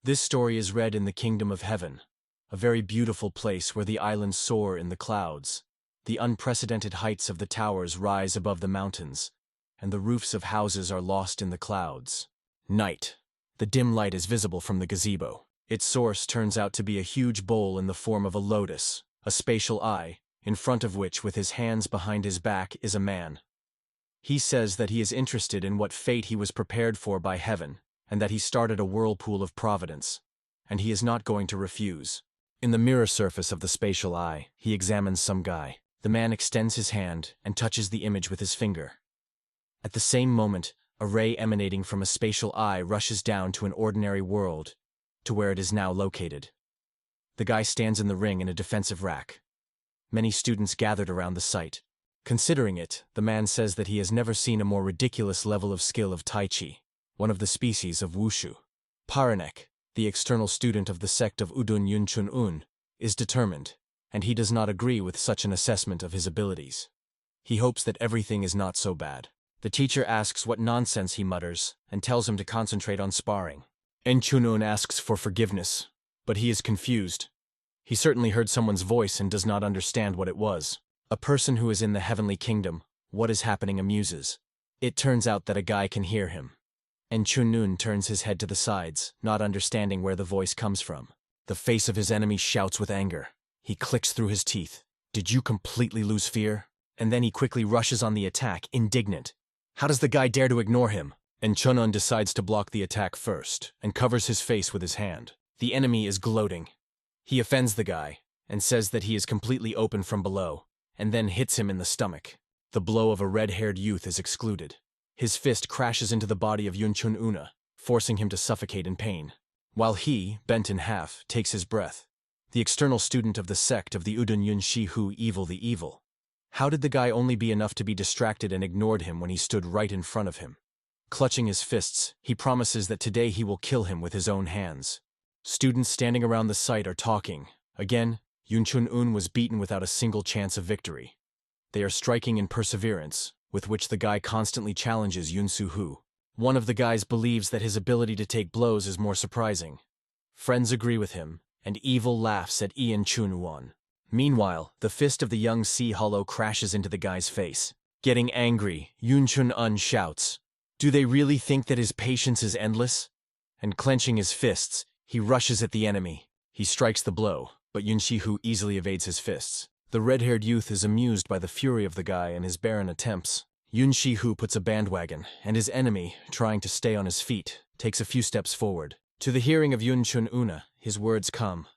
This story is read in the Kingdom of Heaven, a very beautiful place where the islands soar in the clouds. The unprecedented heights of the towers rise above the mountains, and the roofs of houses are lost in the clouds. Night. The dim light is visible from the gazebo. Its source turns out to be a huge bowl in the form of a lotus, a spatial eye, in front of which, with his hands behind his back, is a man. He says that he is interested in what fate he was prepared for by heaven, and that he started a whirlpool of providence, and he is not going to refuse. In the mirror surface of the spatial eye, he examines some guy. The man extends his hand and touches the image with his finger. At the same moment, a ray emanating from a spatial eye rushes down to an ordinary world, to where it is now located. The guy stands in the ring in a defensive rack. Many students gathered around the site. Considering it, the man says that he has never seen a more ridiculous level of skill of Tai Chi, one of the species of Wushu. Paranek, the external student of the sect of Udun Yunchun-un, is determined, and he does not agree with such an assessment of his abilities. He hopes that everything is not so bad. The teacher asks what nonsense he mutters, and tells him to concentrate on sparring. Chun-un asks for forgiveness, but he is confused. He certainly heard someone's voice and does not understand what it was. A person who is in the heavenly kingdom, what is happening amuses. It turns out that a guy can hear him. Chun-un turns his head to the sides, not understanding where the voice comes from. The face of his enemy shouts with anger. He clicks through his teeth. Did you completely lose fear? And then he quickly rushes on the attack, indignant. How does the guy dare to ignore him? And Chun-un decides to block the attack first, and covers his face with his hand. The enemy is gloating. He offends the guy, and says that he is completely open from below, and then hits him in the stomach. The blow of a red-haired youth is excluded. His fist crashes into the body of Yunchun-una, forcing him to suffocate in pain, while he, bent in half, takes his breath. The external student of the sect of the Udun Yun-shi-hu Evil the Evil. How did the guy only be enough to be distracted and ignored him when he stood right in front of him? Clutching his fists, he promises that today he will kill him with his own hands. Students standing around the site are talking. Again, Yunchun-un was beaten without a single chance of victory. They are striking in perseverance, with which the guy constantly challenges Yun-su-hu. One of the guys believes that his ability to take blows is more surprising. Friends agree with him, and Evil laughs at Ian Chun-won. Meanwhile, the fist of the young Yahello crashes into the guy's face. Getting angry, Yunchun-un shouts, "Do they really think that his patience is endless?" And clenching his fists, he rushes at the enemy. He strikes the blow, but Yun-shi-hu easily evades his fists. The red-haired youth is amused by the fury of the guy and his barren attempts. Yun-shi-hu puts a bandwagon, and his enemy, trying to stay on his feet, takes a few steps forward. To the hearing of Yunchun-una, his words come.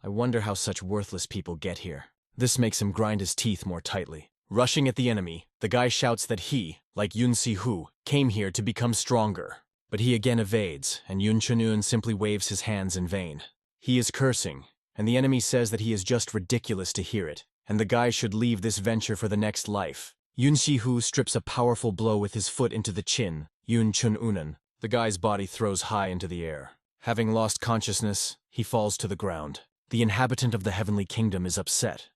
I wonder how such worthless people get here. This makes him grind his teeth more tightly. Rushing at the enemy, the guy shouts that he, like Yun-si-hu, came here to become stronger. But he again evades, and Yunchun-un simply waves his hands in vain. He is cursing, and the enemy says that he is just ridiculous to hear it, and the guy should leave this venture for the next life. Yun-si-hu strips a powerful blow with his foot into the chin, Yun-chun-unan. The guy's body throws high into the air. Having lost consciousness, he falls to the ground. The inhabitant of the heavenly kingdom is upset.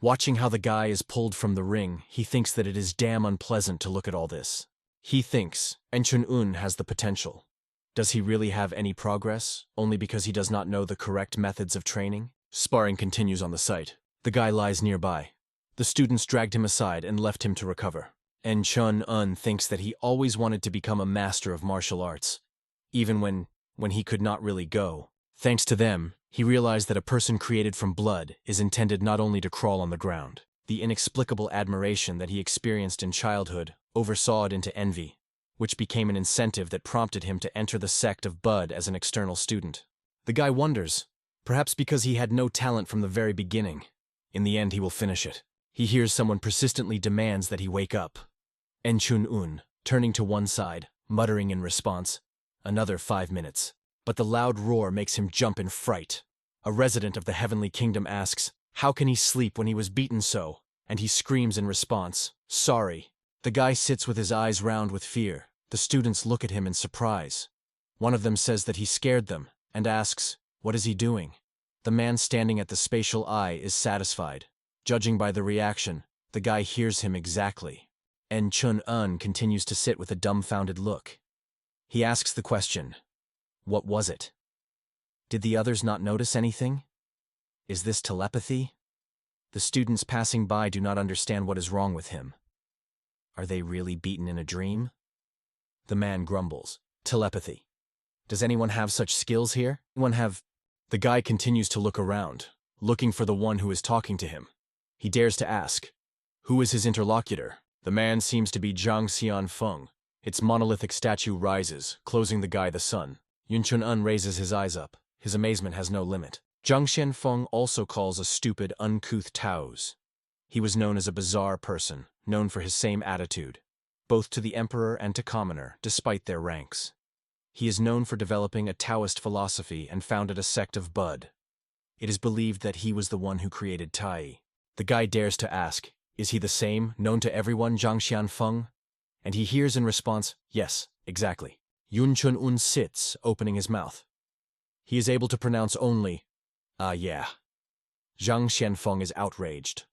Watching how the guy is pulled from the ring, he thinks that it is damn unpleasant to look at all this. He thinks Chun-un has the potential. Does he really have any progress, only because he does not know the correct methods of training? Sparring continues on the site. The guy lies nearby. The students dragged him aside and left him to recover. Chun-un thinks that he always wanted to become a master of martial arts, even when he could not really go. Thanks to them, he realized that a person created from blood is intended not only to crawl on the ground. The inexplicable admiration that he experienced in childhood oversawed into envy, which became an incentive that prompted him to enter the sect of Bud as an external student. The guy wonders, perhaps because he had no talent from the very beginning. In the end, he will finish it. He hears someone persistently demands that he wake up. Chun-un, turning to one side, muttering in response, "Another 5 minutes." But the loud roar makes him jump in fright. A resident of the heavenly kingdom asks, how can he sleep when he was beaten so? And he screams in response, "Sorry." The guy sits with his eyes round with fear. The students look at him in surprise. One of them says that he scared them, and asks, what is he doing? The man standing at the spatial eye is satisfied. Judging by the reaction, the guy hears him exactly. And Chun-un continues to sit with a dumbfounded look. He asks the question, what was it? Did the others not notice anything? Is this telepathy? The students passing by do not understand what is wrong with him. Are they really beaten in a dream? The man grumbles. Telepathy. Does anyone have such skills here? The guy continues to look around, looking for the one who is talking to him. He dares to ask, who is his interlocutor? The man seems to be Jang Xianfong. Its monolithic statue rises, closing the guy the sun. Yun Chun-un raises his eyes up. His amazement has no limit. Jang Xianfong also calls a stupid, uncouth Tao's. He was known as a bizarre person, known for his same attitude, both to the emperor and to commoner, despite their ranks. He is known for developing a Taoist philosophy and founded a sect of Bud. It is believed that he was the one who created Tai. The guy dares to ask, is he the same, known to everyone, Jang Xianfong? And he hears in response, yes, exactly. Yun Chun-un sits, opening his mouth. He is able to pronounce only, yeah. Jang Xianfong is outraged.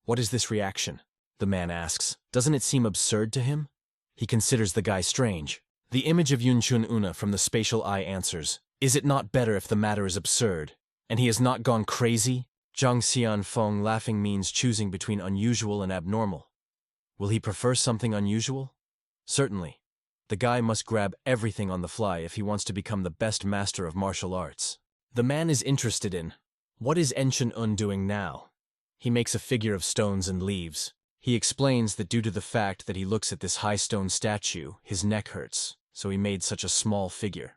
What is this reaction? The man asks. Doesn't it seem absurd to him? He considers the guy strange. The image of Yun Chun-un from the spatial eye answers, is it not better if the matter is absurd, and he has not gone crazy? Jang Xianfong laughing means choosing between unusual and abnormal. Will he prefer something unusual? Certainly. The guy must grab everything on the fly if he wants to become the best master of martial arts. The man is interested in, what is Chun-un doing now? He makes a figure of stones and leaves. He explains that due to the fact that he looks at this high stone statue, his neck hurts, so he made such a small figure.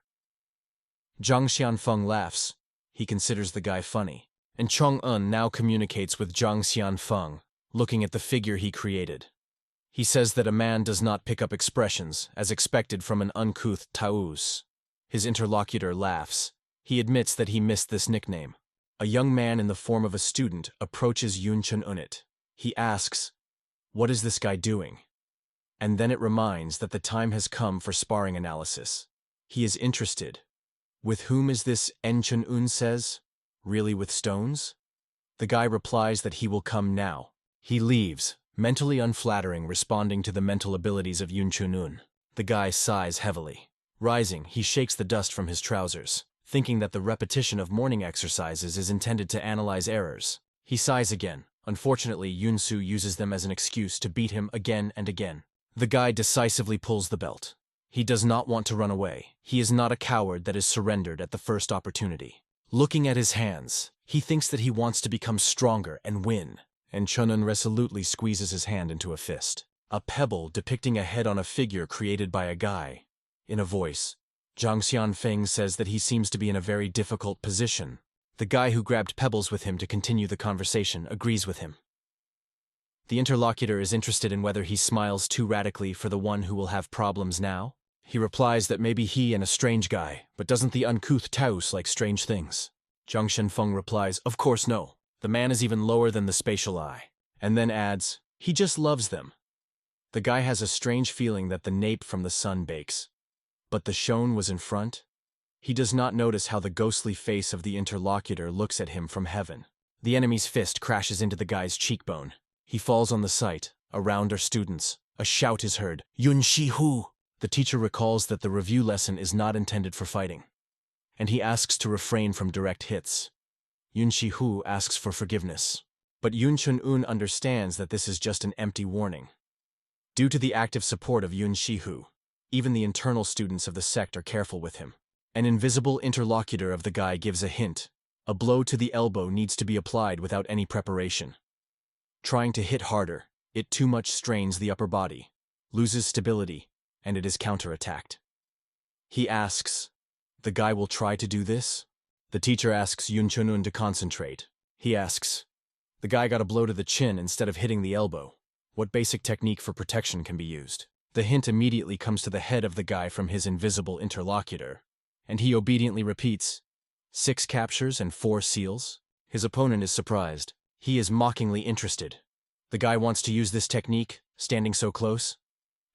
Jang Xianfong laughs. He considers the guy funny. And Chong-un now communicates with Jang Xianfong, looking at the figure he created. He says that a man does not pick up expressions, as expected from an uncouth Tao's. His interlocutor laughs. He admits that he missed this nickname. A young man in the form of a student approaches Yun Chun-un. He asks, what is this guy doing? And then it reminds that the time has come for sparring analysis. He is interested. With whom is this Chun-un says? Really with stones? The guy replies that he will come now. He leaves, mentally unflattering, responding to the mental abilities of Yun Chun-un. The guy sighs heavily. Rising, he shakes the dust from his trousers, thinking that the repetition of morning exercises is intended to analyze errors. He sighs again. Unfortunately, Yun-su uses them as an excuse to beat him again and again. The guy decisively pulls the belt. He does not want to run away. He is not a coward that is surrendered at the first opportunity. Looking at his hands, he thinks that he wants to become stronger and win. And Chun-un resolutely squeezes his hand into a fist. A pebble depicting a head on a figure created by a guy. In a voice, Jang Xianfong says that he seems to be in a very difficult position. The guy who grabbed pebbles with him to continue the conversation agrees with him. The interlocutor is interested in whether he smiles too radically for the one who will have problems now. He replies that maybe he and a strange guy, but doesn't the uncouth Taos like strange things? Jang Xianfong replies, of course no. The man is even lower than the spatial eye. And then adds, he just loves them. The guy has a strange feeling that the nape from the sun bakes. But the shone was in front. He does not notice how the ghostly face of the interlocutor looks at him from heaven. The enemy's fist crashes into the guy's cheekbone. He falls on the site. Around are students. A shout is heard, Yun Shi-hu! The teacher recalls that the review lesson is not intended for fighting, and he asks to refrain from direct hits. Yun Shi-hu asks for forgiveness, but Yun Chun-un understands that this is just an empty warning. Due to the active support of Yun Shi-hu, even the internal students of the sect are careful with him. An invisible interlocutor of the guy gives a hint. A blow to the elbow needs to be applied without any preparation. Trying to hit harder, it too much strains the upper body, loses stability, and it is counterattacked. He asks, the guy will try to do this? The teacher asks Yun Chun-un to concentrate. He asks, the guy got a blow to the chin instead of hitting the elbow. What basic technique for protection can be used? The hint immediately comes to the head of the guy from his invisible interlocutor, and he obediently repeats, 6 captures and 4 seals? His opponent is surprised. He is mockingly interested. The guy wants to use this technique, standing so close.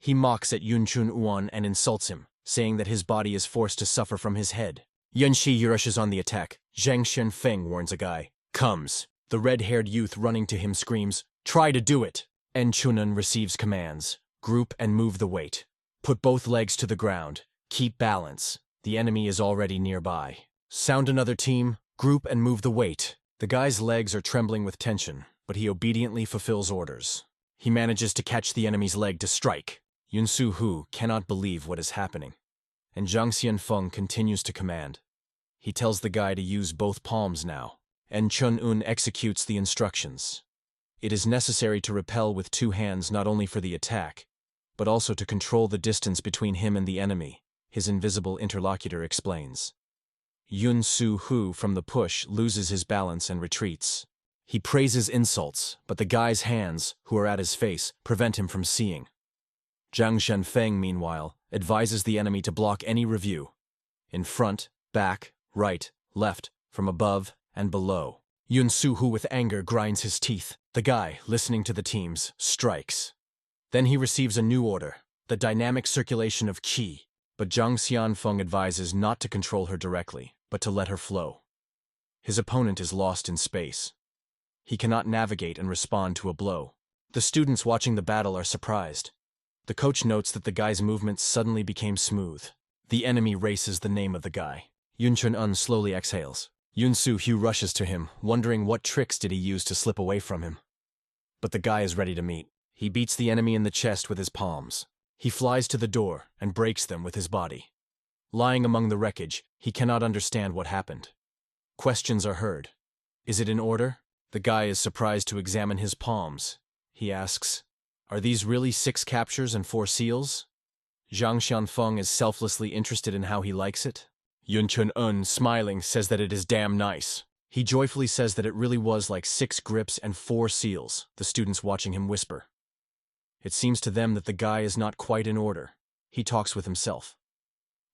He mocks at Yun Chun-un and insults him, saying that his body is forced to suffer from his head. Yun Shi rushes on the attack. Jang Xianfong warns a guy. Comes. The red-haired youth running to him screams, try to do it. And Chun-un receives commands. Group and move the weight. Put both legs to the ground. Keep balance. The enemy is already nearby. Sound another team, group and move the weight. The guy's legs are trembling with tension, but he obediently fulfills orders. He manages to catch the enemy's leg to strike. Yunsu Hu cannot believe what is happening, and Jang Xianfong continues to command. He tells the guy to use both palms now, and Chun-un executes the instructions. It is necessary to repel with two hands not only for the attack, but also to control the distance between him and the enemy, his invisible interlocutor explains. Yunsu Hu from the push loses his balance and retreats. He praises insults, but the guy's hands, who are at his face, prevent him from seeing. Jang Xianfong, meanwhile, advises the enemy to block any review. In front, back, right, left, from above, and below. Yunsu Hu with anger grinds his teeth. The guy, listening to the teams, strikes. Then he receives a new order, the dynamic circulation of qi, but Jang Xianfong advises not to control her directly, but to let her flow. His opponent is lost in space. He cannot navigate and respond to a blow. The students watching the battle are surprised. The coach notes that the guy's movements suddenly became smooth. The enemy races the name of the guy. Yun Chun-un slowly exhales. Yunsu Hu rushes to him, wondering what tricks did he use to slip away from him. But the guy is ready to meet. He beats the enemy in the chest with his palms. He flies to the door and breaks them with his body. Lying among the wreckage, he cannot understand what happened. Questions are heard. Is it in order? The guy is surprised to examine his palms. He asks, "Are these really 6 captures and 4 seals?" Jang Xianfong is selflessly interested in how he likes it. Yun Chun-un, smiling, says that it is damn nice. He joyfully says that it really was like 6 grips and 4 seals, the students watching him whisper. It seems to them that the guy is not quite in order. He talks with himself.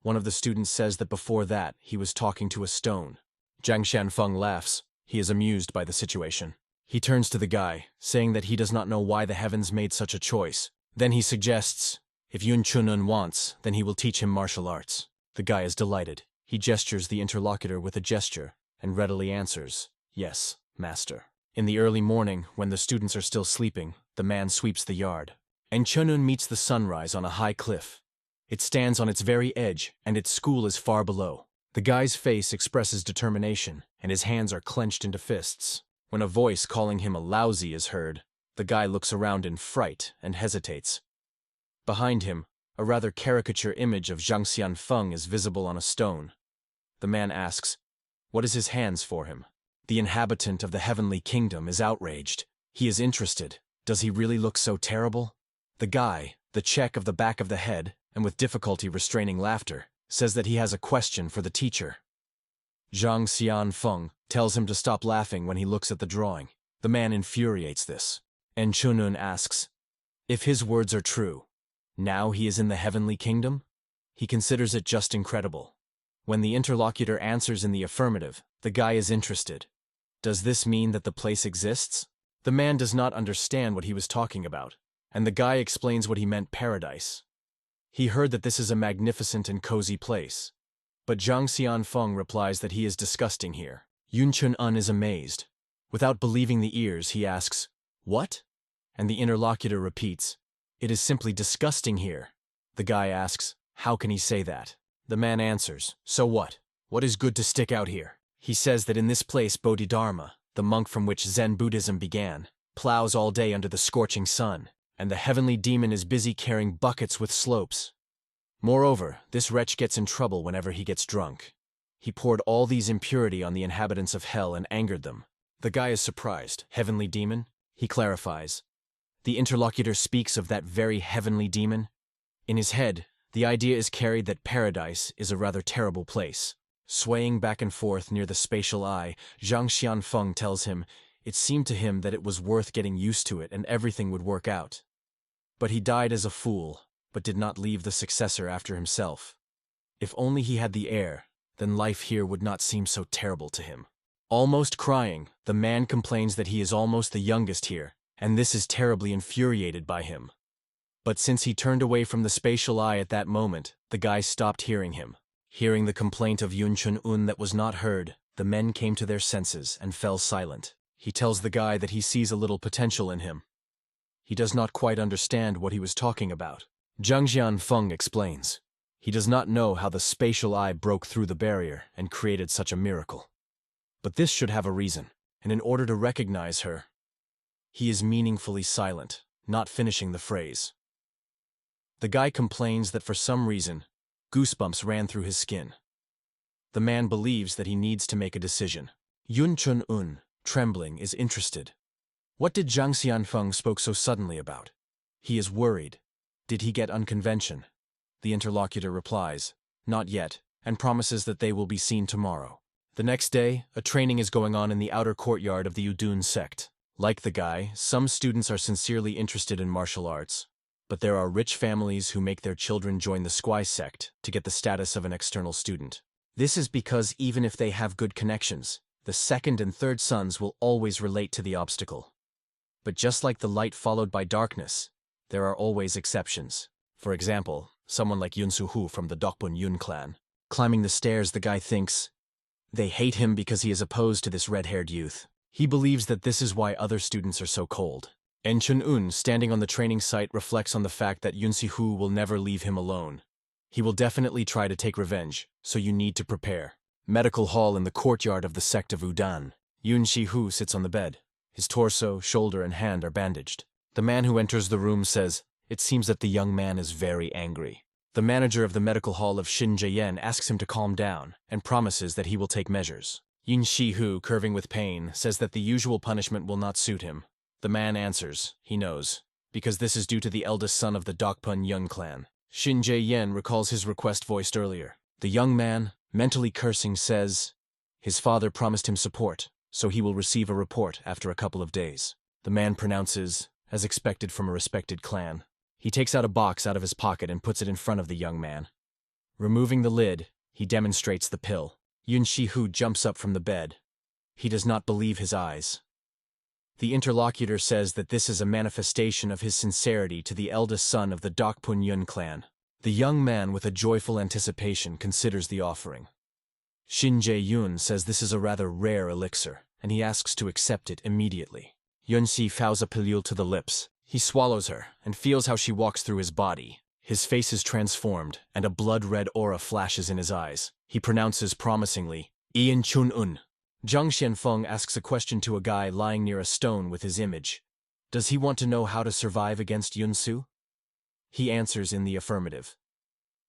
One of the students says that before that, he was talking to a stone. Jang Xianfong laughs. He is amused by the situation. He turns to the guy, saying that he does not know why the heavens made such a choice. Then he suggests, if Yun Chun-un wants, then he will teach him martial arts. The guy is delighted. He gestures the interlocutor with a gesture, and readily answers, "Yes, master." In the early morning, when the students are still sleeping, the man sweeps the yard. And Chun-un meets the sunrise on a high cliff. It stands on its very edge, and its school is far below. The guy's face expresses determination, and his hands are clenched into fists. When a voice calling him a lousy is heard, the guy looks around in fright and hesitates. Behind him, a rather caricature image of Jang Xianfong is visible on a stone. The man asks, what is his hands for him? The inhabitant of the heavenly kingdom is outraged. He is interested. Does he really look so terrible? The guy, the check of the back of the head, and with difficulty restraining laughter, says that he has a question for the teacher. Jang Xianfong tells him to stop laughing when he looks at the drawing. The man infuriates this. And Chun-un asks, if his words are true, now he is in the heavenly kingdom? He considers it just incredible. When the interlocutor answers in the affirmative, the guy is interested. Does this mean that the place exists? The man does not understand what he was talking about, and the guy explains what he meant paradise. He heard that this is a magnificent and cozy place. But Jang Xianfong replies that he is disgusting here. Yun Chun-un is amazed. Without believing the ears, he asks, what? And the interlocutor repeats, it is simply disgusting here. The guy asks, how can he say that? The man answers, so what? What is good to stick out here? He says that in this place Bodhidharma, the monk from which Zen Buddhism began, plows all day under the scorching sun, and the heavenly demon is busy carrying buckets with slopes. Moreover, this wretch gets in trouble whenever he gets drunk. He poured all these impurity on the inhabitants of hell and angered them. The guy is surprised. Heavenly demon? He clarifies. The interlocutor speaks of that very heavenly demon. In his head, the idea is carried that paradise is a rather terrible place. Swaying back and forth near the spatial eye, Jang Xianfong tells him it seemed to him that it was worth getting used to it and everything would work out. But he died as a fool, but did not leave the successor after himself. If only he had the heir, then life here would not seem so terrible to him. Almost crying, the man complains that he is almost the youngest here, and this is terribly infuriated by him. But since he turned away from the spatial eye at that moment, the guy stopped hearing him. Hearing the complaint of Yun Chun-un that was not heard, the men came to their senses and fell silent. He tells the guy that he sees a little potential in him. He does not quite understand what he was talking about. Jang Xianfong explains. He does not know how the spatial eye broke through the barrier and created such a miracle. But this should have a reason, and in order to recognize her, he is meaningfully silent, not finishing the phrase. The guy complains that for some reason, goosebumps ran through his skin. The man believes that he needs to make a decision. Yun Chun-un, trembling, is interested. What did Jang Xianfong spoke so suddenly about? He is worried. Did he get unconvention? The interlocutor replies, not yet, and promises that they will be seen tomorrow. The next day, a training is going on in the outer courtyard of the Wudang sect. Like the guy, some students are sincerely interested in martial arts, but there are rich families who make their children join the Squai sect to get the status of an external student. This is because even if they have good connections, the second and third sons will always relate to the obstacle. But just like the light followed by darkness, there are always exceptions. For example, someone like Yun Su-hu from the Dokbun Yun clan. Climbing the stairs, the guy thinks they hate him because he is opposed to this red-haired youth. He believes that this is why other students are so cold. En Chun-un, standing on the training site, reflects on the fact that Yun Si-hu will never leave him alone. He will definitely try to take revenge, so you need to prepare. Medical hall in the courtyard of the sect of Wudang. Yun Si-hu sits on the bed. His torso, shoulder, and hand are bandaged. The man who enters the room says, "It seems that the young man is very angry." The manager of the medical hall of Xinjiang asks him to calm down and promises that he will take measures. Yun Si-hu, curving with pain, says that the usual punishment will not suit him. The man answers, he knows, because this is due to the eldest son of the Dokpun Yun clan. Xin Jie-yen recalls his request voiced earlier. The young man, mentally cursing, says his father promised him support, so he will receive a report after a couple of days. The man pronounces, as expected from a respected clan. He takes out a box out of his pocket and puts it in front of the young man. Removing the lid, he demonstrates the pill. Yun Si-hu jumps up from the bed. He does not believe his eyes. The interlocutor says that this is a manifestation of his sincerity to the eldest son of the Dokpun Yun clan. The young man, with a joyful anticipation, considers the offering. Shin Jae-yun says this is a rather rare elixir, and he asks to accept it immediately. Yun Si fouls a pilule to the lips. He swallows her and feels how she walks through his body. His face is transformed, and a blood-red aura flashes in his eyes. He pronounces promisingly, "Ian Chun-un." Jang Xianfong asks a question to a guy lying near a stone with his image. Does he want to know how to survive against Yun-su? He answers in the affirmative.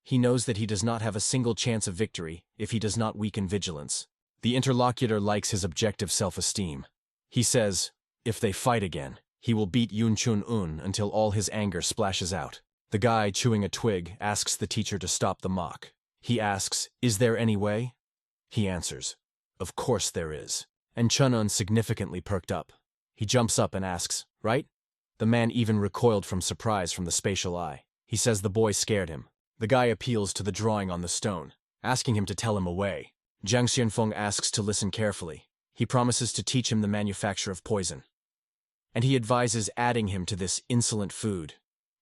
He knows that he does not have a single chance of victory if he does not weaken vigilance. The interlocutor likes his objective self-esteem. He says, if they fight again, he will beat Yun Chun-un until all his anger splashes out. The guy, chewing a twig, asks the teacher to stop the mock. He asks, is there any way? He answers, of course there is. And Chun-un significantly perked up. He jumps up and asks, right? The man even recoiled from surprise from the spatial eye. He says the boy scared him. The guy appeals to the drawing on the stone, asking him to tell him away. Jang Xianfong asks to listen carefully. He promises to teach him the manufacture of poison. And he advises adding him to this insolent food.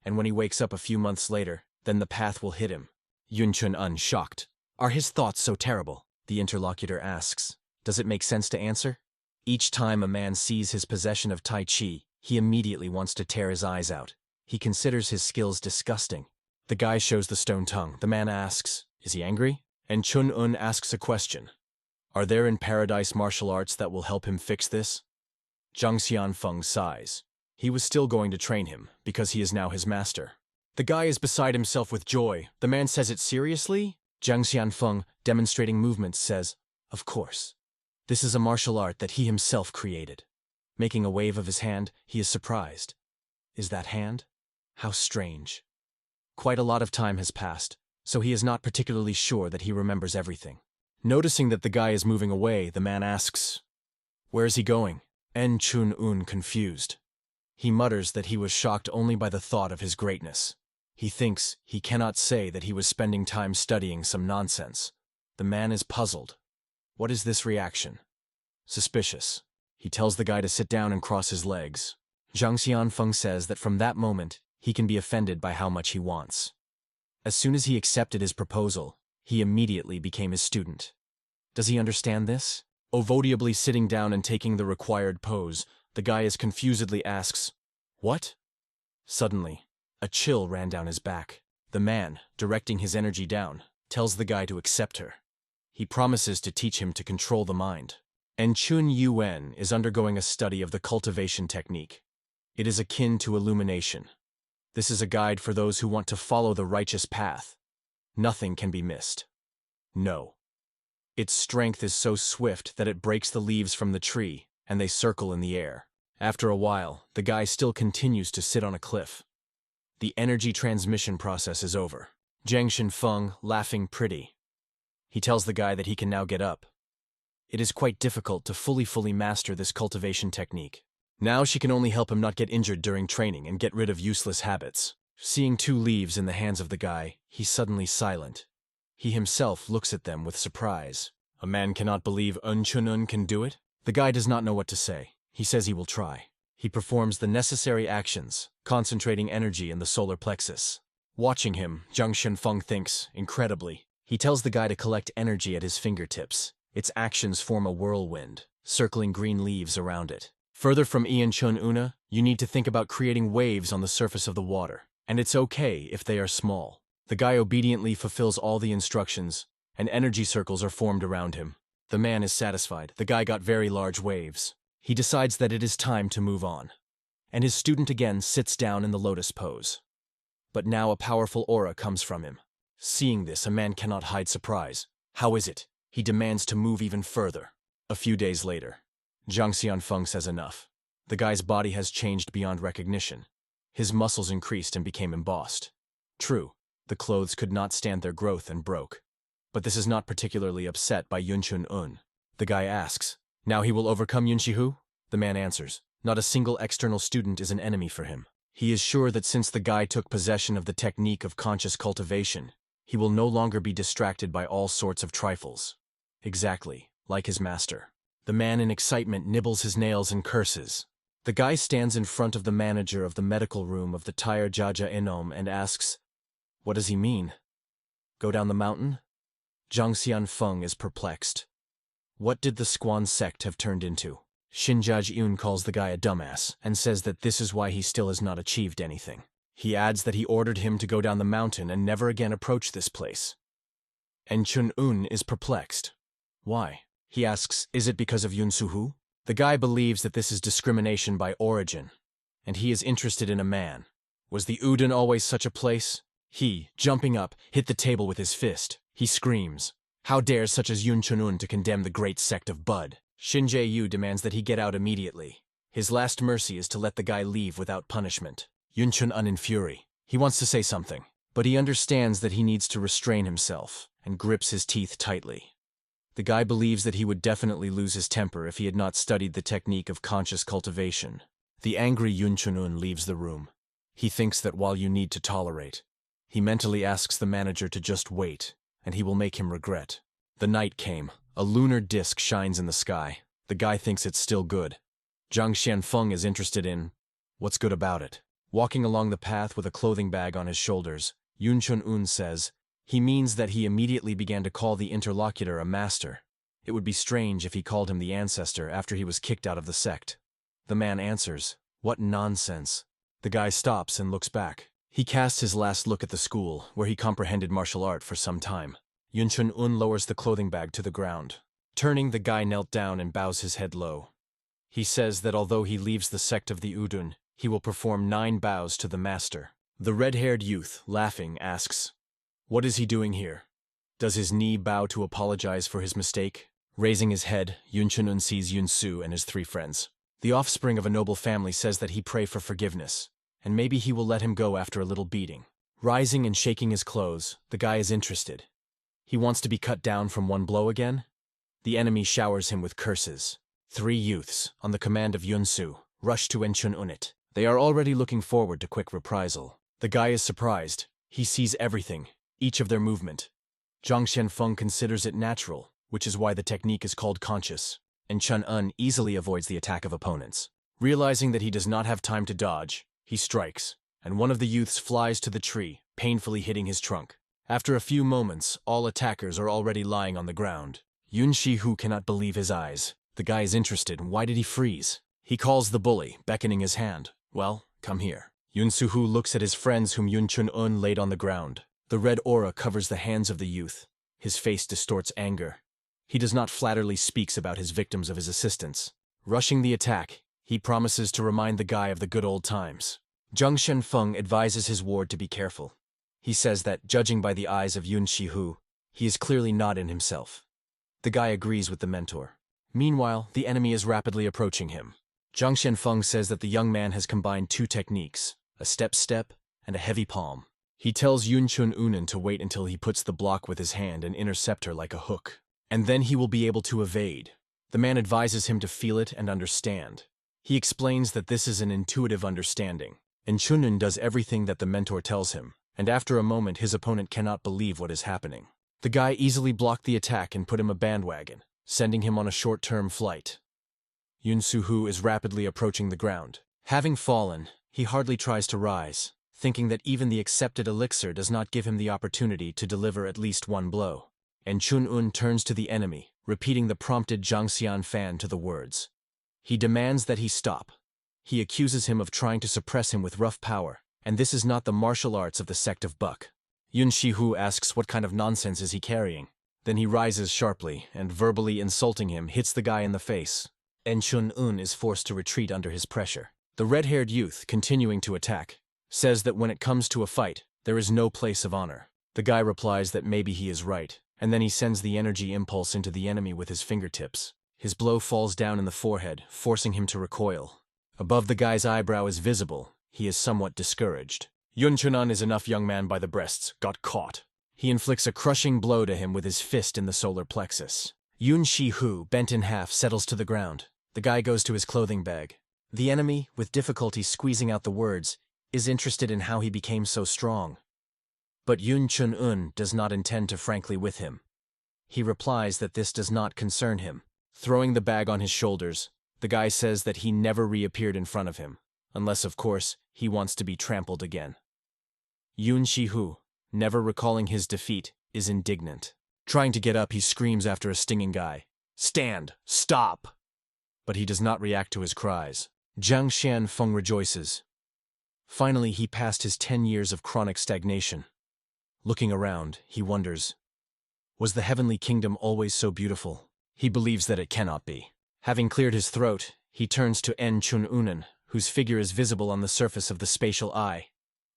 And when he wakes up a few months later, then the path will hit him. Yun Chun-un, shocked. Are his thoughts so terrible? The interlocutor asks. Does it make sense to answer? Each time a man sees his possession of Tai Chi, he immediately wants to tear his eyes out. He considers his skills disgusting. The guy shows the stone tongue. The man asks, is he angry? And Chun-un asks a question. Are there in paradise martial arts that will help him fix this? Jang Xianfong sighs. He was still going to train him, because he is now his master. The guy is beside himself with joy. The man says it seriously? Jang Xianfong, demonstrating movements, says, of course. This is a martial art that he himself created. Making a wave of his hand, he is surprised. Is that hand? How strange. Quite a lot of time has passed, so he is not particularly sure that he remembers everything. Noticing that the guy is moving away, the man asks, where is he going? En Chun-un, confused. He mutters that he was shocked only by the thought of his greatness. He thinks he cannot say that he was spending time studying some nonsense. The man is puzzled. What is this reaction? Suspicious. He tells the guy to sit down and cross his legs. Jang Xianfong says that from that moment, he can be offended by how much he wants. As soon as he accepted his proposal, he immediately became his student. Does he understand this? Ovoidably sitting down and taking the required pose, the guy confusedly asks, what? Suddenly, a chill ran down his back. The man, directing his energy down, tells the guy to accept her. He promises to teach him to control the mind. And Chun Yuen is undergoing a study of the cultivation technique. It is akin to illumination. This is a guide for those who want to follow the righteous path. Nothing can be missed. No. Its strength is so swift that it breaks the leaves from the tree, and they circle in the air. After a while, the guy still continues to sit on a cliff. The energy transmission process is over. Jang Xianfong, laughing pretty. He tells the guy that he can now get up. It is quite difficult to fully master this cultivation technique. Now she can only help him not get injured during training and get rid of useless habits. Seeing 2 leaves in the hands of the guy, he's suddenly silent. He himself looks at them with surprise. A man cannot believe Chunun can do it? The guy does not know what to say. He says he will try. He performs the necessary actions, concentrating energy in the solar plexus. Watching him, Jang Xianfong thinks, incredibly. He tells the guy to collect energy at his fingertips. Its actions form a whirlwind, circling green leaves around it. Further from Ian Chun Una, you need to think about creating waves on the surface of the water. And it's okay if they are small. The guy obediently fulfills all the instructions, and energy circles are formed around him. The man is satisfied. The guy got very large waves. He decides that it is time to move on. And his student again sits down in the lotus pose. But now a powerful aura comes from him. Seeing this, a man cannot hide surprise. How is it? He demands to move even further. A few days later, Jang Xianfong says enough. The guy's body has changed beyond recognition. His muscles increased and became embossed. True, the clothes could not stand their growth and broke. But this is not particularly upset by Yun Chun Un. The guy asks, now he will overcome Yun Shihu? The man answers, not a single external student is an enemy for him. He is sure that since the guy took possession of the technique of conscious cultivation, he will no longer be distracted by all sorts of trifles. Exactly, like his master. The man in excitement nibbles his nails and curses. The guy stands in front of the manager of the medical room of the Tire Jaja Inom and asks, what does he mean? Go down the mountain? Jang Xianfong is perplexed. What did the Squan sect have turned into? Shinjaj Yun calls the guy a dumbass and says that this is why he still has not achieved anything. He adds that he ordered him to go down the mountain and never again approach this place. And Chun Un is perplexed. Why? He asks, is it because of Yun Suhu? The guy believes that this is discrimination by origin, and he is interested in a man. Was the Udon always such a place? He, jumping up, hit the table with his fist. He screams, how dares such as Yun Chun-un to condemn the great sect of Bud? Shin Jae-yu demands that he get out immediately. His last mercy is to let the guy leave without punishment. Yun Chun-un in fury. He wants to say something, but he understands that he needs to restrain himself and grips his teeth tightly. The guy believes that he would definitely lose his temper if he had not studied the technique of conscious cultivation. The angry Yun Chun-un leaves the room. He thinks that while you need to tolerate, he mentally asks the manager to just wait, and he will make him regret. The night came. A lunar disk shines in the sky. The guy thinks it's still good. Jang Xianfong is interested in what's good about it. Walking along the path with a clothing bag on his shoulders, Yun Chun-un says, he means that he immediately began to call the interlocutor a master. It would be strange if he called him the ancestor after he was kicked out of the sect. The man answers, what nonsense. The guy stops and looks back. He casts his last look at the school, where he comprehended martial art for some time. Yun Chun-un lowers the clothing bag to the ground. Turning, the guy knelt down and bows his head low. He says that although he leaves the sect of the Udun, he will perform 9 bows to the master. The red-haired youth, laughing, asks, what is he doing here? Does his knee bow to apologize for his mistake? Raising his head, Yun Chun-un sees Yun Su and his 3 friends. The offspring of a noble family says that he pray for forgiveness, and maybe he will let him go after a little beating. Rising and shaking his clothes, the guy is interested. He wants to be cut down from one blow again? The enemy showers him with curses. 3 youths, on the command of Yun Su, rush to Chun-un-it. They are already looking forward to quick reprisal. The guy is surprised. He sees everything, each of their movement. Jang Xianfong considers it natural, which is why the technique is called conscious, and Chun-un easily avoids the attack of opponents. Realizing that he does not have time to dodge, he strikes, and one of the youths flies to the tree, painfully hitting his trunk. After a few moments, all attackers are already lying on the ground. Yun Shihu cannot believe his eyes. The guy is interested. Why did he freeze? He calls the bully, beckoning his hand. Well, come here. Yun Suhu looks at his friends whom Yun Chun-un laid on the ground. The red aura covers the hands of the youth. His face distorts anger. He does not flatteringly speaks about his victims of his assistants. Rushing the attack, he promises to remind the guy of the good old times. Jang Xianfong advises his ward to be careful. He says that, judging by the eyes of Yun Shihu, he is clearly not in himself. The guy agrees with the mentor. Meanwhile, the enemy is rapidly approaching him. Jang Xianfong says that the young man has combined two techniques, a step and a heavy palm. He tells Yun Chun-un to wait until he puts the block with his hand and intercept her like a hook. And then he will be able to evade. The man advises him to feel it and understand. He explains that this is an intuitive understanding, and Chun-un does everything that the mentor tells him, and after a moment his opponent cannot believe what is happening. The guy easily blocked the attack and put him a bandwagon, sending him on a short-term flight. Yun Suhu is rapidly approaching the ground. Having fallen, he hardly tries to rise, thinking that even the accepted elixir does not give him the opportunity to deliver at least one blow. And Chun-un turns to the enemy, repeating the prompted Jang Xianfong to the words. He demands that he stop. He accuses him of trying to suppress him with rough power, and this is not the martial arts of the sect of Buck. Yun Shihu asks what kind of nonsense is he carrying. Then he rises sharply, and verbally insulting him hits the guy in the face. And Chun-un is forced to retreat under his pressure. The red-haired youth, continuing to attack, says that when it comes to a fight, there is no place of honor. The guy replies that maybe he is right, and then he sends the energy impulse into the enemy with his fingertips. His blow falls down in the forehead, forcing him to recoil. Above the guy's eyebrow is visible. He is somewhat discouraged. Yun Chun-un is enough young man by the breasts, got caught. He inflicts a crushing blow to him with his fist in the solar plexus. Yun Shihu, bent in half, settles to the ground. The guy goes to his clothing bag. The enemy, with difficulty squeezing out the words, is interested in how he became so strong. But Yun Chun-un does not intend to frankly with him. He replies that this does not concern him. Throwing the bag on his shoulders, the guy says that he never reappeared in front of him, unless, of course, he wants to be trampled again. Yun Shihu, never recalling his defeat, is indignant. Trying to get up, he screams after a stinging guy, "Stand! Stop!" But he does not react to his cries. Jang Xianfong rejoices. Finally, he passed his 10 years of chronic stagnation. Looking around, he wonders, was the heavenly kingdom always so beautiful? He believes that it cannot be. Having cleared his throat, he turns to En Chun-un, whose figure is visible on the surface of the spatial eye.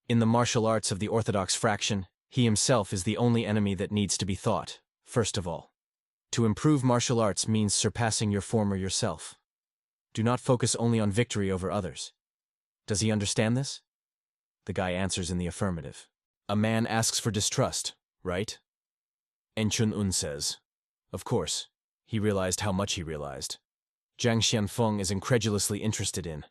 In the martial arts of the orthodox fraction, he himself is the only enemy that needs to be thought, first of all. To improve martial arts means surpassing your former yourself. Do not focus only on victory over others. Does he understand this? The guy answers in the affirmative. A man asks for distrust, right? En Chun-un says. Of course. He realized how much he realized. Jang Xianfong is incredulously interested in.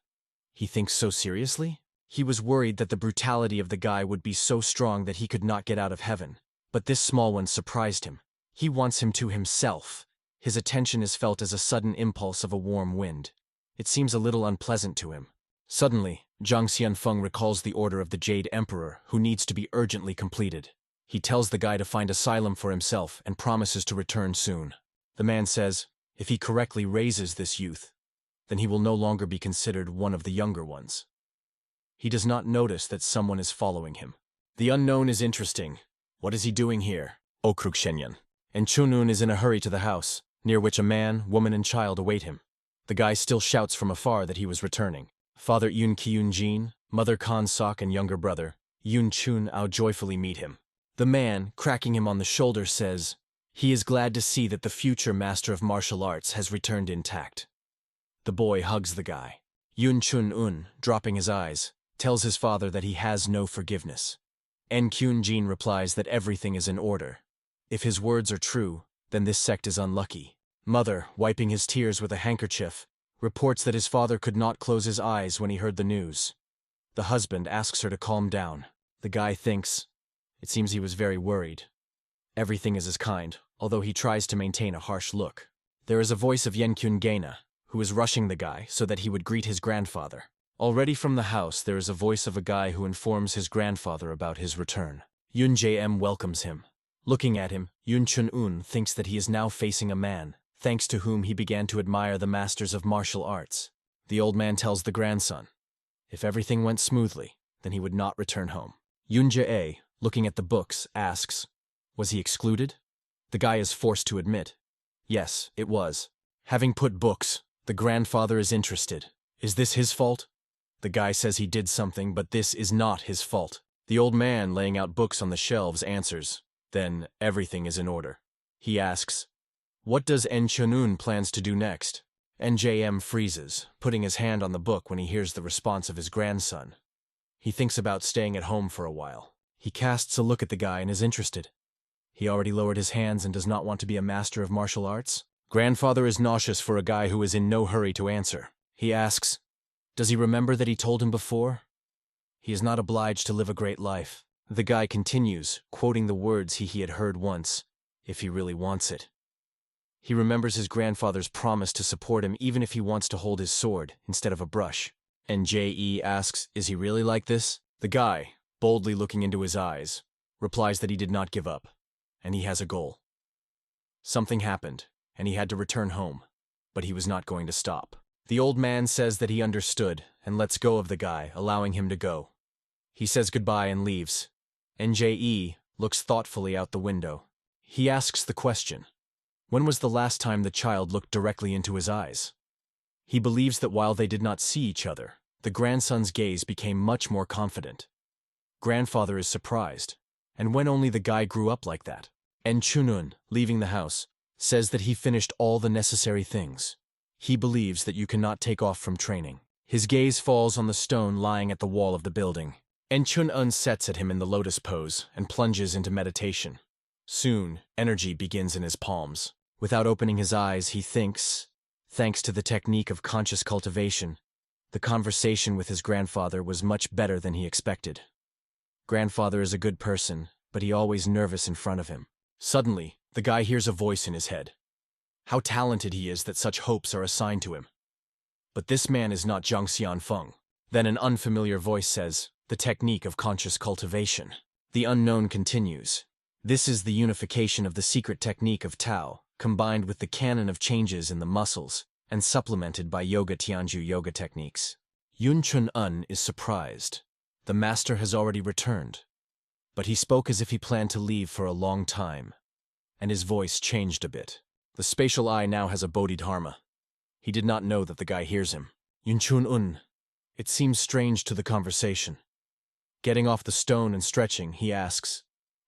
He thinks so seriously? He was worried that the brutality of the guy would be so strong that he could not get out of heaven. But this small one surprised him. He wants him to himself. His attention is felt as a sudden impulse of a warm wind. It seems a little unpleasant to him. Suddenly, Jang Xianfong recalls the order of the Jade Emperor, who needs to be urgently completed. He tells the guy to find asylum for himself and promises to return soon. The man says, if he correctly raises this youth, then he will no longer be considered one of the younger ones. He does not notice that someone is following him. The unknown is interesting. What is he doing here? Okruk Shenyan. And Chun-un is in a hurry to the house, near which a man, woman, and child await him. The guy still shouts from afar that he was returning. Father Yun Kyun-jin, Mother Kan Sok, and younger brother, Yun Chun-ao joyfully meet him. The man, cracking him on the shoulder, says, he is glad to see that the future master of martial arts has returned intact. The boy hugs the guy. Yun Chun-un, dropping his eyes, tells his father that he has no forgiveness. En Kyun-jin replies that everything is in order. If his words are true, then this sect is unlucky. Mother, wiping his tears with a handkerchief, reports that his father could not close his eyes when he heard the news. The husband asks her to calm down. The guy thinks, it seems he was very worried. Everything is as kind, although he tries to maintain a harsh look. There is a voice of Yenkyun Gaina, who is rushing the guy so that he would greet his grandfather. Already from the house there is a voice of a guy who informs his grandfather about his return. Yun JM welcomes him. Looking at him, Yun Chun-un thinks that he is now facing a man, thanks to whom he began to admire the masters of martial arts. The old man tells the grandson, if everything went smoothly, then he would not return home. Yunjae, looking at the books, asks, was he excluded? The guy is forced to admit, yes, it was. Having put books, the grandfather is interested. Is this his fault? The guy says he did something, but this is not his fault. The old man, laying out books on the shelves, answers, then everything is in order. He asks, what does Enchunun plans to do next? NJM freezes, putting his hand on the book when he hears the response of his grandson. He thinks about staying at home for a while. He casts a look at the guy and is interested. He already lowered his hands and does not want to be a master of martial arts. Grandfather is nauseous for a guy who is in no hurry to answer. He asks, does he remember that he told him before? He is not obliged to live a great life. The guy continues, quoting the words he had heard once, if he really wants it. He remembers his grandfather's promise to support him even if he wants to hold his sword instead of a brush. And J.E. asks, is he really like this? The guy, boldly looking into his eyes, replies that he did not give up, and he has a goal. Something happened, and he had to return home, but he was not going to stop. The old man says that he understood and lets go of the guy, allowing him to go. He says goodbye and leaves. NJE looks thoughtfully out the window. He asks the question, when was the last time the child looked directly into his eyes? He believes that while they did not see each other, the grandson's gaze became much more confident. Grandfather is surprised, and when only the guy grew up like that. Enchunun, leaving the house, says that he finished all the necessary things. He believes that you cannot take off from training. His gaze falls on the stone lying at the wall of the building. Enchunun sets at him in the lotus pose and plunges into meditation. Soon, energy begins in his palms. Without opening his eyes, he thinks, thanks to the technique of conscious cultivation, the conversation with his grandfather was much better than he expected. Grandfather is a good person, but he always nervous in front of him. Suddenly, the guy hears a voice in his head. How talented he is that such hopes are assigned to him. But this man is not Jang Xianfong. Then an unfamiliar voice says, the technique of conscious cultivation. The unknown continues. This is the unification of the secret technique of Tao, combined with the canon of changes in the muscles, and supplemented by Yoga Tianju yoga techniques. Yun Chun-un is surprised. The master has already returned. But he spoke as if he planned to leave for a long time, and his voice changed a bit. The spatial eye now has a bodhidharma. He did not know that the guy hears him. Yun Chun-un. It seems strange to the conversation. Getting off the stone and stretching, he asks,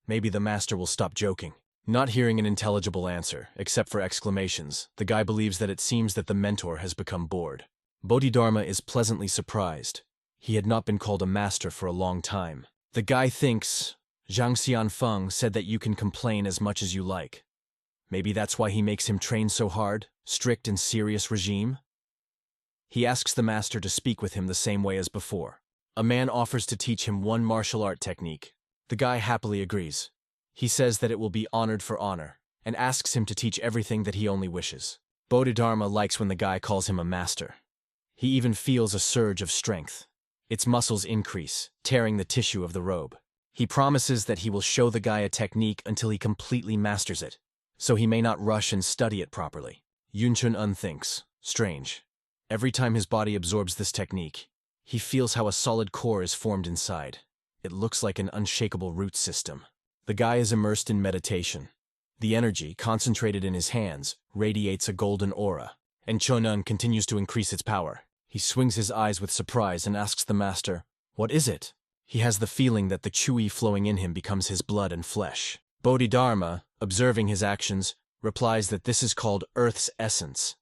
maybe the master will stop joking. Not hearing an intelligible answer, except for exclamations, the guy believes that it seems that the mentor has become bored. Bodhidharma is pleasantly surprised. He had not been called a master for a long time. The guy thinks, Jang Xianfong said that you can complain as much as you like. Maybe that's why he makes him train so hard, strict and serious regime? He asks the master to speak with him the same way as before. A man offers to teach him one martial art technique. The guy happily agrees. He says that it will be honored for honor, and asks him to teach everything that he only wishes. Bodhidharma likes when the guy calls him a master. He even feels a surge of strength. Its muscles increase, tearing the tissue of the robe. He promises that he will show the guy a technique until he completely masters it, so he may not rush and study it properly. Yun Chun-un thinks, strange. Every time his body absorbs this technique, he feels how a solid core is formed inside. It looks like an unshakable root system. The guy is immersed in meditation. The energy, concentrated in his hands, radiates a golden aura, and Chun-un continues to increase its power. He swings his eyes with surprise and asks the master, what is it? He has the feeling that the Chui flowing in him becomes his blood and flesh. Bodhidharma, observing his actions, replies that this is called Earth's essence,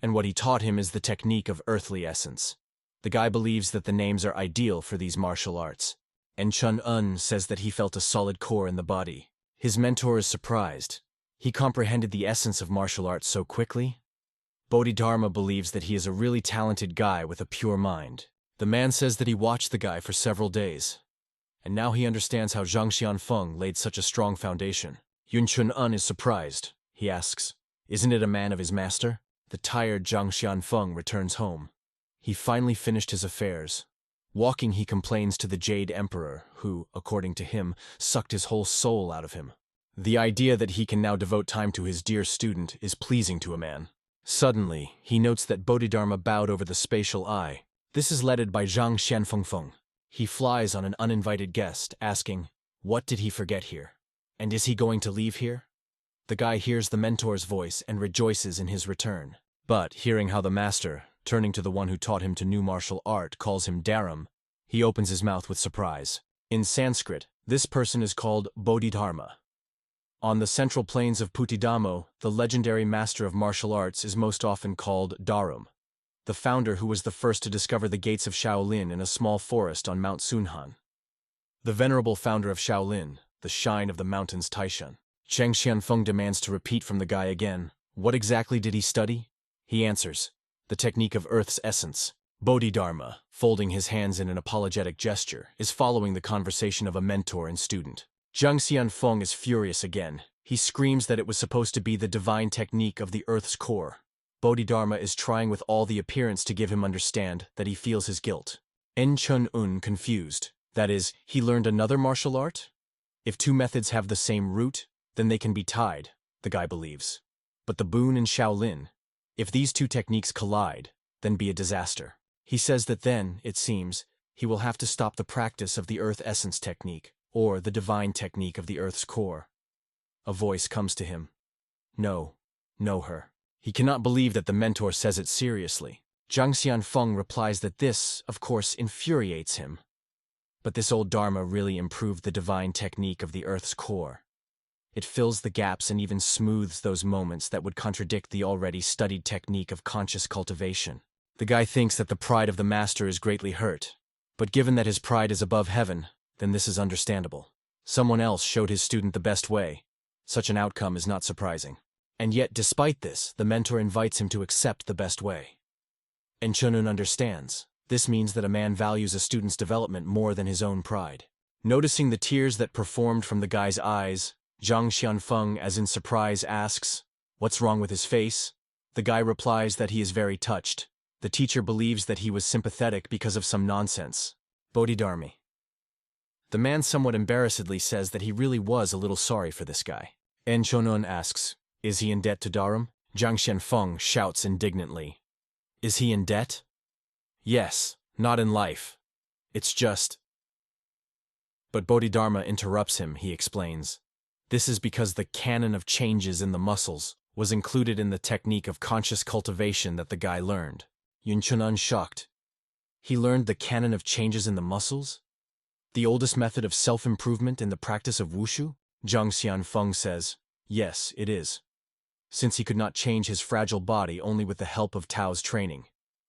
and what he taught him is the technique of earthly essence. The guy believes that the names are ideal for these martial arts, and Chun-un says that he felt a solid core in the body. His mentor is surprised. He comprehended the essence of martial arts so quickly. Bodhidharma believes that he is a really talented guy with a pure mind. The man says that he watched the guy for several days, and now he understands how Jang Xianfong laid such a strong foundation. Yun Chun-un is surprised. He asks, isn't it a man of his master? The tired Jang Xianfong returns home. He finally finished his affairs. Walking, he complains to the Jade Emperor, who, according to him, sucked his whole soul out of him. The idea that he can now devote time to his dear student is pleasing to a man. Suddenly, he notes that Bodhidharma bowed over the spatial eye. This is led by Jang Xianfong. He flies on an uninvited guest, asking, what did he forget here? And is he going to leave here? The guy hears the mentor's voice and rejoices in his return. But, hearing how the master, turning to the one who taught him to new martial art, calls him Darham, he opens his mouth with surprise. In Sanskrit, this person is called Bodhidharma. On the central plains of Putidamo, the legendary master of martial arts is most often called Darham, the founder who was the first to discover the gates of Shaolin in a small forest on Mount Sunhan. The venerable founder of Shaolin, the Shrine of the Mountains Taishan. Jang Xianfong demands to repeat from the guy again. What exactly did he study? He answers, the technique of Earth's essence. Bodhidharma, folding his hands in an apologetic gesture, is following the conversation of a mentor and student. Jang Xianfong is furious again. He screams that it was supposed to be the divine technique of the Earth's core. Bodhidharma is trying with all the appearance to give him understand that he feels his guilt. Chun-un confused. That is, he learned another martial art? If two methods have the same root, then they can be tied, the guy believes. But the boon in Shaolin, if these two techniques collide, then be a disaster. He says that then, it seems, he will have to stop the practice of the Earth Essence technique, or the divine technique of the Earth's core. A voice comes to him. No, know her. He cannot believe that the mentor says it seriously. Jang Xianfong replies that this, of course, infuriates him. But this old Dharma really improved the divine technique of the Earth's core. It fills the gaps and even smooths those moments that would contradict the already studied technique of conscious cultivation. The guy thinks that the pride of the master is greatly hurt. But given that his pride is above heaven, then this is understandable. Someone else showed his student the best way. Such an outcome is not surprising. And yet, despite this, the mentor invites him to accept the best way. And Chun-un understands. This means that a man values a student's development more than his own pride. Noticing the tears that performed from the guy's eyes, Jang Xianfong, as in surprise, asks, what's wrong with his face? The guy replies that he is very touched. The teacher believes that he was sympathetic because of some nonsense. Bodhidharma. The man somewhat embarrassedly says that he really was a little sorry for this guy. Chun-un asks, is he in debt to Darham? Jang Xianfong shouts indignantly. Is he in debt? Yes, not in life. It's just... But Bodhidharma interrupts him, he explains. This is because the canon of changes in the muscles was included in the technique of conscious cultivation that the guy learned. Chun-un shocked. He learned the canon of changes in the muscles? The oldest method of self-improvement in the practice of wushu? Jang Xianfong says, yes, it is. Since he could not change his fragile body only with the help of Tao's training,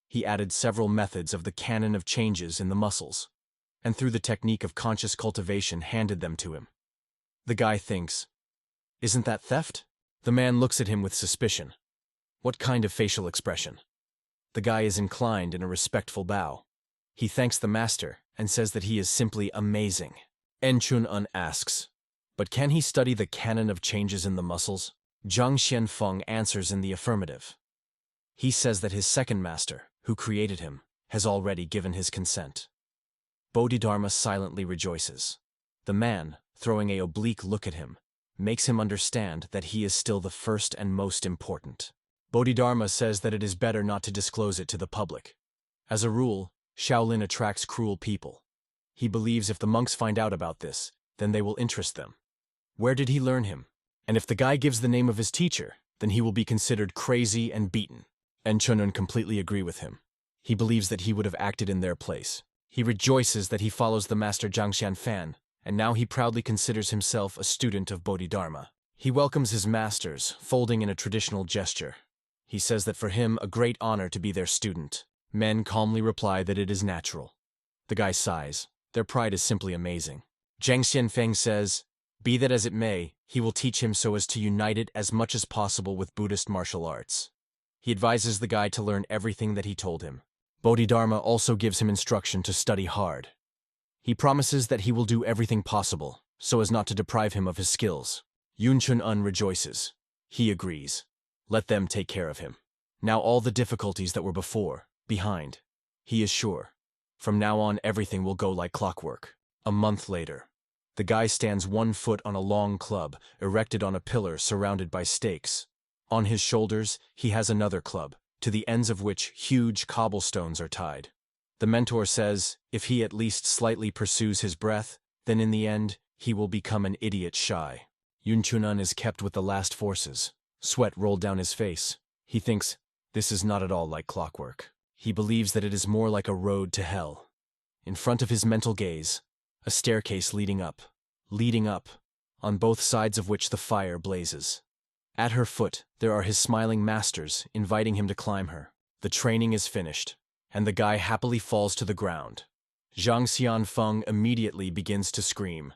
he added several methods of the canon of changes in the muscles, and through the technique of conscious cultivation handed them to him. The guy thinks, isn't that theft? The man looks at him with suspicion. What kind of facial expression? The guy is inclined in a respectful bow. He thanks the master and says that he is simply amazing. Chun-un asks, but can he study the canon of changes in the muscles? Jang Xianfong answers in the affirmative. He says that his second master, who created him, has already given his consent. Bodhidharma silently rejoices. The man, throwing an oblique look at him, makes him understand that he is still the first and most important. Bodhidharma says that it is better not to disclose it to the public. As a rule, Shaolin attracts cruel people. He believes if the monks find out about this, then they will interest them. Where did he learn him? And if the guy gives the name of his teacher, then he will be considered crazy and beaten. Chun-un completely agree with him. He believes that he would have acted in their place. He rejoices that he follows the master Jang Xianfong, and now he proudly considers himself a student of Bodhidharma. He welcomes his masters, folding in a traditional gesture. He says that for him, a great honor to be their student. Men calmly reply that it is natural. The guy sighs. Their pride is simply amazing. Jang Xianfong says, be that as it may, he will teach him so as to unite it as much as possible with Buddhist martial arts. He advises the guy to learn everything that he told him. Bodhidharma also gives him instruction to study hard. He promises that he will do everything possible, so as not to deprive him of his skills. Chun-un rejoices. He agrees. Let them take care of him. Now all the difficulties that were before, behind. He is sure. From now on everything will go like clockwork. A month later. The guy stands 1 foot on a long club, erected on a pillar surrounded by stakes. On his shoulders, he has another club, to the ends of which huge cobblestones are tied. The mentor says if he at least slightly pursues his breath, then in the end, he will become an idiot shy. Yunchun is kept with the last forces. Sweat rolled down his face. He thinks, this is not at all like clockwork. He believes that it is more like a road to hell. In front of his mental gaze, a staircase leading up, on both sides of which the fire blazes. At her foot, there are his smiling masters, inviting him to climb her. The training is finished, and the guy happily falls to the ground. Jang Xianfong immediately begins to scream.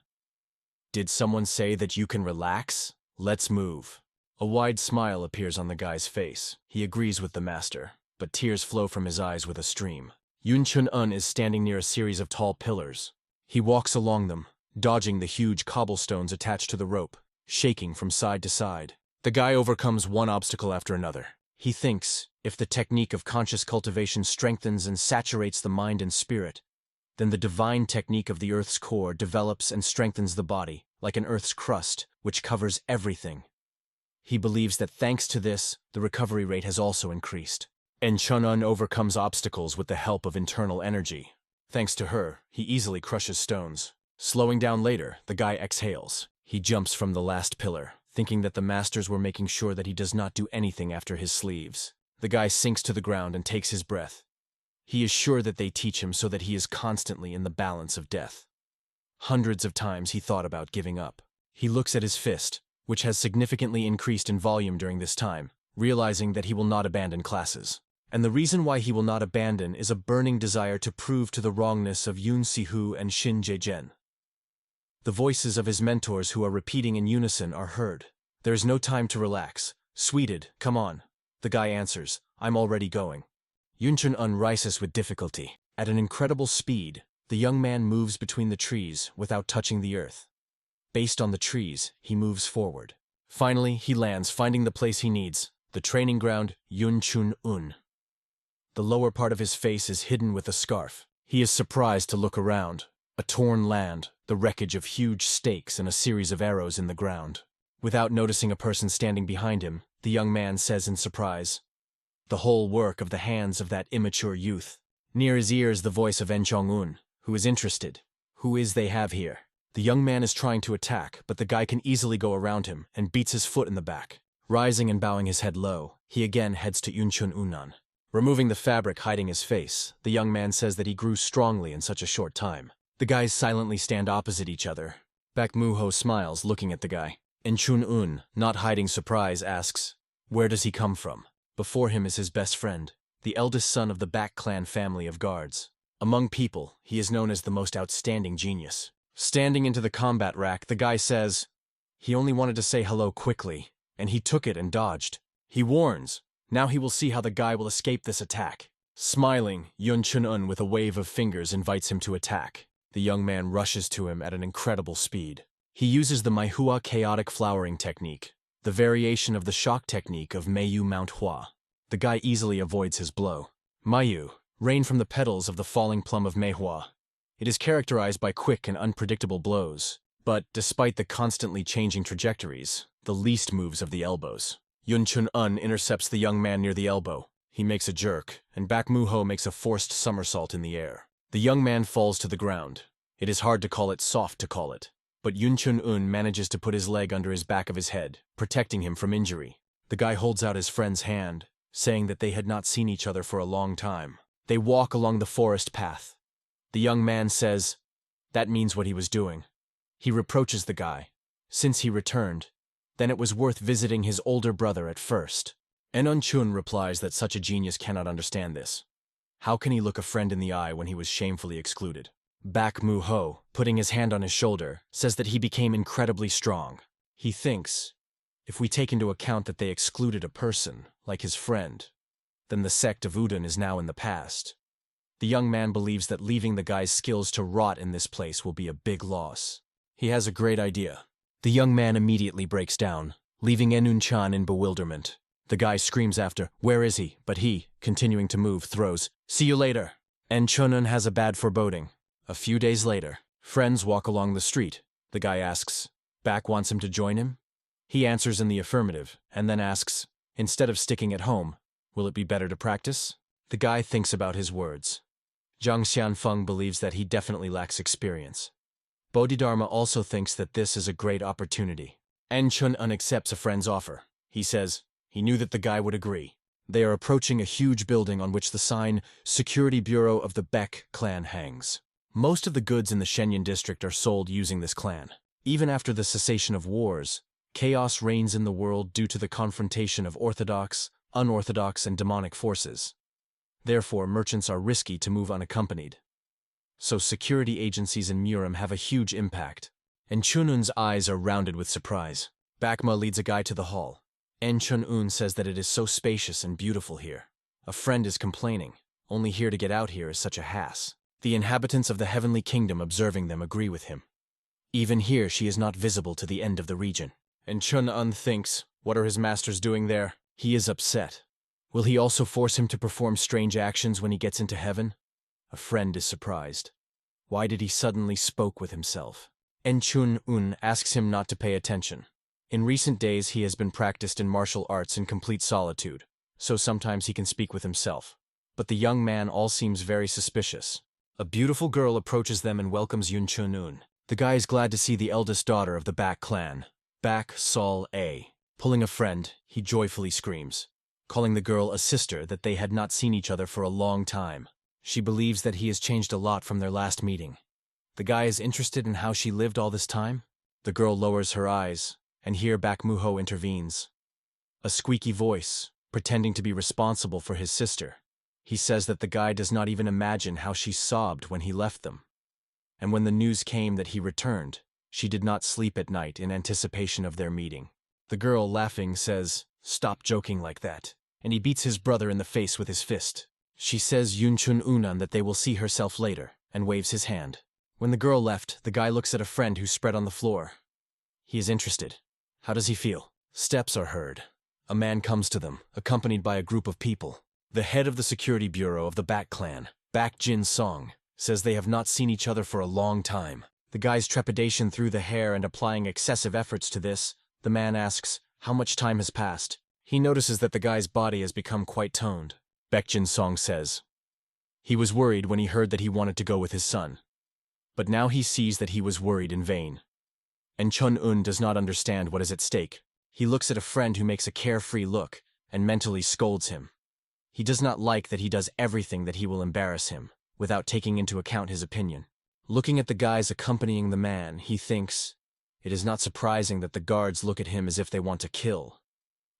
Did someone say that you can relax? Let's move. A wide smile appears on the guy's face. He agrees with the master, but tears flow from his eyes with a stream. Yunchun is standing near a series of tall pillars. He walks along them, dodging the huge cobblestones attached to the rope, shaking from side to side. The guy overcomes one obstacle after another. He thinks, if the technique of conscious cultivation strengthens and saturates the mind and spirit, then the divine technique of the Earth's core develops and strengthens the body, like an Earth's crust, which covers everything. He believes that thanks to this, the recovery rate has also increased. And Chunun overcomes obstacles with the help of internal energy. Thanks to her, he easily crushes stones. Slowing down later, the guy exhales. He jumps from the last pillar, thinking that the masters were making sure that he does not do anything after his sleeves. The guy sinks to the ground and takes his breath. He is sure that they teach him so that he is constantly in the balance of death. Hundreds of times he thought about giving up. He looks at his fist, which has significantly increased in volume during this time, realizing that he will not abandon classes. And the reason why he will not abandon is a burning desire to prove to the wrongness of Yun Sihu and Shin Jejen. The voices of his mentors who are repeating in unison are heard. There is no time to relax. Sweeted, come on. The guy answers, I'm already going. Yunchun rises with difficulty. At an incredible speed, the young man moves between the trees without touching the earth. Based on the trees, he moves forward. Finally, he lands, finding the place he needs, the training ground, Yunchun. The lower part of his face is hidden with a scarf. He is surprised to look around. A torn land, the wreckage of huge stakes and a series of arrows in the ground. Without noticing a person standing behind him, the young man says in surprise, the whole work of the hands of that immature youth. Near his ear is the voice of Enchong-un, who is interested. Who is they have here? The young man is trying to attack, but the guy can easily go around him and beats his foot in the back. Rising and bowing his head low, he again heads to Yunchun. Removing the fabric hiding his face, the young man says that he grew strongly in such a short time. The guys silently stand opposite each other. Baek Mu-ho smiles, looking at the guy. And Chun-un, not hiding surprise, asks, where does he come from? Before him is his best friend, the eldest son of the Baek clan family of guards. Among people, he is known as the most outstanding genius. Standing into the combat rack, the guy says, he only wanted to say hello quickly, and he took it and dodged. He warns, now he will see how the guy will escape this attack. Smiling, Yun Chun-un with a wave of fingers invites him to attack. The young man rushes to him at an incredible speed. He uses the MANHUA chaotic flowering technique, the variation of the shock technique of Manhwa. The guy easily avoids his blow. Mayu, rain from the petals of the falling plum of Manhwa. It is characterized by quick and unpredictable blows, but despite the constantly changing trajectories, the least moves of the elbows. Yun Chun-un intercepts the young man near the elbow. He makes a jerk, and Baek Mu-ho makes a forced somersault in the air. The young man falls to the ground. It is hard to call it soft to call it. But Yun Chun-un manages to put his leg under his back of his head, protecting him from injury. The guy holds out his friend's hand, saying that they had not seen each other for a long time. They walk along the forest path. The young man says, that means what he was doing. He reproaches the guy. Since he returned, then it was worth visiting his older brother at first. Enun-chun replies that such a genius cannot understand this. How can he look a friend in the eye when he was shamefully excluded? Baek Mu-ho, putting his hand on his shoulder, says that he became incredibly strong. He thinks, if we take into account that they excluded a person, like his friend, then the Sect of Wudang is now in the past. The young man believes that leaving the guy's skills to rot in this place will be a big loss. He has a great idea. The young man immediately breaks down, leaving Enun-chan in bewilderment. The guy screams after, where is he? But he, continuing to move, throws, see you later. And Chun-un has a bad foreboding. A few days later, friends walk along the street. The guy asks, Baek wants him to join him? He answers in the affirmative, and then asks, instead of sticking at home, will it be better to practice? The guy thinks about his words. Jang Xianfong believes that he definitely lacks experience. Bodhidharma also thinks that this is a great opportunity. Chun-un accepts a friend's offer. He says he knew that the guy would agree. They are approaching a huge building on which the sign Security Bureau of the Baek clan hangs. Most of the goods in the Shenyang district are sold using this clan. Even after the cessation of wars, chaos reigns in the world due to the confrontation of orthodox, unorthodox, and demonic forces. Therefore, merchants are risky to move unaccompanied. So security agencies in Murim have a huge impact. And Chun-un's eyes are rounded with surprise. Bakma leads a guy to the hall. Chun-un says that it is so spacious and beautiful here. A friend is complaining. Only here to get out here is such a hass. The inhabitants of the heavenly kingdom observing them agree with him. Even here she is not visible to the end of the region. And Chun-un thinks, what are his masters doing there? He is upset. Will he also force him to perform strange actions when he gets into heaven? A friend is surprised. Why did he suddenly spoke with himself? Chun-un asks him not to pay attention. In recent days he has been practiced in martial arts in complete solitude, so sometimes he can speak with himself. But the young man all seems very suspicious. A beautiful girl approaches them and welcomes Yun Chun-un. The guy is glad to see the eldest daughter of the Baek clan, Baek Sol A. Pulling a friend, he joyfully screams, calling the girl a sister that they had not seen each other for a long time. She believes that he has changed a lot from their last meeting. The guy is interested in how she lived all this time. The girl lowers her eyes, and here Baek Muho intervenes. A squeaky voice, pretending to be responsible for his sister. He says that the guy does not even imagine how she sobbed when he left them. And when the news came that he returned, she did not sleep at night in anticipation of their meeting. The girl, laughing, says, "Stop joking like that," and he beats his brother in the face with his fist. She says Yun Chun-un that they will see herself later, and waves his hand. When the girl left, the guy looks at a friend who's spread on the floor. He is interested. How does he feel? Steps are heard. A man comes to them, accompanied by a group of people. The head of the security bureau of the Baek clan, Baek Jin Song, says they have not seen each other for a long time. The guy's trepidation through the hair and applying excessive efforts to this, the man asks how much time has passed. He notices that the guy's body has become quite toned. Baek Jin Song says he was worried when he heard that he wanted to go with his son. But now he sees that he was worried in vain. And Chun-un does not understand what is at stake. He looks at a friend who makes a carefree look and mentally scolds him. He does not like that he does everything that he will embarrass him, without taking into account his opinion. Looking at the guys accompanying the man, he thinks, it is not surprising that the guards look at him as if they want to kill.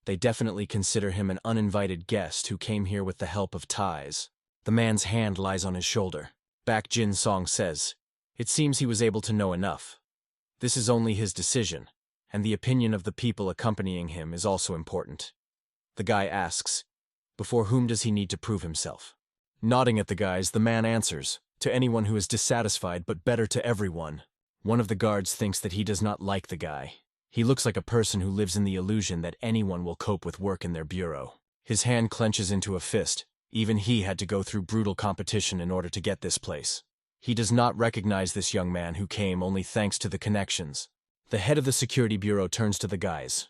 They definitely consider him an uninvited guest who came here with the help of ties. The man's hand lies on his shoulder. Baek Jin Song says, it seems he was able to know enough. This is only his decision, and the opinion of the people accompanying him is also important. The guy asks, before whom does he need to prove himself? Nodding at the guys, the man answers, to anyone who is dissatisfied but better to everyone. One of the guards thinks that he does not like the guy. He looks like a person who lives in the illusion that anyone will cope with work in their bureau. His hand clenches into a fist. Even he had to go through brutal competition in order to get this place. He does not recognize this young man who came only thanks to the connections. The head of the security bureau turns to the guys.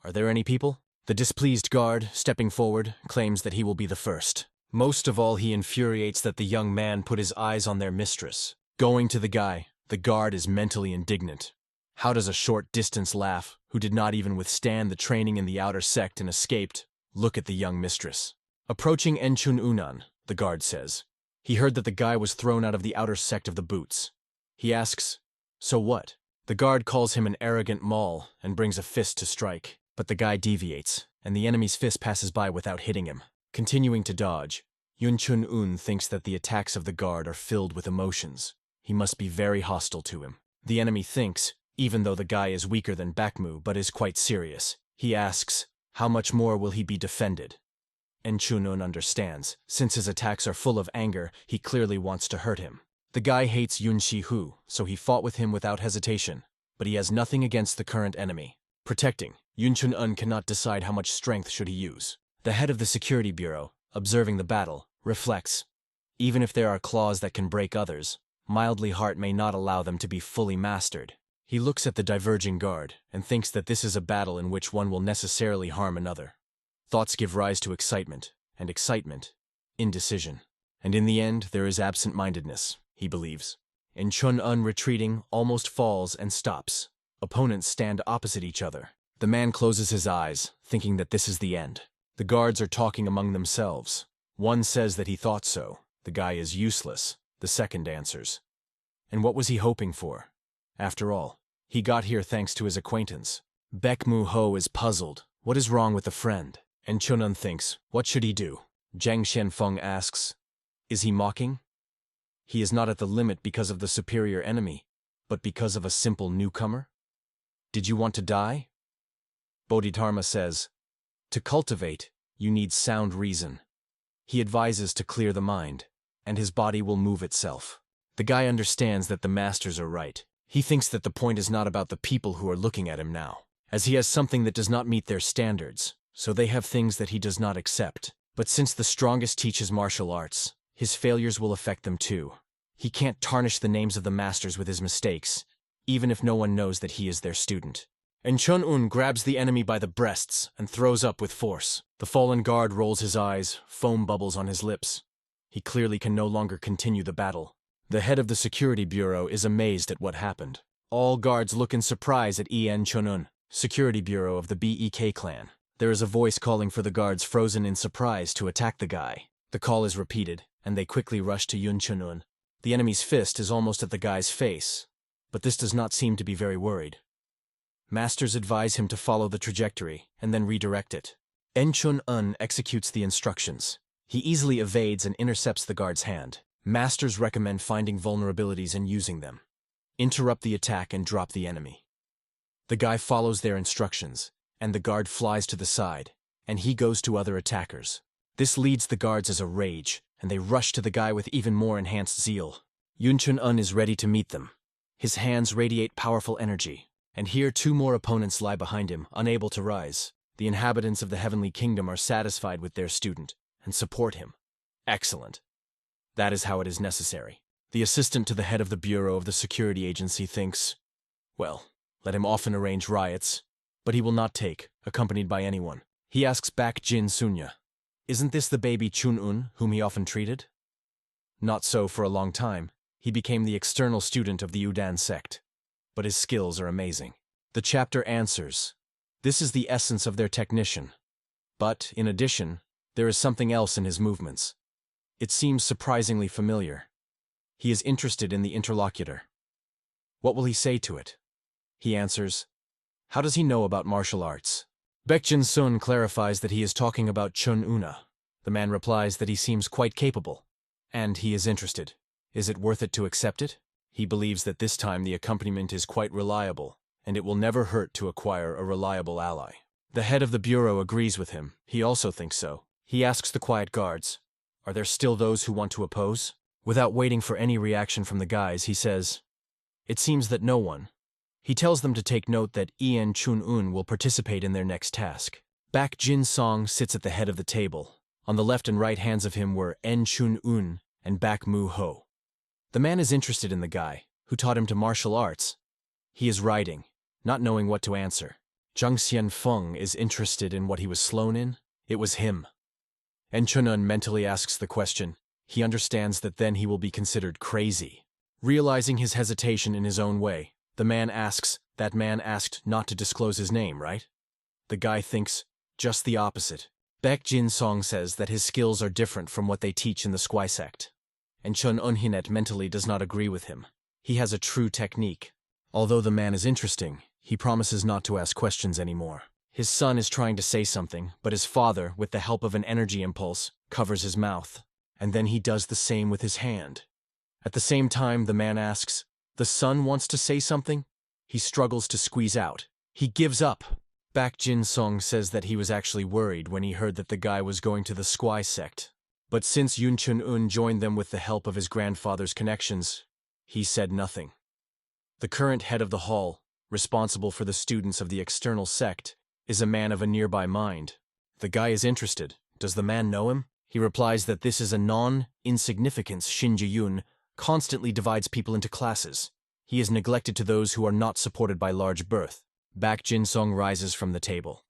Are there any people? The displeased guard, stepping forward, claims that he will be the first. Most of all, he infuriates that the young man put his eyes on their mistress. Going to the guy, the guard is mentally indignant. How does a short-distance laugh, who did not even withstand the training in the outer sect and escaped, look at the young mistress? Approaching Chun-un, the guard says. He heard that the guy was thrown out of the outer sect of the boots. He asks, so what? The guard calls him an arrogant mall and brings a fist to strike. But the guy deviates, and the enemy's fist passes by without hitting him. Continuing to dodge, Yun Chun-un thinks that the attacks of the guard are filled with emotions. He must be very hostile to him. The enemy thinks, even though the guy is weaker than Bakmu but is quite serious. He asks, how much more will he be defended? And Chun-un understands. Since his attacks are full of anger, he clearly wants to hurt him. The guy hates Yun Shi-hu, so he fought with him without hesitation. But he has nothing against the current enemy. Protecting, Yun Chun-un cannot decide how much strength should he use. The head of the security bureau, observing the battle, reflects. Even if there are claws that can break others, mildly heart may not allow them to be fully mastered. He looks at the diverging guard and thinks that this is a battle in which one will necessarily harm another. Thoughts give rise to excitement, and excitement, indecision. And in the end, there is absent-mindedness, he believes. And Chun-un retreating almost falls and stops. Opponents stand opposite each other. The man closes his eyes, thinking that this is the end. The guards are talking among themselves. One says that he thought so. The guy is useless. The second answers. And what was he hoping for? After all, he got here thanks to his acquaintance. Baek Mu-ho is puzzled. What is wrong with a friend? And Chun-un thinks, what should he do? Jang Xianfong asks, is he mocking? He is not at the limit because of the superior enemy, but because of a simple newcomer? Did you want to die? Bodhidharma says, to cultivate, you need sound reason. He advises to clear the mind, and his body will move itself. The guy understands that the masters are right. He thinks that the point is not about the people who are looking at him now, as he has something that does not meet their standards, so they have things that he does not accept. But since the strongest teaches martial arts, his failures will affect them too. He can't tarnish the names of the masters with his mistakes, even if no one knows that he is their student. And Chun-un grabs the enemy by the breasts and throws up with force. The fallen guard rolls his eyes, foam bubbles on his lips. He clearly can no longer continue the battle. The head of the security bureau is amazed at what happened. All guards look in surprise at En Chun-un, security bureau of the BEK clan. There is a voice calling for the guards frozen in surprise to attack the guy. The call is repeated, and they quickly rush to Yun Chun-un. The enemy's fist is almost at the guy's face, but this does not seem to be very worried. Masters advise him to follow the trajectory and then redirect it. En Chun-un executes the instructions. He easily evades and intercepts the guard's hand. Masters recommend finding vulnerabilities and using them. Interrupt the attack and drop the enemy. The guy follows their instructions, and the guard flies to the side, and he goes to other attackers. This leads the guards as a rage, and they rush to the guy with even more enhanced zeal. Yun Chun-un is ready to meet them. His hands radiate powerful energy, and here 2 more opponents lie behind him, unable to rise. The inhabitants of the Heavenly Kingdom are satisfied with their student, and support him. Excellent. That is how it is necessary. The assistant to the head of the bureau of the security agency thinks, well, let him often arrange riots, but he will not take, accompanied by anyone. He asks back Jin Sunya, isn't this the baby Chun-un whom he often treated? Not so for a long time. He became the external student of the Wudang sect, but his skills are amazing. The chapter answers, this is the essence of their technician. But, in addition, there is something else in his movements. It seems surprisingly familiar. He is interested in the interlocutor. What will he say to it? He answers, how does he know about martial arts? Baekjin Sun clarifies that he is talking about Chun-una. The man replies that he seems quite capable, and he is interested. Is it worth it to accept it? He believes that this time the accompaniment is quite reliable, and it will never hurt to acquire a reliable ally. The head of the bureau agrees with him. He also thinks so. He asks the quiet guards, are there still those who want to oppose? Without waiting for any reaction from the guys, he says, it seems that no one. He tells them to take note that En Chun-un will participate in their next task. Baek Jin-song sits at the head of the table. On the left and right hands of him were En Chun-un and Baek Mu-ho. The man is interested in the guy, who taught him to martial arts. He is writing, not knowing what to answer. Jang Xianfong is interested in what he was slow in. It was him. En Chun-un mentally asks the question. He understands that then he will be considered crazy. Realizing his hesitation in his own way, the man asks, that man asked not to disclose his name, right? The guy thinks, just the opposite. Baek Jin-song says that his skills are different from what they teach in the Squai sect. And Chun-un mentally does not agree with him. He has a true technique. Although the man is interesting, he promises not to ask questions anymore. His son is trying to say something, but his father, with the help of an energy impulse, covers his mouth. And then he does the same with his hand. At the same time, the man asks, the son wants to say something? He struggles to squeeze out. He gives up. Baek Jin-song says that he was actually worried when he heard that the guy was going to the Squai sect. But since Yun Chun-un joined them with the help of his grandfather's connections, he said nothing. The current head of the hall, responsible for the students of the external sect, is a man of a nearby mind. The guy is interested. Does the man know him? He replies that this is a non-insignificance Shinji-yun, constantly divides people into classes. He is neglected to those who are not supported by large birth. Baek Jin-song rises from the table.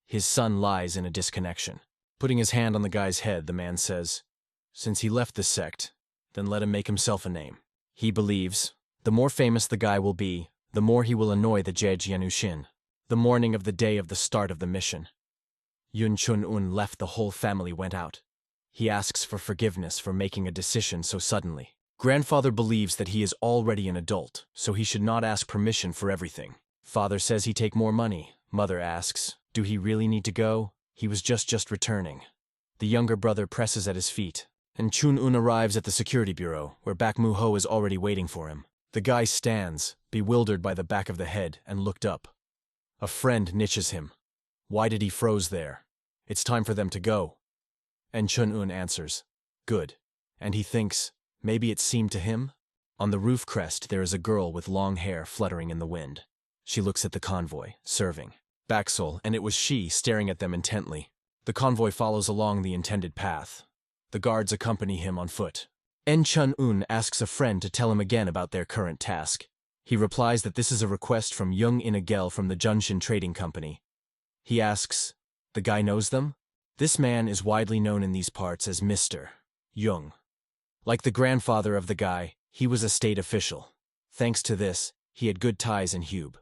His son lies in a disconnection. Putting his hand on the guy's head, the man says, Since he left the sect, then let him make himself a name. He believes, the more famous the guy will be, the more he will annoy the Jade Jianushin. The morning of the day of the start of the mission, Yun Chun-un left. The whole family went out. He asks for forgiveness for making a decision so suddenly. Grandfather believes that he is already an adult, so he should not ask permission for everything. Father says he take more money. Mother asks, do he really need to go? He was just returning. The younger brother presses at his feet, and Chun-un arrives at the security bureau, where Bak Mu-ho is already waiting for him. The guy stands, bewildered by the back of the head, and looked up. A friend niches him. Why did he froze there? It's time for them to go. And Chun-un answers, good. And he thinks, maybe it seemed to him? On the roof crest there is a girl with long hair fluttering in the wind. She looks at the convoy, serving. Baksol, and it was she, staring at them intently. The convoy follows along the intended path. The guards accompany him on foot. En Chun-un asks a friend to tell him again about their current task. He replies that this is a request from Jung In-gel from the Junshin Trading Company. He asks, the guy knows them? This man is widely known in these parts as Mr. Jung. Like the grandfather of the guy, he was a state official. Thanks to this, he had good ties in Hube.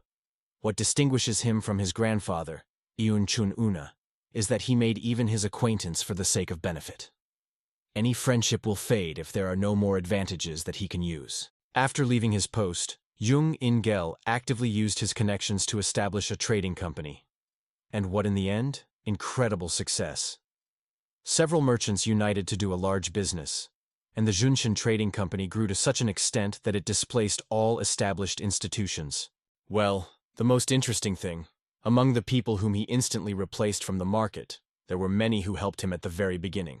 What distinguishes him from his grandfather, Yun Chun-una, is that he made even his acquaintance for the sake of benefit. Any friendship will fade if there are no more advantages that he can use. After leaving his post, Jung In-gel actively used his connections to establish a trading company. And what in the end? Incredible success. Several merchants united to do a large business, and the Junshin Trading Company grew to such an extent that it displaced all established institutions. Well, the most interesting thing, among the people whom he instantly replaced from the market, there were many who helped him at the very beginning.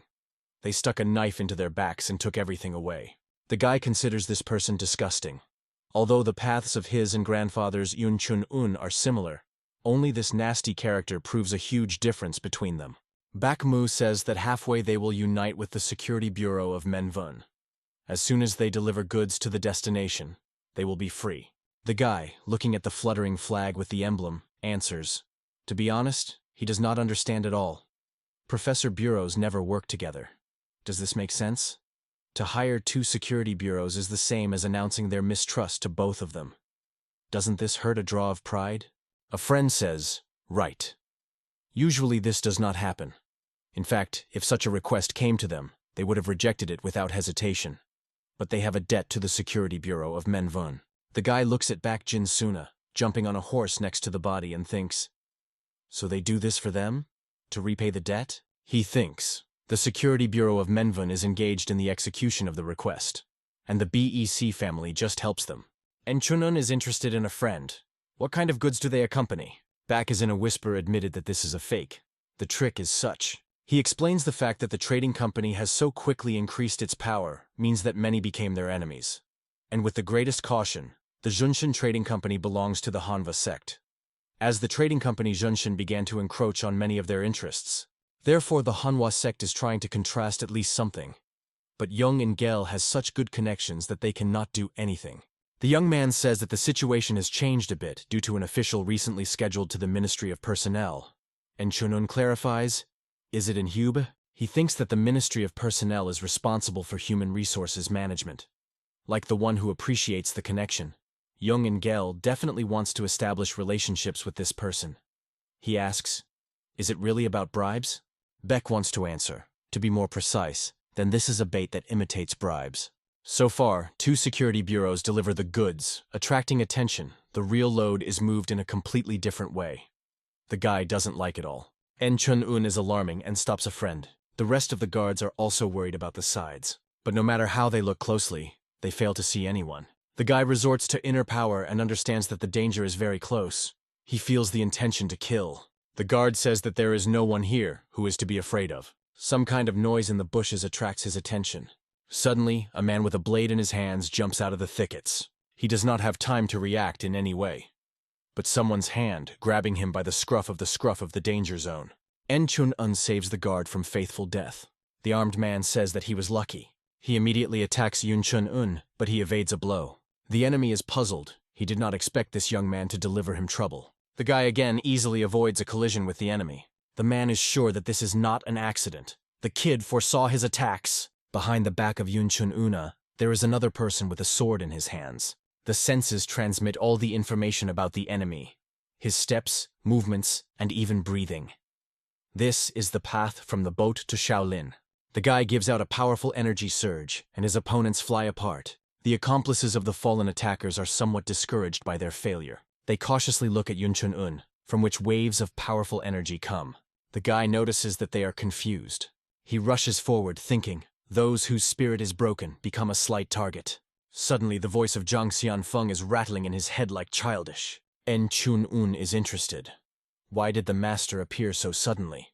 They stuck a knife into their backs and took everything away. The guy considers this person disgusting. Although the paths of his and grandfather's Yun Chun-un are similar, only this nasty character proves a huge difference between them. Bak Mu says that halfway they will unite with the Security Bureau of Manhwa. As soon as they deliver goods to the destination, they will be free. The guy, looking at the fluttering flag with the emblem, answers, to be honest, he does not understand at all. Professor bureaus never work together. Does this make sense? To hire two security bureaus is the same as announcing their mistrust to both of them. Doesn't this hurt a draw of pride? A friend says, right. Usually this does not happen. In fact, if such a request came to them, they would have rejected it without hesitation. But they have a debt to the Security Bureau of Manhwa. The guy looks at Bak Jin-suna, jumping on a horse next to the body, and thinks, so they do this for them? To repay the debt? He thinks, the Security Bureau of Manhwa is engaged in the execution of the request, and the BEC family just helps them. And Chun-un is interested in a friend. What kind of goods do they accompany? Bak is in a whisper admitted that this is a fake. The trick is such. He explains the fact that the trading company has so quickly increased its power means that many became their enemies. And with the greatest caution, the Junshin Trading Company belongs to the Hanwha sect. As the trading company Junshin began to encroach on many of their interests, therefore the Hanwha sect is trying to contrast at least something. But Jung In-gel has such good connections that they cannot do anything. The young man says that the situation has changed a bit due to an official recently scheduled to the Ministry of Personnel. And Chun-un clarifies, is it in Hube? He thinks that the Ministry of Personnel is responsible for human resources management. Like the one who appreciates the connection, Jung In-gel definitely wants to establish relationships with this person. He asks, is it really about bribes? Beck wants to answer, to be more precise, then this is a bait that imitates bribes. So far, two security bureaus deliver the goods, attracting attention. The real load is moved in a completely different way. The guy doesn't like it all. En Chun-un is alarming and stops a friend. The rest of the guards are also worried about the sides. But no matter how they look closely, they fail to see anyone. The guy resorts to inner power and understands that the danger is very close. He feels the intention to kill. The guard says that there is no one here who is to be afraid of. Some kind of noise in the bushes attracts his attention. Suddenly, a man with a blade in his hands jumps out of the thickets. He does not have time to react in any way. But someone's hand, grabbing him by the scruff of the danger zone. En Chun-un saves the guard from faithful death. The armed man says that he was lucky. He immediately attacks Yun Chun-un, but he evades a blow. The enemy is puzzled. He did not expect this young man to deliver him trouble. The guy again easily avoids a collision with the enemy. The man is sure that this is not an accident. The kid foresaw his attacks. Behind the back of Yun Chun Una, there is another person with a sword in his hands. The senses transmit all the information about the enemy, his steps, movements, and even breathing. This is the path from the boat to Shaolin. The guy gives out a powerful energy surge, and his opponents fly apart. The accomplices of the fallen attackers are somewhat discouraged by their failure. They cautiously look at Yun Chun Un, from which waves of powerful energy come. The guy notices that they are confused. He rushes forward, thinking, those whose spirit is broken become a slight target. Suddenly, the voice of Jang Xianfong is rattling in his head like childish. En Chun Un is interested. Why did the master appear so suddenly?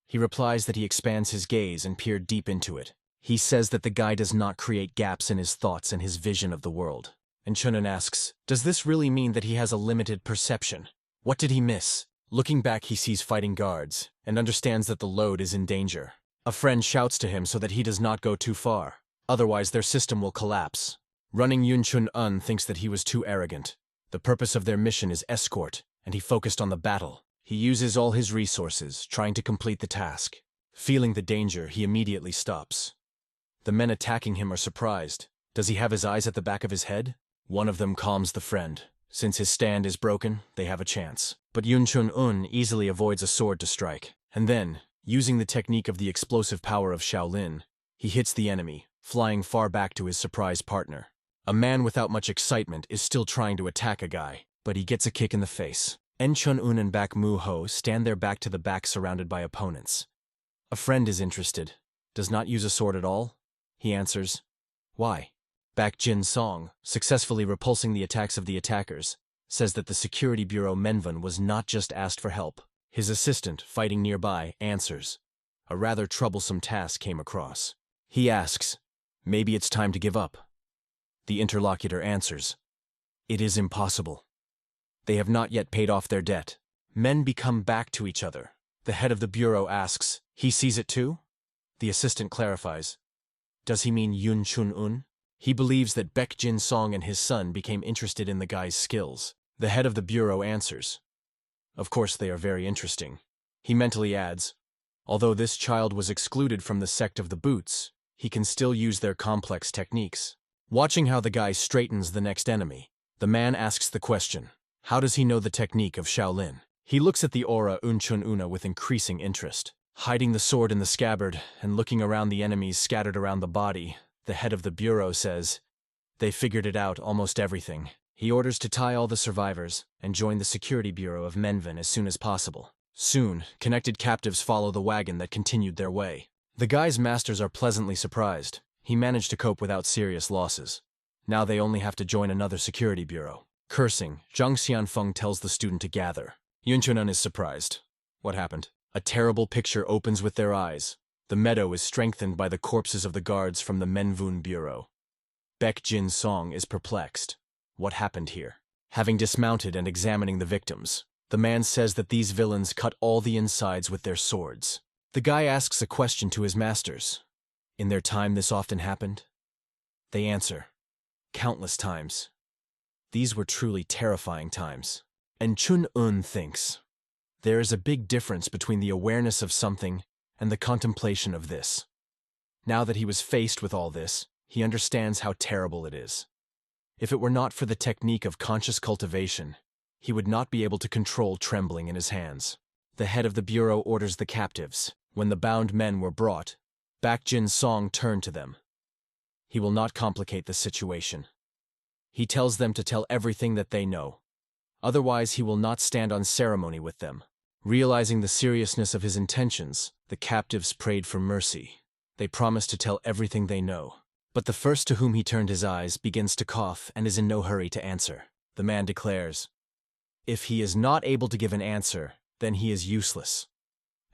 He replies that he expands his gaze and peered deep into it. He says that the guy does not create gaps in his thoughts and his vision of the world. And Chunan asks, does this really mean that he has a limited perception? What did he miss? Looking back, he sees fighting guards, and understands that the load is in danger. A friend shouts to him so that he does not go too far. Otherwise, their system will collapse. Running Yun Chun Un thinks that he was too arrogant. The purpose of their mission is escort, and he focused on the battle. He uses all his resources, trying to complete the task. Feeling the danger, he immediately stops. The men attacking him are surprised. Does he have his eyes at the back of his head? One of them calms the friend. Since his stand is broken, they have a chance. But Yun Chun Un easily avoids a sword to strike. And then, using the technique of the explosive power of Shaolin, he hits the enemy, flying far back to his surprised partner. A man without much excitement is still trying to attack a guy, but he gets a kick in the face. En Chun Un and Bak Mu Ho stand there back to the back surrounded by opponents. A friend is interested. Does not use a sword at all? He answers, why? Bak Jin Song, successfully repulsing the attacks of the attackers, says that the security bureau Menvan was not just asked for help. His assistant, fighting nearby, answers. A rather troublesome task came across. He asks, maybe it's time to give up. The interlocutor answers, it is impossible. They have not yet paid off their debt. Men become back to each other. The head of the bureau asks, he sees it too? The assistant clarifies, does he mean Yun Chun Un? He believes that Baek Jin Song and his son became interested in the guy's skills. The head of the bureau answers, of course they are very interesting. He mentally adds, although this child was excluded from the sect of the Boots, he can still use their complex techniques. Watching how the guy straightens the next enemy, the man asks the question, how does he know the technique of Shaolin? He looks at the aura Yun Chun Una with increasing interest. Hiding the sword in the scabbard and looking around the enemies scattered around the body, the head of the bureau says, they figured it out, almost everything. He orders to tie all the survivors and join the security bureau of Menvan as soon as possible. Soon, connected captives follow the wagon that continued their way. The guy's masters are pleasantly surprised. He managed to cope without serious losses. Now they only have to join another security bureau. Cursing, Jang Xianfong tells the student to gather. Yun Chun Un is surprised. What happened? A terrible picture opens with their eyes. The meadow is strengthened by the corpses of the guards from the Menvun bureau. Baek Jin Song is perplexed. What happened here? Having dismounted and examining the victims, the man says that these villains cut all the insides with their swords. The guy asks a question to his masters. In their time this often happened? They answer, countless times. These were truly terrifying times. And Chun Un thinks, there is a big difference between the awareness of something and the contemplation of this. Now that he was faced with all this, he understands how terrible it is. If it were not for the technique of conscious cultivation, he would not be able to control trembling in his hands. The head of the bureau orders the captives. When the bound men were brought, Baek Jin Song turned to them. He will not complicate the situation. He tells them to tell everything that they know. Otherwise, he will not stand on ceremony with them. Realizing the seriousness of his intentions, the captives prayed for mercy. They promised to tell everything they know. But the first to whom he turned his eyes begins to cough and is in no hurry to answer. The man declares, if he is not able to give an answer, then he is useless.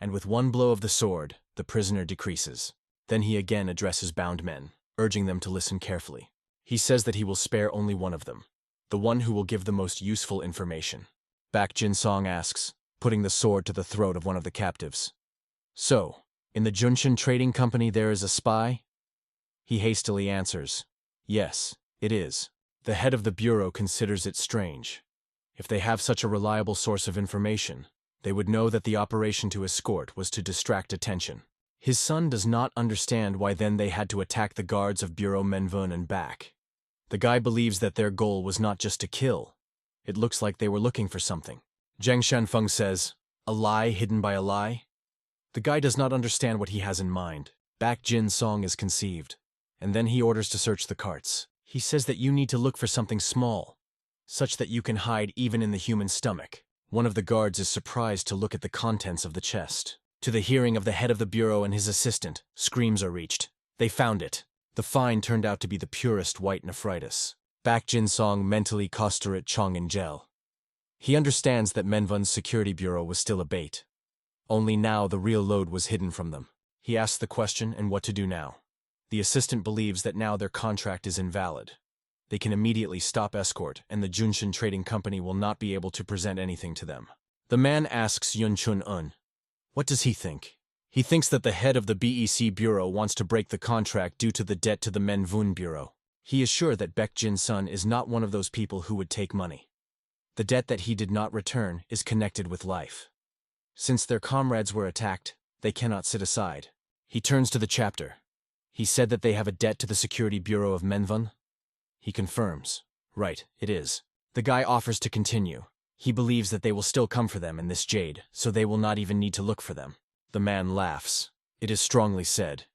And with one blow of the sword, the prisoner decreases. Then he again addresses bound men, urging them to listen carefully. He says that he will spare only one of them, the one who will give the most useful information. Baek Jin Song asks, putting the sword to the throat of one of the captives. So, in the Junshin Trading Company there is a spy? He hastily answers, yes, it is. The head of the bureau considers it strange. If they have such a reliable source of information, they would know that the operation to escort was to distract attention. His son does not understand why then they had to attack the guards of Bureau Menvun and back. The guy believes that their goal was not just to kill. It looks like they were looking for something. Jang Xianfong says, "A lie hidden by a lie?" The guy does not understand what he has in mind. Baek Jin's song is conceived, and then he orders to search the carts. He says that you need to look for something small, such that you can hide even in the human stomach. One of the guards is surprised to look at the contents of the chest. To the hearing of the head of the bureau and his assistant, screams are reached. They found it. The find turned out to be the purest white nephritis. Baek Jin's song mentally costerate Chong in gel. He understands that Menvun's security bureau was still a bait. Only now the real load was hidden from them. He asks the question and what to do now. The assistant believes that now their contract is invalid. They can immediately stop escort, and the Junshin Trading Company will not be able to present anything to them. The man asks Yun Chun-un, what does he think? He thinks that the head of the BEC Bureau wants to break the contract due to the debt to the Menvun Bureau. He is sure that Baek Jin's son is not one of those people who would take money. The debt that he did not return is connected with life. Since their comrades were attacked, they cannot sit aside. He turns to the chapter. He said that they have a debt to the Security Bureau of Menvun. He confirms. Right, it is. The guy offers to continue. He believes that they will still come for them in this jade, so they will not even need to look for them. The man laughs. It is strongly said.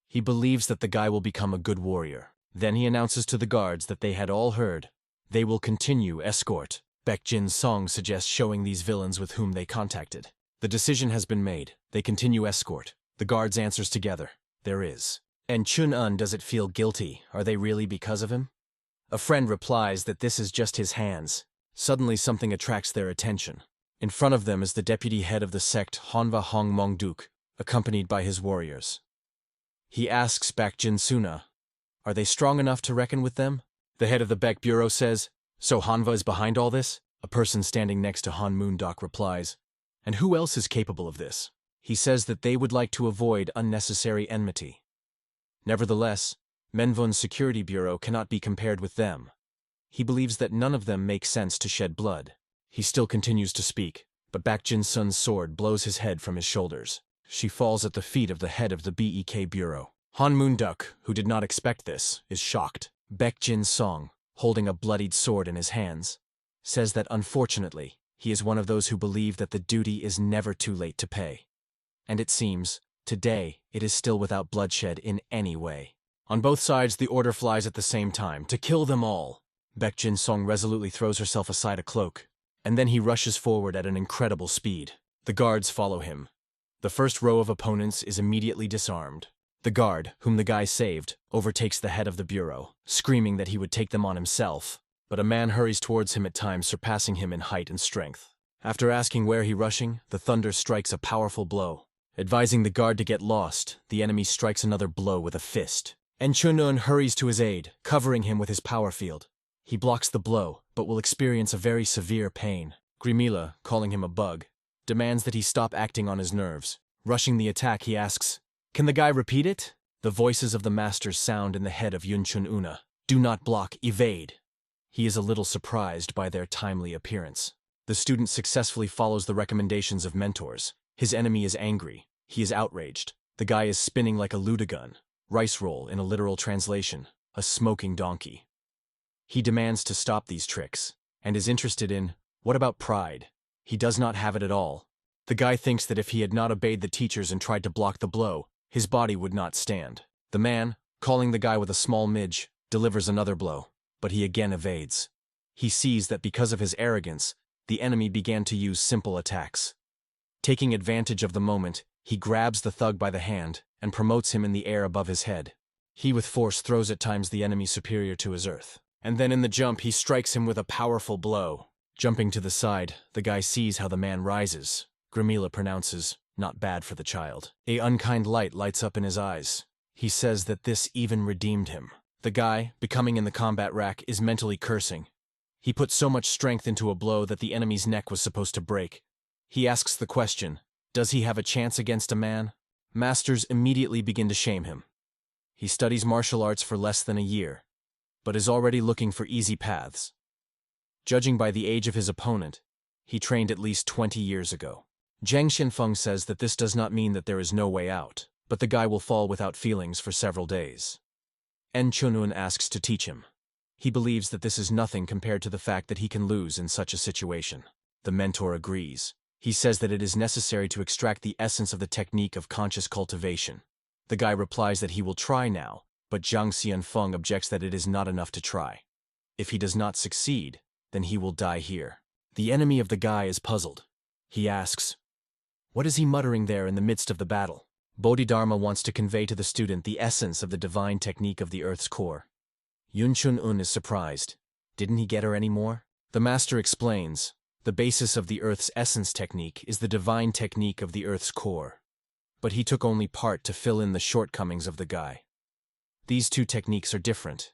He believes that the guy will become a good warrior. Then he announces to the guards that they had all heard. They will continue escort. Baek Jin's song suggests showing these villains with whom they contacted. The decision has been made. They continue escort. The guards answers together. There is. And Chun-un, does it feel guilty? Are they really because of him? A friend replies that this is just his hands. Suddenly something attracts their attention. In front of them is the deputy head of the sect Honva Hong Mongduk, accompanied by his warriors. He asks Baek Jin Suna, are they strong enough to reckon with them? The head of the Baek Bureau says, so Honva is behind all this? A person standing next to Han Moondok replies, and who else is capable of this? He says that they would like to avoid unnecessary enmity. Nevertheless, Menvun's Security Bureau cannot be compared with them. He believes that none of them make sense to shed blood. He still continues to speak, but Baek Jin Sun's sword blows his head from his shoulders. She falls at the feet of the head of the BEK Bureau. Han Moonduk, who did not expect this, is shocked. Baek Jin's song, holding a bloodied sword in his hands, says that unfortunately, he is one of those who believe that the duty is never too late to pay. And it seems, today, it is still without bloodshed in any way. On both sides, the order flies at the same time, to kill them all. Baek Jin Song resolutely throws herself aside a cloak, and then he rushes forward at an incredible speed. The guards follow him. The first row of opponents is immediately disarmed. The guard, whom the guy saved, overtakes the head of the bureau, screaming that he would take them on himself. But a man hurries towards him at times, surpassing him in height and strength. After asking where he rushing, the thunder strikes a powerful blow. Advising the guard to get lost, the enemy strikes another blow with a fist. And Chun-un hurries to his aid, covering him with his power field. He blocks the blow, but will experience a very severe pain. Grimila, calling him a bug, demands that he stop acting on his nerves. Rushing the attack, he asks, can the guy repeat it? The voices of the masters sound in the head of Yun Chun-una. Do not block, evade. He is a little surprised by their timely appearance. The student successfully follows the recommendations of mentors. His enemy is angry. He is outraged. The guy is spinning like a ludagun. Rice roll in a literal translation, a smoking donkey. He demands to stop these tricks, and is interested in, what about pride? He does not have it at all. The guy thinks that if he had not obeyed the teachers and tried to block the blow, his body would not stand. The man, calling the guy with a small midge, delivers another blow, but he again evades. He sees that because of his arrogance, the enemy began to use simple attacks. Taking advantage of the moment, he grabs the thug by the hand and promotes him in the air above his head. He with force throws at times the enemy superior to his earth. And then in the jump, he strikes him with a powerful blow. Jumping to the side, the guy sees how the man rises. Grimila pronounces, not bad for the child. A unkind light lights up in his eyes. He says that this even redeemed him. The guy, becoming in the combat rack, is mentally cursing. He put so much strength into a blow that the enemy's neck was supposed to break. He asks the question, does he have a chance against a man? Masters immediately begin to shame him. He studies martial arts for less than a year, but is already looking for easy paths. Judging by the age of his opponent, he trained at least 20 years ago. Jang Xianfong says that this does not mean that there is no way out. but the guy will fall without feelings for several days. Chunun asks to teach him. He believes that this is nothing compared to the fact that he can lose in such a situation. The mentor agrees. He says that it is necessary to extract the essence of the technique of conscious cultivation. The guy replies that he will try now, but Jang Xianfong objects that it is not enough to try. If he does not succeed, then he will die here. The enemy of the guy is puzzled. He asks, "What is he muttering there in the midst of the battle?" Bodhidharma wants to convey to the student the essence of the divine technique of the Earth's core. Yun Chun-un is surprised. Didn't he get her any more? The master explains, the basis of the Earth's essence technique is the divine technique of the Earth's core. But he took only part to fill in the shortcomings of the guy. These two techniques are different.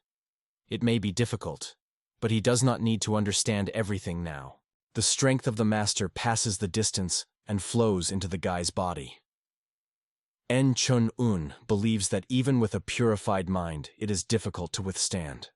It may be difficult, but he does not need to understand everything now. The strength of the master passes the distance and flows into the guy's body. Chun-un believes that even with a purified mind, it is difficult to withstand.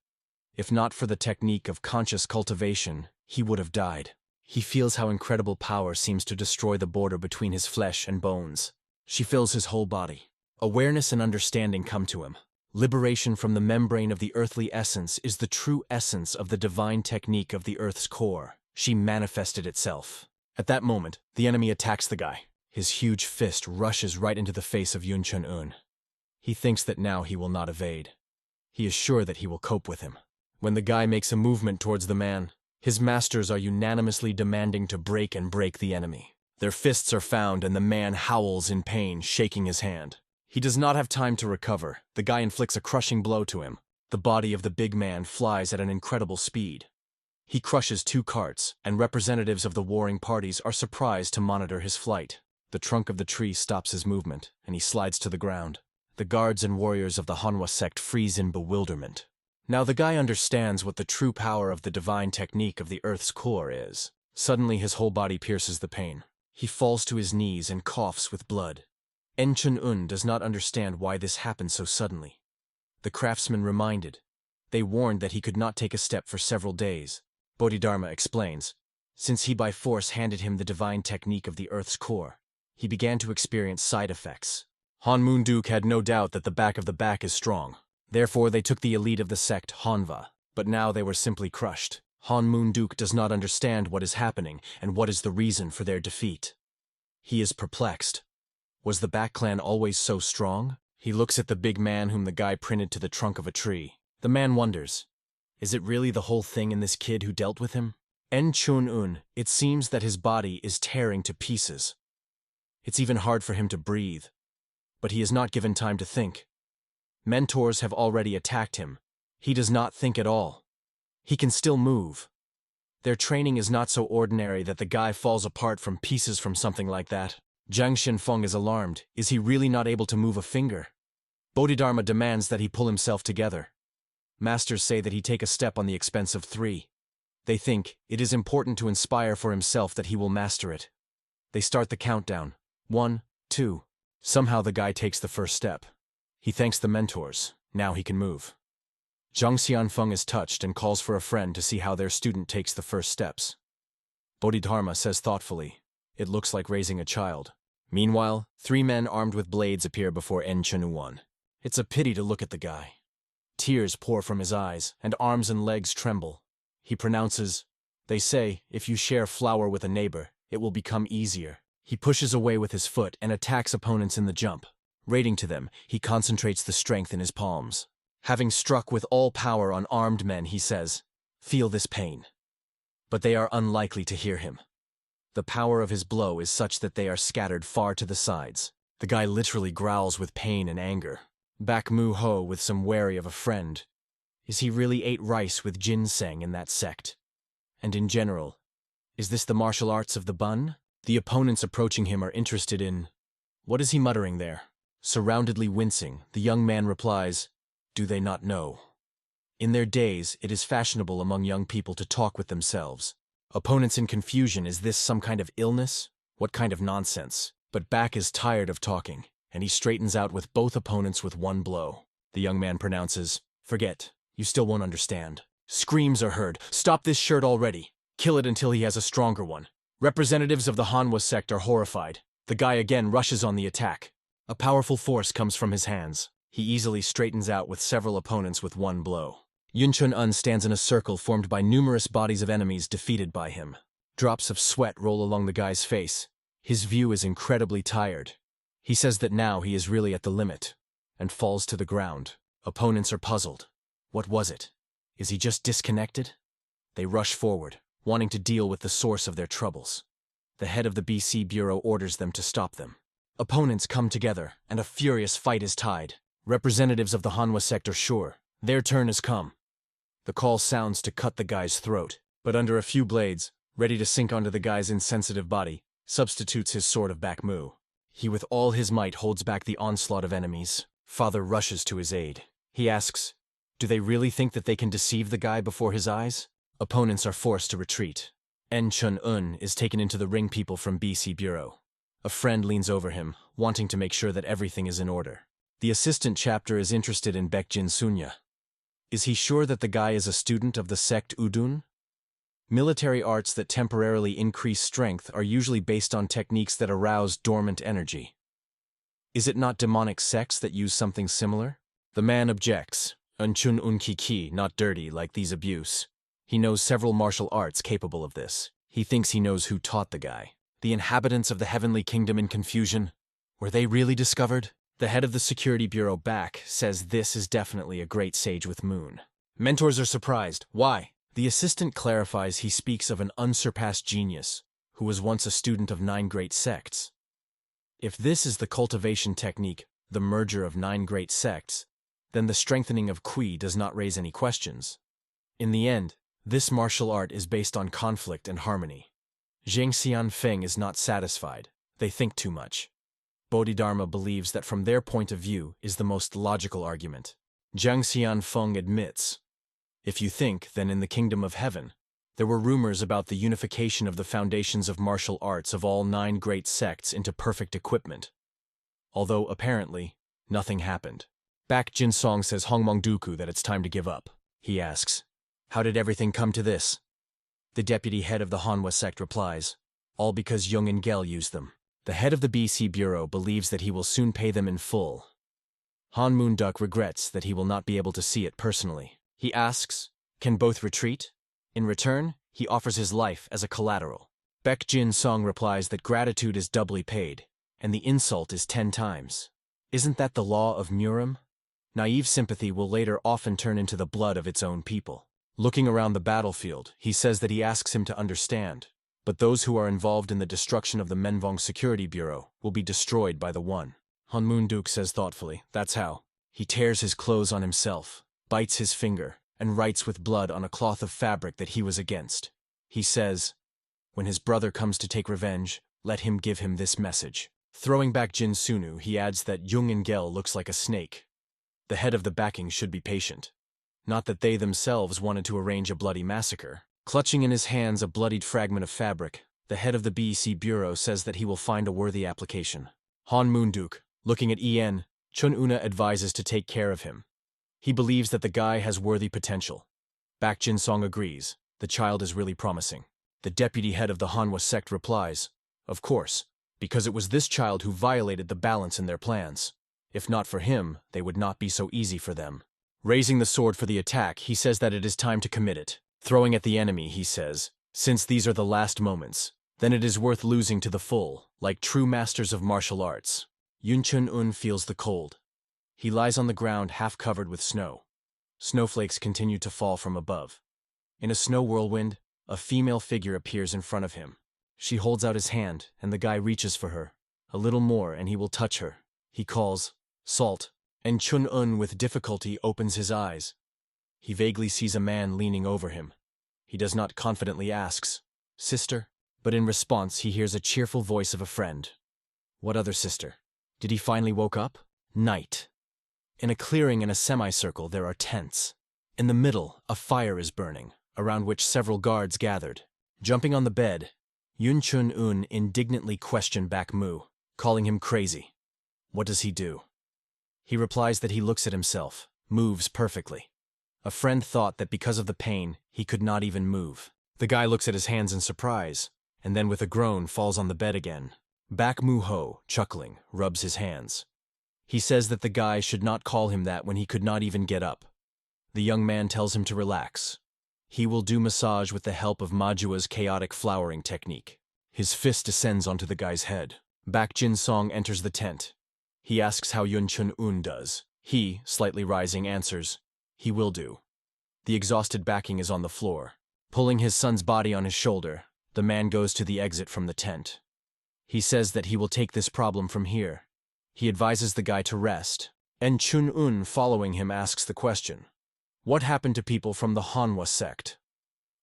If not for the technique of conscious cultivation, he would have died. He feels how incredible power seems to destroy the border between his flesh and bones. She fills his whole body. Awareness and understanding come to him. Liberation from the membrane of the earthly essence is the true essence of the divine technique of the Earth's core. She manifested itself. At that moment, the enemy attacks the guy. His huge fist rushes right into the face of Yun Chun-un. He thinks that now he will not evade. He is sure that he will cope with him. When the guy makes a movement towards the man, his masters are unanimously demanding to break the enemy. Their fists are found and the man howls in pain, shaking his hand. He does not have time to recover. The guy inflicts a crushing blow to him. The body of the big man flies at an incredible speed. He crushes 2 carts, and representatives of the warring parties are surprised to monitor his flight. The trunk of the tree stops his movement, and he slides to the ground. The guards and warriors of the Manhwa sect freeze in bewilderment. Now the guy understands what the true power of the divine technique of the Earth's core is. Suddenly his whole body pierces the pain. He falls to his knees and coughs with blood. Chun-un does not understand why this happened so suddenly. The craftsman reminded. They warned that he could not take a step for several days. Bodhidharma explains. Since he by force handed him the divine technique of the Earth's core, he began to experience side effects. Han Moonduk had no doubt that the back of the back is strong. Therefore they took the elite of the sect, Hanva, but now they were simply crushed. Han Moonduk does not understand what is happening and what is the reason for their defeat. He is perplexed. Was the back clan always so strong? He looks at the big man whom the guy printed to the trunk of a tree. The man wonders, is it really the whole thing in this kid who dealt with him? Chun-un, it seems that his body is tearing to pieces. It's even hard for him to breathe. But he is not given time to think. Mentors have already attacked him. He does not think at all. He can still move. Their training is not so ordinary that the guy falls apart from pieces from something like that. Jang Xianfong is alarmed. Is he really not able to move a finger? Bodhidharma demands that he pull himself together. Masters say that he take a step on the expense of 3. They think it is important to inspire for himself that he will master it. They start the countdown. 1, 2. Somehow the guy takes the first step. He thanks the mentors. Now he can move. Jang Xianfong is touched and calls for a friend to see how their student takes the first steps. Bodhidharma says thoughtfully, it looks like raising a child. Meanwhile, 3 men armed with blades appear before Chun-un. It's a pity to look at the guy. Tears pour from his eyes, and arms and legs tremble. He pronounces, they say, if you share flour with a neighbor, it will become easier. He pushes away with his foot and attacks opponents in the jump. Raiding to them, he concentrates the strength in his palms. Having struck with all power on armed men, he says, feel this pain. But they are unlikely to hear him. The power of his blow is such that they are scattered far to the sides. The guy literally growls with pain and anger. Back Mu Ho with some worry of a friend. Is he really ate rice with ginseng in that sect? And in general, is this the martial arts of the Bun? The opponents approaching him are interested in, what is he muttering there? Surroundedly wincing, the young man replies, do they not know? In their days, it is fashionable among young people to talk with themselves. Opponents in confusion, is this some kind of illness? What kind of nonsense? But Back is tired of talking, and he straightens out with both opponents with one blow. The young man pronounces, forget, you still won't understand. Screams are heard, stop this shirt already. Kill it until he has a stronger one. Representatives of the Manhwa sect are horrified. The guy again rushes on the attack. A powerful force comes from his hands. He easily straightens out with several opponents with one blow. Yun Chun-un stands in a circle formed by numerous bodies of enemies defeated by him. Drops of sweat roll along the guy's face. His view is incredibly tired. He says that now he is really at the limit, and falls to the ground. Opponents are puzzled. What was it? Is he just disconnected? They rush forward, wanting to deal with the source of their troubles. The head of the BC Bureau orders them to stop them. Opponents come together, and a furious fight is tied. Representatives of the Manhwa Sect are sure. Their turn has come. The call sounds to cut the guy's throat, but under a few blades, ready to sink onto the guy's insensitive body, substitutes his sword of back moo. He with all his might holds back the onslaught of enemies. Father rushes to his aid. He asks, do they really think that they can deceive the guy before his eyes? Opponents are forced to retreat. En Chun-un is taken into the ring people from BC Bureau. A friend leans over him, wanting to make sure that everything is in order. The assistant chapter is interested in Baekjin Sunya. Is he sure that the guy is a student of the sect Udun? Military arts that temporarily increase strength are usually based on techniques that arouse dormant energy. Is it not demonic sects that use something similar? The man objects. En Chun-un ki not dirty like these abuse. He knows several martial arts capable of this. He thinks he knows who taught the guy. The inhabitants of the Heavenly Kingdom in confusion? Were they really discovered? The head of the Security Bureau back says this is definitely a great sage with moon. Mentors are surprised. Why? The assistant clarifies he speaks of an unsurpassed genius who was once a student of 9 great sects. If this is the cultivation technique, the merger of 9 great sects, then the strengthening of Qi does not raise any questions. In the end, this martial art is based on conflict and harmony. Jang Xianfong is not satisfied. They think too much. Bodhidharma believes that from their point of view is the most logical argument. Jang Xianfong admits, if you think, then in the kingdom of heaven, there were rumors about the unification of the foundations of martial arts of all 9 great sects into perfect equipment. Although, apparently, nothing happened. Baek Jin Song says Hongmongduku that it's time to give up. He asks, how did everything come to this? The deputy head of the Manhwa sect replies, all because Jung and Gel used them. The head of the BC Bureau believes that he will soon pay them in full. Han Moonduk regrets that he will not be able to see it personally. He asks, can both retreat? In return, he offers his life as a collateral. Baek Jin Song replies that gratitude is doubly paid, and the insult is 10 times. Isn't that the law of Murim? Naive sympathy will later often turn into the blood of its own people. Looking around the battlefield, he says that he asks him to understand, but those who are involved in the destruction of the Menvong Security Bureau will be destroyed by the one. Han Moonduk says thoughtfully, that's how. He tears his clothes on himself, bites his finger, and writes with blood on a cloth of fabric that he was against. He says, when his brother comes to take revenge, let him give him this message. Throwing back Jin Sunu, he adds that Jung and Gel looks like a snake. The head of the backing should be patient. Not that they themselves wanted to arrange a bloody massacre. Clutching in his hands a bloodied fragment of fabric, the head of the BC Bureau says that he will find a worthy application. Han Moonduk, looking at En, Chun-una advises to take care of him. He believes that the guy has worthy potential. Baek Jin Song agrees. The child is really promising. The deputy head of the Manhwa sect replies, of course, because it was this child who violated the balance in their plans. If not for him, they would not be so easy for them. Raising the sword for the attack, he says that it is time to commit it. Throwing at the enemy, he says, since these are the last moments, then it is worth losing to the full, like true masters of martial arts. Yun Chun-un feels the cold. He lies on the ground half covered with snow. Snowflakes continue to fall from above. In a snow whirlwind, a female figure appears in front of him. She holds out his hand, and the guy reaches for her. A little more, and he will touch her. He calls, Salt, and Chun-un with difficulty opens his eyes. He vaguely sees a man leaning over him. He does not confidently asks, Sister? But in response he hears a cheerful voice of a friend. What other sister? Did he finally woke up? Night. In a clearing in a semicircle there are tents. In the middle, a fire is burning, around which several guards gathered. Jumping on the bed, Yun Chun-un indignantly questioned Baek Moo, calling him crazy. What does he do? He replies that he looks at himself, moves perfectly. A friend thought that because of the pain, he could not even move. The guy looks at his hands in surprise, and then with a groan falls on the bed again. Baek Moo Ho, chuckling, rubs his hands. He says that the guy should not call him that when he could not even get up. The young man tells him to relax. He will do massage with the help of Manhua's chaotic flowering technique. His fist descends onto the guy's head. Baek Jin-song enters the tent. He asks how Yun Chun-un does. He, slightly rising, answers, "He will do." The exhausted backing is on the floor. Pulling his son's body on his shoulder, the man goes to the exit from the tent. He says that he will take this problem from here. He advises the guy to rest. And Chun-un, following him, asks the question, "What happened to people from the Manhwa sect?"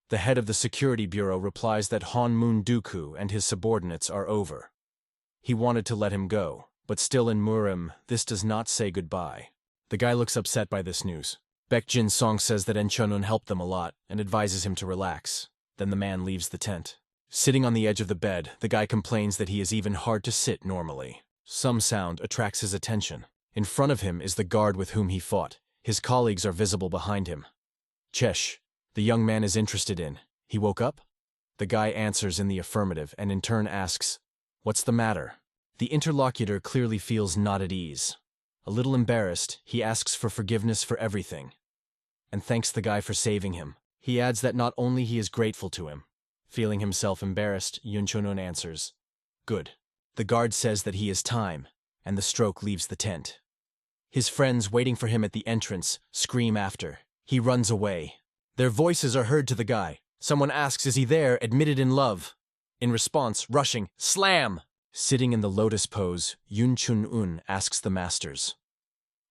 The head of the security bureau replies that Han Moon-duku and his subordinates are over. He wanted to let him go, but still in Murim, this does not say goodbye. The guy looks upset by this news. Baek Jin-song says that Chun-un helped them a lot and advises him to relax. Then the man leaves the tent. Sitting on the edge of the bed, the guy complains that he is even hard to sit normally. Some sound attracts his attention. In front of him is the guard with whom he fought. His colleagues are visible behind him. "Chesh," the young man is interested in. "He woke up?" The guy answers in the affirmative and in turn asks, "What's the matter?" The interlocutor clearly feels not at ease. A little embarrassed, he asks for forgiveness for everything and thanks the guy for saving him. He adds that not only he is grateful to him. Feeling himself embarrassed, Yun Chun-un answers, "Good." The guard says that he has time, and the stroke leaves the tent. His friends waiting for him at the entrance scream after. He runs away. Their voices are heard to the guy. Someone asks, "Is he there, admitted in love?" In response, rushing, "Slam!" Sitting in the lotus pose, Yun Chun-un asks the masters,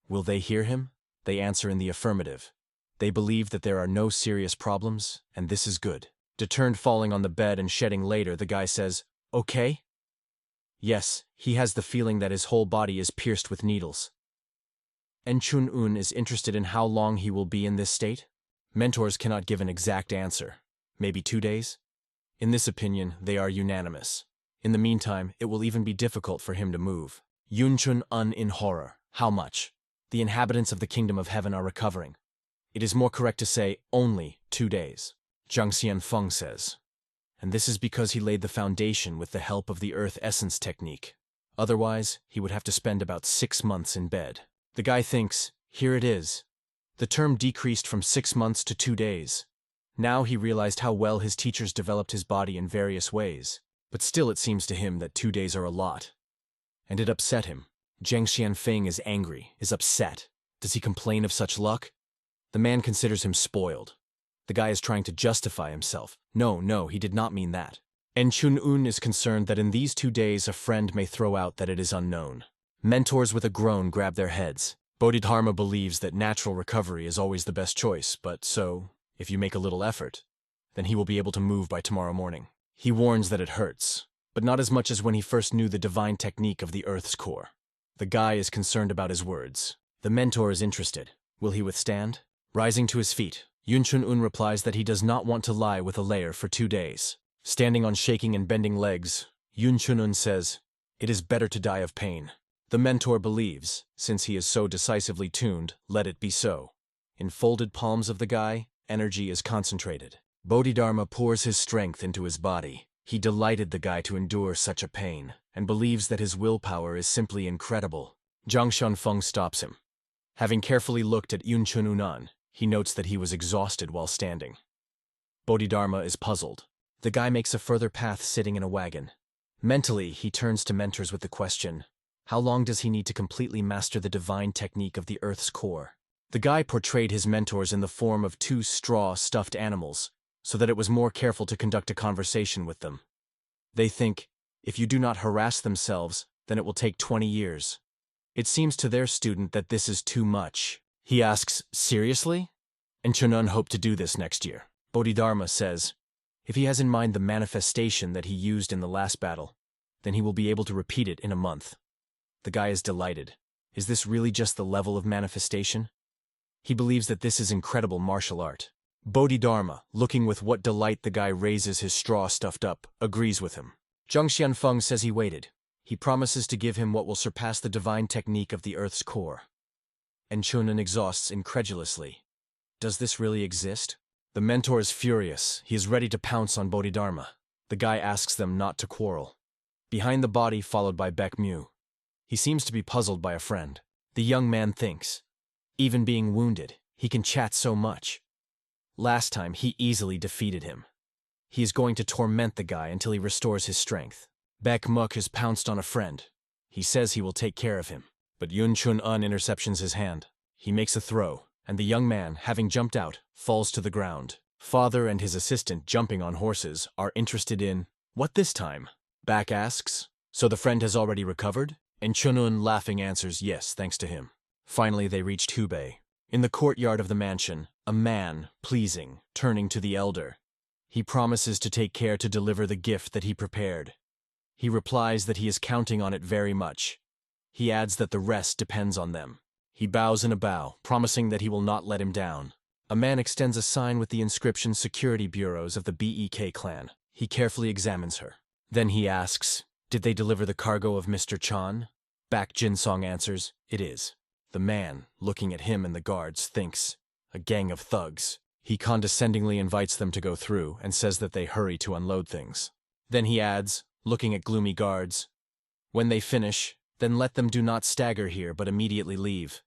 "Will they hear him?" They answer in the affirmative. They believe that there are no serious problems, and this is good. Determined, falling on the bed and shedding later, the guy says, "Okay?" Yes, he has the feeling that his whole body is pierced with needles. And Chun-un is interested in how long he will be in this state. Mentors cannot give an exact answer. Maybe 2 days? In this opinion, they are unanimous. In the meantime, it will even be difficult for him to move. Yun Chun-un in horror. How much? The inhabitants of the Kingdom of Heaven are recovering. It is more correct to say only 2 days. Jang Xianfong says. And this is because he laid the foundation with the help of the Earth Essence technique. Otherwise, he would have to spend about 6 months in bed. The guy thinks, here it is. The term decreased from 6 months to 2 days. Now he realized how well his teachers developed his body in various ways. But still it seems to him that 2 days are a lot. And it upset him. Jang Xianfong is angry, is upset. Does he complain of such luck? The man considers him spoiled. The guy is trying to justify himself. No, he did not mean that. And Chun-un is concerned that in these 2 days a friend may throw out that it is unknown. Mentors with a groan grab their heads. Bodhidharma believes that natural recovery is always the best choice, but so, if you make a little effort, then he will be able to move by tomorrow morning. He warns that it hurts, but not as much as when he first knew the divine technique of the Earth's core. The guy is concerned about his words. The mentor is interested. Will he withstand? Rising to his feet, Yun Chun-un replies that he does not want to lie with a layer for 2 days. Standing on shaking and bending legs, Yun Chun-un says, "It is better to die of pain." The mentor believes, since he is so decisively tuned, let it be so. In folded palms of the guy, energy is concentrated. Bodhidharma pours his strength into his body. He delighted the guy to endure such a pain, and believes that his willpower is simply incredible. Jang Xianfong stops him. Having carefully looked at Yun Chun-un, he notes that he was exhausted while standing. Bodhidharma is puzzled. The guy makes a further path sitting in a wagon. Mentally, he turns to mentors with the question, how long does he need to completely master the divine technique of the Earth's core? The guy portrayed his mentors in the form of 2 straw stuffed animals, so that it was more careful to conduct a conversation with them. They think, if you do not harass themselves, then it will take 20 years. It seems to their student that this is too much. He asks, seriously? And Chun-un hoped to do this next year. Bodhidharma says, if he has in mind the manifestation that he used in the last battle, then he will be able to repeat it in a month. The guy is delighted. Is this really just the level of manifestation? He believes that this is incredible martial art. Bodhidharma, looking with what delight the guy raises his straw stuffed up, agrees with him. Jang Xianfong says he waited. He promises to give him what will surpass the divine technique of the Earth's core. And Chun-un exhausts incredulously. Does this really exist? The mentor is furious. He is ready to pounce on Bodhidharma. The guy asks them not to quarrel. Behind the body, followed by Baek Mu. He seems to be puzzled by a friend. The young man thinks. Even being wounded, he can chat so much. Last time, he easily defeated him. He is going to torment the guy until he restores his strength. Baek Muk has pounced on a friend. He says he will take care of him. But Yun Chun-un interceptions his hand. He makes a throw, and the young man, having jumped out, falls to the ground. Father and his assistant, jumping on horses, are interested in, "What this time?" Baek asks, "So the friend has already recovered?" And Chun-un laughing answers, "Yes, thanks to him." Finally they reach Hubei. In the courtyard of the mansion, a man, pleasing, turning to the elder. He promises to take care to deliver the gift that he prepared. He replies that he is counting on it very much. He adds that the rest depends on them. He bows in a bow, promising that he will not let him down. A man extends a sign with the inscription Security Bureaus of the BEK clan. He carefully examines her. Then he asks, "Did they deliver the cargo of Mr. Chan?" Baek Jinsong answers, "It is." The man, looking at him and the guards, thinks, "A gang of thugs." He condescendingly invites them to go through and says that they hurry to unload things. Then he adds, looking at gloomy guards, "When they finish, then let them do not stagger here but immediately leave,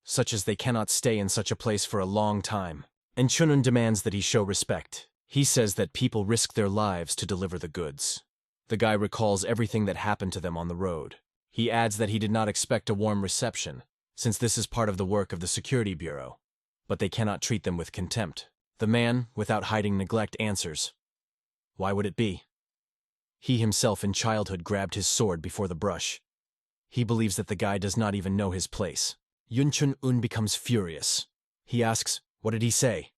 such as they cannot stay in such a place for a long time." And Chunun demands that he show respect. He says that people risk their lives to deliver the goods. The guy recalls everything that happened to them on the road. He adds that he did not expect a warm reception, since this is part of the work of the Security Bureau, but they cannot treat them with contempt. The man, without hiding neglect, answers, "Why would it be?" He himself in childhood grabbed his sword before the brush. He believes that the guy does not even know his place. Yun Chun-un becomes furious. He asks, "What did he say?"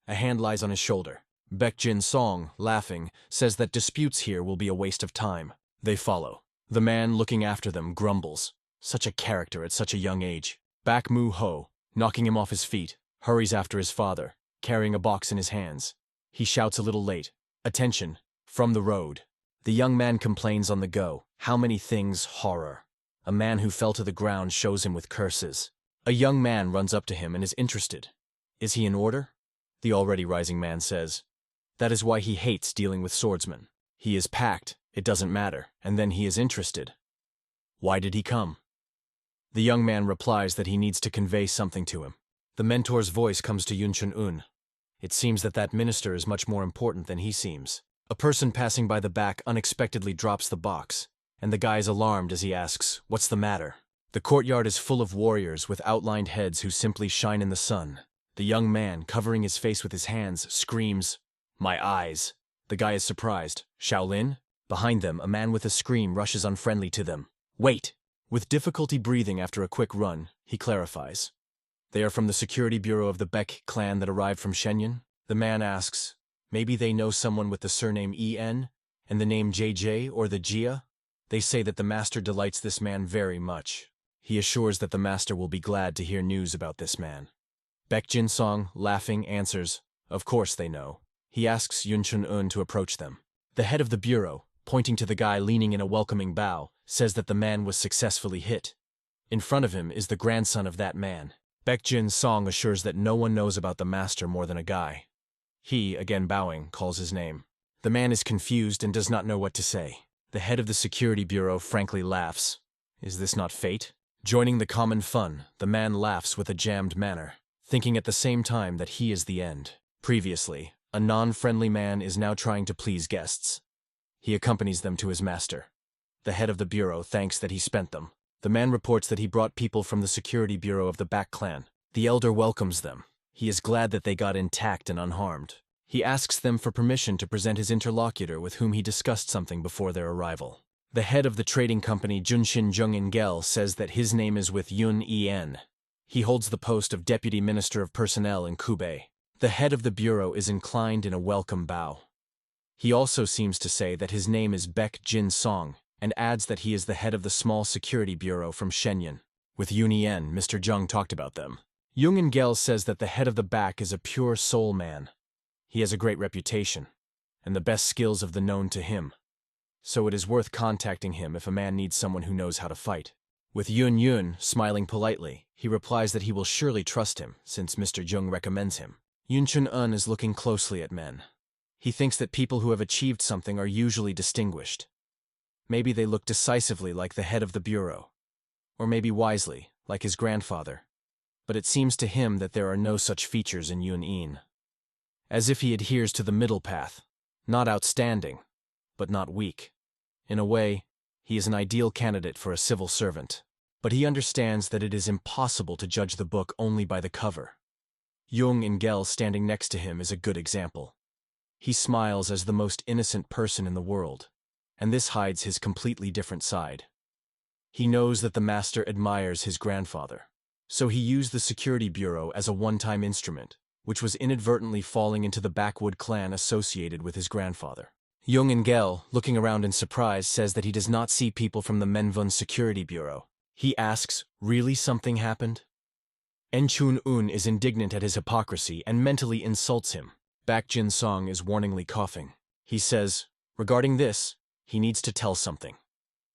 A hand lies on his shoulder. Baek Jin-song, laughing, says that disputes here will be a waste of time. They follow. The man, looking after them, grumbles. Such a character at such a young age. Baek Mu-ho, knocking him off his feet, hurries after his father, carrying a box in his hands. He shouts a little late, "Attention!" from the road. The young man complains on the go. How many things, horror. A man who fell to the ground shows him with curses. A young man runs up to him and is interested. Is he in order? The already rising man says, that is why he hates dealing with swordsmen. He is packed, it doesn't matter, and then he is interested. Why did he come? The young man replies that he needs to convey something to him. The mentor's voice comes to Yun Chun-un. It seems that that minister is much more important than he seems. A person passing by the back unexpectedly drops the box, and the guy is alarmed as he asks, "What's the matter?" The courtyard is full of warriors with outlined heads who simply shine in the sun. The young man, covering his face with his hands, screams, "My eyes!" The guy is surprised. Shaolin? Behind them, a man with a scream rushes unfriendly to them. "Wait!" With difficulty breathing after a quick run, he clarifies. They are from the Security Bureau of the Baek clan that arrived from Shenyang? The man asks, maybe they know someone with the surname En, and the name JJ or the Jia? They say that the master delights this man very much. He assures that the master will be glad to hear news about this man. Baek Jin-song, laughing, answers, of course they know. He asks Yun Chun-un to approach them. The head of the bureau, pointing to the guy leaning in a welcoming bow, says that the man was successfully hit. In front of him is the grandson of that man. Baek Jin-song assures that no one knows about the master more than a guy. He, again bowing, calls his name. The man is confused and does not know what to say. The head of the Security Bureau frankly laughs. Is this not fate? Joining the common fun, the man laughs with a jammed manner, thinking at the same time that he is the end. Previously, a non-friendly man is now trying to please guests. He accompanies them to his master. The head of the bureau thanks that he spent them. The man reports that he brought people from the Security Bureau of the Baek clan. The elder welcomes them. He is glad that they got intact and unharmed. He asks them for permission to present his interlocutor with whom he discussed something before their arrival. The head of the trading company Junshin Jung-in-gel says that his name is with Yun En. He holds the post of Deputy Minister of Personnel in Hubei. The head of the bureau is inclined in a welcome bow. He also seems to say that his name is Baek Jin-song, and adds that he is the head of the small security bureau from Shenyang. With Yun En, Mr. Jung talked about them. Jung-in-gel says that the head of the Baek is a pure soul man. He has a great reputation, and the best skills of the known to him. So it is worth contacting him if a man needs someone who knows how to fight. With Yun, smiling politely, he replies that he will surely trust him, since Mr. Jung recommends him. Yun Chun-un is looking closely at men. He thinks that people who have achieved something are usually distinguished. Maybe they look decisively like the head of the bureau. or maybe wisely, like his grandfather. But it seems to him that there are no such features in Yun-in. As if he adheres to the middle path, not outstanding, but not weak. In a way, he is an ideal candidate for a civil servant. But he understands that it is impossible to judge the book only by the cover. Jung-in-gel standing next to him is a good example. He smiles as the most innocent person in the world, and this hides his completely different side. He knows that the master admires his grandfather, so he used the security bureau as a one-time instrument, which was inadvertently falling into the backwood clan associated with his grandfather. Jung-in-gel, looking around in surprise, says that he does not see people from the Manhwa security bureau. He asks, really something happened? Enchun-un is indignant at his hypocrisy and mentally insults him. Baek Jin-song is warningly coughing. He says, regarding this, he needs to tell something.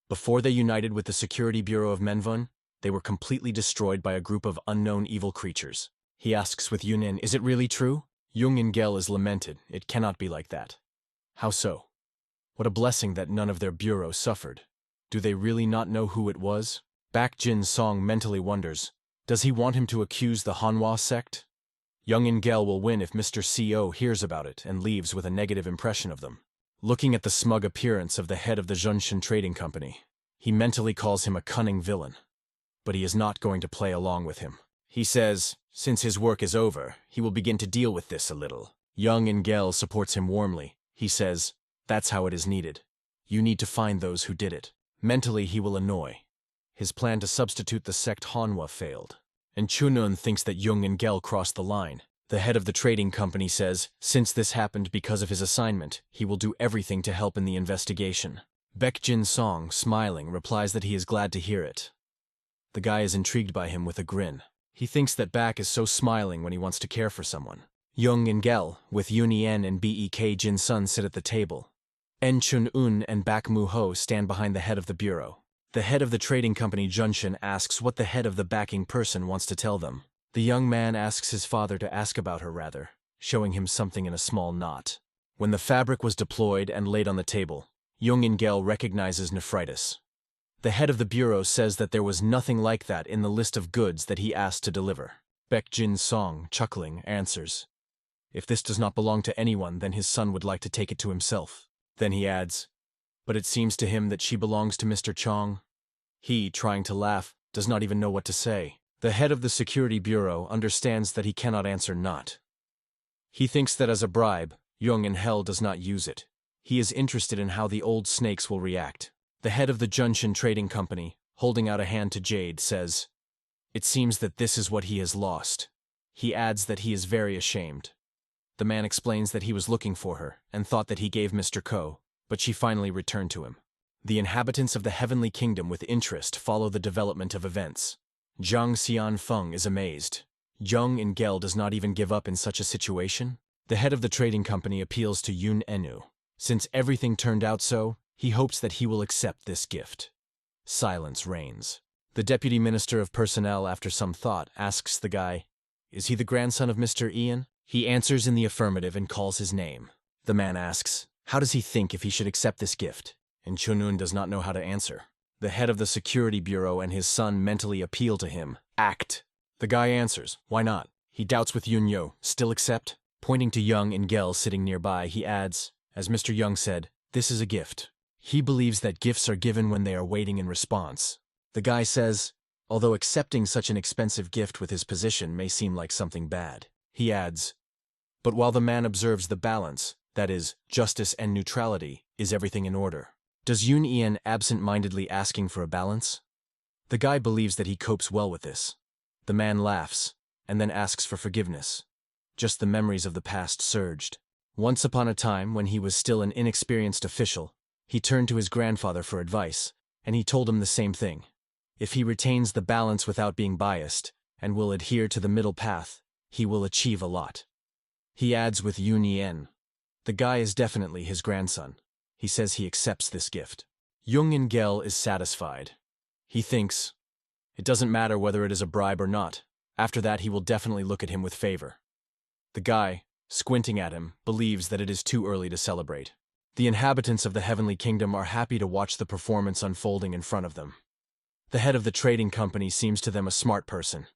Before they united with the Security Bureau of Manhwa, they were completely destroyed by a group of unknown evil creatures. He asks with Yunin, is it really true? Jung-in-gel is lamented. It cannot be like that. How so? What a blessing that none of their bureau suffered. Do they really not know who it was? Baek Jin-song mentally wonders, does he want him to accuse the Manhwa sect? Jung-in-gel will win if Mr. CO hears about it and leaves with a negative impression of them. Looking at the smug appearance of the head of the Zhunshan Trading Company, he mentally calls him a cunning villain. But he is not going to play along with him. He says, since his work is over, he will begin to deal with this a little. Jung-in-gel supports him warmly. He says, that's how it is needed. You need to find those who did it. Mentally, he will annoy. His plan to substitute the sect Manhwa failed. And Chunun thinks that Jung-in-gel crossed the line. The head of the trading company says, since this happened because of his assignment, he will do everything to help in the investigation. Baek Jin-song, smiling, replies that he is glad to hear it. The guy is intrigued by him with a grin. He thinks that Baek is so smiling when he wants to care for someone. Jung-in-gel, with Yun-en and Baek Jin-sun sit at the table. En-chun-un and Baek Mu-ho stand behind the head of the bureau. The head of the trading company Junshin asks what the head of the backing person wants to tell them. The young man asks his father to ask about her rather, showing him something in a small knot. When the fabric was deployed and laid on the table, Jung-in-gel recognizes nephritis. The head of the bureau says that there was nothing like that in the list of goods that he asked to deliver. Baek Jin-song, chuckling, answers, if this does not belong to anyone, then his son would like to take it to himself. Then he adds, but it seems to him that she belongs to Mr. Chong. He, trying to laugh, does not even know what to say. The head of the security bureau understands that he cannot answer not. He thinks that as a bribe, Jung-in-gel does not use it. He is interested in how the old snakes will react. The head of the Junshin Trading Company, holding out a hand to Jade, says, it seems that this is what he has lost. He adds that he is very ashamed. The man explains that he was looking for her and thought that he gave Mr. Ko, but she finally returned to him. The inhabitants of the Heavenly Kingdom with interest follow the development of events. Jang Xianfong is amazed. Jung-in-gel does not even give up in such a situation. The head of the trading company appeals to Yun-enu. Since everything turned out so, he hopes that he will accept this gift. Silence reigns. The deputy minister of personnel, after some thought, asks the guy, is he the grandson of Mr. Ian? He answers in the affirmative and calls his name. The man asks, how does he think if he should accept this gift? And Chunun does not know how to answer. The head of the security bureau and his son mentally appeal to him. Act. The guy answers, why not? He doubts with Yun-yo, still accept? Pointing to Jung-in-gel sitting nearby, he adds, as Mr. Young said, this is a gift. He believes that gifts are given when they are waiting in response. The guy says, although accepting such an expensive gift with his position may seem like something bad. He adds, but while the man observes the balance, that is, justice and neutrality, is everything in order? Does Yun-ian absent-mindedly asking for a balance? The guy believes that he copes well with this. The man laughs, and then asks for forgiveness. Just the memories of the past surged. Once upon a time, when he was still an inexperienced official, he turned to his grandfather for advice, and he told him the same thing. If he retains the balance without being biased, and will adhere to the middle path, he will achieve a lot. He adds with Yun-ien, the guy is definitely his grandson. He says he accepts this gift. Jung-in-gel is satisfied. He thinks, it doesn't matter whether it is a bribe or not. After that, he will definitely look at him with favor. The guy, squinting at him, believes that it is too early to celebrate. The inhabitants of the Heavenly Kingdom are happy to watch the performance unfolding in front of them. The head of the trading company seems to them a smart person.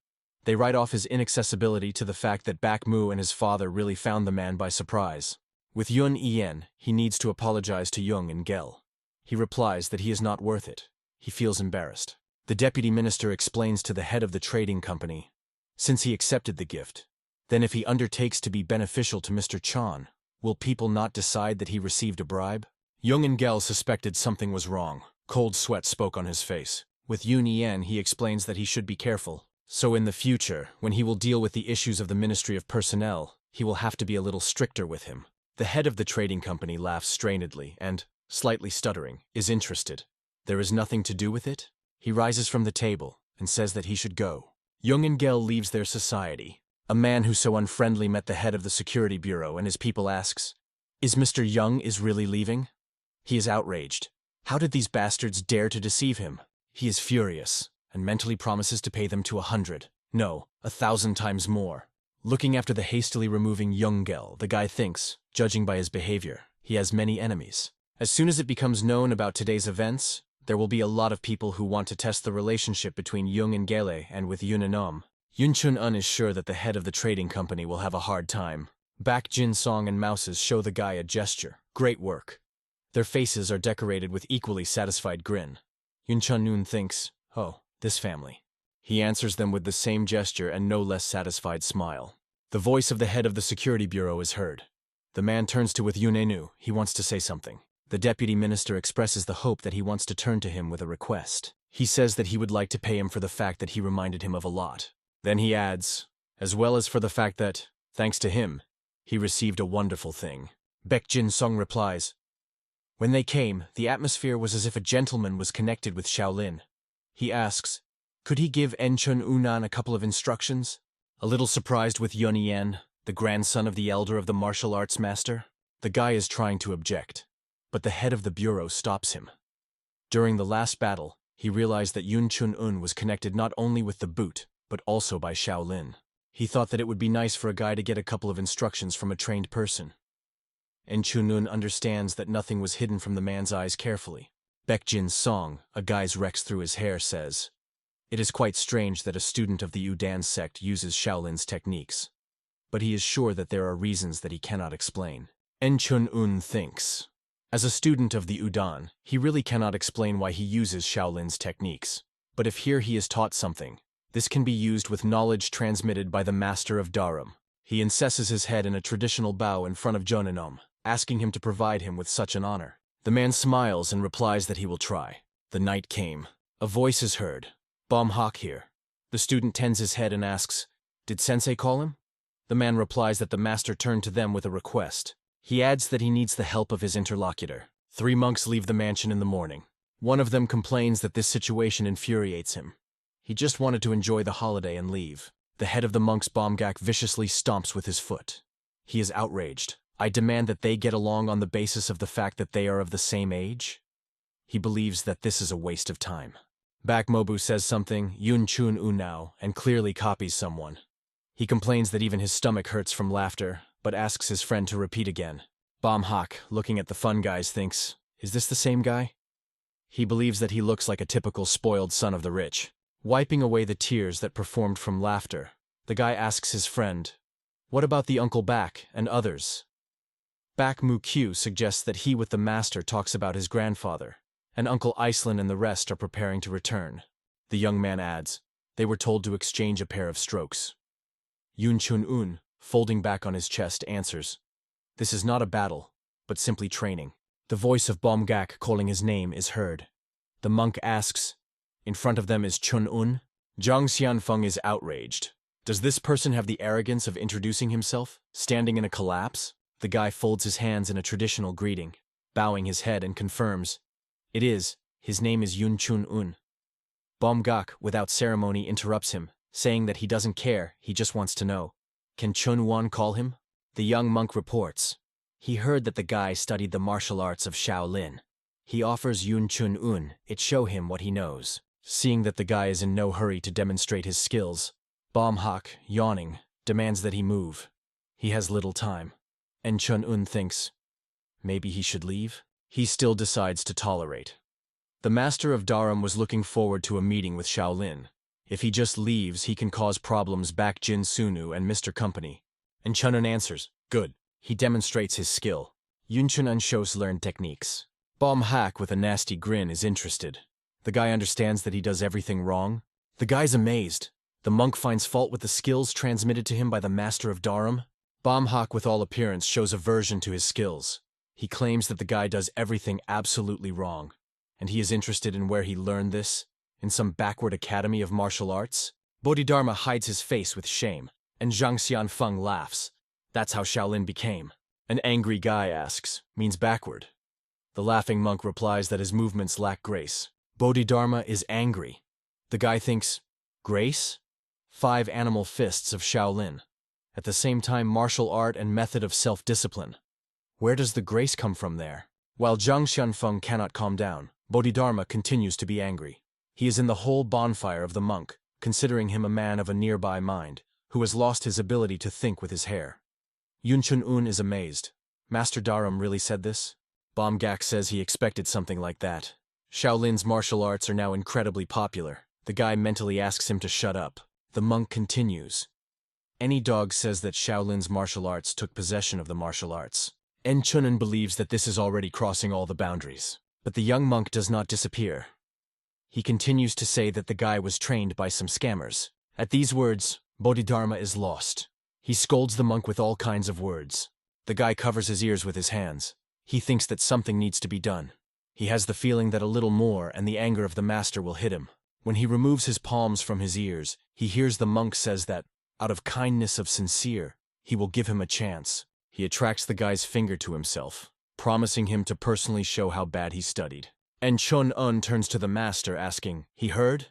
They write off his inaccessibility to the fact that Bak Mu and his father really found the man by surprise. With Yun Yen, he needs to apologize to Jung and Gel. He replies that he is not worth it. He feels embarrassed. The deputy minister explains to the head of the trading company, since he accepted the gift, then if he undertakes to be beneficial to Mr. Chan, will people not decide that he received a bribe? Jung and Gel suspected something was wrong. Cold sweat spoke on his face. With Yun Yen, he explains that he should be careful. So in the future, when he will deal with the issues of the Ministry of Personnel, he will have to be a little stricter with him. The head of the trading company laughs strainedly and, slightly stuttering, is interested. There is nothing to do with it? He rises from the table and says that he should go. Jung and Gel leaves their society. A man who so unfriendly met the head of the security bureau and his people asks, "Is Mr. Young is really leaving?" He is outraged. How did these bastards dare to deceive him? He is furious and mentally promises to pay them to 100, no, 1,000 times more. Looking after the hastily removing Young-gel, the guy thinks, judging by his behavior, he has many enemies. As soon as it becomes known about today's events, there will be a lot of people who want to test the relationship between Jung and Gele and with Yun and Yun Chun-un is sure that the head of the trading company will have a hard time. Bak Jin Song and Mouses show the guy a gesture. Great work. Their faces are decorated with equally satisfied grin. Yun Chun-un thinks, oh, this family. He answers them with the same gesture and no less satisfied smile. The voice of the head of the security bureau is heard. The man turns to with Yun Enu. He wants to say something. The deputy minister expresses the hope that he wants to turn to him with a request. He says that he would like to pay him for the fact that he reminded him of a lot. Then he adds, as well as for the fact that, thanks to him, he received a wonderful thing. Baek Jin Sung replies, when they came, the atmosphere was as if a gentleman was connected with Shaolin. He asks, could he give Enchun Unan a couple of instructions? A little surprised with Yun Yen, the grandson of the elder of the martial arts master, the guy is trying to object, but the head of the bureau stops him. During the last battle, he realized that Yun Chun-un was connected not only with the boot, but also by Shaolin. He thought that it would be nice for a guy to get a couple of instructions from a trained person. And Chun-un understands that nothing was hidden from the man's eyes carefully. Baek Jin Song, a guy's rex through his hair, says, it is quite strange that a student of the Wudang sect uses Shaolin's techniques, but he is sure that there are reasons that he cannot explain. En Chun-un thinks, as a student of the Wudang, he really cannot explain why he uses Shaolin's techniques. But if here he is taught something, this can be used with knowledge transmitted by the master of Darham. He incesses his head in a traditional bow in front of Jonanom, asking him to provide him with such an honor. The man smiles and replies that he will try. The night came. A voice is heard. Bom Hawk here. The student tends his head and asks, did sensei call him? The man replies that the master turned to them with a request. He adds that he needs the help of his interlocutor. 3 monks leave the mansion in the morning. One of them complains that this situation infuriates him. He just wanted to enjoy the holiday and leave. The head of the monks Bomgak viciously stomps with his foot. He is outraged. I demand that they get along on the basis of the fact that they are of the same age. He believes that this is a waste of time. Bak Mobu says something, Yun Chun-un now, and clearly copies someone. He complains that even his stomach hurts from laughter, but asks his friend to repeat again. Bom Hak, looking at the fun guys, thinks, is this the same guy? He believes that he looks like a typical spoiled son of the rich. Wiping away the tears that performed from laughter, the guy asks his friend, what about the Uncle Bak and others? Bak Mu Q suggests that he with the master talks about his grandfather, and Uncle Iceland and the rest are preparing to return. The young man adds, they were told to exchange a pair of strokes. Yun Chun-un, folding back on his chest, answers, this is not a battle, but simply training. The voice of Bomgak calling his name is heard. The monk asks, in front of them is Chun-un? Jang Xianfong is outraged. Does this person have the arrogance of introducing himself, standing in a collapse? The guy folds his hands in a traditional greeting, bowing his head and confirms, it is, his name is Yun Chun-un. Bomgak, without ceremony, interrupts him, saying that he doesn't care, he just wants to know. Can Chun-wan call him? The young monk reports. He heard that the guy studied the martial arts of Shaolin. He offers Yun Chun-un it show him what he knows. Seeing that the guy is in no hurry to demonstrate his skills, Bom Hak, yawning, demands that he move. He has little time. And Chun-un thinks, maybe he should leave? He still decides to tolerate. The master of Darham was looking forward to a meeting with Shaolin. If he just leaves, he can cause problems back Jin Sunu and Mr. Company. And Chunun answers, good. He demonstrates his skill. Yunchun shows learned techniques. Bomb Hack with a nasty grin is interested. The guy understands that he does everything wrong. The guy's amazed. The monk finds fault with the skills transmitted to him by the master of Darham. Bomb Hack with all appearance shows aversion to his skills. He claims that the guy does everything absolutely wrong. And he is interested in where he learned this. In some backward academy of martial arts? Bodhidharma hides his face with shame, and Jang Xianfong laughs. That's how Shaolin became. An angry guy asks, means backward. The laughing monk replies that his movements lack grace. Bodhidharma is angry. The guy thinks, grace? 5 animal fists of Shaolin. At the same time, martial art and method of self-discipline. Where does the grace come from there? While Jang Xianfong cannot calm down, Bodhidharma continues to be angry. He is in the whole bonfire of the monk, considering him a man of a nearby mind, who has lost his ability to think with his hair. Yunchun is amazed. Master Darham really said this? Bomb Gak says he expected something like that. Shaolin's martial arts are now incredibly popular. The guy mentally asks him to shut up. The monk continues. Any dog says that Shaolin's martial arts took possession of the martial arts. Chunin believes that this is already crossing all the boundaries. But the young monk does not disappear. He continues to say that the guy was trained by some scammers. At these words, Bodhidharma is lost. He scolds the monk with all kinds of words. The guy covers his ears with his hands. He thinks that something needs to be done. He has the feeling that a little more and the anger of the master will hit him. When he removes his palms from his ears, he hears the monk says that, out of kindness of sincere, he will give him a chance. He attracts the guy's finger to himself, promising him to personally show how bad he studied. And Chun-un turns to the master asking, he heard?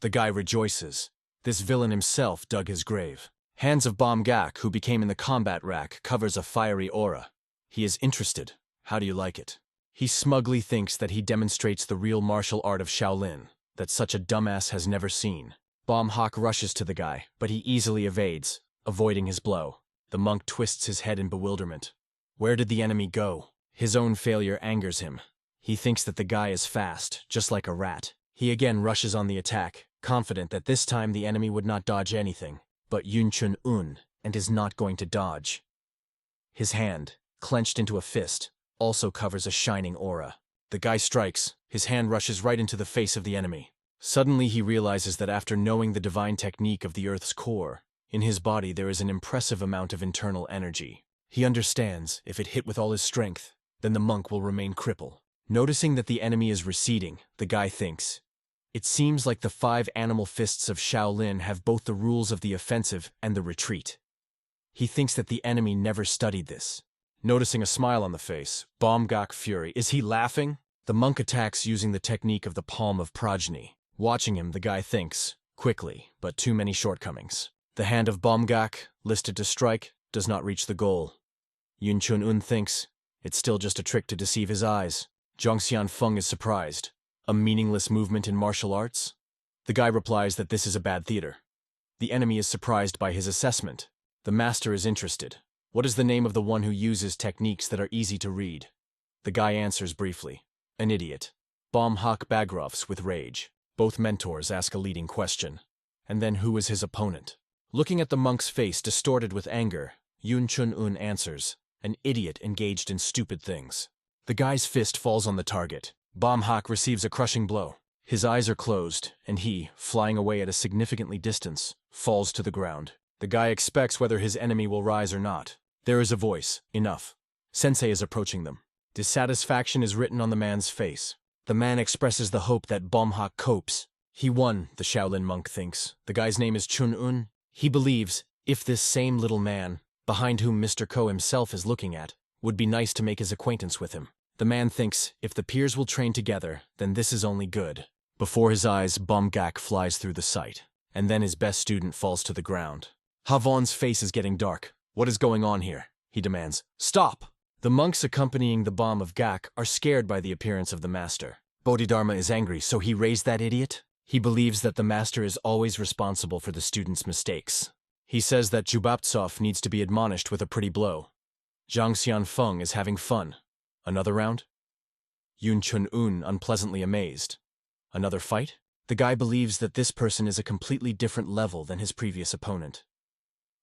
The guy rejoices. This villain himself dug his grave. Hands of Bomb Gak, who became in the combat rack, covers a fiery aura. He is interested. How do you like it? He smugly thinks that he demonstrates the real martial art of Shaolin, that such a dumbass has never seen. Bomb Hawk rushes to the guy, but he easily evades, avoiding his blow. The monk twists his head in bewilderment. Where did the enemy go? His own failure angers him. He thinks that the guy is fast, just like a rat. He again rushes on the attack, confident that this time the enemy would not dodge anything. But Yunchun and is not going to dodge. His hand, clenched into a fist, also covers a shining aura. The guy strikes, his hand rushes right into the face of the enemy. Suddenly he realizes that after knowing the divine technique of the Earth's core, in his body there is an impressive amount of internal energy. He understands, if it hit with all his strength, then the monk will remain crippled. Noticing that the enemy is receding, the guy thinks, it seems like the 5 animal fists of Shaolin have both the rules of the offensive and the retreat. He thinks that the enemy never studied this. Noticing a smile on the face, Bomb Gak fury. Is he laughing? The monk attacks using the technique of the palm of progeny. Watching him, the guy thinks, quickly, but too many shortcomings. The hand of Bomb Gak, listed to strike, does not reach the goal. Yunchun thinks, it's still just a trick to deceive his eyes. Jang Xianfong is surprised. A meaningless movement in martial arts? The guy replies that this is a bad theater. The enemy is surprised by his assessment. The master is interested. What is the name of the one who uses techniques that are easy to read? The guy answers briefly. An idiot. Bomb Hawk Bagrovs with rage. Both mentors ask a leading question. And then who is his opponent? Looking at the monk's face distorted with anger, Yunchun answers. An idiot engaged in stupid things. The guy's fist falls on the target. Bomb Hawk receives a crushing blow. His eyes are closed, and he, flying away at a significantly distance, falls to the ground. The guy expects whether his enemy will rise or not. There is a voice. Enough. Sensei is approaching them. Dissatisfaction is written on the man's face. The man expresses the hope that Bomb Hawk copes. He won, the Shaolin monk thinks. The guy's name is Chun-un. He believes, if this same little man, behind whom Mr. Ko himself is looking at, would be nice to make his acquaintance with him. The man thinks, if the peers will train together, then this is only good. Before his eyes, Bomb Gak flies through the sight, and then his best student falls to the ground. Havon's face is getting dark. What is going on here? He demands. Stop! The monks accompanying the bomb of Gak are scared by the appearance of the master. Bodhidharma is angry, so he raised that idiot? He believes that the master is always responsible for the student's mistakes. He says that Jubaptsov needs to be admonished with a pretty blow. Jang Xianfong is having fun. Another round? Yun Chun-un unpleasantly amazed. Another fight? The guy believes that this person is a completely different level than his previous opponent.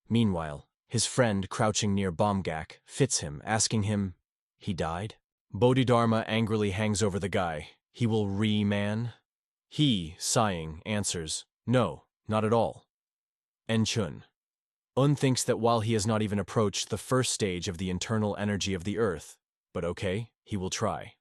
Meanwhile, his friend, crouching near Bomgak, fits him, asking him, "He died?" Bodhidharma angrily hangs over the guy. "He will re-man?" He, sighing, answers, "No, not at all." Enchun. Un thinks that while he has not even approached the first stage of the internal energy of the earth, but okay, he will try.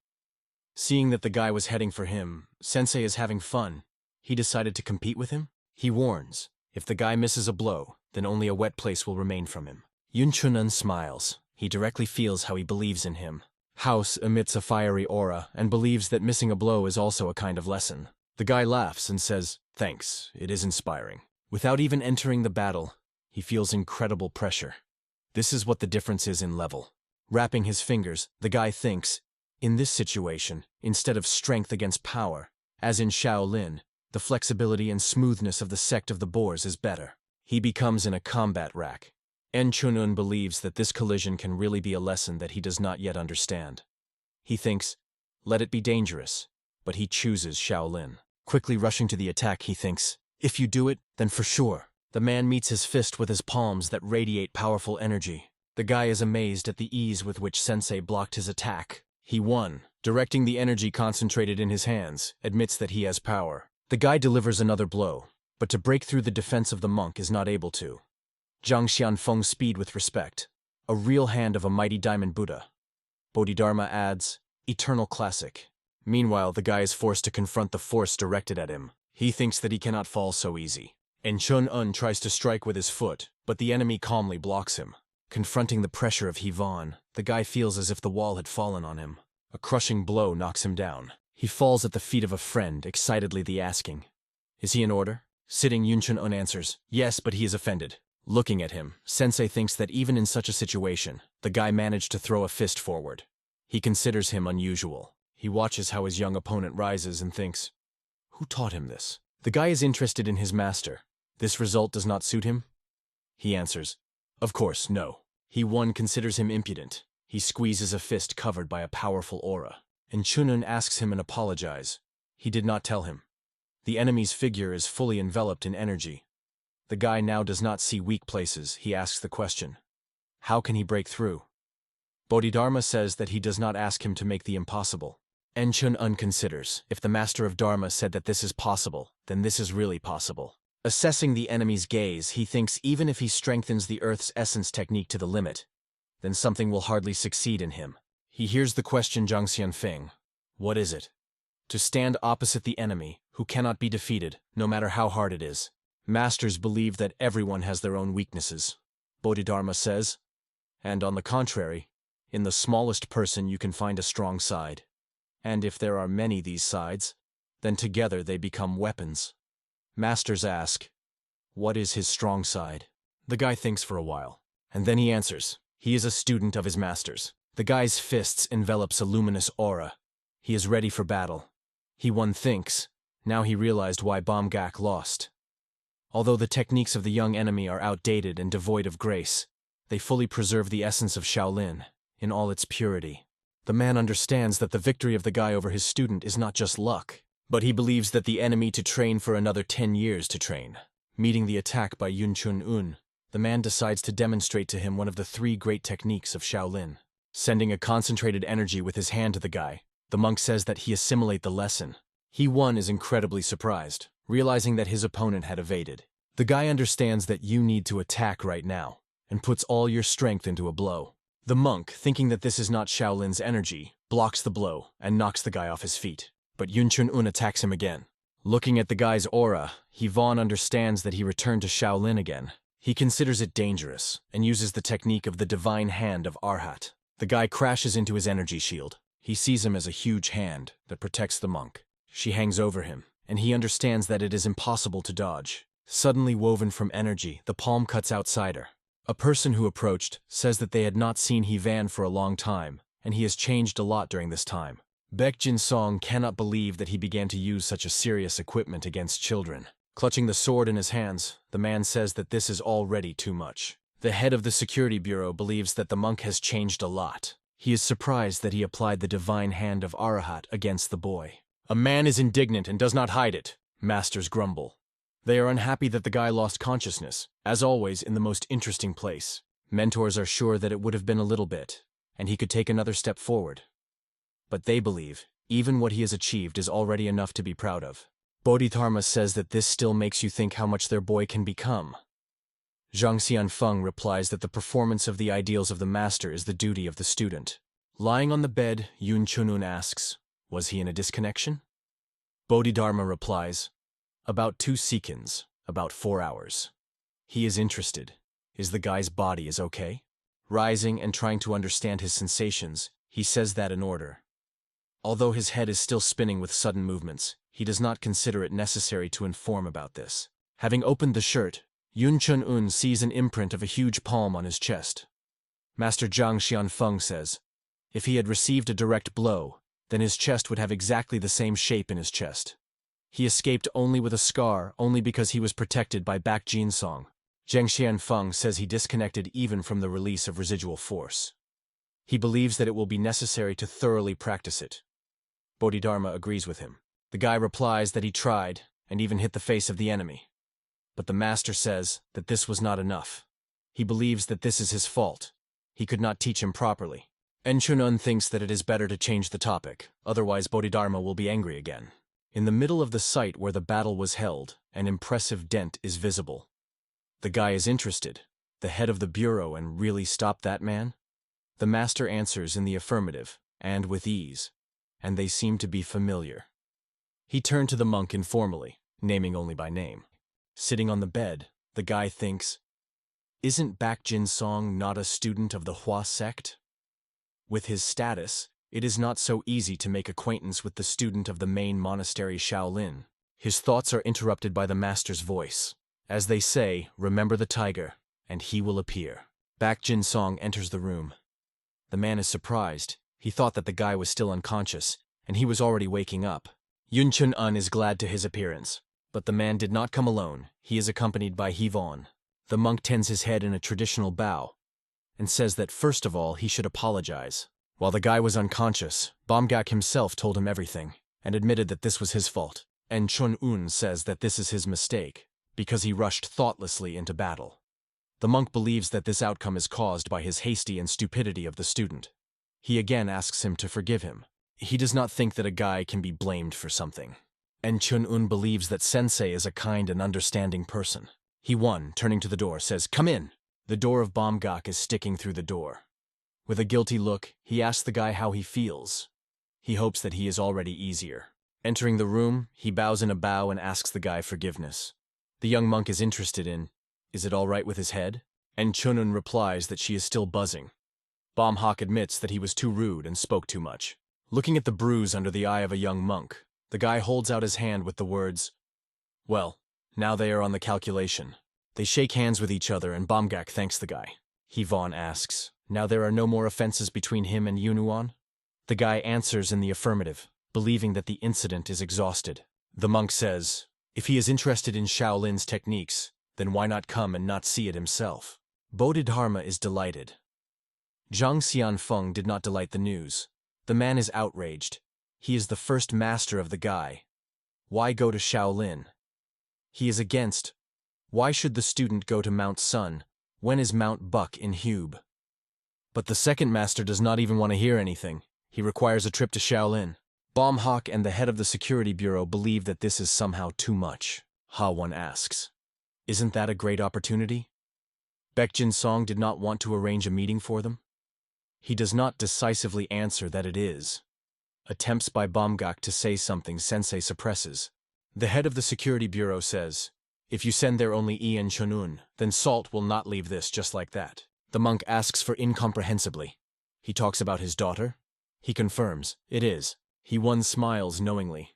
Seeing that the guy was heading for him, Sensei is having fun. He decided to compete with him. He warns, if the guy misses a blow, then only a wet place will remain from him. Yun Chun-un smiles. He directly feels how he believes in him. House emits a fiery aura and believes that missing a blow is also a kind of lesson. The guy laughs and says, "Thanks, it is inspiring." Without even entering the battle, he feels incredible pressure. This is what the difference is in level. Wrapping his fingers, the guy thinks, in this situation, instead of strength against power, as in Shaolin, the flexibility and smoothness of the Sect of the Boars is better. He becomes in a combat rack. Chun-un believes that this collision can really be a lesson that he does not yet understand. He thinks, let it be dangerous, but he chooses Shaolin. Quickly rushing to the attack, he thinks, if you do it, then for sure. The man meets his fist with his palms that radiate powerful energy. The guy is amazed at the ease with which Sensei blocked his attack. He won. Directing the energy concentrated in his hands, admits that he has power. The guy delivers another blow, but to break through the defense of the monk is not able to. Jang Xianfong speed with respect. A real hand of a mighty diamond Buddha. Bodhidharma adds, eternal classic. Meanwhile, the guy is forced to confront the force directed at him. He thinks that he cannot fall so easy. Chun-un tries to strike with his foot, but the enemy calmly blocks him. Confronting the pressure of Hivan, the guy feels as if the wall had fallen on him. A crushing blow knocks him down. He falls at the feet of a friend, excitedly asking, "Is he in order?" Sitting, Yun Chun-un answers, "Yes, but he is offended." Looking at him, Sensei thinks that even in such a situation, the guy managed to throw a fist forward. He considers him unusual. He watches how his young opponent rises and thinks, who taught him this? The guy is interested in his master. This result does not suit him? He answers, of course, no. He considers him impudent. He squeezes a fist covered by a powerful aura. And Chun-un asks him and apologize. He did not tell him. The enemy's figure is fully enveloped in energy. The guy now does not see weak places. He asks the question, how can he break through? Bodhidharma says that he does not ask him to make the impossible. Chun-un considers, if the master of Dharma said that this is possible, then this is really possible. Assessing the enemy's gaze, he thinks even if he strengthens the Earth's essence technique to the limit, then something will hardly succeed in him. He hears the question Jang Xianfong, what is it? To stand opposite the enemy, who cannot be defeated, no matter how hard it is. Masters believe that everyone has their own weaknesses, Bodhidharma says. And on the contrary, in the smallest person you can find a strong side. And if there are many these sides, then together they become weapons. Masters ask, what is his strong side? The guy thinks for a while, and then he answers, he is a student of his master's. The guy's fists envelops a luminous aura. He is ready for battle. He thinks, now he realized why Bomgak lost. Although the techniques of the young enemy are outdated and devoid of grace, they fully preserve the essence of Shaolin, in all its purity. The man understands that the victory of the guy over his student is not just luck, but he believes that the enemy to train for another 10 years to train. Meeting the attack by Yun Chun-un, the man decides to demonstrate to him one of the 3 great techniques of Shaolin. Sending a concentrated energy with his hand to the guy, the monk says that he assimilate the lesson. He is incredibly surprised, realizing that his opponent had evaded. The guy understands that you need to attack right now, and puts all your strength into a blow. The monk, thinking that this is not Shaolin's energy, blocks the blow and knocks the guy off his feet. But Yun Chun-un attacks him again. Looking at the guy's aura, Hivan understands that he returned to Shaolin again. He considers it dangerous, and uses the technique of the divine hand of Arhat. The guy crashes into his energy shield. He sees him as a huge hand that protects the monk. She hangs over him, and he understands that it is impossible to dodge. Suddenly woven from energy, the palm cuts outside her. A person who approached says that they had not seen Hivan for a long time, and he has changed a lot during this time. Baek Jin-song cannot believe that he began to use such a serious equipment against children. Clutching the sword in his hands, the man says that this is already too much. The head of the security bureau believes that the monk has changed a lot. He is surprised that he applied the divine hand of Arahat against the boy. A man is indignant and does not hide it, masters grumble. They are unhappy that the guy lost consciousness, as always in the most interesting place. Mentors are sure that it would have been a little bit, and he could take another step forward. But they believe, even what he has achieved is already enough to be proud of. Bodhidharma says that this still makes you think how much their boy can become. Jang Xianfong replies that the performance of the ideals of the master is the duty of the student. Lying on the bed, Yun Chunun asks, was he in a disconnection? Bodhidharma replies, about 2 seconds, about 4 hours. He is interested. Is the guy's body is okay? Rising and trying to understand his sensations, he says that in order. Although his head is still spinning with sudden movements, he does not consider it necessary to inform about this. Having opened the shirt, Yun Chun-un sees an imprint of a huge palm on his chest. Master Jang Xianfong says, if he had received a direct blow, then his chest would have exactly the same shape in his chest. He escaped only with a scar, only because he was protected by Baek Jin-song. Jang Xianfong says he disconnected even from the release of residual force. He believes that it will be necessary to thoroughly practice it. Bodhidharma agrees with him. The guy replies that he tried, and even hit the face of the enemy. But the master says that this was not enough. He believes that this is his fault. He could not teach him properly. Enchunun thinks that it is better to change the topic, otherwise Bodhidharma will be angry again. In the middle of the site where the battle was held, an impressive dent is visible. The guy is interested. The head of the bureau and really stop that man? The master answers in the affirmative, and with ease, and they seem to be familiar. He turned to the monk informally, naming only by name. Sitting on the bed, the guy thinks, isn't Baek Jin-song not a student of the Hua sect? With his status, it is not so easy to make acquaintance with the student of the main monastery Shaolin. His thoughts are interrupted by the master's voice. As they say, remember the tiger, and he will appear. Baek Jin-song enters the room. The man is surprised. He thought that the guy was still unconscious, and he was already waking up. Yun Chun-un is glad to his appearance. But the man did not come alone. He is accompanied by Hee-von. The monk tends his head in a traditional bow, and says that first of all he should apologize. While the guy was unconscious, Bomgak himself told him everything, and admitted that this was his fault. And Chun-un says that this is his mistake, because he rushed thoughtlessly into battle. The monk believes that this outcome is caused by his hasty and stupidity of the student. He again asks him to forgive him. He does not think that a guy can be blamed for something. And Chun-un believes that Sensei is a kind and understanding person. He-won, turning to the door, says, come in. The door of Bomgak is sticking through the door. With a guilty look, he asks the guy how he feels. He hopes that he is already easier. Entering the room, he bows in a bow and asks the guy forgiveness. The young monk is interested in, is it all right with his head? And Chun-un replies that she is still buzzing. Bomhak admits that he was too rude and spoke too much. Looking at the bruise under the eye of a young monk, the guy holds out his hand with the words, well, now they are on the calculation. They shake hands with each other and Bomgak thanks the guy. Hee-von asks, now there are no more offenses between him and Yunuan? The guy answers in the affirmative, believing that the incident is exhausted. The monk says, if he is interested in Shaolin's techniques, then why not come and not see it himself? Bodhidharma is delighted. Jang Xianfong did not delight the news. The man is outraged. He is the first master of the guy. Why go to Shaolin? He is against. Why should the student go to Mount Sun? When is Mount Buck in Hube? But the second master does not even want to hear anything. He requires a trip to Shaolin. Bomhak and the head of the security bureau believe that this is somehow too much. Ha-won asks, isn't that a great opportunity? Baek Jin-song did not want to arrange a meeting for them? He does not decisively answer that it is. Attempts by Bomgak to say something Sensei suppresses. The head of the security bureau says, if you send there only E and Chunun, then Salt will not leave this just like that. The monk asks for incomprehensibly. He talks about his daughter? He confirms, it is. He-won smiles knowingly.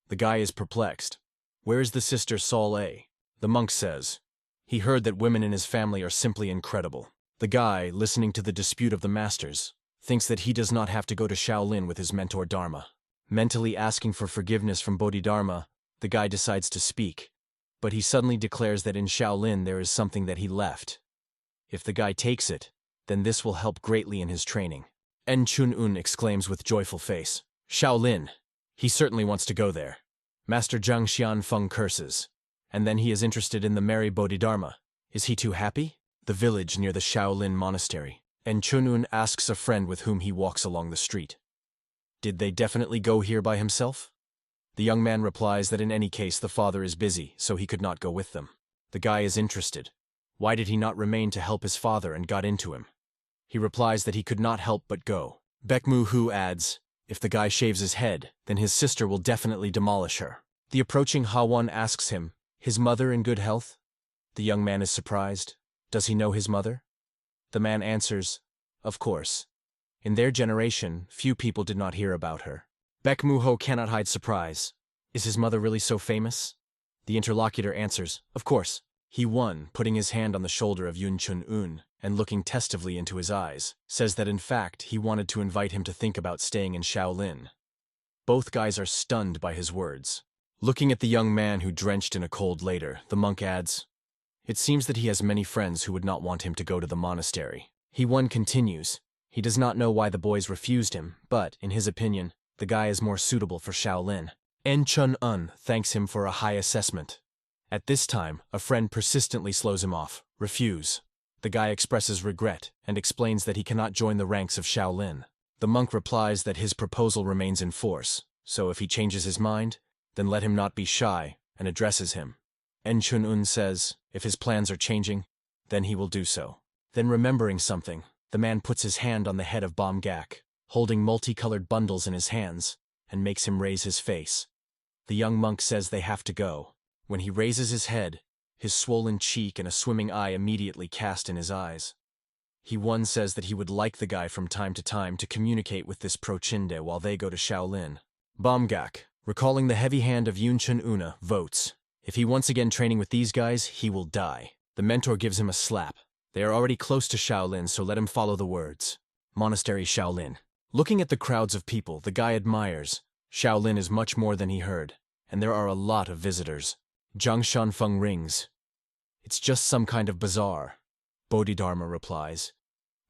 The guy is perplexed. Where is the sister Sol A? The monk says, he heard that women in his family are simply incredible. The guy, listening to the dispute of the masters, thinks that he does not have to go to Shaolin with his mentor Dharma. Mentally asking for forgiveness from Bodhidharma, the guy decides to speak, but he suddenly declares that in Shaolin there is something that he left. If the guy takes it, then this will help greatly in his training. Chun-un exclaims with joyful face. Shaolin. He certainly wants to go there. Master Jang Xianfong curses. And then he is interested in the merry Bodhidharma. Is he too happy? The village near the Shaolin monastery. Chun-un asks a friend with whom he walks along the street. Did they definitely go here by himself? The young man replies that in any case the father is busy, so he could not go with them. The guy is interested. Why did he not remain to help his father and got into him? He replies that he could not help but go. Baekmu-hu adds, if the guy shaves his head, then his sister will definitely demolish her. The approaching Ha-won asks him, his mother in good health? The young man is surprised. Does he know his mother? The man answers, of course. In their generation, few people did not hear about her. Baekmu-ho cannot hide surprise. Is his mother really so famous? The interlocutor answers, of course. He won, putting his hand on the shoulder of Yun Chun-un, and looking testively into his eyes, says that in fact he wanted to invite him to think about staying in Shaolin. Both guys are stunned by his words. Looking at the young man who drenched in a cold later, the monk adds, it seems that he has many friends who would not want him to go to the monastery. He-won continues, he does not know why the boys refused him, but, in his opinion, the guy is more suitable for Shaolin. Chun-un thanks him for a high assessment. At this time, a friend persistently slows him off. Refuse. The guy expresses regret and explains that he cannot join the ranks of Shaolin. The monk replies that his proposal remains in force, so if he changes his mind, then let him not be shy, and addresses him. Chun-un says, if his plans are changing, then he will do so. Then remembering something, the man puts his hand on the head of Bom-gak, holding multicolored bundles in his hands, and makes him raise his face. The young monk says they have to go. When he raises his head, his swollen cheek and a swimming eye immediately cast in his eyes. He-won says that he would like the guy from time to time to communicate with this Prochinde while they go to Shaolin. Bom-gak, recalling the heavy hand of Yun Chun-una, votes. If he once again training with these guys, he will die. The mentor gives him a slap. They are already close to Shaolin, so let him follow the words. Monastery Shaolin. Looking at the crowds of people, the guy admires. Shaolin is much more than he heard, and there are a lot of visitors. Jang Xianfong rings. It's just some kind of bazaar. Bodhidharma replies.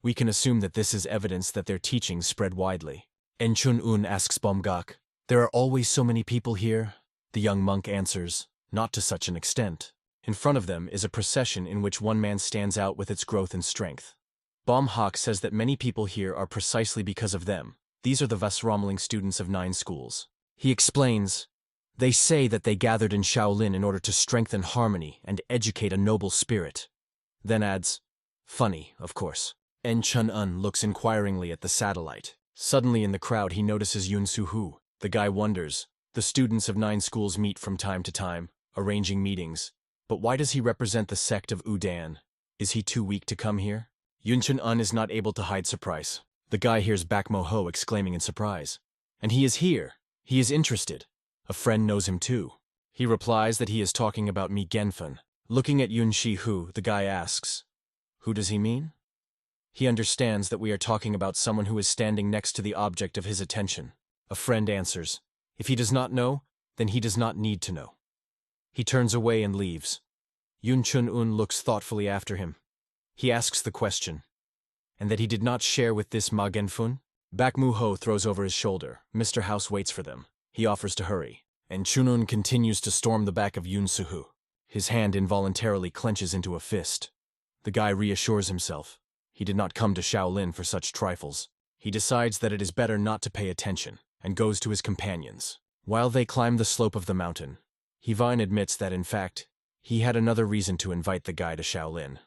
We can assume that this is evidence that their teachings spread widely. Chun-un asks Bom-gak, there are always so many people here? The young monk answers, not to such an extent. In front of them is a procession in which one man stands out with its growth and strength. Bom-hak says that many people here are precisely because of them. These are the Vasromling students of 9 schools. He explains, they say that they gathered in Shaolin in order to strengthen harmony and educate a noble spirit. Then adds, funny, of course. Chun-un looks inquiringly at the satellite. Suddenly in the crowd he notices Yun Su-hu. The guy wonders. The students of 9 schools meet from time to time, arranging meetings. But why does he represent the sect of Wudang? Is he too weak to come here? Yun Chun-un is not able to hide surprise. The guy hears Baekmu-ho exclaiming in surprise. And he is here. He is interested. A friend knows him too. He replies that he is talking about Mi Genfen. Looking at Yun Shi-hu, the guy asks, who does he mean? He understands that we are talking about someone who is standing next to the object of his attention. A friend answers, if he does not know, then he does not need to know. He turns away and leaves. Yun Chun-un looks thoughtfully after him. He asks the question, and that he did not share with this Ma Genfun? Baekmu-ho throws over his shoulder. Mr. House waits for them. He offers to hurry, and Chun-un continues to storm the back of Yun Su-hu. His hand involuntarily clenches into a fist. The guy reassures himself. He did not come to Shaolin for such trifles. He decides that it is better not to pay attention, and goes to his companions. While they climb the slope of the mountain, He-vine admits that, in fact, he had another reason to invite the guy to Shaolin.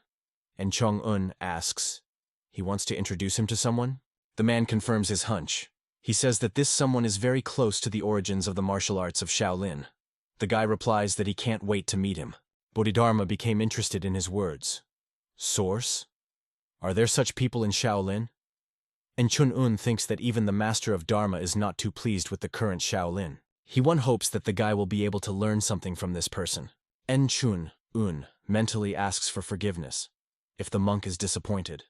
And Chong-un asks, he wants to introduce him to someone? The man confirms his hunch. He says that this someone is very close to the origins of the martial arts of Shaolin. The guy replies that he can't wait to meet him. Bodhidharma became interested in his words. Source? Are there such people in Shaolin? And Chun-un thinks that even the master of Dharma is not too pleased with the current Shaolin. He-won hopes that the guy will be able to learn something from this person. Chun-un mentally asks for forgiveness if the monk is disappointed.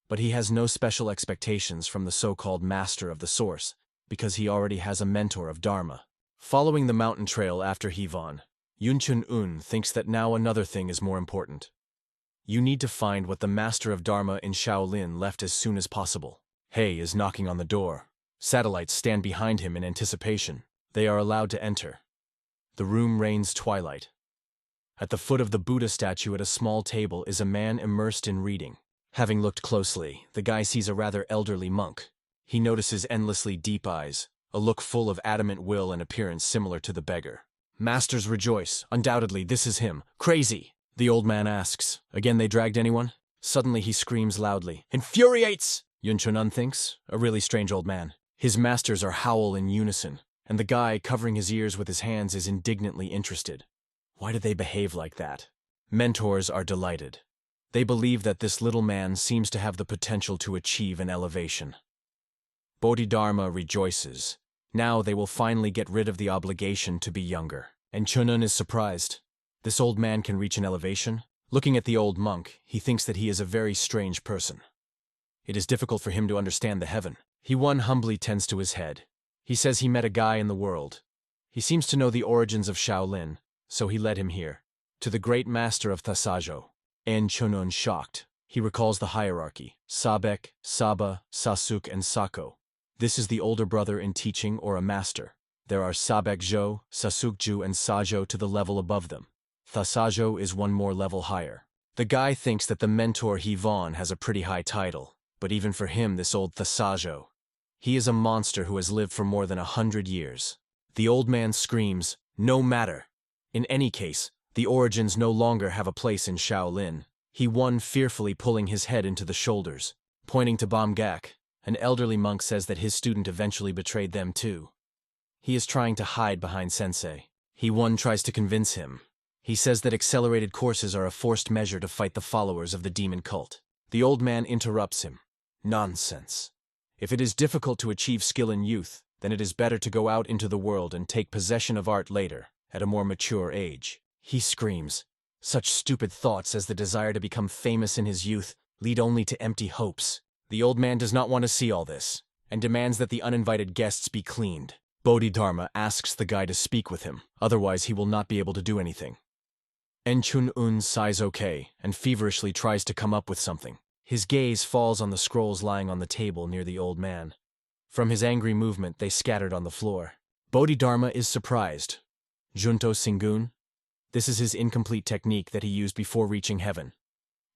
But he has no special expectations from the so-called master of the source, because he already has a mentor of Dharma. Following the mountain trail after He-vine, Yun Chun-un thinks that now another thing is more important. You need to find what the master of Dharma in Shaolin left as soon as possible. Hei is knocking on the door. Satellites stand behind him in anticipation. They are allowed to enter. The room rains twilight. At the foot of the Buddha statue at a small table is a man immersed in reading. Having looked closely, the guy sees a rather elderly monk. He notices endlessly deep eyes, a look full of adamant will and appearance similar to the beggar. Masters rejoice. Undoubtedly, this is him. Crazy! The old man asks. Again they dragged anyone? Suddenly he screams loudly. Infuriates! Yunchun thinks. A really strange old man. His masters are howl in unison, and the guy covering his ears with his hands is indignantly interested. Why do they behave like that? Mentors are delighted. They believe that this little man seems to have the potential to achieve an elevation. Bodhidharma rejoices. Now they will finally get rid of the obligation to be younger. And Chunun is surprised. This old man can reach an elevation? Looking at the old monk, he thinks that he is a very strange person. It is difficult for him to understand the heaven. He humbly tends to his head. He says he met a guy in the world. He seems to know the origins of Shaolin, so he led him here, to the great master of Thasajo. And Chunun shocked. He recalls the hierarchy: Sabek, Saba, Sasuk, and Sako. This is the older brother in teaching or a master. There are Sabekjo, Sasukju, and Sajo to the level above them. Thasajo is one more level higher. The guy thinks that the mentor Hivon has a pretty high title, but even for him this old Thasajo. He is a monster who has lived for more than 100 years. The old man screams, no matter. In any case, the origins no longer have a place in Shaolin. He fearfully pulling his head into the shoulders. Pointing to Bomgak, an elderly monk says that his student eventually betrayed them too. He is trying to hide behind sensei. He tries to convince him. He says that accelerated courses are a forced measure to fight the followers of the demon cult. The old man interrupts him. Nonsense. If it is difficult to achieve skill in youth, then it is better to go out into the world and take possession of art later, at a more mature age. He screams. Such stupid thoughts as the desire to become famous in his youth lead only to empty hopes. The old man does not want to see all this, and demands that the uninvited guests be cleaned. Bodhidharma asks the guy to speak with him, otherwise he will not be able to do anything. Enchun sighs okay, and feverishly tries to come up with something. His gaze falls on the scrolls lying on the table near the old man. From his angry movement, they scattered on the floor. Bodhidharma is surprised. Junto Singun? This is his incomplete technique that he used before reaching heaven.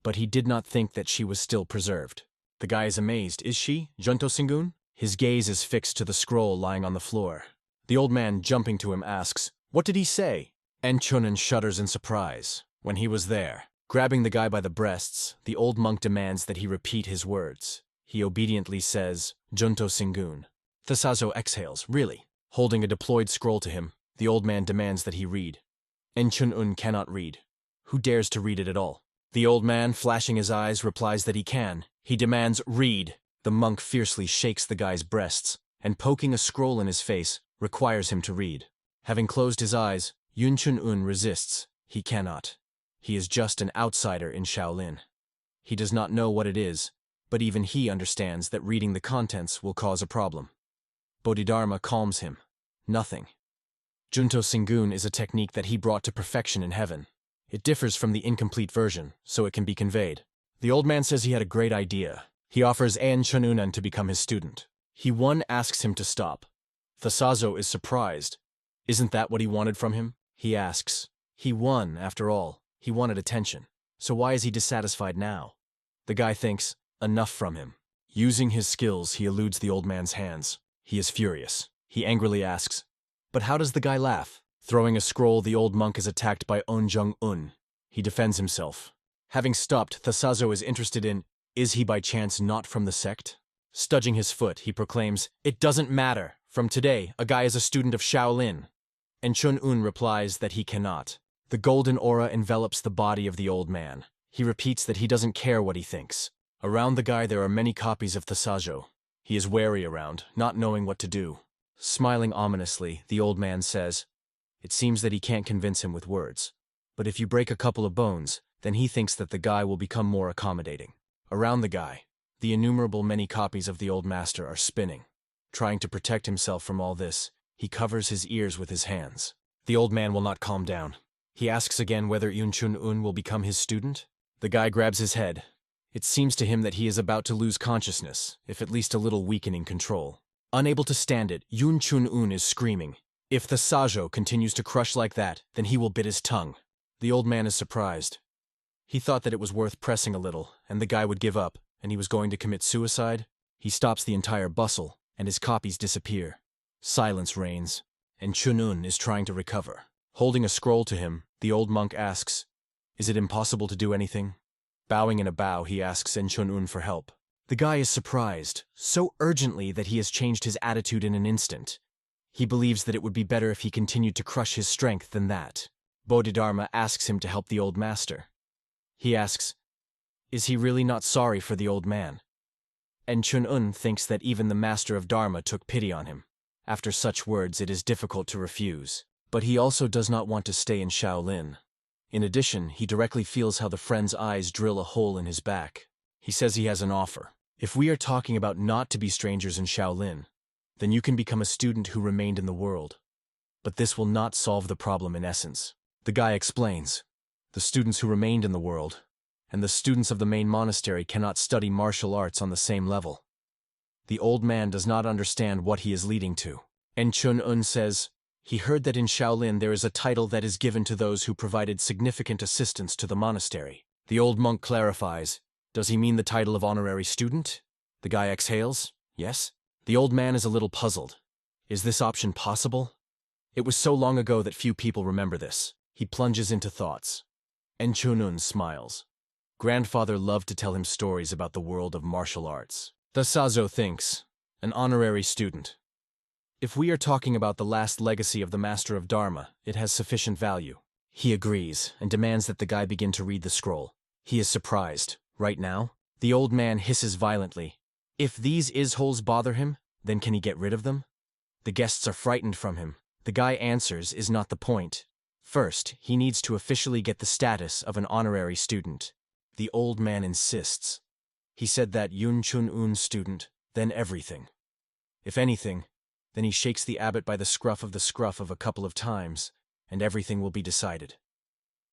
But he did not think that she was still preserved. The guy is amazed. Is she, Junto Singun? His gaze is fixed to the scroll lying on the floor. The old man, jumping to him, asks, what did he say? Enchunen shudders in surprise. When he was there, grabbing the guy by the breasts, the old monk demands that he repeat his words. He obediently says, Junto Singun. Thasazo exhales. Really? Holding a deployed scroll to him, the old man demands that he read. Enchun cannot read. Who dares to read it at all? The old man, flashing his eyes, replies that he can. He demands, read. The monk fiercely shakes the guy's breasts, and poking a scroll in his face, requires him to read. Having closed his eyes, Yunchun resists. He cannot. He is just an outsider in Shaolin. He does not know what it is, but even he understands that reading the contents will cause a problem. Bodhidharma calms him. Nothing. Junto Singun is a technique that he brought to perfection in heaven. It differs from the incomplete version, so it can be conveyed. The old man says he had a great idea. He offers Enchun to become his student. He asks him to stop. Thasazo is surprised. Isn't that what he wanted from him? He asks. He won, after all. He wanted attention. So why is he dissatisfied now? The guy thinks, enough from him. Using his skills, he eludes the old man's hands. He is furious. He angrily asks, but how does the guy laugh? Throwing a scroll, the old monk is attacked by Onjung-un. He defends himself. Having stopped, Thasazo is interested in, is he by chance not from the sect? Studging his foot, he proclaims, it doesn't matter. From today, a guy is a student of Shaolin. And Chun-un replies that he cannot. The golden aura envelops the body of the old man. He repeats that he doesn't care what he thinks. Around the guy there are many copies of Thasajo. He is wary around, not knowing what to do. Smiling ominously, the old man says, it seems that he can't convince him with words. But if you break a couple of bones, then he thinks that the guy will become more accommodating. Around the guy, the innumerable many copies of the old master are spinning. Trying to protect himself from all this, he covers his ears with his hands. The old man will not calm down. He asks again whether Yunchun-un will become his student. The guy grabs his head. It seems to him that he is about to lose consciousness, if at least a little weakening control. Unable to stand it, Yun Chun-un is screaming. If the Sajo continues to crush like that, then he will bit his tongue. The old man is surprised. He thought that it was worth pressing a little, and the guy would give up, and he was going to commit suicide. He stops the entire bustle, and his copies disappear. Silence reigns, and Chun-un is trying to recover. Holding a scroll to him, the old monk asks, "Is it impossible to do anything?" Bowing in a bow, he asks En Chun-un for help. The guy is surprised, so urgently that he has changed his attitude in an instant. He believes that it would be better if he continued to crush his strength than that. Bodhidharma asks him to help the old master. He asks, is he really not sorry for the old man? En Chun-un thinks that even the master of Dharma took pity on him. After such words, it is difficult to refuse. But he also does not want to stay in Shaolin. In addition, he directly feels how the friend's eyes drill a hole in his back. He says he has an offer. If we are talking about not to be strangers in Shaolin, then you can become a student who remained in the world. But this will not solve the problem in essence. The guy explains. The students who remained in the world, and the students of the main monastery cannot study martial arts on the same level. The old man does not understand what he is leading to. En Chun-un says, he heard that in Shaolin there is a title that is given to those who provided significant assistance to the monastery. The old monk clarifies, does he mean the title of honorary student? The guy exhales, yes. The old man is a little puzzled. Is this option possible? It was so long ago that few people remember this. He plunges into thoughts. En Chun-un smiles. Grandfather loved to tell him stories about the world of martial arts. The Sazo thinks, an honorary student. If we are talking about the last legacy of the Master of Dharma, it has sufficient value. He agrees and demands that the guy begin to read the scroll. He is surprised. Right now? The old man hisses violently. If these is-holes bother him, then can he get rid of them? The guests are frightened from him. The guy answers is not the point. First, he needs to officially get the status of an honorary student. The old man insists. He said that Yun Chun-un student, then everything. If anything, then he shakes the abbot by the scruff of a couple of times, and everything will be decided.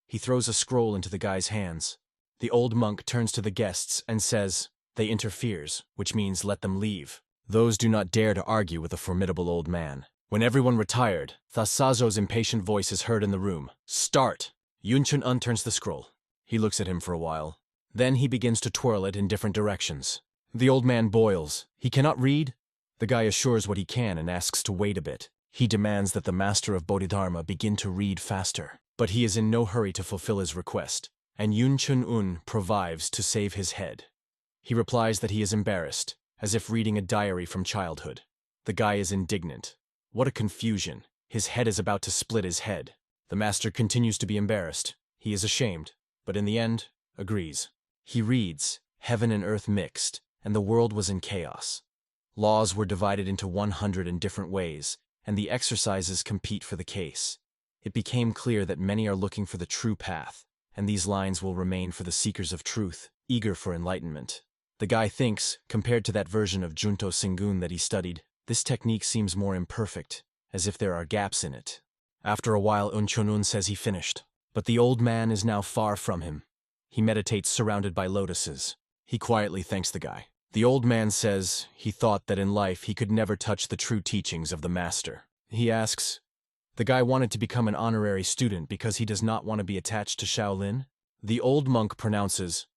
He throws a scroll into the guy's hands. The old monk turns to the guests and says, they interferes, which means let them leave. Those do not dare to argue with a formidable old man. When everyone retired, Thasazo's impatient voice is heard in the room. Start! Yun Chun-un turns the scroll. He looks at him for a while. Then he begins to twirl it in different directions. The old man boils. He cannot read? The guy assures what he can and asks to wait a bit. He demands that the master of Bodhidharma begin to read faster. But he is in no hurry to fulfill his request, and Yun Chun-un provides to save his head. He replies that he is embarrassed, as if reading a diary from childhood. The guy is indignant. What a confusion. His head is about to split his head. The master continues to be embarrassed. He is ashamed, but in the end, agrees. He reads, heaven and earth mixed, and the world was in chaos. Laws were divided into 100 in different ways, and the exercises compete for the case. It became clear that many are looking for the true path, and these lines will remain for the seekers of truth, eager for enlightenment. The guy thinks, compared to that version of Junto Singun that he studied, this technique seems more imperfect, as if there are gaps in it. After a while, En Chun-un says he finished, but the old man is now far from him. He meditates surrounded by lotuses. He quietly thanks the guy. The old man says he thought that in life he could never touch the true teachings of the master. He asks, the guy wanted to become an honorary student because he does not want to be attached to Shaolin? The old monk pronounces,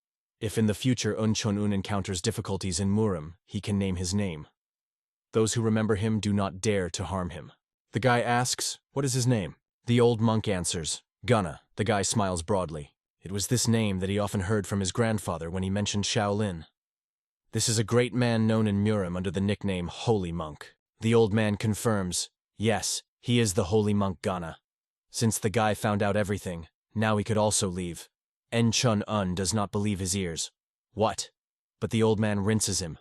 if in the future En Chun-un encounters difficulties in Murim, he can name his name. Those who remember him do not dare to harm him. The guy asks, what is his name? The old monk answers, Gunna. The guy smiles broadly. It was this name that he often heard from his grandfather when he mentioned Shaolin. This is a great man known in Murim under the nickname Holy Monk. The old man confirms, yes, he is the Holy Monk Gunna. Since the guy found out everything, now he could also leave. En Chun-un does not believe his ears. What? But the old man rinses him.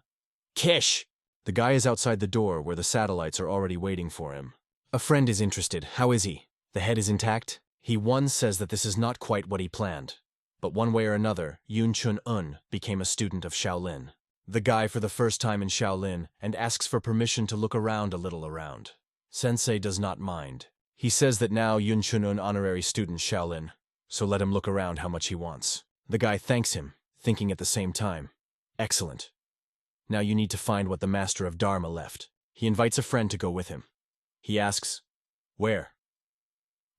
Kish! The guy is outside the door where the satellites are already waiting for him. A friend is interested. How is he? The head is intact? He once says that this is not quite what he planned. But one way or another, Yun Chun-un became a student of Shaolin. The guy for the first time in Shaolin and asks for permission to look around a little around. Sensei does not mind. He says that now Yun Chun-un honorary student Shaolin, so let him look around how much he wants. The guy thanks him. thinking at the same time. Excellent. Now you need to find what the master of Dharma left. He invites a friend to go with him. He asks, "Where?"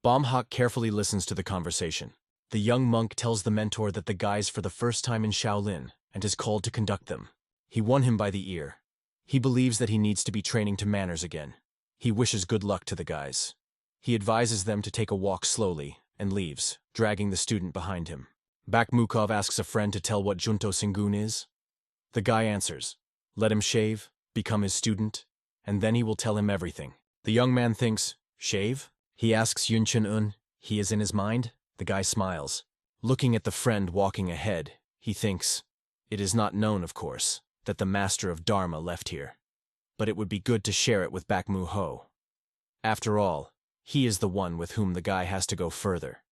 Bombhawk carefully listens to the conversation. The young monk tells the mentor that the guy's for the first time in Shaolin and is called to conduct them. He won him by the ear. He believes that he needs to be training to manners again. He wishes good luck to the guys. He advises them to take a walk slowly and leaves, dragging the student behind him. Bakhmukov asks a friend to tell what Junto Singun is. The guy answers, "Let him shave, become his student, and then he will tell him everything." The young man thinks, "Shave?" He asks Yun Chun-un. He is in his mind. The guy smiles. Looking at the friend walking ahead, he thinks, "It is not known, of course, that the master of Dharma left here. But it would be good to share it with Bakhmu-ho. After all, he is the one with whom the guy has to go further.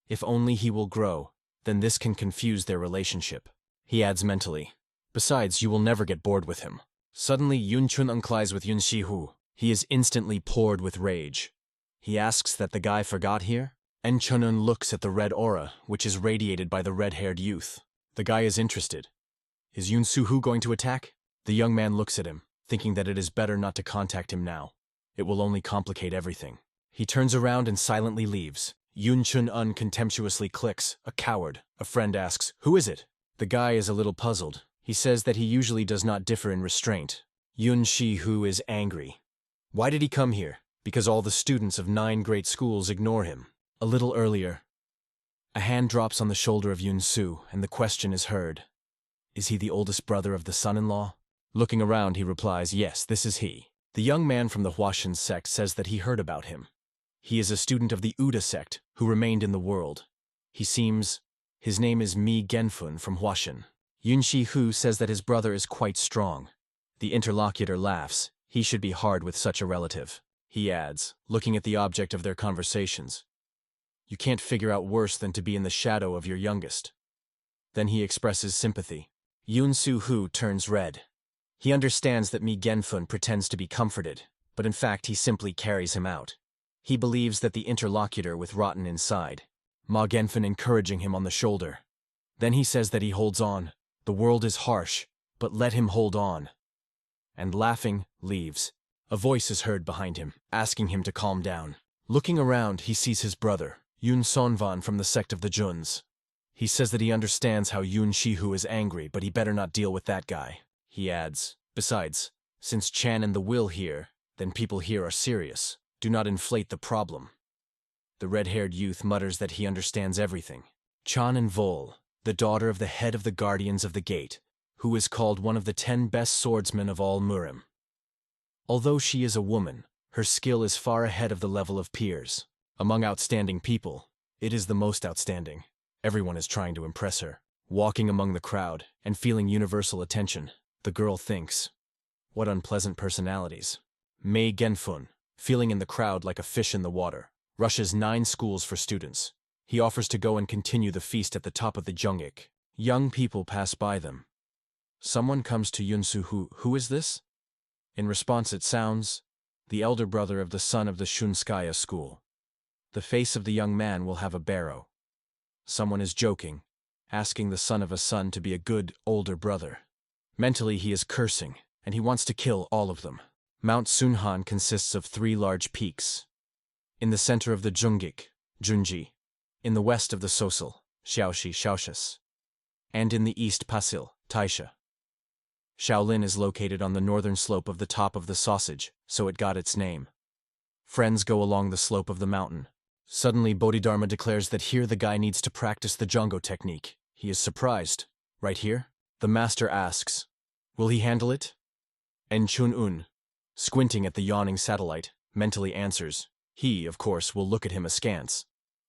If only he will grow, then this can confuse their relationship." He adds mentally, "Besides, you will never get bored with him." Suddenly, Yun Chun-un collides with Yun Shi-hu. He is instantly poured with rage. He asks that the guy forgot here, and Chun-un looks at the red aura, which is radiated by the red-haired youth. The guy is interested. Is Yun Su-hu going to attack? The young man looks at him, thinking that it is better not to contact him now. It will only complicate everything. He turns around and silently leaves. Yun Chun-un contemptuously clicks, "A coward." A friend asks, "Who is it?" The guy is a little puzzled. He says that he usually does not differ in restraint. Yun Shi-hu is angry. Why did he come here? Because all the students of 9 great schools ignore him. A little earlier, a hand drops on the shoulder of Yun Su, and the question is heard. Is he the oldest brother of the son-in-law? Looking around, he replies, "Yes, this is he." The young man from the Huashan sect says that he heard about him. He is a student of the Uda sect, who remained in the world. His name is Mi Genfun from Huashan. Yun Shi-hu says that his brother is quite strong. The interlocutor laughs. He should be hard with such a relative. He adds, looking at the object of their conversations, "You can't figure out worse than to be in the shadow of your youngest." Then he expresses sympathy. Yun Su-hu turns red. He understands that Mi Genfun pretends to be comforted, but in fact he simply carries him out. He believes that the interlocutor with rotten inside. Ma Genfun encouraging him on the shoulder. Then he says that he holds on. The world is harsh, but let him hold on. And laughing, leaves. A voice is heard behind him, asking him to calm down. Looking around, he sees his brother, Yun Sonvan from the sect of the Juns. He says that he understands how Yun Shi-hu is angry, but he better not deal with that guy. He adds, "Besides, since Chan and the Will here, then people here are serious. Do not inflate the problem." The red-haired youth mutters that he understands everything. Chan and Vol, the daughter of the head of the Guardians of the Gate, who is called one of the 10 best swordsmen of all Murim. Although she is a woman, her skill is far ahead of the level of peers. Among outstanding people, it is the most outstanding. Everyone is trying to impress her. Walking among the crowd and feeling universal attention, the girl thinks, "What unpleasant personalities." Mei Genfun, feeling in the crowd like a fish in the water, rushes 9 schools for students. He offers to go and continue the feast at the top of the Jungik. Young people pass by them. Someone comes to Yun Su-hu. Who is this? In response it sounds, the elder brother of the son of the Shunskaya school. The face of the young man will have a barrow. Someone is joking, asking the son of a son to be a good, older brother. Mentally he is cursing, and he wants to kill all of them. Mount Sunhan consists of 3 large peaks. In the center of the Jungik, Junji. In the west of the Sosil, Xiaoxi, Xiaoshis. And in the east Pasil, Taisha. Shaolin is located on the northern slope of the top of the sausage, so it got its name. Friends go along the slope of the mountain. Suddenly Bodhidharma declares that here the guy needs to practice the Jongo technique. He is surprised. Right here? The master asks, "Will he handle it?" En Chun-un, squinting at the yawning satellite, mentally answers, he, of course, will look at him askance.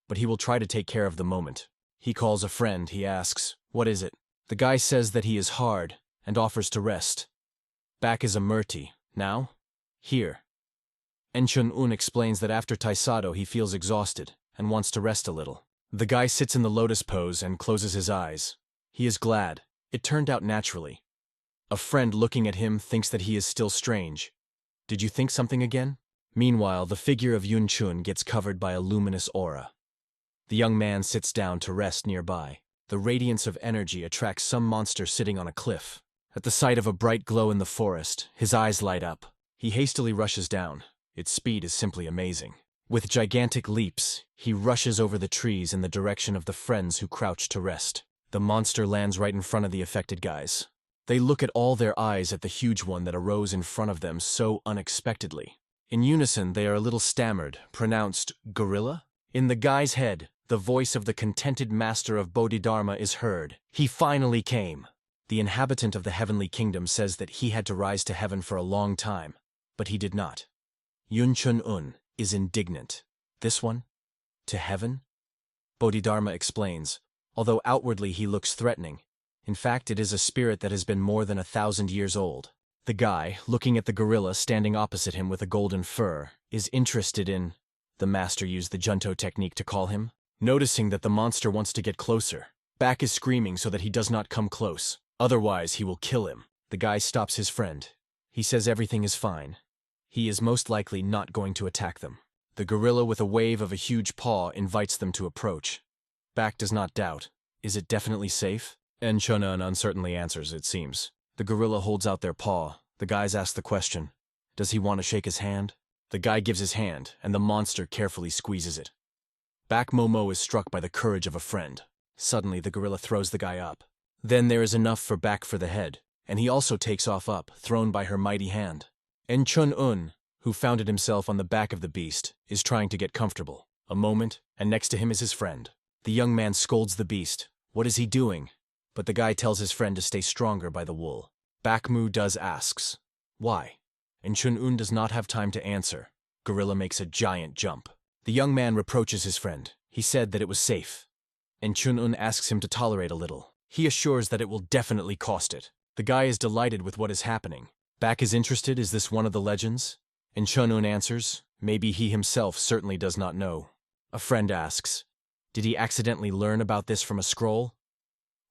But he will try to take care of the moment. He calls a friend. He asks, "What is it?" The guy says that he is hard and offers to rest. Back is a Murti. Now? Here. En Chun-un explains that after Taisado he feels exhausted and wants to rest a little. The guy sits in the lotus pose and closes his eyes. He is glad. It turned out naturally. A friend looking at him thinks that he is still strange. Did you think something again? Meanwhile, the figure of Yun Chun gets covered by a luminous aura. The young man sits down to rest nearby. The radiance of energy attracts some monster sitting on a cliff. At the sight of a bright glow in the forest, his eyes light up. He hastily rushes down. Its speed is simply amazing. With gigantic leaps, he rushes over the trees in the direction of the friends who crouch to rest. The monster lands right in front of the affected guys. They look at all their eyes at the huge one that arose in front of them so unexpectedly. In unison, they are a little stammered, pronounced gorilla. In the guy's head, the voice of the contented master of Bodhidharma is heard. He finally came. The inhabitant of the heavenly kingdom says that he had to rise to heaven for a long time, but he did not. Yun Chun-un is indignant. This one? To heaven? Bodhidharma explains, although outwardly he looks threatening. In fact, it is a spirit that has been more than 1,000 years old. The guy, looking at the gorilla standing opposite him with a golden fur, is interested in... The master used the Junto technique to call him. Noticing that the monster wants to get closer, Back is screaming so that he does not come close. Otherwise, he will kill him. The guy stops his friend. He says everything is fine. He is most likely not going to attack them. The gorilla with a wave of a huge paw invites them to approach. Back does not doubt. Is it definitely safe? En Chun-un uncertainly answers, it seems. The gorilla holds out their paw. The guys ask the question. Does he want to shake his hand? The guy gives his hand, and the monster carefully squeezes it. Back Momo is struck by the courage of a friend. Suddenly, the gorilla throws the guy up. Then there is enough for Back for the head, and he also takes off up, thrown by her mighty hand. En Chun-un, who founded himself on the back of the beast, is trying to get comfortable. A moment, and next to him is his friend. The young man scolds the beast. What is he doing? But the guy tells his friend to stay stronger by the wool. Back Mu does asks, why? En Chun-un does not have time to answer. Gorilla makes a giant jump. The young man reproaches his friend. He said that it was safe. En Chun-un asks him to tolerate a little. He assures that it will definitely cost it. The guy is delighted with what is happening. Back is interested, is this one of the legends? En Chun-un answers, maybe he himself certainly does not know. A friend asks, did he accidentally learn about this from a scroll?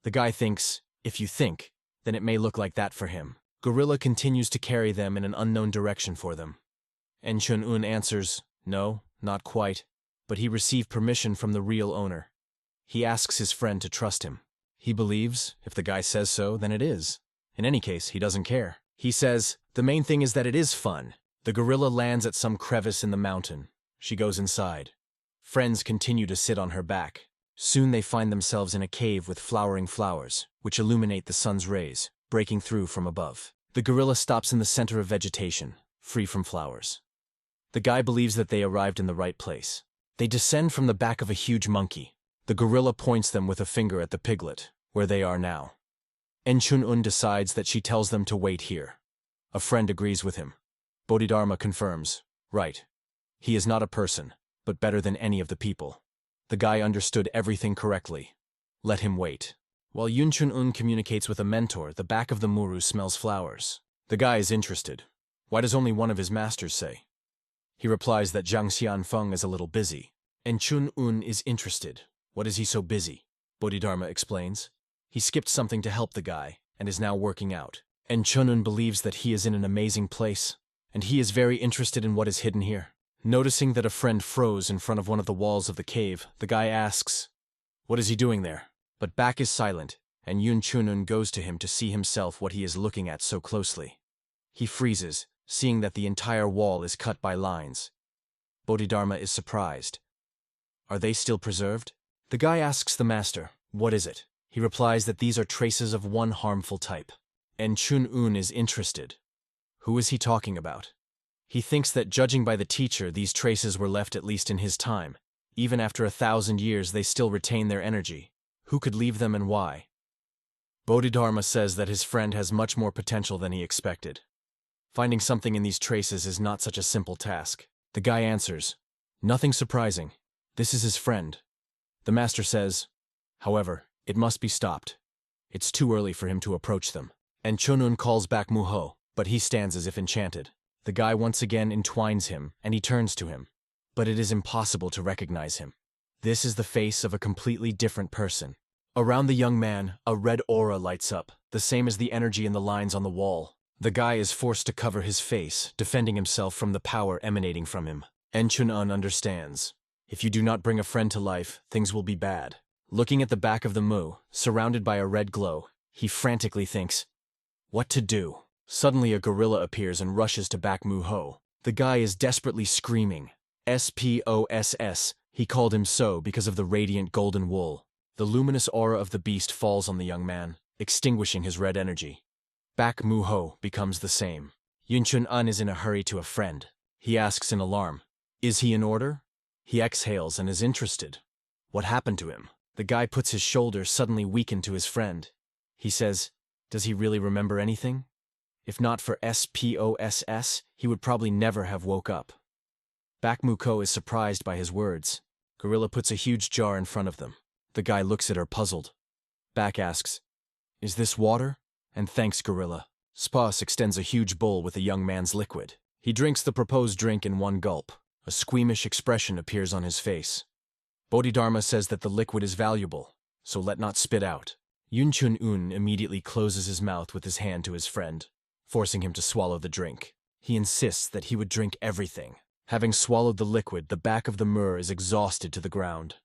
The guy thinks, if you think, then it may look like that for him. Gorilla continues to carry them in an unknown direction for them. En Chun-un answers, no, not quite, but he received permission from the real owner. He asks his friend to trust him. He believes, if the guy says so, then it is. In any case, he doesn't care. He says, the main thing is that it is fun. The gorilla lands at some crevice in the mountain. She goes inside. Friends continue to sit on her back. Soon they find themselves in a cave with flowering flowers, which illuminate the sun's rays, breaking through from above. The gorilla stops in the center of vegetation, free from flowers. The guy believes that they arrived in the right place. They descend from the back of a huge monkey. The gorilla points them with a finger at the piglet, where they are now. En Chun-un decides that she tells them to wait here. A friend agrees with him. Bodhidharma confirms, right. He is not a person, but better than any of the people. The guy understood everything correctly. Let him wait. While Yun Chun-un communicates with a mentor, the back of the Muru smells flowers. The guy is interested. Why does only one of his masters say? He replies that Jang Xianfong is a little busy. En Chun-un is interested. What is he so busy? Bodhidharma explains. He skipped something to help the guy, and is now working out. En Chun-un believes that he is in an amazing place, and he is very interested in what is hidden here. Noticing that a friend froze in front of one of the walls of the cave, the guy asks, what is he doing there? But Back is silent, and Yun Chun-un goes to him to see himself what he is looking at so closely. He freezes, seeing that the entire wall is cut by lines. Bodhidharma is surprised. Are they still preserved? The guy asks the master, what is it? He replies that these are traces of one harmful type. En Chun-un is interested. Who is he talking about? He thinks that judging by the teacher, these traces were left at least in his time. Even after 1,000 years, they still retain their energy. Who could leave them and why? Bodhidharma says that his friend has much more potential than he expected. Finding something in these traces is not such a simple task. The guy answers, nothing surprising. This is his friend. The master says, however, it must be stopped. It's too early for him to approach them. En Chun-un calls back Muho, but he stands as if enchanted. The guy once again entwines him, and he turns to him. But it is impossible to recognize him. This is the face of a completely different person. Around the young man, a red aura lights up, the same as the energy in the lines on the wall. The guy is forced to cover his face, defending himself from the power emanating from him. En Chun-un understands. If you do not bring a friend to life, things will be bad. Looking at the back of the Mu, surrounded by a red glow, he frantically thinks, what to do? Suddenly a gorilla appears and rushes to back Mu-ho. The guy is desperately screaming. SPOSS, he called him so because of the radiant golden wool. The luminous aura of the beast falls on the young man, extinguishing his red energy. Back Mu-ho becomes the same. Yunchun-un is in a hurry to a friend. He asks in alarm, is he in order? He exhales and is interested. What happened to him? The guy puts his shoulder suddenly weakened to his friend. He says, does he really remember anything? If not for SPOSS, he would probably never have woke up. Back Mu-ko is surprised by his words. Gorilla puts a huge jar in front of them. The guy looks at her puzzled. Back asks, is this water? And thanks, Gorilla. Spas extends a huge bowl with the young man's liquid. He drinks the proposed drink in one gulp. A squeamish expression appears on his face. Bodhidharma says that the liquid is valuable, so let not spit out. Yunchun-un immediately closes his mouth with his hand to his friend, forcing him to swallow the drink. He insists that he would drink everything. Having swallowed the liquid, the back of the Mur is exhausted to the ground.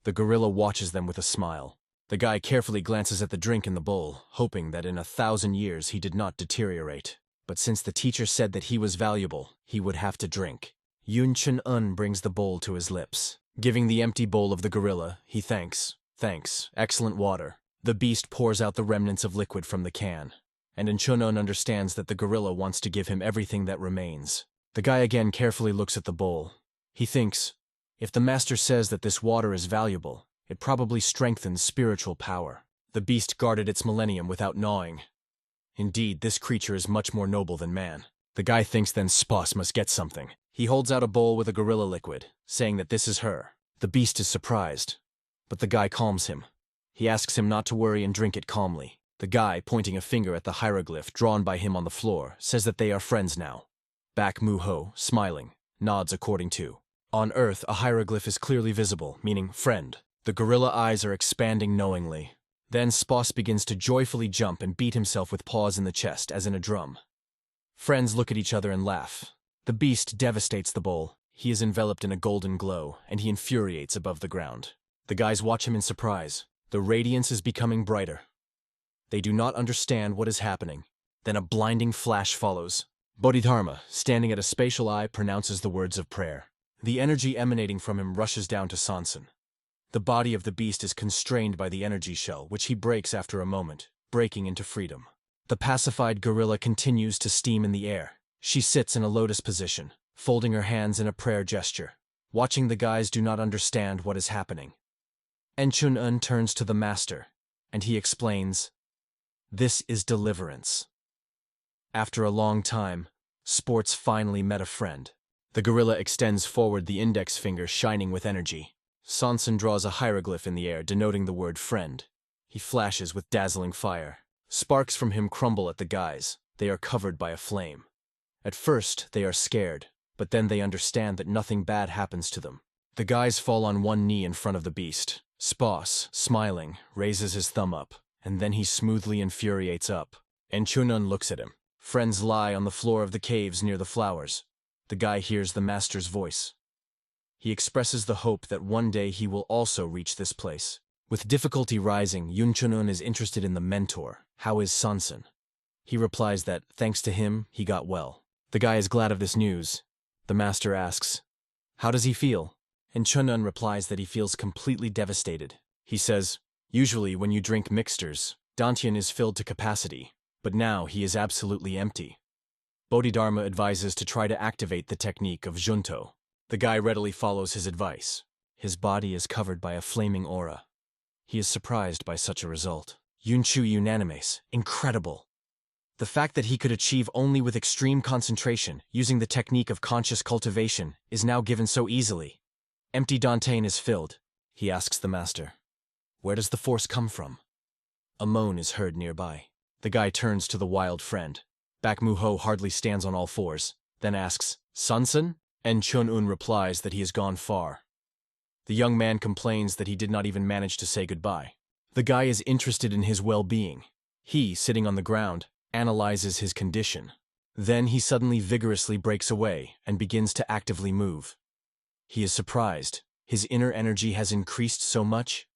The gorilla watches them with a smile. The guy carefully glances at the drink in the bowl, hoping that in 1,000 years he did not deteriorate. But since the teacher said that he was valuable, he would have to drink. Yunchun-un brings the bowl to his lips. Giving the empty bowl of the gorilla, he thanks. Thanks, excellent water. The beast pours out the remnants of liquid from the can, and Yunchun-un understands that the gorilla wants to give him everything that remains. The guy again carefully looks at the bowl. He thinks, if the master says that this water is valuable, it probably strengthens spiritual power. The beast guarded its millennium without gnawing. Indeed, this creature is much more noble than man. The guy thinks then Spas must get something. He holds out a bowl with a gorilla liquid, saying that this is her. The beast is surprised, but the guy calms him. He asks him not to worry and drink it calmly. The guy, pointing a finger at the hieroglyph drawn by him on the floor, says that they are friends now. Back Mu-ho, smiling, nods according to. On Earth, a hieroglyph is clearly visible, meaning friend. The gorilla eyes are expanding knowingly. Then Spas begins to joyfully jump and beat himself with paws in the chest, as in a drum. Friends look at each other and laugh. The beast devastates the bowl. He is enveloped in a golden glow, and he infuriates above the ground. The guys watch him in surprise. The radiance is becoming brighter. They do not understand what is happening. Then a blinding flash follows. Bodhidharma, standing at a spatial eye, pronounces the words of prayer. The energy emanating from him rushes down to Sansan. The body of the beast is constrained by the energy shell, which he breaks after a moment, breaking into freedom. The pacified gorilla continues to steam in the air. She sits in a lotus position, folding her hands in a prayer gesture. Watching, the guys do not understand what is happening. Yunchun-un turns to the master, and he explains, this is deliverance. After a long time, Sports finally met a friend. The gorilla extends forward the index finger shining with energy. Sansan draws a hieroglyph in the air denoting the word friend. He flashes with dazzling fire. Sparks from him crumble at the guys. They are covered by a flame. At first, they are scared, but then they understand that nothing bad happens to them. The guys fall on one knee in front of the beast. Spas, smiling, raises his thumb up, and then he smoothly infuriates up. Yunchun-un looks at him. Friends lie on the floor of the caves near the flowers. The guy hears the master's voice. He expresses the hope that one day he will also reach this place. With difficulty rising, Yunchun-un is interested in the mentor. How is Sansan? He replies that, thanks to him, he got well. The guy is glad of this news. The master asks, how does he feel? And Yunchun-un replies that he feels completely devastated. He says, usually when you drink mixtures, Dantian is filled to capacity, but now he is absolutely empty. Bodhidharma advises to try to activate the technique of Junto. The guy readily follows his advice. His body is covered by a flaming aura. He is surprised by such a result. Yunchu unanimes, incredible. The fact that he could achieve only with extreme concentration, using the technique of conscious cultivation, is now given so easily. Empty Dantian is filled. He asks the master, where does the force come from? A moan is heard nearby. The guy turns to the wild friend. Back Mu-ho hardly stands on all fours, then asks, Sansan? And Yunchun-un replies that he has gone far. The young man complains that he did not even manage to say goodbye. The guy is interested in his well-being. He, sitting on the ground, analyzes his condition. Then he suddenly vigorously breaks away and begins to actively move. He is surprised. His inner energy has increased so much.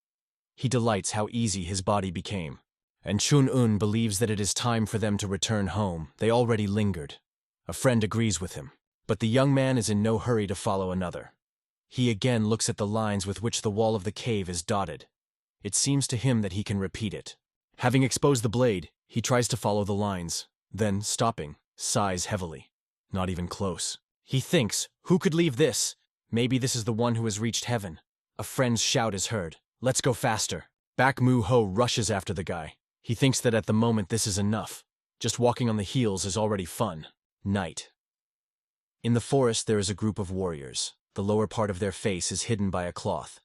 He delights how easy his body became. And Chun-un believes that it is time for them to return home. They already lingered. A friend agrees with him. But the young man is in no hurry to follow another. He again looks at the lines with which the wall of the cave is dotted. It seems to him that he can repeat it. Having exposed the blade, he tries to follow the lines. Then, stopping, sighs heavily. Not even close. He thinks, who could leave this? Maybe this is the one who has reached heaven. A friend's shout is heard. Let's go faster. Bak Mu-ho rushes after the guy. He thinks that at the moment this is enough. Just walking on the heels is already fun. Night. In the forest there is a group of warriors. The lower part of their face is hidden by a cloth.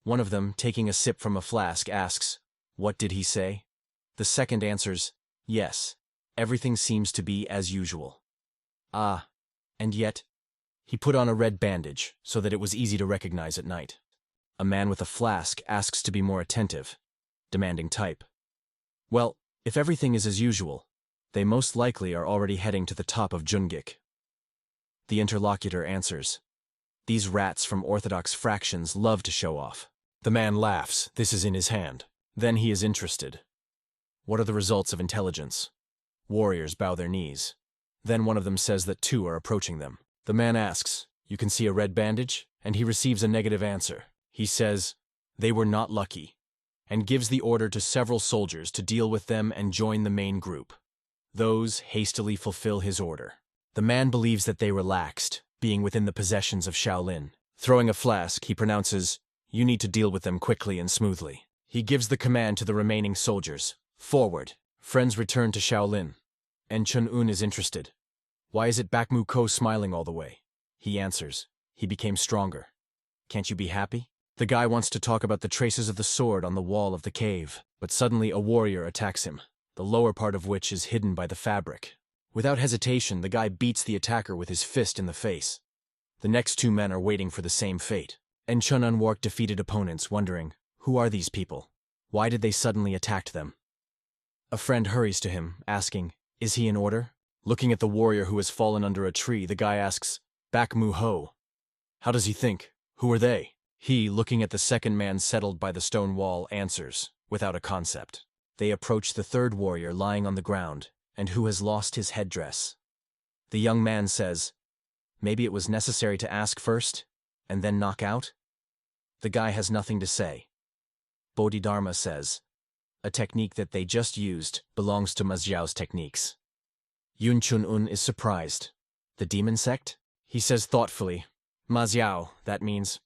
One of them, taking a sip from a flask, asks, "What did he say?" The second answers, "Yes. Everything seems to be as usual." Ah, and yet, he put on a red bandage so that it was easy to recognize at night. A man with a flask asks to be more attentive, demanding type. Well, if everything is as usual, they most likely are already heading to the top of Jungik. The interlocutor answers, "These rats from orthodox fractions love to show off." The man laughs. This is in his hand. Then he is interested. What are the results of intelligence? Warriors bow their knees. Then one of them says that two are approaching them. The man asks, "You can see a red bandage?" And he receives a negative answer. He says, "They were not lucky," and gives the order to several soldiers to deal with them and join the main group. Those hastily fulfill his order. The man believes that they relaxed, being within the possessions of Shaolin. Throwing a flask, he pronounces, "You need to deal with them quickly and smoothly." He gives the command to the remaining soldiers. Forward. Friends return to Shaolin. And Chun-un is interested. Why is it Bak Mu-ko smiling all the way? He answers, "He became stronger." Can't you be happy? The guy wants to talk about the traces of the sword on the wall of the cave, but suddenly a warrior attacks him, the lower part of which is hidden by the fabric. Without hesitation, the guy beats the attacker with his fist in the face. The next two men are waiting for the same fate. And Chun-un walked defeated opponents, wondering, who are these people? Why did they suddenly attack them? A friend hurries to him, asking, is he in order? Looking at the warrior who has fallen under a tree, the guy asks, Bak Mu-ho. How does he think? Who are they? He, looking at the second man settled by the stone wall, answers, without a concept. They approach the third warrior lying on the ground, and who has lost his headdress. The young man says, maybe it was necessary to ask first, and then knock out? The guy has nothing to say. Bodhidharma says, a technique that they just used belongs to Maziao's techniques. Yun Chun-un is surprised. The demon sect? He says thoughtfully, Maziao, that means.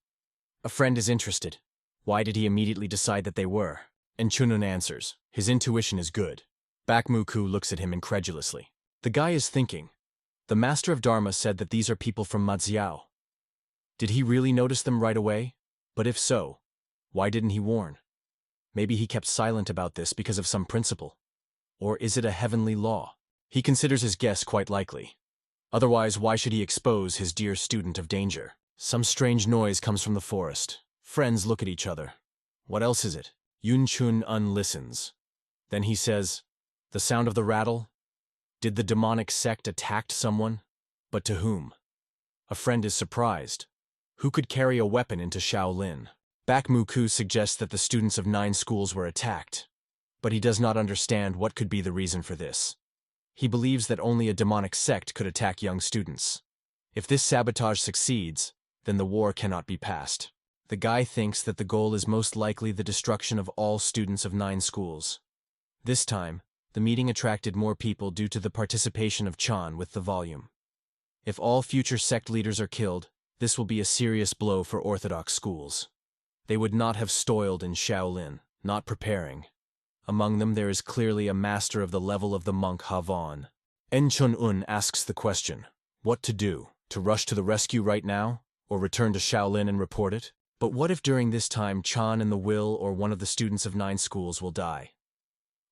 A friend is interested. Why did he immediately decide that they were? And Chun-un answers, his intuition is good. Bak Mu-ku looks at him incredulously. The guy is thinking. The master of Dharma said that these are people from Maziao. Did he really notice them right away? But if so, why didn't he warn? Maybe he kept silent about this because of some principle. Or is it a heavenly law? He considers his guess quite likely. Otherwise, why should he expose his dear student of danger? Some strange noise comes from the forest. Friends look at each other. What else is it? Yun Chun-un listens. Then he says, the sound of the rattle? Did the demonic sect attack someone? But to whom? A friend is surprised. Who could carry a weapon into Shaolin? Bak Mu-ku suggests that the students of 9 schools were attacked, but he does not understand what could be the reason for this. He believes that only a demonic sect could attack young students. If this sabotage succeeds, then the war cannot be passed. The guy thinks that the goal is most likely the destruction of all students of 9 schools. This time, the meeting attracted more people due to the participation of Chan with the volume. If all future sect leaders are killed, this will be a serious blow for orthodox schools. They would not have toiled in Shaolin, not preparing. Among them there is clearly a master of the level of the monk Havon. En Chun-un asks the question, what to do? To rush to the rescue right now? Or return to Shaolin and report it? But what if during this time Chan and the will or one of the students of 9 schools will die?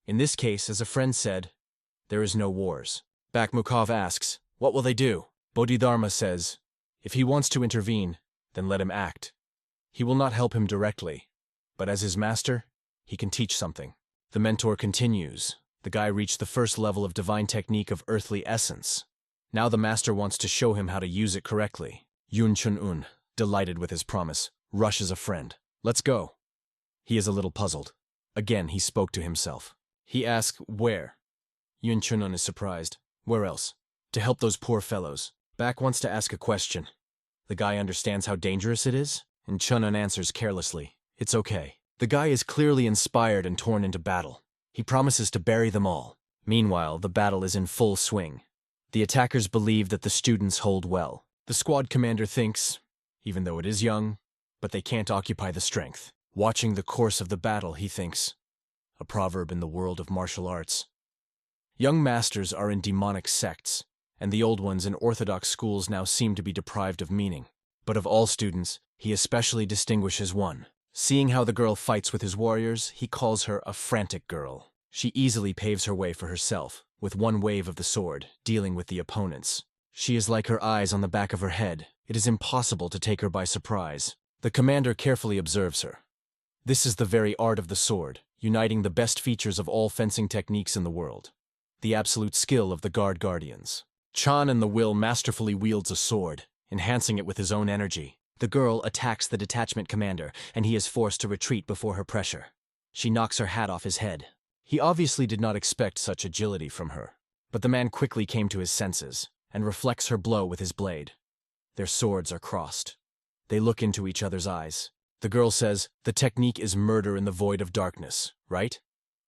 In this case, as a friend said, there is no wars. Bak Mu-ko asks, what will they do? Bodhidharma says, if he wants to intervene, then let him act. He will not help him directly, but as his master, he can teach something. The mentor continues. The guy reached the first level of divine technique of earthly essence. Now the master wants to show him how to use it correctly. Yun Chun-un, delighted with his promise, rushes a friend. Let's go. He is a little puzzled. Again, he spoke to himself. He asked, where? Yun Chunun is surprised. Where else? To help those poor fellows. Back wants to ask a question. The guy understands how dangerous it is? And Chunun answers carelessly. It's okay. The guy is clearly inspired and torn into battle. He promises to bury them all. Meanwhile, the battle is in full swing. The attackers believe that the students hold well. The squad commander thinks, even though it is young, but they can't occupy the strength. Watching the course of the battle, he thinks. A proverb in the world of martial arts. Young masters are in demonic sects, and the old ones in orthodox schools now seem to be deprived of meaning. But of all students, he especially distinguishes one. Seeing how the girl fights with his warriors, he calls her a frantic girl. She easily paves her way for herself, with one wave of the sword, dealing with the opponents. She is like her eyes on the back of her head. It is impossible to take her by surprise. The commander carefully observes her. This is the very art of the sword, uniting the best features of all fencing techniques in the world. The absolute skill of the guardians. Chan in the will masterfully wields a sword, enhancing it with his own energy. The girl attacks the detachment commander, and he is forced to retreat before her pressure. She knocks her hat off his head. He obviously did not expect such agility from her. But the man quickly came to his senses, and reflects her blow with his blade. Their swords are crossed. They look into each other's eyes. The girl says, the technique is murder in the void of darkness, right?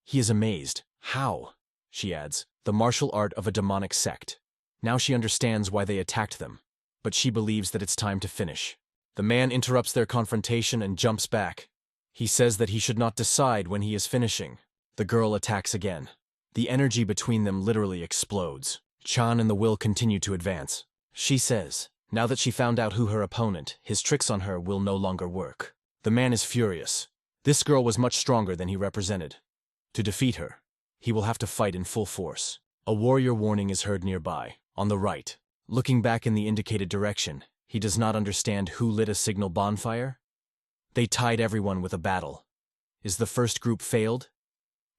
He is amazed. How? She adds, the martial art of a demonic sect. Now she understands why they attacked them, but she believes that it's time to finish. The man interrupts their confrontation and jumps back. He says that he should not decide when he is finishing. The girl attacks again. The energy between them literally explodes. Chan and the will continue to advance. She says, now that she found out who her opponent, his tricks on her will no longer work. The man is furious. This girl was much stronger than he represented. To defeat her, he will have to fight in full force. A warrior warning is heard nearby, on the right. Looking back in the indicated direction, he does not understand who lit a signal bonfire. They tied everyone with a battle. Is the first group failed?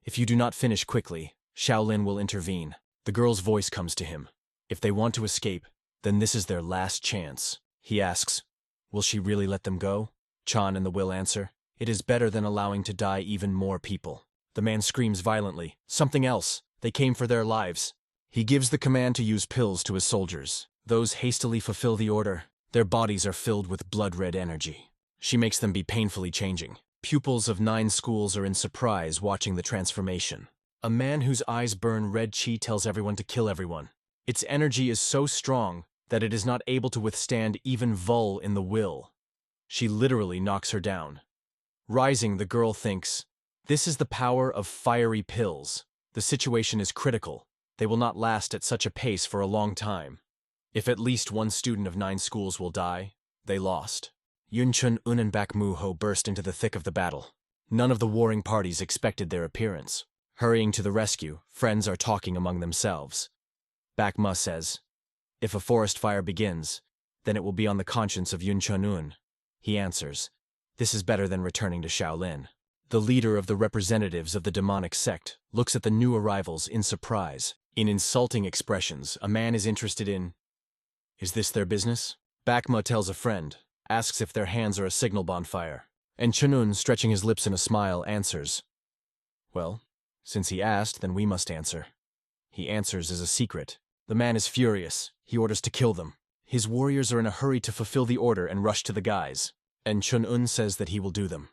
If you do not finish quickly, Shaolin will intervene. The girl's voice comes to him. If they want to escape, then this is their last chance. He asks, will she really let them go? Chan and the will answer, it is better than allowing to die even more people. The man screams violently, something else. They came for their lives. He gives the command to use pills to his soldiers. Those hastily fulfill the order. Their bodies are filled with blood-red energy. She makes them be painfully changing. Pupils of 9 schools are in surprise watching the transformation. A man whose eyes burn red chi tells everyone to kill everyone. Its energy is so strong that it is not able to withstand even Vul in the will. She literally knocks her down. Rising, the girl thinks, this is the power of fiery pills. The situation is critical. They will not last at such a pace for a long time. If at least one student of 9 schools will die, they lost. Yunchun Un and Bakmuho burst into the thick of the battle. None of the warring parties expected their appearance. Hurrying to the rescue, friends are talking among themselves. Bakma says, if a forest fire begins, then it will be on the conscience of Yunchun Un. He answers, this is better than returning to Shaolin. The leader of the representatives of the demonic sect looks at the new arrivals in surprise. In insulting expressions, a man is interested in, is this their business? Bakma tells a friend, asks if their hands are a signal bonfire. And Chunun, stretching his lips in a smile, answers, well, since he asked, then we must answer. He answers as a secret. The man is furious. He orders to kill them. His warriors are in a hurry to fulfill the order and rush to the guys. And Chunun says that he will do them.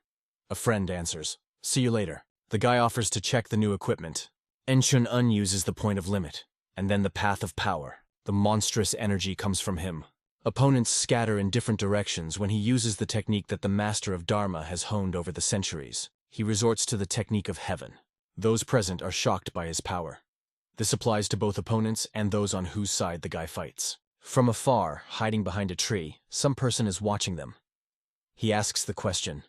A friend answers, see you later. The guy offers to check the new equipment. And Chunun uses the point of limit, and then the path of power. The monstrous energy comes from him. Opponents scatter in different directions when he uses the technique that the master of Dharma has honed over the centuries. He resorts to the technique of heaven. Those present are shocked by his power. This applies to both opponents and those on whose side the guy fights. From afar, hiding behind a tree, some person is watching them. He asks the question,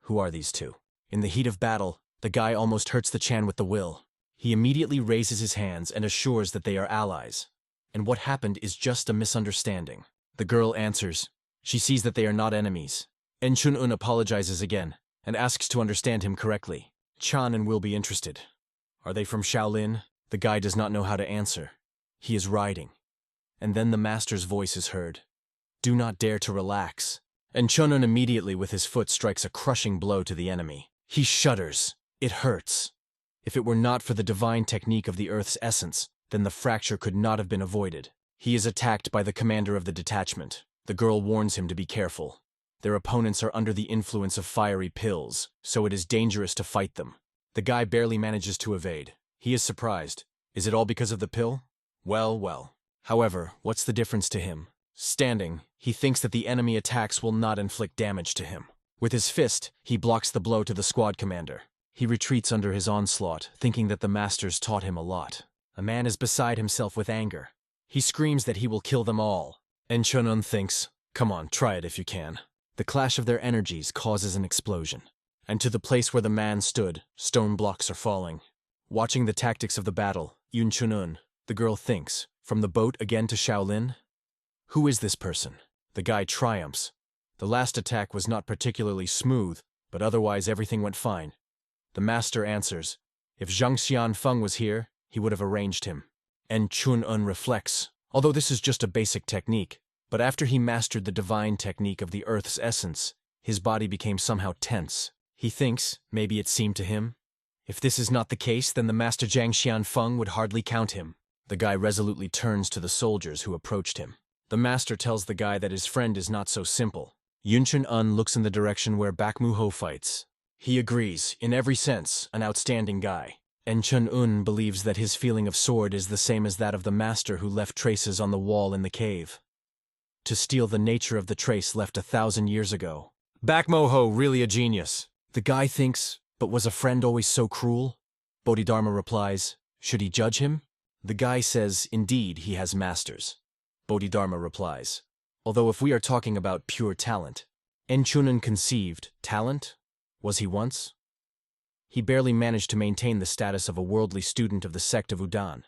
who are these two? In the heat of battle, the guy almost hurts the Chan with the will. He immediately raises his hands and assures that they are allies. And what happened is just a misunderstanding. The girl answers. She sees that they are not enemies. En Chun-un apologizes again, and asks to understand him correctly. Chan and will be interested. Are they from Shaolin? The guy does not know how to answer. He is riding. And then the master's voice is heard. Do not dare to relax. and Chunun immediately with his foot strikes a crushing blow to the enemy. He shudders. It hurts. If it were not for the divine technique of the Earth's essence, then the fracture could not have been avoided. He is attacked by the commander of the detachment. The girl warns him to be careful. Their opponents are under the influence of fiery pills, so it is dangerous to fight them. The guy barely manages to evade. He is surprised. Is it all because of the pill? Well, well. However, what's the difference to him? Standing, he thinks that the enemy attacks will not inflict damage to him. With his fist, he blocks the blow to the squad commander. He retreats under his onslaught, thinking that the masters taught him a lot. A man is beside himself with anger. He screams that he will kill them all. And Chunun thinks, come on, try it if you can. The clash of their energies causes an explosion. And to the place where the man stood, stone blocks are falling. Watching the tactics of the battle, Yun Chunun, the girl thinks, from the boat again to Shaolin? Who is this person? The guy triumphs. The last attack was not particularly smooth, but otherwise everything went fine. The master answers, if Jang Xianfong was here, he would have arranged him. And Chunun reflects, although this is just a basic technique, but after he mastered the divine technique of the Earth's essence, his body became somehow tense. He thinks, maybe it seemed to him. If this is not the case, then the master Jang Xianfong would hardly count him. The guy resolutely turns to the soldiers who approached him. The master tells the guy that his friend is not so simple. Yun Chun-un looks in the direction where Bakmu-ho fights. He agrees, in every sense, an outstanding guy. And Chun-un believes that his feeling of sword is the same as that of the master who left traces on the wall in the cave. To steal the nature of the trace left 1,000 years ago. Bakmu-ho really a genius. The guy thinks, but was a friend always so cruel? Bodhidharma replies, should he judge him? The guy says, indeed, he has masters. Bodhidharma replies, although if we are talking about pure talent, Enchunan conceived talent? Was he once? He barely managed to maintain the status of a worldly student of the sect of Wudang.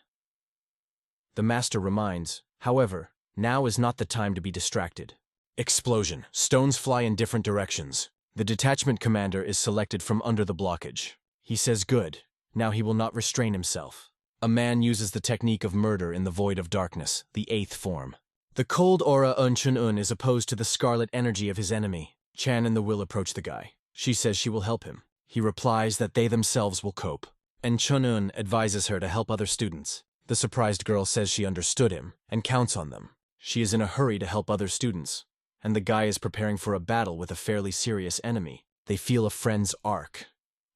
The master reminds, however, now is not the time to be distracted. Explosion. Stones fly in different directions. The detachment commander is selected from under the blockage. He says good. Now he will not restrain himself. A man uses the technique of murder in the void of darkness, the 8th form. The cold aura Chun-un is opposed to the scarlet energy of his enemy. Chan and the will approach the guy. She says she will help him. He replies that they themselves will cope. And Chun-un advises her to help other students. The surprised girl says she understood him and counts on them. She is in a hurry to help other students. And the guy is preparing for a battle with a fairly serious enemy. They feel a friend's arc.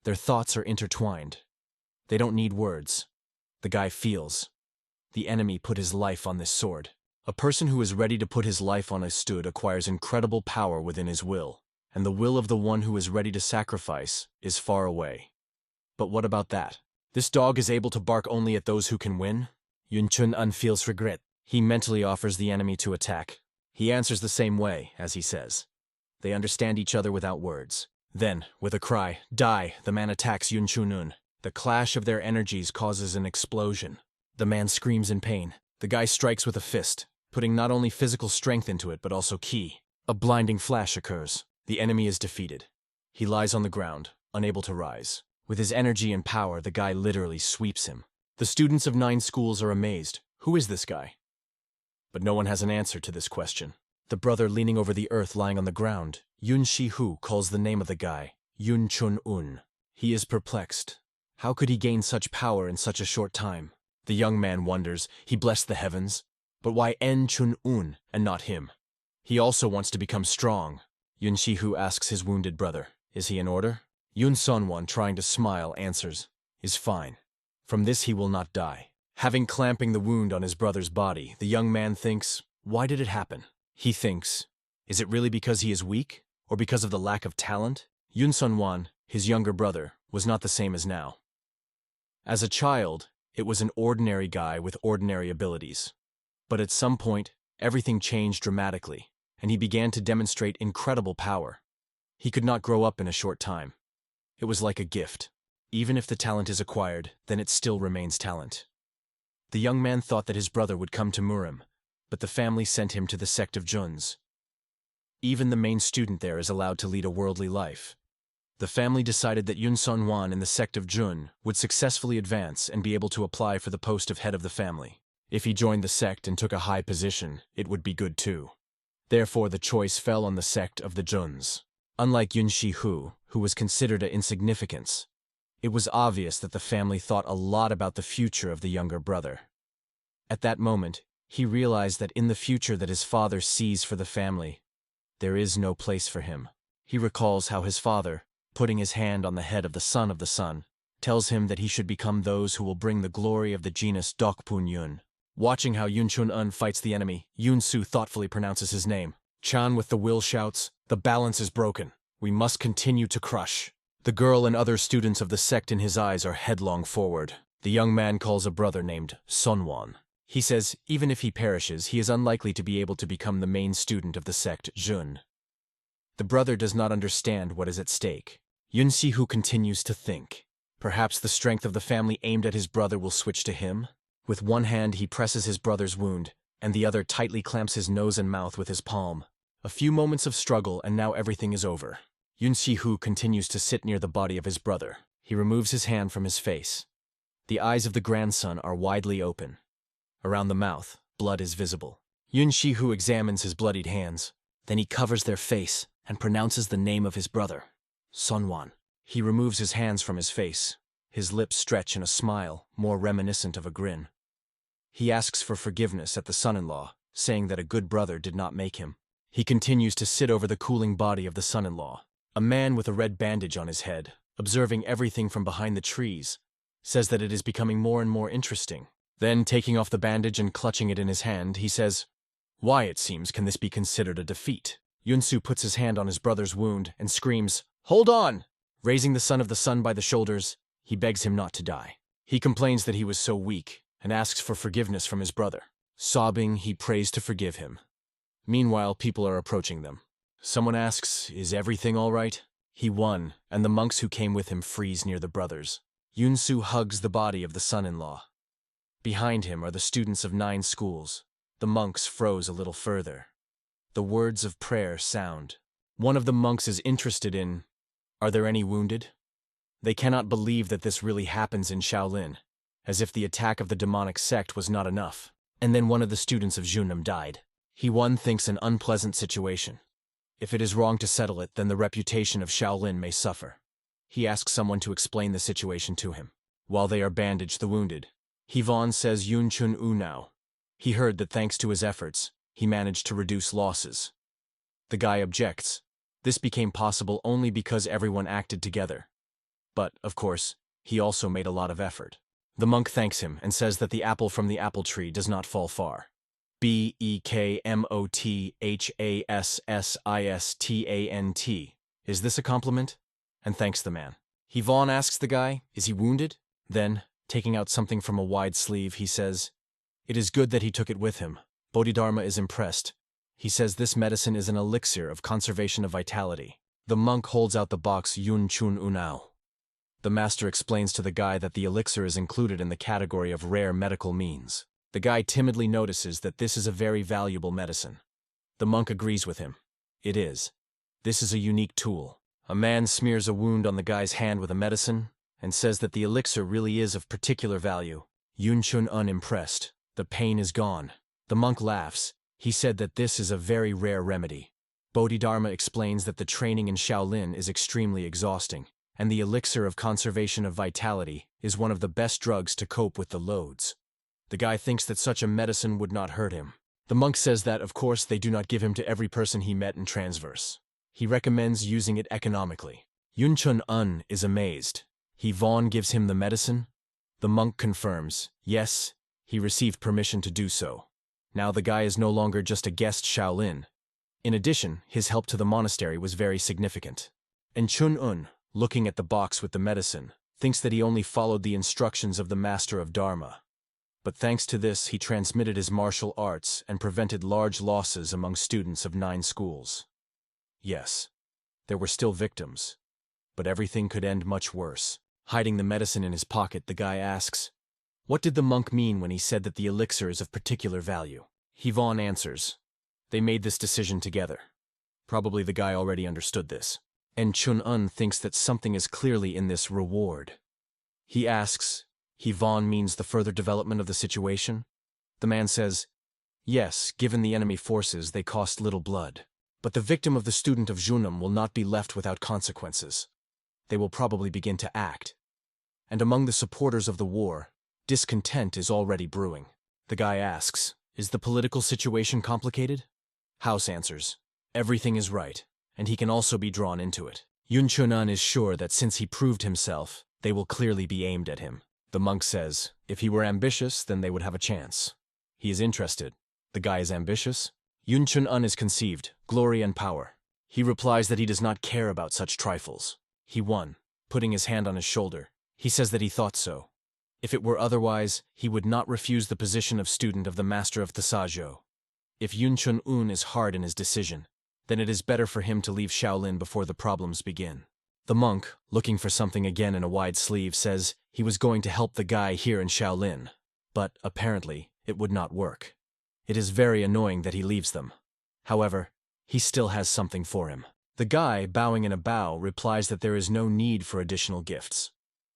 Their thoughts are intertwined. They don't need words. The guy feels. The enemy put his life on this sword. A person who is ready to put his life on a stud acquires incredible power within his will, and the will of the one who is ready to sacrifice is far away. But what about that? This dog is able to bark only at those who can win? Yun Chun-un feels regret. He mentally offers the enemy to attack. He answers the same way, as he says. They understand each other without words. Then, with a cry, die, the man attacks Yun Chun-un. The clash of their energies causes an explosion. The man screams in pain. The guy strikes with a fist, putting not only physical strength into it but also ki. A blinding flash occurs. The enemy is defeated. He lies on the ground, unable to rise. With his energy and power, the guy literally sweeps him. The students of 9 schools are amazed. Who is this guy? But no one has an answer to this question. The brother leaning over the earth lying on the ground, Yun Shi-hu, calls the name of the guy, Yun Chun-un. He is perplexed. How could he gain such power in such a short time? The young man wonders. He blessed the heavens. But why En Chun-un and not him? He also wants to become strong. Yun Shi-hu asks his wounded brother, is he in order? Yun Son-won, trying to smile, answers, is fine. From this he will not die. Having clamping the wound on his brother's body, the young man thinks, why did it happen? He thinks, is it really because he is weak? Or because of the lack of talent? Yun Son-won, his younger brother, was not the same as now. As a child, it was an ordinary guy with ordinary abilities. But at some point, everything changed dramatically, and he began to demonstrate incredible power. He could not grow up in a short time. It was like a gift. Even if the talent is acquired, then it still remains talent. The young man thought that his brother would come to Murim, but the family sent him to the sect of Juns. Even the main student there is allowed to lead a worldly life. The family decided that Yun Son-wan in the sect of Jun would successfully advance and be able to apply for the post of head of the family. If he joined the sect and took a high position, it would be good too. Therefore, the choice fell on the sect of the Juns. Unlike Yun Shihu, who was considered an insignificance, it was obvious that the family thought a lot about the future of the younger brother. At that moment, he realized that in the future that his father sees for the family, there is no place for him. He recalls how his father, putting his hand on the head of the sun, tells him that he should become those who will bring the glory of the genus Dokpun Yun. Watching how Yun Chun-un fights the enemy, Yun-su thoughtfully pronounces his name. Chan with the will shouts, "The balance is broken. We must continue to crush." The girl and other students of the sect in his eyes are headlong forward. The young man calls a brother named Sunwon. He says even if he perishes, he is unlikely to be able to become the main student of the sect Jun. The brother does not understand what is at stake. Yun Si-hu continues to think. Perhaps the strength of the family aimed at his brother will switch to him? With one hand he presses his brother's wound, and the other tightly clamps his nose and mouth with his palm. A few moments of struggle and now everything is over. Yun Si-hu continues to sit near the body of his brother. He removes his hand from his face. The eyes of the grandson are widely open. Around the mouth, blood is visible. Yun Si-hu examines his bloodied hands. Then he covers their face and pronounces the name of his brother, Sunwon. He removes his hands from his face. His lips stretch in a smile, more reminiscent of a grin. He asks for forgiveness at the son-in-law, saying that a good brother did not make him. He continues to sit over the cooling body of the son-in-law. A man with a red bandage on his head, observing everything from behind the trees, says that it is becoming more and more interesting. Then, taking off the bandage and clutching it in his hand, he says, "Why, it seems, can this be considered a defeat?" Yun-su puts his hand on his brother's wound and screams, "Hold on!" Raising the son of the sun by the shoulders, he begs him not to die. He complains that he was so weak and asks for forgiveness from his brother. Sobbing, he prays to forgive him. Meanwhile, people are approaching them. Someone asks, "Is everything all right?" He won, and the monks who came with him freeze near the brothers. Yun-su hugs the body of the son-in-law. Behind him are the students of 9 schools. The monks froze a little further. The words of prayer sound. One of the monks is interested in, "Are there any wounded?" They cannot believe that this really happens in Shaolin, as if the attack of the demonic sect was not enough. And then one of the students of Junnam died. He thinks an unpleasant situation. If it is wrong to settle it, then the reputation of Shaolin may suffer. He asks someone to explain the situation to him. While they are bandaged the wounded, Hivon says Yun Chun-u now. He heard that thanks to his efforts, he managed to reduce losses. The guy objects. This became possible only because everyone acted together. But, of course, he also made a lot of effort. The monk thanks him and says that the apple from the apple tree does not fall far. BEKMOTHASSISTANT. Is this a compliment? And thanks the man. Hivon asks the guy, "Is he wounded?" Then, taking out something from a wide sleeve, he says, "It is good that he took it with him." Bodhidharma is impressed. He says this medicine is an elixir of conservation of vitality. The monk holds out the box Yun Chun-u now. The master explains to the guy that the elixir is included in the category of rare medical means. The guy timidly notices that this is a very valuable medicine. The monk agrees with him. It is. This is a unique tool. A man smears a wound on the guy's hand with a medicine and says that the elixir really is of particular value. Yun Chun-un impressed. The pain is gone. The monk laughs. He said that this is a very rare remedy. Bodhidharma explains that the training in Shaolin is extremely exhausting, and the elixir of conservation of vitality is one of the best drugs to cope with the loads. The guy thinks that such a medicine would not hurt him. The monk says that, of course, they do not give him to every person he met in transverse. He recommends using it economically. Yun Chun-un is amazed. Hivon gives him the medicine. The monk confirms, yes, he received permission to do so. Now the guy is no longer just a guest Shaolin. In addition, his help to the monastery was very significant. And Chun-un, looking at the box with the medicine, thinks that he only followed the instructions of the master of Dharma. But thanks to this, he transmitted his martial arts and prevented large losses among students of 9 schools. Yes, there were still victims, but everything could end much worse. Hiding the medicine in his pocket, the guy asks, "What did the monk mean when he said that the elixir is of particular value?" Hivon answers, "They made this decision together." Probably the guy already understood this. And Chun-un thinks that something is clearly in this reward. He asks, "Hivon means the further development of the situation?" The man says, Yes, given the enemy forces, they cost little blood. But the victim of the student of Junam will not be left without consequences. They will probably begin to act. And among the supporters of the war, discontent is already brewing. The guy asks, "Is the political situation complicated?" House answers, "Everything is right, and he can also be drawn into it." Yun Chunan is sure that since he proved himself, they will clearly be aimed at him. The monk says, if he were ambitious, then they would have a chance. He is interested. The guy is ambitious. Yun Chunan is conceived, glory and power. He replies that he does not care about such trifles. He won, putting his hand on his shoulder. He says that he thought so. If it were otherwise, he would not refuse the position of student of the Master of Tsajo. If Yun Chun-un is hard in his decision, then it is better for him to leave Shaolin before the problems begin. The monk, looking for something again in a wide sleeve, says he was going to help the guy here in Shaolin, but apparently it would not work. It is very annoying that he leaves them. However, he still has something for him. The guy, bowing in a bow, replies that there is no need for additional gifts.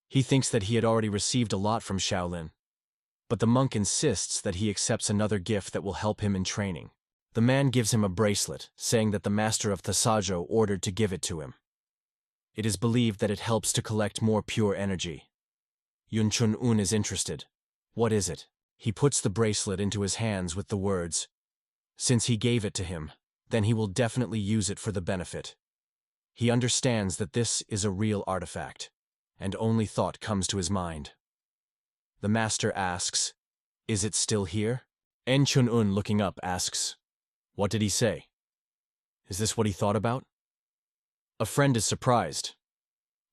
He thinks that he had already received a lot from Shaolin, but the monk insists that he accepts another gift that will help him in training. The man gives him a bracelet, saying that the master of Tsajo ordered to give it to him. It is believed that it helps to collect more pure energy. Yun Chun-un is interested. What is it? He puts the bracelet into his hands with the words, "Since he gave it to him, then he will definitely use it for the benefit." He understands that this is a real artifact, and only thought comes to his mind. The master asks, "Is it still here?" En Chun-un, looking up, asks, "What did he say? Is this what he thought about?" A friend is surprised.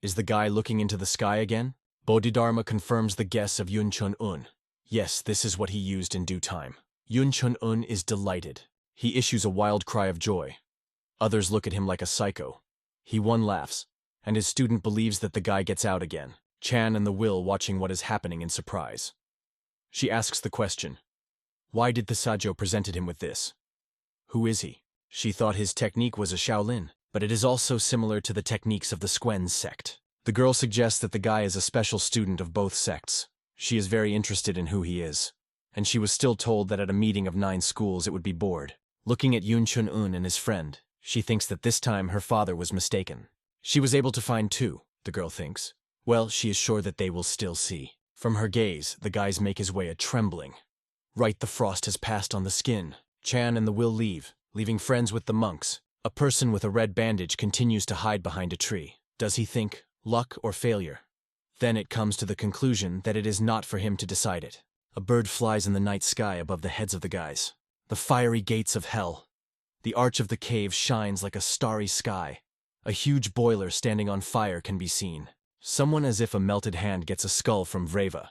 Is the guy looking into the sky again? Bodhidharma confirms the guess of Yun Chun-un. Yes, this is what he used in due time. Yun Chun-un is delighted. He issues a wild cry of joy. Others look at him like a psycho. He laughs, and his student believes that the guy gets out again. Chan and the Will watching what is happening in surprise. She asks the question, why did the Sajo presented him with this? Who is he? She thought his technique was a Shaolin, but it is also similar to the techniques of the Suen sect. The girl suggests that the guy is a special student of both sects. She is very interested in who he is, and she was still told that at a meeting of 9 schools it would be bored. Looking at Yun Chun-un and his friend, she thinks that this time her father was mistaken. She was able to find 2, the girl thinks. Well, she is sure that they will still see. From her gaze, the guys make his way a trembling. Right, the frost has passed on the skin. Chan and the Will leave, leaving friends with the monks. A person with a red bandage continues to hide behind a tree. Does he think luck or failure? Then it comes to the conclusion that it is not for him to decide it. A bird flies in the night sky above the heads of the guys. The fiery gates of hell. The arch of the cave shines like a starry sky. A huge boiler standing on fire can be seen. Someone as if a melted hand gets a skull from Vreva.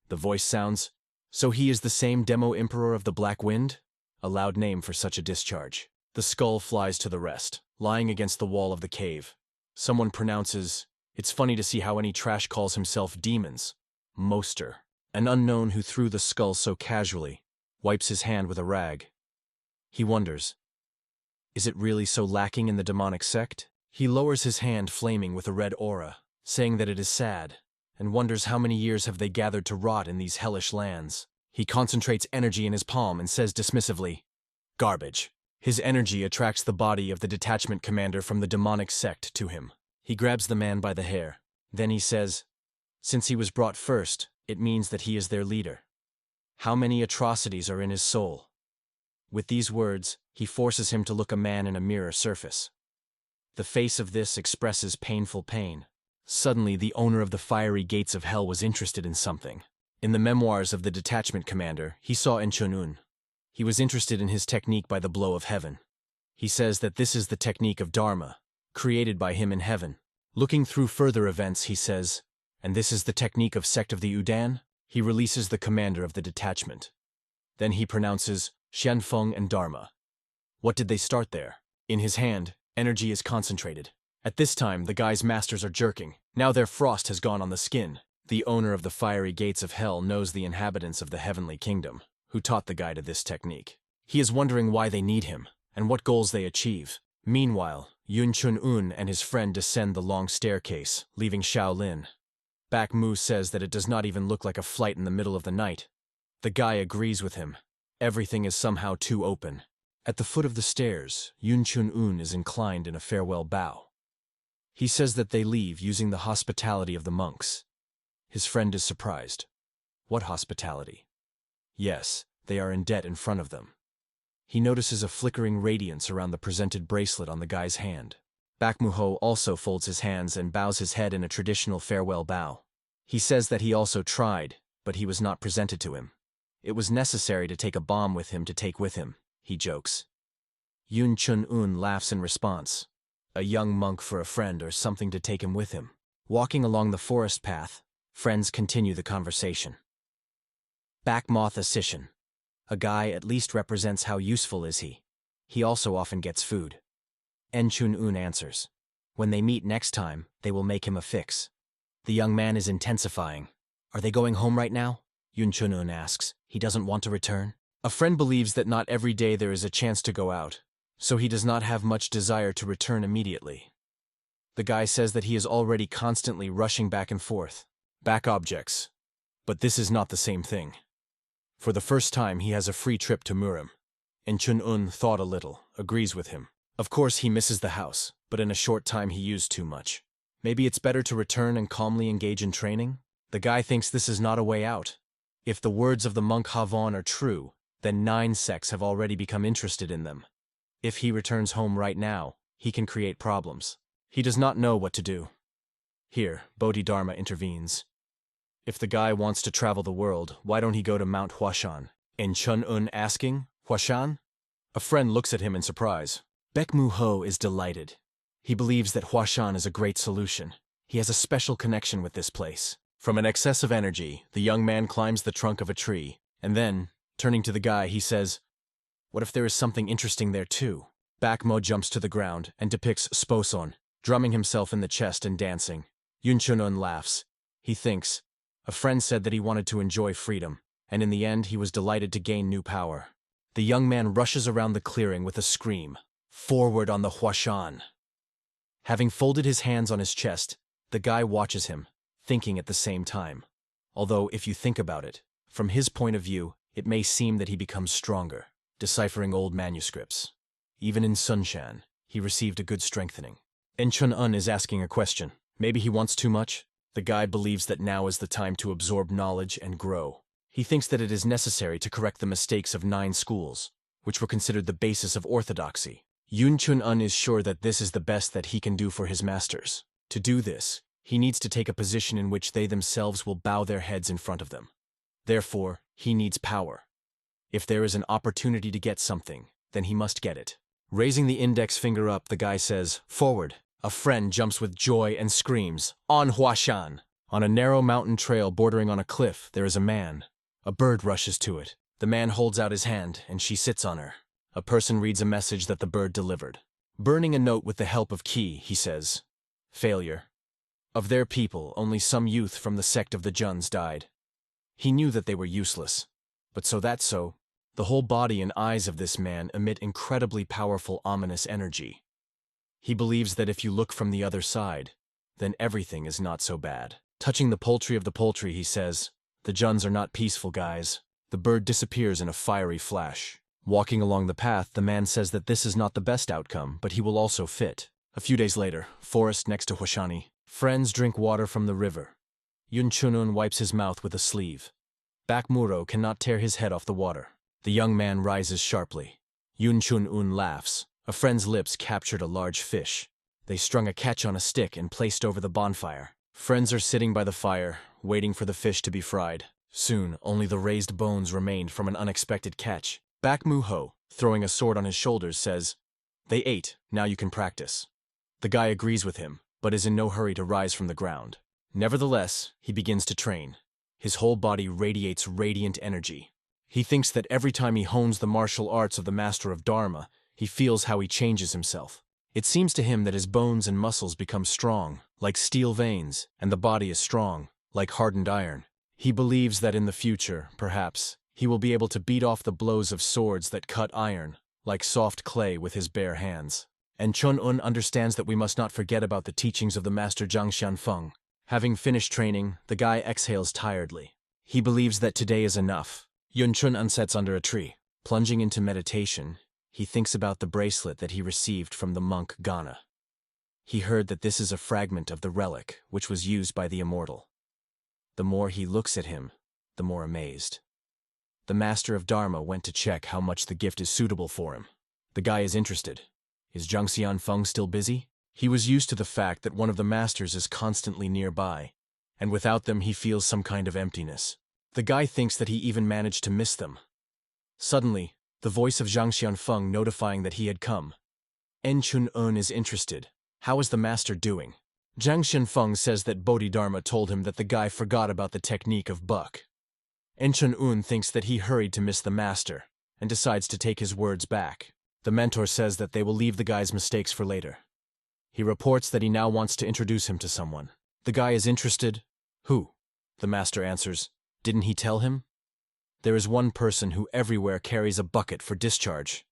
The voice sounds, "So he is the same Demo Emperor of the Black Wind?" A loud name for such a discharge. The skull flies to the rest, lying against the wall of the cave. Someone pronounces, "It's funny to see how any trash calls himself demons." Moster, an unknown who threw the skull so casually, wipes his hand with a rag. He wonders, is it really so lacking in the demonic sect? He lowers his hand flaming with a red aura, saying that it is sad, and wonders how many years have they gathered to rot in these hellish lands. He concentrates energy in his palm and says dismissively, "Garbage." His energy attracts the body of the detachment commander from the demonic sect to him. He grabs the man by the hair. Then he says, since he was brought first, it means that he is their leader. How many atrocities are in his soul? With these words, he forces him to look a man in a mirror surface. The face of this expresses painful pain. Suddenly, the owner of the fiery gates of hell was interested in something. In the memoirs of the detachment commander, he saw En Chun-un. He was interested in his technique by the blow of heaven. He says that this is the technique of Dharma, created by him in heaven. Looking through further events, he says, and this is the technique of Sect of the Wudang? He releases the commander of the detachment. Then he pronounces Xianfong and Dharma. What did they start there? In his hand, energy is concentrated. At this time, the guy's masters are jerking. Now their frost has gone on the skin. The owner of the fiery gates of hell knows the inhabitants of the heavenly kingdom, who taught the guy to this technique. He is wondering why they need him, and what goals they achieve. Meanwhile, Yun Chun-un and his friend descend the long staircase, leaving Shaolin. Back Mu says that it does not even look like a flight in the middle of the night. The guy agrees with him. Everything is somehow too open. At the foot of the stairs, Yun Chun-un is inclined in a farewell bow. He says that they leave using the hospitality of the monks. His friend is surprised. What hospitality? Yes, they are in debt in front of them. He notices a flickering radiance around the presented bracelet on the guy's hand. Baek Moo-ho also folds his hands and bows his head in a traditional farewell bow. He says that he also tried, but he was not presented to him. It was necessary to take a bomb with him to take with him, he jokes. Yun Chun-un laughs in response. A young monk for a friend or something to take him with him. Walking along the forest path, friends continue the conversation. Baek Moth Asician. A guy at least represents how useful is he. He also often gets food. En Chun-un answers. When they meet next time, they will make him a fix. The young man is intensifying. Are they going home right now? Yun Chun-un asks. He doesn't want to return. A friend believes that not every day there is a chance to go out, so he does not have much desire to return immediately. The guy says that he is already constantly rushing back and forth. Baek objects. But this is not the same thing. For the first time he has a free trip to Murim. En Chun-un thought a little, agrees with him. Of course he misses the house, but in a short time he used too much. Maybe it's better to return and calmly engage in training? The guy thinks this is not a way out. If the words of the monk Havon are true, then 9 sects have already become interested in them. If he returns home right now, he can create problems. He does not know what to do. Here, Bodhidharma intervenes. If the guy wants to travel the world, why don't he go to Mount Huashan? En Chun-un asking, Huashan? A friend looks at him in surprise. Baek Moo-ho is delighted. He believes that Huashan is a great solution. He has a special connection with this place. From an excess of energy, the young man climbs the trunk of a tree, and then, turning to the guy, he says, What if there is something interesting there too? Baek Mo jumps to the ground and depicts Sposon, drumming himself in the chest and dancing. Yun Chun-un laughs. He thinks, a friend said that he wanted to enjoy freedom, and in the end he was delighted to gain new power. The young man rushes around the clearing with a scream. Forward on the Huashan! Having folded his hands on his chest, the guy watches him, thinking at the same time. Although, if you think about it, from his point of view, it may seem that he becomes stronger, deciphering old manuscripts. Even in Sunshan, he received a good strengthening. En Chun-un is asking a question. Maybe he wants too much? The guy believes that now is the time to absorb knowledge and grow. He thinks that it is necessary to correct the mistakes of 9 schools, which were considered the basis of orthodoxy. Yun Chun-un is sure that this is the best that he can do for his masters. To do this, he needs to take a position in which they themselves will bow their heads in front of them. Therefore, he needs power. If there is an opportunity to get something, then he must get it. Raising the index finger up, the guy says, Forward! A friend jumps with joy and screams, On Huashan! On a narrow mountain trail bordering on a cliff, there is a man. A bird rushes to it. The man holds out his hand, and she sits on her. A person reads a message that the bird delivered. Burning a note with the help of Qi, he says, Failure. Of their people, only some youth from the sect of the Juns died. He knew that they were useless. But so, the whole body and eyes of this man emit incredibly powerful ominous energy. He believes that if you look from the other side, then everything is not so bad. Touching the poultry of the poultry, he says, The Juns are not peaceful guys. The bird disappears in a fiery flash. Walking along the path, the man says that this is not the best outcome, but he will also fit. A few days later, forest next to Huashani. Friends drink water from the river. Yun Chun-un wipes his mouth with a sleeve. Baek Moo-ho cannot tear his head off the water. The young man rises sharply. Yun Chun-un laughs. A friend's lips captured a large fish. They strung a catch on a stick and placed over the bonfire. Friends are sitting by the fire, waiting for the fish to be fried. Soon, only the raised bones remained from an unexpected catch. Baek Moo-ho, throwing a sword on his shoulders, says, They ate, now you can practice. The guy agrees with him, but is in no hurry to rise from the ground. Nevertheless, he begins to train. His whole body radiates radiant energy. He thinks that every time he hones the martial arts of the master of Dharma, he feels how he changes himself. It seems to him that his bones and muscles become strong, like steel veins, and the body is strong, like hardened iron. He believes that in the future, perhaps, he will be able to beat off the blows of swords that cut iron, like soft clay with his bare hands. And Chun-un understands that we must not forget about the teachings of the master Jang Xianfong. Having finished training, the guy exhales tiredly. He believes that today is enough. Yun Chun-un sits under a tree. Plunging into meditation, he thinks about the bracelet that he received from the monk Ghana. He heard that this is a fragment of the relic which was used by the immortal. The more he looks at him, the more amazed. The master of Dharma went to check how much the gift is suitable for him. The guy is interested. Is Jang Xianfong still busy? He was used to the fact that one of the masters is constantly nearby, and without them he feels some kind of emptiness. The guy thinks that he even managed to miss them. Suddenly, the voice of Jang Xianfong notifying that he had come. Chun-un is interested. How is the master doing? Jang Xianfong says that Bodhidharma told him that the guy forgot about the technique of buck. Chun-un thinks that he hurried to miss the master, and decides to take his words back. The mentor says that they will leave the guy's mistakes for later. He reports that he now wants to introduce him to someone. The guy is interested. Who? The master answers. Didn't he tell him? There is one person who everywhere carries a bucket for discharge.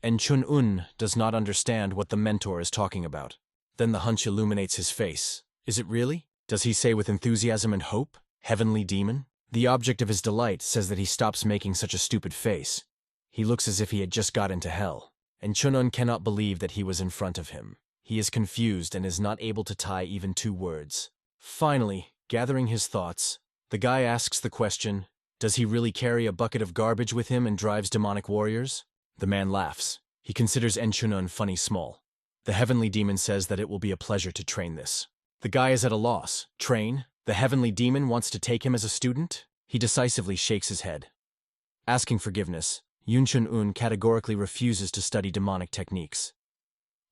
And Chun-un does not understand what the mentor is talking about. Then the hunch illuminates his face. Is it really? Does he say with enthusiasm and hope? Heavenly demon? The object of his delight says that he stops making such a stupid face. He looks as if he had just got into hell. And Chun-un cannot believe that he was in front of him. He is confused and is not able to tie even two words. Finally, gathering his thoughts, the guy asks the question, does he really carry a bucket of garbage with him and drives demonic warriors? The man laughs. He considers Chun-un funny small. The heavenly demon says that it will be a pleasure to train this. The guy is at a loss. Train? The heavenly demon wants to take him as a student? He decisively shakes his head. Asking forgiveness, Chun-un categorically refuses to study demonic techniques.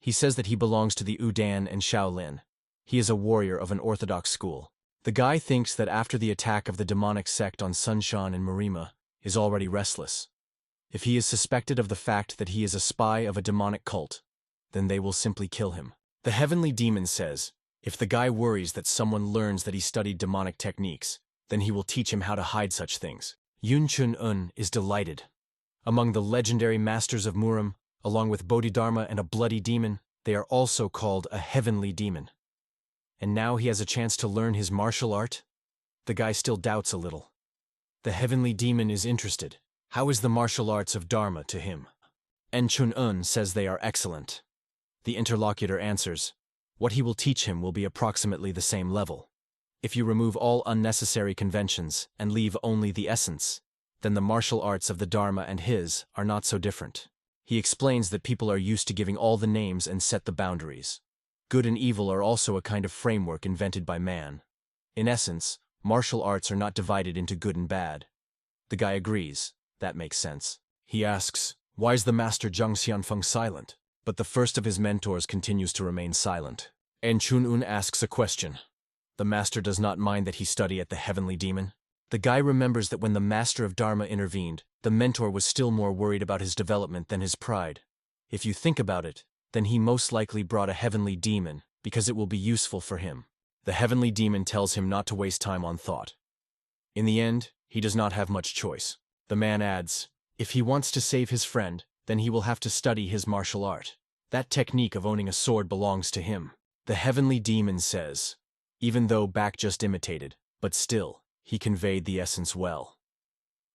He says that he belongs to the Wudang and Shaolin. He is a warrior of an orthodox school. The guy thinks that after the attack of the demonic sect on Sunshan and Marima, is already restless. If he is suspected of the fact that he is a spy of a demonic cult, then they will simply kill him. The heavenly demon says, if the guy worries that someone learns that he studied demonic techniques, then he will teach him how to hide such things. Chun-un is delighted. Among the legendary masters of Murim, along with Bodhidharma and a bloody demon, they are also called a heavenly demon. And now he has a chance to learn his martial art? The guy still doubts a little. The heavenly demon is interested. How is the martial arts of Dharma to him? Chun-un says they are excellent. The interlocutor answers, what he will teach him will be approximately the same level. If you remove all unnecessary conventions and leave only the essence, then the martial arts of the Dharma and his are not so different. He explains that people are used to giving all the names and set the boundaries. Good and evil are also a kind of framework invented by man. In essence, martial arts are not divided into good and bad. The guy agrees. That makes sense. He asks, why is the master Jang Xianfong silent? But the first of his mentors continues to remain silent. Chun-un asks a question. The master does not mind that he study at the heavenly demon. The guy remembers that when the master of Dharma intervened, the mentor was still more worried about his development than his pride. If you think about it, then he most likely brought a heavenly demon, because it will be useful for him. The heavenly demon tells him not to waste time on thought. In the end, he does not have much choice. The man adds, if he wants to save his friend, then he will have to study his martial art. That technique of owning a sword belongs to him. The heavenly demon says, even though Back just imitated, but still, he conveyed the essence well.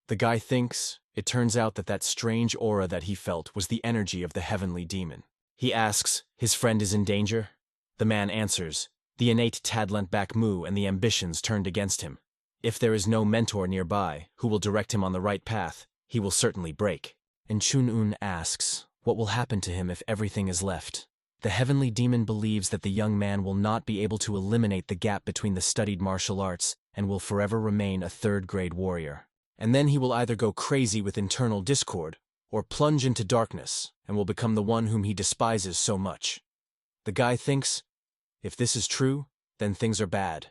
The guy thinks, it turns out that strange aura that he felt was the energy of the heavenly demon. He asks, his friend is in danger? The man answers, the innate talent back mu and the ambitions turned against him. If there is no mentor nearby, who will direct him on the right path, he will certainly break. And Chun-un asks, what will happen to him if everything is left? The heavenly demon believes that the young man will not be able to eliminate the gap between the studied martial arts and will forever remain a third-grade warrior. And then he will either go crazy with internal discord, or plunge into darkness, and will become the one whom he despises so much. The guy thinks, if this is true, then things are bad.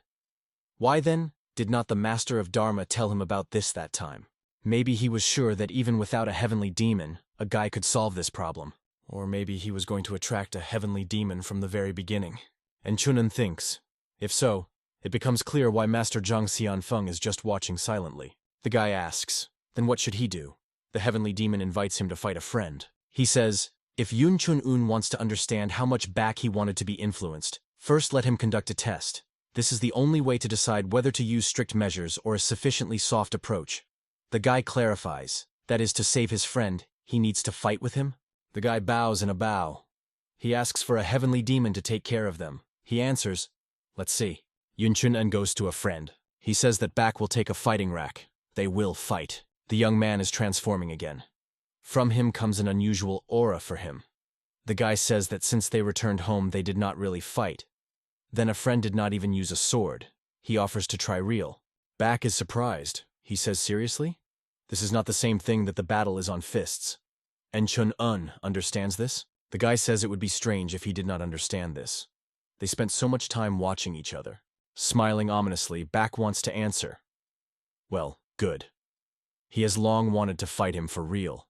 Why then did not the master of Dharma tell him about this that time? Maybe he was sure that even without a heavenly demon, a guy could solve this problem. Or maybe he was going to attract a heavenly demon from the very beginning. And Chun-un thinks, if so, it becomes clear why Master Jang Xianfong is just watching silently. The guy asks, then what should he do? The heavenly demon invites him to fight a friend. He says, if Chun-un wants to understand how much back he wanted to be influenced, first let him conduct a test. This is the only way to decide whether to use strict measures or a sufficiently soft approach. The guy clarifies, That is to save his friend, he needs to fight with him? The guy bows in a bow. He asks for a heavenly demon to take care of them. He answers, let's see. Yun Chun-un goes to a friend. He says that Bak will take a fighting rack. They will fight. The young man is transforming again. From him comes an unusual aura for him. The guy says that since they returned home they did not really fight. Then a friend did not even use a sword. He offers to try real. Bak is surprised. He says, seriously? This is not the same thing that the battle is on fists. And Chun-un understands this? The guy says it would be strange if he did not understand this. They spent so much time watching each other. Smiling ominously, Bak wants to answer. Well, good. He has long wanted to fight him for real.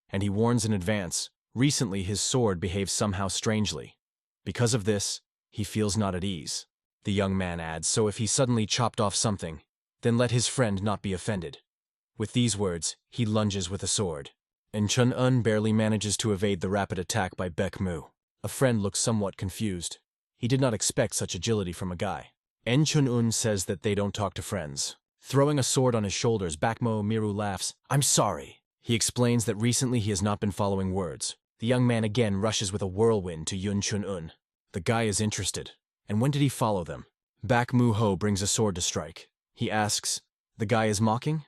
And he warns in advance, recently his sword behaves somehow strangely. Because of this, he feels not at ease. The young man adds, so if he suddenly chopped off something, then let his friend not be offended. With these words, he lunges with a sword. And Chun-un barely manages to evade the rapid attack by Baek Mu. A friend looks somewhat confused. He did not expect such agility from a guy. En Chun-un says that they don't talk to friends. Throwing a sword on his shoulders, Baek Mu laughs. I'm sorry. He explains that recently he has not been following words. The young man again rushes with a whirlwind to Yun Chun-un. The guy is interested. And when did he follow them? Baek Mu brings a sword to strike. He asks, the guy is mocking?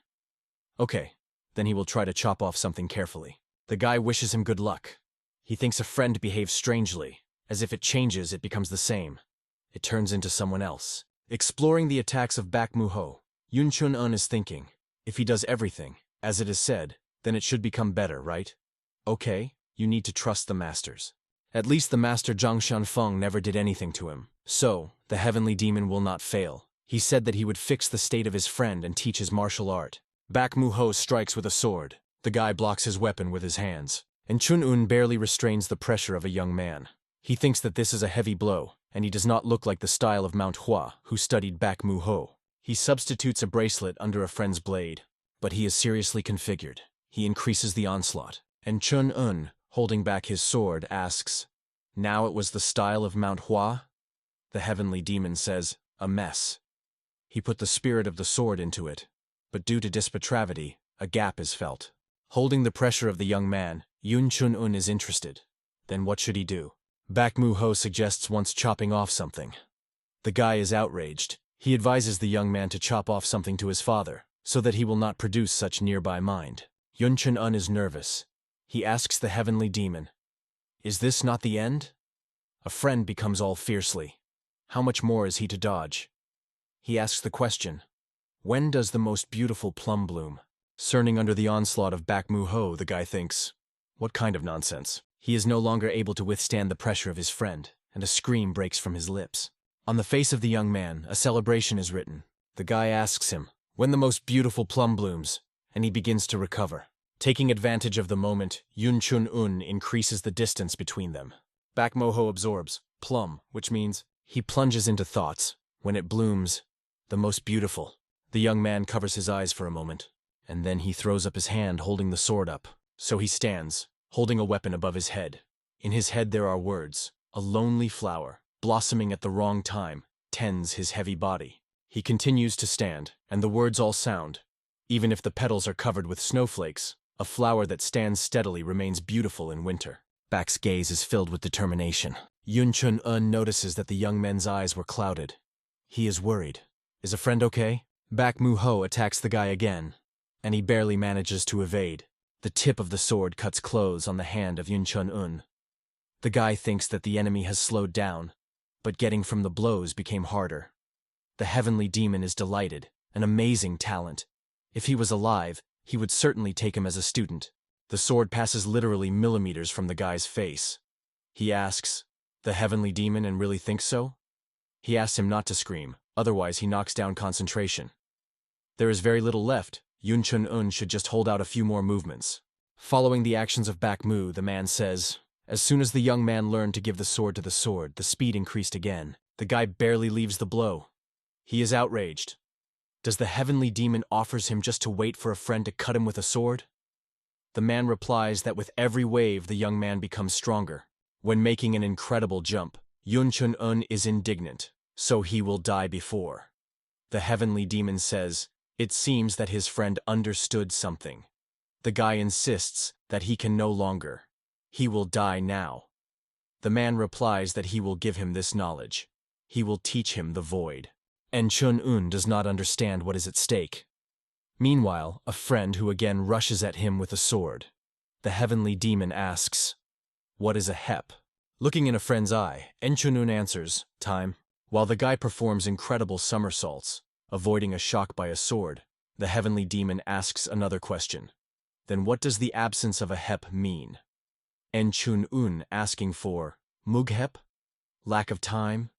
Okay, then he will try to chop off something carefully. The guy wishes him good luck. He thinks a friend behaves strangely, as if it changes it becomes the same. It turns into someone else. Exploring the attacks of Baek Mu, Yun Chun-un is thinking, if he does everything, as it is said, then it should become better, right? Okay, you need to trust the masters. At least the master Jang Xianfong never did anything to him. So, the heavenly demon will not fail. He said that he would fix the state of his friend and teach his martial art. Baek Mu strikes with a sword. The guy blocks his weapon with his hands. And Chun-un barely restrains the pressure of a young man. He thinks that this is a heavy blow, and he does not look like the style of MANHUA, who studied Baek Mu. He substitutes a bracelet under a friend's blade. But he is seriously configured. He increases the onslaught. And Chun-un, holding back his sword, asks, now it was the style of MANHUA? The heavenly demon says, a mess. He put the spirit of the sword into it, but due to dispravity, a gap is felt. Holding the pressure of the young man, Yun Chun-un is interested. Then what should he do? Baek Mu suggests once chopping off something. The guy is outraged. He advises the young man to chop off something to his father, so that he will not produce such nearby mind. Yun Chun-un is nervous. He asks the heavenly demon, is this not the end? A friend becomes all fiercely. How much more is he to dodge? He asks the question, when does the most beautiful plum bloom? Cerning under the onslaught of Baek Mu, the guy thinks, what kind of nonsense? He is no longer able to withstand the pressure of his friend, and a scream breaks from his lips. On the face of the young man, a celebration is written. The guy asks him, when the most beautiful plum blooms, and he begins to recover. Taking advantage of the moment, Yun Chun-un increases the distance between them. Baek Mu absorbs plum, which means he plunges into thoughts. When it blooms, the most beautiful. The young man covers his eyes for a moment, and then he throws up his hand holding the sword up. So he stands, holding a weapon above his head. In his head there are words, a lonely flower, blossoming at the wrong time, tends his heavy body. He continues to stand, and the words all sound. Even if the petals are covered with snowflakes, a flower that stands steadily remains beautiful in winter. Bak's gaze is filled with determination. Yun Chun-un notices that the young man's eyes were clouded. He is worried. Is a friend okay? Baek Mu attacks the guy again, and he barely manages to evade. The tip of the sword cuts close on the hand of Yun Chun-un. The guy thinks that the enemy has slowed down, but getting from the blows became harder. The heavenly demon is delighted, an amazing talent. If he was alive, he would certainly take him as a student. The sword passes literally millimeters from the guy's face. He asks, the heavenly demon, and really thinks so? He asks him not to scream, otherwise he knocks down concentration. There is very little left. Yun Chun-un should just hold out a few more movements. Following the actions of Baek Mu, the man says, as soon as the young man learned to give the sword to the sword, the speed increased again. The guy barely leaves the blow. He is outraged. Does the heavenly demon offers him just to wait for a friend to cut him with a sword? The man replies that with every wave the young man becomes stronger. When making an incredible jump, Yun Chun-un is indignant, so he will die before. The heavenly demon says, it seems that his friend understood something. The guy insists that he can no longer. He will die now. The man replies that he will give him this knowledge. He will teach him the void. And Chun-un does not understand what is at stake. Meanwhile, a friend who again rushes at him with a sword. The heavenly demon asks, "What is a hep?" Looking in a friend's eye, Chun-un answers, "Time." While the guy performs incredible somersaults, avoiding a shock by a sword, the heavenly demon asks another question. Then what does the absence of a hep mean? Chun-un asking for mughep? Lack of time?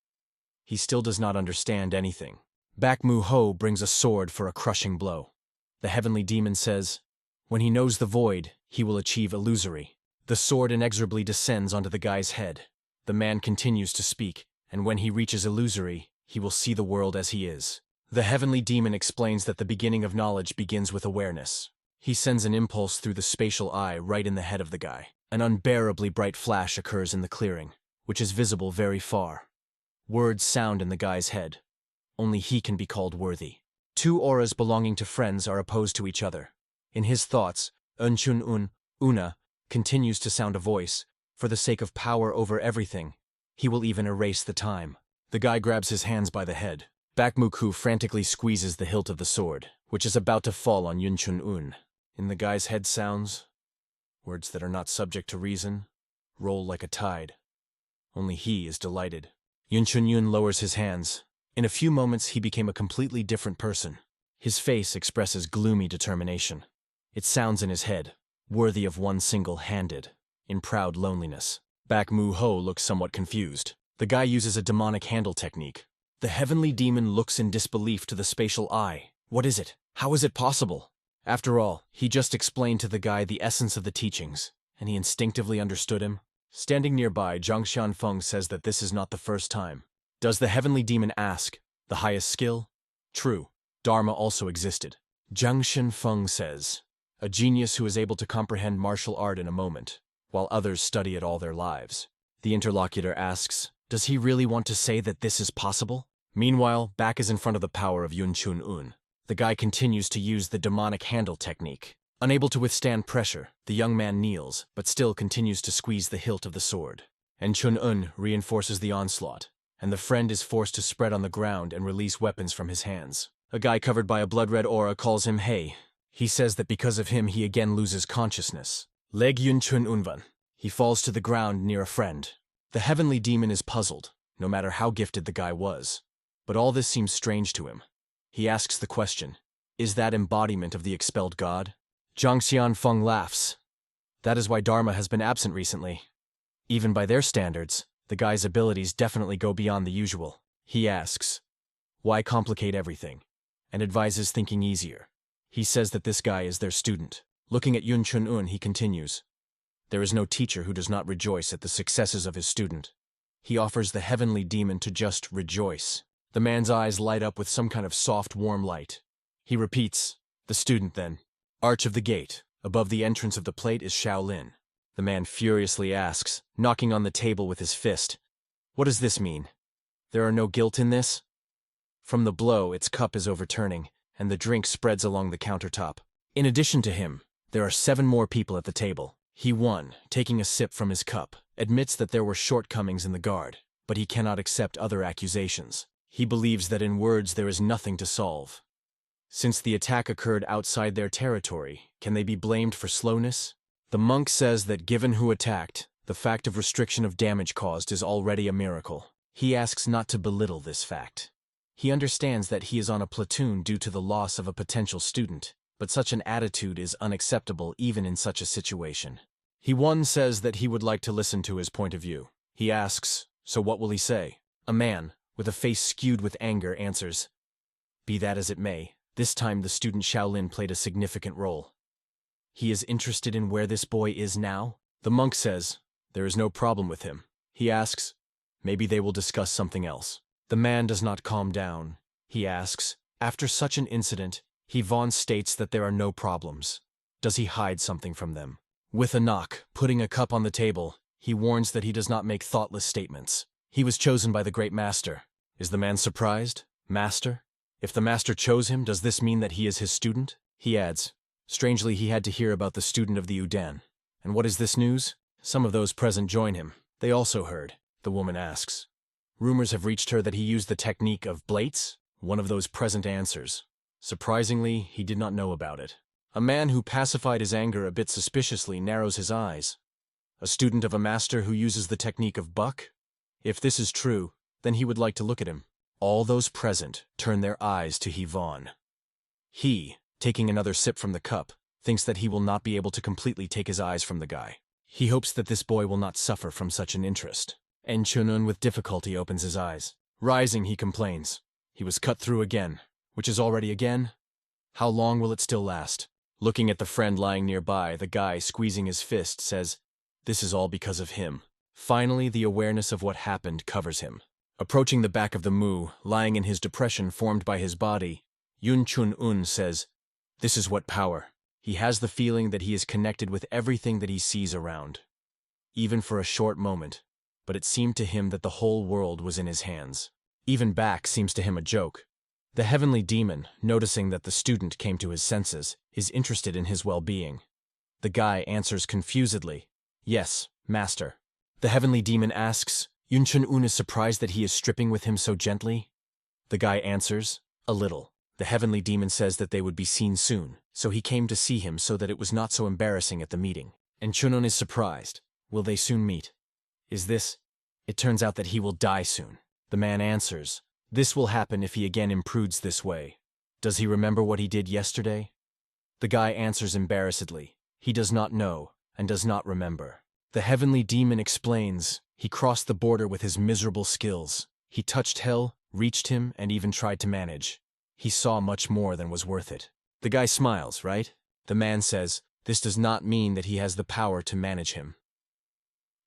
He still does not understand anything. Back Mu-ho brings a sword for a crushing blow. The heavenly demon says, when he knows the void, he will achieve illusory. The sword inexorably descends onto the guy's head. The man continues to speak, and when he reaches illusory, he will see the world as he is. The heavenly demon explains that the beginning of knowledge begins with awareness. He sends an impulse through the spatial eye right in the head of the guy. An unbearably bright flash occurs in the clearing, which is visible very far. Words sound in the guy's head. Only he can be called worthy. Two auras belonging to friends are opposed to each other. In his thoughts, Chun-un, Una, continues to sound a voice. For the sake of power over everything, he will even erase the time. The guy grabs his hands by the head. Baek Mu-ku frantically squeezes the hilt of the sword, which is about to fall on Yun Chun-un. In the guy's head sounds, words that are not subject to reason, roll like a tide. Only he is delighted. Yun Chun-un lowers his hands. In a few moments he became a completely different person. His face expresses gloomy determination. It sounds in his head, worthy of one single-handed, in proud loneliness. Baek Mu-ho looks somewhat confused. The guy uses a demonic handle technique. The heavenly demon looks in disbelief to the spatial eye. What is it? How is it possible? After all, he just explained to the guy the essence of the teachings, and he instinctively understood him. Standing nearby, Jang Xianfong says that this is not the first time. Does the heavenly demon ask, the highest skill? True, Dharma also existed. Jang Xianfong says, a genius who is able to comprehend martial art in a moment, while others study it all their lives. The interlocutor asks, does he really want to say that this is possible? Meanwhile, Baek is in front of the power of Yun Chun-un. The guy continues to use the demonic handle technique. Unable to withstand pressure, the young man kneels, but still continues to squeeze the hilt of the sword. And Chun-un reinforces the onslaught, and the friend is forced to spread on the ground and release weapons from his hands. A guy covered by a blood-red aura calls him Hey. He says that because of him he again loses consciousness. Leg Yun Chun-unvan. He falls to the ground near a friend. The heavenly demon is puzzled, no matter how gifted the guy was. But all this seems strange to him. He asks the question, is that embodiment of the expelled god? Jang Xianfong laughs. That is why Dharma has been absent recently. Even by their standards, the guy's abilities definitely go beyond the usual. He asks, why complicate everything? And advises thinking easier. He says that this guy is their student. Looking at Yun Chun-un, he continues, there is no teacher who does not rejoice at the successes of his student. He offers the heavenly demon to just rejoice. The man's eyes light up with some kind of soft, warm light. He repeats, the student then. Arch of the gate, above the entrance of the plate is Shaolin. The man furiously asks, knocking on the table with his fist, what does this mean? There are no guilt in this? From the blow, its cup is overturning, and the drink spreads along the countertop. In addition to him, there are 7 more people at the table. He won, taking a sip from his cup, admits that there were shortcomings in the guard, but he cannot accept other accusations. He believes that in words there is nothing to solve. Since the attack occurred outside their territory, can they be blamed for slowness? The monk says that given who attacked, the fact of restriction of damage caused is already a miracle. He asks not to belittle this fact. He understands that he is on a platoon due to the loss of a potential student, but such an attitude is unacceptable even in such a situation. He says that he would like to listen to his point of view. He asks, so what will he say? A man, with a face skewed with anger, answers, be that as it may, this time the student Shaolin played a significant role. He is interested in where this boy is now? The monk says, there is no problem with him. He asks, maybe they will discuss something else. The man does not calm down. He asks, after such an incident, Vaughn states that there are no problems. Does he hide something from them? With a knock, putting a cup on the table, he warns that he does not make thoughtless statements. He was chosen by the great master. Is the man surprised? Master? If the master chose him, does this mean that he is his student? He adds, Strangely, he had to hear about the student of the Wudang. And what is this news? Some of those present join him. They also heard. The woman asks. Rumors have reached her that he used the technique of blades? One of those present answers. Surprisingly, he did not know about it. A man who pacified his anger a bit suspiciously narrows his eyes. A student of a master who uses the technique of buck? If this is true, then he would like to look at him. All those present turn their eyes to Yvonne. He, taking another sip from the cup, thinks that he will not be able to completely take his eyes from the guy. He hopes that this boy will not suffer from such an interest. Chunun with difficulty opens his eyes. Rising, he complains. He was cut through again. Which is already again? How long will it still last? Looking at the friend lying nearby, the guy, squeezing his fist, says, "This is all because of him." Finally, the awareness of what happened covers him. Approaching the back of the Mu, lying in his depression formed by his body, Yun Chun-un says, "This is what power." He has the feeling that he is connected with everything that he sees around. Even for a short moment, but it seemed to him that the whole world was in his hands. Even back seems to him a joke. The heavenly demon, noticing that the student came to his senses, is interested in his well-being. The guy answers confusedly, "Yes, master." The heavenly demon asks, Yun Chun-un is surprised that he is stripping with him so gently. The guy answers, "A little." The heavenly demon says that they would be seen soon, so he came to see him so that it was not so embarrassing at the meeting. And Chun-un is surprised. Will they soon meet? Is this? It turns out that he will die soon. The man answers, this will happen if he again imprudes this way. Does he remember what he did yesterday? The guy answers embarrassedly. He does not know, and does not remember. The heavenly demon explains, he crossed the border with his miserable skills. He touched hell, reached him, and even tried to manage. He saw much more than was worth it. The guy smiles, right? The man says, this does not mean that he has the power to manage him.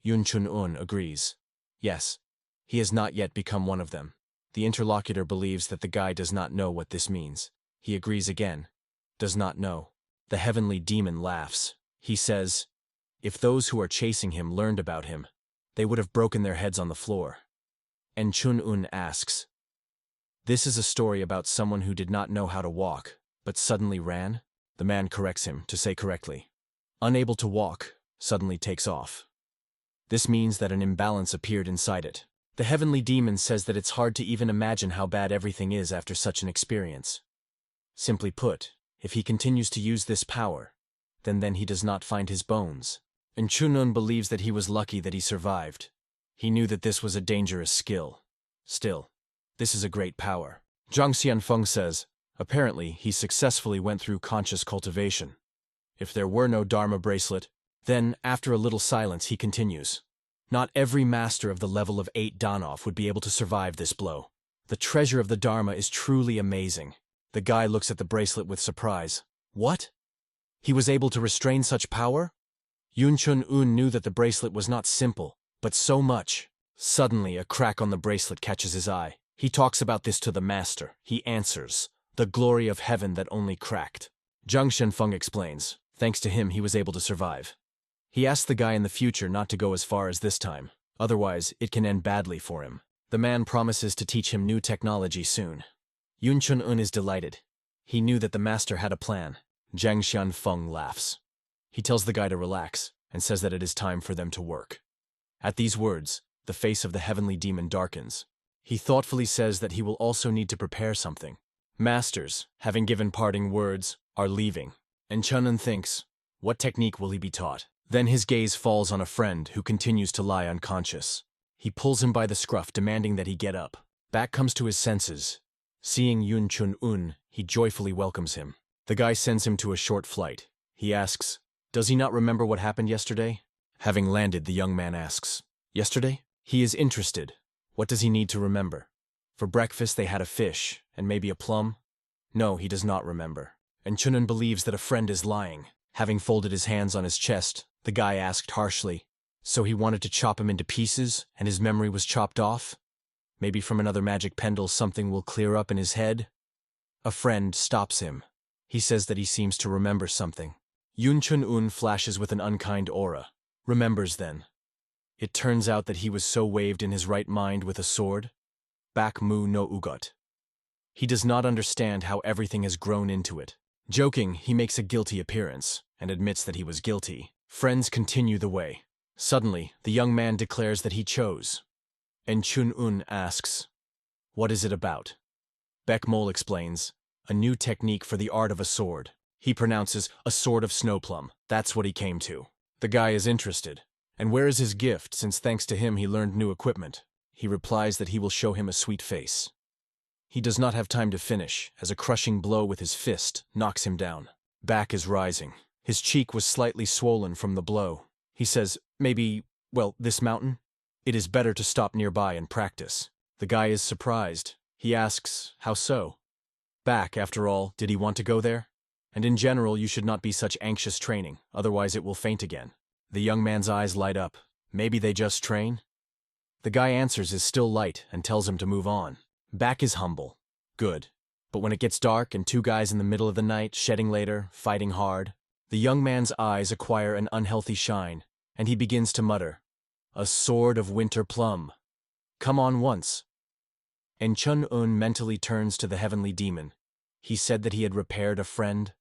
Yun Chun-un agrees. Yes, he has not yet become one of them. The interlocutor believes that the guy does not know what this means. He agrees again. Does not know. The heavenly demon laughs. He says, if those who are chasing him learned about him, they would have broken their heads on the floor. And Chun-un asks, this is a story about someone who did not know how to walk, but suddenly ran? The man corrects him to say correctly. Unable to walk, suddenly takes off. This means that an imbalance appeared inside it. The heavenly demon says that it's hard to even imagine how bad everything is after such an experience. Simply put, if he continues to use this power, then he does not find his bones. And Chun-un believes that he was lucky that he survived. He knew that this was a dangerous skill. Still, this is a great power. Jang Xianfong says, apparently he successfully went through conscious cultivation. If there were no Dharma bracelet, then, after a little silence, he continues. Not every master of the level of 8 Danov would be able to survive this blow. The treasure of the Dharma is truly amazing. The guy looks at the bracelet with surprise. What? He was able to restrain such power? Yun Chun-un knew that the bracelet was not simple, but so much. Suddenly, a crack on the bracelet catches his eye. He talks about this to the master. He answers, the glory of heaven that only cracked. Jang Xianfong explains, thanks to him he was able to survive. He asks the guy in the future not to go as far as this time, otherwise it can end badly for him. The man promises to teach him new technology soon. Yun Chun-un is delighted. He knew that the master had a plan. Jang Xianfong laughs. He tells the guy to relax, and says that it is time for them to work. At these words, the face of the heavenly demon darkens. He thoughtfully says that he will also need to prepare something. Masters, having given parting words, are leaving. And Chun-un thinks, what technique will he be taught? Then his gaze falls on a friend who continues to lie unconscious. He pulls him by the scruff, demanding that he get up. Back comes to his senses. Seeing Yun Chun-un, he joyfully welcomes him. The guy sends him to a short flight. He asks, does he not remember what happened yesterday? Having landed, the young man asks, yesterday? He is interested. What does he need to remember? For breakfast they had a fish, and maybe a plum? No, he does not remember. And Chun-un believes that a friend is lying. Having folded his hands on his chest, the guy asked harshly, so he wanted to chop him into pieces, and his memory was chopped off? Maybe from another magic pendle something will clear up in his head? A friend stops him. He says that he seems to remember something. Yun Chun-un flashes with an unkind aura. Remembers then. It turns out that he was so waved in his right mind with a sword. Bak mu no ugot. He does not understand how everything has grown into it. Joking, he makes a guilty appearance and admits that he was guilty. Friends continue the way. Suddenly, the young man declares that he chose. And Chun-un asks, "What is it about?" Baek-mol explains, "A new technique for the art of a sword." He pronounces, "A sword of snowplum." That's what he came to. The guy is interested. And where is his gift, since thanks to him he learned new equipment? He replies that he will show him a sweet face. He does not have time to finish, as a crushing blow with his fist knocks him down. Back is rising. His cheek was slightly swollen from the blow. He says, "Maybe, well, this mountain? It is better to stop nearby and practice." The guy is surprised. He asks, "How so?" Back, after all, did he want to go there? And in general, you should not be such anxious training, otherwise it will faint again. The young man's eyes light up. Maybe they just train? The guy answers is still light and tells him to move on. Back is humble. Good. But when it gets dark and two guys in the middle of the night, shedding later, fighting hard, the young man's eyes acquire an unhealthy shine, and he begins to mutter, "A sword of winter plum. Come on once." And Chun-un mentally turns to the heavenly demon. He said that he had repaired a friend.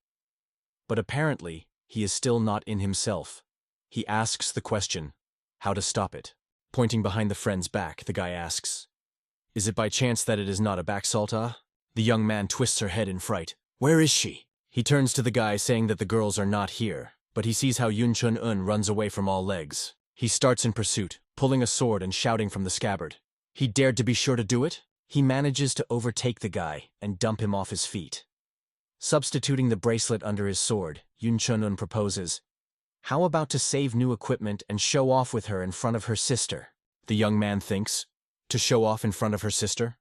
But apparently, he is still not in himself. He asks the question, how to stop it. Pointing behind the friend's back, the guy asks, "Is it by chance that it is not a back salta?" The young man twists her head in fright. "Where is she?" He turns to the guy saying that the girls are not here, but he sees how Yun Chun-un runs away from all legs. He starts in pursuit, pulling a sword and shouting from the scabbard. He dared to be sure to do it? He manages to overtake the guy and dump him off his feet. Substituting the bracelet under his sword, Yun Chun-un proposes, "How about to save new equipment and show off with her in front of her sister?" The young man thinks, "To show off in front of her sister?"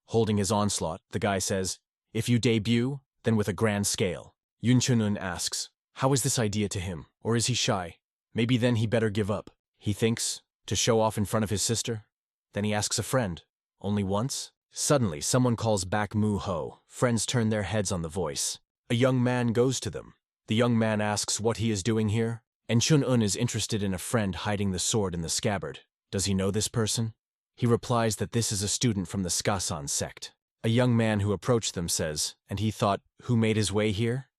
Holding his onslaught, the guy says, "If you debut, then with a grand scale." Yun Chun-un asks, how is this idea to him, or is he shy? Maybe then he better give up. He thinks, to show off in front of his sister? Then he asks a friend, only once? Suddenly, someone calls back Mu-ho. Friends turn their heads on the voice. A young man goes to them. The young man asks what he is doing here, and Chun-un is interested in a friend hiding the sword in the scabbard. Does he know this person? He replies that this is a student from the Skasan sect. A young man who approached them says, and he thought, who made his way here?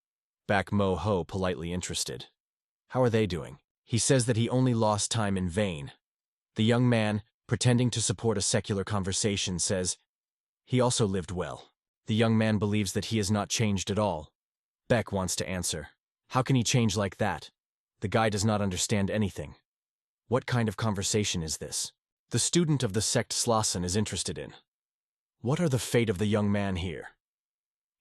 Back Mo-ho politely interested. How are they doing? He says that he only lost time in vain. The young man, pretending to support a secular conversation, says, he also lived well. The young man believes that he has not changed at all. Beck wants to answer. How can he change like that? The guy does not understand anything. What kind of conversation is this? The student of the sect Slassen is interested in. What are the fate of the young man here?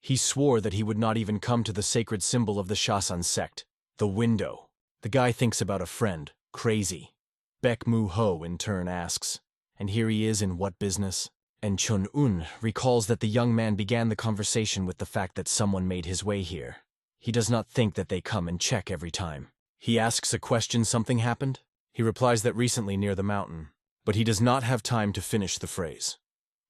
He swore that he would not even come to the sacred symbol of the Shasan sect, the window. The guy thinks about a friend, crazy. Baek Mu-ho in turn asks, and here he is in what business? And Chun-un recalls that the young man began the conversation with the fact that someone made his way here. He does not think that they come and check every time. He asks a question, something happened? He replies that recently near the mountain, but he does not have time to finish the phrase.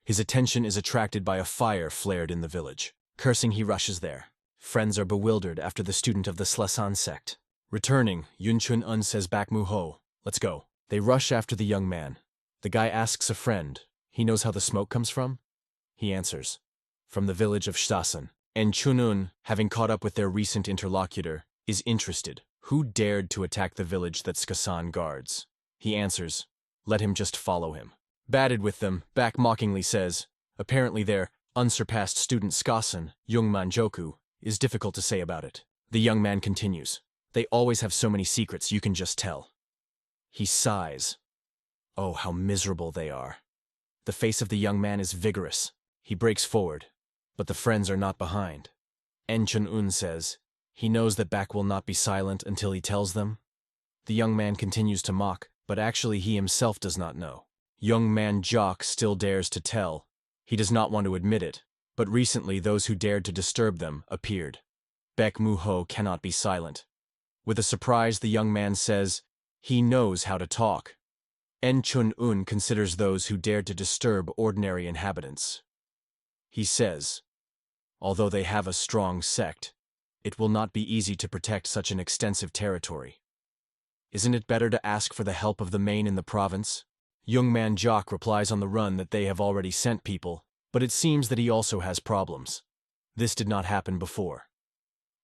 His attention is attracted by a fire flared in the village. Cursing, he rushes there. Friends are bewildered after the student of the Slasan sect. Returning, Yun Chun-un says back Mu-ho, let's go. They rush after the young man. The guy asks a friend, he knows how the smoke comes from? He answers, from the village of Shasan. And Chun-un, having caught up with their recent interlocutor, is interested. Who dared to attack the village that Skasan guards? He answers, let him just follow him. Batted with them, Back mockingly says, apparently their unsurpassed student Skasan, Young Manjoku, is difficult to say about it. The young man continues, they always have so many secrets, you can just tell. He sighs. Oh, how miserable they are. The face of the young man is vigorous. He breaks forward, but the friends are not behind. En Chun-un says, he knows that Baek will not be silent until he tells them. The young man continues to mock, but actually he himself does not know. Young man Jock still dares to tell. He does not want to admit it, but recently those who dared to disturb them appeared. Baek Mu-ho cannot be silent. With a surprise, the young man says, he knows how to talk. En Chun-un considers those who dared to disturb ordinary inhabitants. He says, although they have a strong sect, it will not be easy to protect such an extensive territory. Isn't it better to ask for the help of the main in the province? Young man Jock replies on the run that they have already sent people, but it seems that he also has problems. This did not happen before.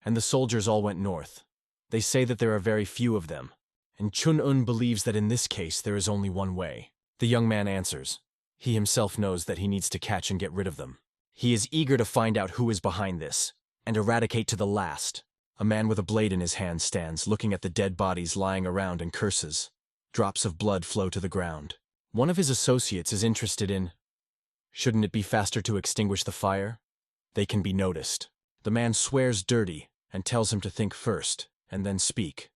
and the soldiers all went north. They say that there are very few of them, and Chun-un believes that in this case there is only one way. The young man answers. He himself knows that he needs to catch and get rid of them. He is eager to find out who is behind this, and eradicate to the last. A man with a blade in his hand stands, looking at the dead bodies lying around and curses. Drops of blood flow to the ground. One of his associates is interested in, shouldn't it be faster to extinguish the fire? They can be noticed. The man swears dirty and tells him to think first, and then speak.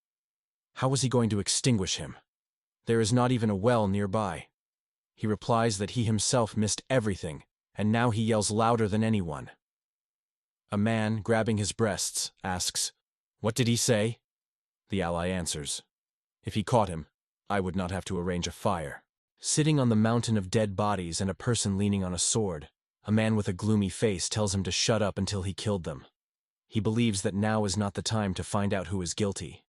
How was he going to extinguish him? There is not even a well nearby. He replies that he himself missed everything, and now he yells louder than anyone. A man, grabbing his breasts, asks, "What did he say?" The ally answers, "If he caught him, I would not have to arrange a fire." Sitting on the mountain of dead bodies and a person leaning on a sword, a man with a gloomy face tells him to shut up until he killed them. He believes that now is not the time to find out who is guilty.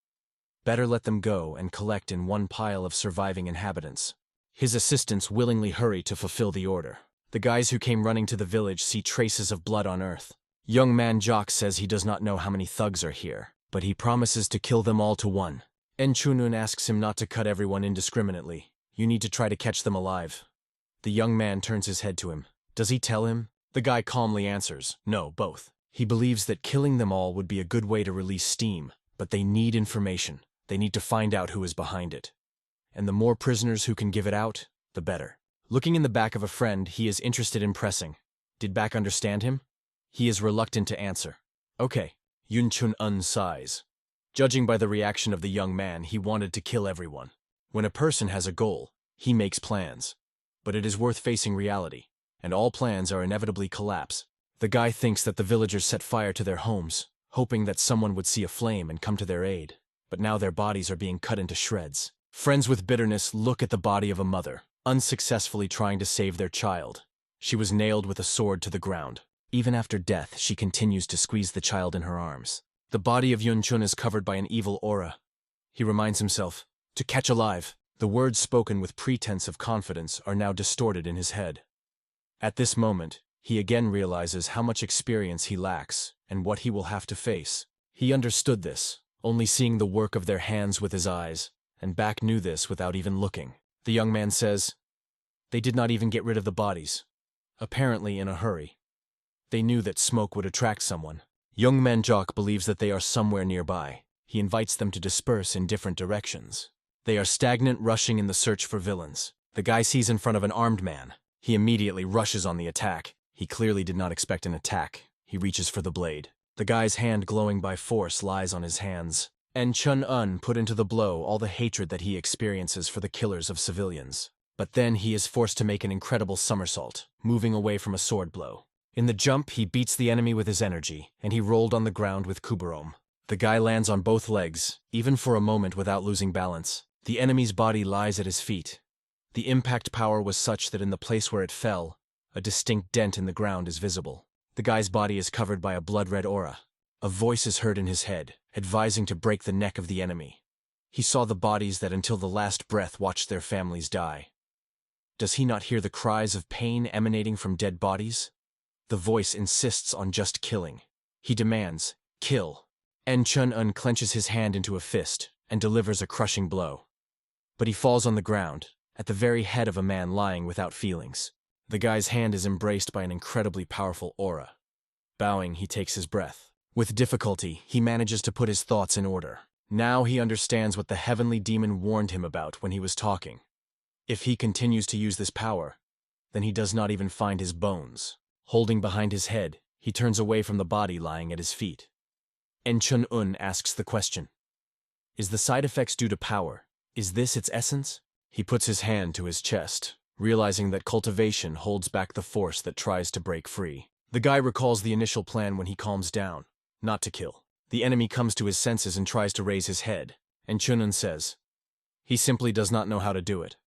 Better let them go and collect in one pile of surviving inhabitants. His assistants willingly hurry to fulfill the order. The guys who came running to the village see traces of blood on earth. Young man Jock says he does not know how many thugs are here, but he promises to kill them all to one. Chun-un asks him not to cut everyone indiscriminately. You need to try to catch them alive. The young man turns his head to him. Does he tell him? The guy calmly answers, no, both. He believes that killing them all would be a good way to release steam, but they need information. They need to find out who is behind it. And the more prisoners who can give it out, the better. Looking in the back of a friend, he is interested in pressing. Did Back understand him? He is reluctant to answer. Okay, Yun Chun-un sighs. Judging by the reaction of the young man, he wanted to kill everyone. When a person has a goal, he makes plans. But it is worth facing reality, and all plans are inevitably collapse. The guy thinks that the villagers set fire to their homes, hoping that someone would see a flame and come to their aid. But now their bodies are being cut into shreds. Friends with bitterness look at the body of a mother, unsuccessfully trying to save their child. She was nailed with a sword to the ground. Even after death, she continues to squeeze the child in her arms. The body of Yun Chun is covered by an evil aura. He reminds himself, to catch alive. The words spoken with pretense of confidence are now distorted in his head. At this moment, he again realizes how much experience he lacks and what he will have to face. He understood this, only seeing the work of their hands with his eyes, and Back knew this without even looking. The young man says, they did not even get rid of the bodies, apparently in a hurry. They knew that smoke would attract someone. Young man Jock believes that they are somewhere nearby. He invites them to disperse in different directions. They are stagnant, rushing in the search for villains. The guy sees in front of an armed man. He immediately rushes on the attack. He clearly did not expect an attack. He reaches for the blade. The guy's hand, glowing by force, lies on his hands. And Chun-un put into the blow all the hatred that he experiences for the killers of civilians. But then he is forced to make an incredible somersault, moving away from a sword blow. In the jump, he beats the enemy with his energy, and he rolled on the ground with Kuburom. The guy lands on both legs, even for a moment without losing balance. The enemy's body lies at his feet. The impact power was such that in the place where it fell, a distinct dent in the ground is visible. The guy's body is covered by a blood-red aura. A voice is heard in his head, advising to break the neck of the enemy. He saw the bodies that until the last breath watched their families die. Does he not hear the cries of pain emanating from dead bodies? The voice insists on just killing. He demands, kill. Chun-un clenches his hand into a fist and delivers a crushing blow. But he falls on the ground, at the very head of a man lying without feelings. The guy's hand is embraced by an incredibly powerful aura. Bowing, he takes his breath. With difficulty, he manages to put his thoughts in order. Now he understands what the heavenly demon warned him about when he was talking. If he continues to use this power, then he does not even find his bones. Holding behind his head, he turns away from the body lying at his feet. Chun-un asks the question. Is the side effects due to power? Is this its essence? He puts his hand to his chest, realizing that cultivation holds back the force that tries to break free. The guy recalls the initial plan when he calms down. Not to kill. The enemy comes to his senses and tries to raise his head, and Chun-un says, he simply does not know how to do it.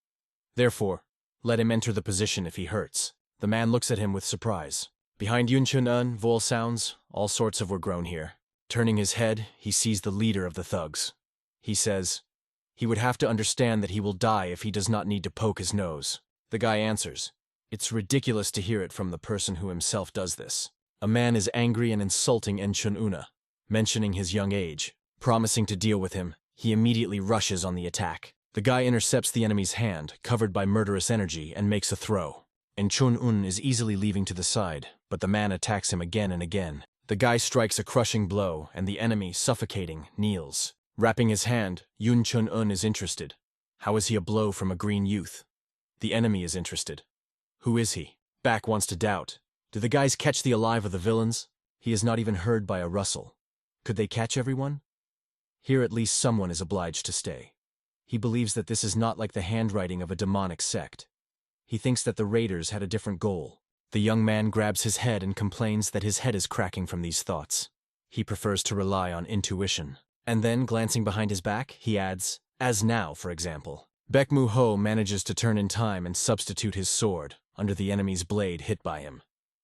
Therefore, let him enter the position if he hurts. The man looks at him with surprise. Behind Yun Chun-un, Vol sounds, all sorts of were grown here. Turning his head, he sees the leader of the thugs. He says, he would have to understand that he will die if he does not need to poke his nose. The guy answers, it's ridiculous to hear it from the person who himself does this. A man is angry and insulting Chun-un. mentioning his young age. Promising to deal with him, he immediately rushes on the attack. The guy intercepts the enemy's hand, covered by murderous energy, and makes a throw. And Chun-un is easily leaving to the side, but the man attacks him again and again. The guy strikes a crushing blow, and the enemy, suffocating, kneels. Wrapping his hand, Yun Chun-un is interested. How is he a blow from a green youth? The enemy is interested. Who is he? Back wants to doubt. Do the guys catch the alive of the villains? He is not even heard by a rustle. Could they catch everyone? Here at least someone is obliged to stay. He believes that this is not like the handwriting of a demonic sect. He thinks that the raiders had a different goal. The young man grabs his head and complains that his head is cracking from these thoughts. He prefers to rely on intuition. And then, glancing behind his back, he adds, as now, for example. Baek Mu-ho manages to turn in time and substitute his sword, under the enemy's blade hit by him.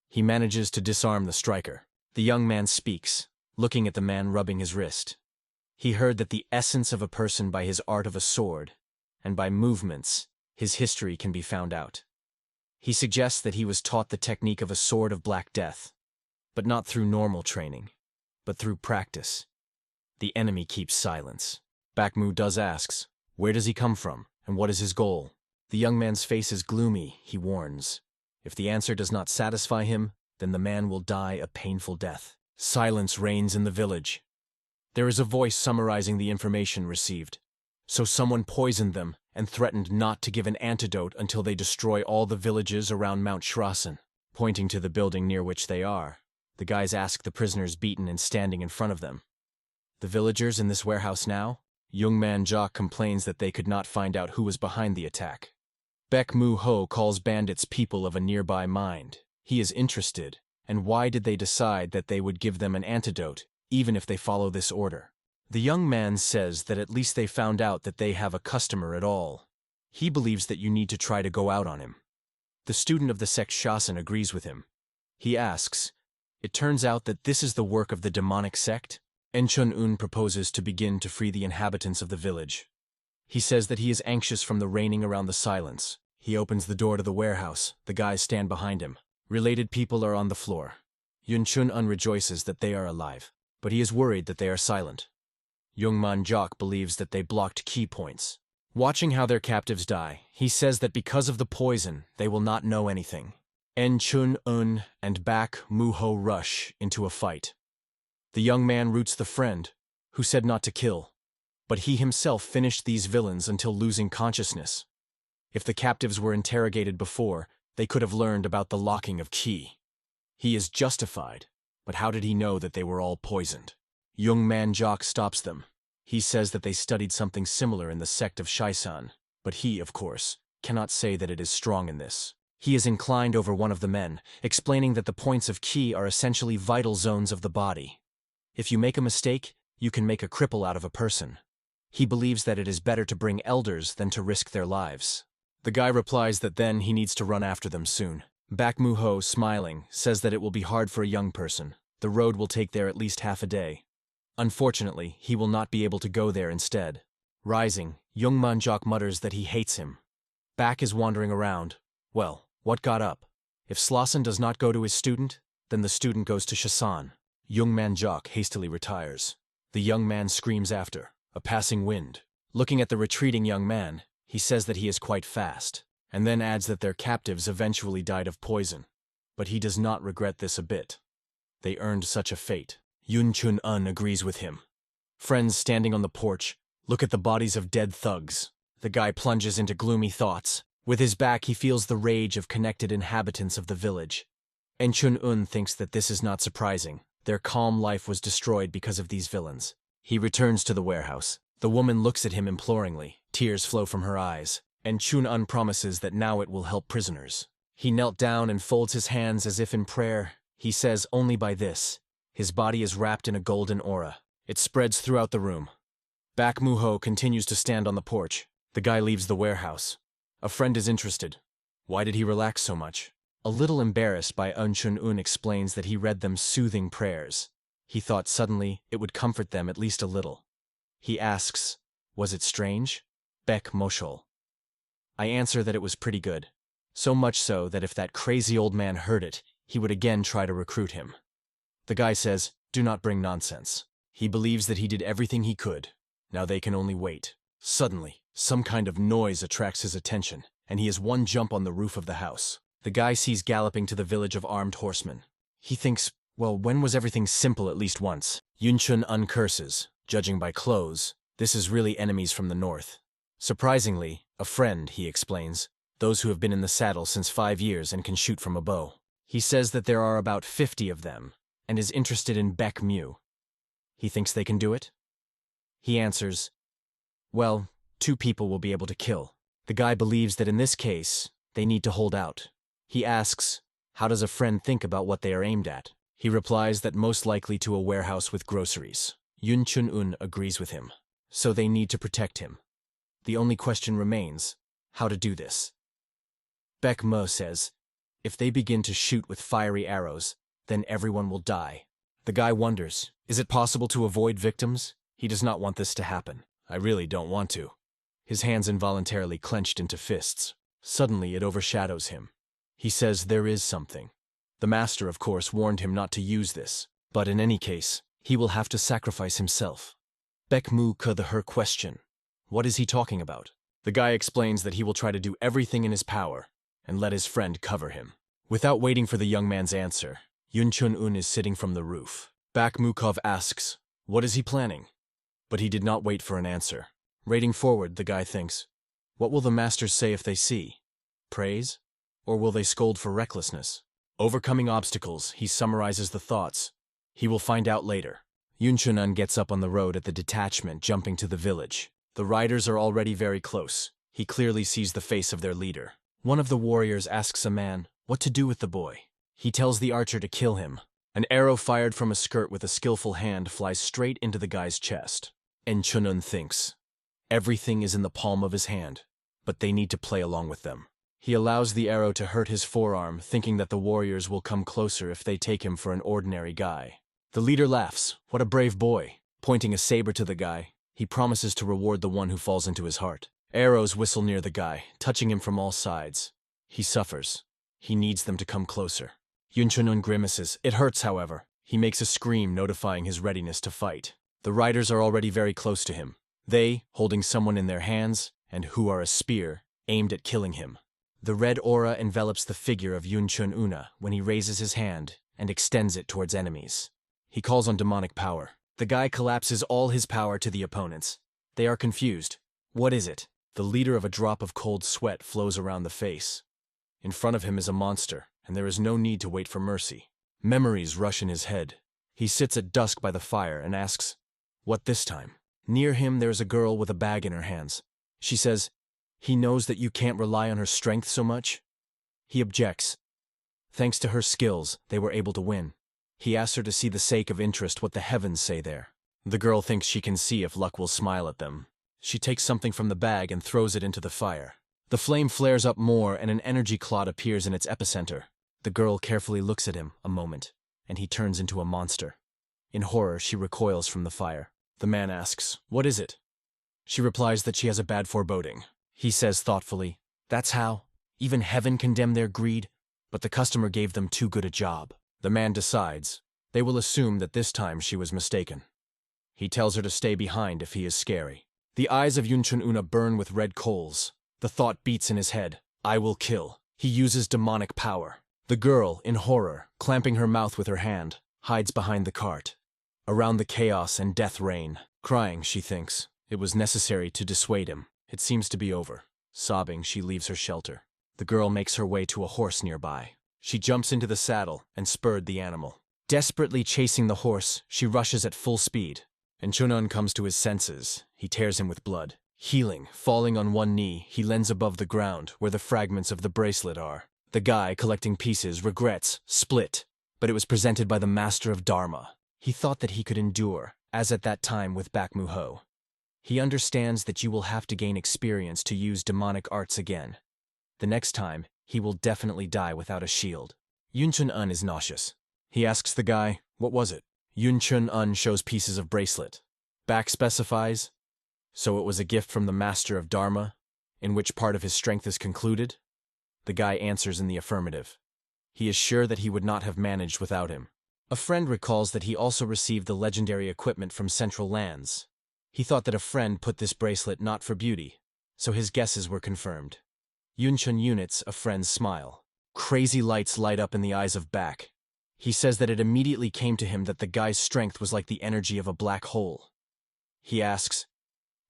He manages to disarm the striker. The young man speaks, looking at the man rubbing his wrist. He heard that the essence of a person by his art of a sword, and by movements, his history can be found out. He suggests that he was taught the technique of a sword of black death, but not through normal training, but through practice. The enemy keeps silence. Baek does asks, where does he come from, and what is his goal? The young man's face is gloomy, he warns. If the answer does not satisfy him, then the man will die a painful death. Silence reigns in the village. There is a voice summarizing the information received. So someone poisoned them and threatened not to give an antidote until they destroy all the villages around Mount Shrasan, pointing to the building near which they are. The guys ask the prisoners beaten and standing in front of them. The villagers in this warehouse now? Young man Jacques complains that they could not find out who was behind the attack. Baek Mu-ho calls bandits people of a nearby mind. He is interested, and why did they decide that they would give them an antidote, even if they follow this order? The young man says that at least they found out that they have a customer at all. He believes that you need to try to go out on him. The student of the Sect Shaolin agrees with him. He asks, it turns out that this is the work of the demonic sect? En Chun-un proposes to begin to free the inhabitants of the village. He says that he is anxious from the reigning around the silence. He opens the door to the warehouse. The guys stand behind him. Related people are on the floor. Yun Chun-un rejoices that they are alive, but he is worried that they are silent. Youngman Jok believes that they blocked key points. Watching how their captives die, he says that because of the poison, they will not know anything. En Chun-un and Baek Mu-ho rush into a fight. The young man roots the friend, who said not to kill, but he himself finished these villains until losing consciousness. If the captives were interrogated before, they could have learned about the locking of key. He is justified, but how did he know that they were all poisoned? Young man Jok stops them. He says that they studied something similar in the sect of Shaisan, but he, of course, cannot say that it is strong in this. He is inclined over one of the men, explaining that the points of key are essentially vital zones of the body. If you make a mistake, you can make a cripple out of a person. He believes that it is better to bring elders than to risk their lives. The guy replies that then he needs to run after them soon. Baek Mu-ho, smiling, says that it will be hard for a young person. The road will take there at least half a day. Unfortunately, he will not be able to go there instead. Rising, Youngman Jok mutters that he hates him. Baek is wandering around. Well, what got up? If Slauson does not go to his student, then the student goes to Shasan. Youngman Jok hastily retires. The young man screams after. A passing wind. Looking at the retreating young man, he says that he is quite fast, and then adds that their captives eventually died of poison. But he does not regret this a bit. They earned such a fate. Yun Chun-un agrees with him. Friends standing on the porch, look at the bodies of dead thugs. The guy plunges into gloomy thoughts. With his back he feels the rage of connected inhabitants of the village. En Chun-un thinks that this is not surprising. Their calm life was destroyed because of these villains. He returns to the warehouse. The woman looks at him imploringly. Tears flow from her eyes. En Chun-un promises that now it will help prisoners. He knelt down and folds his hands as if in prayer. He says only by this. His body is wrapped in a golden aura. It spreads throughout the room. Baek Mu-ho continues to stand on the porch. The guy leaves the warehouse. A friend is interested. Why did he relax so much? A little embarrassed by En Chun-un explains that he read them soothing prayers. He thought suddenly it would comfort them at least a little. He asks, was it strange? Baek Moshol. I answer that it was pretty good. So much so that if that crazy old man heard it, he would again try to recruit him. The guy says, do not bring nonsense. He believes that he did everything he could. Now they can only wait. Suddenly, some kind of noise attracts his attention, and he has one jump on the roof of the house. The guy sees galloping to the village of armed horsemen. He thinks, well, when was everything simple at least once? Yunchun uncurses. Judging by clothes, this is really enemies from the north. Surprisingly, a friend, he explains, those who have been in the saddle since 5 years and can shoot from a bow. He says that there are about 50 of them, and is interested in Baek Mu. He thinks they can do it? He answers, well, 2 people will be able to kill. The guy believes that in this case, they need to hold out. He asks, how does a friend think about what they are aimed at? He replies that most likely to a warehouse with groceries. Yun Chun-un agrees with him. So they need to protect him. The only question remains, how to do this. Baek Mu says, if they begin to shoot with fiery arrows, then everyone will die. The guy wonders, is it possible to avoid victims? He does not want this to happen. I really don't want to. His hands involuntarily clenched into fists. Suddenly it overshadows him. He says there is something. The master, of course, warned him not to use this, but in any case, he will have to sacrifice himself. Baek Mu the her question. What is he talking about? The guy explains that he will try to do everything in his power and let his friend cover him. Without waiting for the young man's answer, Yun Chun-un is sitting from the roof. Baek Mu asks, what is he planning? But he did not wait for an answer. Raiding forward, the guy thinks, what will the masters say if they see? Praise? Or will they scold for recklessness? Overcoming obstacles, he summarizes the thoughts. He will find out later. Yun Chun-un gets up on the road at the detachment, jumping to the village. The riders are already very close. He clearly sees the face of their leader. One of the warriors asks a man what to do with the boy. He tells the archer to kill him. An arrow fired from a skirt with a skillful hand flies straight into the guy's chest. And Chun-un thinks, everything is in the palm of his hand, but they need to play along with them. He allows the arrow to hurt his forearm, thinking that the warriors will come closer if they take him for an ordinary guy. The leader laughs, what a brave boy. Pointing a saber to the guy, he promises to reward the one who falls into his heart. Arrows whistle near the guy, touching him from all sides. He suffers. He needs them to come closer. Yun Chun-un grimaces. It hurts, however. He makes a scream notifying his readiness to fight. The riders are already very close to him. They, holding someone in their hands, and who are a spear, aimed at killing him. The red aura envelops the figure of Yun Chun-un when he raises his hand and extends it towards enemies. He calls on demonic power. The guy collapses all his power to the opponents. They are confused. What is it? The leader of a drop of cold sweat flows around the face. In front of him is a monster, and there is no need to wait for mercy. Memories rush in his head. He sits at dusk by the fire and asks, what this time? Near him there is a girl with a bag in her hands. She says, he knows that you can't rely on her strength so much. He objects. Thanks to her skills, they were able to win. He asks her to see the sake of interest what the heavens say there. The girl thinks she can see if luck will smile at them. She takes something from the bag and throws it into the fire. The flame flares up more and an energy clot appears in its epicenter. The girl carefully looks at him a moment, and he turns into a monster. In horror, she recoils from the fire. The man asks, what is it? She replies that she has a bad foreboding. He says thoughtfully, that's how. Even heaven condemned their greed, but the customer gave them too good a job. The man decides. They will assume that this time she was mistaken. He tells her to stay behind if he is scary. The eyes of Yun Chun-un burn with red coals. The thought beats in his head. I will kill. He uses demonic power. The girl, in horror, clamping her mouth with her hand, hides behind the cart. Around the chaos and death reign. Crying, she thinks. It was necessary to dissuade him. It seems to be over. Sobbing, she leaves her shelter. The girl makes her way to a horse nearby. She jumps into the saddle and spurred the animal. Desperately chasing the horse, she rushes at full speed. And Chun-un comes to his senses. He tears him with blood. Healing, falling on one knee, he leans above the ground where the fragments of the bracelet are. The guy, collecting pieces, regrets, split. But it was presented by the master of Dharma. He thought that he could endure, as at that time with Baek Mu. He understands that you will have to gain experience to use demonic arts again. The next time, he will definitely die without a shield. Yun Chun-un is nauseous. He asks the guy, what was it? Yun Chun-un shows pieces of bracelet. Baek specifies, so it was a gift from the master of Dharma, in which part of his strength is concluded? The guy answers in the affirmative. He is sure that he would not have managed without him. A friend recalls that he also received the legendary equipment from Central Lands. He thought that a friend put this bracelet not for beauty, so his guesses were confirmed. Yunchun units a friend's smile. Crazy lights light up in the eyes of Back. He says that it immediately came to him that the guy's strength was like the energy of a black hole. He asks,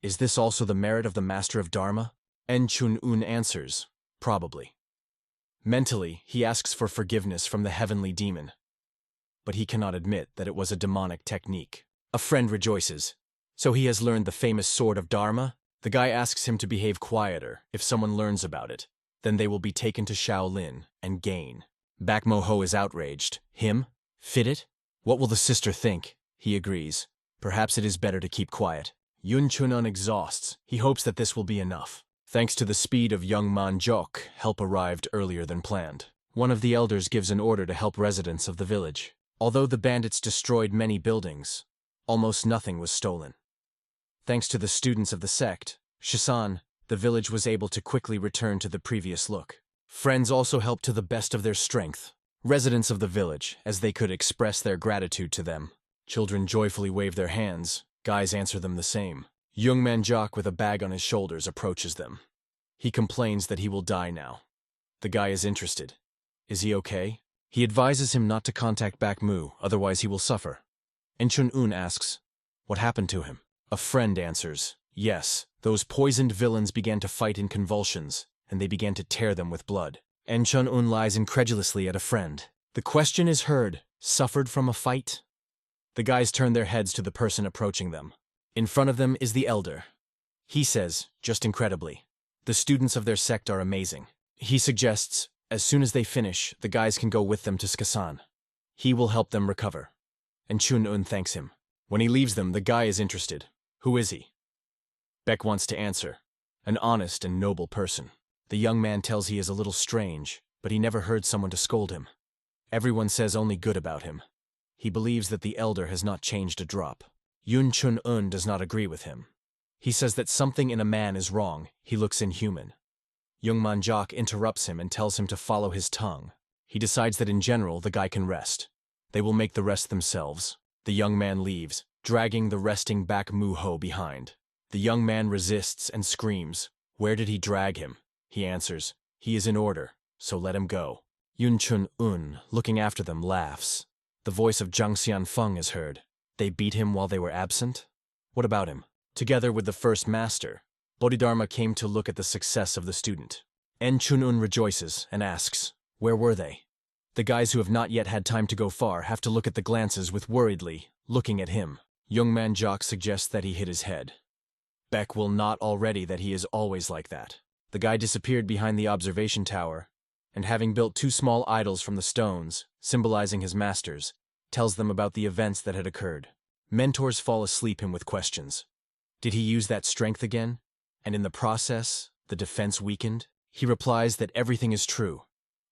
"Is this also the merit of the Master of Dharma?" Chun-un answers, "Probably." Mentally, he asks for forgiveness from the heavenly demon, but he cannot admit that it was a demonic technique. A friend rejoices. So he has learned the famous sword of Dharma? The guy asks him to behave quieter. If someone learns about it, then they will be taken to Shaolin and gain. Back Moho is outraged. Him? Fit it? What will the sister think? He agrees. Perhaps it is better to keep quiet. Yun Chunun exhausts. He hopes that this will be enough. Thanks to the speed of young Manjok, help arrived earlier than planned. One of the elders gives an order to help residents of the village. Although the bandits destroyed many buildings, almost nothing was stolen. Thanks to the students of the sect, Shisan, the village was able to quickly return to the previous look. Friends also helped to the best of their strength. Residents of the village, as they could express their gratitude to them. Children joyfully wave their hands, guys answer them the same. Young Manjok with a bag on his shoulders approaches them. He complains that he will die now. The guy is interested. Is he okay? He advises him not to contact Back Mu, otherwise he will suffer. Chun-un asks, "What happened to him?" A friend answers, "Yes, those poisoned villains began to fight in convulsions, and they began to tear them with blood." Chun-un lies incredulously at a friend. The question is heard, "Suffered from a fight?" The guys turn their heads to the person approaching them. In front of them is the elder. He says, just incredibly, "The students of their sect are amazing." He suggests, as soon as they finish, the guys can go with them to Skasan. He will help them recover. And Chun-un thanks him. When he leaves them, the guy is interested. Who is he? Beck wants to answer. An honest and noble person. The young man tells he is a little strange, but he never heard someone to scold him. Everyone says only good about him. He believes that the elder has not changed a drop. Yun Chun-un does not agree with him. He says that something in a man is wrong, he looks inhuman. Young Manjok interrupts him and tells him to follow his tongue. He decides that in general, the guy can rest. They will make the rest themselves. The young man leaves, dragging the resting Back Mu-ho behind. The young man resists and screams. Where did he drag him? He answers, "He is in order, so let him go." Yun Chun-un, looking after them, laughs. The voice of Jang Xianfong is heard. They beat him while they were absent? What about him? Together with the first master, Bodhidharma came to look at the success of the student. Chun-un rejoices and asks, "Where were they?" The guys who have not yet had time to go far have to look at the glances with worriedly, looking at him. Young Manjok suggests that he hit his head. Beck will not already that he is always like that. The guy disappeared behind the observation tower, and having built 2 small idols from the stones, symbolizing his masters, tells them about the events that had occurred. Mentors fall asleep him with questions. Did he use that strength again? And in the process, the defense weakened? He replies that everything is true,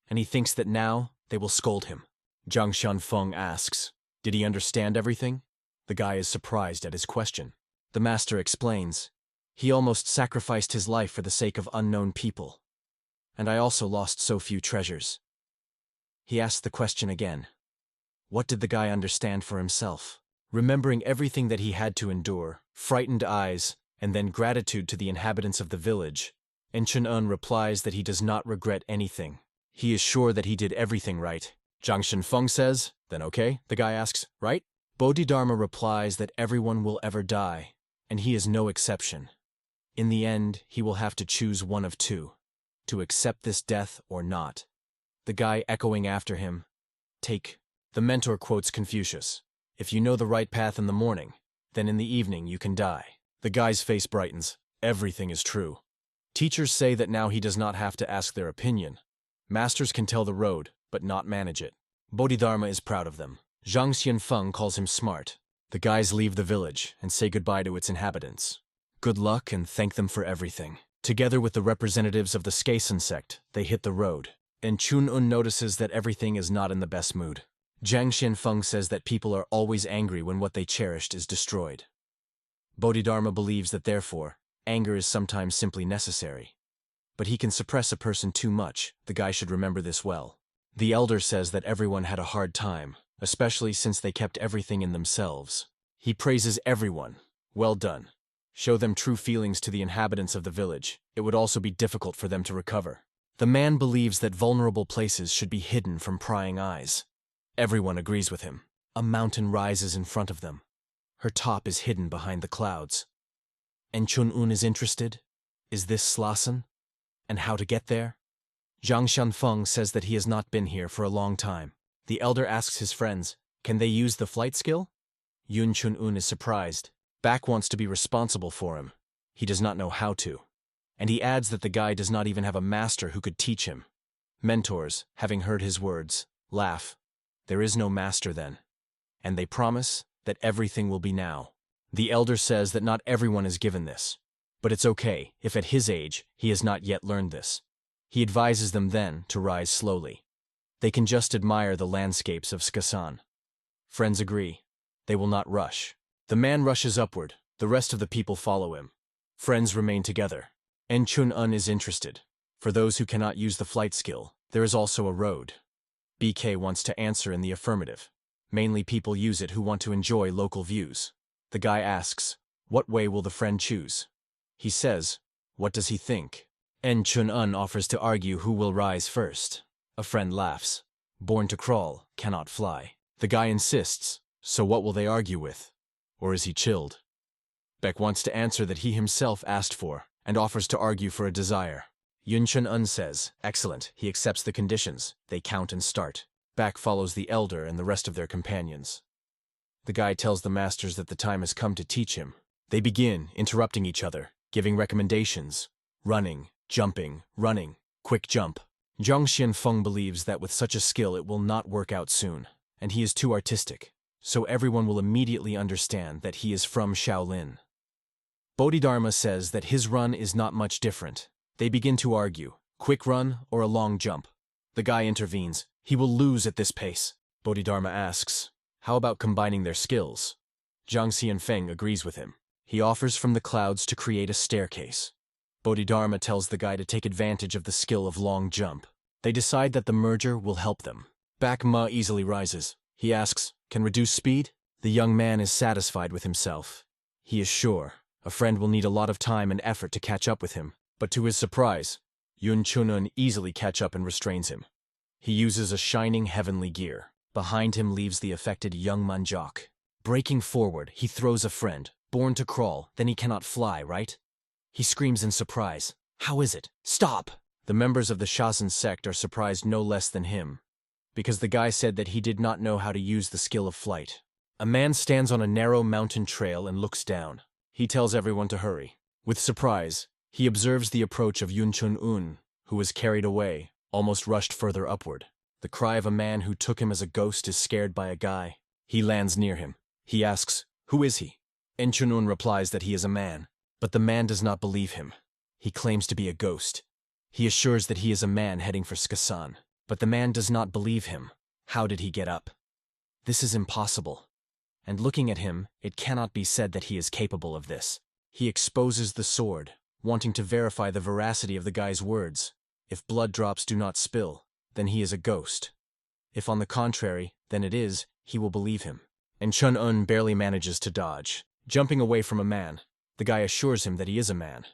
and he thinks that now they will scold him. Jang Xianfong asks, "Did he understand everything?" The guy is surprised at his question. The master explains, "He almost sacrificed his life for the sake of unknown people. And I also lost so few treasures." He asks the question again. What did the guy understand for himself? Remembering everything that he had to endure, frightened eyes, and then gratitude to the inhabitants of the village, Chun-un replies that he does not regret anything. He is sure that he did everything right. Jang Xianfong says, "Then okay?" The guy asks, "Right?" Bodhidharma replies that everyone will ever die, and he is no exception. In the end, he will have to choose one of two, to accept this death or not. The guy echoing after him, "Take." The mentor quotes Confucius, "If you know the right path in the morning, then in the evening you can die." The guy's face brightens. Everything is true. Teachers say that now he does not have to ask their opinion. Masters can tell the road, but not manage it. Bodhidharma is proud of them. Jang Xianfeng calls him smart. The guys leave the village and say goodbye to its inhabitants. Good luck and thank them for everything. Together with the representatives of the Skasan sect, they hit the road, and Chun-un notices that everything is not in the best mood. Jang Xianfeng says that people are always angry when what they cherished is destroyed. Bodhidharma believes that therefore, anger is sometimes simply necessary. But he can suppress a person too much. The guy should remember this well. The elder says that everyone had a hard time, especially since they kept everything in themselves. He praises everyone. Well done. Show them true feelings to the inhabitants of the village. It would also be difficult for them to recover. The man believes that vulnerable places should be hidden from prying eyes. Everyone agrees with him. A mountain rises in front of them. Her top is hidden behind the clouds. And Chun-un is interested? Is this Slassen? And how to get there? Jang Xianfong says that he has not been here for a long time. The elder asks his friends, can they use the flight skill? Yun Chun-un is surprised. Bak wants to be responsible for him. He does not know how to. And he adds that the guy does not even have a master who could teach him. Mentors, having heard his words, laugh. There is no master then. And they promise that everything will be now. The elder says that not everyone is given this. But it's okay if at his age he has not yet learned this. He advises them then to rise slowly. They can just admire the landscapes of Skasan. Friends agree. They will not rush. The man rushes upward. The rest of the people follow him. Friends remain together. And Chun-un is interested. For those who cannot use the flight skill, there is also a road. BK wants to answer in the affirmative. Mainly people use it who want to enjoy local views. The guy asks, what way will the friend choose? He says, what does he think? And Chun-un offers to argue who will rise first. A friend laughs. Born to crawl, cannot fly. The guy insists, so what will they argue with? Or is he chilled? Beck wants to answer that he himself asked for, and offers to argue for a desire. Yun Chun-un says, excellent, he accepts the conditions. They count and start. Beck follows the elder and the rest of their companions. The guy tells the masters that the time has come to teach him. They begin, interrupting each other, giving recommendations. Running, jumping, running, quick jump. Jang Xianfong believes that with such a skill it will not work out soon, and he is too artistic. So everyone will immediately understand that he is from Shaolin. Bodhidharma says that his run is not much different. They begin to argue, quick run or a long jump. The guy intervenes, he will lose at this pace. Bodhidharma asks, how about combining their skills? Jang Xianfeng agrees with him. He offers from the clouds to create a staircase. Bodhidharma tells the guy to take advantage of the skill of long jump. They decide that the merger will help them. Bak Ma easily rises. He asks, can reduce speed? The young man is satisfied with himself. He is sure a friend will need a lot of time and effort to catch up with him. But to his surprise, Yun Chun-un easily catch up and restrains him. He uses a shining heavenly gear. Behind him leaves the affected young Manjok. Breaking forward, he throws a friend, born to crawl, then he cannot fly, right? He screams in surprise. How is it? Stop! The members of the Shaolin sect are surprised no less than him, because the guy said that he did not know how to use the skill of flight. A man stands on a narrow mountain trail and looks down. He tells everyone to hurry. With surprise, he observes the approach of Yun Chun-un, who was carried away, almost rushed further upward. The cry of a man who took him as a ghost is scared by a guy. He lands near him. He asks, who is he? En Chun-un replies that he is a man, but the man does not believe him. He claims to be a ghost. He assures that he is a man heading for Skasan, but the man does not believe him. How did he get up? This is impossible. And looking at him, it cannot be said that he is capable of this. He exposes the sword, wanting to verify the veracity of the guy's words. If blood drops do not spill, then he is a ghost. If on the contrary, then it is, he will believe him. And Chun-un barely manages to dodge, jumping away from a man. The guy assures him that he is a man,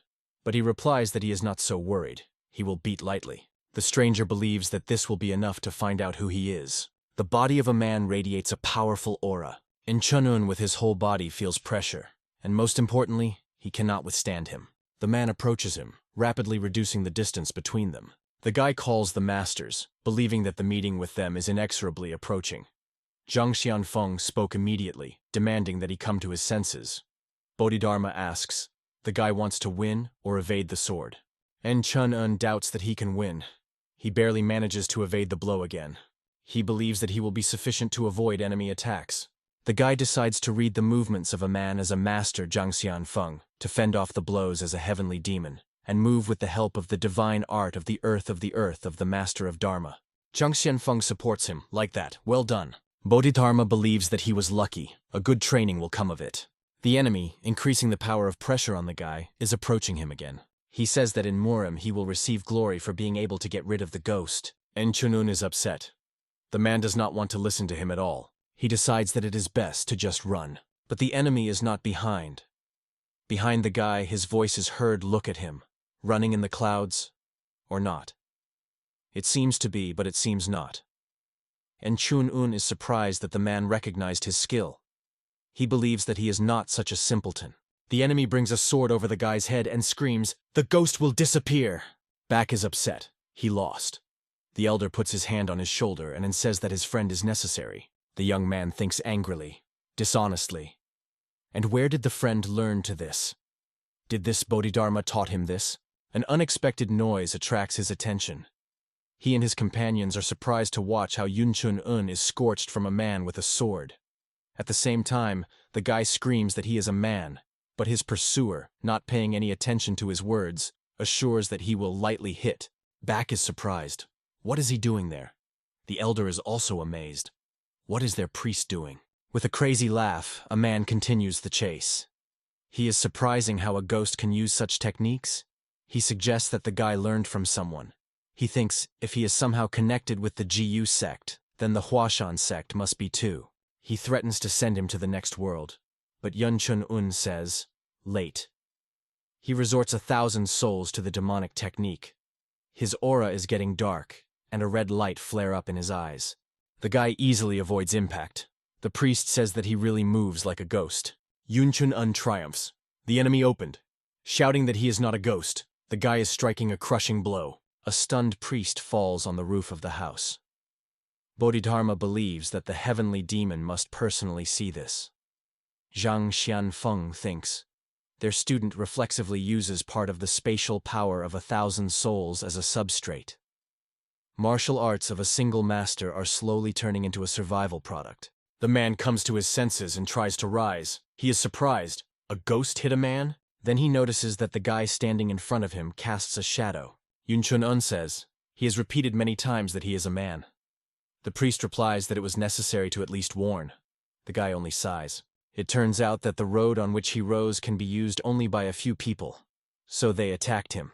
but he replies that he is not so worried. He will beat lightly. The stranger believes that this will be enough to find out who he is. The body of a man radiates a powerful aura, and Chun-un with his whole body feels pressure, and most importantly, he cannot withstand him. The man approaches him, rapidly reducing the distance between them. The guy calls the masters, believing that the meeting with them is inexorably approaching. Jang Xianfong spoke immediately, demanding that he come to his senses. Bodhidharma asks, the guy wants to win or evade the sword. And Chun-un doubts that he can win. He barely manages to evade the blow again. He believes that he will be sufficient to avoid enemy attacks. The guy decides to read the movements of a man as a master Jang Xianfong, to fend off the blows as a heavenly demon, and move with the help of the divine art of the earth of the master of Dharma. Jang Xianfong supports him, like that, well done. Bodhidharma believes that he was lucky, a good training will come of it. The enemy, increasing the power of pressure on the guy, is approaching him again. He says that in Murim he will receive glory for being able to get rid of the ghost. And Chun-un is upset. The man does not want to listen to him at all. He decides that it is best to just run. But the enemy is not behind. Behind the guy, his voice is heard. Look at him. Running in the clouds? Or not? It seems to be, but it seems not. And Chun-un is surprised that the man recognized his skill. He believes that he is not such a simpleton. The enemy brings a sword over the guy's head and screams, "The ghost will disappear!" Back is upset. He lost. The elder puts his hand on his shoulder and says that his friend is necessary. The young man thinks angrily, dishonestly. And where did the friend learn to this? Did this Bodhidharma taught him this? An unexpected noise attracts his attention. He and his companions are surprised to watch how Yun Chun-un is scorched from a man with a sword. At the same time, the guy screams that he is a man, but his pursuer, not paying any attention to his words, assures that he will lightly hit. Back is surprised. What is he doing there? The elder is also amazed. What is their priest doing? With a crazy laugh, a man continues the chase. He is surprising how a ghost can use such techniques. He suggests that the guy learned from someone. He thinks if he is somehow connected with the GU sect, then the Huashan sect must be too. He threatens to send him to the next world. But Yun Chun-un says, late. He resorts 1,000 souls to the demonic technique. His aura is getting dark, and a red light flare up in his eyes. The guy easily avoids impact. The priest says that he really moves like a ghost. Yun Chun-un triumphs. The enemy opened. Shouting that he is not a ghost, the guy is striking a crushing blow. A stunned priest falls on the roof of the house. Bodhidharma believes that the heavenly demon must personally see this. Jang Xianfong thinks. Their student reflexively uses part of the spatial power of 1,000 souls as a substrate. Martial arts of a single master are slowly turning into a survival product. The man comes to his senses and tries to rise. He is surprised. A ghost hit a man? Then he notices that the guy standing in front of him casts a shadow. Yun Chun-un says, he has repeated many times that he is a man. The priest replies that it was necessary to at least warn. The guy only sighs. It turns out that the road on which he rose can be used only by a few people. So they attacked him.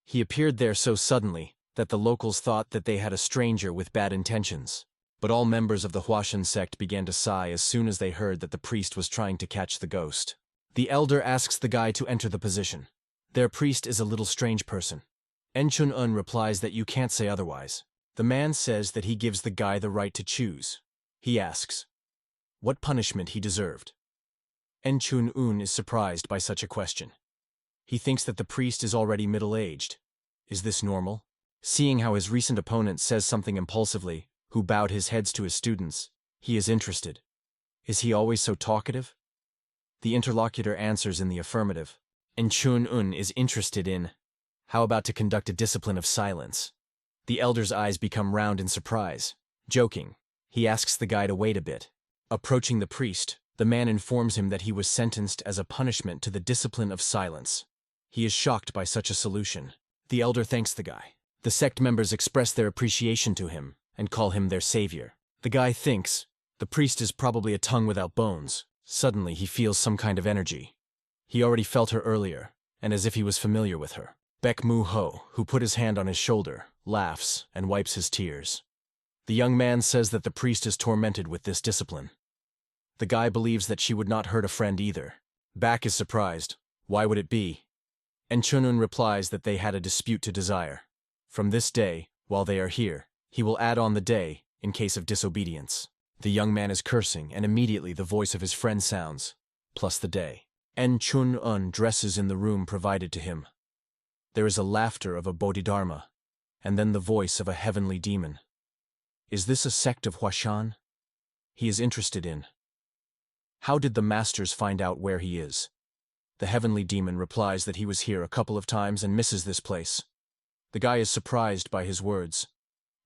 He appeared there so suddenly that the locals thought that they had a stranger with bad intentions. But all members of the Huashan sect began to sigh as soon as they heard that the priest was trying to catch the ghost. The elder asks the guy to enter the position. Their priest is a little strange person. En Chun-un replies that you can't say otherwise. The man says that he gives the guy the right to choose. He asks what punishment he deserved. En Chun-un is surprised by such a question. He thinks that the priest is already middle-aged. Is this normal? Seeing how his recent opponent says something impulsively, who bowed his heads to his students, he is interested. Is he always so talkative? The interlocutor answers in the affirmative. En Chun-un is interested in, how about to conduct a discipline of silence? The elder's eyes become round in surprise. Joking, he asks the guy to wait a bit. Approaching the priest, the man informs him that he was sentenced as a punishment to the discipline of silence. He is shocked by such a solution. The elder thanks the guy. The sect members express their appreciation to him and call him their savior. The guy thinks, the priest is probably a tongue without bones. Suddenly he feels some kind of energy. He already felt her earlier, and as if he was familiar with her. Baek Mu-ho, who put his hand on his shoulder, laughs and wipes his tears. The young man says that the priest is tormented with this discipline. The guy believes that she would not hurt a friend either. Baek is surprised. Why would it be? And Chun-un replies that they had a dispute to desire. From this day, while they are here, he will add on the day in case of disobedience. The young man is cursing, and immediately the voice of his friend sounds, plus the day. En Chun-un dresses in the room provided to him. There is a laughter of a Bodhidharma, and then the voice of a heavenly demon. Is this a sect of Huashan? He is interested in. How did the masters find out where he is? The heavenly demon replies that he was here a couple of times and misses this place. The guy is surprised by his words,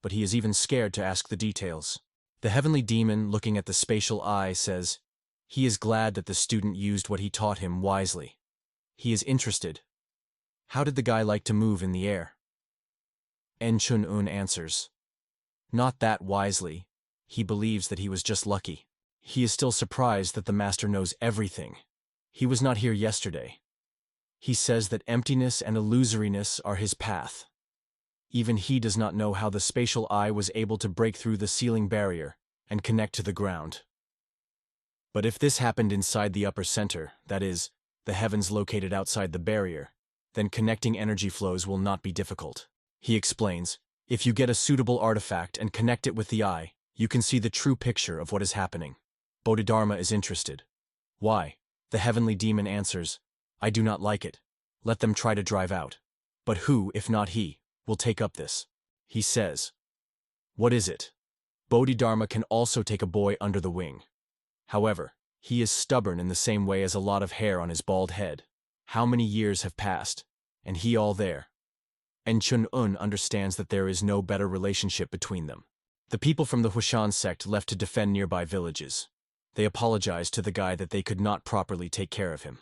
but he is even scared to ask the details. The heavenly demon, looking at the spatial eye, says, he is glad that the student used what he taught him wisely. He is interested. How did the guy like to move in the air? En Chun-un answers, not that wisely. He believes that he was just lucky. He is still surprised that the master knows everything. He was not here yesterday. He says that emptiness and illusoriness are his path. Even he does not know how the spatial eye was able to break through the ceiling barrier and connect to the ground. But if this happened inside the upper center, that is, the heavens located outside the barrier, then connecting energy flows will not be difficult. He explains, if you get a suitable artifact and connect it with the eye, you can see the true picture of what is happening. Bodhidharma is interested. Why? The heavenly demon answers, I do not like it. Let them try to drive out. But who, if not he, will take up this? He says. What is it? Bodhidharma can also take a boy under the wing. However, he is stubborn in the same way as a lot of hair on his bald head. How many years have passed, and he all there? And Chun-un understands that there is no better relationship between them. The people from the Huishan sect left to defend nearby villages. They apologized to the guy that they could not properly take care of him.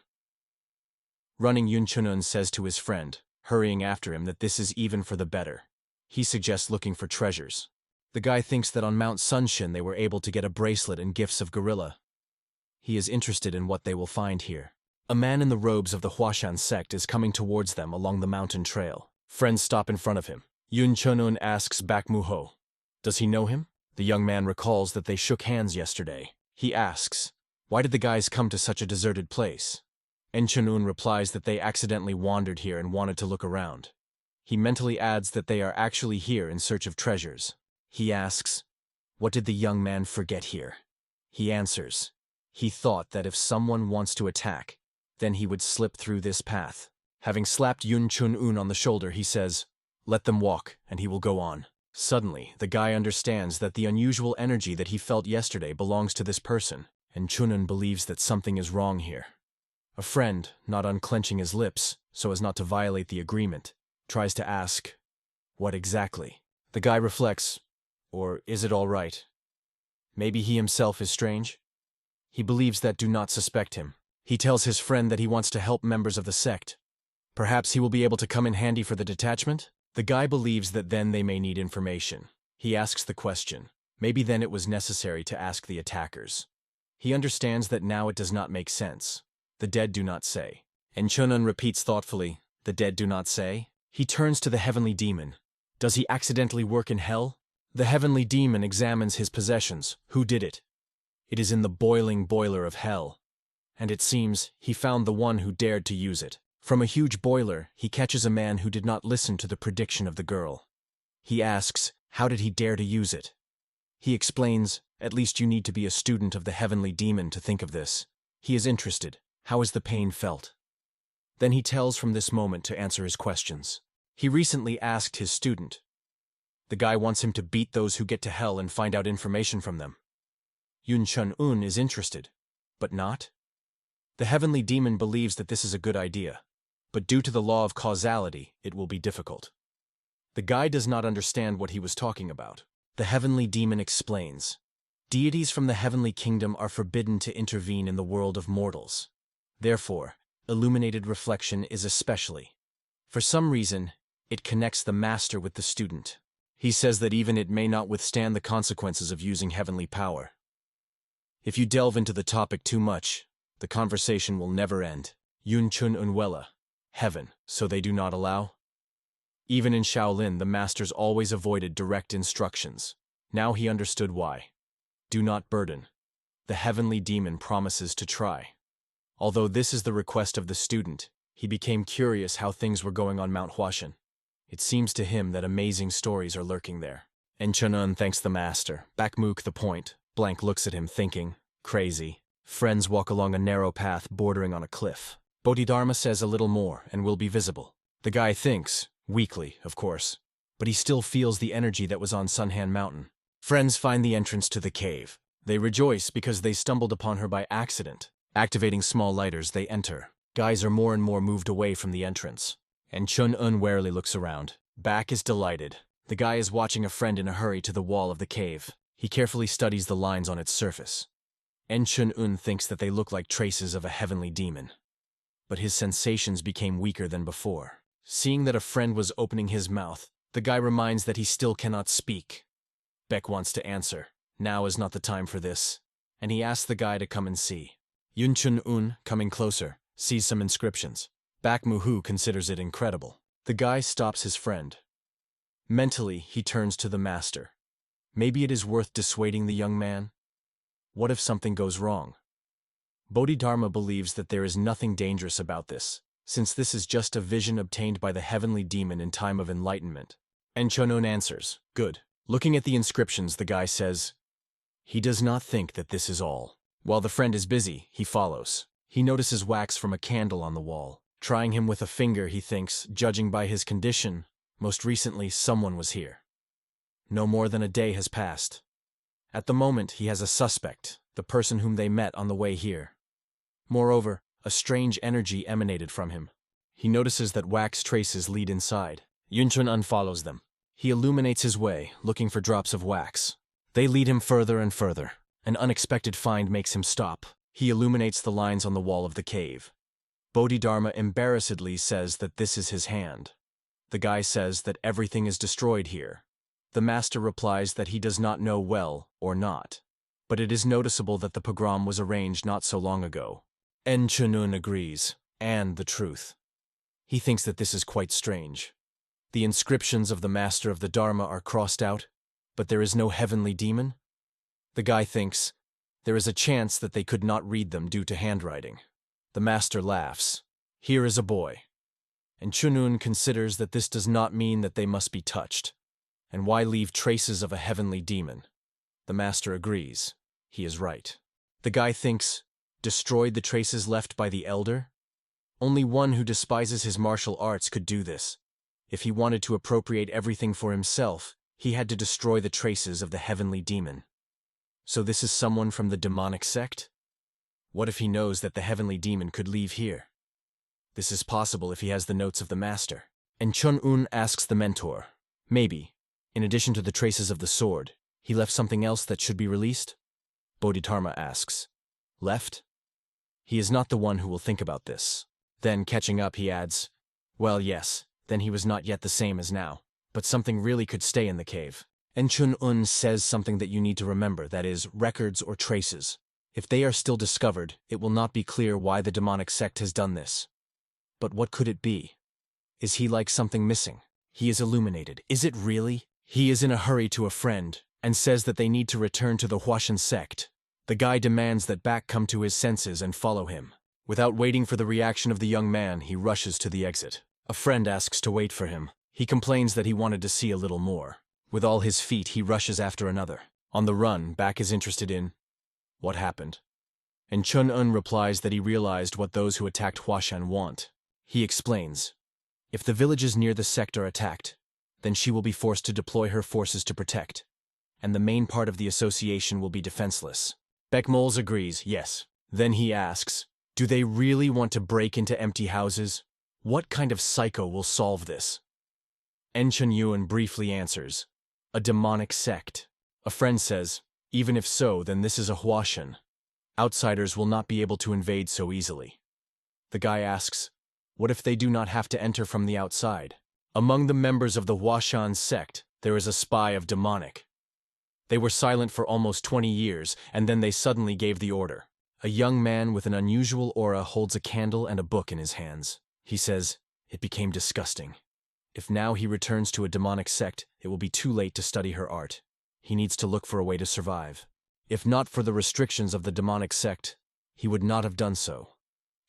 Running Yun Chun-un says to his friend, hurrying after him, that this is even for the better. He suggests looking for treasures. The guy thinks that on Mount Sunshin they were able to get a bracelet and gifts of gorilla. He is interested in what they will find here. A man in the robes of the Huashan sect is coming towards them along the mountain trail. Friends stop in front of him. Yun Chun-un asks Bak Mu-ho, does he know him? The young man recalls that they shook hands yesterday. He asks, why did the guys come to such a deserted place? En Chun-un replies that they accidentally wandered here and wanted to look around. He mentally adds that they are actually here in search of treasures. He asks, what did the young man forget here? He answers, he thought that if someone wants to attack, then he would slip through this path. Having slapped Yun Chun-un on the shoulder, he says, let them walk, and he will go on. Suddenly, the guy understands that the unusual energy that he felt yesterday belongs to this person, and Chun-un believes that something is wrong here. A friend, not unclenching his lips, so as not to violate the agreement, tries to ask, what exactly? The guy reflects, or is it all right? Maybe he himself is strange? He believes that do not suspect him. He tells his friend that he wants to help members of the sect. Perhaps he will be able to come in handy for the detachment? The guy believes that then they may need information. He asks the question. Maybe then it was necessary to ask the attackers. He understands that now it does not make sense. The dead do not say. And Chun-un repeats thoughtfully, the dead do not say? He turns to the heavenly demon. Does he accidentally work in hell? The heavenly demon examines his possessions. Who did it? It is in the boiling boiler of hell. And it seems he found the one who dared to use it. From a huge boiler, he catches a man who did not listen to the prediction of the girl. He asks, how did he dare to use it? He explains, at least you need to be a student of the heavenly demon to think of this. He is interested. How is the pain felt? Then he tells from this moment to answer his questions. He recently asked his student. The guy wants him to beat those who get to hell and find out information from them. Yun Chun-un is interested, but not. The heavenly demon believes that this is a good idea, but due to the law of causality, it will be difficult. The guy does not understand what he was talking about. The heavenly demon explains. Deities from the heavenly kingdom are forbidden to intervene in the world of mortals. Therefore, illuminated reflection is especially. For some reason, it connects the master with the student. He says that even it may not withstand the consequences of using heavenly power. If you delve into the topic too much, the conversation will never end. Yun Chun-un, heaven, so they do not allow? Even in Shaolin, the masters always avoided direct instructions. Now he understood why. Do not burden. The heavenly demon promises to try. Although this is the request of the student, he became curious how things were going on Mount Huashan. It seems to him that amazing stories are lurking there. And Chun-un thanks the master. Bakmook the point. Blank looks at him thinking, crazy. Friends walk along a narrow path bordering on a cliff. Bodhidharma says a little more and will be visible. The guy thinks, weakly, of course, but he still feels the energy that was on Sunhan Mountain. Friends find the entrance to the cave. They rejoice because they stumbled upon her by accident. Activating small lighters, they enter. Guys are more and more moved away from the entrance. And Chun-un warily looks around. Bak is delighted. The guy is watching a friend in a hurry to the wall of the cave. He carefully studies the lines on its surface. En Chun-un thinks that they look like traces of a heavenly demon. But his sensations became weaker than before. Seeing that a friend was opening his mouth, the guy reminds that he still cannot speak. Bek wants to answer. Now is not the time for this. And he asks the guy to come and see. Yun Chun-un, coming closer, sees some inscriptions. Bak Mu-ho considers it incredible. The guy stops his friend. Mentally, he turns to the master. Maybe it is worth dissuading the young man? What if something goes wrong? Bodhidharma believes that there is nothing dangerous about this, since this is just a vision obtained by the heavenly demon in time of enlightenment. And Chonon answers, good. Looking at the inscriptions, the guy says, he does not think that this is all. While the friend is busy, he follows. He notices wax from a candle on the wall. Trying him with a finger, he thinks, judging by his condition, most recently someone was here. No more than a day has passed. At the moment, he has a suspect, the person whom they met on the way here. Moreover, a strange energy emanated from him. He notices that wax traces lead inside. Yunchun unfollows them. He illuminates his way, looking for drops of wax. They lead him further and further. An unexpected find makes him stop. He illuminates the lines on the wall of the cave. Bodhidharma embarrassedly says that this is his hand. The guy says that everything is destroyed here. The master replies that he does not know well or not. But it is noticeable that the pogrom was arranged not so long ago. Chunun agrees, and the truth. He thinks that this is quite strange. The inscriptions of the master of the Dharma are crossed out, but there is no heavenly demon? The guy thinks, there is a chance that they could not read them due to handwriting. The master laughs. Here is a boy. And Chunun considers that this does not mean that they must be touched. And why leave traces of a heavenly demon? The master agrees. He is right. The guy thinks, destroyed the traces left by the elder? Only one who despises his martial arts could do this. If he wanted to appropriate everything for himself, he had to destroy the traces of the heavenly demon. So this is someone from the demonic sect? What if he knows that the heavenly demon could leave here? This is possible if he has the notes of the master. And Chun-un asks the mentor, maybe, in addition to the traces of the sword, he left something else that should be released? Bodhidharma asks, left? He is not the one who will think about this. Then, catching up, he adds, well, yes, then he was not yet the same as now, but something really could stay in the cave. And Chun-un says something that you need to remember, that is, records or traces. If they are still discovered, it will not be clear why the demonic sect has done this. But what could it be? Is he like something missing? He is illuminated. Is it really? He is in a hurry to a friend, and says that they need to return to the Huashan sect. The guy demands that Bak come to his senses and follow him. Without waiting for the reaction of the young man, he rushes to the exit. A friend asks to wait for him. He complains that he wanted to see a little more. With all his feet, he rushes after another. On the run, Bak is interested in what happened. And Chun-un replies that he realized what those who attacked Huashan want. He explains, if the villages near the sect are attacked, then she will be forced to deploy her forces to protect, and the main part of the association will be defenseless. Beckmoles agrees, yes. Then he asks, do they really want to break into empty houses? What kind of psycho will solve this? En Chun-yuan briefly answers, a demonic sect. A friend says, even if so, then this is a Huashan. Outsiders will not be able to invade so easily. The guy asks, what if they do not have to enter from the outside? Among the members of the Huashan sect, there is a spy of demonic. They were silent for almost 20 years, and then they suddenly gave the order. A young man with an unusual aura holds a candle and a book in his hands. He says, it became disgusting. If now he returns to a demonic sect, it will be too late to study her art. He needs to look for a way to survive. If not for the restrictions of the demonic sect, he would not have done so.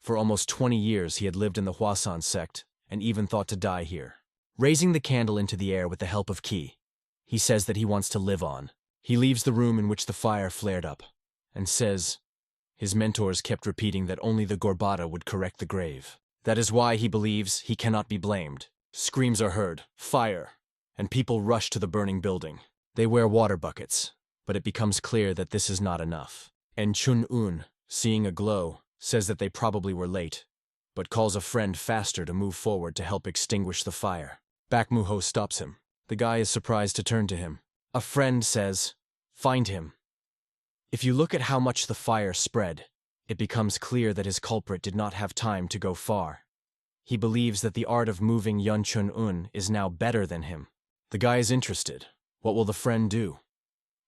For almost 20 years he had lived in the Huasan sect, and even thought to die here. Raising the candle into the air with the help of Qi, he says that he wants to live on. He leaves the room in which the fire flared up, and says, his mentors kept repeating that only the Gorbata would correct the grave. That is why he believes he cannot be blamed. Screams are heard, fire, and people rush to the burning building. They wear water buckets, but it becomes clear that this is not enough. And Chun-un, seeing a glow, says that they probably were late, but calls a friend faster to move forward to help extinguish the fire. Bakmuho stops him. The guy is surprised to turn to him. A friend says, find him. If you look at how much the fire spread, it becomes clear that his culprit did not have time to go far. He believes that the art of moving Yun Chun-un is now better than him. The guy is interested. What will the friend do?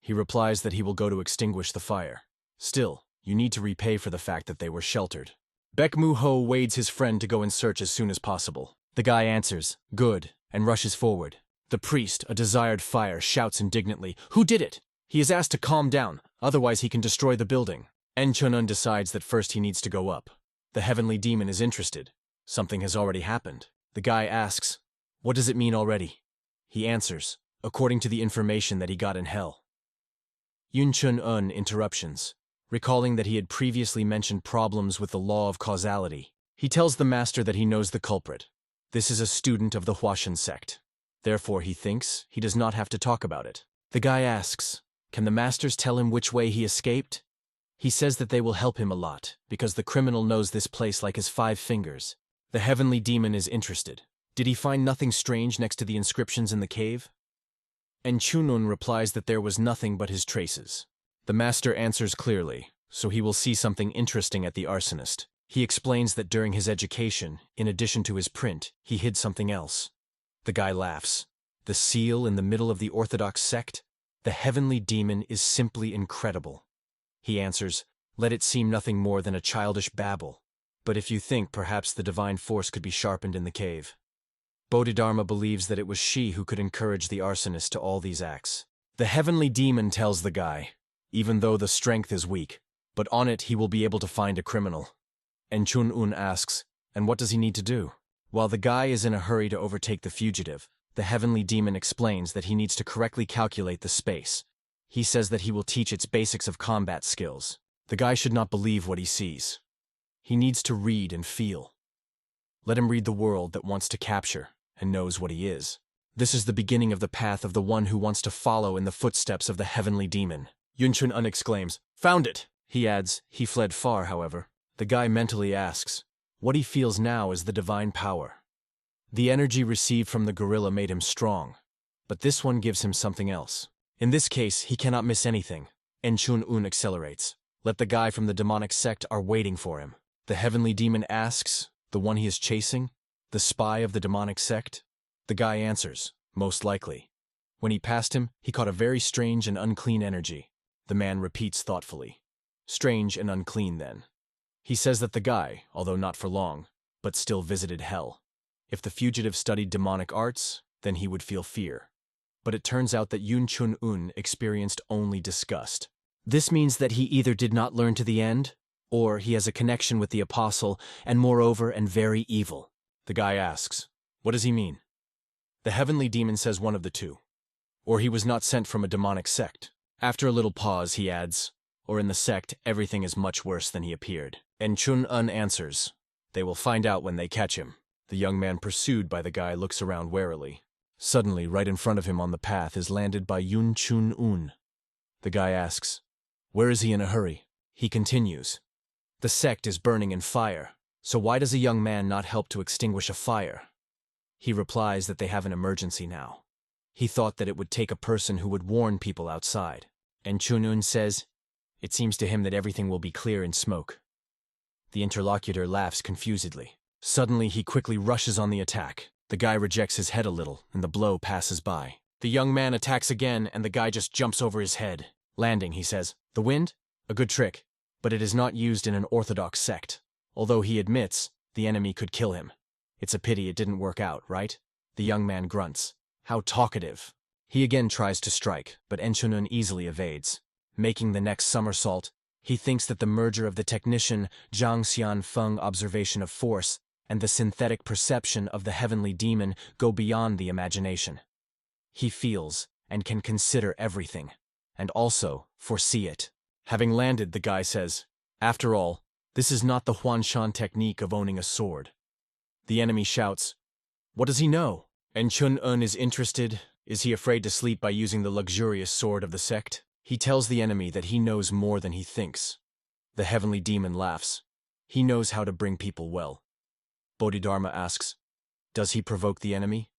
He replies that he will go to extinguish the fire. Still, you need to repay for the fact that they were sheltered. Baekmu-ho wades his friend to go in search as soon as possible. The guy answers, good, and rushes forward. The priest, a desired fire, shouts indignantly, "Who did it?" He is asked to calm down, otherwise he can destroy the building. Enchunun decides that first he needs to go up. The heavenly demon is interested. Something has already happened. The guy asks, "What does it mean already?" He answers, "According to the information that he got in hell." Yunchun-un interruptions, recalling that he had previously mentioned problems with the law of causality. He tells the master that he knows the culprit. This is a student of the Huashan sect. Therefore, he thinks he does not have to talk about it. The guy asks, can the masters tell him which way he escaped? He says that they will help him a lot, because the criminal knows this place like his 5 fingers. The heavenly demon is interested. Did he find nothing strange next to the inscriptions in the cave? Enchunun replies that there was nothing but his traces. The master answers clearly, so he will see something interesting at the arsonist. He explains that during his education, in addition to his print, he hid something else. The guy laughs. The seal in the middle of the Orthodox sect? The heavenly demon is simply incredible. He answers, let it seem nothing more than a childish babble. But if you think perhaps the divine force could be sharpened in the cave. Bodhidharma believes that it was she who could encourage the arsonist to all these acts. The heavenly demon tells the guy, even though the strength is weak, but on it he will be able to find a criminal. Enchun-un asks, and what does he need to do? While the guy is in a hurry to overtake the fugitive, the heavenly demon explains that he needs to correctly calculate the space. He says that he will teach its basics of combat skills. The guy should not believe what he sees. He needs to read and feel. Let him read the world that wants to capture and knows what he is. This is the beginning of the path of the one who wants to follow in the footsteps of the heavenly demon. Yunchun-un exclaims, found it! He adds, he fled far, however. The guy mentally asks, what he feels now is the divine power. The energy received from the gorilla made him strong, but this one gives him something else. In this case, he cannot miss anything. Enchun-un accelerates. Let the guy from the demonic sect are waiting for him. The heavenly demon asks, the one he is chasing, the spy of the demonic sect? The guy answers, most likely. When he passed him, he caught a very strange and unclean energy. The man repeats thoughtfully. Strange and unclean, then. He says that the guy, although not for long, but still visited hell. If the fugitive studied demonic arts, then he would feel fear. But it turns out that Yunchun-un experienced only disgust. This means that he either did not learn to the end, or he has a connection with the apostle, and moreover, and very evil. The guy asks, what does he mean? The heavenly demon says one of the two. Or he was not sent from a demonic sect. After a little pause, he adds, or in the sect, everything is much worse than he appeared. Enchun-un answers, they will find out when they catch him. The young man pursued by the guy looks around warily. Suddenly, right in front of him on the path is landed by Yunchun-un. The guy asks, where is he in a hurry? He continues, the sect is burning in fire, so why does a young man not help to extinguish a fire? He replies that they have an emergency now. He thought that it would take a person who would warn people outside. Enchun-un says, it seems to him that everything will be clear in smoke. The interlocutor laughs confusedly. Suddenly, he quickly rushes on the attack. The guy rejects his head a little, and the blow passes by. The young man attacks again, and the guy just jumps over his head. Landing, he says, the wind? A good trick, but it is not used in an orthodox sect. Although he admits, the enemy could kill him. It's a pity it didn't work out, right? The young man grunts. How talkative. He again tries to strike, but Enchun-un easily evades. Making the next somersault, he thinks that the merger of the technician Jang Xianfong observation of force and the synthetic perception of the heavenly demon go beyond the imagination. He feels and can consider everything, and also foresee it. Having landed, the guy says, after all, this is not the Huanshan technique of owning a sword. The enemy shouts, what does he know? Enchun-un is interested. Is he afraid to sleep by using the luxurious sword of the sect? He tells the enemy that he knows more than he thinks. The heavenly demon laughs. He knows how to bring people well. Bodhidharma asks, does he provoke the enemy?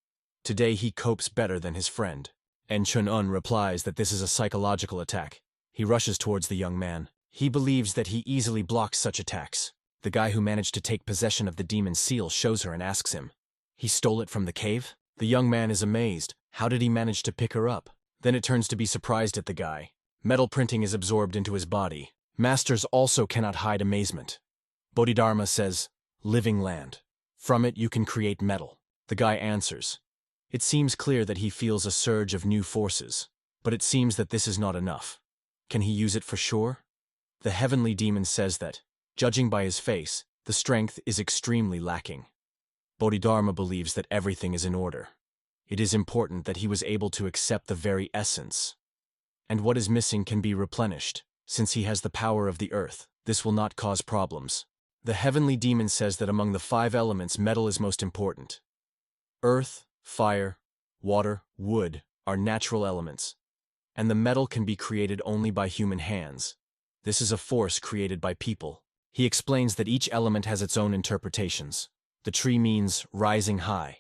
Today he copes better than his friend. Enchun-un replies that this is a psychological attack. He rushes towards the young man. He believes that he easily blocks such attacks. The guy who managed to take possession of the demon's seal shows her and asks him, he stole it from the cave? The young man is amazed. How did he manage to pick her up? Then it turns to be surprised at the guy. Metal printing is absorbed into his body. Masters also cannot hide amazement. Bodhidharma says, living land. From it you can create metal. The guy answers, It seems clear that he feels a surge of new forces, but it seems that this is not enough. Can he use it for sure? The heavenly demon says that, judging by his face, the strength is extremely lacking. Bodhidharma believes that everything is in order. It is important that he was able to accept the very essence. And what is missing can be replenished. Since he has the power of the earth, this will not cause problems. The heavenly demon says that among the 5 elements, metal is most important. Earth, fire, water, wood are natural elements, and the metal can be created only by human hands. This is a force created by people. He explains that each element has its own interpretations. The tree means rising high.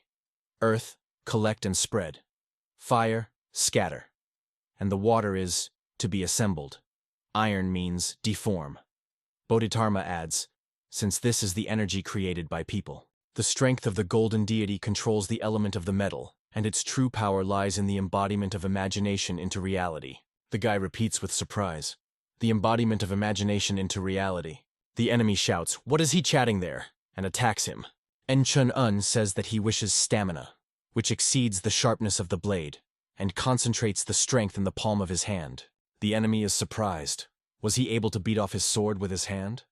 Earth, collect and spread. Fire, scatter. And the water is to be assembled. Iron means deform. Bodhidharma adds, since this is the energy created by people, the strength of the golden deity controls the element of the metal, and its true power lies in the embodiment of imagination into reality. The guy repeats with surprise. The embodiment of imagination into reality. The enemy shouts, "What is he chatting there?" and attacks him. Chun-un says that he wishes stamina, which exceeds the sharpness of the blade, and concentrates the strength in the palm of his hand. The enemy is surprised. Was he able to beat off his sword with his hand?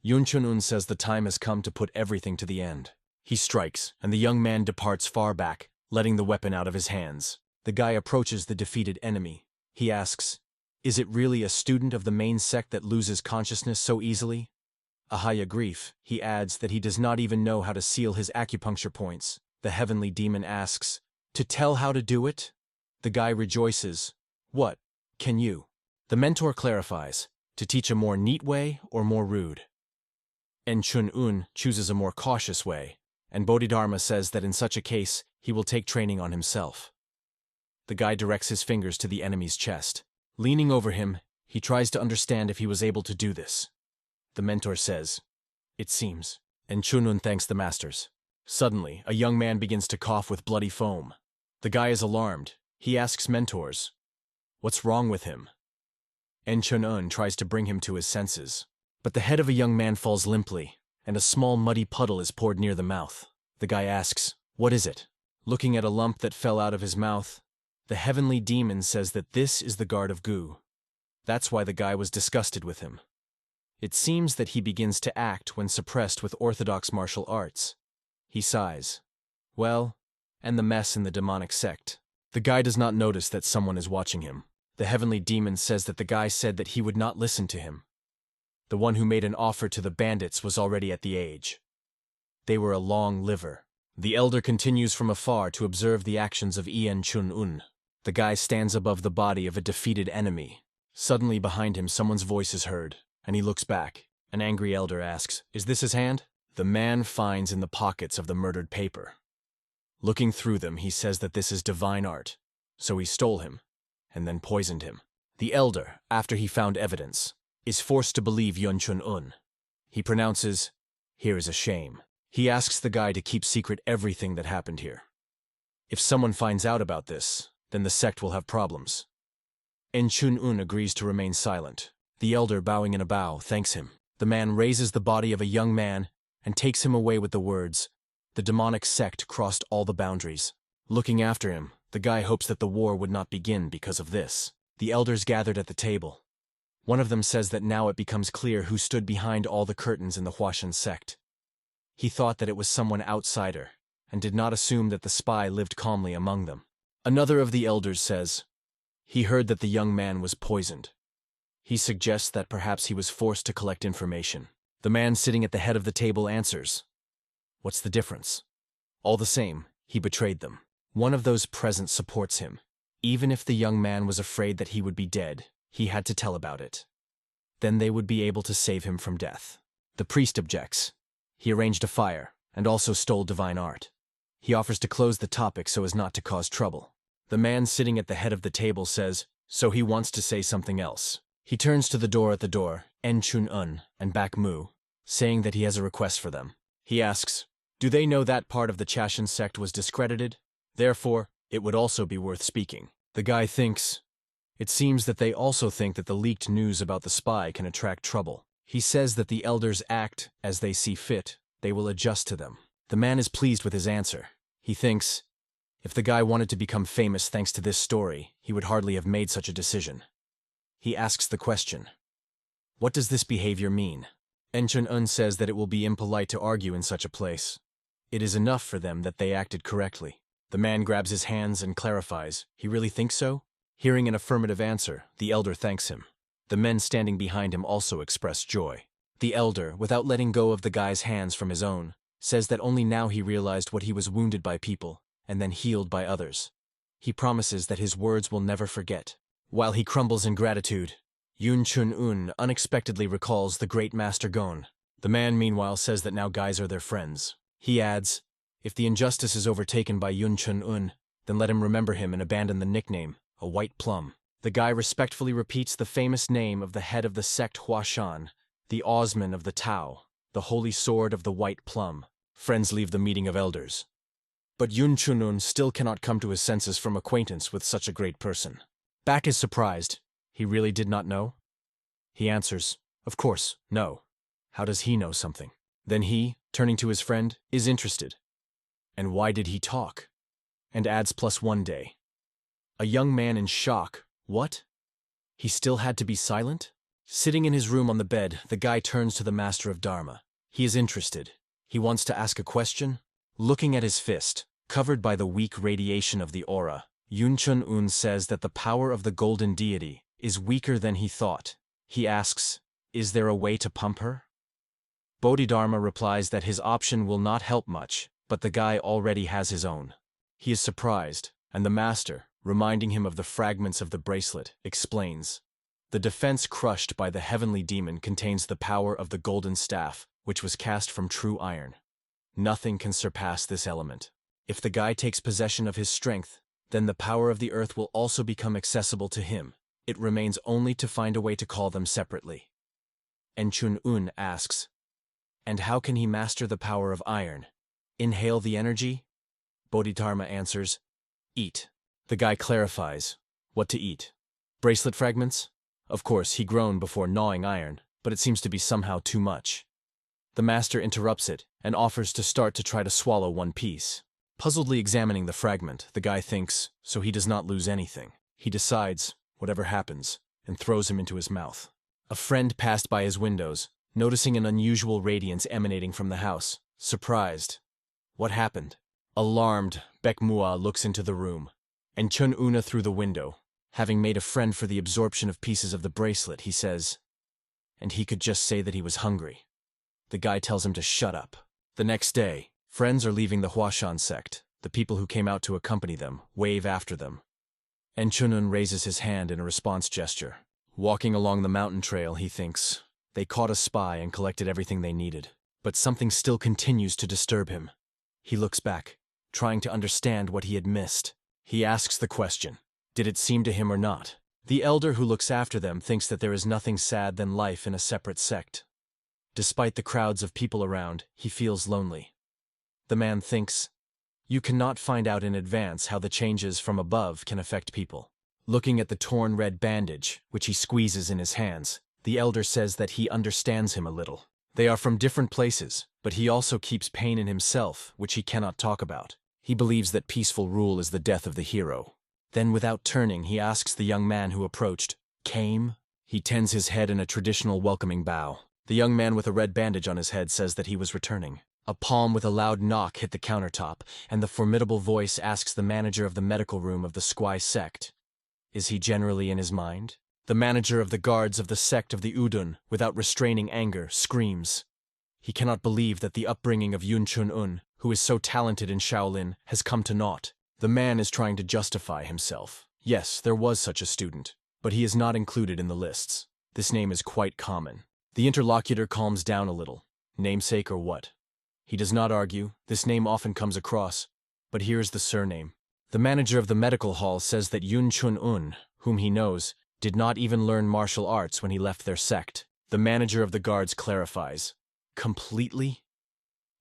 Chun-un says the time has come to put everything to the end. He strikes, and the young man departs far back, letting the weapon out of his hands. The guy approaches the defeated enemy. He asks, is it really a student of the main sect that loses consciousness so easily? Ahaya grief, he adds that he does not even know how to seal his acupuncture points. The heavenly demon asks, to tell how to do it? The guy rejoices, what, can you? The mentor clarifies, to teach a more neat way or more rude? Chun-un chooses a more cautious way, and Bodhidharma says that in such a case, he will take training on himself. The guy directs his fingers to the enemy's chest. Leaning over him, he tries to understand if he was able to do this. The mentor says, it seems, and Chun-un thanks the masters. Suddenly, a young man begins to cough with bloody foam. The guy is alarmed. He asks mentors, what's wrong with him? Chun-un tries to bring him to his senses. But the head of a young man falls limply, and a small muddy puddle is poured near the mouth. The guy asks, what is it? Looking at a lump that fell out of his mouth, the heavenly demon says that this is the guard of goo. That's why the guy was disgusted with him. It seems that he begins to act when suppressed with orthodox martial arts. He sighs. Well, and the mess in the demonic sect. The guy does not notice that someone is watching him. The heavenly demon says that the guy said that he would not listen to him. The one who made an offer to the bandits was already at the age. They were a long liver. The elder continues from afar to observe the actions of Chun-un. The guy stands above the body of a defeated enemy. Suddenly behind him someone's voice is heard, and he looks back. An angry elder asks, is this his hand? The man finds in the pockets of the murdered paper. Looking through them, he says that this is divine art. So he stole him, and then poisoned him. The elder, after he found evidence, is forced to believe Chun-un. He pronounces, here is a shame. He asks the guy to keep secret everything that happened here. If someone finds out about this, then the sect will have problems. Chun-un agrees to remain silent. The elder, bowing in a bow, thanks him. The man raises the body of a young man and takes him away with the words, the demonic sect crossed all the boundaries. Looking after him, the guy hopes that the war would not begin because of this. The elders gathered at the table. One of them says that now it becomes clear who stood behind all the curtains in the Huashan sect. He thought that it was someone outsider, and did not assume that the spy lived calmly among them. Another of the elders says, he heard that the young man was poisoned. He suggests that perhaps he was forced to collect information. The man sitting at the head of the table answers, what's the difference? All the same, he betrayed them. One of those present supports him. Even if the young man was afraid that he would be dead, he had to tell about it. Then they would be able to save him from death. The priest objects. He arranged a fire, and also stole divine art. He offers to close the topic so as not to cause trouble. The man sitting at the head of the table says, so he wants to say something else. He turns to the door at the door, Chun-un and Bak Mu, saying that he has a request for them. He asks, do they know that part of the Chashan sect was discredited? Therefore, it would also be worth speaking. The guy thinks, it seems that they also think that the leaked news about the spy can attract trouble. He says that the elders act as they see fit, they will adjust to them. The man is pleased with his answer. He thinks, If the guy wanted to become famous thanks to this story, he would hardly have made such a decision. He asks the question, what does this behavior mean? Chun-un says that it will be impolite to argue in such a place. It is enough for them that they acted correctly. The man grabs his hands and clarifies, he really thinks so? Hearing an affirmative answer, the elder thanks him. The men standing behind him also express joy. The elder, without letting go of the guy's hands from his own, says that only now he realized what he was wounded by people, and then healed by others. He promises that his words will never forget. While he crumbles in gratitude, Yun Chun-un unexpectedly recalls the great Master Gon. The man meanwhile says that now guys are their friends. He adds, if the injustice is overtaken by Yun Chun-un, then let him remember him and abandon the nickname, a white plum. The guy respectfully repeats the famous name of the head of the sect Huashan, the Osman of the Tao, the holy sword of the white plum. Friends leave the meeting of elders. But Yun Chun-un still cannot come to his senses from acquaintance with such a great person. Back is surprised. He really did not know? He answers, of course, no. How does he know something? Then he, turning to his friend, is interested. And why did he talk? And adds +1 day. A young man in shock. What? He still had to be silent? Sitting in his room on the bed, the guy turns to the master of Dharma. He is interested. He wants to ask a question. Looking at his fist, covered by the weak radiation of the aura, Yun Chun-un says that the power of the golden deity is weaker than he thought. He asks, is there a way to pump her? Bodhidharma replies that his option will not help much, but the guy already has his own. He is surprised, and the master, reminding him of the fragments of the bracelet, explains. The defense crushed by the heavenly demon contains the power of the golden staff, which was cast from true iron. Nothing can surpass this element. If the guy takes possession of his strength, then the power of the earth will also become accessible to him. It remains only to find a way to call them separately. And Chun-un asks, and how can he master the power of iron? Inhale the energy? Bodhidharma answers, eat. The guy clarifies, what to eat? Bracelet fragments? Of course, he groaned before gnawing iron, but it seems to be somehow too much. The master interrupts it and offers to start to try to swallow one piece. Puzzledly examining the fragment, the guy thinks, so he does not lose anything. He decides, whatever happens, and throws him into his mouth. A friend passed by his windows, noticing an unusual radiance emanating from the house. Surprised. What happened? Alarmed, Baekmua looks into the room, and Chun-una through the window. Having made a friend for the absorption of pieces of the bracelet, he says, and he could just say that he was hungry. The guy tells him to shut up. The next day, friends are leaving the Huashan sect. The people who came out to accompany them wave after them. And Chun-un raises his hand in a response gesture. Walking along the mountain trail, he thinks, they caught a spy and collected everything they needed. But something still continues to disturb him. He looks back, trying to understand what he had missed. He asks the question, did it seem to him or not? The elder who looks after them thinks that there is nothing sad than life in a separate sect. Despite the crowds of people around, he feels lonely. The man thinks, you cannot find out in advance how the changes from above can affect people. Looking at the torn red bandage, which he squeezes in his hands, the elder says that he understands him a little. They are from different places, but he also keeps pain in himself, which he cannot talk about. He believes that peaceful rule is the death of the hero. Then without turning, he asks the young man who approached, came? He tends his head in a traditional welcoming bow. The young man with a red bandage on his head says that he was returning. A palm with a loud knock hit the countertop, and the formidable voice asks the manager of the medical room of the Squai sect. Is he generally in his mind? The manager of the guards of the sect of the Udun, without restraining anger, screams. He cannot believe that the upbringing of Yun Chun-un, who is so talented in Shaolin, has come to naught. The man is trying to justify himself. Yes, there was such a student, but he is not included in the lists. This name is quite common. The interlocutor calms down a little. Namesake or what? He does not argue. This name often comes across, but here is the surname. The manager of the medical hall says that Yun Chun-un, whom he knows, did not even learn martial arts when he left their sect. The manager of the guards clarifies. Completely?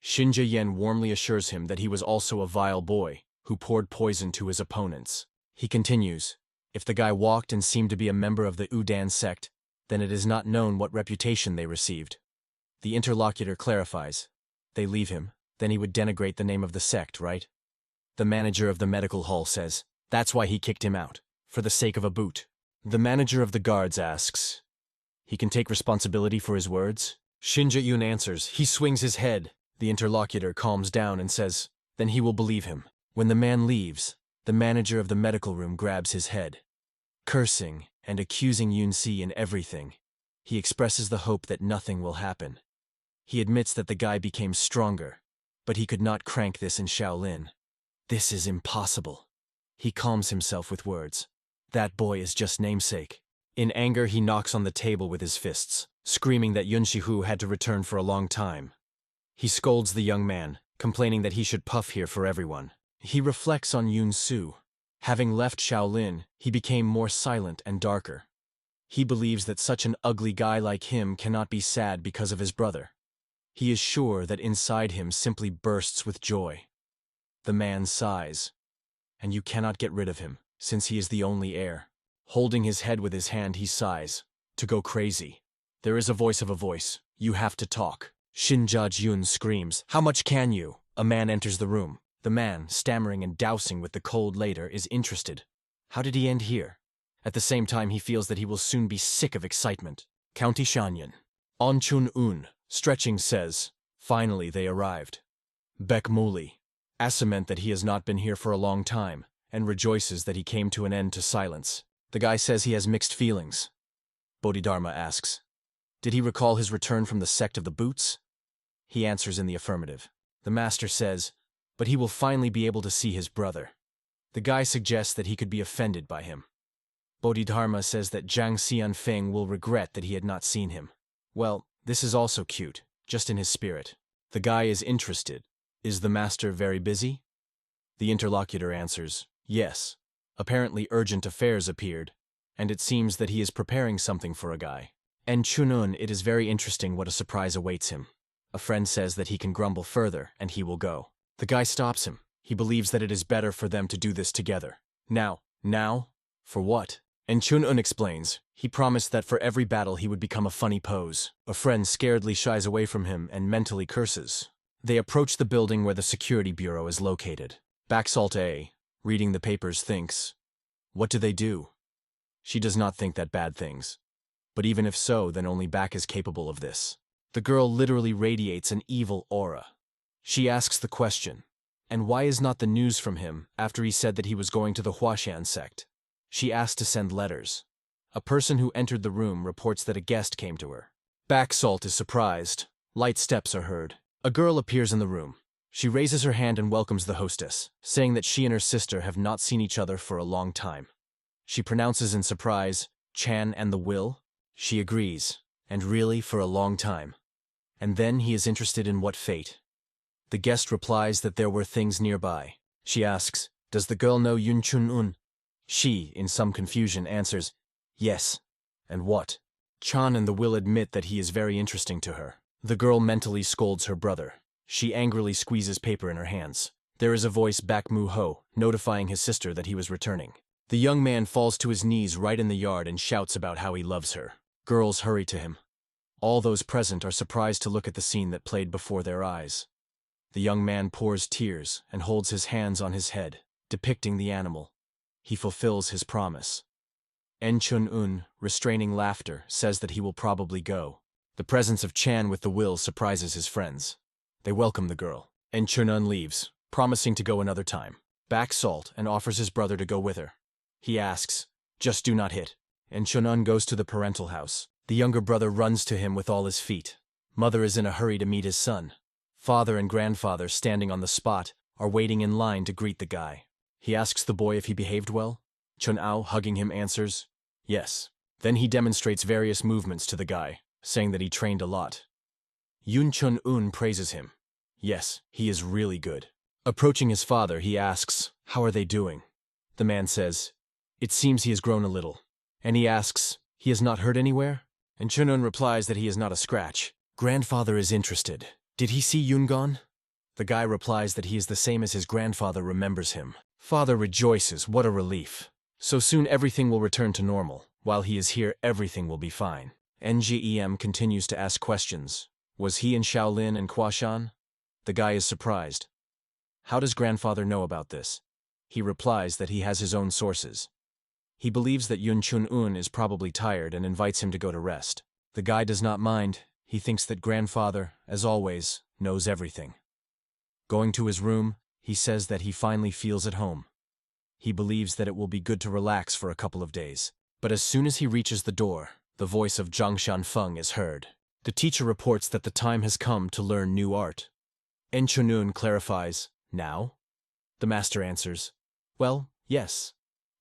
Shinja Yen warmly assures him that he was also a vile boy who poured poison to his opponents. He continues, if the guy walked and seemed to be a member of the Udan sect, then it is not known what reputation they received. The interlocutor clarifies. They leave him, then he would denigrate the name of the sect, right? The manager of the medical hall says, that's why he kicked him out, for the sake of a boot. The manager of the guards asks, he can take responsibility for his words? Shin Jae-yoon answers, he swings his head. The interlocutor calms down and says, then he will believe him. When the man leaves, the manager of the medical room grabs his head. Cursing and accusing Yoon-si in everything, he expresses the hope that nothing will happen. He admits that the guy became stronger, but he could not crank this in Shaolin. This is impossible. He calms himself with words. That boy is just namesake. In anger, he knocks on the table with his fists, screaming that Yun Shihu had to return for a long time. He scolds the young man, complaining that he should puff here for everyone. He reflects on Yoon-su. Having left Shaolin, he became more silent and darker. He believes that such an ugly guy like him cannot be sad because of his brother. He is sure that inside him simply bursts with joy. The man sighs, and you cannot get rid of him, since he is the only heir. Holding his head with his hand, he sighs, to go crazy. There is a voice. You have to talk. Shin Ja-jun screams, how much can you? A man enters the room. The man, stammering and dousing with the cold later, is interested. How did he end here? At the same time, he feels that he will soon be sick of excitement. County Shanyan. On Chun-un, stretching, says, finally they arrived. Baek Muli, assament that he has not been here for a long time, and rejoices that he came to an end to silence. The guy says he has mixed feelings. Bodhidharma asks, did he recall his return from the sect of the boots? He answers in the affirmative. The master says, but he will finally be able to see his brother. The guy suggests that he could be offended by him. Bodhidharma says that Jang Xianfong will regret that he had not seen him. Well, this is also cute, just in his spirit. The guy is interested. Is the master very busy? The interlocutor answers, yes. Apparently urgent affairs appeared, and it seems that he is preparing something for a guy. And Chun-un, it is very interesting what a surprise awaits him. A friend says that he can grumble further, and he will go. The guy stops him. He believes that it is better for them to do this together. Now? For what? And Chun-un explains, he promised that for every battle he would become a funny pose. A friend scaredly shies away from him and mentally curses. They approach the building where the security bureau is located. Baksalt A, reading the papers, thinks, what do they do? She does not think that bad things. But even if so, then only Baek is capable of this. The girl literally radiates an evil aura. She asks the question, and why is not the news from him after he said that he was going to the Huashan sect? She asked to send letters. A person who entered the room reports that a guest came to her. Baksalt is surprised. Light steps are heard. A girl appears in the room. She raises her hand and welcomes the hostess, saying that she and her sister have not seen each other for a long time. She pronounces in surprise, Chan and the will? She agrees, and really for a long time. And then he is interested in what fate. The guest replies that there were things nearby. She asks, does the girl know Yun Chun-un? She, in some confusion, answers, yes. And what? Chan and the will admit that he is very interesting to her. The girl mentally scolds her brother. She angrily squeezes paper in her hands. There is a voice Baek Mu-ho, notifying his sister that he was returning. The young man falls to his knees right in the yard and shouts about how he loves her. Girls hurry to him. All those present are surprised to look at the scene that played before their eyes. The young man pours tears and holds his hands on his head, depicting the animal. He fulfills his promise. En Chun-un, restraining laughter, says that he will probably go. The presence of Chan with the will surprises his friends. They welcome the girl. En Chun-un leaves, promising to go another time. Baek Salt and offers his brother to go with her. He asks, just do not hit. En Chun-un goes to the parental house. The younger brother runs to him with all his feet. Mother is in a hurry to meet his son. Father and grandfather, standing on the spot, are waiting in line to greet the guy. He asks the boy if he behaved well. Chun-ao, hugging him, answers, yes. Then he demonstrates various movements to the guy, saying that he trained a lot. Yun Chun-un praises him. Yes, he is really good. Approaching his father, he asks, how are they doing? The man says, it seems he has grown a little. And he asks, he has not hurt anywhere? And Chun-un replies that he is not a scratch. Grandfather is interested. Did he see Yungon? The guy replies that he is the same as his grandfather remembers him. Father rejoices, what a relief. So soon everything will return to normal. While he is here, everything will be fine. NGEM continues to ask questions. Was he in Shaolin and Huashan? The guy is surprised. How does grandfather know about this? He replies that he has his own sources. He believes that Yun Chun-un is probably tired and invites him to go to rest. The guy does not mind. He thinks that grandfather, as always, knows everything. Going to his room, he says that he finally feels at home. He believes that it will be good to relax for a couple of days. But as soon as he reaches the door, the voice of Jang Xianfong is heard. The teacher reports that the time has come to learn new art. Chun-un clarifies, now? The master answers, well, yes.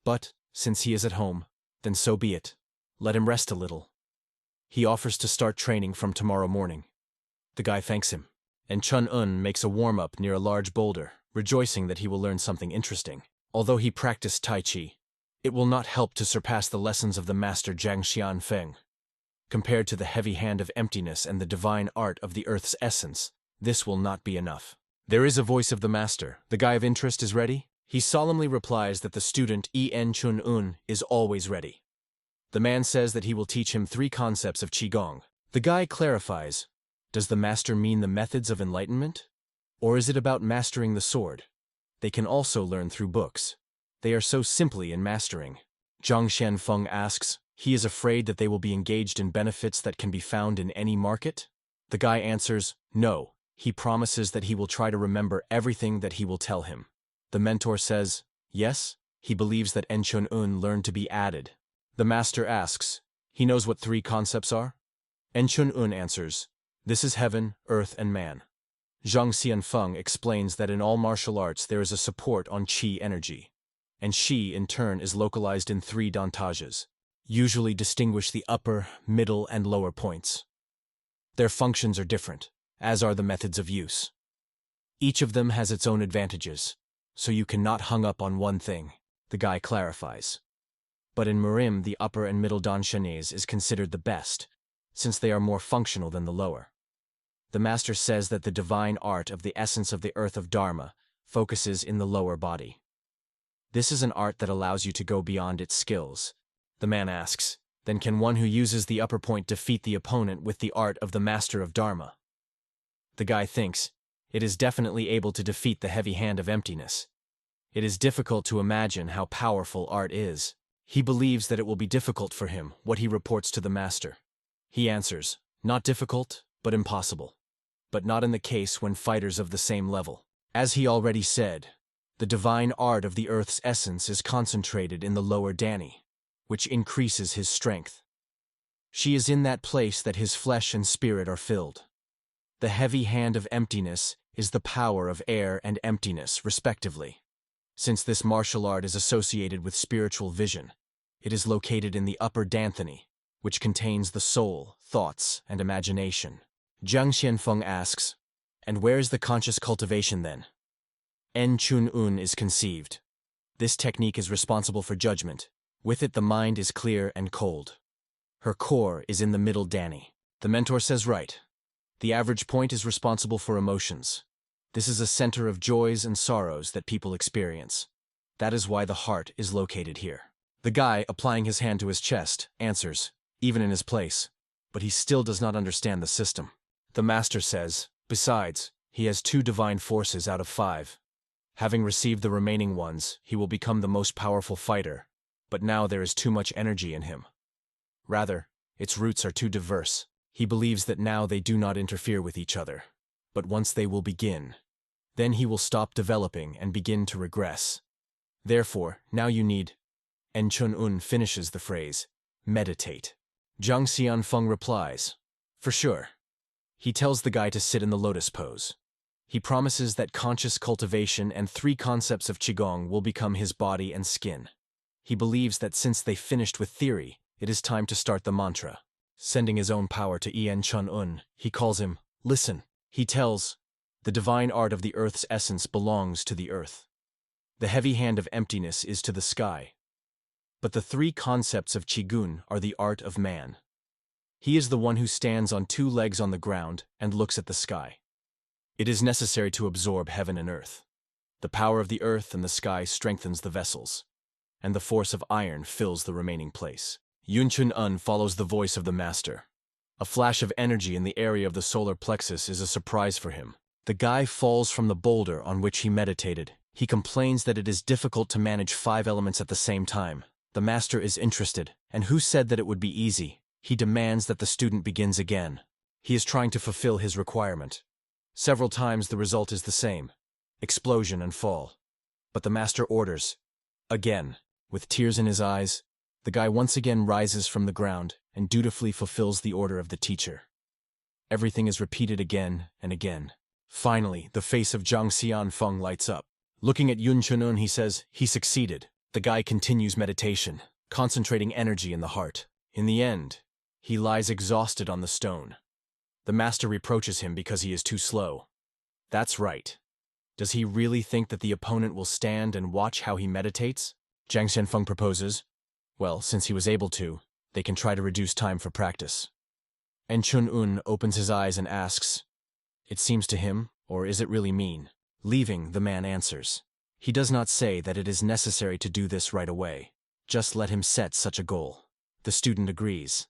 But, since he is at home, then so be it. Let him rest a little. He offers to start training from tomorrow morning. The guy thanks him, and Chun-un makes a warm-up near a large boulder, rejoicing that he will learn something interesting. Although he practiced Tai Chi, it will not help to surpass the lessons of the master Jang Xianfong. Compared to the heavy hand of emptiness and the divine art of the earth's essence, this will not be enough. There is a voice of the master. The guy of interest is ready? He solemnly replies that the student Chun-un is always ready. The man says that he will teach him 3 concepts of Qigong. The guy clarifies, does the master mean the methods of enlightenment? Or is it about mastering the sword? They can also learn through books. They are so simply in mastering. Jang Xianfong asks, he is afraid that they will be engaged in benefits that can be found in any market? The guy answers, no. He promises that he will try to remember everything that he will tell him. The mentor says, yes, he believes that Chun-un learned to be added. The master asks, he knows what 3 concepts are? Chun-un answers, this is heaven, earth, and man. Jang Xianfong explains that in all martial arts there is a support on qi energy, and qi in turn is localized in 3 dantages, usually distinguish the upper, middle, and lower points. Their functions are different, as are the methods of use. Each of them has its own advantages, so you cannot hung up on one thing, the guy clarifies. But in Murim, the upper and middle danshanes is considered the best, since they are more functional than the lower. The master says that the divine art of the essence of the earth of Dharma focuses in the lower body. This is an art that allows you to go beyond its skills. The man asks, then can one who uses the upper point defeat the opponent with the art of the master of Dharma? The guy thinks, it is definitely able to defeat the heavy hand of emptiness. It is difficult to imagine how powerful art is. He believes that it will be difficult for him, what he reports to the master. He answers, not difficult, but impossible. But not in the case when fighters of the same level. As he already said, the divine art of the earth's essence is concentrated in the lower Dani, which increases his strength. She is in that place that his flesh and spirit are filled. The heavy hand of emptiness is the power of air and emptiness, respectively. Since this martial art is associated with spiritual vision, it is located in the upper Danthani, which contains the soul, thoughts, and imagination. Jang Xianfong asks, and where is the conscious cultivation then? Chun-un is conceived. This technique is responsible for judgment. With it the mind is clear and cold. Her core is in the middle Dani. The mentor says right. The average point is responsible for emotions. This is a center of joys and sorrows that people experience. That is why the heart is located here. The guy, applying his hand to his chest, answers, even in his place, but he still does not understand the system. The master says, besides, he has 2 divine forces out of 5. Having received the remaining ones, he will become the most powerful fighter, but now there is too much energy in him. Rather, its roots are too diverse. He believes that now they do not interfere with each other, but once they will begin, then he will stop developing and begin to regress. Therefore, now you need. Chun-un finishes the phrase, meditate. Jang Xianfong replies, for sure. He tells the guy to sit in the lotus pose. He promises that conscious cultivation and 3 concepts of Qigong will become his body and skin. He believes that since they finished with theory, it is time to start the mantra. Sending his own power to Chun-un, he calls him, listen. He tells, the divine art of the earth's essence belongs to the earth. The heavy hand of emptiness is to the sky. But the 3 concepts of Qigong are the art of man. He is the one who stands on 2 legs on the ground and looks at the sky. It is necessary to absorb heaven and earth. The power of the earth and the sky strengthens the vessels, and the force of iron fills the remaining place. Yun Chun-un follows the voice of the master. A flash of energy in the area of the solar plexus is a surprise for him. The guy falls from the boulder on which he meditated. He complains that it is difficult to manage 5 elements at the same time. The master is interested, and who said that it would be easy? He demands that the student begins again. He is trying to fulfill his requirement. Several times the result is the same: explosion and fall. But the master orders. Again. With tears in his eyes, the guy once again rises from the ground and dutifully fulfills the order of the teacher. Everything is repeated again and again. Finally, the face of Jang Xianfong lights up. Looking at Yun Chunun, he says, he succeeded. The guy continues meditation, concentrating energy in the heart. In the end, he lies exhausted on the stone. The master reproaches him because he is too slow. That's right. Does he really think that the opponent will stand and watch how he meditates? Jang Xianfong proposes. Well, since he was able to, they can try to reduce time for practice. And Chun-un opens his eyes and asks, "It seems to him, or is it really mean?" Leaving, the man answers. He does not say that it is necessary to do this right away. Just let him set such a goal. The student agrees.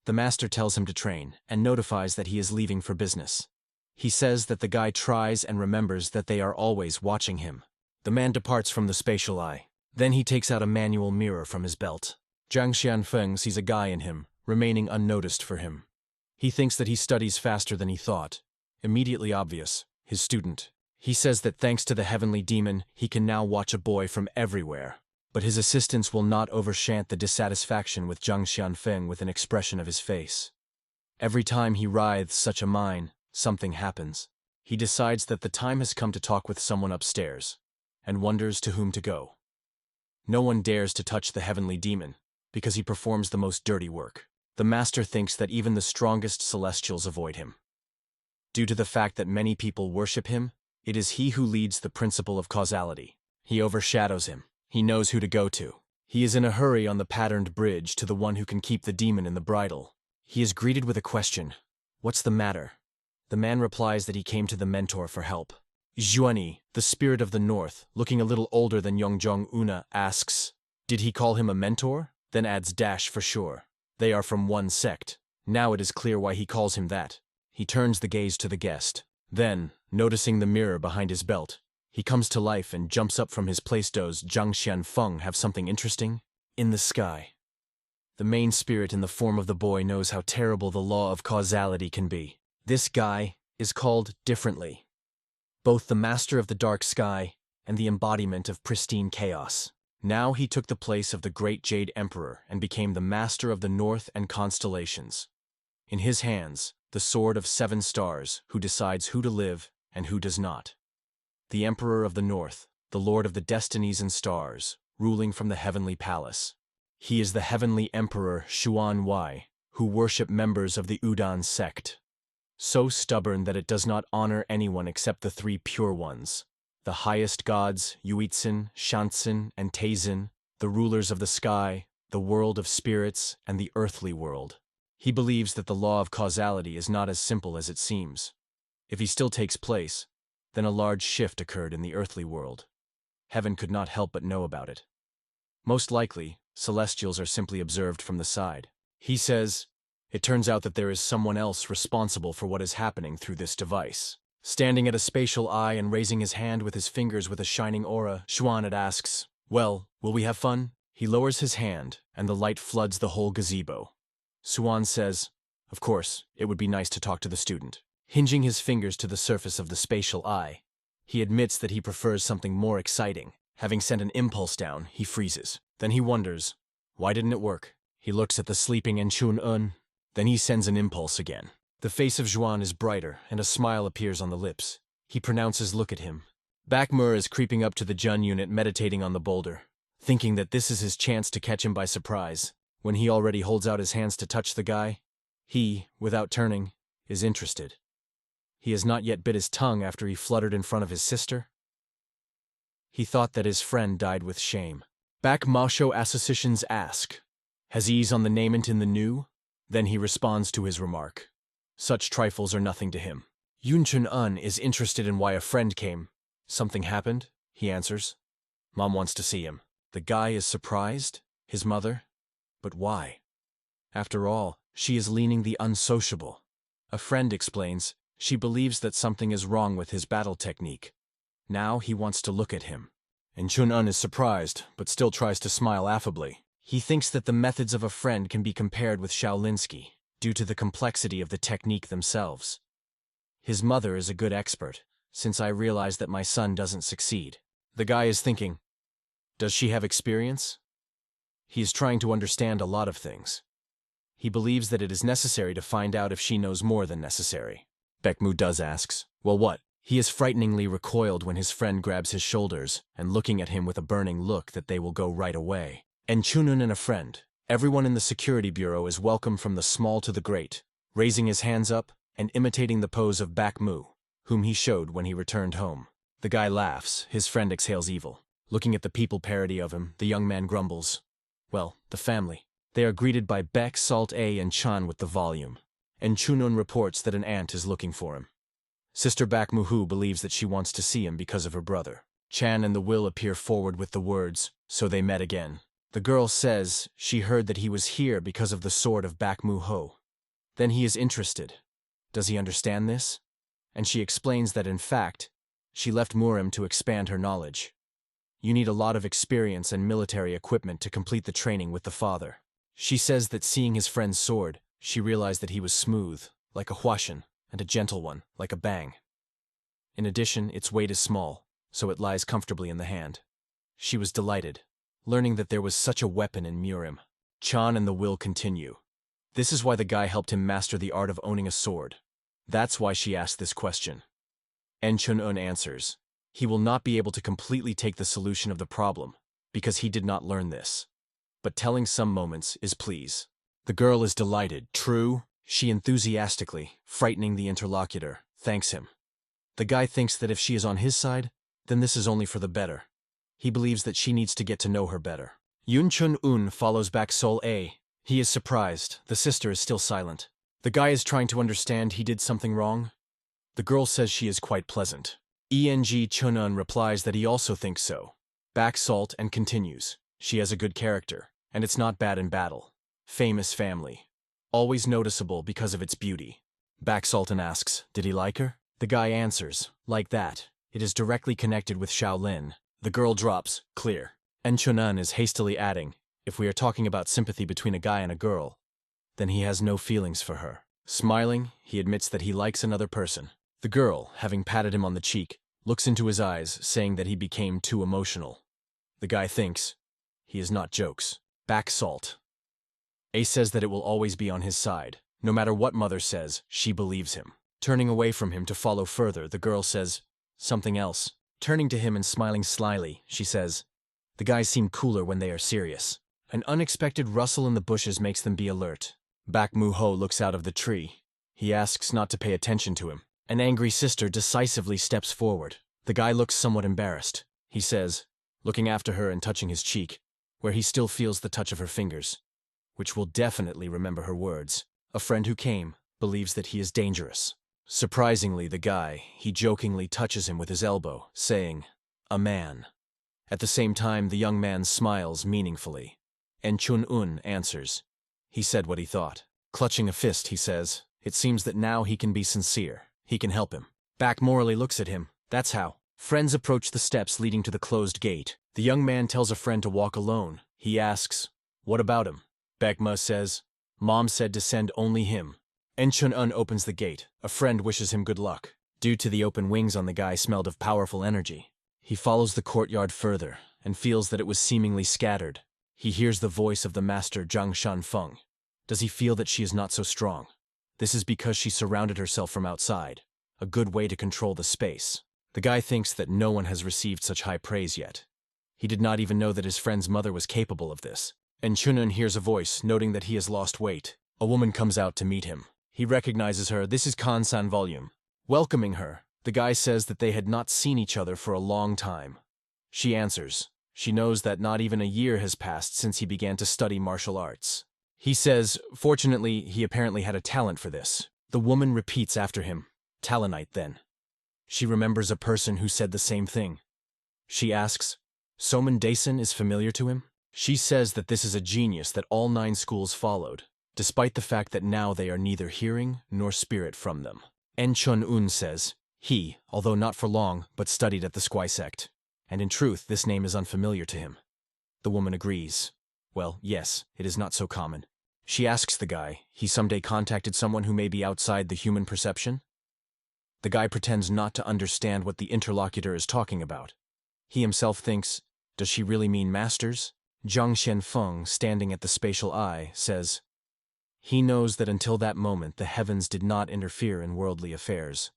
The master tells him to train and notifies that he is leaving for business. He says that the guy tries and remembers that they are always watching him. The man departs from the spatial eye. Then he takes out a manual mirror from his belt. Jang Xianfeng sees a guy in him, remaining unnoticed for him. He thinks that he studies faster than he thought. Immediately obvious, his student. He says that thanks to the heavenly demon, he can now watch a boy from everywhere. But his assistants will not overshant the dissatisfaction with Jang Xianfeng with an expression of his face. Every time he writhes such a mine, something happens. He decides that the time has come to talk with someone upstairs, and wonders to whom to go. No one dares to touch the heavenly demon, because he performs the most dirty work. The master thinks that even the strongest celestials avoid him. Due to the fact that many people worship him, it is he who leads the principle of causality. He overshadows him. He knows who to go to. He is in a hurry on the patterned bridge to the one who can keep the demon in the bridle. He is greeted with a question. "What's the matter?" The man replies that he came to the mentor for help. Zhuani, the spirit of the north, looking a little older than Yongjong Una, asks, "Did he call him a mentor?" Then adds dash for sure. They are from one sect. Now it is clear why he calls him that. He turns the gaze to the guest. Then, noticing the mirror behind his belt, he comes to life and jumps up from his place. Does Jang Xianfeng have something interesting? In the sky. The main spirit in the form of the boy knows how terrible the law of causality can be. This guy is called differently. Both the master of the dark sky and the embodiment of pristine chaos. Now he took the place of the great Jade Emperor and became the master of the north and constellations. In his hands, the sword of 7 stars, who decides who to live and who does not. The Emperor of the North, the Lord of the destinies and stars, ruling from the heavenly palace. He is the heavenly Emperor Xuan Wei, who worship members of the Wudang sect. So stubborn that it does not honor anyone except the 3 pure ones. The highest gods, Yuitzin, Shantzin, and Taizin, the rulers of the sky, the world of spirits, and the earthly world. He believes that the law of causality is not as simple as it seems. If he still takes place, then a large shift occurred in the earthly world. Heaven could not help but know about it. Most likely, celestials are simply observed from the side. He says, it turns out that there is someone else responsible for what is happening through this device. Standing at a spatial eye and raising his hand with his fingers with a shining aura, Xuan asks, "Well, will we have fun?" He lowers his hand, and the light floods the whole gazebo. Xuan says, "Of course, it would be nice to talk to the student." Hinging his fingers to the surface of the spatial eye, he admits that he prefers something more exciting. Having sent an impulse down, he freezes. Then he wonders, why didn't it work? He looks at the sleeping Chun-un. Then he sends an impulse again. The face of Xuan is brighter, and a smile appears on the lips. He pronounces, "Look at him." Bakmur is creeping up to the Jun unit meditating on the boulder, thinking that this is his chance to catch him by surprise. When he already holds out his hands to touch the guy, he, without turning, is interested. He has not yet bit his tongue after he fluttered in front of his sister. He thought that his friend died with shame. Back Masho associations ask, "Has ease on the namant in the new?" Then he responds to his remark. Such trifles are nothing to him. Yun Chun-un is interested in why a friend came. "Something happened?" he answers. "Mom wants to see him." The guy is surprised. His mother? But why? After all, she is leaning the unsociable. A friend explains, She believes that something is wrong with his battle technique. Now he wants to look at him. And Chun-un is surprised, but still tries to smile affably. He thinks that the methods of a friend can be compared with Shaolinsky, due to the complexity of the technique themselves. His mother is a good expert, since I realize that my son doesn't succeed. The guy is thinking, does she have experience? He is trying to understand a lot of things. He believes that it is necessary to find out if she knows more than necessary. Baekmu does asks, well what? He is frighteningly recoiled when his friend grabs his shoulders and looking at him with a burning look that they will go right away. And Chun-un and a friend, everyone in the security bureau is welcome from the small to the great, raising his hands up and imitating the pose of Baekmu, whom he showed when he returned home. The guy laughs, his friend exhales evil. Looking at the people parody of him, the young man grumbles. Well, the family. They are greeted by Baek, Salt A and Chan with the volume. And Chun-un reports that an aunt is looking for him. Sister Baekmu believes that she wants to see him because of her brother. Chan and the Will appear forward with the words, so they met again. The girl says she heard that he was here because of the sword of Baekmu. Then he is interested. Does he understand this? And she explains that in fact, she left Murim to expand her knowledge. You need a lot of experience and military equipment to complete the training with the father. She says that seeing his friend's sword, she realized that he was smooth, like a huashan, and a gentle one, like a bang. In addition, its weight is small, so it lies comfortably in the hand. She was delighted, learning that there was such a weapon in Murim. Chan and the Will continue. This is why the guy helped him master the art of owning a sword. That's why she asked this question. And Chun-un answers. He will not be able to completely take the solution of the problem, because he did not learn this. But telling some moments is please. The girl is delighted, true. She enthusiastically, frightening the interlocutor, thanks him. The guy thinks that if she is on his side, then this is only for the better. He believes that she needs to get to know her better. Yun Chun-un follows back Sol A. He is surprised. The sister is still silent. The guy is trying to understand he did something wrong. The girl says she is quite pleasant. Chun-un replies that he also thinks so. Back Salt and continues. She has a good character, and it's not bad in battle. Famous family. Always noticeable because of its beauty. Back Sultan asks, did he like her? The guy answers, like that. It is directly connected with Shaolin. The girl drops, clear. And Chun-un is hastily adding, if we are talking about sympathy between a guy and a girl, then he has no feelings for her. Smiling, he admits that he likes another person. The girl, having patted him on the cheek, looks into his eyes, saying that he became too emotional. The guy thinks, he is not jokes. Back Salt. A says that it will always be on his side. No matter what mother says, she believes him. Turning away from him to follow further, the girl says, something else. Turning to him and smiling slyly, she says, the guys seem cooler when they are serious. An unexpected rustle in the bushes makes them be alert. Baekmu looks out of the tree. He asks not to pay attention to him. An angry sister decisively steps forward. The guy looks somewhat embarrassed. He says, looking after her and touching his cheek, where he still feels the touch of her fingers, which will definitely remember her words. A friend who came believes that he is dangerous. Surprisingly, the guy, he jokingly touches him with his elbow, saying, a man. At the same time, the young man smiles meaningfully. And Chun-un answers. He said what he thought. Clutching a fist, he says, it seems that now he can be sincere. He can help him. Back morally looks at him. That's how. Friends approach the steps leading to the closed gate. The young man tells a friend to walk alone. He asks, what about him? Baekmu says, Mom said to send only him. And Chun-un opens the gate. A friend wishes him good luck. Due to the open wings on the guy smelled of powerful energy. He follows the courtyard further and feels that it was seemingly scattered. He hears the voice of the master Jang Xianfong. Does he feel that she is not so strong? This is because she surrounded herself from outside. A good way to control the space. The guy thinks that no one has received such high praise yet. He did not even know that his friend's mother was capable of this. And Chun-un hears a voice, noting that he has lost weight. A woman comes out to meet him. He recognizes her. This is Kan-san volume. Welcoming her, the guy says that they had not seen each other for a long time. She answers. She knows that not even a year has passed since he began to study martial arts. He says, fortunately, he apparently had a talent for this. The woman repeats after him, Talonite then. She remembers a person who said the same thing. She asks, Soman Dason is familiar to him? She says that this is a genius that all 9 schools followed, despite the fact that now they are neither hearing nor spirit from them. Chun-un says, he, although not for long, but studied at the Sect, and in truth this name is unfamiliar to him. The woman agrees. Well, yes, it is not so common. She asks the guy, he someday contacted someone who may be outside the human perception? The guy pretends not to understand what the interlocutor is talking about. He himself thinks, does she really mean masters? Jang Xianfong, standing at the spatial eye, says, he knows that until that moment the heavens did not interfere in worldly affairs.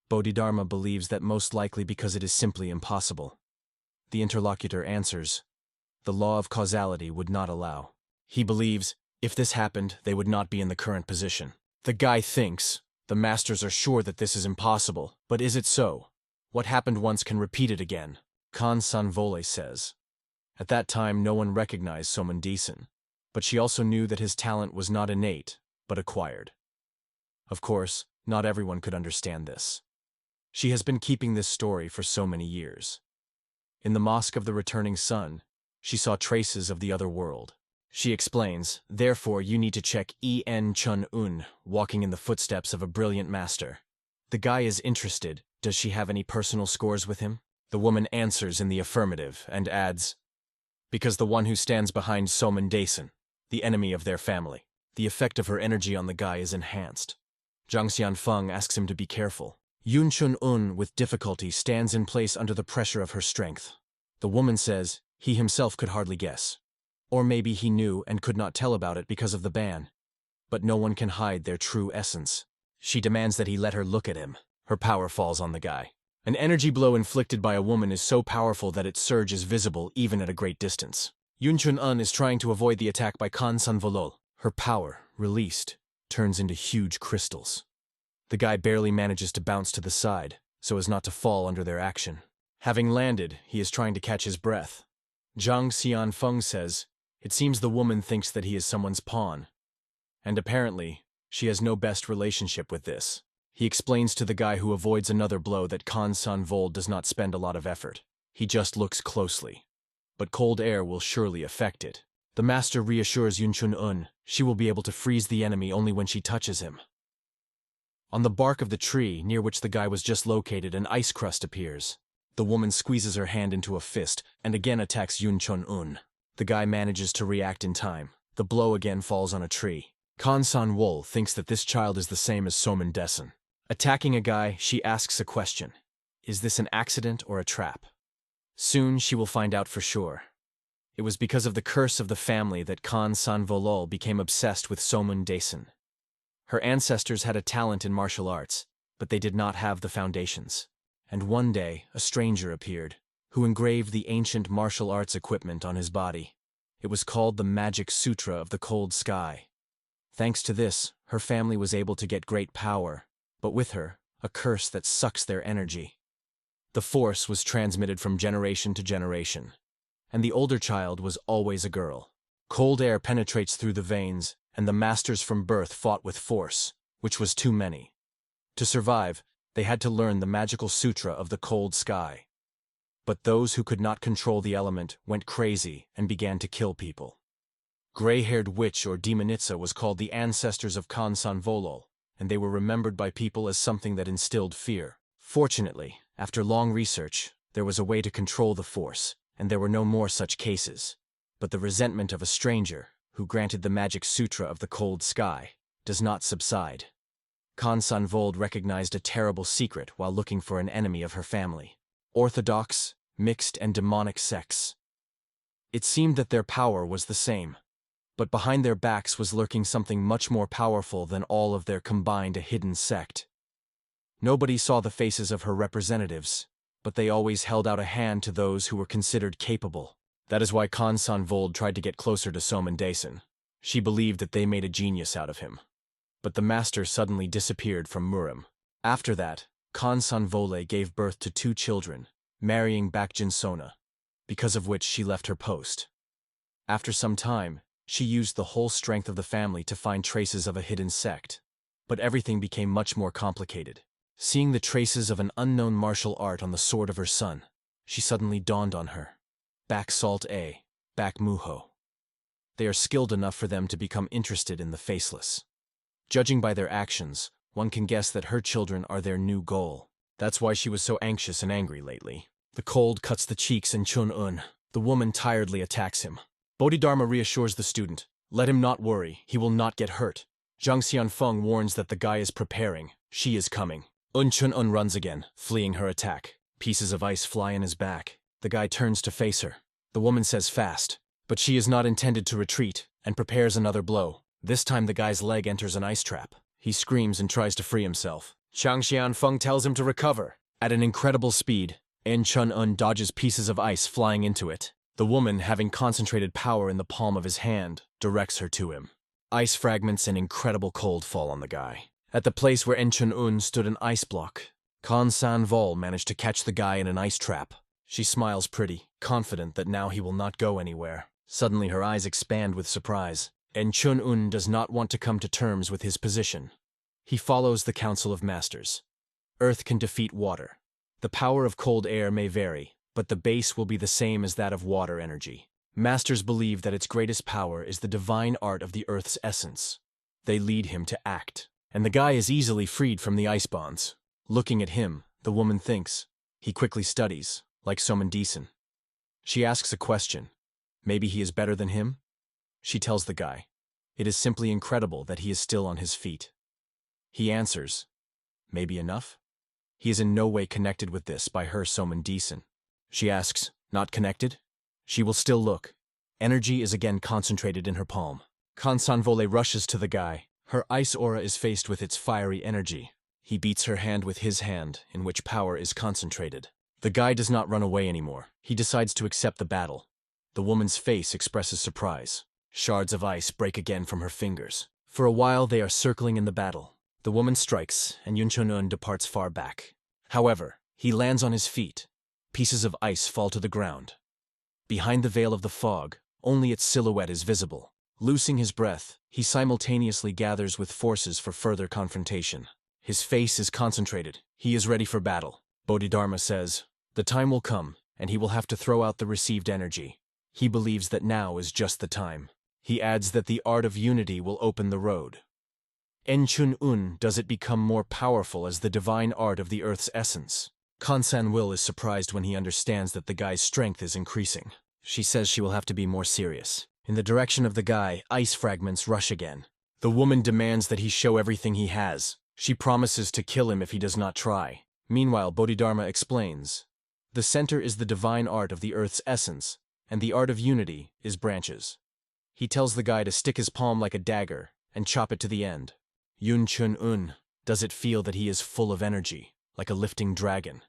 Bodhidharma believes that most likely because it is simply impossible. The interlocutor answers, the law of causality would not allow. He believes, if this happened, they would not be in the current position. The guy thinks, the masters are sure that this is impossible, but is it so? What happened once can repeat it again, Convoy says. At that time no one recognized Soman Deason, but she also knew that his talent was not innate, but acquired. Of course, not everyone could understand this. She has been keeping this story for so many years. In the Mosque of the Returning Sun, she saw traces of the other world. She explains, therefore you need to check Chun-un, walking in the footsteps of a brilliant master. The guy is interested, does she have any personal scores with him? The woman answers in the affirmative and adds, because the one who stands behind Soman Deason, the enemy of their family. The effect of her energy on the guy is enhanced. Jang Xianfong asks him to be careful. Chun-un with difficulty stands in place under the pressure of her strength. The woman says, he himself could hardly guess. Or maybe he knew and could not tell about it because of the ban. But no one can hide their true essence. She demands that he let her look at him. Her power falls on the guy. An energy blow inflicted by a woman is so powerful that its surge is visible even at a great distance. Chun-un is trying to avoid the attack by Volol. Her power, released, turns into huge crystals. The guy barely manages to bounce to the side, so as not to fall under their action. Having landed, he is trying to catch his breath. Jang Xianfong says, it seems the woman thinks that he is someone's pawn. And apparently, she has no best relationship with this. He explains to the guy who avoids another blow that Volol does not spend a lot of effort. He just looks closely. But cold air will surely affect it. The master reassures Chun-un, she will be able to freeze the enemy only when she touches him. On the bark of the tree near which the guy was just located, an ice crust appears. The woman squeezes her hand into a fist and again attacks Chun-un. The guy manages to react in time. The blow again falls on a tree. Volol thinks that this child is the same as Soman Deason. Attacking a guy, she asks a question. Is this an accident or a trap? Soon she will find out for sure. It was because of the curse of the family that Volol became obsessed with Soman Deason. Her ancestors had a talent in martial arts, but they did not have the foundations. And one day, a stranger appeared, who engraved the ancient martial arts equipment on his body. It was called the Magic Sutra of the Cold Sky. Thanks to this, her family was able to get great power, but with her, a curse that sucks their energy. The force was transmitted from generation to generation, and the older child was always a girl. Cold air penetrates through the veins, and the masters from birth fought with force, which was too many. To survive, they had to learn the magical sutra of the cold sky. But those who could not control the element went crazy and began to kill people. Gray-haired witch or demonitsa was called the ancestors of Volol, and they were remembered by people as something that instilled fear. Fortunately, after long research, there was a way to control the force, and there were no more such cases. But the resentment of a stranger, who granted the magic sutra of the cold sky, does not subside. Volol recognized a terrible secret while looking for an enemy of her family. Orthodox, mixed and demonic sects. It seemed that their power was the same, but behind their backs was lurking something much more powerful than all of their combined, a hidden sect. Nobody saw the faces of her representatives, but they always held out a hand to those who were considered capable. That is why Volol tried to get closer to Soman Deason. She believed that they made a genius out of him. But the master suddenly disappeared from Murim. After that, Volol gave birth to 2 children, marrying Bakjin Sona, because of which she left her post. After some time, she used the whole strength of the family to find traces of a hidden sect. But everything became much more complicated. Seeing the traces of an unknown martial art on the sword of her son, she suddenly dawned on her. Bak Salt A, Bak Muho. They are skilled enough for them to become interested in the faceless. Judging by their actions, One can guess that her children are their new goal. That's why she was so anxious and angry lately. The cold cuts the cheeks in Chun-un. The woman tiredly attacks him. Bodhidharma reassures the student. Let him not worry, he will not get hurt. Jang Xianfong warns that the guy is preparing. She is coming. Chun-un runs again, fleeing her attack. Pieces of ice fly in his back. The guy turns to face her. The woman says fast, but she is not intended to retreat, and prepares another blow. This time the guy's leg enters an ice trap. He screams and tries to free himself. Jang Xianfong tells him to recover. At an incredible speed, Chun-un dodges pieces of ice flying into it. The woman, having concentrated power in the palm of his hand, directs her to him. Ice fragments and incredible cold fall on the guy. At the place where Chun-un stood an ice block, San-vol managed to catch the guy in an ice trap. She smiles pretty, confident that now he will not go anywhere. Suddenly her eyes expand with surprise. Chun-un does not want to come to terms with his position. He follows the Council of Masters. Earth can defeat water. The power of cold air may vary, but the base will be the same as that of water energy. Masters believe that its greatest power is the divine art of the Earth's essence. They lead him to act, and the guy is easily freed from the ice bonds. Looking at him, the woman thinks. He quickly studies, like Somandisen. She asks a question. Maybe he is better than him? She tells the guy. It is simply incredible that he is still on his feet. He answers. Maybe enough? He is in no way connected with this by her Somandisen. She asks, not connected? She will still look. Energy is again concentrated in her palm. San-vol rushes to the guy. Her ice aura is faced with its fiery energy. He beats her hand with his hand, in which power is concentrated. The guy does not run away anymore. He decides to accept the battle. The woman's face expresses surprise. Shards of ice break again from her fingers. For a while they are circling in the battle. The woman strikes, and Chun-un departs far back. However, he lands on his feet. Pieces of ice fall to the ground. Behind the veil of the fog, only its silhouette is visible. Loosing his breath, he simultaneously gathers with forces for further confrontation. His face is concentrated. He is ready for battle. Bodhidharma says, the time will come, and he will have to throw out the received energy. He believes that now is just the time. He adds that the art of unity will open the road. Chun-un does it become more powerful as the divine art of the Earth's essence. San-will is surprised when he understands that the guy's strength is increasing. She says she will have to be more serious. In the direction of the guy, ice fragments rush again. The woman demands that he show everything he has. She promises to kill him if he does not try. Meanwhile, Bodhidharma explains. The center is the divine art of the Earth's essence, and the art of unity is branches. He tells the guy to stick his palm like a dagger and chop it to the end. Chun-un does it feel that he is full of energy, like a lifting dragon.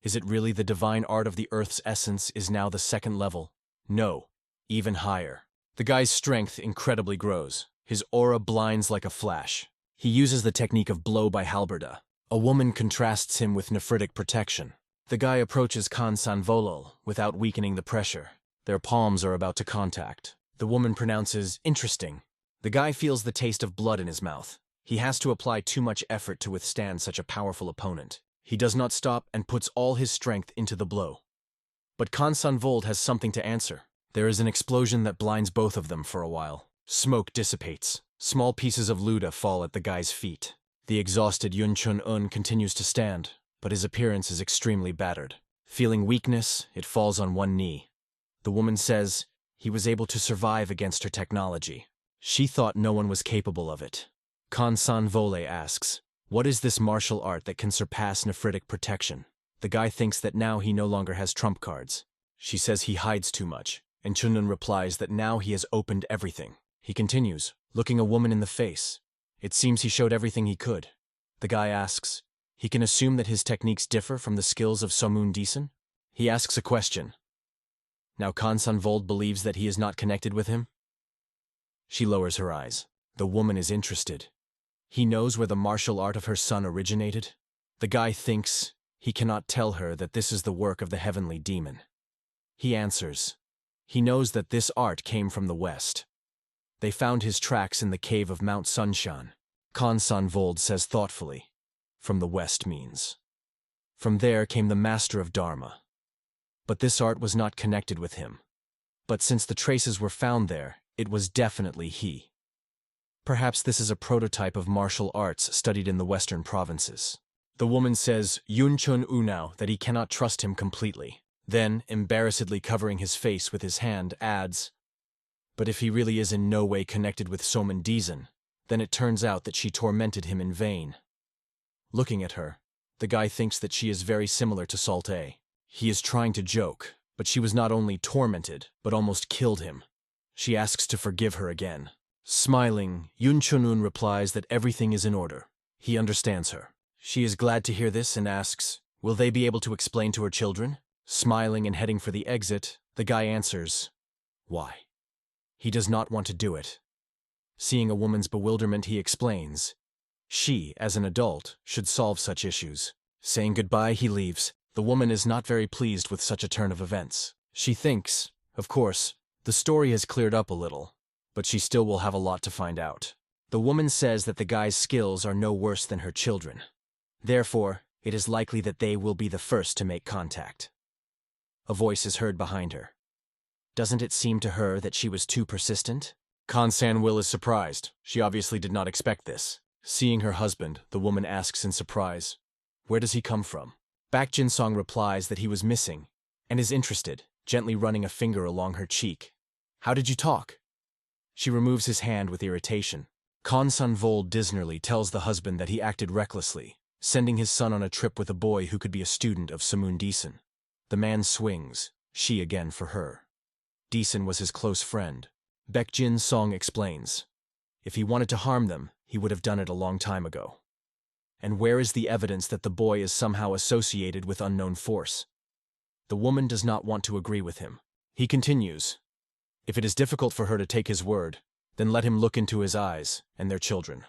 Is it really the divine art of the Earth's essence is now the second level? No, even higher. The guy's strength incredibly grows. His aura blinds like a flash. He uses the technique of blow by halberda. A woman contrasts him with nephritic protection. The guy approaches San-vol without weakening the pressure. Their palms are about to contact. The woman pronounces, interesting. The guy feels the taste of blood in his mouth. He has to apply too much effort to withstand such a powerful opponent. He does not stop and puts all his strength into the blow. But San-vol has something to answer. There is an explosion that blinds both of them for a while. Smoke dissipates. Small pieces of Luda fall at the guy's feet. The exhausted Chun-un continues to stand, but his appearance is extremely battered. Feeling weakness, it falls on one knee. The woman says he was able to survive against her technology. She thought no one was capable of it. San-vol asks, what is this martial art that can surpass nephritic protection? The guy thinks that now he no longer has trump cards. She says he hides too much, and Chun-un replies that now he has opened everything. He continues, looking a woman in the face. It seems he showed everything he could. The guy asks, he can assume that his techniques differ from the skills of Somandisen? He asks a question. Now San-vol believes that he is not connected with him? She lowers her eyes. The woman is interested. He knows where the martial art of her son originated. The guy thinks he cannot tell her that this is the work of the heavenly demon. He answers. He knows that this art came from the west. They found his tracks in the cave of Mount Sunshan. San-vol says thoughtfully. From the west means. From there came the master of Dharma. But this art was not connected with him. But since the traces were found there, it was definitely he. Perhaps this is a prototype of martial arts studied in the western provinces. The woman says Yun Chun U now that he cannot trust him completely. Then, embarrassedly covering his face with his hand, adds, "But if he really is in no way connected with Soman Dizan, then it turns out that she tormented him in vain." Looking at her, the guy thinks that she is very similar to Salte. He is trying to joke, but she was not only tormented, but almost killed him. She asks to forgive her again. Smiling, Yun Chunun replies that everything is in order. He understands her. She is glad to hear this and asks, will they be able to explain to her children? Smiling and heading for the exit, the guy answers, why? He does not want to do it. Seeing a woman's bewilderment, he explains, she, as an adult, should solve such issues. Saying goodbye, he leaves. The woman is not very pleased with such a turn of events. She thinks, of course, the story has cleared up a little, but she still will have a lot to find out. The woman says that the guy's skills are no worse than her children. Therefore, it is likely that they will be the first to make contact. A voice is heard behind her. Doesn't it seem to her that she was too persistent? Kan San-wil is surprised. She obviously did not expect this. Seeing her husband, the woman asks in surprise, where does he come from? Baek Jin-song replies that he was missing, and is interested, gently running a finger along her cheek. How did you talk? She removes his hand with irritation. Kan San-vol dismally tells the husband that he acted recklessly, sending his son on a trip with a boy who could be a student of Samun Deason. The man swings, she again for her. Deason was his close friend. Baek Jin-song explains, if he wanted to harm them, he would have done it a long time ago. And where is the evidence that the boy is somehow associated with unknown force? The woman does not want to agree with him. He continues, if it is difficult for her to take his word, then let him look into his eyes and their children.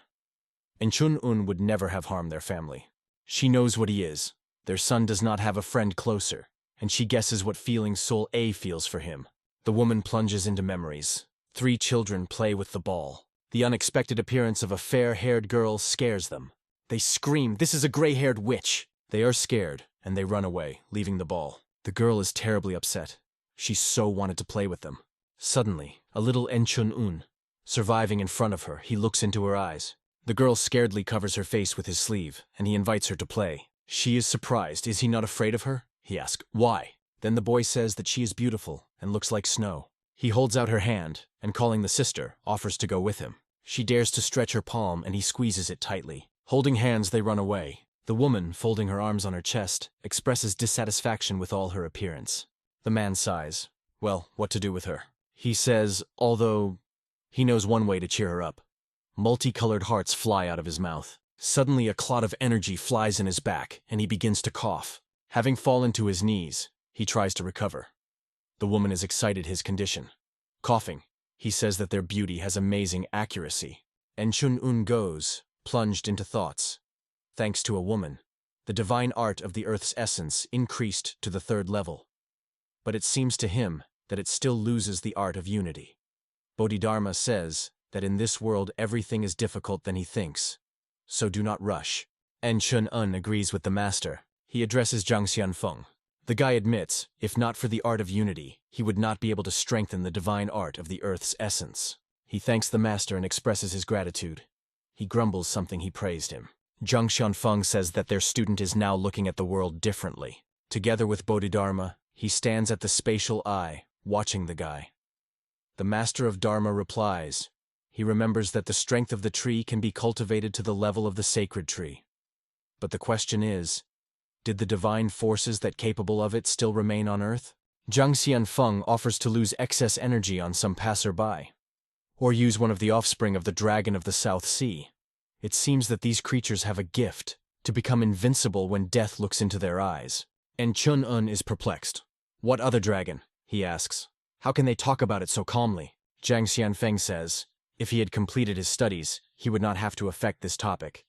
And Chun-un would never have harmed their family. She knows what he is. Their son does not have a friend closer, and she guesses what feelings Sol A feels for him. The woman plunges into memories. 3 children play with the ball. The unexpected appearance of a fair-haired girl scares them. They scream, this is a gray-haired witch. They are scared, and they run away, leaving the ball. The girl is terribly upset. She so wanted to play with them. Suddenly, a little Enchun-un, surviving in front of her, he looks into her eyes. The girl scaredly covers her face with his sleeve, and he invites her to play. She is surprised. Is he not afraid of her? He asks, why? Then the boy says that she is beautiful and looks like snow. He holds out her hand, and calling the sister, offers to go with him. She dares to stretch her palm, and he squeezes it tightly. Holding hands, they run away. The woman, folding her arms on her chest, expresses dissatisfaction with all her appearance. The man sighs. Well, what to do with her? He says, although he knows one way to cheer her up. Multicolored hearts fly out of his mouth. Suddenly a clot of energy flies in his back, and he begins to cough. Having fallen to his knees, he tries to recover. The woman is excited his condition. Coughing, he says that their beauty has amazing accuracy. And Chun-un goes, plunged into thoughts. Thanks to a woman, the divine art of the earth's essence increased to the 3rd level. But it seems to him that it still loses the art of unity. Bodhidharma says that in this world everything is difficult than he thinks, so do not rush. And Chun-un agrees with the master. He addresses Jang Xianfong. The guy admits, if not for the art of unity, he would not be able to strengthen the divine art of the earth's essence. He thanks the master and expresses his gratitude. He grumbles something he praised him. Jang Xianfong says that their student is now looking at the world differently. Together with Bodhidharma, he stands at the spatial eye, watching the guy. The master of Dharma replies. He remembers that the strength of the tree can be cultivated to the level of the sacred tree. But the question is, did the divine forces that capable of it still remain on Earth? Jang Xianfeng offers to lose excess energy on some passerby, or use one of the offspring of the dragon of the South Sea. It seems that these creatures have a gift to become invincible when death looks into their eyes. And Chun-un is perplexed. What other dragon? He asks. How can they talk about it so calmly? Jang Xianfeng says, if he had completed his studies, he would not have to affect this topic.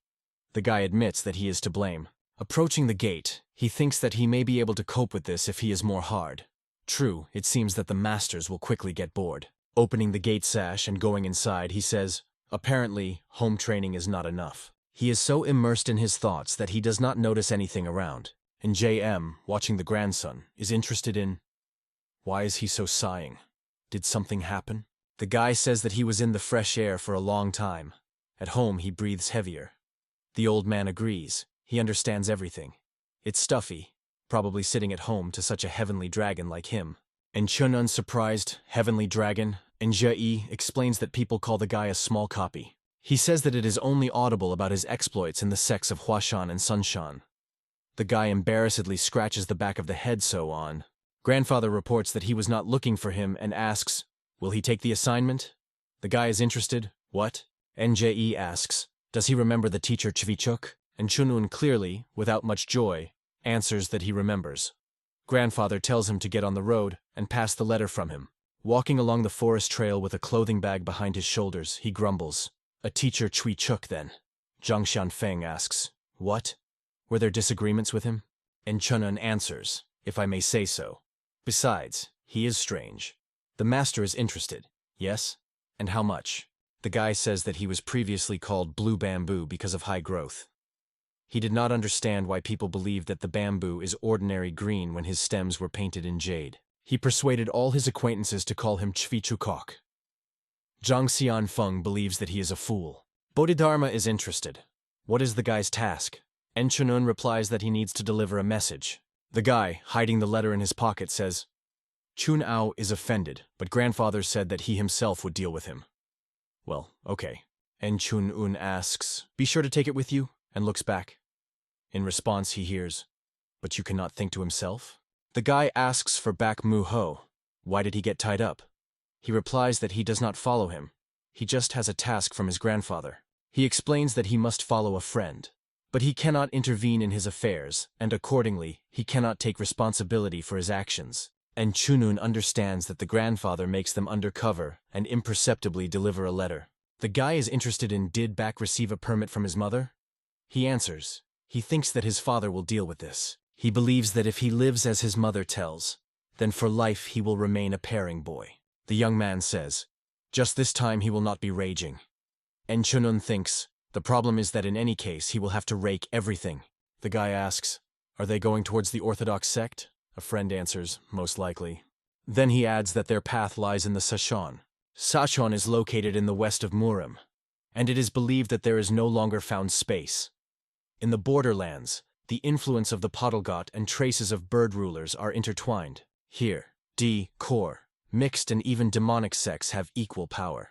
The guy admits that he is to blame. Approaching the gate, he thinks that he may be able to cope with this if he is more hard. True, it seems that the masters will quickly get bored. Opening the gate sash and going inside, he says, apparently, home training is not enough. He is so immersed in his thoughts that he does not notice anything around. And JM, watching the grandson, is interested in, why is he so sighing? Did something happen? The guy says that he was in the fresh air for a long time. At home, he breathes heavier. The old man agrees. He understands everything. It's stuffy, probably sitting at home to such a heavenly dragon like him. And Chun, unsurprised, heavenly dragon, and Jie explains that people call the guy a small copy. He says that it is only audible about his exploits in the sects of Huashan and Sunshan. The guy embarrassedly scratches the back of the head so on. Grandfather reports that he was not looking for him and asks, will he take the assignment? The guy is interested. What? NJE asks, does he remember the teacher Chvichuk? And Chunun clearly, without much joy, answers that he remembers. Grandfather tells him to get on the road and pass the letter from him. Walking along the forest trail with a clothing bag behind his shoulders, he grumbles. A teacher Chvichuk then? Jang Xianfong asks, what? Were there disagreements with him? And Chunun answers, if I may say so. Besides, he is strange. The master is interested. Yes? And how much? The guy says that he was previously called Blue Bamboo because of high growth. He did not understand why people believed that the bamboo is ordinary green when his stems were painted in jade. He persuaded all his acquaintances to call him Chvichukok. Jang Xianfong believes that he is a fool. Bodhidharma is interested. What is the guy's task? Enchunun replies that he needs to deliver a message. The guy, hiding the letter in his pocket, says, Chun Ao is offended, but grandfather said that he himself would deal with him. Well, okay. Enchunun asks, be sure to take it with you, and looks back. In response, he hears, but you cannot think to himself? The guy asks for Bak Mu Ho. Why did he get tied up? He replies that he does not follow him. He just has a task from his grandfather. He explains that he must follow a friend. But he cannot intervene in his affairs, and accordingly, he cannot take responsibility for his actions. And Chunun understands that the grandfather makes them undercover and imperceptibly deliver a letter. The guy is interested in did Bak receive a permit from his mother? He answers. He thinks that his father will deal with this. He believes that if he lives as his mother tells, then for life he will remain a pairing boy. The young man says, just this time he will not be raging. And Chunun thinks, the problem is that in any case he will have to rake everything. The guy asks, are they going towards the Orthodox sect? A friend answers, most likely. Then he adds that their path lies in the Sichuan. Sichuan is located in the west of Murim, and it is believed that there is no longer found space. In the borderlands, the influence of the Podalgot and traces of bird rulers are intertwined. Here, core, mixed and even demonic sects have equal power.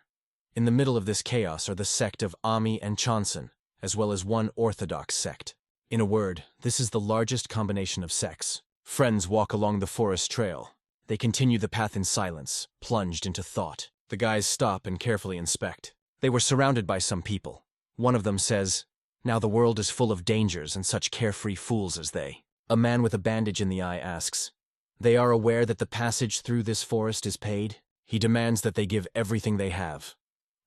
In the middle of this chaos are the sect of Ami and Chanson, as well as one orthodox sect. In a word, this is the largest combination of sects. Friends walk along the forest trail. They continue the path in silence, plunged into thought. The guys stop and carefully inspect. They were surrounded by some people. One of them says, now the world is full of dangers and such carefree fools as they. A man with a bandage in the eye asks, they are aware that the passage through this forest is paid? He demands that they give everything they have.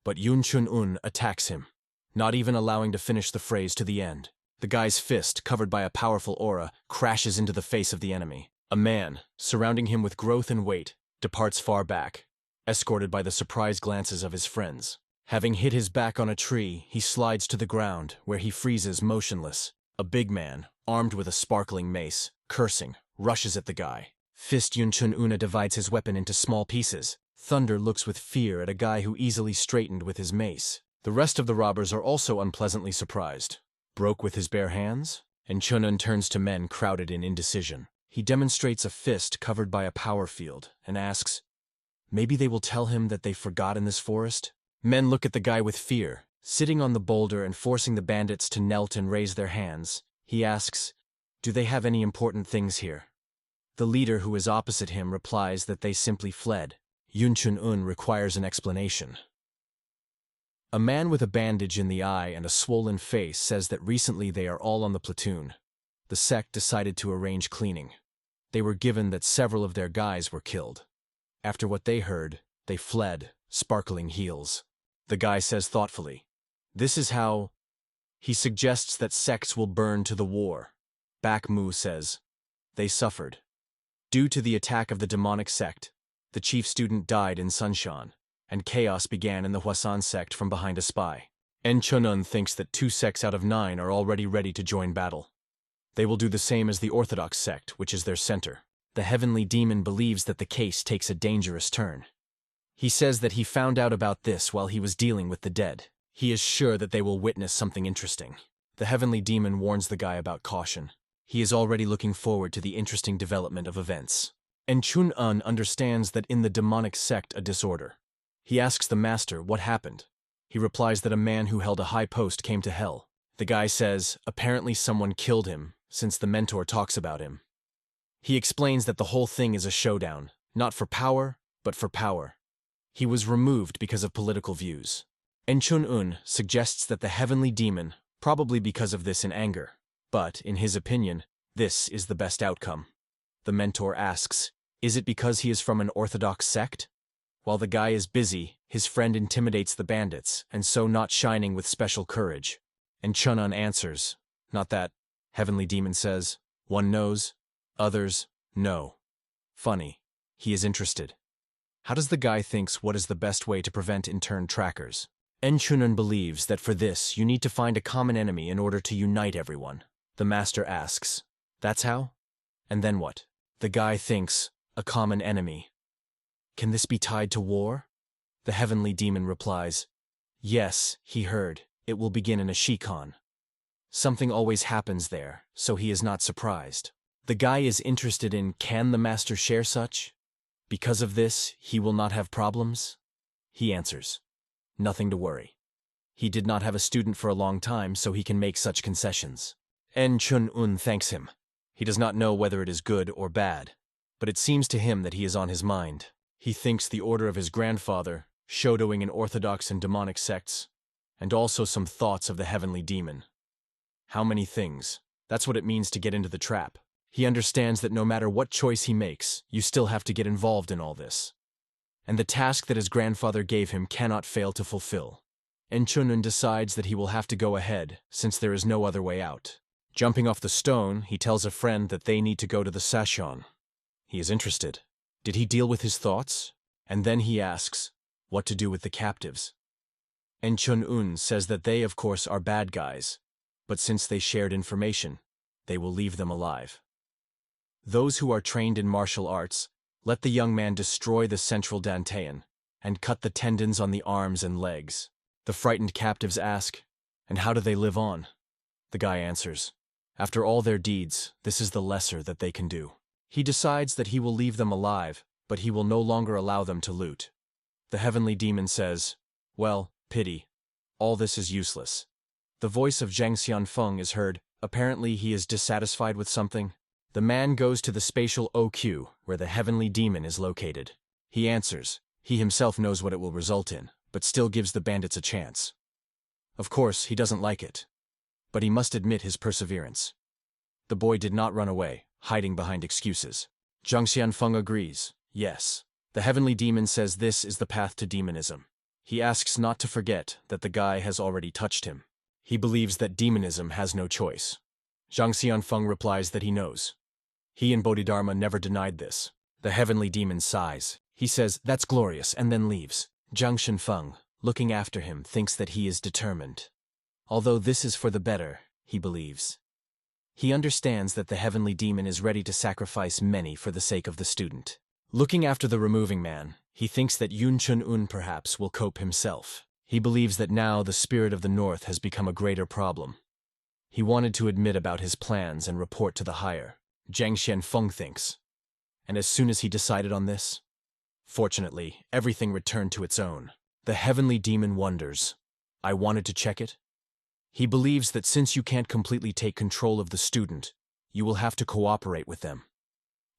But Yun Chun-un attacks him, not even allowing to finish the phrase to the end. The guy's fist, covered by a powerful aura, crashes into the face of the enemy. A man, surrounding him with growth and weight, departs far back, escorted by the surprised glances of his friends. Having hit his back on a tree, he slides to the ground, where he freezes motionless. A big man, armed with a sparkling mace, cursing, rushes at the guy. Fist Yun Chun-una divides his weapon into small pieces. Thunder looks with fear at a guy who easily straightened with his mace. The rest of the robbers are also unpleasantly surprised. Broke with his bare hands? And Chunun turns to men crowded in indecision. He demonstrates a fist covered by a power field and asks, maybe they will tell him that they've forgotten this forest? Men look at the guy with fear, sitting on the boulder and forcing the bandits to knelt and raise their hands. He asks, do they have any important things here? The leader who is opposite him replies that they simply fled. Yun Chun-un requires an explanation. A man with a bandage in the eye and a swollen face says that recently they are all on the platoon. The sect decided to arrange cleaning. They were given that several of their guys were killed. After what they heard, they fled, sparkling heels. The guy says thoughtfully, this is how... He suggests that sects will burn to the war. Bak Mu says, they suffered. Due to the attack of the demonic sect, the chief student died in Sunshan, and chaos began in the Huasan sect from behind a spy. En Chunun thinks that 2 sects out of 9 are already ready to join battle. They will do the same as the Orthodox sect, which is their center. The heavenly demon believes that the case takes a dangerous turn. He says that he found out about this while he was dealing with the dead. He is sure that they will witness something interesting. The heavenly demon warns the guy about caution. He is already looking forward to the interesting development of events. And Chun-un understands that in the demonic sect a disorder. He asks the master what happened. He replies that a man who held a high post came to hell. The guy says, apparently someone killed him, since the mentor talks about him. He explains that the whole thing is a showdown, not for power, but for power. He was removed because of political views. And Chun-un suggests that the heavenly demon, probably because of this in anger. But, in his opinion, this is the best outcome. The mentor asks, is it because he is from an orthodox sect? While the guy is busy, his friend intimidates the bandits, and so not shining with special courage. And Chun-un answers, not that. Heavenly demon says, one knows, others, no. Funny. He is interested. How does the guy thinks what is the best way to prevent intern trackers? En Chun-un believes that for this you need to find a common enemy in order to unite everyone. The master asks, that's how? And then what? The guy thinks, a common enemy. Can this be tied to war? The heavenly demon replies, yes, he heard, it will begin in a Shikon. Something always happens there, so he is not surprised. The guy is interested in can the master share such? Because of this, he will not have problems? He answers, nothing to worry. He did not have a student for a long time, so he can make such concessions. En Chun-un thanks him. He does not know whether it is good or bad, but it seems to him that he is on his mind. He thinks the order of his grandfather, shadowing in orthodox and demonic sects, and also some thoughts of the heavenly demon. How many things? That's what it means to get into the trap. He understands that no matter what choice he makes, you still have to get involved in all this. And the task that his grandfather gave him cannot fail to fulfill. En Chun-un decides that he will have to go ahead, since there is no other way out. Jumping off the stone, he tells a friend that they need to go to the Sichuan. He is interested. Did he deal with his thoughts? And then he asks, what to do with the captives? En Chun-un says that they, of course, are bad guys, but since they shared information, they will leave them alive. Those who are trained in martial arts, let the young man destroy the central dantian, and cut the tendons on the arms and legs. The frightened captives ask, and how do they live on? The guy answers, after all their deeds, this is the lesser that they can do. He decides that he will leave them alive, but he will no longer allow them to loot. The heavenly demon says, well, pity. All this is useless. The voice of Jang Xianfong is heard. Apparently he is dissatisfied with something. The man goes to the spatial OQ, where the heavenly demon is located. He answers. He himself knows what it will result in, but still gives the bandits a chance. Of course, he doesn't like it. But he must admit his perseverance. The boy did not run away, hiding behind excuses. Jang Xianfong agrees. Yes. The heavenly demon says this is the path to demonism. He asks not to forget that the guy has already touched him. He believes that demonism has no choice. Jang Xianfong replies that he knows. He and Bodhidharma never denied this. The heavenly demon sighs. He says, that's glorious, and then leaves. Jang Xianfong, looking after him, thinks that he is determined. Although this is for the better, he believes. He understands that the heavenly demon is ready to sacrifice many for the sake of the student. Looking after the removing man, he thinks that Yun Chun-un perhaps will cope himself. He believes that now the spirit of the north has become a greater problem. He wanted to admit about his plans and report to the higher. Jang Xianfong thinks. And as soon as he decided on this, fortunately, everything returned to its own. The heavenly demon wonders, I wanted to check it? He believes that since you can't completely take control of the student, you will have to cooperate with them.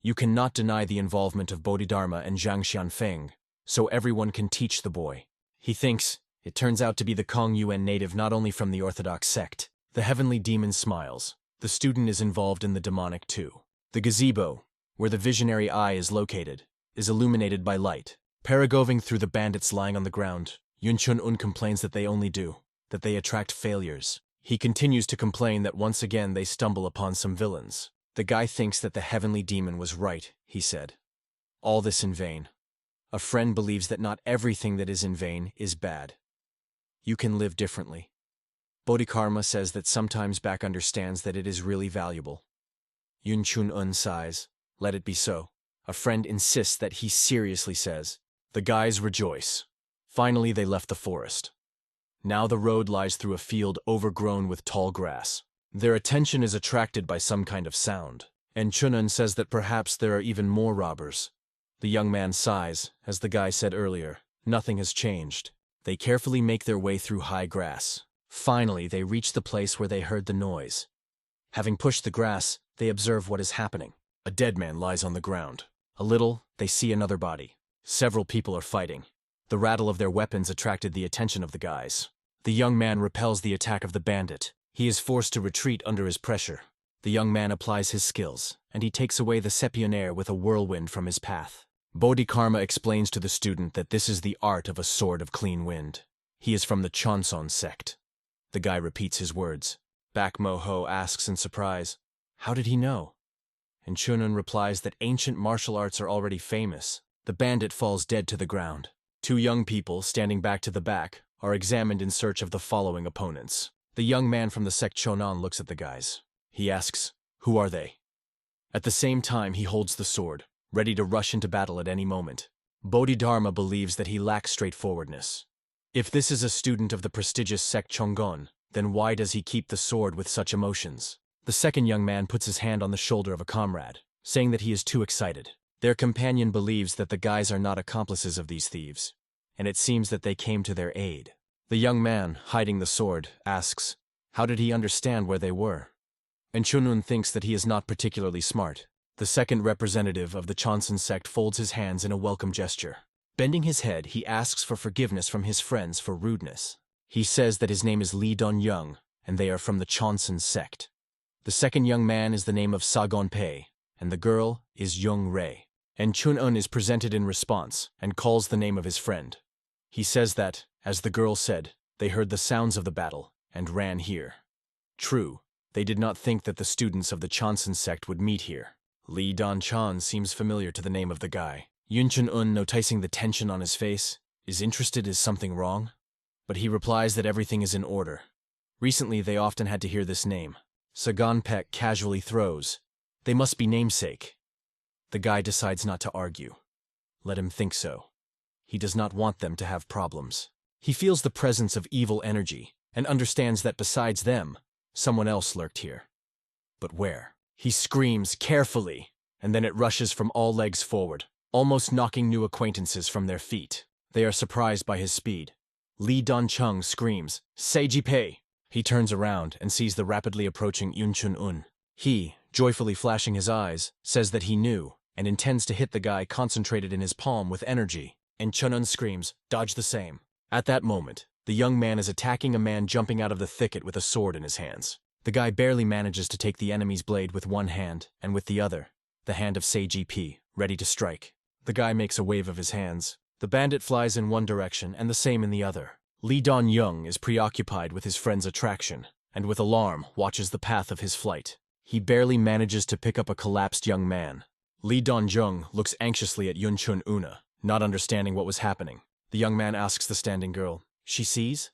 You cannot deny the involvement of Bodhidharma and Jang Xianfeng, so everyone can teach the boy. He thinks, it turns out to be the Kong Yuan native not only from the orthodox sect. The heavenly demon smiles. The student is involved in the demonic too. The gazebo, where the visionary eye is located, is illuminated by light. Paragoving through the bandits lying on the ground, Yun Chun-un complains that they attract failures. He continues to complain that once again they stumble upon some villains. The guy thinks that the heavenly demon was right, he said. All this in vain. A friend believes that not everything that is in vain is bad. You can live differently. Bodhidharma says that sometimes Back understands that it is really valuable. Yun Chun-un sighs. Let it be so. A friend insists that he seriously says. The guys rejoice. Finally they left the forest. Now the road lies through a field overgrown with tall grass. Their attention is attracted by some kind of sound, and Chunun says that perhaps there are even more robbers. The young man sighs, as the guy said earlier. Nothing has changed. They carefully make their way through high grass. Finally, they reach the place where they heard the noise. Having pushed the grass, they observe what is happening. A dead man lies on the ground. A little, they see another body. Several people are fighting. The rattle of their weapons attracted the attention of the guys. The young man repels the attack of the bandit. He is forced to retreat under his pressure. The young man applies his skills, and he takes away the sepionaire with a whirlwind from his path. Bodhidharma explains to the student that this is the art of a sword of clean wind. He is from the Chonson sect. The guy repeats his words. Bak Mo-ho asks in surprise, "How did he know?" And Chunun replies that ancient martial arts are already famous. The bandit falls dead to the ground. Two young people, standing back to the back, are examined in search of the following opponents. The young man from the sect Chonan looks at the guys. He asks, "Who are they?" At the same time, he holds the sword, ready to rush into battle at any moment. Bodhidharma believes that he lacks straightforwardness. If this is a student of the prestigious sect Chongon, then why does he keep the sword with such emotions? The second young man puts his hand on the shoulder of a comrade, saying that he is too excited. Their companion believes that the guys are not accomplices of these thieves, and it seems that they came to their aid. The young man, hiding the sword, asks, how did he understand where they were? And Chunun thinks that he is not particularly smart. The second representative of the Chonson sect folds his hands in a welcome gesture. Bending his head, he asks for forgiveness from his friends for rudeness. He says that his name is Lee Don-young, and they are from the Chonson sect. The second young man is the name of Sagon-pei, and the girl is Young-rei. And Chun-un is presented in response, and calls the name of his friend. He says that, as the girl said, they heard the sounds of the battle, and ran here. True, they did not think that the students of the Chonson sect would meet here. Lee Don-chan seems familiar to the name of the guy. Yun Chun-un, noticing the tension on his face, is interested is something wrong? But he replies that everything is in order. Recently they often had to hear this name. Sagan-pek casually throws, they must be namesake. The guy decides not to argue. Let him think so. He does not want them to have problems. He feels the presence of evil energy, and understands that besides them, someone else lurked here. But where? He screams carefully, and then it rushes from all legs forward, almost knocking new acquaintances from their feet. They are surprised by his speed. Lee Don-chung screams, Seiji-pei! He turns around and sees the rapidly approaching Yun Chun-un. He, joyfully flashing his eyes, says that he knew, and intends to hit the guy concentrated in his palm with energy. And Chun-un screams, dodge the same. At that moment, the young man is attacking a man jumping out of the thicket with a sword in his hands. The guy barely manages to take the enemy's blade with one hand, and with the other, the hand of Seiji-p, ready to strike. The guy makes a wave of his hands. The bandit flies in one direction and the same in the other. Lee Don-young is preoccupied with his friend's attraction, and with alarm watches the path of his flight. He barely manages to pick up a collapsed young man. Lee Don-jung looks anxiously at Yun Chun-una, not understanding what was happening. The young man asks the standing girl, she sees?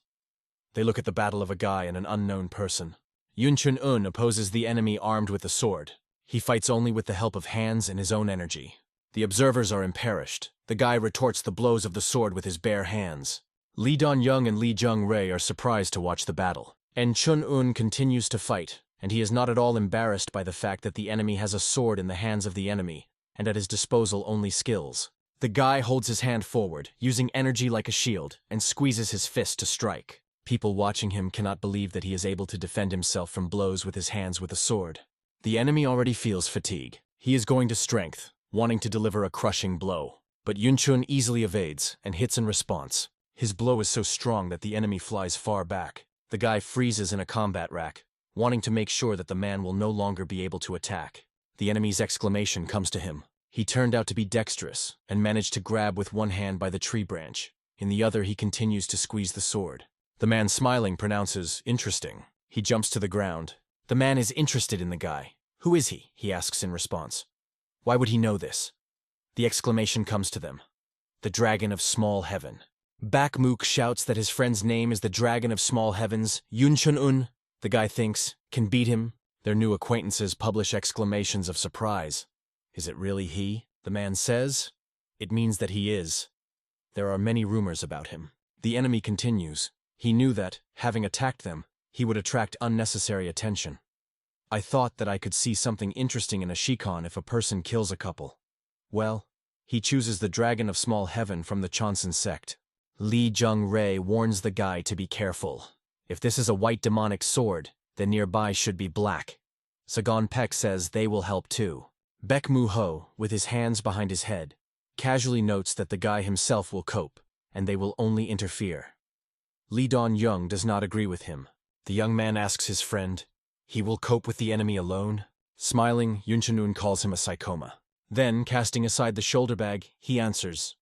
They look at the battle of a guy and an unknown person. Yun Chun-un opposes the enemy armed with the sword. He fights only with the help of hands and his own energy. The observers are imperished. The guy retorts the blows of the sword with his bare hands. Lee Don-young and Lee Jung-rei are surprised to watch the battle. And Chun-un continues to fight, and he is not at all embarrassed by the fact that the enemy has a sword in the hands of the enemy, and at his disposal only skills. The guy holds his hand forward, using energy like a shield, and squeezes his fist to strike. People watching him cannot believe that he is able to defend himself from blows with his hands with a sword. The enemy already feels fatigue. He is going to strength, wanting to deliver a crushing blow. But Yun Chun easily evades and hits in response. His blow is so strong that the enemy flies far back. The guy freezes in a combat rack, wanting to make sure that the man will no longer be able to attack. The enemy's exclamation comes to him. He turned out to be dexterous and managed to grab with one hand by the tree branch. In the other, he continues to squeeze the sword. The man, smiling, pronounces, interesting. He jumps to the ground. The man is interested in the guy. Who is he? He asks in response. Why would he know this? The exclamation comes to them. The Dragon of Small Heaven. Bakmook shouts that his friend's name is the Dragon of Small Heavens, Yun Chun-un. The guy thinks, can beat him. Their new acquaintances publish exclamations of surprise. Is it really he? The man says. It means that he is. There are many rumors about him. The enemy continues. He knew that, having attacked them, he would attract unnecessary attention. I thought that I could see something interesting in a shikon if a person kills a couple. Well, he chooses the Dragon of Small Heaven from the Chonsan sect. Li Jung-rei warns the guy to be careful. If this is a white demonic sword, then nearby should be black. Sagon Peck says they will help too. Baek Mu-ho, with his hands behind his head, casually notes that the guy himself will cope, and they will only interfere. Lee Don-young does not agree with him. The young man asks his friend, "He will cope with the enemy alone?" Smiling, Yun Chun-un calls him a psychoma. Then, casting aside the shoulder bag, he answers,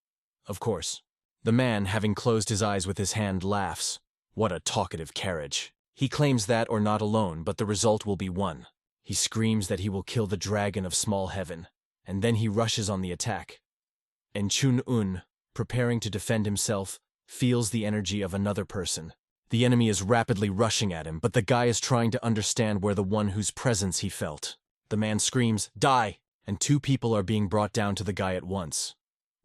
"Of course." The man, having closed his eyes with his hand, laughs. What a talkative carriage. He claims that or not alone, but the result will be one. He screams that he will kill the Dragon of Small Heaven, and then he rushes on the attack. And Chun-un, preparing to defend himself, feels the energy of another person. The enemy is rapidly rushing at him, but the guy is trying to understand where the one whose presence he felt. The man screams, "Die!" and two people are being brought down to the guy at once.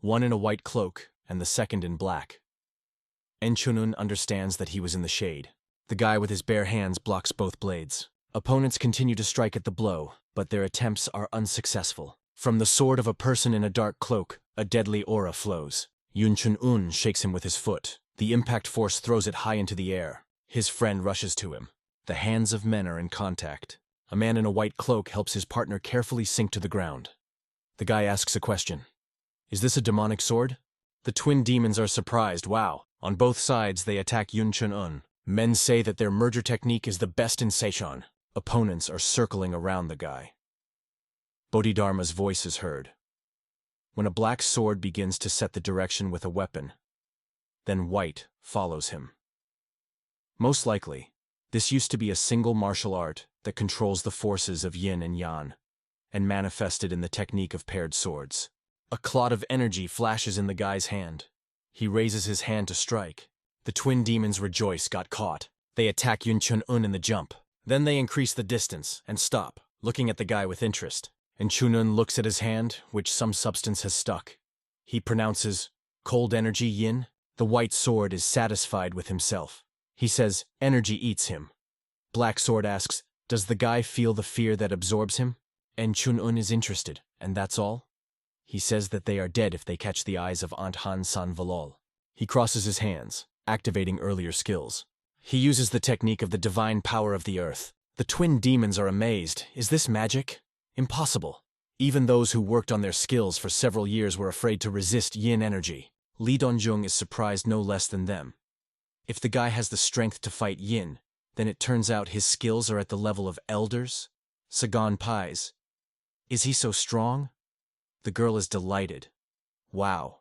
One in a white cloak, and the second in black. En Chun-un understands that he was in the shade. The guy with his bare hands blocks both blades. Opponents continue to strike at the blow, but their attempts are unsuccessful. From the sword of a person in a dark cloak, a deadly aura flows. Yun Chun-un shakes him with his foot. The impact force throws it high into the air. His friend rushes to him. The hands of men are in contact. A man in a white cloak helps his partner carefully sink to the ground. The guy asks a question. "Is this a demonic sword?" The twin demons are surprised. Wow. On both sides, they attack Yun Chun-un. Men say that their merger technique is the best in Sichuan. Opponents are circling around the guy. Bodhidharma's voice is heard. When a black sword begins to set the direction with a weapon, then white follows him. Most likely, this used to be a single martial art that controls the forces of yin and yang, and manifested in the technique of paired swords. A clot of energy flashes in the guy's hand. He raises his hand to strike. The twin demons rejoice, got caught. They attack Yun Chun-un in the jump. Then they increase the distance and stop, looking at the guy with interest. And Chun-un looks at his hand, which some substance has stuck. He pronounces, "Cold energy yin." The white sword is satisfied with himself. He says, "Energy eats him." Black sword asks, "Does the guy feel the fear that absorbs him?" And Chun-un is interested, and that's all? He says that they are dead if they catch the eyes of Aunt Han San Valol. He crosses his hands, activating earlier skills. He uses the technique of the divine power of the earth. The twin demons are amazed. Is this magic? Impossible. Even those who worked on their skills for several years were afraid to resist yin energy. Li Donjung is surprised no less than them. If the guy has the strength to fight yin, then it turns out his skills are at the level of elders? Sagan Pies. Is he so strong? The girl is delighted. Wow.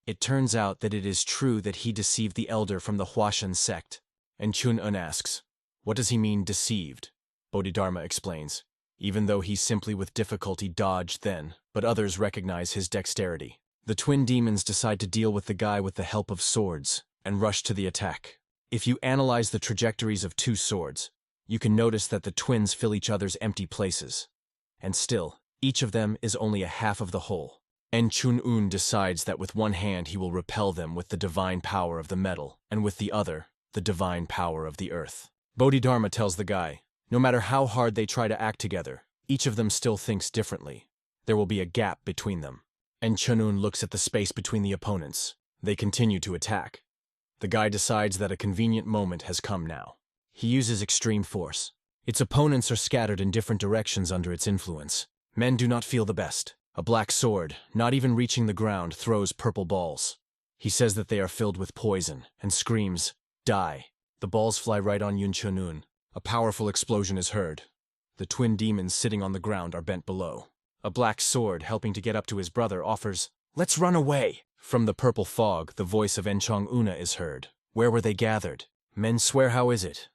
It turns out that it is true that he deceived the elder from the Huashan sect. And Chun-un asks, "What does he mean, deceived?" Bodhidharma explains, "Even though he simply with difficulty dodged then, but others recognize his dexterity." The twin demons decide to deal with the guy with the help of swords, and rush to the attack. If you analyze the trajectories of two swords, you can notice that the twins fill each other's empty places. And still, each of them is only a half of the whole. And Chun-un decides that with one hand he will repel them with the divine power of the metal, and with the other, the divine power of the earth. Bodhidharma tells the guy, no matter how hard they try to act together, each of them still thinks differently. There will be a gap between them. And Chun-un looks at the space between the opponents. They continue to attack. The guy decides that a convenient moment has come now. He uses extreme force. Its opponents are scattered in different directions under its influence. Men do not feel the best. A black sword, not even reaching the ground, throws purple balls. He says that they are filled with poison, and screams, "Die." The balls fly right on Yun Chun-un. A powerful explosion is heard. The twin demons sitting on the ground are bent below. A black sword, helping to get up to his brother, offers, "Let's run away." From the purple fog, the voice of Enchong Una is heard. Where were they gathered? Men swear, how is it?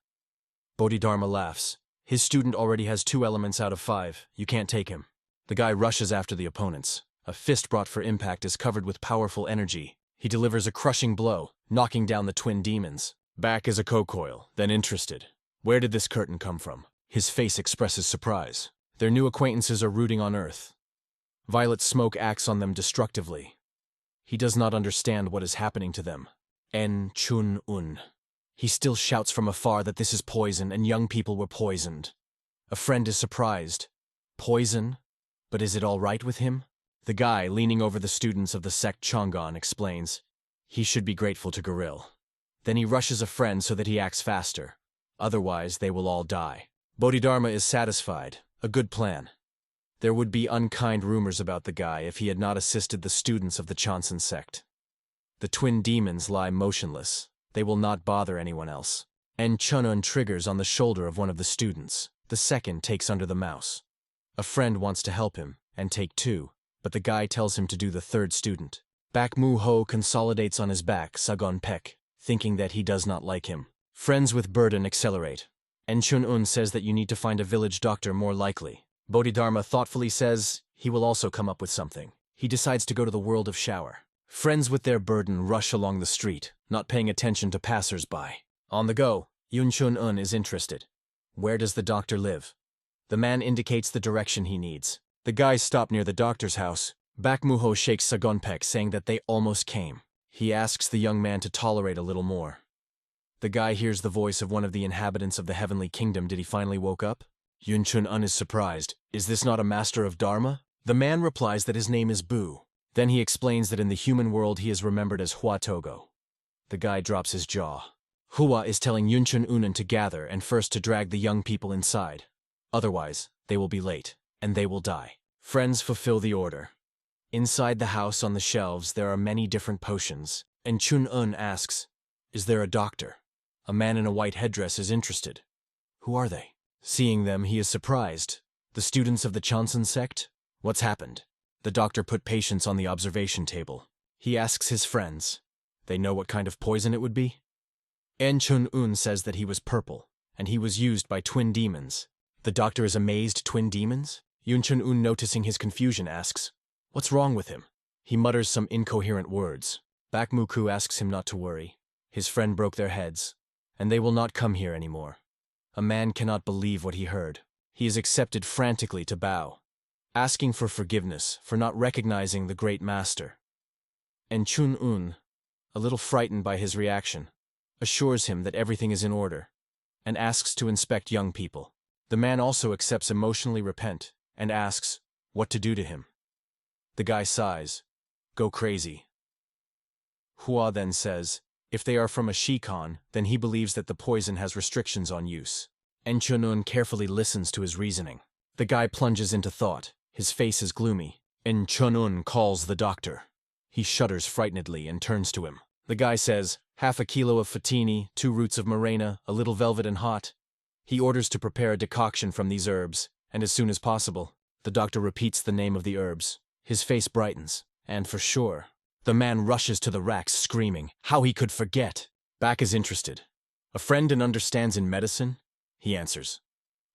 Bodhidharma laughs. His student already has 2 elements out of 5. You can't take him. The guy rushes after the opponents. A fist brought for impact is covered with powerful energy. He delivers a crushing blow, knocking down the twin demons. Back is a cocoil, then interested. Where did this curtain come from? His face expresses surprise. Their new acquaintances are rooting on Earth. Violet smoke acts on them destructively. He does not understand what is happening to them. En Chun-un. He still shouts from afar that this is poison and young people were poisoned. A friend is surprised. Poison? But is it all right with him? The guy, leaning over the students of the Sect Chongon, explains. He should be grateful to Goril. Then he rushes a friend so that he acts faster. Otherwise, they will all die. Bodhidharma is satisfied. A good plan. There would be unkind rumors about the guy if he had not assisted the students of the Chanson sect. The twin demons lie motionless. They will not bother anyone else. En Chunun triggers on the shoulder of one of the students. The second takes under the mouse. A friend wants to help him, and take two, but the guy tells him to do the third student. Bak Mu Ho consolidates on his back Sagon Pek, thinking that he does not like him. Friends with burden accelerate. En Chun-un says that you need to find a village doctor more likely. Bodhidharma thoughtfully says he will also come up with something. He decides to go to the world of shower. Friends with their burden rush along the street, not paying attention to passers-by. On the go, Yun Chun-un is interested. Where does the doctor live? The man indicates the direction he needs. The guys stop near the doctor's house. Bak Mu Ho shakes Sagonpek, saying that they almost came. He asks the young man to tolerate a little more. The guy hears the voice of one of the inhabitants of the heavenly kingdom. Did he finally woke up? Yun Chun-un is surprised. Is this not a master of Dharma? The man replies that his name is Bu. Then he explains that in the human world he is remembered as Hua Togo. The guy drops his jaw. Hua is telling Yun Chun-un to gather and first to drag the young people inside. Otherwise, they will be late, and they will die. Friends fulfill the order. Inside the house on the shelves there are many different potions, and Chun-un asks, "Is there a doctor?" A man in a white headdress is interested. Who are they? Seeing them, he is surprised. The students of the Chanson sect? What's happened? The doctor put patients on the observation table. He asks his friends. They know what kind of poison it would be? En Chun-un says that he was purple, and he was used by twin demons. The doctor is amazed. Twin demons? Yun Chun-un, noticing his confusion, asks, "What's wrong with him?" He mutters some incoherent words. Bak Mu-ku asks him not to worry. His friend broke their heads, and they will not come here anymore. A man cannot believe what he heard. He is accepted frantically to bow, asking for forgiveness for not recognizing the great master. And Chun-un, a little frightened by his reaction, assures him that everything is in order, and asks to inspect young people. The man also accepts emotionally repent, and asks what to do to him. The guy sighs, "Go crazy." Hua then says, if they are from a Shikon, then he believes that the poison has restrictions on use. En Chun-un carefully listens to his reasoning. The guy plunges into thought. His face is gloomy. En Chun-un calls the doctor. He shudders frightenedly and turns to him. The guy says, "Half a kilo of fatini, 2 roots of morena, a little velvet and hot." He orders to prepare a decoction from these herbs, and as soon as possible. The doctor repeats the name of the herbs. His face brightens, and for sure. The man rushes to the racks, screaming, how he could forget. Bak is interested. "A friend and understands in medicine?" He answers,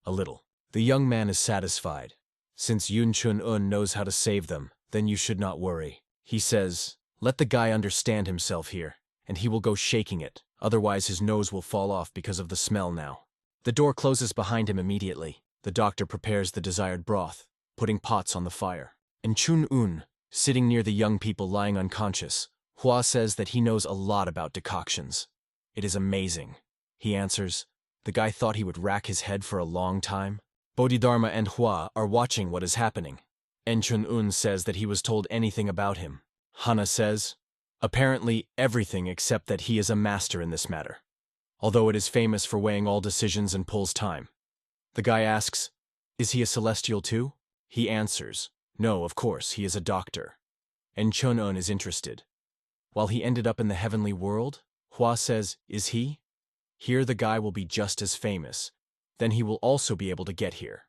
"A little." The young man is satisfied. Since Yun Chun-un knows how to save them, then you should not worry. He says, "Let the guy understand himself here, and he will go shaking it, otherwise his nose will fall off because of the smell now." The door closes behind him immediately. The doctor prepares the desired broth, putting pots on the fire. And Chun-un, sitting near the young people lying unconscious, Hua says that he knows a lot about decoctions. "It is amazing," he answers. The guy thought he would rack his head for a long time. Bodhidharma and Hua are watching what is happening. En Chun-un says that he was told anything about him. Hana says, apparently everything except that he is a master in this matter, although it is famous for weighing all decisions and pulls time. The guy asks, "Is he a celestial too?" He answers, "No, of course, he is a doctor." And Chun-un is interested. While he ended up in the heavenly world, Hua says, "Is he?" Here the guy will be just as famous. Then he will also be able to get here.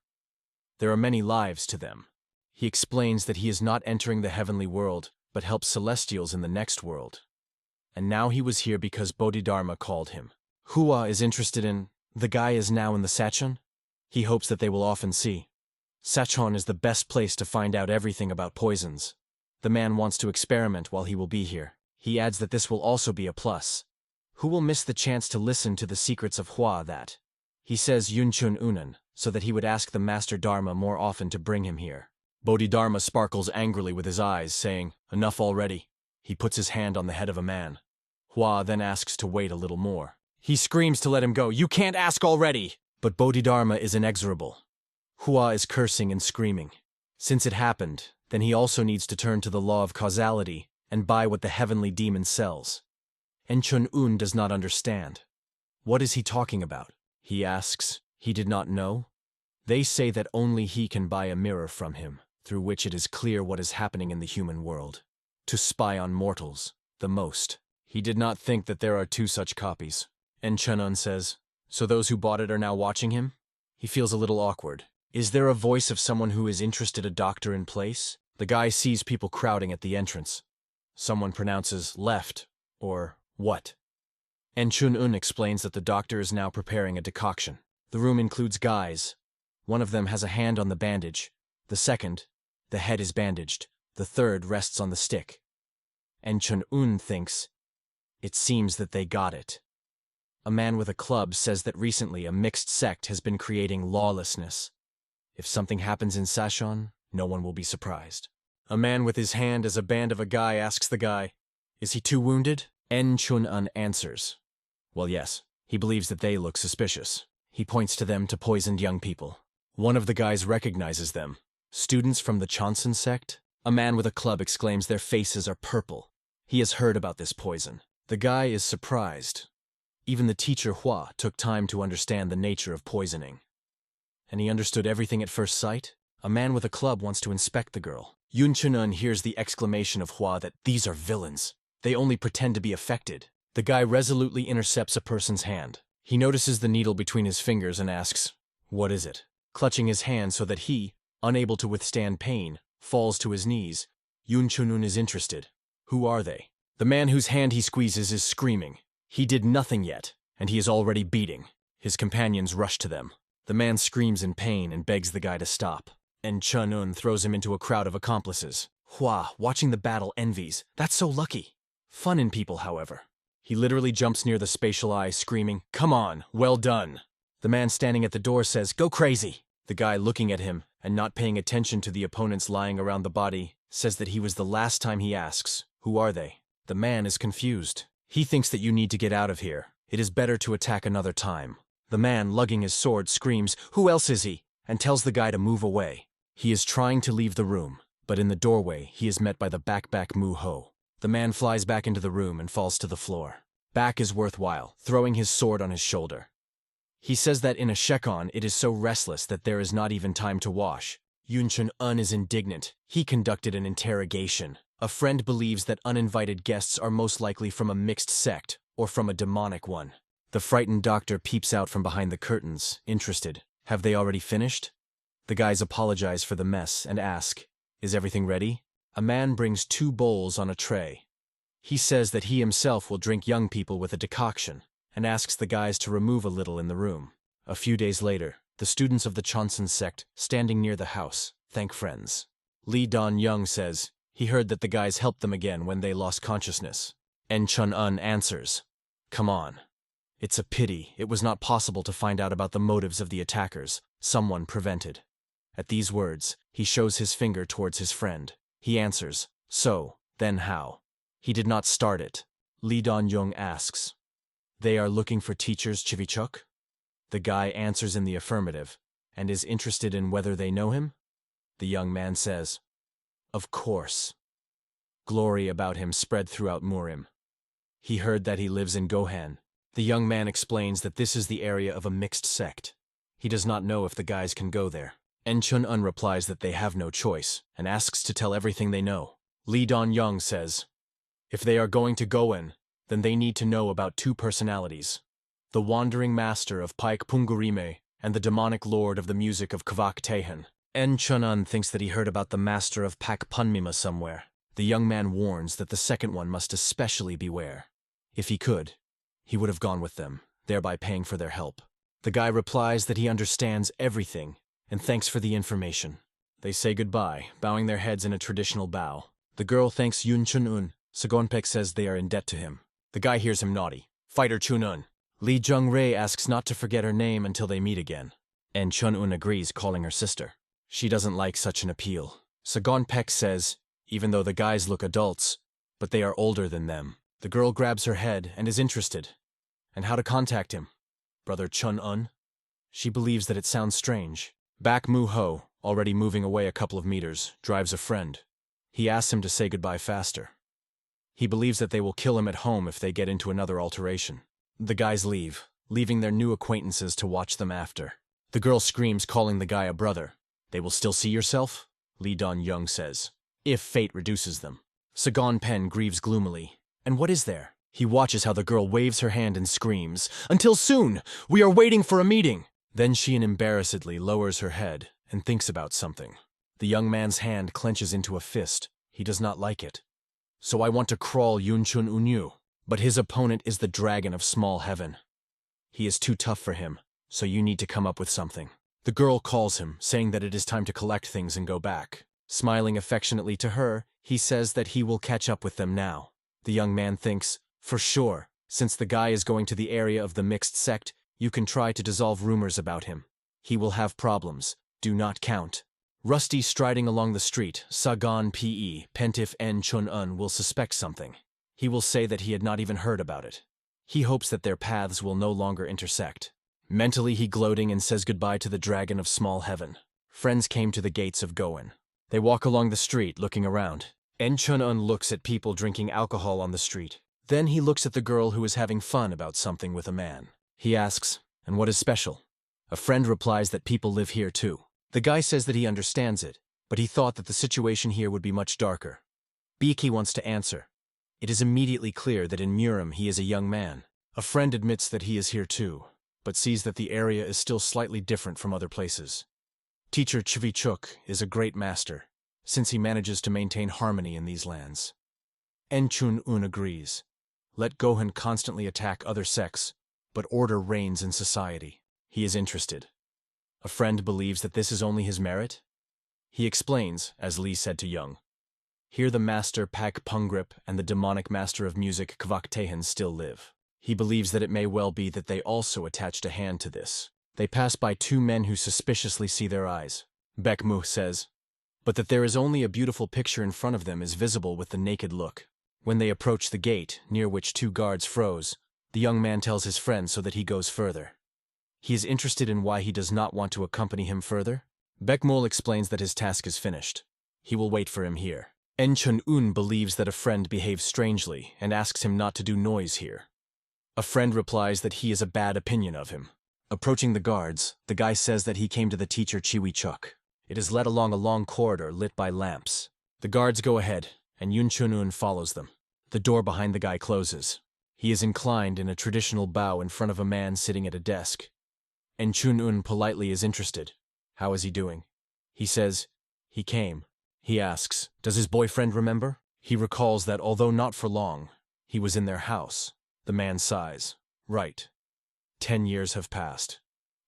There are many lives to them. He explains that he is not entering the heavenly world, but helps celestials in the next world. And now he was here because Bodhidharma called him. Hua is interested in, the guy is now in the Sichuan? He hopes that they will often see. Sichuan is the best place to find out everything about poisons. The man wants to experiment while he will be here. He adds that this will also be a plus. Who will miss the chance to listen to the secrets of Hua that? He says Yun Chun-un, so that he would ask the Master Dharma more often to bring him here. Bodhidharma sparkles angrily with his eyes, saying, "Enough already." He puts his hand on the head of a man. Hua then asks to wait a little more. He screams to let him go. You can't ask already! But Bodhidharma is inexorable. Hua is cursing and screaming. Since it happened, then he also needs to turn to the law of causality and buy what the heavenly demon sells. En Chun-un does not understand. What is he talking about? He asks. He did not know. They say that only he can buy a mirror from him, through which it is clear what is happening in the human world. To spy on mortals, the most. He did not think that there are 2 such copies. En Chun-un says, so those who bought it are now watching him? He feels a little awkward. Is there a voice of someone who is interested a doctor in place? The guy sees people crowding at the entrance. Someone pronounces left, or what? En Chun-un explains that the doctor is now preparing a decoction. The room includes guys. One of them has a hand on the bandage. The second, the head is bandaged. The third rests on the stick. En Chun-un thinks, it seems that they got it. A man with a club says that recently a mixed sect has been creating lawlessness. If something happens in Sichuan, no one will be surprised. A man with his hand as a band of a guy asks the guy, is he too wounded? En Chun-un answers, well, yes. He believes that they look suspicious. He points to them to poisoned young people. One of the guys recognizes them. Students from the Chonsun sect? A man with a club exclaims their faces are purple. He has heard about this poison. The guy is surprised. Even the teacher Hua took time to understand the nature of poisoning. And he understood everything at first sight? A man with a club wants to inspect the girl. Yun Chun-un hears the exclamation of Hua that these are villains. They only pretend to be affected. The guy resolutely intercepts a person's hand. He notices the needle between his fingers and asks, what is it? Clutching his hand so that he, unable to withstand pain, falls to his knees. Yun Chun-un is interested. Who are they? The man whose hand he squeezes is screaming. He did nothing yet, and he is already beating. His companions rush to them. The man screams in pain and begs the guy to stop. En Chun-un throws him into a crowd of accomplices. Hua, watching the battle, envies. That's so lucky. Fun in people, however. He literally jumps near the spatial eye, screaming, come on, well done. The man standing at the door says, go crazy. The guy looking at him and not paying attention to the opponents lying around the body says that he was the last time he asks, who are they? The man is confused. He thinks that you need to get out of here. It is better to attack another time. The man, lugging his sword, screams, who else is he? And tells the guy to move away. He is trying to leave the room, but in the doorway he is met by the back Mu Ho. The man flies back into the room and falls to the floor. Back is worthwhile, throwing his sword on his shoulder. He says that in a shekon it is so restless that there is not even time to wash. Yun Chun-un is indignant. He conducted an interrogation. A friend believes that uninvited guests are most likely from a mixed sect, or from a demonic one. The frightened doctor peeps out from behind the curtains, interested. Have they already finished? The guys apologize for the mess and ask, is everything ready? A man brings 2 bowls on a tray. He says that he himself will drink young people with a decoction, and asks the guys to remove a little in the room. A few days later, the students of the Chonsun sect, standing near the house, thank friends. Lee Dan-young says he heard that the guys helped them again when they lost consciousness. En Chun-un answers, come on. It's a pity it was not possible to find out about the motives of the attackers. Someone prevented. At these words, he shows his finger towards his friend. He answers, so, then how? He did not start it. Lee Dan-young asks, they are looking for teachers Chivichuk? The guy answers in the affirmative, and is interested in whether they know him? The young man says, of course. Glory about him spread throughout Murim. He heard that he lives in Gohan. The young man explains that this is the area of a mixed sect. He does not know if the guys can go there. En Chun-un replies that they have no choice, and asks to tell everything they know. Lee Dan-young says, if they are going to Goen, then they need to know about 2 personalities. The wandering master of Paik Pungurime and the demonic lord of the music of Kvak Taehan. En Chun-un thinks that he heard about the master of Pak Punmima somewhere. The young man warns that the second one must especially beware. If he could, he would have gone with them, thereby paying for their help. The guy replies that he understands everything, and thanks for the information. They say goodbye, bowing their heads in a traditional bow. The girl thanks Yun Chun-un. Sagonpek says they are in debt to him. The guy hears him naughty. Fighter Chun-un. Lee Jung-rae asks not to forget her name until they meet again. And Chun-un agrees, calling her sister. She doesn't like such an appeal. Sagonpek says, even though the guys look adults, but they are older than them. The girl grabs her head and is interested. And how to contact him? Brother Chun-un? She believes that it sounds strange. Back Mu-ho, already moving away a couple of meters, drives a friend. He asks him to say goodbye faster. He believes that they will kill him at home if they get into another alteration. The guys leave, leaving their new acquaintances to watch them after. The girl screams, calling the guy a brother. They will still see yourself? Lee Don-young says. If fate reduces them. Sagon Pen grieves gloomily. And what is there? He watches how the girl waves her hand and screams, "Until soon! We are waiting for a meeting!" Then she embarrassedly lowers her head and thinks about something. The young man's hand clenches into a fist. He does not like it. So I want to crawl Yunchun Unyu. But his opponent is the dragon of small heaven. He is too tough for him, so you need to come up with something. The girl calls him, saying that it is time to collect things and go back. Smiling affectionately to her, he says that he will catch up with them now. The young man thinks, for sure, since the guy is going to the area of the mixed sect, you can try to dissolve rumors about him. He will have problems. Do not count. Rusty striding along the street, Sagan P.E. Pentif N. Chun-un will suspect something. He will say that he had not even heard about it. He hopes that their paths will no longer intersect. Mentally he gloating and says goodbye to the dragon of small heaven. Friends came to the gates of Goen. They walk along the street, looking around. En Chun-un looks at people drinking alcohol on the street. Then he looks at the girl who is having fun about something with a man. He asks, "And what is special?" A friend replies that people live here too. The guy says that he understands it, but he thought that the situation here would be much darker. Biki wants to answer. It is immediately clear that in Murim he is a young man. A friend admits that he is here too, but sees that the area is still slightly different from other places. Teacher Chvichuk is a great master, since he manages to maintain harmony in these lands. En Chun-un agrees. Let Gohan constantly attack other sects, but order reigns in society. He is interested. A friend believes that this is only his merit? He explains, as Lee said to Young. Here the master Pak Pungrip and the demonic master of music Kvak Tahan still live. He believes that it may well be that they also attached a hand to this. They pass by two men who suspiciously see their eyes. Bekmu says, but that there is only a beautiful picture in front of them is visible with the naked look. When they approach the gate, near which two guards froze, the young man tells his friend so that he goes further. He is interested in why he does not want to accompany him further. Bekmol explains that his task is finished. He will wait for him here. En Chun-un believes that a friend behaves strangely and asks him not to do noise here. A friend replies that he has a bad opinion of him. Approaching the guards, the guy says that he came to the teacher Chiwi-chuk. It is led along a long corridor lit by lamps. The guards go ahead, and Yun Chun-un follows them. The door behind the guy closes. He is inclined in a traditional bow in front of a man sitting at a desk. En Chun-un politely is interested. How is he doing? He says, he came. He asks, does his boyfriend remember? He recalls that although not for long, he was in their house. The man sighs. Right. 10 years have passed.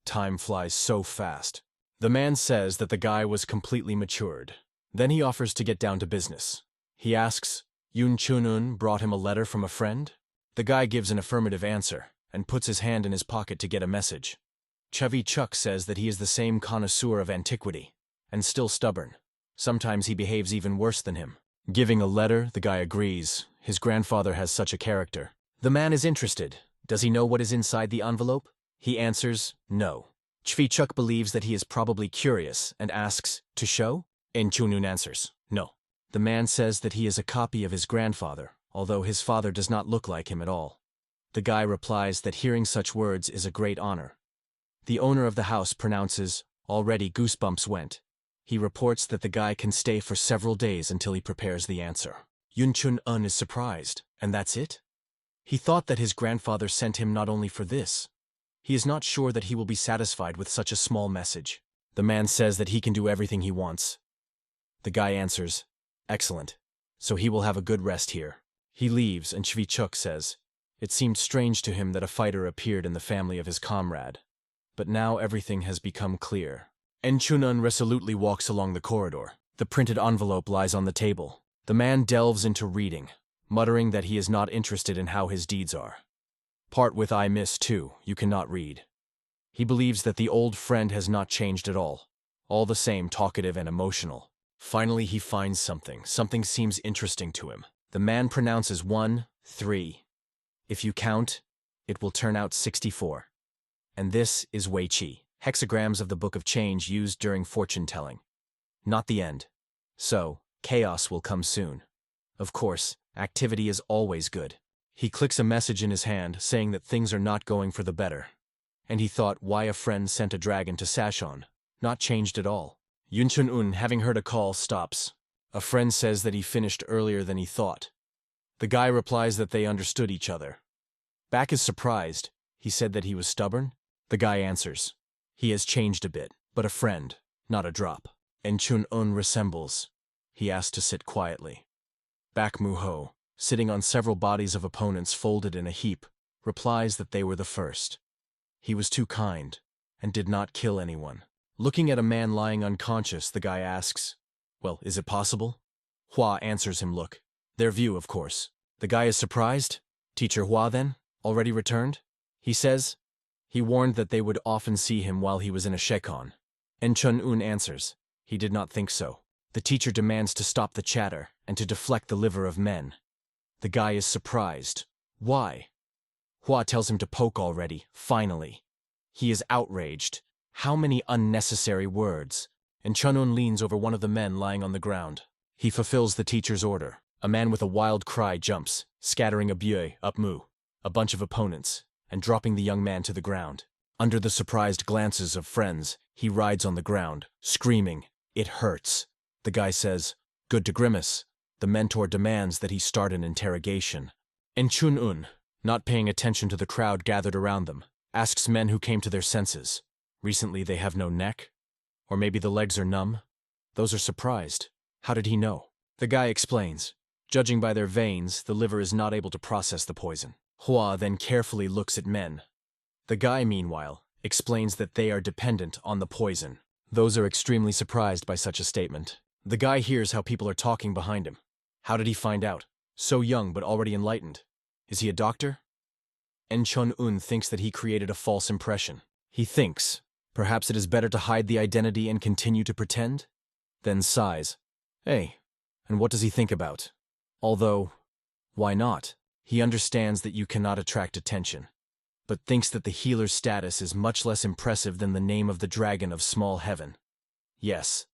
Time flies so fast. The man says that the guy was completely matured. Then he offers to get down to business. He asks, Yun Chun-un brought him a letter from a friend? The guy gives an affirmative answer and puts his hand in his pocket to get a message. Chevy Chuck says that he is the same connoisseur of antiquity, and still stubborn. Sometimes he behaves even worse than him. Giving a letter, the guy agrees. His grandfather has such a character. The man is interested. Does he know what is inside the envelope? He answers, no. Chvichuk believes that he is probably curious and asks, to show? En Chun-un answers, no. The man says that he is a copy of his grandfather, although his father does not look like him at all. The guy replies that hearing such words is a great honor. The owner of the house pronounces, already goosebumps went. He reports that the guy can stay for several days until he prepares the answer. Yun Chun-un is surprised, and that's it? He thought that his grandfather sent him not only for this. He is not sure that he will be satisfied with such a small message. The man says that he can do everything he wants. The guy answers, excellent. So he will have a good rest here. He leaves, and Chvichuk says, it seemed strange to him that a fighter appeared in the family of his comrade. But now everything has become clear. En Chun-un resolutely walks along the corridor. The printed envelope lies on the table. The man delves into reading, muttering that he is not interested in how his deeds are. Part with I miss too, you cannot read. He believes that the old friend has not changed at all the same talkative and emotional. Finally he finds something seems interesting to him. The man pronounces 1, 3. If you count, it will turn out 64. And this is Wei Qi, hexagrams of the Book of Change used during fortune-telling. Not the end. So, chaos will come soon. Of course, activity is always good. He clicks a message in his hand saying that things are not going for the better. And he thought why a friend sent a dragon to Sichuan. Not changed at all. Yun Chun-un, having heard a call, stops. A friend says that he finished earlier than he thought. The guy replies that they understood each other. Back is surprised. He said that he was stubborn? The guy answers. He has changed a bit, but a friend, not a drop. And Chun-un resembles. He asked to sit quietly. Back Mu-ho, sitting on several bodies of opponents folded in a heap, replies that they were the first. He was too kind, and did not kill anyone. Looking at a man lying unconscious, the guy asks, "Well, is it possible?" Hua answers him, "Look." Their view, of course. The guy is surprised. Teacher Hua, then? Already returned? He says. He warned that they would often see him while he was in a shekon. And Chun-un answers. He did not think so. The teacher demands to stop the chatter and to deflect the liver of men. The guy is surprised. Why? Hua tells him to poke already, finally. He is outraged. How many unnecessary words? And Chun-un leans over one of the men lying on the ground. He fulfills the teacher's order. A man with a wild cry jumps, scattering a buey up Mu, a bunch of opponents, and dropping the young man to the ground. Under the surprised glances of friends, he rides on the ground, screaming, "It hurts." The guy says, "Good to grimace." The mentor demands that he start an interrogation. And Chun-un, not paying attention to the crowd gathered around them, asks men who came to their senses. Recently they have no neck? Or maybe the legs are numb? Those are surprised. How did he know? The guy explains. Judging by their veins, the liver is not able to process the poison. Hua then carefully looks at men. The guy, meanwhile, explains that they are dependent on the poison. Those are extremely surprised by such a statement. The guy hears how people are talking behind him. How did he find out? So young but already enlightened. Is he a doctor? En Chun-un thinks that he created a false impression. He thinks, perhaps it is better to hide the identity and continue to pretend? Then sighs. Hey, and what does he think about? Although, why not? He understands that you cannot attract attention, but thinks that the healer's status is much less impressive than the name of the dragon of small heaven. Yes,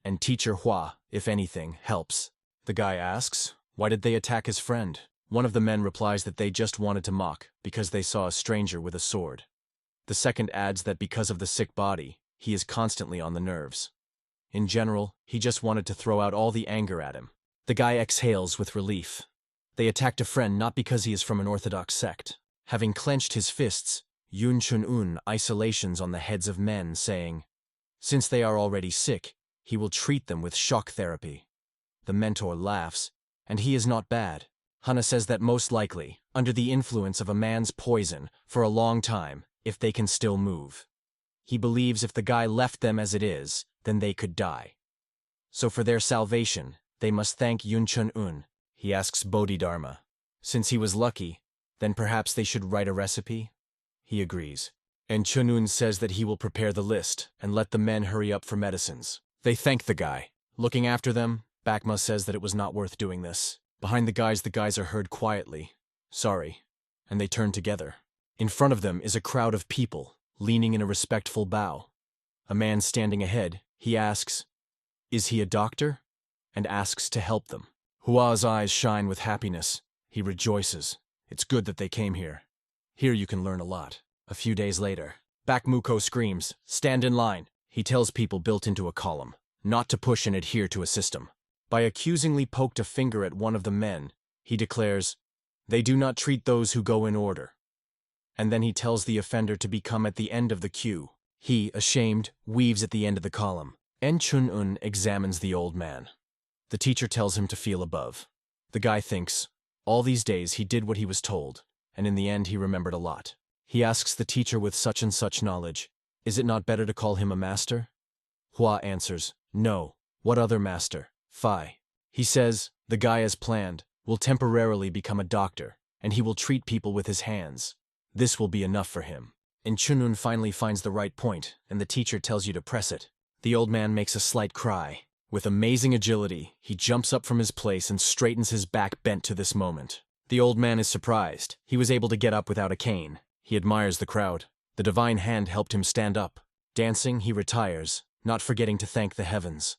and Teacher Hua, if anything, helps. The guy asks, why did they attack his friend? One of the men replies that they just wanted to mock because they saw a stranger with a sword. The second adds that because of the sick body, he is constantly on the nerves. In general, he just wanted to throw out all the anger at him. The guy exhales with relief. They attacked a friend not because he is from an orthodox sect. Having clenched his fists, Yun Chun-un isolations on the heads of men, saying, since they are already sick, he will treat them with shock therapy. The mentor laughs, and he is not bad. Hana says that most likely, under the influence of a man's poison, for a long time, if they can still move. He believes if the guy left them as it is, then they could die. So for their salvation, they must thank Yun Chun-un. He asks Bodhidharma. Since he was lucky, then perhaps they should write a recipe? He agrees. And Chun-un says that he will prepare the list and let the men hurry up for medicines. They thank the guy. Looking after them, Bakma says that it was not worth doing this. Behind the guys are heard quietly. Sorry. And they turn together. In front of them is a crowd of people, leaning in a respectful bow. A man standing ahead, he asks, is he a doctor? And asks to help them. Hua's eyes shine with happiness. He rejoices. It's good that they came here. Here you can learn a lot. A few days later, Bakmuko screams, stand in line. He tells people built into a column, not to push and adhere to a system. By accusingly poked a finger at one of the men, he declares, they do not treat those who go in order. And then he tells the offender to become at the end of the queue. He, ashamed, weaves at the end of the column. En Chun-un examines the old man. The teacher tells him to feel above. The guy thinks, all these days he did what he was told, and in the end he remembered a lot. He asks the teacher with such and such knowledge, is it not better to call him a master? Hua answers, no, what other master? Phi. He says, the guy as planned, will temporarily become a doctor, and he will treat people with his hands. This will be enough for him. And Chun-un finally finds the right point, and the teacher tells you to press it. The old man makes a slight cry. With amazing agility, he jumps up from his place and straightens his back bent to this moment. The old man is surprised. He was able to get up without a cane. He admires the crowd. The divine hand helped him stand up. Dancing, he retires, not forgetting to thank the heavens.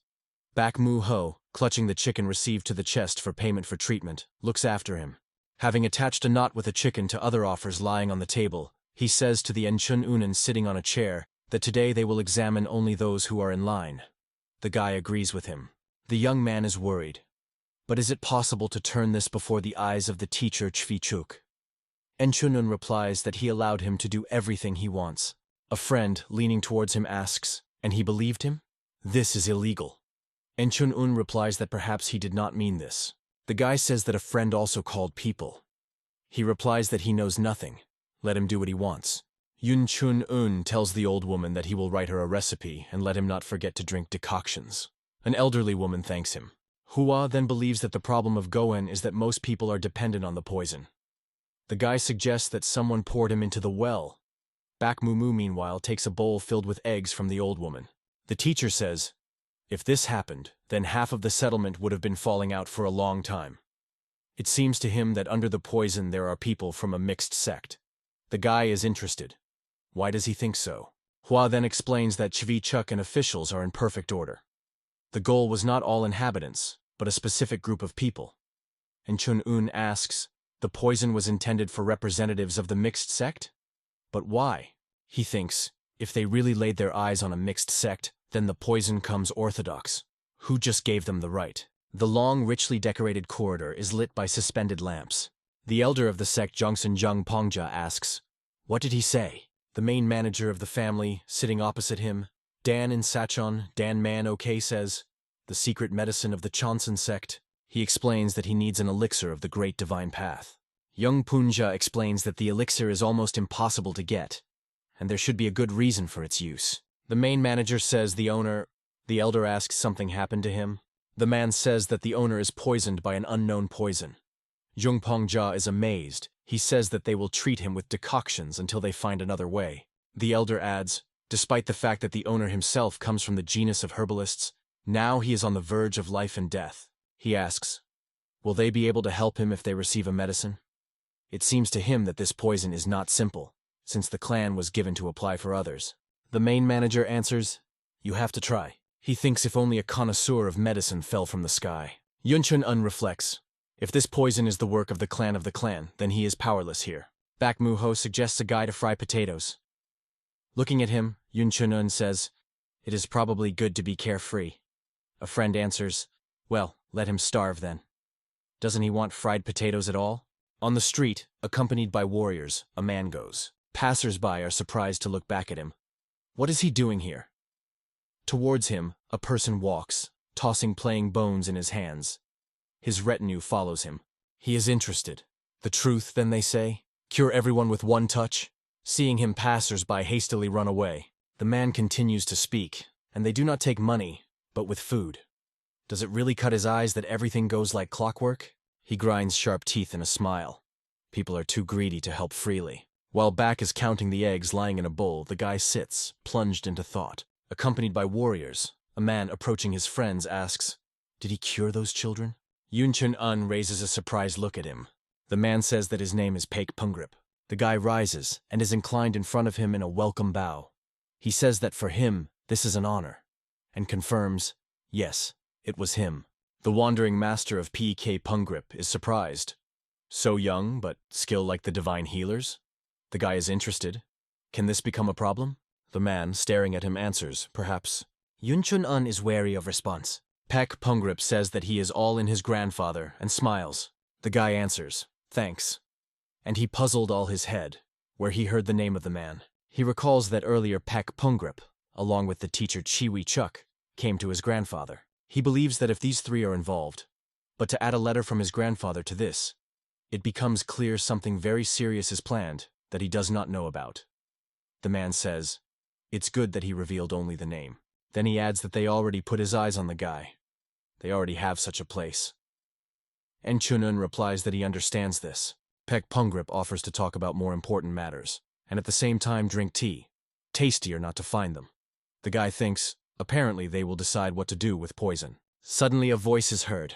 Bak Mu-ho, clutching the chicken received to the chest for payment for treatment, looks after him. Having attached a knot with a chicken to other offers lying on the table, he says to the Enchun Unen sitting on a chair that today they will examine only those who are in line. The guy agrees with him. The young man is worried. But is it possible to turn this before the eyes of the teacher Chvichuk? Enchunun replies that he allowed him to do everything he wants. A friend, leaning towards him, asks, and he believed him? This is illegal. Enchunun replies that perhaps he did not mean this. The guy says that a friend also called people. He replies that he knows nothing. Let him do what he wants. Yun Chun Un tells the old woman that he will write her a recipe and let him not forget to drink decoctions. An elderly woman thanks him. Hua then believes that the problem of Goen is that most people are dependent on the poison. The guy suggests that someone poured him into the well. Bak Mumu, meanwhile, takes a bowl filled with eggs from the old woman. The teacher says, if this happened, then half of the settlement would have been falling out for a long time. It seems to him that under the poison there are people from a mixed sect. The guy is interested. Why does he think so? Hua then explains that Chvichuk and officials are in perfect order. The goal was not all inhabitants, but a specific group of people. And Chun-un asks, the poison was intended for representatives of the mixed sect? But why? He thinks, if they really laid their eyes on a mixed sect, then the poison comes orthodox. Who just gave them the right? The long, richly decorated corridor is lit by suspended lamps. The elder of the sect, Jongsen Jung Pongja, asks, what did he say? The main manager of the family, sitting opposite him, Dan in Sichuan, Dan Man OK, says, the secret medicine of the Chonsen sect. He explains that he needs an elixir of the great divine path. Young Punja explains that the elixir is almost impossible to get, and there should be a good reason for its use. The main manager says the elder asks something happened to him. The man says that the owner is poisoned by an unknown poison. Jung Pongja is amazed. He says that they will treat him with decoctions until they find another way. The elder adds, despite the fact that the owner himself comes from the genus of herbalists, now he is on the verge of life and death. He asks, will they be able to help him if they receive a medicine? It seems to him that this poison is not simple, since the clan was given to apply for others. The main manager answers, you have to try. He thinks if only a connoisseur of medicine fell from the sky. Yunchun-un reflects, if this poison is the work of the clan, then he is powerless here. Bak Mu-ho suggests a guy to fry potatoes. Looking at him, Yunchun-un says, it is probably good to be carefree. A friend answers, well, let him starve then. Doesn't he want fried potatoes at all? On the street, accompanied by warriors, a man goes. Passers-by are surprised to look back at him. What is he doing here? Towards him, a person walks, tossing playing bones in his hands. His retinue follows him. He is interested. The truth, then they say? Cure everyone with one touch? Seeing him, passers-by hastily run away. The man continues to speak, and they do not take money, but with food. Does it really cut his eyes that everything goes like clockwork? He grinds sharp teeth in a smile. People are too greedy to help freely. While Bak is counting the eggs lying in a bowl, the guy sits, plunged into thought. Accompanied by warriors, a man approaching his friends asks, did he cure those children? Yunchun-un raises a surprised look at him. The man says that his name is Paik Pungrip. The guy rises and is inclined in front of him in a welcome bow. He says that for him, this is an honor, and confirms, yes, it was him. The wandering master of P.K. Pungrip is surprised. So young, but skill like the divine healers? The guy is interested. Can this become a problem? The man, staring at him, answers, perhaps. Yunchun-un is wary of response. Paik Pungrip says that he is all in his grandfather and smiles. The guy answers, thanks. And he puzzled all his head, where he heard the name of the man. He recalls that earlier Paik Pungrip, along with the teacher Chvichuk, came to his grandfather. He believes that if these three are involved, but to add a letter from his grandfather to this, it becomes clear something very serious is planned that he does not know about. The man says, it's good that he revealed only the name. Then he adds that they already put his eyes on the guy. They already have such a place. Enchun-un replies that he understands this. Paik Pungrip offers to talk about more important matters, and at the same time drink tea. Tastier not to find them. The guy thinks, apparently they will decide what to do with poison. Suddenly a voice is heard.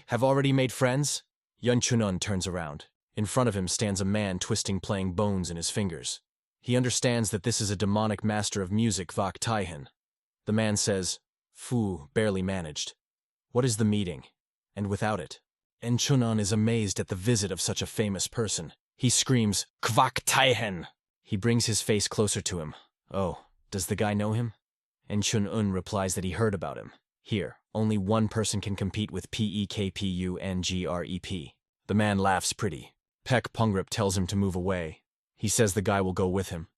Have already made friends? Yunchun-un turns around. In front of him stands a man twisting playing bones in his fingers. He understands that this is a demonic master of music, Kvak Taihen. The man says, "Fu, barely managed. What is the meeting?" And without it. En Chunan is amazed at the visit of such a famous person. He screams, "Kvak Taihen!" He brings his face closer to him. "Oh, does the guy know him?" En Chun-un replies that he heard about him. Here, only one person can compete with PEKPUNGREP. The man laughs pretty. Pek Pungrip tells him to move away. He says the guy will go with him.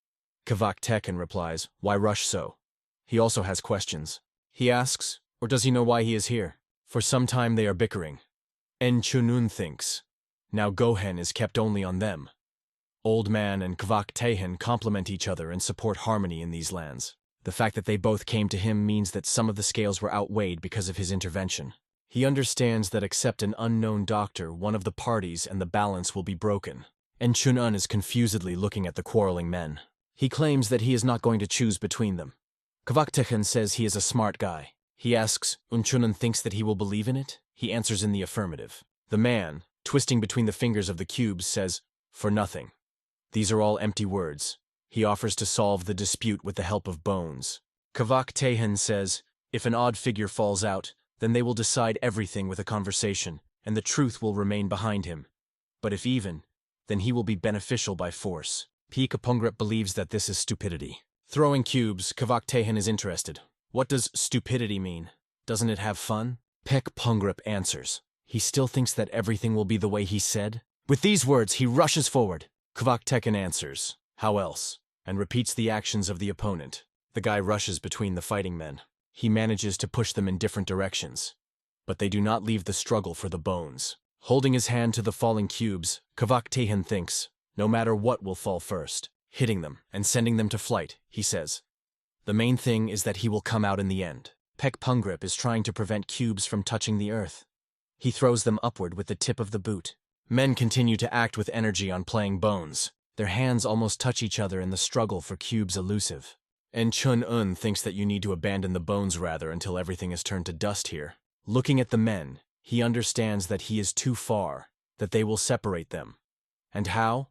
Kvak Teken replies, "Why rush so?" He also has questions. He asks, or does he know why he is here? For some time they are bickering. En Chunun thinks, now Gohen is kept only on them. Old Man and Kvak Tehen complement each other and support harmony in these lands. The fact that they both came to him means that some of the scales were outweighed because of his intervention. He understands that except an unknown doctor, one of the parties and the balance will be broken. En Chun-un is confusedly looking at the quarreling men. He claims that he is not going to choose between them. Kvak Tehen says he is a smart guy. He asks, Chun-un thinks that he will believe in it? He answers in the affirmative. The man, twisting between the fingers of the cubes, says, "For nothing." These are all empty words. He offers to solve the dispute with the help of bones. Kvak Tehen says, if an odd figure falls out, then they will decide everything with a conversation, and the truth will remain behind him. But if even, then he will be beneficial by force. P. Kapungrep believes that this is stupidity. Throwing cubes, Kvak Tehen is interested. What does stupidity mean? Doesn't it have fun? Pek Pungrep answers. He still thinks that everything will be the way he said. With these words, he rushes forward. Kvak Teken answers, how else? And repeats the actions of the opponent. The guy rushes between the fighting men. He manages to push them in different directions. But they do not leave the struggle for the bones. Holding his hand to the falling cubes, Kvak Tehen thinks, no matter what will fall first, hitting them and sending them to flight, he says. The main thing is that he will come out in the end. Pek Pungrip is trying to prevent cubes from touching the earth. He throws them upward with the tip of the boot. Men continue to act with energy on playing bones. Their hands almost touch each other in the struggle for cubes elusive. En Chun-un thinks that you need to abandon the bones rather until everything is turned to dust here. Looking at the men, he understands that he is too far, that they will separate them. And how?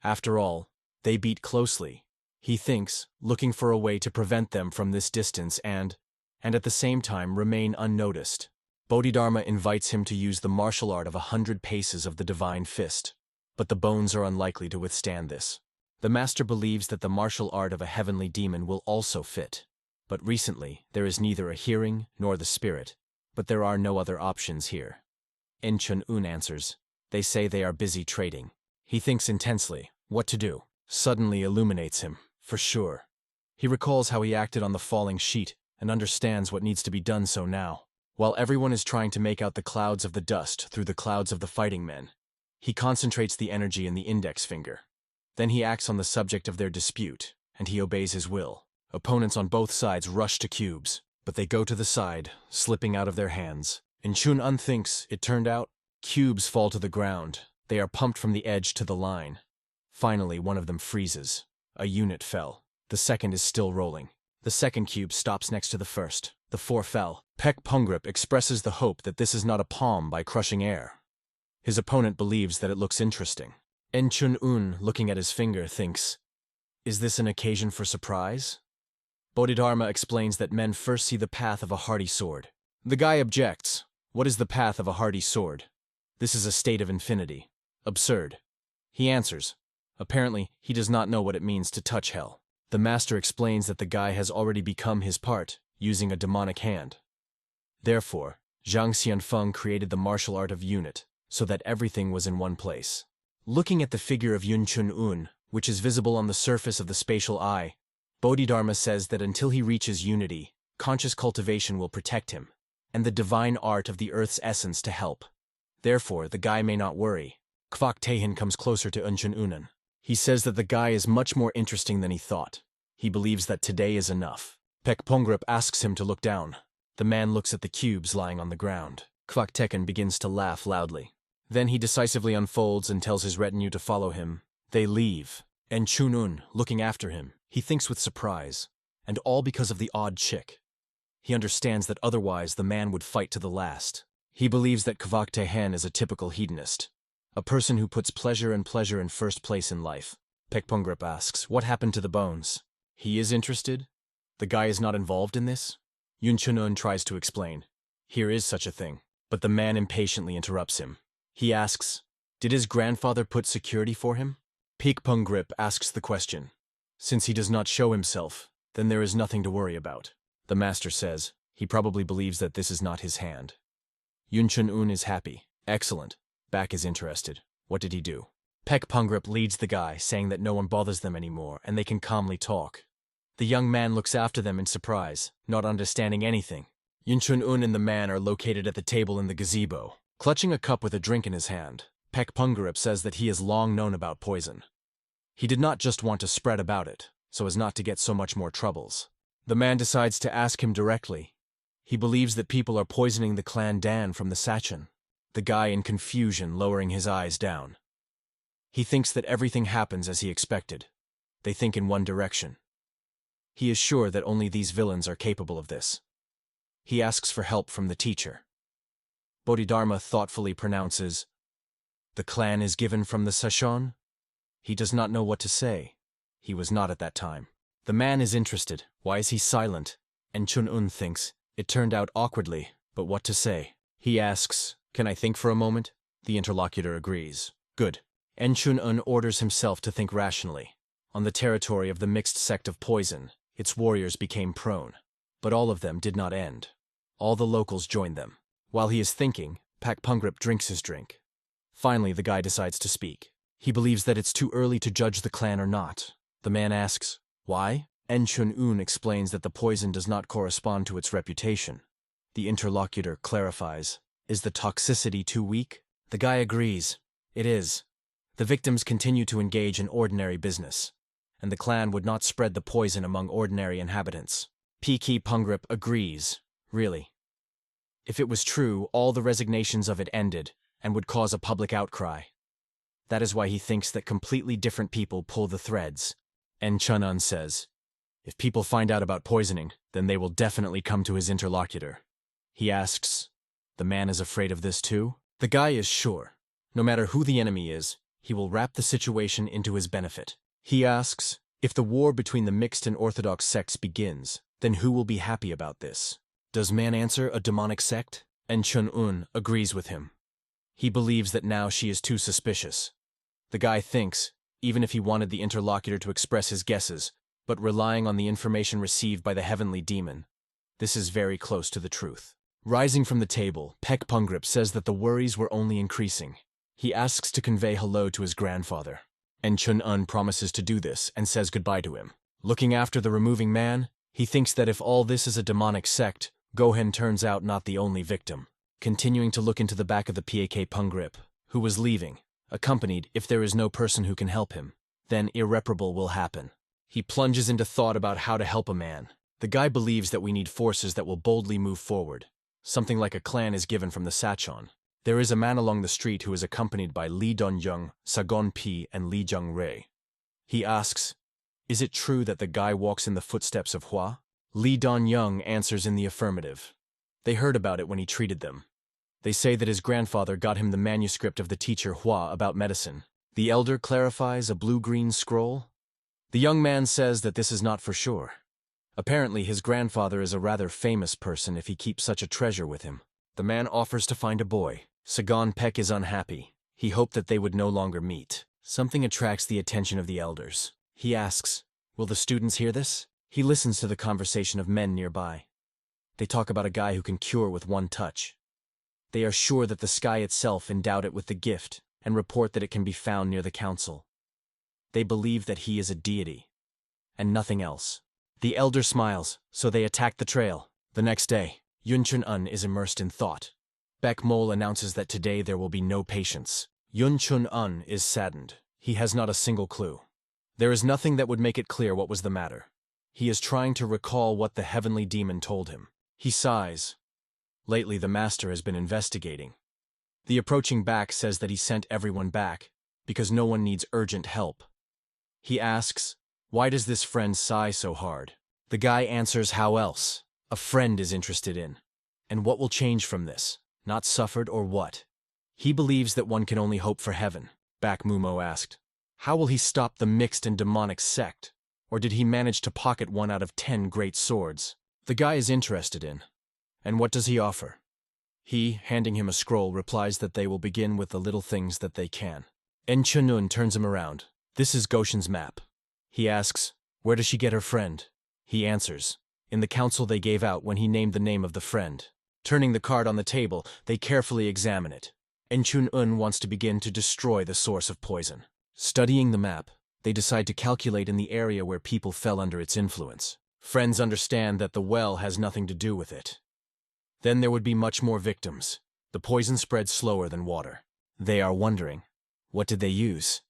After all, they beat closely. He thinks, looking for a way to prevent them from this distance and at the same time remain unnoticed. Bodhidharma invites him to use the martial art of 100 paces of the divine fist. But the bones are unlikely to withstand this. The master believes that the martial art of a heavenly demon will also fit. But recently, there is neither a hearing nor the spirit. But there are no other options here. En Chun-un answers, they say they are busy trading. He thinks intensely, what to do. Suddenly illuminates him, for sure. He recalls how he acted on the falling sheet and understands what needs to be done so now. While everyone is trying to make out the clouds of the dust through the clouds of the fighting men, he concentrates the energy in the index finger. Then he acts on the subject of their dispute, and he obeys his will. Opponents on both sides rush to cubes, but they go to the side, slipping out of their hands. En Chun-un thinks, it turned out, cubes fall to the ground. They are pumped from the edge to the line. Finally, one of them freezes. A unit fell. The second is still rolling. The second cube stops next to the first. The 4 fell. Pek Pungrip expresses the hope that this is not a palm by crushing air. His opponent believes that it looks interesting. En Chun-un, looking at his finger, thinks, is this an occasion for surprise? Bodhidharma explains that men first see the path of a hardy sword. The guy objects. What is the path of a hardy sword? This is a state of infinity. Absurd. He answers. Apparently, he does not know what it means to touch hell. The master explains that the guy has already become his part, using a demonic hand. Therefore, Jang Xianfong created the martial art of unit, so that everything was in one place. Looking at the figure of Yun Chun-un, which is visible on the surface of the spatial eye, Bodhidharma says that until he reaches unity, conscious cultivation will protect him, and the divine art of the earth's essence to help. Therefore, the guy may not worry. Kvak Tehen comes closer to Chun-un. He says that the guy is much more interesting than he thought. He believes that today is enough. Pek Pungrip asks him to look down. The man looks at the cubes lying on the ground. Kvak Teken begins to laugh loudly. Then he decisively unfolds and tells his retinue to follow him. They leave. En Chun-un, looking after him, he thinks with surprise. And all because of the odd chick. He understands that otherwise the man would fight to the last. He believes that Kvak Tehen is a typical hedonist. A person who puts pleasure in first place in life. Pekpungrip asks, what happened to the bones? He is interested? The guy is not involved in this? Yun Chunun tries to explain. Here is such a thing. But the man impatiently interrupts him. He asks, did his grandfather put security for him? Pekpungrip asks the question. Since he does not show himself, then there is nothing to worry about. The master says, he probably believes that this is not his hand. Yun Chunun is happy. Excellent. Back is interested. What did he do? Pekpungrip leads the guy, saying that no one bothers them anymore and they can calmly talk. The young man looks after them in surprise, not understanding anything. Yun Chunun and the man are located at the table in the gazebo. Clutching a cup with a drink in his hand, Pekpungrip says that he has long known about poison. He did not just want to spread about it, so as not to get so much more troubles. The man decides to ask him directly. He believes that people are poisoning the clan Dan from the Sichuan. The guy in confusion, lowering his eyes down. He thinks that everything happens as he expected. They think in one direction. He is sure that only these villains are capable of this. He asks for help from the teacher. Bodhidharma thoughtfully pronounces, the clan is given from the Sichuan? He does not know what to say. He was not at that time. The man is interested. Why is he silent? And Chunun thinks, it turned out awkwardly, but what to say? He asks, can I think for a moment? The interlocutor agrees. Good. And Chunun orders himself to think rationally. On the territory of the mixed sect of poison, its warriors became prone. But all of them did not end. All the locals joined them. While he is thinking, Pekpungrip drinks his drink. Finally, the guy decides to speak. He believes that it's too early to judge the clan or not. The man asks, why? En Chun-un explains that the poison does not correspond to its reputation. The interlocutor clarifies, is the toxicity too weak? The guy agrees. It is. The victims continue to engage in ordinary business, and the clan would not spread the poison among ordinary inhabitants. Pekpungrip agrees. Really. If it was true, all the resignations of it ended, and would cause a public outcry. That is why he thinks that completely different people pull the threads. En Chun-un says, if people find out about poisoning, then they will definitely come to his interlocutor. He asks, the man is afraid of this too? The guy is sure. No matter who the enemy is, he will wrap the situation into his benefit. He asks, if the war between the mixed and orthodox sects begins, then who will be happy about this? Does man answer a demonic sect? En Chun-un agrees with him. He believes that now she is too suspicious. The guy thinks, even if he wanted the interlocutor to express his guesses, but relying on the information received by the heavenly demon, this is very close to the truth. Rising from the table, Pekpungrip says that the worries were only increasing. He asks to convey hello to his grandfather. En Chun-un promises to do this and says goodbye to him. Looking after the removing man, he thinks that if all this is a demonic sect, Gohan turns out not the only victim. Continuing to look into the back of the Pekpungrip, who was leaving, accompanied, if there is no person who can help him, then irreparable will happen. He plunges into thought about how to help a man. The guy believes that we need forces that will boldly move forward. Something like a clan is given from the Sichuan. There is a man along the street who is accompanied by Li Donyung, Sagon Pi, and Li Jung-rei. He asks, is it true that the guy walks in the footsteps of Hua? Li Donyung answers in the affirmative. They heard about it when he treated them. They say that his grandfather got him the manuscript of the teacher Hua about medicine. The elder clarifies a blue-green scroll. The young man says that this is not for sure. Apparently his grandfather is a rather famous person if he keeps such a treasure with him. The man offers to find a boy. Sagon Pek is unhappy. He hoped that they would no longer meet. Something attracts the attention of the elders. He asks, will the students hear this? He listens to the conversation of men nearby. They talk about a guy who can cure with one touch. They are sure that the sky itself endowed it with the gift, and report that it can be found near the council. They believe that he is a deity, and nothing else. The elder smiles, so they attack the trail. The next day, Yun Chun-un is immersed in thought. Baek Mol announces that today there will be no patients. Yun Chun-un is saddened. He has not a single clue. There is nothing that would make it clear what was the matter. He is trying to recall what the heavenly demon told him. He sighs. Lately, the master has been investigating. The approaching back says that he sent everyone back, because no one needs urgent help. He asks, why does this friend sigh so hard? The guy answers, how else? A friend is interested in. And what will change from this? Not suffered or what? He believes that one can only hope for heaven. Back Mumo asked. How will he stop the mixed and demonic sect? Or did he manage to pocket 1 out of 10 great swords? The guy is interested in. And what does he offer? He, handing him a scroll, replies that they will begin with the little things that they can. Enchunun turns him around. This is Goshen's map. He asks, where does she get her friend? He answers, in the council they gave out when he named the name of the friend. Turning the card on the table, they carefully examine it. Enchunun wants to begin to destroy the source of poison. Studying the map, they decide to calculate in the area where people fell under its influence. Friends understand that the well has nothing to do with it. Then there would be much more victims. The poison spreads slower than water. They are wondering, what did they use?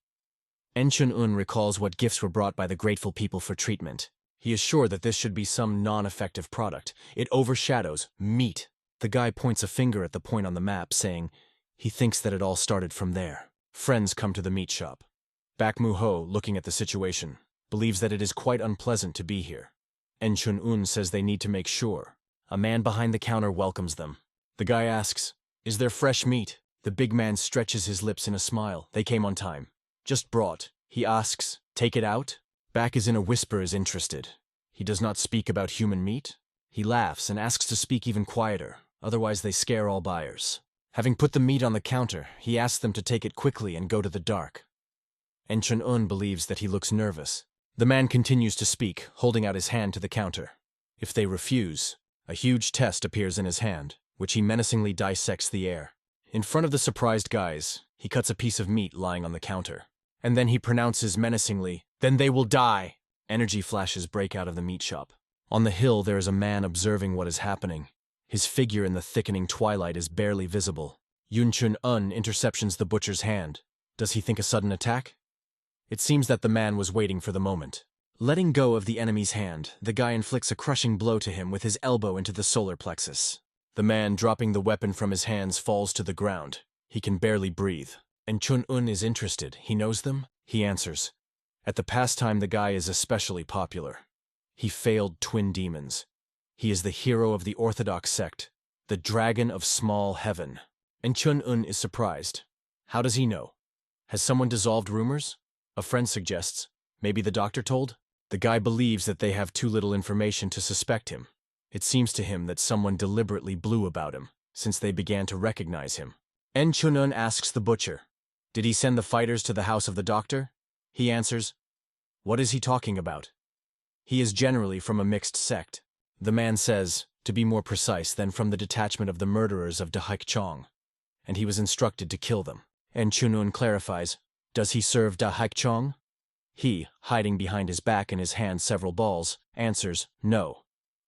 Enchunun recalls what gifts were brought by the grateful people for treatment. He is sure that this should be some non-effective product. It overshadows meat. The guy points a finger at the point on the map, saying he thinks that it all started from there. Friends come to the meat shop. Baek Moo-ho, looking at the situation, believes that it is quite unpleasant to be here. Enchunun says they need to make sure. A man behind the counter welcomes them. The guy asks, is there fresh meat? The big man stretches his lips in a smile. They came on time. Just brought. He asks, take it out? Baek is in a whisper is interested. He does not speak about human meat. He laughs and asks to speak even quieter, otherwise they scare all buyers. Having put the meat on the counter, he asks them to take it quickly and go to the dark. Enchunun believes that he looks nervous. The man continues to speak, holding out his hand to the counter. If they refuse, a huge test appears in his hand, which he menacingly dissects the air. In front of the surprised guys, he cuts a piece of meat lying on the counter. And then he pronounces menacingly, then they will die. Energy flashes break out of the meat shop. On the hill there is a man observing what is happening. His figure in the thickening twilight is barely visible. Yunchun-un interceptions the butcher's hand. Does he think a sudden attack? It seems that the man was waiting for the moment. Letting go of the enemy's hand, the guy inflicts a crushing blow to him with his elbow into the solar plexus. The man, dropping the weapon from his hands, falls to the ground. He can barely breathe. And Chun-un is interested. He knows them? He answers. At the pastime, the guy is especially popular. He failed twin demons. He is the hero of the Orthodox sect, the Dragon of Small Heaven. And Chun-un is surprised. How does he know? Has someone dissolved rumors? A friend suggests. Maybe the doctor told? The guy believes that they have too little information to suspect him. It seems to him that someone deliberately blew about him, since they began to recognize him. En Chun-un asks the butcher, did he send the fighters to the house of the doctor? He answers, what is he talking about? He is generally from a mixed sect. The man says, to be more precise, than from the detachment of the murderers of Dahaikchong, and he was instructed to kill them. En Chun-un clarifies, does he serve Dahaikchong? He, hiding behind his back and his hand several balls, answers, no.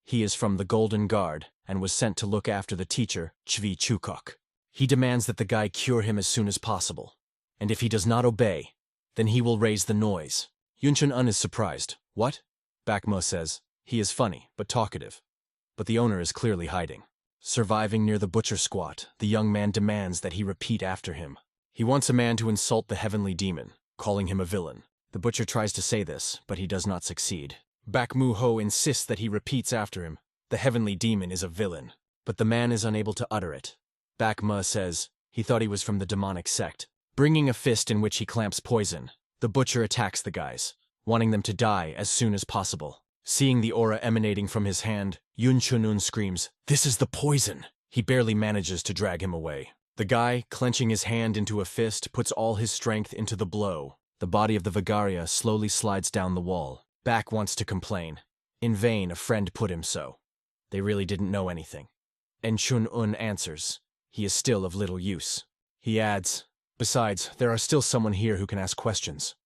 He is from the Golden Guard and was sent to look after the teacher, Chvi Chukok. He demands that the guy cure him as soon as possible, and if he does not obey, then he will raise the noise. Yunchun-un is surprised. What? Bakmo says, he is funny, but talkative. But the owner is clearly hiding. Surviving near the butcher squat, the young man demands that he repeat after him. He wants a man to insult the heavenly demon, calling him a villain. The butcher tries to say this, but he does not succeed. Baek Moo-ho insists that he repeats after him. The heavenly demon is a villain, but the man is unable to utter it. Baek Ma says he thought he was from the demonic sect. Bringing a fist in which he clamps poison, the butcher attacks the guys, wanting them to die as soon as possible. Seeing the aura emanating from his hand, Yun Chun-un screams, this is the poison! He barely manages to drag him away. The guy, clenching his hand into a fist, puts all his strength into the blow. The body of the Vigaria slowly slides down the wall. Baek wants to complain. In vain, a friend put him so. They really didn't know anything. En Chun-un answers, he is still of little use. He adds, besides, there are still someone here who can ask questions.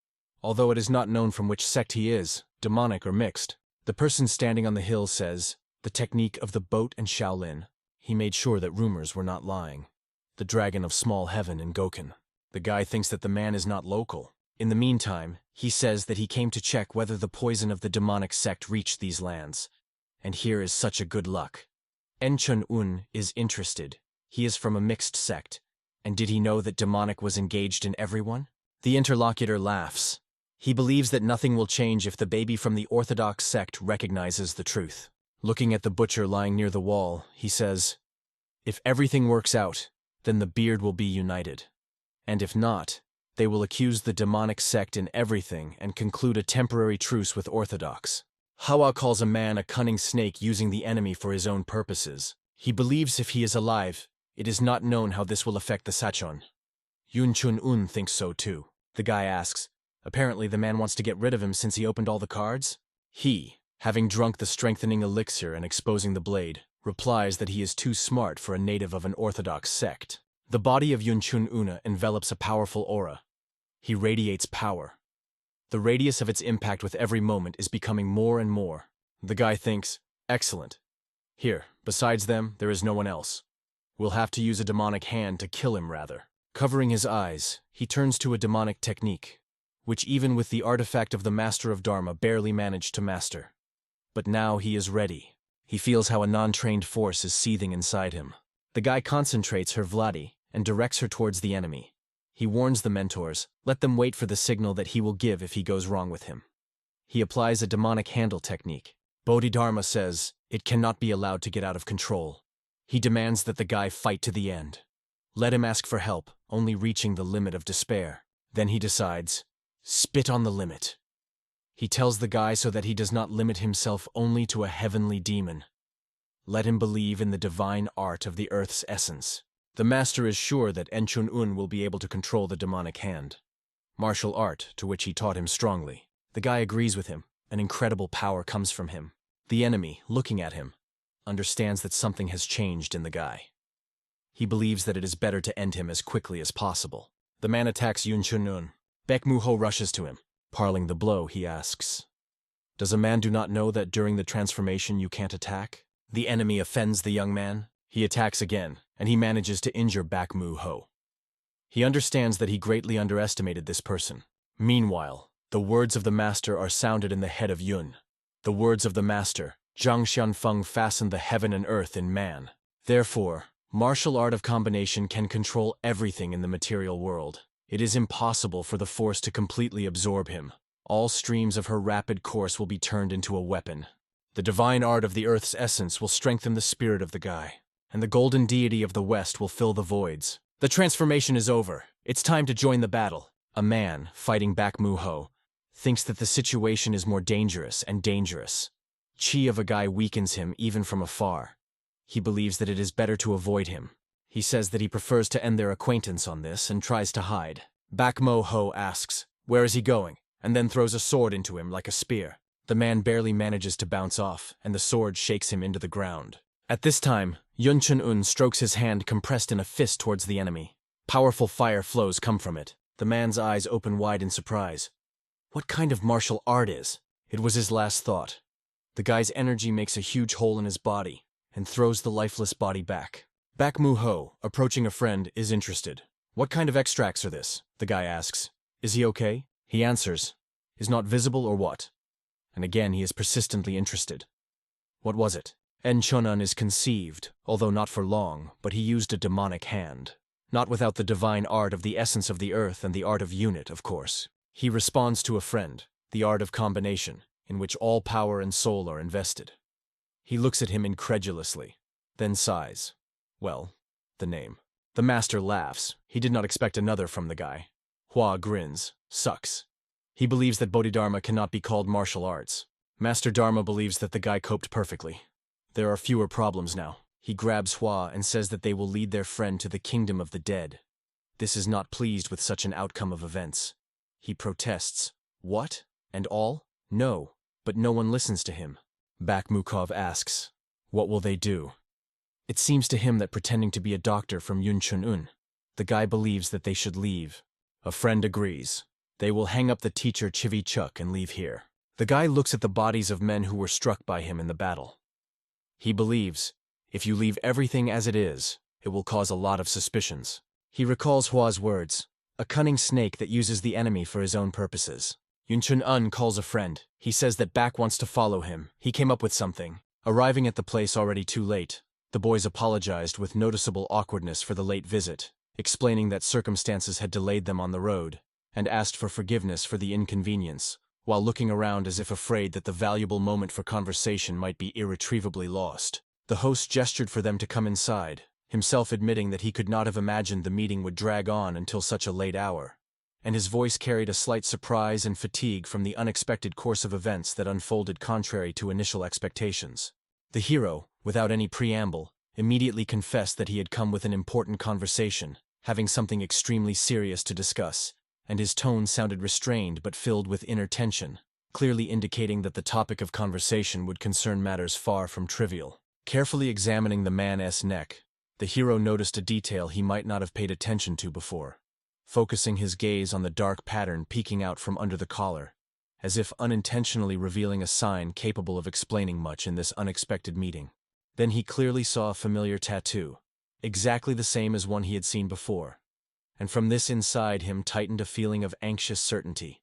Although it is not known from which sect he is, demonic or mixed. The person standing on the hill says, the technique of the boat and Shaolin. He made sure that rumors were not lying. The Dragon of Small Heaven in Goken. The guy thinks that the man is not local. In the meantime, he says that he came to check whether the poison of the demonic sect reached these lands. And here is such a good luck. En Chun-un is interested. He is from a mixed sect. And did he know that demonic was engaged in everyone? The interlocutor laughs. He believes that nothing will change if the baby from the Orthodox sect recognizes the truth. Looking at the butcher lying near the wall, he says, if everything works out, then the beard will be united. And if not, they will accuse the demonic sect in everything and conclude a temporary truce with Orthodox. Hawa calls a man a cunning snake using the enemy for his own purposes. He believes if he is alive, it is not known how this will affect the Sichuan. Yun Chun-un thinks so too. The guy asks, apparently the man wants to get rid of him since he opened all the cards? He, having drunk the strengthening elixir and exposing the blade, replies that he is too smart for a native of an Orthodox sect. The body of Yun Chun-un envelops a powerful aura. He radiates power. The radius of its impact with every moment is becoming more and more. The guy thinks, excellent. Here, besides them, there is no one else. We'll have to use a demonic hand to kill him rather. Covering his eyes, he turns to a demonic technique, which even with the artifact of the Master of Dharma barely managed to master. But now he is ready. He feels how a non-trained force is seething inside him. The guy concentrates her Vladi and directs her towards the enemy. He warns the mentors, let them wait for the signal that he will give if he goes wrong with him. He applies a demonic handle technique. Bodhidharma says it cannot be allowed to get out of control. He demands that the guy fight to the end. Let him ask for help, only reaching the limit of despair. Then he decides, spit on the limit. He tells the guy so that he does not limit himself only to a heavenly demon. Let him believe in the divine art of the earth's essence. The master is sure that Enchun-un will be able to control the demonic hand. Martial art, to which he taught him strongly. The guy agrees with him. An incredible power comes from him. The enemy, looking at him, understands that something has changed in the guy. He believes that it is better to end him as quickly as possible. The man attacks Yun Chun-un. Baek Mu-ho rushes to him. Parling the blow, he asks, does a man do not know that during the transformation you can't attack? The enemy offends the young man. He attacks again, and he manages to injure Baek Mu-ho. He understands that he greatly underestimated this person. Meanwhile, the words of the master are sounded in the head of Yun. The words of the master, Jang Xianfong fastened the heaven and earth in man. Therefore, martial art of combination can control everything in the material world. It is impossible for the force to completely absorb him. All streams of her rapid course will be turned into a weapon. The divine art of the earth's essence will strengthen the spirit of the guy, and the golden deity of the west will fill the voids. The transformation is over. It's time to join the battle. A man, fighting Baek Mu-ho, thinks that the situation is more dangerous and dangerous. Chi of a guy weakens him even from afar. He believes that it is better to avoid him. He says that he prefers to end their acquaintance on this and tries to hide. Baek Mu-ho asks, where is he going? And then throws a sword into him like a spear. The man barely manages to bounce off, and the sword shakes him into the ground. At this time, Yun Chun-un strokes his hand compressed in a fist towards the enemy. Powerful fire flows come from it. The man's eyes open wide in surprise. What kind of martial art is? It was his last thought. The guy's energy makes a huge hole in his body and throws the lifeless body back. Baek Mu-ho, approaching a friend, is interested. What kind of extracts are this? The guy asks. Is he okay? He answers, is not visible or what? And again he is persistently interested. What was it? Enchun-un is conceived, although not for long, but he used a demonic hand. Not without the divine art of the essence of the earth and the art of unit, of course. He responds to a friend, the art of combination, in which all power and soul are invested. He looks at him incredulously, then sighs. Well, the name. The master laughs. He did not expect another from the guy. Hua grins. Sucks. He believes that Bodhidharma cannot be called martial arts. Master Dharma believes that the guy coped perfectly. There are fewer problems now. He grabs Hua and says that they will lead their friend to the kingdom of the dead. This is not pleased with such an outcome of events. He protests. What? And all? No. But no one listens to him. Baek Mu-ho asks, what will they do? It seems to him that pretending to be a doctor from Yun Chun-un, the guy believes that they should leave. A friend agrees. They will hang up the teacher Chivi-chuk and leave here. The guy looks at the bodies of men who were struck by him in the battle. He believes, if you leave everything as it is, it will cause a lot of suspicions. He recalls Hua's words, a cunning snake that uses the enemy for his own purposes. Yun Chun-un calls a friend. He says that Baek wants to follow him. He came up with something. Arriving at the place already too late, the boys apologized with noticeable awkwardness for the late visit, explaining that circumstances had delayed them on the road, and asked for forgiveness for the inconvenience, while looking around as if afraid that the valuable moment for conversation might be irretrievably lost. The host gestured for them to come inside, himself admitting that he could not have imagined the meeting would drag on until such a late hour. And his voice carried a slight surprise and fatigue from the unexpected course of events that unfolded contrary to initial expectations. The hero, without any preamble, immediately confessed that he had come with an important conversation, having something extremely serious to discuss, and his tone sounded restrained but filled with inner tension, clearly indicating that the topic of conversation would concern matters far from trivial. Carefully examining the man's neck, the hero noticed a detail he might not have paid attention to before, focusing his gaze on the dark pattern peeking out from under the collar, as if unintentionally revealing a sign capable of explaining much in this unexpected meeting. Then he clearly saw a familiar tattoo, exactly the same as one he had seen before, and from this inside him tightened a feeling of anxious certainty,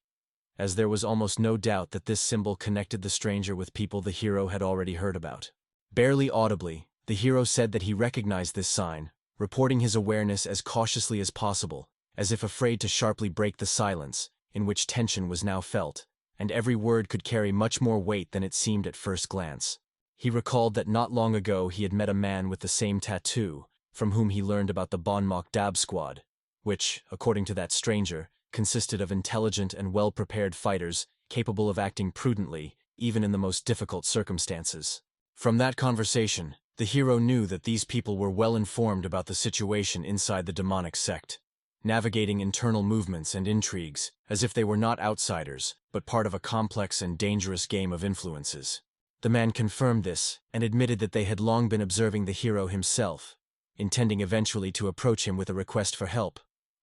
as there was almost no doubt that this symbol connected the stranger with people the hero had already heard about. Barely audibly, the hero said that he recognized this sign, reporting his awareness as cautiously as possible, as if afraid to sharply break the silence, in which tension was now felt, and every word could carry much more weight than it seemed at first glance. He recalled that not long ago he had met a man with the same tattoo, from whom he learned about the Manhwa squad, which, according to that stranger, consisted of intelligent and well-prepared fighters capable of acting prudently, even in the most difficult circumstances. From that conversation, the hero knew that these people were well informed about the situation inside the demonic sect, navigating internal movements and intrigues as if they were not outsiders, but part of a complex and dangerous game of influences. The man confirmed this and admitted that they had long been observing the hero himself, intending eventually to approach him with a request for help,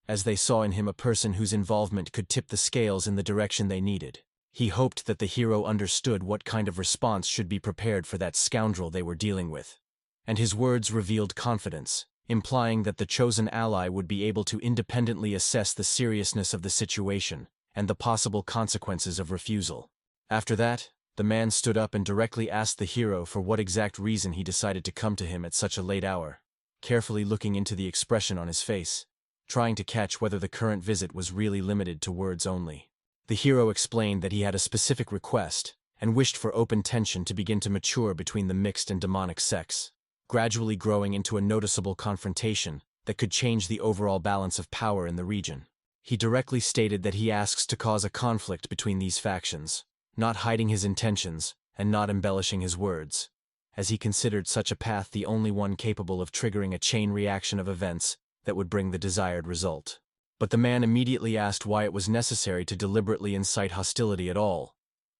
as they saw in him a person whose involvement could tip the scales in the direction they needed. He hoped that the hero understood what kind of response should be prepared for that scoundrel they were dealing with. And his words revealed confidence, implying that the chosen ally would be able to independently assess the seriousness of the situation and the possible consequences of refusal. After that, the man stood up and directly asked the hero for what exact reason he decided to come to him at such a late hour, carefully looking into the expression on his face, trying to catch whether the current visit was really limited to words only. The hero explained that he had a specific request and wished for open tension to begin to mature between the mixed and demonic sects, gradually growing into a noticeable confrontation that could change the overall balance of power in the region. He directly stated that he asks to cause a conflict between these factions, not hiding his intentions and not embellishing his words, as he considered such a path the only one capable of triggering a chain reaction of events that would bring the desired result. But the man immediately asked why it was necessary to deliberately incite hostility at all,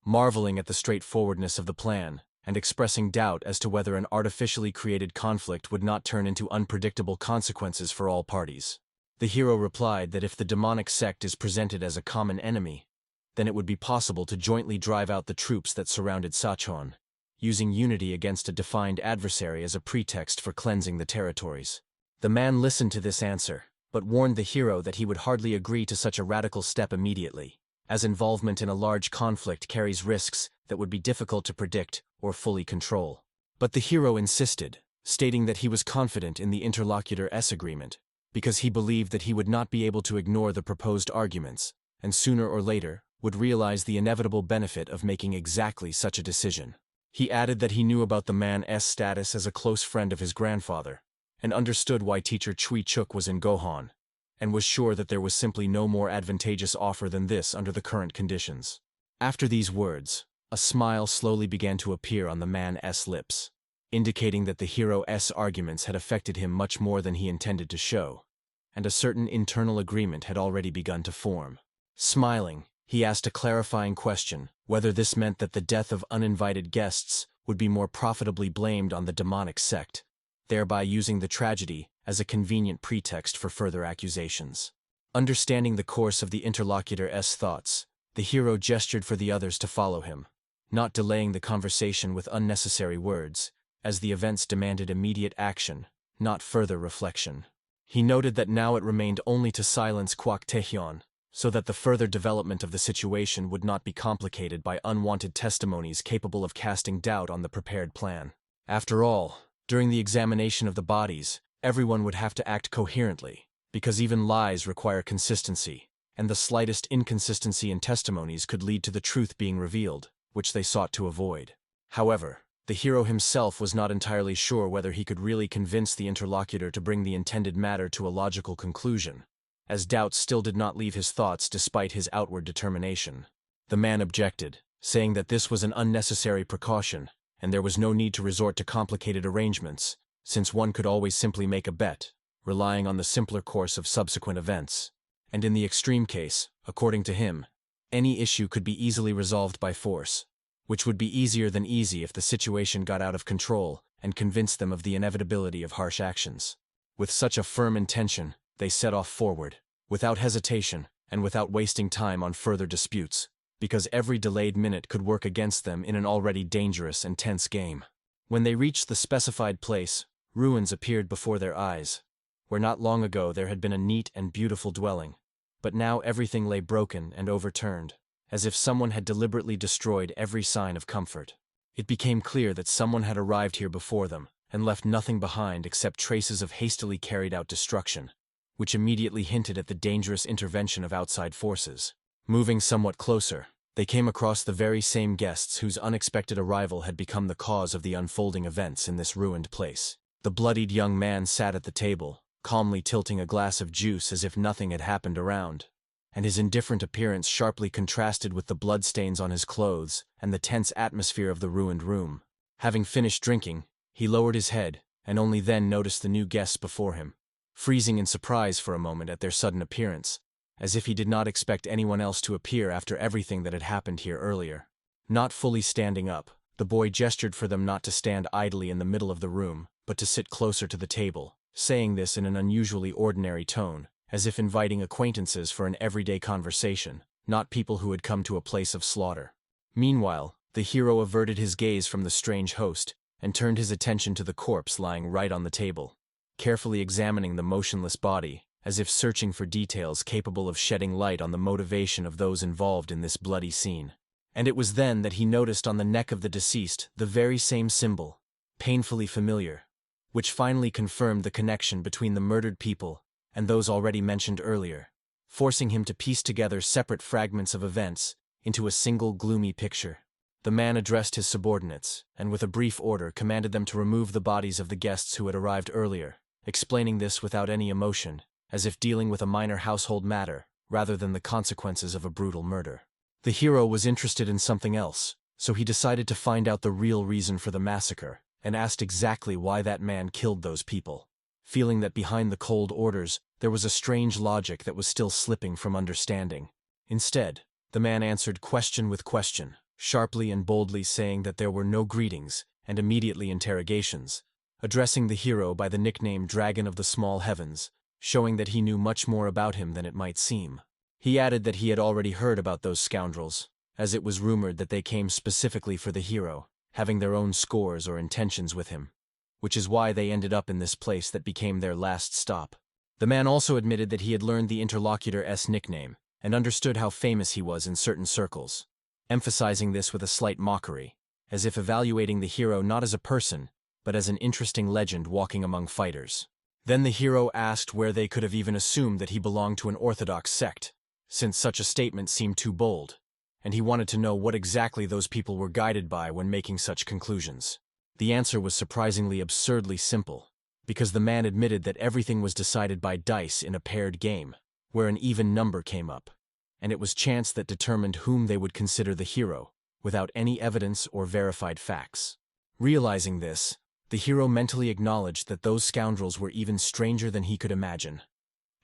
marveling at the straightforwardness of the plan, and expressing doubt as to whether an artificially created conflict would not turn into unpredictable consequences for all parties. The hero replied that if the demonic sect is presented as a common enemy, then it would be possible to jointly drive out the troops that surrounded Sichuan, using unity against a defined adversary as a pretext for cleansing the territories. The man listened to this answer, but warned the hero that he would hardly agree to such a radical step immediately, as involvement in a large conflict carries risks that would be difficult to predict or fully control. But the hero insisted, stating that he was confident in the interlocutor's agreement, because he believed that he would not be able to ignore the proposed arguments, and sooner or later would realize the inevitable benefit of making exactly such a decision. He added that he knew about the man's status as a close friend of his grandfather, and understood why teacher Chui Chuk was in Gohan, and was sure that there was simply no more advantageous offer than this under the current conditions. After these words, a smile slowly began to appear on the man's lips, indicating that the hero's arguments had affected him much more than he intended to show, and a certain internal agreement had already begun to form. Smiling, he asked a clarifying question, whether this meant that the death of uninvited guests would be more profitably blamed on the demonic sect, thereby using the tragedy as a convenient pretext for further accusations. Understanding the course of the interlocutor's thoughts, the hero gestured for the others to follow him, not delaying the conversation with unnecessary words, as the events demanded immediate action, not further reflection. He noted that now it remained only to silence Kwak Taehyun, so that the further development of the situation would not be complicated by unwanted testimonies capable of casting doubt on the prepared plan. After all, during the examination of the bodies, everyone would have to act coherently, because even lies require consistency, and the slightest inconsistency in testimonies could lead to the truth being revealed, which they sought to avoid. However, the hero himself was not entirely sure whether he could really convince the interlocutor to bring the intended matter to a logical conclusion, as doubts still did not leave his thoughts despite his outward determination. The man objected, saying that this was an unnecessary precaution, and there was no need to resort to complicated arrangements, since one could always simply make a bet, relying on the simpler course of subsequent events. And in the extreme case, according to him, any issue could be easily resolved by force, which would be easier than easy if the situation got out of control and convinced them of the inevitability of harsh actions. With such a firm intention, they set off forward, without hesitation and without wasting time on further disputes, because every delayed minute could work against them in an already dangerous and tense game. When they reached the specified place, ruins appeared before their eyes, where not long ago there had been a neat and beautiful dwelling, but now everything lay broken and overturned, as if someone had deliberately destroyed every sign of comfort. It became clear that someone had arrived here before them and left nothing behind except traces of hastily carried out destruction, which immediately hinted at the dangerous intervention of outside forces. Moving somewhat closer, they came across the very same guests whose unexpected arrival had become the cause of the unfolding events in this ruined place. The bloodied young man sat at the table, calmly tilting a glass of juice as if nothing had happened around, and his indifferent appearance sharply contrasted with the bloodstains on his clothes and the tense atmosphere of the ruined room. Having finished drinking, he lowered his head, and only then noticed the new guests before him, freezing in surprise for a moment at their sudden appearance, as if he did not expect anyone else to appear after everything that had happened here earlier. Not fully standing up, the boy gestured for them not to stand idly in the middle of the room, but to sit closer to the table, saying this in an unusually ordinary tone, as if inviting acquaintances for an everyday conversation, not people who had come to a place of slaughter. Meanwhile, the hero averted his gaze from the strange host and turned his attention to the corpse lying right on the table, carefully examining the motionless body, as if searching for details capable of shedding light on the motivation of those involved in this bloody scene. And it was then that he noticed on the neck of the deceased the very same symbol, painfully familiar, which finally confirmed the connection between the murdered people and those already mentioned earlier, forcing him to piece together separate fragments of events into a single gloomy picture. The man addressed his subordinates, and with a brief order commanded them to remove the bodies of the guests who had arrived earlier, explaining this without any emotion, as if dealing with a minor household matter rather than the consequences of a brutal murder. The hero was interested in something else, so he decided to find out the real reason for the massacre, and asked exactly why that man killed those people, feeling that behind the cold orders there was a strange logic that was still slipping from understanding. Instead, the man answered question with question, sharply and boldly saying that there were no greetings, and immediately interrogations, addressing the hero by the nickname Dragon of the Small Heavens, showing that he knew much more about him than it might seem. He added that he had already heard about those scoundrels, as it was rumored that they came specifically for the hero, having their own scores or intentions with him, which is why they ended up in this place that became their last stop. The man also admitted that he had learned the interlocutor's nickname, and understood how famous he was in certain circles, emphasizing this with a slight mockery, as if evaluating the hero not as a person, but as an interesting legend walking among fighters. Then the hero asked where they could have even assumed that he belonged to an orthodox sect, since such a statement seemed too bold, and he wanted to know what exactly those people were guided by when making such conclusions. The answer was surprisingly absurdly simple, because the man admitted that everything was decided by dice in a paired game, where an even number came up, and it was chance that determined whom they would consider the hero, without any evidence or verified facts. Realizing this, the hero mentally acknowledged that those scoundrels were even stranger than he could imagine,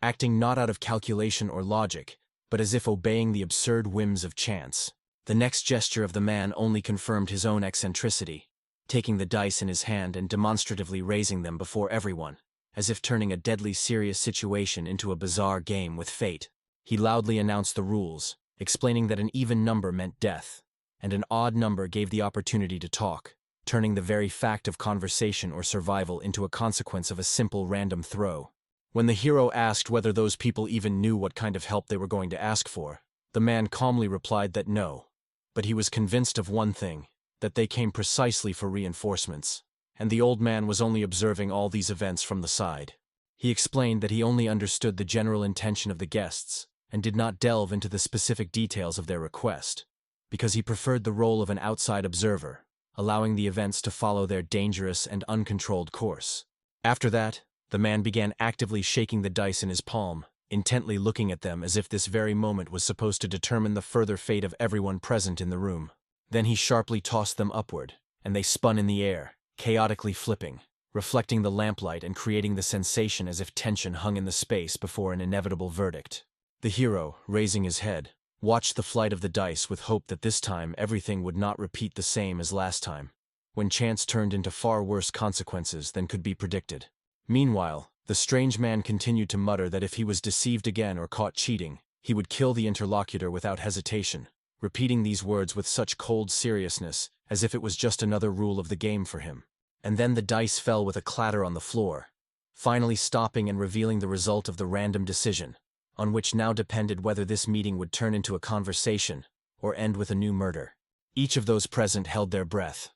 acting not out of calculation or logic, but as if obeying the absurd whims of chance. The next gesture of the man only confirmed his own eccentricity, taking the dice in his hand and demonstratively raising them before everyone, as if turning a deadly serious situation into a bizarre game with fate. He loudly announced the rules, explaining that an even number meant death, and an odd number gave the opportunity to talk, turning the very fact of conversation or survival into a consequence of a simple random throw. When the hero asked whether those people even knew what kind of help they were going to ask for, the man calmly replied that no, but he was convinced of one thing, that they came precisely for reinforcements, and the old man was only observing all these events from the side. He explained that he only understood the general intention of the guests, and did not delve into the specific details of their request, because he preferred the role of an outside observer, allowing the events to follow their dangerous and uncontrolled course. After that, the man began actively shaking the dice in his palm, intently looking at them as if this very moment was supposed to determine the further fate of everyone present in the room. Then he sharply tossed them upward, and they spun in the air, chaotically flipping, reflecting the lamplight and creating the sensation as if tension hung in the space before an inevitable verdict. The hero, raising his head, watched the flight of the dice with hope that this time everything would not repeat the same as last time, when chance turned into far worse consequences than could be predicted. Meanwhile, the strange man continued to mutter that if he was deceived again or caught cheating, he would kill the interlocutor without hesitation, repeating these words with such cold seriousness as if it was just another rule of the game for him. And then the dice fell with a clatter on the floor, finally stopping and revealing the result of the random decision, on which now depended whether this meeting would turn into a conversation or end with a new murder. Each of those present held their breath,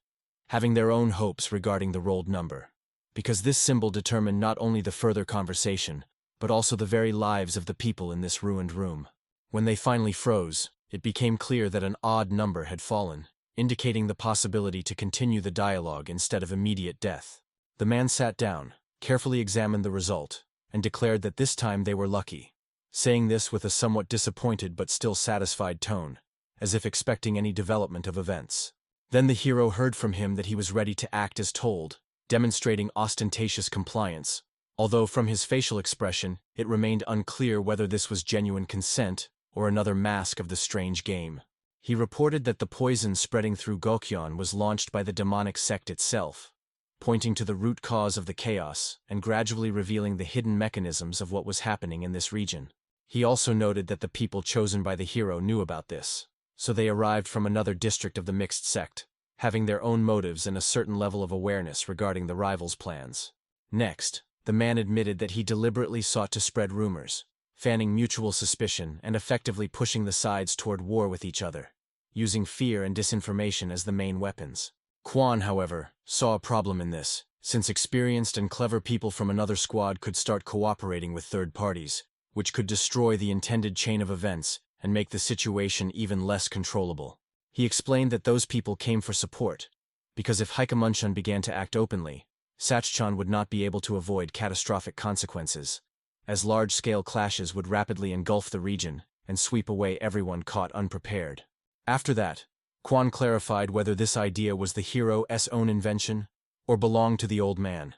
having their own hopes regarding the rolled number, because this symbol determined not only the further conversation, but also the very lives of the people in this ruined room. When they finally froze, it became clear that an odd number had fallen, indicating the possibility to continue the dialogue instead of immediate death. The man sat down, carefully examined the result, and declared that this time they were lucky, saying this with a somewhat disappointed but still satisfied tone, as if expecting any development of events. Then the hero heard from him that he was ready to act as told, demonstrating ostentatious compliance, although from his facial expression it remained unclear whether this was genuine consent or another mask of the strange game. He reported that the poison spreading through Gokyeon was launched by the demonic sect itself, pointing to the root cause of the chaos and gradually revealing the hidden mechanisms of what was happening in this region. He also noted that the people chosen by the hero knew about this, so they arrived from another district of the mixed sect, having their own motives and a certain level of awareness regarding the rivals' plans. Next, the man admitted that he deliberately sought to spread rumors, fanning mutual suspicion and effectively pushing the sides toward war with each other, using fear and disinformation as the main weapons. Quan, however, saw a problem in this, since experienced and clever people from another squad could start cooperating with third parties, which could destroy the intended chain of events and make the situation even less controllable. He explained that those people came for support, because if Haikamunchun began to act openly, Sachchan would not be able to avoid catastrophic consequences, as large-scale clashes would rapidly engulf the region and sweep away everyone caught unprepared. After that, Quan clarified whether this idea was the hero's own invention or belonged to the old man,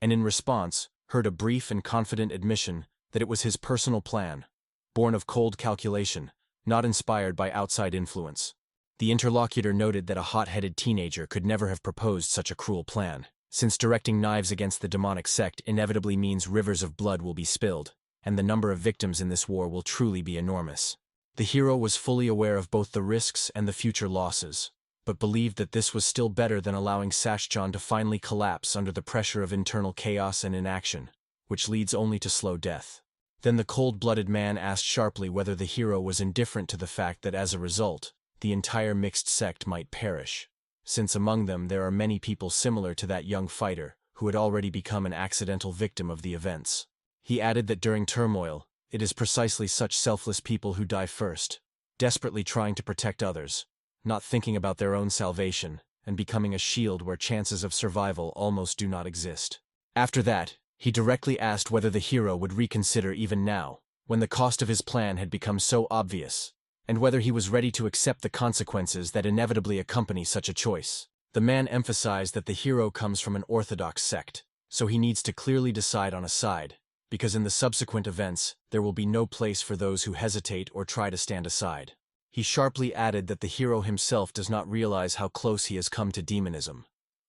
and in response heard a brief and confident admission that it was his personal plan, born of cold calculation, not inspired by outside influence. The interlocutor noted that a hot-headed teenager could never have proposed such a cruel plan, since directing knives against the demonic sect inevitably means rivers of blood will be spilled, and the number of victims in this war will truly be enormous. The hero was fully aware of both the risks and the future losses, but believed that this was still better than allowing Sachchan to finally collapse under the pressure of internal chaos and inaction, which leads only to slow death. Then the cold-blooded man asked sharply whether the hero was indifferent to the fact that as a result, the entire mixed sect might perish, since among them there are many people similar to that young fighter who had already become an accidental victim of the events. He added that during turmoil, it is precisely such selfless people who die first, desperately trying to protect others, not thinking about their own salvation, and becoming a shield where chances of survival almost do not exist. After that, he directly asked whether the hero would reconsider even now, when the cost of his plan had become so obvious, and whether he was ready to accept the consequences that inevitably accompany such a choice. The man emphasized that the hero comes from an orthodox sect, so he needs to clearly decide on a side, because in the subsequent events there will be no place for those who hesitate or try to stand aside. He sharply added that the hero himself does not realize how close he has come to demonism,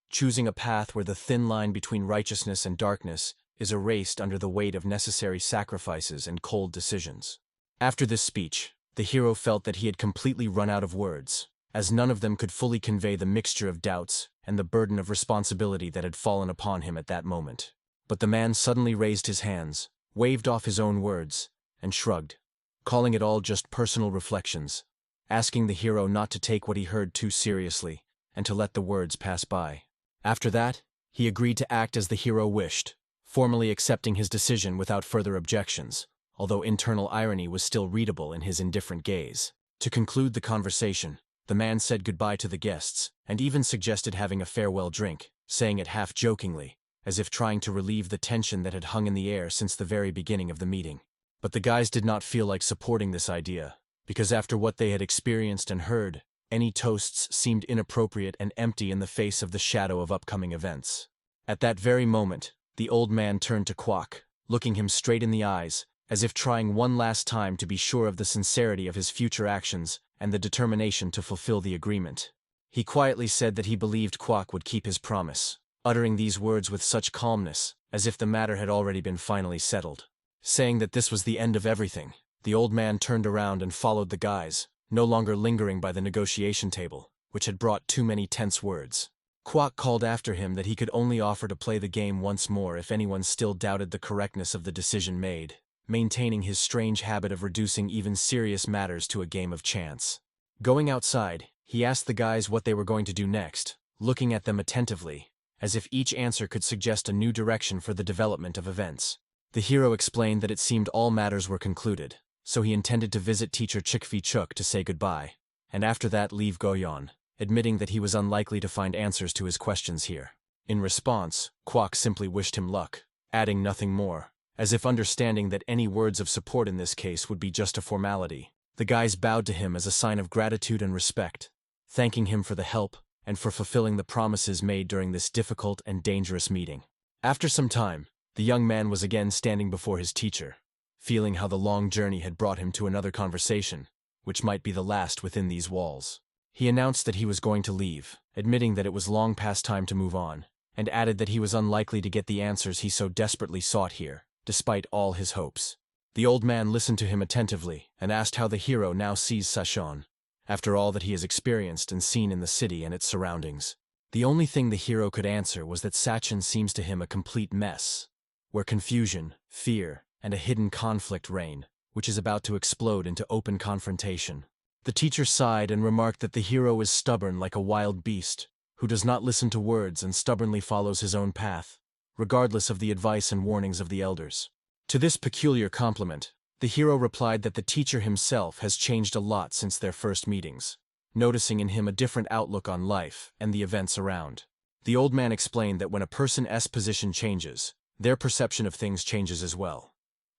choosing a path where the thin line between righteousness and darkness is erased under the weight of necessary sacrifices and cold decisions. After this speech, the hero felt that he had completely run out of words, as none of them could fully convey the mixture of doubts and the burden of responsibility that had fallen upon him at that moment. But the man suddenly raised his hands, waved off his own words, and shrugged, calling it all just personal reflections, asking the hero not to take what he heard too seriously and to let the words pass by. After that, he agreed to act as the hero wished, formally accepting his decision without further objections, although internal irony was still readable in his indifferent gaze. To conclude the conversation, The man said goodbye to the guests, and even suggested having a farewell drink, saying it half-jokingly, as if trying to relieve the tension that had hung in the air since the very beginning of the meeting. But the guys did not feel like supporting this idea, because after what they had experienced and heard, any toasts seemed inappropriate and empty in the face of the shadow of upcoming events. At that very moment, the old man turned to Kwok, looking him straight in the eyes, as if trying one last time to be sure of the sincerity of his future actions and the determination to fulfill the agreement. He quietly said that he believed Kwok would keep his promise, uttering these words with such calmness, as if the matter had already been finally settled. Saying that this was the end of everything, the old man turned around and followed the guys, no longer lingering by the negotiation table, which had brought too many tense words. Kwok called after him that he could only offer to play the game once more if anyone still doubted the correctness of the decision made, maintaining his strange habit of reducing even serious matters to a game of chance. Going outside, he asked the guys what they were going to do next, looking at them attentively, as if each answer could suggest a new direction for the development of events. The hero explained that it seemed all matters were concluded, so he intended to visit teacher Chikfi Chuk to say goodbye, and after that leave Goyon, admitting that he was unlikely to find answers to his questions here. In response, Kwok simply wished him luck, adding nothing more, as if understanding that any words of support in this case would be just a formality. The guys bowed to him as a sign of gratitude and respect, thanking him for the help and for fulfilling the promises made during this difficult and dangerous meeting. After some time, the young man was again standing before his teacher, feeling how the long journey had brought him to another conversation, which might be the last within these walls. He announced that he was going to leave, admitting that it was long past time to move on, and added that he was unlikely to get the answers he so desperately sought here, despite all his hopes. The old man listened to him attentively and asked how the hero now sees Sichuan, after all that he has experienced and seen in the city and its surroundings. The only thing the hero could answer was that Sichuan seems to him a complete mess, where confusion, fear, and a hidden conflict reign, which is about to explode into open confrontation. The teacher sighed and remarked that the hero is stubborn like a wild beast, who does not listen to words and stubbornly follows his own path, regardless of the advice and warnings of the elders. To this peculiar compliment, the hero replied that the teacher himself has changed a lot since their first meetings, noticing in him a different outlook on life and the events around. The old man explained that when a person's position changes, their perception of things changes as well,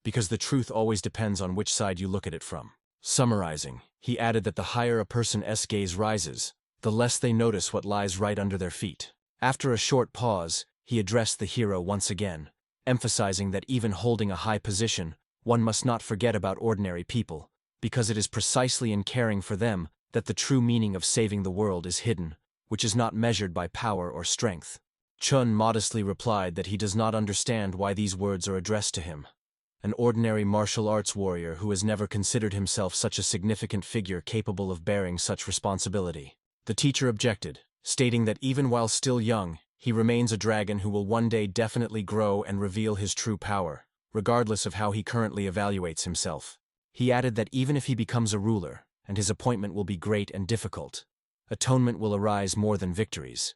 because the truth always depends on which side you look at it from. Summarizing, he added that the higher a person's gaze rises, the less they notice what lies right under their feet. After a short pause, he addressed the hero once again, emphasizing that even holding a high position, one must not forget about ordinary people, because it is precisely in caring for them that the true meaning of saving the world is hidden, which is not measured by power or strength. Chun modestly replied that he does not understand why these words are addressed to him, an ordinary martial arts warrior who has never considered himself such a significant figure capable of bearing such responsibility. The teacher objected, stating that even while still young, he remains a dragon who will one day definitely grow and reveal his true power, regardless of how he currently evaluates himself. He added that even if he becomes a ruler, and his appointment will be great and difficult, atonement will arise more than victories.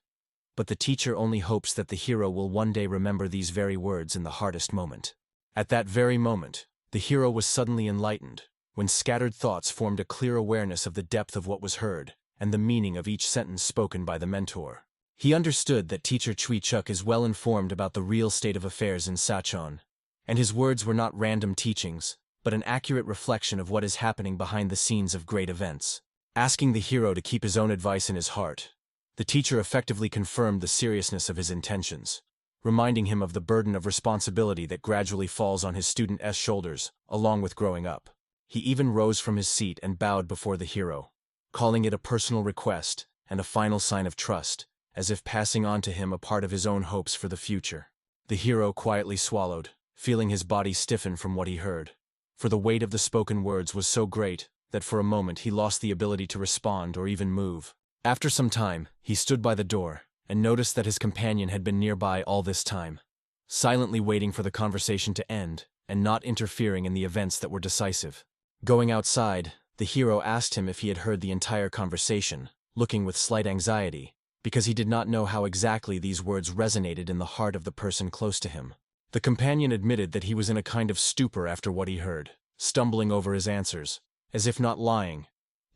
But the teacher only hopes that the hero will one day remember these very words in the hardest moment. At that very moment, the hero was suddenly enlightened, when scattered thoughts formed a clear awareness of the depth of what was heard, and the meaning of each sentence spoken by the mentor. He understood that teacher Chui Chuk is well informed about the real state of affairs in Sichuan, and his words were not random teachings, but an accurate reflection of what is happening behind the scenes of great events. Asking the hero to keep his own advice in his heart, the teacher effectively confirmed the seriousness of his intentions, reminding him of the burden of responsibility that gradually falls on his student's shoulders, along with growing up. He even rose from his seat and bowed before the hero, calling it a personal request and a final sign of trust, as if passing on to him a part of his own hopes for the future. The hero quietly swallowed, feeling his body stiffen from what he heard, for the weight of the spoken words was so great that for a moment he lost the ability to respond or even move. After some time, he stood by the door and noticed that his companion had been nearby all this time, silently waiting for the conversation to end and not interfering in the events that were decisive. Going outside, the hero asked him if he had heard the entire conversation, looking with slight anxiety, because he did not know how exactly these words resonated in the heart of the person close to him. The companion admitted that he was in a kind of stupor after what he heard, stumbling over his answers, as if not lying,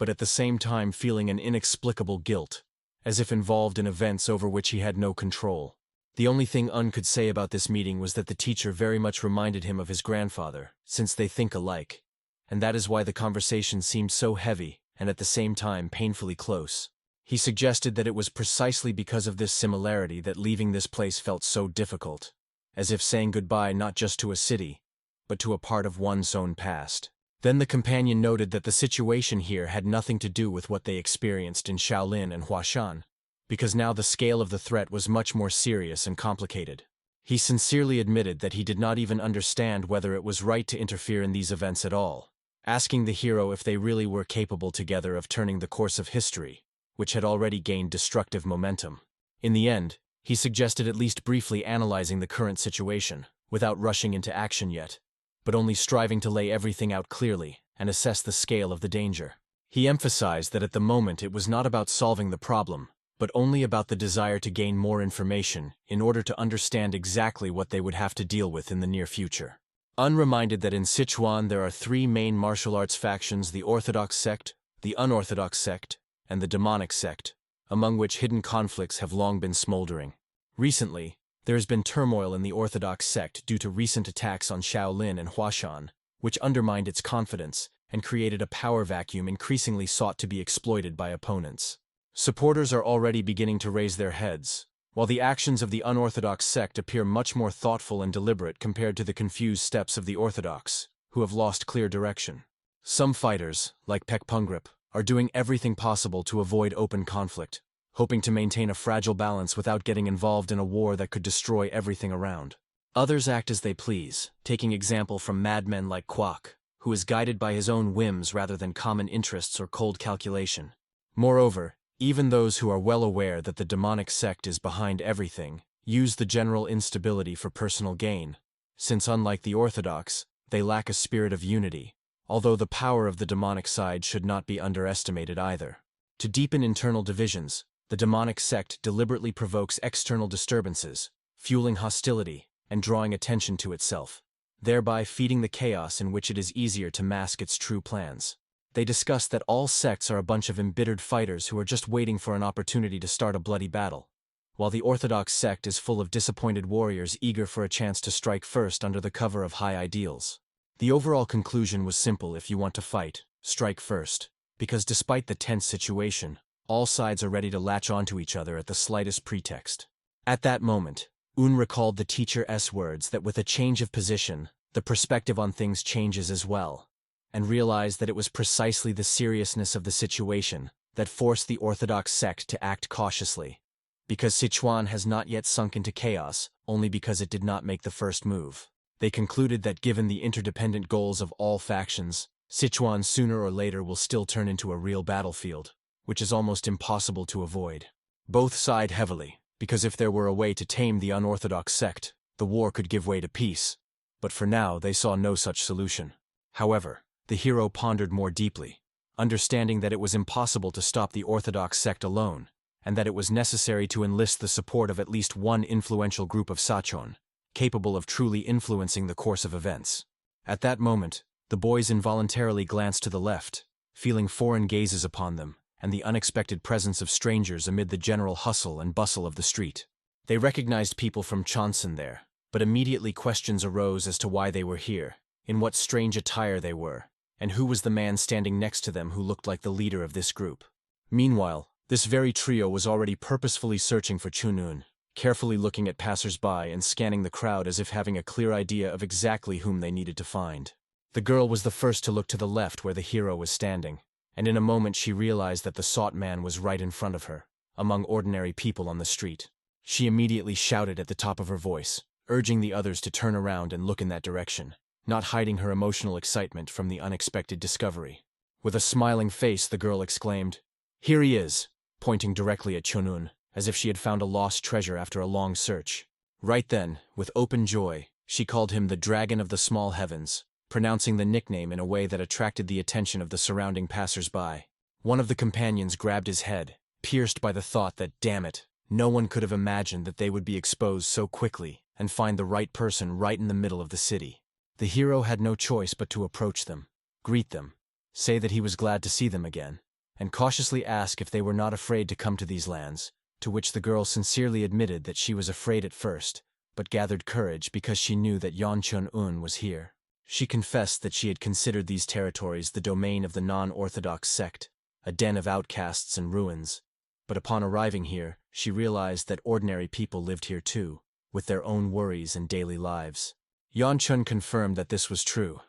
but at the same time feeling an inexplicable guilt, as if involved in events over which he had no control. The only thing Un could say about this meeting was that the teacher very much reminded him of his grandfather, since they think alike, and that is why the conversation seemed so heavy and at the same time painfully close. He suggested that it was precisely because of this similarity that leaving this place felt so difficult, as if saying goodbye not just to a city, but to a part of one's own past. Then the companion noted that the situation here had nothing to do with what they experienced in Shaolin and Huashan, because now the scale of the threat was much more serious and complicated. He sincerely admitted that he did not even understand whether it was right to interfere in these events at all, asking the hero if they really were capable together of turning the course of history, which had already gained destructive momentum. In the end, he suggested at least briefly analyzing the current situation, without rushing into action yet, but only striving to lay everything out clearly and assess the scale of the danger. He emphasized that at the moment it was not about solving the problem, but only about the desire to gain more information in order to understand exactly what they would have to deal with in the near future. Reminded that in Sichuan there are three main martial arts factions: the Orthodox Sect, the Unorthodox Sect, and the Demonic Sect, among which hidden conflicts have long been smoldering. Recently, there has been turmoil in the Orthodox Sect due to recent attacks on Shaolin and Huashan, which undermined its confidence and created a power vacuum increasingly sought to be exploited by opponents. Supporters are already beginning to raise their heads, while the actions of the unorthodox sect appear much more thoughtful and deliberate compared to the confused steps of the orthodox, who have lost clear direction. Some fighters, like Pekpungrip, are doing everything possible to avoid open conflict, hoping to maintain a fragile balance without getting involved in a war that could destroy everything around. Others act as they please, taking example from madmen like Kwok, who is guided by his own whims rather than common interests or cold calculation. Moreover, even those who are well aware that the demonic sect is behind everything use the general instability for personal gain, since unlike the orthodox, they lack a spirit of unity, although the power of the demonic side should not be underestimated either. To deepen internal divisions, the demonic sect deliberately provokes external disturbances, fueling hostility and drawing attention to itself, thereby feeding the chaos in which it is easier to mask its true plans. They discuss that all sects are a bunch of embittered fighters who are just waiting for an opportunity to start a bloody battle, while the orthodox sect is full of disappointed warriors eager for a chance to strike first under the cover of high ideals. The overall conclusion was simple: if you want to fight, strike first, because despite the tense situation, all sides are ready to latch onto each other at the slightest pretext. At that moment, Un recalled the teacher's words that with a change of position, the perspective on things changes as well, and realized that it was precisely the seriousness of the situation that forced the orthodox sect to act cautiously, because Sichuan has not yet sunk into chaos only because it did not make the first move. They concluded that given the interdependent goals of all factions, Sichuan sooner or later will still turn into a real battlefield, which is almost impossible to avoid. Both sighed heavily, because if there were a way to tame the unorthodox sect, the war could give way to peace, but for now they saw no such solution. However, the hero pondered more deeply, understanding that it was impossible to stop the orthodox sect alone, and that it was necessary to enlist the support of at least one influential group of Sachon, capable of truly influencing the course of events. At that moment, the boys involuntarily glanced to the left, feeling foreign gazes upon them, and the unexpected presence of strangers amid the general hustle and bustle of the street. They recognized people from Chonson there, but immediately questions arose as to why they were here, in what strange attire they were, and who was the man standing next to them who looked like the leader of this group. Meanwhile, this very trio was already purposefully searching for Chunun, carefully looking at passers-by and scanning the crowd as if having a clear idea of exactly whom they needed to find. The girl was the first to look to the left where the hero was standing, and in a moment she realized that the sought man was right in front of her, among ordinary people on the street. She immediately shouted at the top of her voice, urging the others to turn around and look in that direction, not hiding her emotional excitement from the unexpected discovery. With a smiling face, the girl exclaimed, "Here he is," pointing directly at Chunun, as if she had found a lost treasure after a long search. Right then, with open joy, she called him the Dragon of the Small Heavens, pronouncing the nickname in a way that attracted the attention of the surrounding passers-by. One of the companions grabbed his head, pierced by the thought that, damn it, no one could have imagined that they would be exposed so quickly and find the right person right in the middle of the city. The hero had no choice but to approach them, greet them, say that he was glad to see them again, and cautiously asked if they were not afraid to come to these lands, to which the girl sincerely admitted that she was afraid at first, but gathered courage because she knew that Yanchun-un was here. She confessed that she had considered these territories the domain of the non-orthodox sect, a den of outcasts and ruins, but upon arriving here, she realized that ordinary people lived here too, with their own worries and daily lives. Yanchun confirmed that this was true,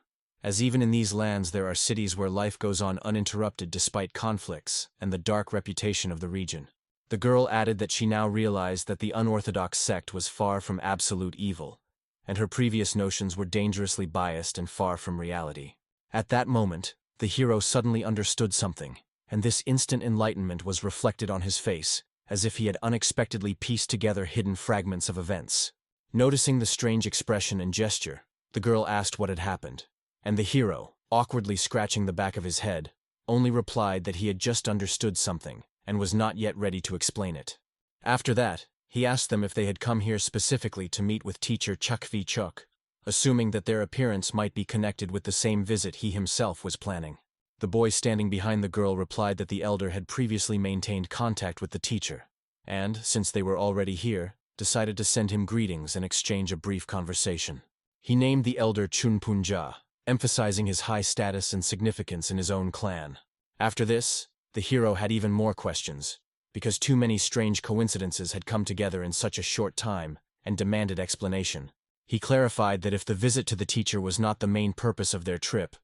as even in these lands there are cities where life goes on uninterrupted despite conflicts and the dark reputation of the region. The girl added that she now realized that the unorthodox sect was far from absolute evil, and her previous notions were dangerously biased and far from reality. At that moment, the hero suddenly understood something, and this instant enlightenment was reflected on his face, as if he had unexpectedly pieced together hidden fragments of events. Noticing the strange expression and gesture, the girl asked what had happened, and the hero, awkwardly scratching the back of his head, only replied that he had just understood something, and was not yet ready to explain it. After that, he asked them if they had come here specifically to meet with teacher Chukvi Chuk, assuming that their appearance might be connected with the same visit he himself was planning. The boy standing behind the girl replied that the elder had previously maintained contact with the teacher, and, since they were already here, decided to send him greetings and exchange a brief conversation. He named the elder Chunpunja, emphasizing his high status and significance in his own clan. After this, the hero had even more questions, because too many strange coincidences had come together in such a short time and demanded explanation. He clarified that if the visit to the teacher was not the main purpose of their trip,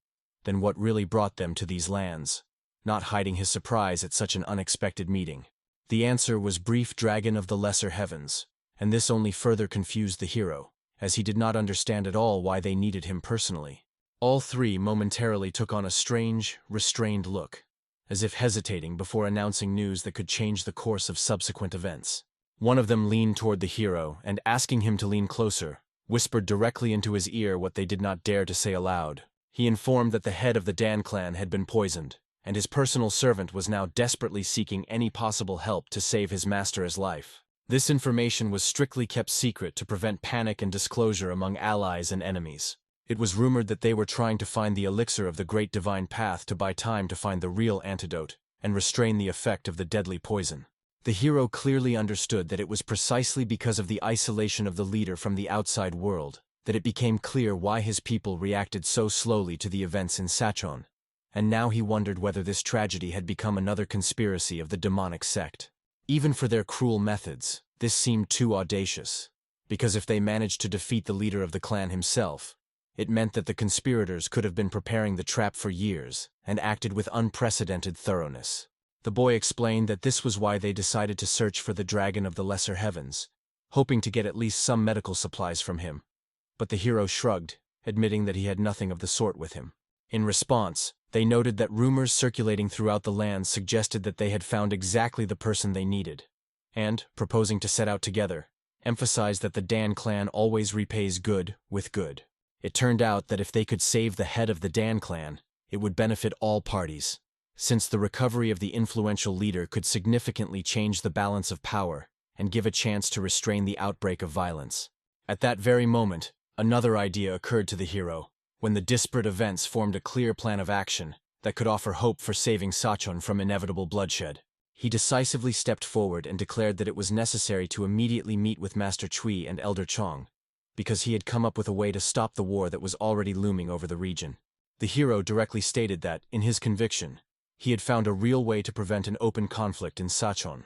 then what really brought them to these lands, not hiding his surprise at such an unexpected meeting. The answer was brief dragon of the lesser heavens, and this only further confused the hero, as he did not understand at all why they needed him personally. All three momentarily took on a strange, restrained look, as if hesitating before announcing news that could change the course of subsequent events. One of them leaned toward the hero and, asking him to lean closer, whispered directly into his ear what they did not dare to say aloud. He informed that the head of the Dan clan had been poisoned, and his personal servant was now desperately seeking any possible help to save his master's life. This information was strictly kept secret to prevent panic and disclosure among allies and enemies. It was rumored that they were trying to find the elixir of the great divine path to buy time to find the real antidote and restrain the effect of the deadly poison. The hero clearly understood that it was precisely because of the isolation of the leader from the outside world that it became clear why his people reacted so slowly to the events in Sichuan, and now he wondered whether this tragedy had become another conspiracy of the demonic sect. Even for their cruel methods, this seemed too audacious, because if they managed to defeat the leader of the clan himself, it meant that the conspirators could have been preparing the trap for years and acted with unprecedented thoroughness. The boy explained that this was why they decided to search for the dragon of the lesser heavens, hoping to get at least some medical supplies from him. But the hero shrugged, admitting that he had nothing of the sort with him. In response, they noted that rumors circulating throughout the land suggested that they had found exactly the person they needed, and, proposing to set out together, emphasized that the Dan clan always repays good with good. It turned out that if they could save the head of the Dan clan, it would benefit all parties, since the recovery of the influential leader could significantly change the balance of power and give a chance to restrain the outbreak of violence. At that very moment, another idea occurred to the hero, when the disparate events formed a clear plan of action that could offer hope for saving Sichuan from inevitable bloodshed. He decisively stepped forward and declared that it was necessary to immediately meet with Master Cui and Elder Chong, because he had come up with a way to stop the war that was already looming over the region. The hero directly stated that, in his conviction, he had found a real way to prevent an open conflict in Sichuan,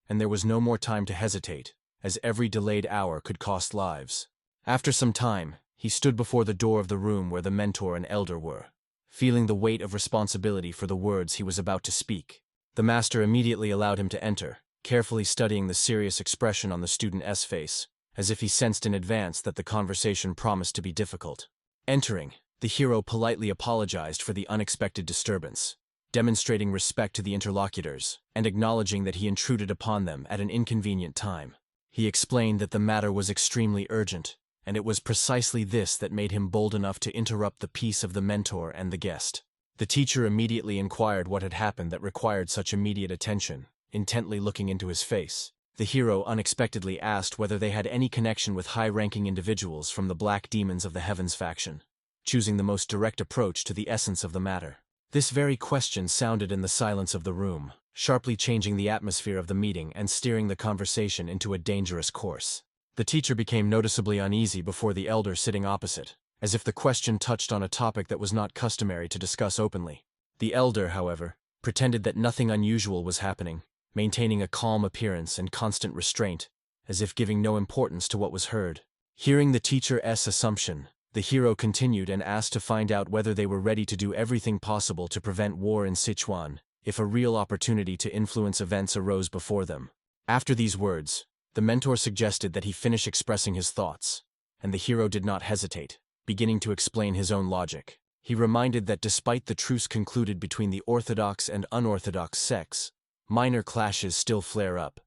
and there was no more time to hesitate, as every delayed hour could cost lives. After some time, he stood before the door of the room where the mentor and elder were, feeling the weight of responsibility for the words he was about to speak. The master immediately allowed him to enter, carefully studying the serious expression on the student's face, as if he sensed in advance that the conversation promised to be difficult. Entering, the hero politely apologized for the unexpected disturbance, demonstrating respect to the interlocutors and acknowledging that he intruded upon them at an inconvenient time. He explained that the matter was extremely urgent, and it was precisely this that made him bold enough to interrupt the peace of the mentor and the guest. The teacher immediately inquired what had happened that required such immediate attention, intently looking into his face. The hero unexpectedly asked whether they had any connection with high-ranking individuals from the Black Demons of the Heavens faction, choosing the most direct approach to the essence of the matter. This very question sounded in the silence of the room, sharply changing the atmosphere of the meeting and steering the conversation into a dangerous course. The teacher became noticeably uneasy before the elder sitting opposite, as if the question touched on a topic that was not customary to discuss openly. The elder, however, pretended that nothing unusual was happening, maintaining a calm appearance and constant restraint, as if giving no importance to what was heard. Hearing the teacher's assumption, the hero continued and asked to find out whether they were ready to do everything possible to prevent war in Sichuan, if a real opportunity to influence events arose before them. After these words, the mentor suggested that he finish expressing his thoughts, and the hero did not hesitate, beginning to explain his own logic. He reminded that despite the truce concluded between the orthodox and unorthodox sects, minor clashes still flare up,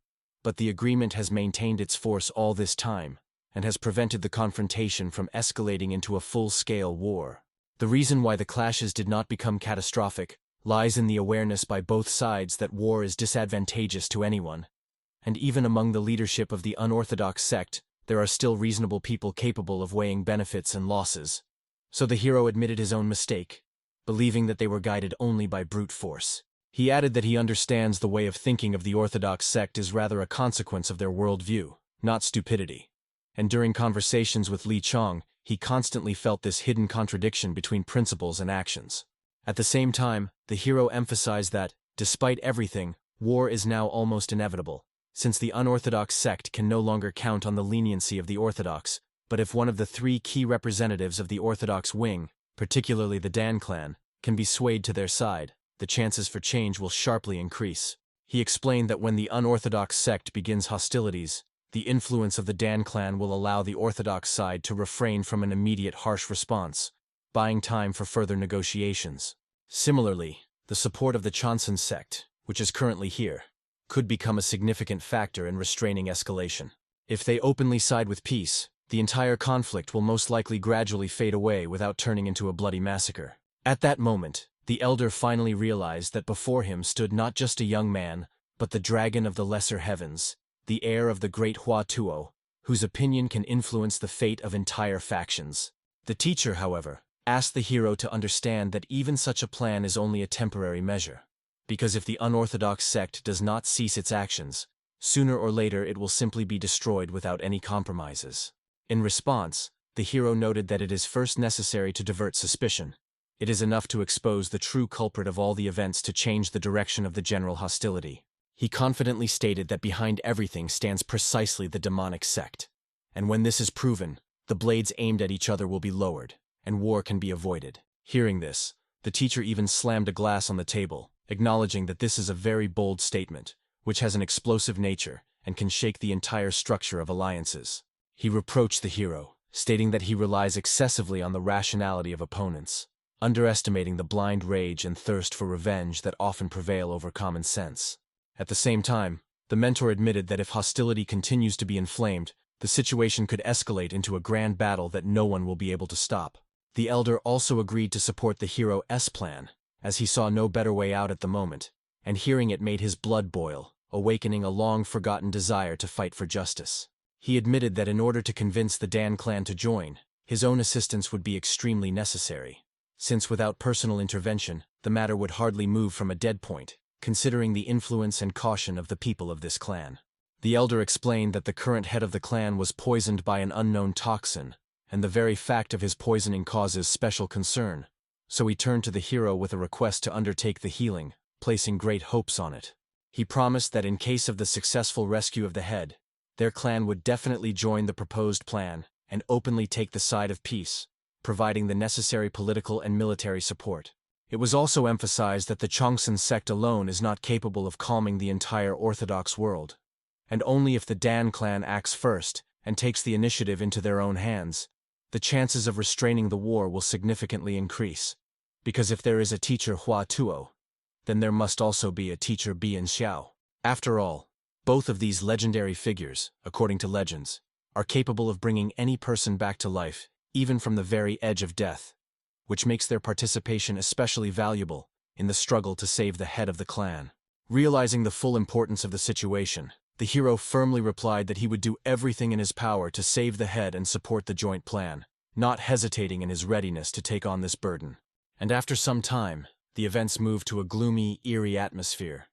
but the agreement has maintained its force all this time, and has prevented the confrontation from escalating into a full-scale war. The reason why the clashes did not become catastrophic lies in the awareness by both sides that war is disadvantageous to anyone, and even among the leadership of the unorthodox sect, there are still reasonable people capable of weighing benefits and losses. So the hero admitted his own mistake, believing that they were guided only by brute force. He added that he understands the way of thinking of the orthodox sect is rather a consequence of their worldview, not stupidity. And during conversations with Li Chong, he constantly felt this hidden contradiction between principles and actions. At the same time, the hero emphasized that, despite everything, war is now almost inevitable, since the unorthodox sect can no longer count on the leniency of the orthodox, but if one of the three key representatives of the orthodox wing, particularly the Dan clan, can be swayed to their side, the chances for change will sharply increase. He explained that when the unorthodox sect begins hostilities, the influence of the Dan clan will allow the orthodox side to refrain from an immediate harsh response, buying time for further negotiations. Similarly, the support of the Chanson sect, which is currently here, could become a significant factor in restraining escalation. If they openly side with peace, the entire conflict will most likely gradually fade away without turning into a bloody massacre. At that moment, the elder finally realized that before him stood not just a young man, but the dragon of the lesser heavens, the heir of the great Hua Tuo, whose opinion can influence the fate of entire factions. The teacher, however, asked the hero to understand that even such a plan is only a temporary measure, because if the unorthodox sect does not cease its actions, sooner or later it will simply be destroyed without any compromises. In response, the hero noted that it is first necessary to divert suspicion. It is enough to expose the true culprit of all the events to change the direction of the general hostility. He confidently stated that behind everything stands precisely the demonic sect, and when this is proven, the blades aimed at each other will be lowered, and war can be avoided. Hearing this, the teacher even slammed a glass on the table, acknowledging that this is a very bold statement, which has an explosive nature and can shake the entire structure of alliances. He reproached the hero, stating that he relies excessively on the rationality of opponents, underestimating the blind rage and thirst for revenge that often prevail over common sense. At the same time, the mentor admitted that if hostility continues to be inflamed, the situation could escalate into a grand battle that no one will be able to stop. The elder also agreed to support the hero's plan, as he saw no better way out at the moment, and hearing it made his blood boil, awakening a long-forgotten desire to fight for justice. He admitted that in order to convince the Dan clan to join, his own assistance would be extremely necessary, since without personal intervention, the matter would hardly move from a dead point, considering the influence and caution of the people of this clan. The elder explained that the current head of the clan was poisoned by an unknown toxin, and the very fact of his poisoning causes special concern, so he turned to the hero with a request to undertake the healing, placing great hopes on it. He promised that in case of the successful rescue of the head, their clan would definitely join the proposed plan and openly take the side of peace, providing the necessary political and military support. It was also emphasized that the Chongson sect alone is not capable of calming the entire Orthodox world, and only if the Dan clan acts first and takes the initiative into their own hands, the chances of restraining the war will significantly increase, because if there is a teacher Hua Tuo, then there must also be a teacher Bian Xiao. After all, both of these legendary figures, according to legends, are capable of bringing any person back to life, even from the very edge of death, which makes their participation especially valuable in the struggle to save the head of the clan. Realizing the full importance of the situation, the hero firmly replied that he would do everything in his power to save the head and support the joint plan, not hesitating in his readiness to take on this burden. And after some time, The events moved to a gloomy, eerie atmosphere,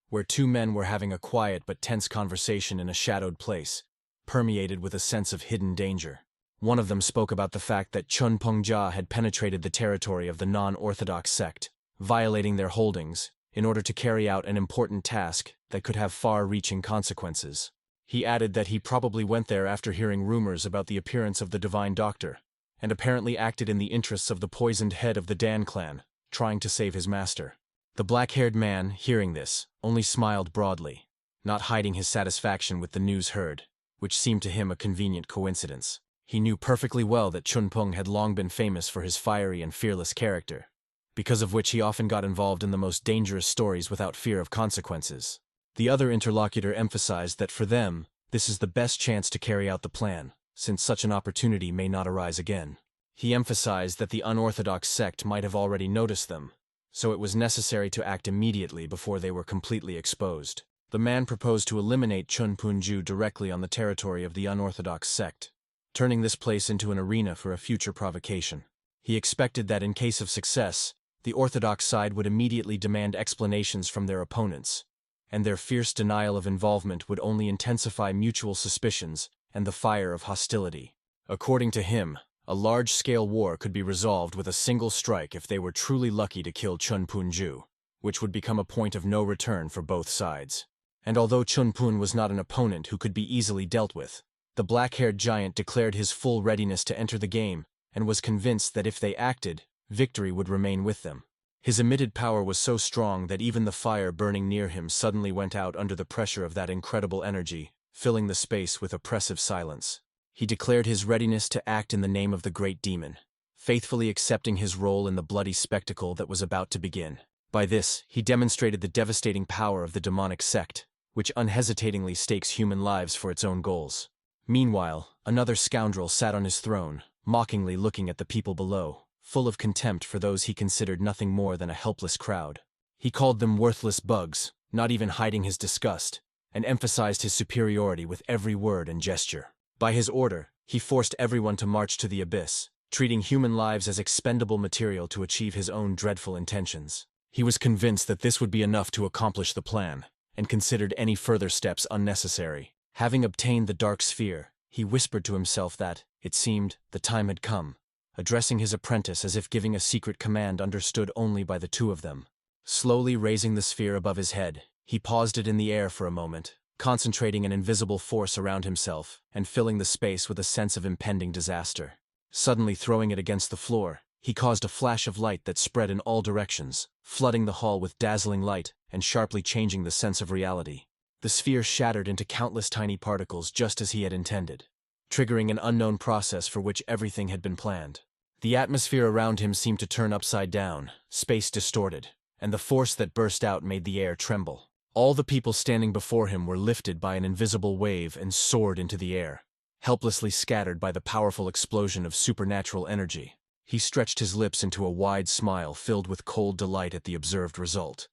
where two men were having a quiet but tense conversation in a shadowed place, permeated with a sense of hidden danger. One of them spoke about the fact that Chun Pengjia had penetrated the territory of the non-orthodox sect, violating their holdings, in order to carry out an important task that could have far-reaching consequences. He added that he probably went there after hearing rumors about the appearance of the Divine Doctor, and apparently acted in the interests of the poisoned head of the Dan clan, trying to save his master. The black-haired man, hearing this, only smiled broadly, not hiding his satisfaction with the news heard, which seemed to him a convenient coincidence. He knew perfectly well that Chun Peng had long been famous for his fiery and fearless character, because of which he often got involved in the most dangerous stories without fear of consequences. The other interlocutor emphasized that for them, this is the best chance to carry out the plan, since such an opportunity may not arise again. He emphasized that the unorthodox sect might have already noticed them, so it was necessary to act immediately before they were completely exposed. The man proposed to eliminate Chun Punju directly on the territory of the unorthodox sect, turning this place into an arena for a future provocation. He expected that in case of success, the orthodox side would immediately demand explanations from their opponents, and their fierce denial of involvement would only intensify mutual suspicions and the fire of hostility. According to him, a large-scale war could be resolved with a single strike if they were truly lucky to kill Chun Punju, which would become a point of no return for both sides. And although Chun Pun was not an opponent who could be easily dealt with, the black-haired giant declared his full readiness to enter the game and was convinced that if they acted, victory would remain with them. His emitted power was so strong that even the fire burning near him suddenly went out under the pressure of that incredible energy, filling the space with oppressive silence. He declared his readiness to act in the name of the great demon, faithfully accepting his role in the bloody spectacle that was about to begin. By this, he demonstrated the devastating power of the demonic sect, which unhesitatingly stakes human lives for its own goals. Meanwhile, another scoundrel sat on his throne, mockingly looking at the people below, full of contempt for those he considered nothing more than a helpless crowd. He called them worthless bugs, not even hiding his disgust, and emphasized his superiority with every word and gesture. By his order, he forced everyone to march to the abyss, treating human lives as expendable material to achieve his own dreadful intentions. He was convinced that this would be enough to accomplish the plan, and considered any further steps unnecessary. Having obtained the dark sphere, he whispered to himself that, it seemed, the time had come, addressing his apprentice as if giving a secret command understood only by the two of them. Slowly raising the sphere above his head, he paused it in the air for a moment, concentrating an invisible force around himself and filling the space with a sense of impending disaster. Suddenly throwing it against the floor, he caused a flash of light that spread in all directions, flooding the hall with dazzling light and sharply changing the sense of reality. The sphere shattered into countless tiny particles just as he had intended, triggering an unknown process for which everything had been planned. The atmosphere around him seemed to turn upside down, space distorted, and the force that burst out made the air tremble. All the people standing before him were lifted by an invisible wave and soared into the air, helplessly scattered by the powerful explosion of supernatural energy. He stretched his lips into a wide smile filled with cold delight at the observed result,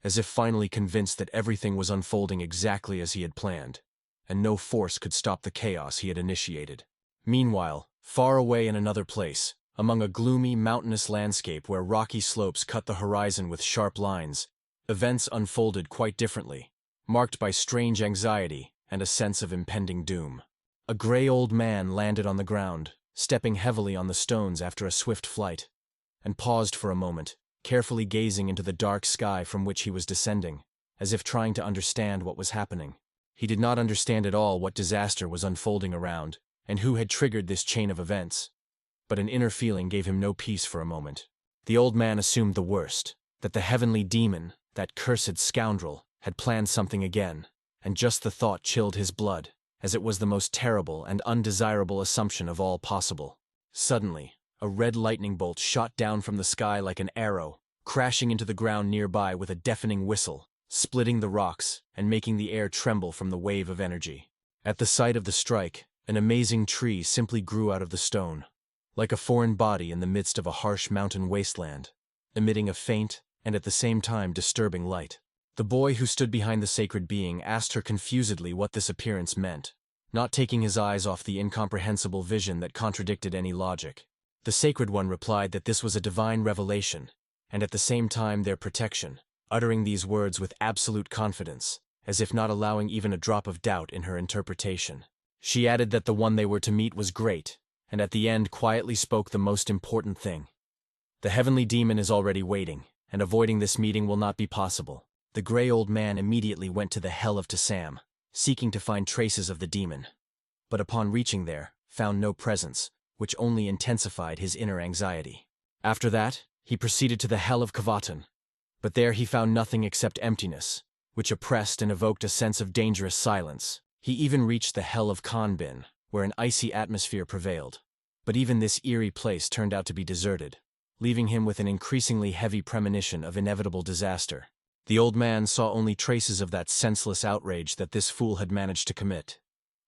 as if finally convinced that everything was unfolding exactly as he had planned, and no force could stop the chaos he had initiated. Meanwhile, far away in another place, among a gloomy, mountainous landscape where rocky slopes cut the horizon with sharp lines, events unfolded quite differently, marked by strange anxiety and a sense of impending doom. A gray old man landed on the ground, stepping heavily on the stones after a swift flight, and paused for a moment, carefully gazing into the dark sky from which he was descending, as if trying to understand what was happening. He did not understand at all what disaster was unfolding around, and who had triggered this chain of events, but an inner feeling gave him no peace for a moment. The old man assumed the worst, that the heavenly demon, that cursed scoundrel, had planned something again, and just the thought chilled his blood, as it was the most terrible and undesirable assumption of all possible. Suddenly, a red lightning bolt shot down from the sky like an arrow, crashing into the ground nearby with a deafening whistle, splitting the rocks and making the air tremble from the wave of energy. At the sight of the strike, an amazing tree simply grew out of the stone, like a foreign body in the midst of a harsh mountain wasteland, emitting a faint and at the same time disturbing light. The boy who stood behind the sacred being asked her confusedly what this appearance meant, not taking his eyes off the incomprehensible vision that contradicted any logic. The Sacred One replied that this was a divine revelation, and at the same time their protection, uttering these words with absolute confidence, as if not allowing even a drop of doubt in her interpretation. She added that the one they were to meet was great, and at the end quietly spoke the most important thing. The heavenly demon is already waiting, and avoiding this meeting will not be possible. The gray old man immediately went to the Hell of Tasam, seeking to find traces of the demon. But upon reaching there, found no presence, which only intensified his inner anxiety. After that, he proceeded to the Hell of Kavatan, but there he found nothing except emptiness, which oppressed and evoked a sense of dangerous silence. He even reached the Hell of Kanbin, where an icy atmosphere prevailed. But even this eerie place turned out to be deserted, leaving him with an increasingly heavy premonition of inevitable disaster. The old man saw only traces of that senseless outrage that this fool had managed to commit.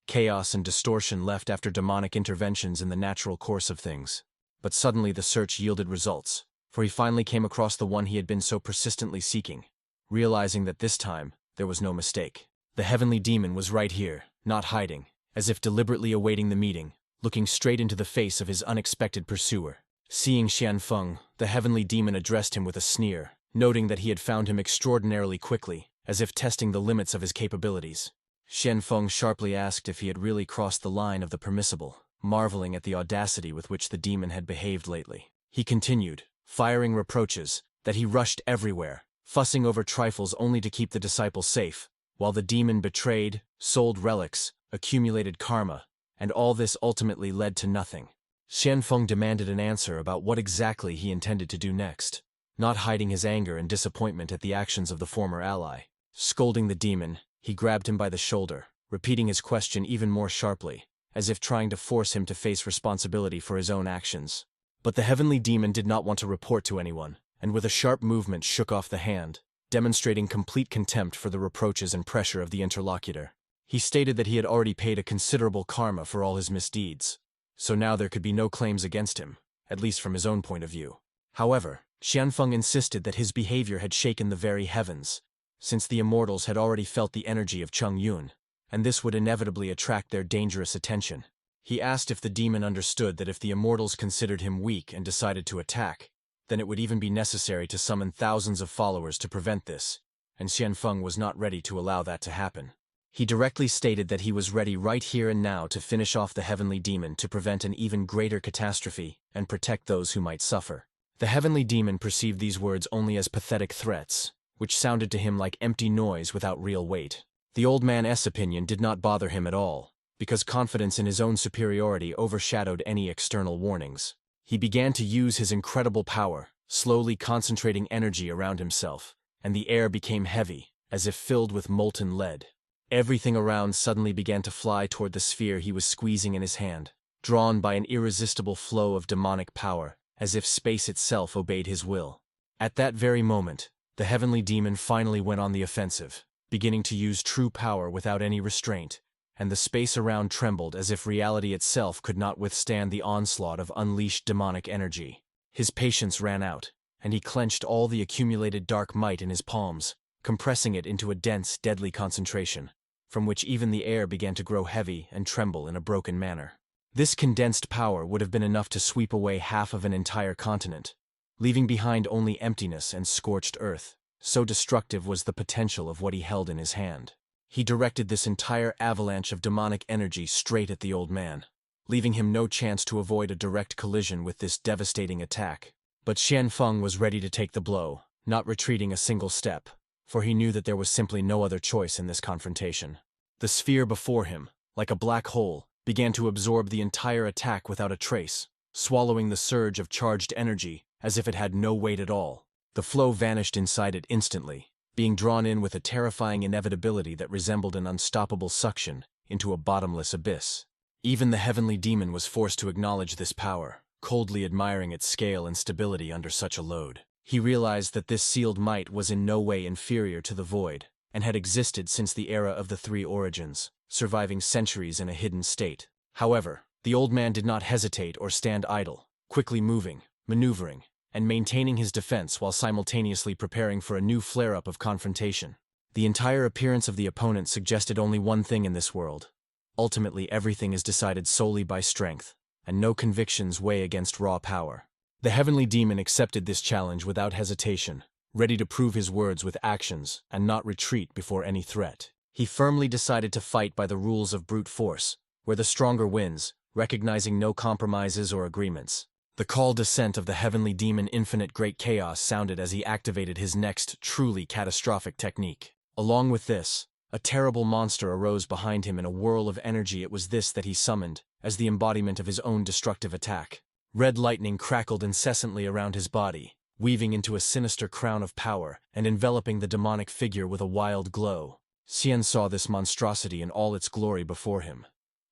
Chaos and distortion left after demonic interventions in the natural course of things. But suddenly the search yielded results, for he finally came across the one he had been so persistently seeking, realizing that this time there was no mistake. The heavenly demon was right here, not hiding, as if deliberately awaiting the meeting, looking straight into the face of his unexpected pursuer. Seeing Xianfong, the heavenly demon addressed him with a sneer, noting that he had found him extraordinarily quickly, as if testing the limits of his capabilities. Xianfong sharply asked if he had really crossed the line of the permissible, marveling at the audacity with which the demon had behaved lately. He continued, firing reproaches, that he rushed everywhere, fussing over trifles only to keep the disciple safe, while the demon betrayed, sold relics, accumulated karma, and all this ultimately led to nothing. Xianfong demanded an answer about what exactly he intended to do next, not hiding his anger and disappointment at the actions of the former ally. Scolding the demon, he grabbed him by the shoulder, repeating his question even more sharply, as if trying to force him to face responsibility for his own actions. But the heavenly demon did not want to report to anyone, and with a sharp movement shook off the hand, demonstrating complete contempt for the reproaches and pressure of the interlocutor. He stated that he had already paid a considerable karma for all his misdeeds, so now there could be no claims against him, at least from his own point of view. However, Xianfeng insisted that his behavior had shaken the very heavens, since the immortals had already felt the energy of Cheng Yun, and this would inevitably attract their dangerous attention. He asked if the demon understood that if the immortals considered him weak and decided to attack, then it would even be necessary to summon thousands of followers to prevent this, and Xianfeng was not ready to allow that to happen. He directly stated that he was ready right here and now to finish off the heavenly demon to prevent an even greater catastrophe and protect those who might suffer. The heavenly demon perceived these words only as pathetic threats, which sounded to him like empty noise without real weight. The old man's opinion did not bother him at all, because confidence in his own superiority overshadowed any external warnings. He began to use his incredible power, slowly concentrating energy around himself, and the air became heavy, as if filled with molten lead. Everything around suddenly began to fly toward the sphere he was squeezing in his hand, drawn by an irresistible flow of demonic power, as if space itself obeyed his will. At that very moment, the heavenly demon finally went on the offensive, beginning to use true power without any restraint, and the space around trembled as if reality itself could not withstand the onslaught of unleashed demonic energy. His patience ran out, and he clenched all the accumulated dark might in his palms, compressing it into a dense, deadly concentration, from which even the air began to grow heavy and tremble in a broken manner. This condensed power would have been enough to sweep away half of an entire continent, leaving behind only emptiness and scorched earth. So destructive was the potential of what he held in his hand. He directed this entire avalanche of demonic energy straight at the old man, leaving him no chance to avoid a direct collision with this devastating attack. But Xianfeng was ready to take the blow, not retreating a single step, for he knew that there was simply no other choice in this confrontation. The sphere before him, like a black hole, began to absorb the entire attack without a trace, swallowing the surge of charged energy as if it had no weight at all. The flow vanished inside it instantly, being drawn in with a terrifying inevitability that resembled an unstoppable suction into a bottomless abyss. Even the heavenly demon was forced to acknowledge this power, coldly admiring its scale and stability under such a load. He realized that this sealed might was in no way inferior to the void, and had existed since the era of the three origins, surviving centuries in a hidden state. However, the old man did not hesitate or stand idle, quickly moving, maneuvering, and maintaining his defense while simultaneously preparing for a new flare-up of confrontation. The entire appearance of the opponent suggested only one thing in this world. Ultimately, everything is decided solely by strength, and no convictions weigh against raw power. The heavenly demon accepted this challenge without hesitation, ready to prove his words with actions and not retreat before any threat. He firmly decided to fight by the rules of brute force, where the stronger wins, recognizing no compromises or agreements. The call descent of the heavenly demon Infinite Great Chaos sounded as he activated his next truly catastrophic technique. Along with this, a terrible monster arose behind him in a whirl of energy. It was this that he summoned, as the embodiment of his own destructive attack. Red lightning crackled incessantly around his body, weaving into a sinister crown of power and enveloping the demonic figure with a wild glow. Xian saw this monstrosity in all its glory before him.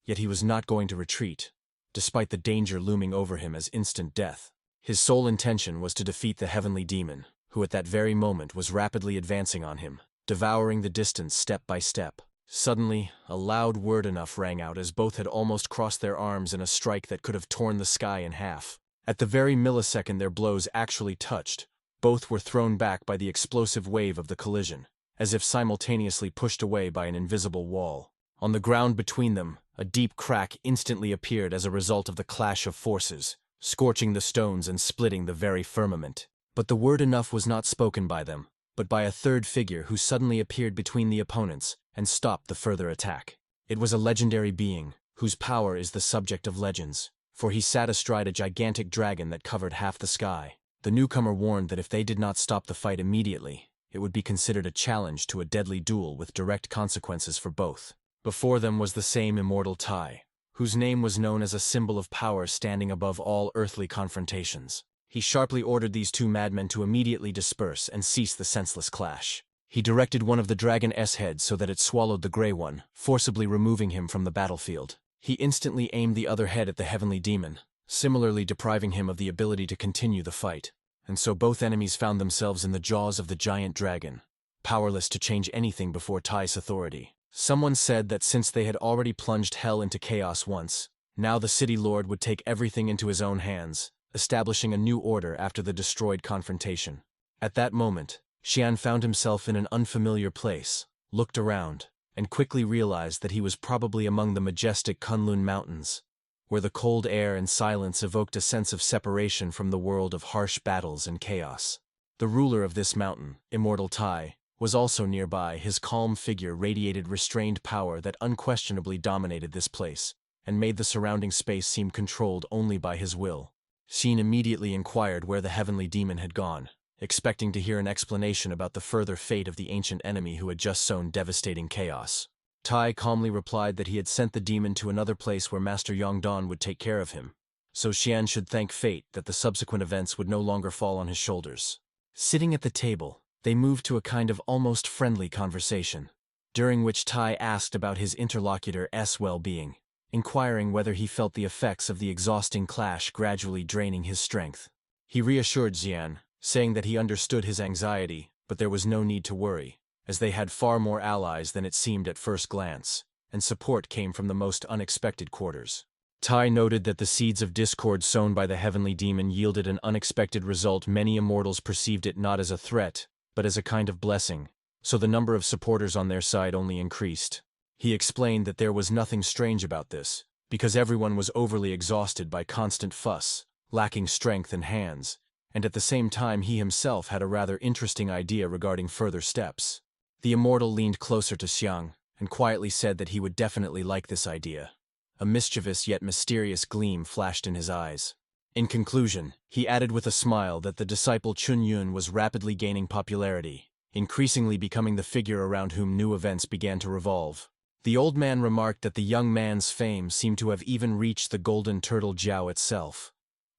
Yet he was not going to retreat, despite the danger looming over him as instant death. His sole intention was to defeat the heavenly demon, who at that very moment was rapidly advancing on him, devouring the distance step by step. Suddenly, a loud word enough rang out as both had almost crossed their arms in a strike that could have torn the sky in half. At the very millisecond their blows actually touched, both were thrown back by the explosive wave of the collision, as if simultaneously pushed away by an invisible wall. On the ground between them, a deep crack instantly appeared as a result of the clash of forces, scorching the stones and splitting the very firmament. But the word enough was not spoken by them, but by a third figure who suddenly appeared between the opponents and stopped the further attack. It was a legendary being, whose power is the subject of legends, for he sat astride a gigantic dragon that covered half the sky. The newcomer warned that if they did not stop the fight immediately, it would be considered a challenge to a deadly duel with direct consequences for both. Before them was the same immortal Tai, whose name was known as a symbol of power standing above all earthly confrontations. He sharply ordered these two madmen to immediately disperse and cease the senseless clash. He directed one of the dragon's heads so that it swallowed the gray one, forcibly removing him from the battlefield. He instantly aimed the other head at the heavenly demon, similarly depriving him of the ability to continue the fight. And so both enemies found themselves in the jaws of the giant dragon, powerless to change anything before Tai's authority. Someone said that since they had already plunged hell into chaos once, now the city lord would take everything into his own hands, establishing a new order after the destroyed confrontation. At that moment, Xian found himself in an unfamiliar place, looked around, and quickly realized that he was probably among the majestic Kunlun Mountains, where the cold air and silence evoked a sense of separation from the world of harsh battles and chaos. The ruler of this mountain, Immortal Tai, was also nearby. His calm figure radiated restrained power that unquestionably dominated this place, and made the surrounding space seem controlled only by his will. Xian immediately inquired where the heavenly demon had gone, expecting to hear an explanation about the further fate of the ancient enemy who had just sown devastating chaos. Tai calmly replied that he had sent the demon to another place where Master Yongdan would take care of him, so Xian should thank fate that the subsequent events would no longer fall on his shoulders. Sitting at the table, they moved to a kind of almost friendly conversation, during which Tai asked about his interlocutor's well-being, inquiring whether he felt the effects of the exhausting clash gradually draining his strength. He reassured Xian, saying that he understood his anxiety, but there was no need to worry, as they had far more allies than it seemed at first glance, and support came from the most unexpected quarters. Tai noted that the seeds of discord sown by the heavenly demon yielded an unexpected result. Many immortals perceived it not as a threat, but as a kind of blessing, so the number of supporters on their side only increased. He explained that there was nothing strange about this, because everyone was overly exhausted by constant fuss, lacking strength and hands, and at the same time he himself had a rather interesting idea regarding further steps. The immortal leaned closer to Xiang, and quietly said that he would definitely like this idea. A mischievous yet mysterious gleam flashed in his eyes. In conclusion, he added with a smile that the disciple Chun Yun was rapidly gaining popularity, increasingly becoming the figure around whom new events began to revolve. The old man remarked that the young man's fame seemed to have even reached the golden turtle Jiao itself,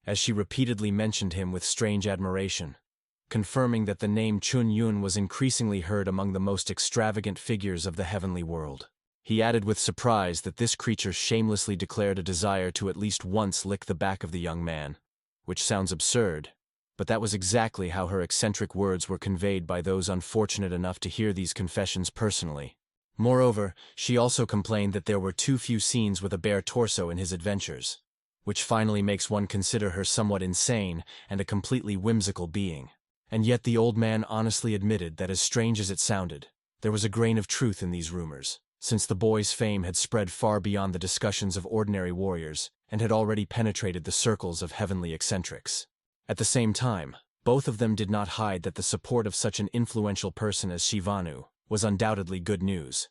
as she repeatedly mentioned him with strange admiration, confirming that the name Chun Yun was increasingly heard among the most extravagant figures of the heavenly world. He added with surprise that this creature shamelessly declared a desire to at least once lick the back of the young man, which sounds absurd, but that was exactly how her eccentric words were conveyed by those unfortunate enough to hear these confessions personally. Moreover, she also complained that there were too few scenes with a bare torso in his adventures, which finally makes one consider her somewhat insane and a completely whimsical being. And yet the old man honestly admitted that, as strange as it sounded, there was a grain of truth in these rumors, since the boy's fame had spread far beyond the discussions of ordinary warriors and had already penetrated the circles of heavenly eccentrics. At the same time, both of them did not hide that the support of such an influential person as Shivanu was undoubtedly good news,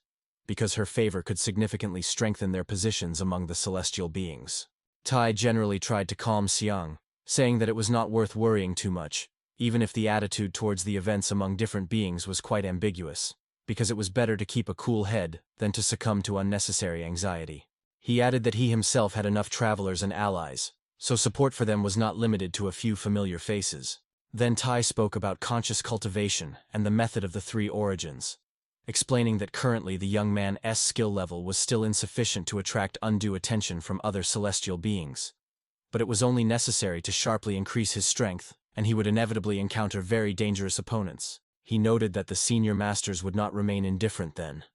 because her favor could significantly strengthen their positions among the celestial beings. Tai generally tried to calm Xiang, saying that it was not worth worrying too much, even if the attitude towards the events among different beings was quite ambiguous, because it was better to keep a cool head than to succumb to unnecessary anxiety. He added that he himself had enough travelers and allies, so support for them was not limited to a few familiar faces. Then Tai spoke about conscious cultivation and the method of the three origins, explaining that currently the young man's skill level was still insufficient to attract undue attention from other celestial beings, but it was only necessary to sharply increase his strength, and he would inevitably encounter very dangerous opponents. He noted that the senior masters would not remain indifferent then,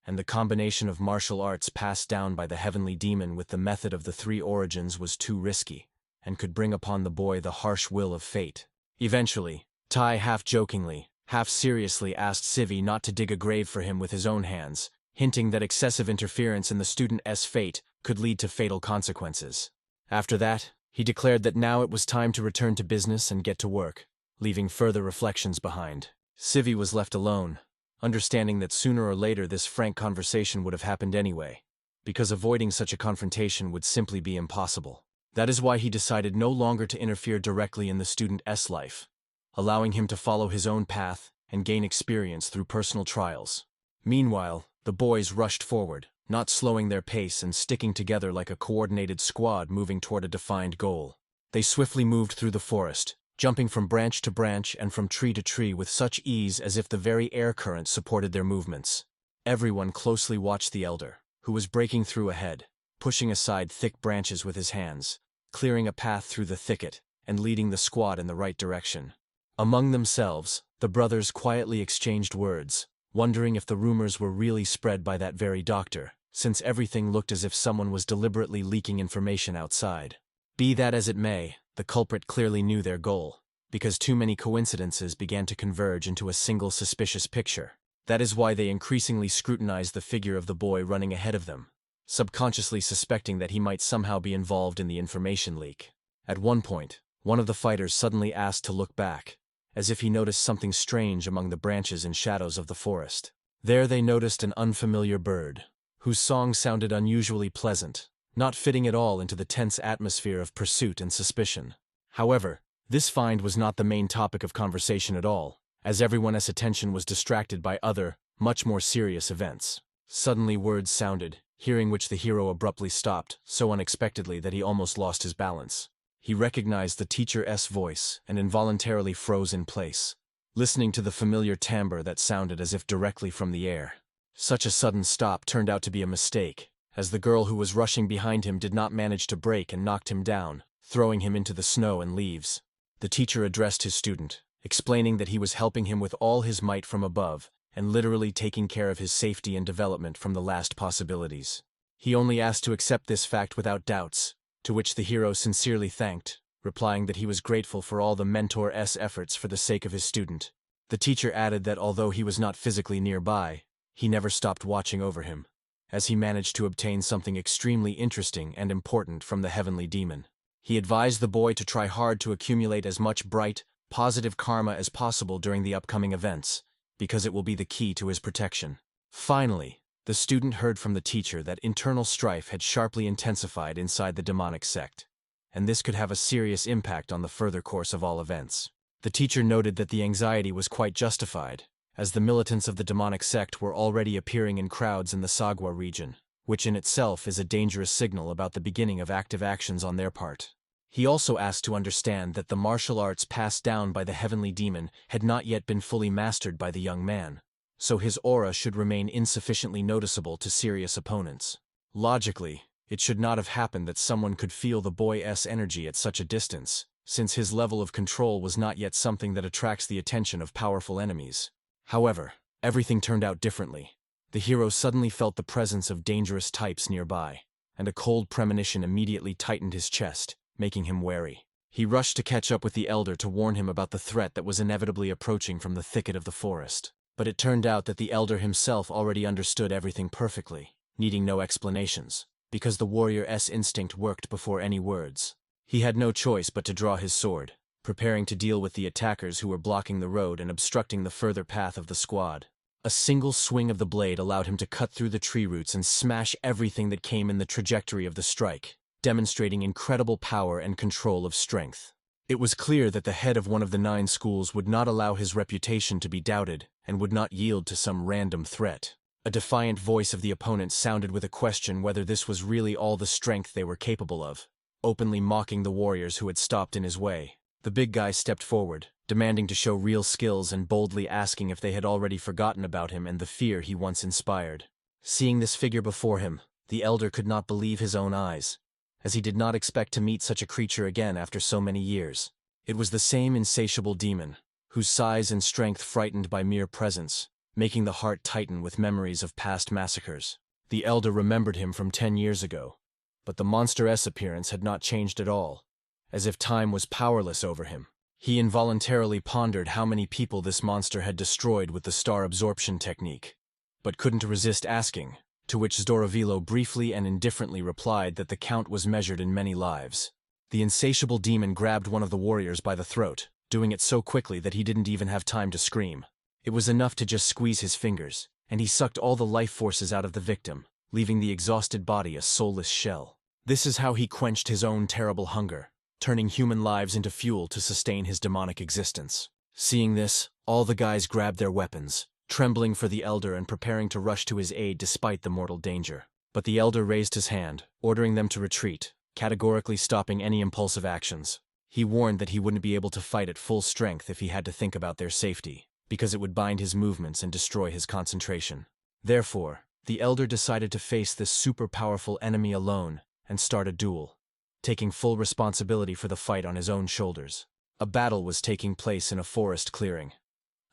and the combination of martial arts passed down by the heavenly demon with the method of the three origins was too risky, and could bring upon the boy the harsh will of fate. Eventually, Tai half-jokingly, half-seriously asked Sivi not to dig a grave for him with his own hands, hinting that excessive interference in the student's fate could lead to fatal consequences. After that, he declared that now it was time to return to business and get to work, leaving further reflections behind. Sivi was left alone, understanding that sooner or later this frank conversation would have happened anyway, because avoiding such a confrontation would simply be impossible. That is why he decided no longer to interfere directly in the student's life, allowing him to follow his own path and gain experience through personal trials. Meanwhile, the boys rushed forward, not slowing their pace and sticking together like a coordinated squad moving toward a defined goal. They swiftly moved through the forest, jumping from branch to branch and from tree to tree with such ease as if the very air current supported their movements. Everyone closely watched the elder, who was breaking through ahead, pushing aside thick branches with his hands, clearing a path through the thicket, and leading the squad in the right direction. Among themselves, the brothers quietly exchanged words, wondering if the rumors were really spread by that very doctor, since everything looked as if someone was deliberately leaking information outside. Be that as it may, the culprit clearly knew their goal, because too many coincidences began to converge into a single suspicious picture. That is why they increasingly scrutinized the figure of the boy running ahead of them, subconsciously suspecting that he might somehow be involved in the information leak. At one point, one of the fighters suddenly asked to look back, as if he noticed something strange among the branches and shadows of the forest. There they noticed an unfamiliar bird, whose song sounded unusually pleasant, not fitting at all into the tense atmosphere of pursuit and suspicion. However, this find was not the main topic of conversation at all, as everyone's attention was distracted by other, much more serious events. Suddenly words sounded, hearing which the hero abruptly stopped, so unexpectedly that he almost lost his balance. He recognized the teacher's voice and involuntarily froze in place, listening to the familiar timbre that sounded as if directly from the air. Such a sudden stop turned out to be a mistake, as the girl who was rushing behind him did not manage to brake and knocked him down, throwing him into the snow and leaves. The teacher addressed his student, explaining that he was helping him with all his might from above, and literally taking care of his safety and development from the last possibilities. He only asked to accept this fact without doubts, to which the hero sincerely thanked, replying that he was grateful for all the mentor's efforts for the sake of his student. The teacher added that although he was not physically nearby, he never stopped watching over him, as he managed to obtain something extremely interesting and important from the heavenly demon. He advised the boy to try hard to accumulate as much bright, positive karma as possible during the upcoming events, because it will be the key to his protection. Finally, the student heard from the teacher that internal strife had sharply intensified inside the demonic sect, and this could have a serious impact on the further course of all events. The teacher noted that the anxiety was quite justified, as the militants of the demonic sect were already appearing in crowds in the Sagwa region, which in itself is a dangerous signal about the beginning of active actions on their part. He also asked to understand that the martial arts passed down by the heavenly demon had not yet been fully mastered by the young man, so his aura should remain insufficiently noticeable to serious opponents. Logically, it should not have happened that someone could feel the boy's energy at such a distance, since his level of control was not yet something that attracts the attention of powerful enemies. However, everything turned out differently. The hero suddenly felt the presence of dangerous types nearby, and a cold premonition immediately tightened his chest, making him wary. He rushed to catch up with the elder to warn him about the threat that was inevitably approaching from the thicket of the forest. But it turned out that the elder himself already understood everything perfectly, needing no explanations, because the warrior's instinct worked before any words. He had no choice but to draw his sword, preparing to deal with the attackers who were blocking the road and obstructing the further path of the squad. A single swing of the blade allowed him to cut through the tree roots and smash everything that came in the trajectory of the strike, demonstrating incredible power and control of strength. It was clear that the head of one of the 9 schools would not allow his reputation to be doubted and would not yield to some random threat. A defiant voice of the opponent sounded with a question whether this was really all the strength they were capable of, openly mocking the warriors who had stopped in his way. The big guy stepped forward, demanding to show real skills and boldly asking if they had already forgotten about him and the fear he once inspired. Seeing this figure before him, the elder could not believe his own eyes, as he did not expect to meet such a creature again after so many years. It was the same insatiable demon, whose size and strength frightened by mere presence, making the heart tighten with memories of past massacres. The elder remembered him from 10 years ago, but the monster's appearance had not changed at all, as if time was powerless over him. He involuntarily pondered how many people this monster had destroyed with the star absorption technique, but couldn't resist asking, to which Zdorovilo briefly and indifferently replied that the count was measured in many lives. The insatiable demon grabbed one of the warriors by the throat, doing it so quickly that he didn't even have time to scream. It was enough to just squeeze his fingers, and he sucked all the life forces out of the victim, leaving the exhausted body a soulless shell. This is how he quenched his own terrible hunger, turning human lives into fuel to sustain his demonic existence. Seeing this, all the guys grabbed their weapons, trembling for the elder and preparing to rush to his aid despite the mortal danger. But the elder raised his hand, ordering them to retreat, categorically stopping any impulsive actions. He warned that he wouldn't be able to fight at full strength if he had to think about their safety, because it would bind his movements and destroy his concentration. Therefore, the elder decided to face this super-powerful enemy alone and start a duel, taking full responsibility for the fight on his own shoulders. A battle was taking place in a forest clearing.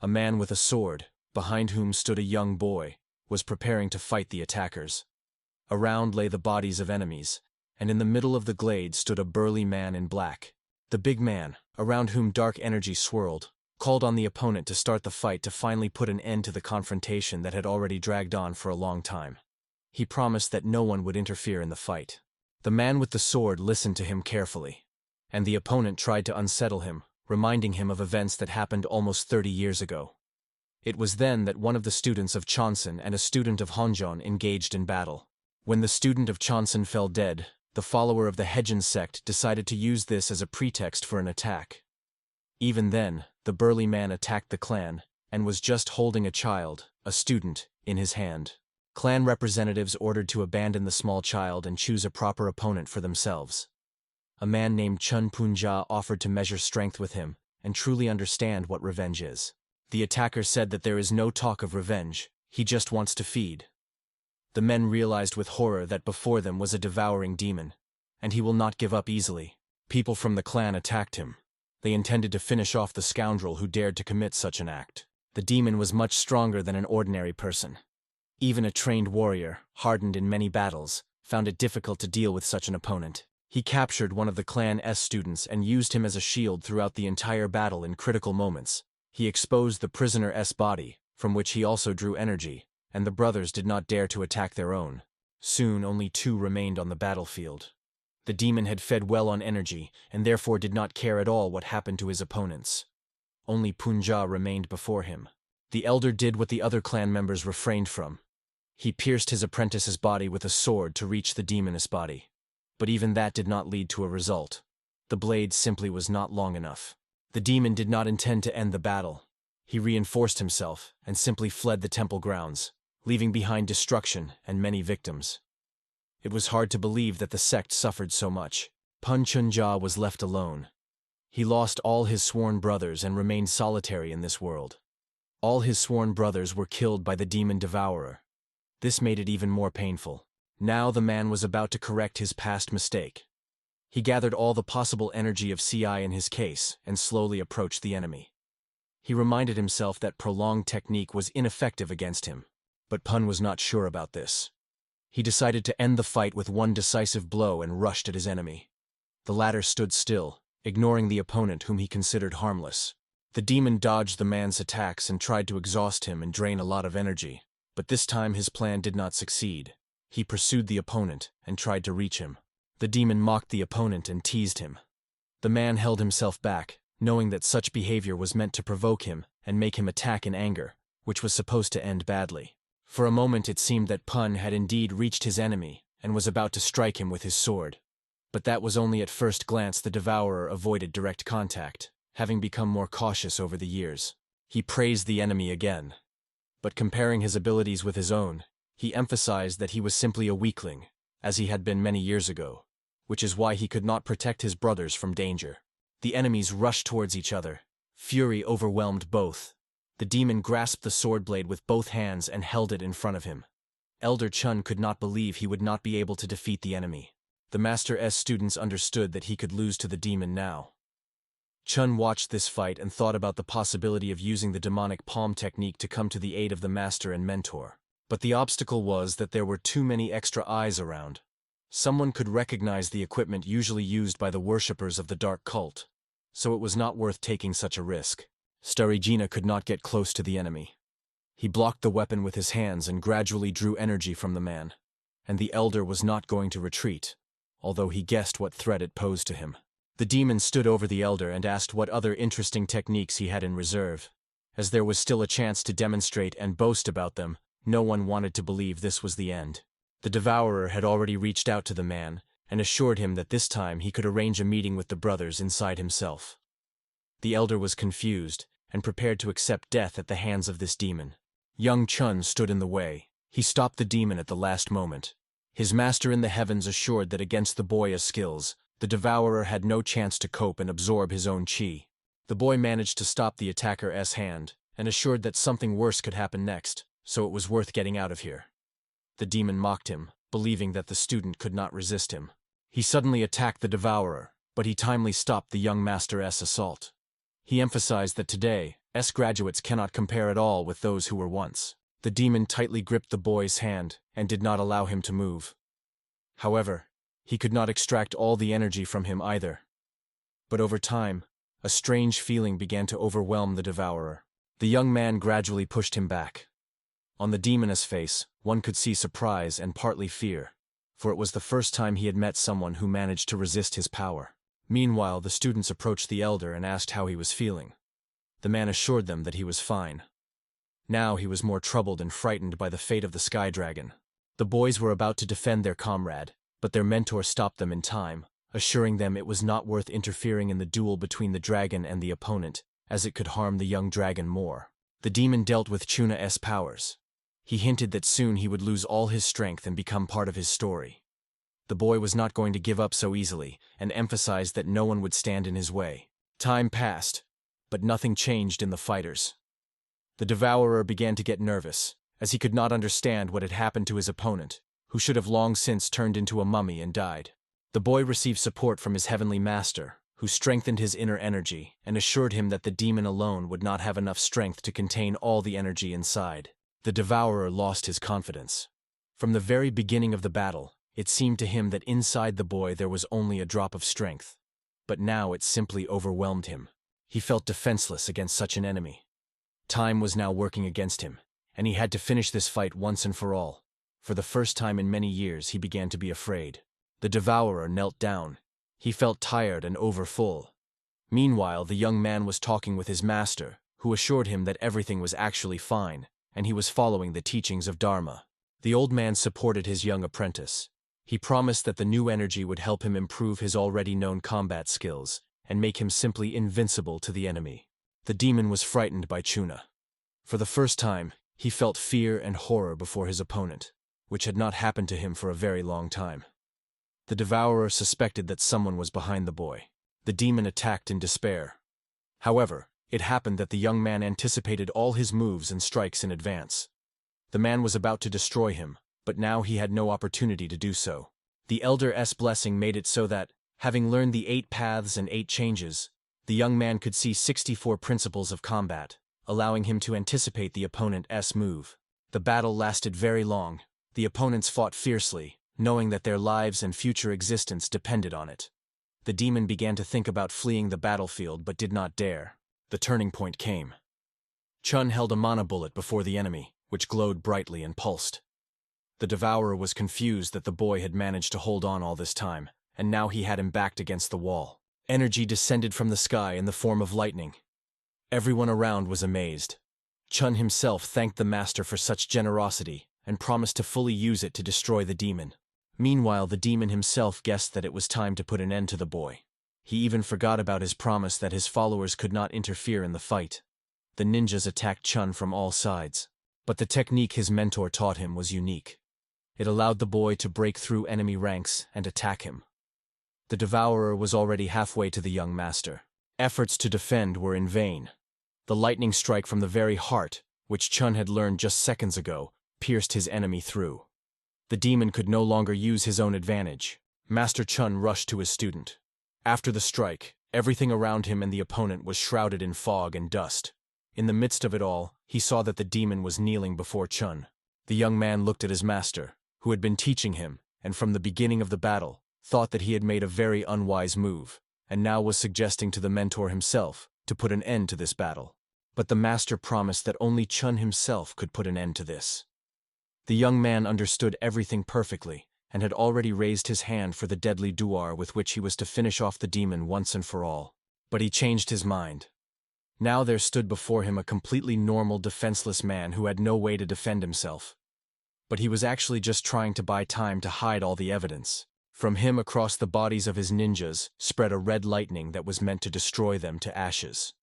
A man with a sword, behind whom stood a young boy, was preparing to fight the attackers. Around lay the bodies of enemies, and in the middle of the glade stood a burly man in black. The big man, around whom dark energy swirled, called on the opponent to start the fight to finally put an end to the confrontation that had already dragged on for a long time. He promised that no one would interfere in the fight. The man with the sword listened to him carefully, and the opponent tried to unsettle him, reminding him of events that happened almost 30 years ago. It was then that one of the students of Chonsun and a student of Honjon engaged in battle. When the student of Chonsun fell dead, the follower of the Hejin sect decided to use this as a pretext for an attack. Even then, the burly man attacked the clan, and was just holding a child, a student, in his hand. Clan representatives ordered to abandon the small child and choose a proper opponent for themselves. A man named Chun Punja offered to measure strength with him and truly understand what revenge is. The attacker said that there is no talk of revenge, he just wants to feed. The men realized with horror that before them was a devouring demon, and he will not give up easily. People from the clan attacked him. They intended to finish off the scoundrel who dared to commit such an act. The demon was much stronger than an ordinary person. Even a trained warrior, hardened in many battles, found it difficult to deal with such an opponent. He captured one of the clan's students and used him as a shield throughout the entire battle in critical moments. He exposed the prisoner's body, from which he also drew energy, and the brothers did not dare to attack their own. Soon only 2 remained on the battlefield. The demon had fed well on energy, and therefore did not care at all what happened to his opponents. Only Punja remained before him. The elder did what the other clan members refrained from. He pierced his apprentice's body with a sword to reach the demon's body. But even that did not lead to a result. The blade simply was not long enough. The demon did not intend to end the battle. He reinforced himself and simply fled the temple grounds, leaving behind destruction and many victims. It was hard to believe that the sect suffered so much. Pun Chunja was left alone. He lost all his sworn brothers and remained solitary in this world. All his sworn brothers were killed by the demon devourer. This made it even more painful. Now the man was about to correct his past mistake. He gathered all the possible energy of CI in his case and slowly approached the enemy. He reminded himself that prolonged technique was ineffective against him, but Pun was not sure about this. He decided to end the fight with one decisive blow and rushed at his enemy. The latter stood still, ignoring the opponent whom he considered harmless. The demon dodged the man's attacks and tried to exhaust him and drain a lot of energy, but this time his plan did not succeed. He pursued the opponent and tried to reach him. The demon mocked the opponent and teased him. The man held himself back, knowing that such behavior was meant to provoke him and make him attack in anger, which was supposed to end badly. For a moment it seemed that Pun had indeed reached his enemy and was about to strike him with his sword. But that was only at first glance. The devourer avoided direct contact, having become more cautious over the years. He praised the enemy again. But comparing his abilities with his own, he emphasized that he was simply a weakling, as he had been many years ago, which is why he could not protect his brothers from danger. The enemies rushed towards each other. Fury overwhelmed both. The demon grasped the sword blade with both hands and held it in front of him. Elder Chun could not believe he would not be able to defeat the enemy. The Master S students understood that he could lose to the demon now. Chun watched this fight and thought about the possibility of using the demonic palm technique to come to the aid of the master and mentor. But the obstacle was that there were too many extra eyes around. Someone could recognize the equipment usually used by the worshippers of the dark cult, so it was not worth taking such a risk. Starigina could not get close to the enemy. He blocked the weapon with his hands and gradually drew energy from the man. And the elder was not going to retreat, although he guessed what threat it posed to him. The demon stood over the elder and asked what other interesting techniques he had in reserve. As there was still a chance to demonstrate and boast about them, no one wanted to believe this was the end. The devourer had already reached out to the man and assured him that this time he could arrange a meeting with the brothers inside himself. The elder was confused and prepared to accept death at the hands of this demon. Young Chun stood in the way. He stopped the demon at the last moment. His master in the heavens assured that against the boy's skills, the devourer had no chance to cope and absorb his own chi. The boy managed to stop the attacker's hand and assured that something worse could happen next, so it was worth getting out of here. The demon mocked him, believing that the student could not resist him. He suddenly attacked the devourer, but he timely stopped the young master's assault. He emphasized that today, S graduates cannot compare at all with those who were once. The demon tightly gripped the boy's hand and did not allow him to move. However, he could not extract all the energy from him either. But over time, a strange feeling began to overwhelm the devourer. The young man gradually pushed him back. On the demon's face, one could see surprise and partly fear, for it was the first time he had met someone who managed to resist his power. Meanwhile, the students approached the elder and asked how he was feeling. The man assured them that he was fine. Now he was more troubled and frightened by the fate of the Sky Dragon. The boys were about to defend their comrade, but their mentor stopped them in time, assuring them it was not worth interfering in the duel between the dragon and the opponent, as it could harm the young dragon more. The demon dealt with Chuna's powers. He hinted that soon he would lose all his strength and become part of his story. The boy was not going to give up so easily, and emphasized that no one would stand in his way. Time passed, but nothing changed in the fighters. The devourer began to get nervous, as he could not understand what had happened to his opponent, who should have long since turned into a mummy and died. The boy received support from his heavenly master, who strengthened his inner energy and assured him that the demon alone would not have enough strength to contain all the energy inside. The devourer lost his confidence. From the very beginning of the battle, it seemed to him that inside the boy there was only a drop of strength. But now it simply overwhelmed him. He felt defenseless against such an enemy. Time was now working against him, and he had to finish this fight once and for all. For the first time in many years he began to be afraid. The devourer knelt down. He felt tired and overfull. Meanwhile, the young man was talking with his master, who assured him that everything was actually fine, and he was following the teachings of Dharma. The old man supported his young apprentice. He promised that the new energy would help him improve his already known combat skills and make him simply invincible to the enemy. The demon was frightened by Chuna. For the first time, he felt fear and horror before his opponent, which had not happened to him for a very long time. The devourer suspected that someone was behind the boy. The demon attacked in despair. However, it happened that the young man anticipated all his moves and strikes in advance. The man was about to destroy him, but now he had no opportunity to do so. The Elder's blessing made it so that, having learned the 8 paths and 8 changes, the young man could see 64 principles of combat, allowing him to anticipate the opponent's move. The battle lasted very long. The opponents fought fiercely, knowing that their lives and future existence depended on it. The demon began to think about fleeing the battlefield but did not dare. The turning point came. Chun held a mana bullet before the enemy, which glowed brightly and pulsed. The devourer was confused that the boy had managed to hold on all this time, and now he had him backed against the wall. Energy descended from the sky in the form of lightning. Everyone around was amazed. Chun himself thanked the master for such generosity and promised to fully use it to destroy the demon. Meanwhile, the demon himself guessed that it was time to put an end to the boy. He even forgot about his promise that his followers could not interfere in the fight. The ninjas attacked Chun from all sides. But the technique his mentor taught him was unique. It allowed the boy to break through enemy ranks and attack him. The devourer was already halfway to the young master. Efforts to defend were in vain. The lightning strike from the very heart, which Chun had learned just seconds ago, pierced his enemy through. The demon could no longer use his own advantage. Master Chun rushed to his student. After the strike, everything around him and the opponent was shrouded in fog and dust. In the midst of it all, he saw that the demon was kneeling before Chun. The young man looked at his master, who had been teaching him, and from the beginning of the battle, thought that he had made a very unwise move, and now was suggesting to the mentor himself to put an end to this battle. But the master promised that only Chun himself could put an end to this. The young man understood everything perfectly, and had already raised his hand for the deadly duar with which he was to finish off the demon once and for all. But he changed his mind. Now there stood before him a completely normal, defenseless man who had no way to defend himself. But he was actually just trying to buy time to hide all the evidence. From him across the bodies of his ninjas spread a red lightning that was meant to destroy them to ashes.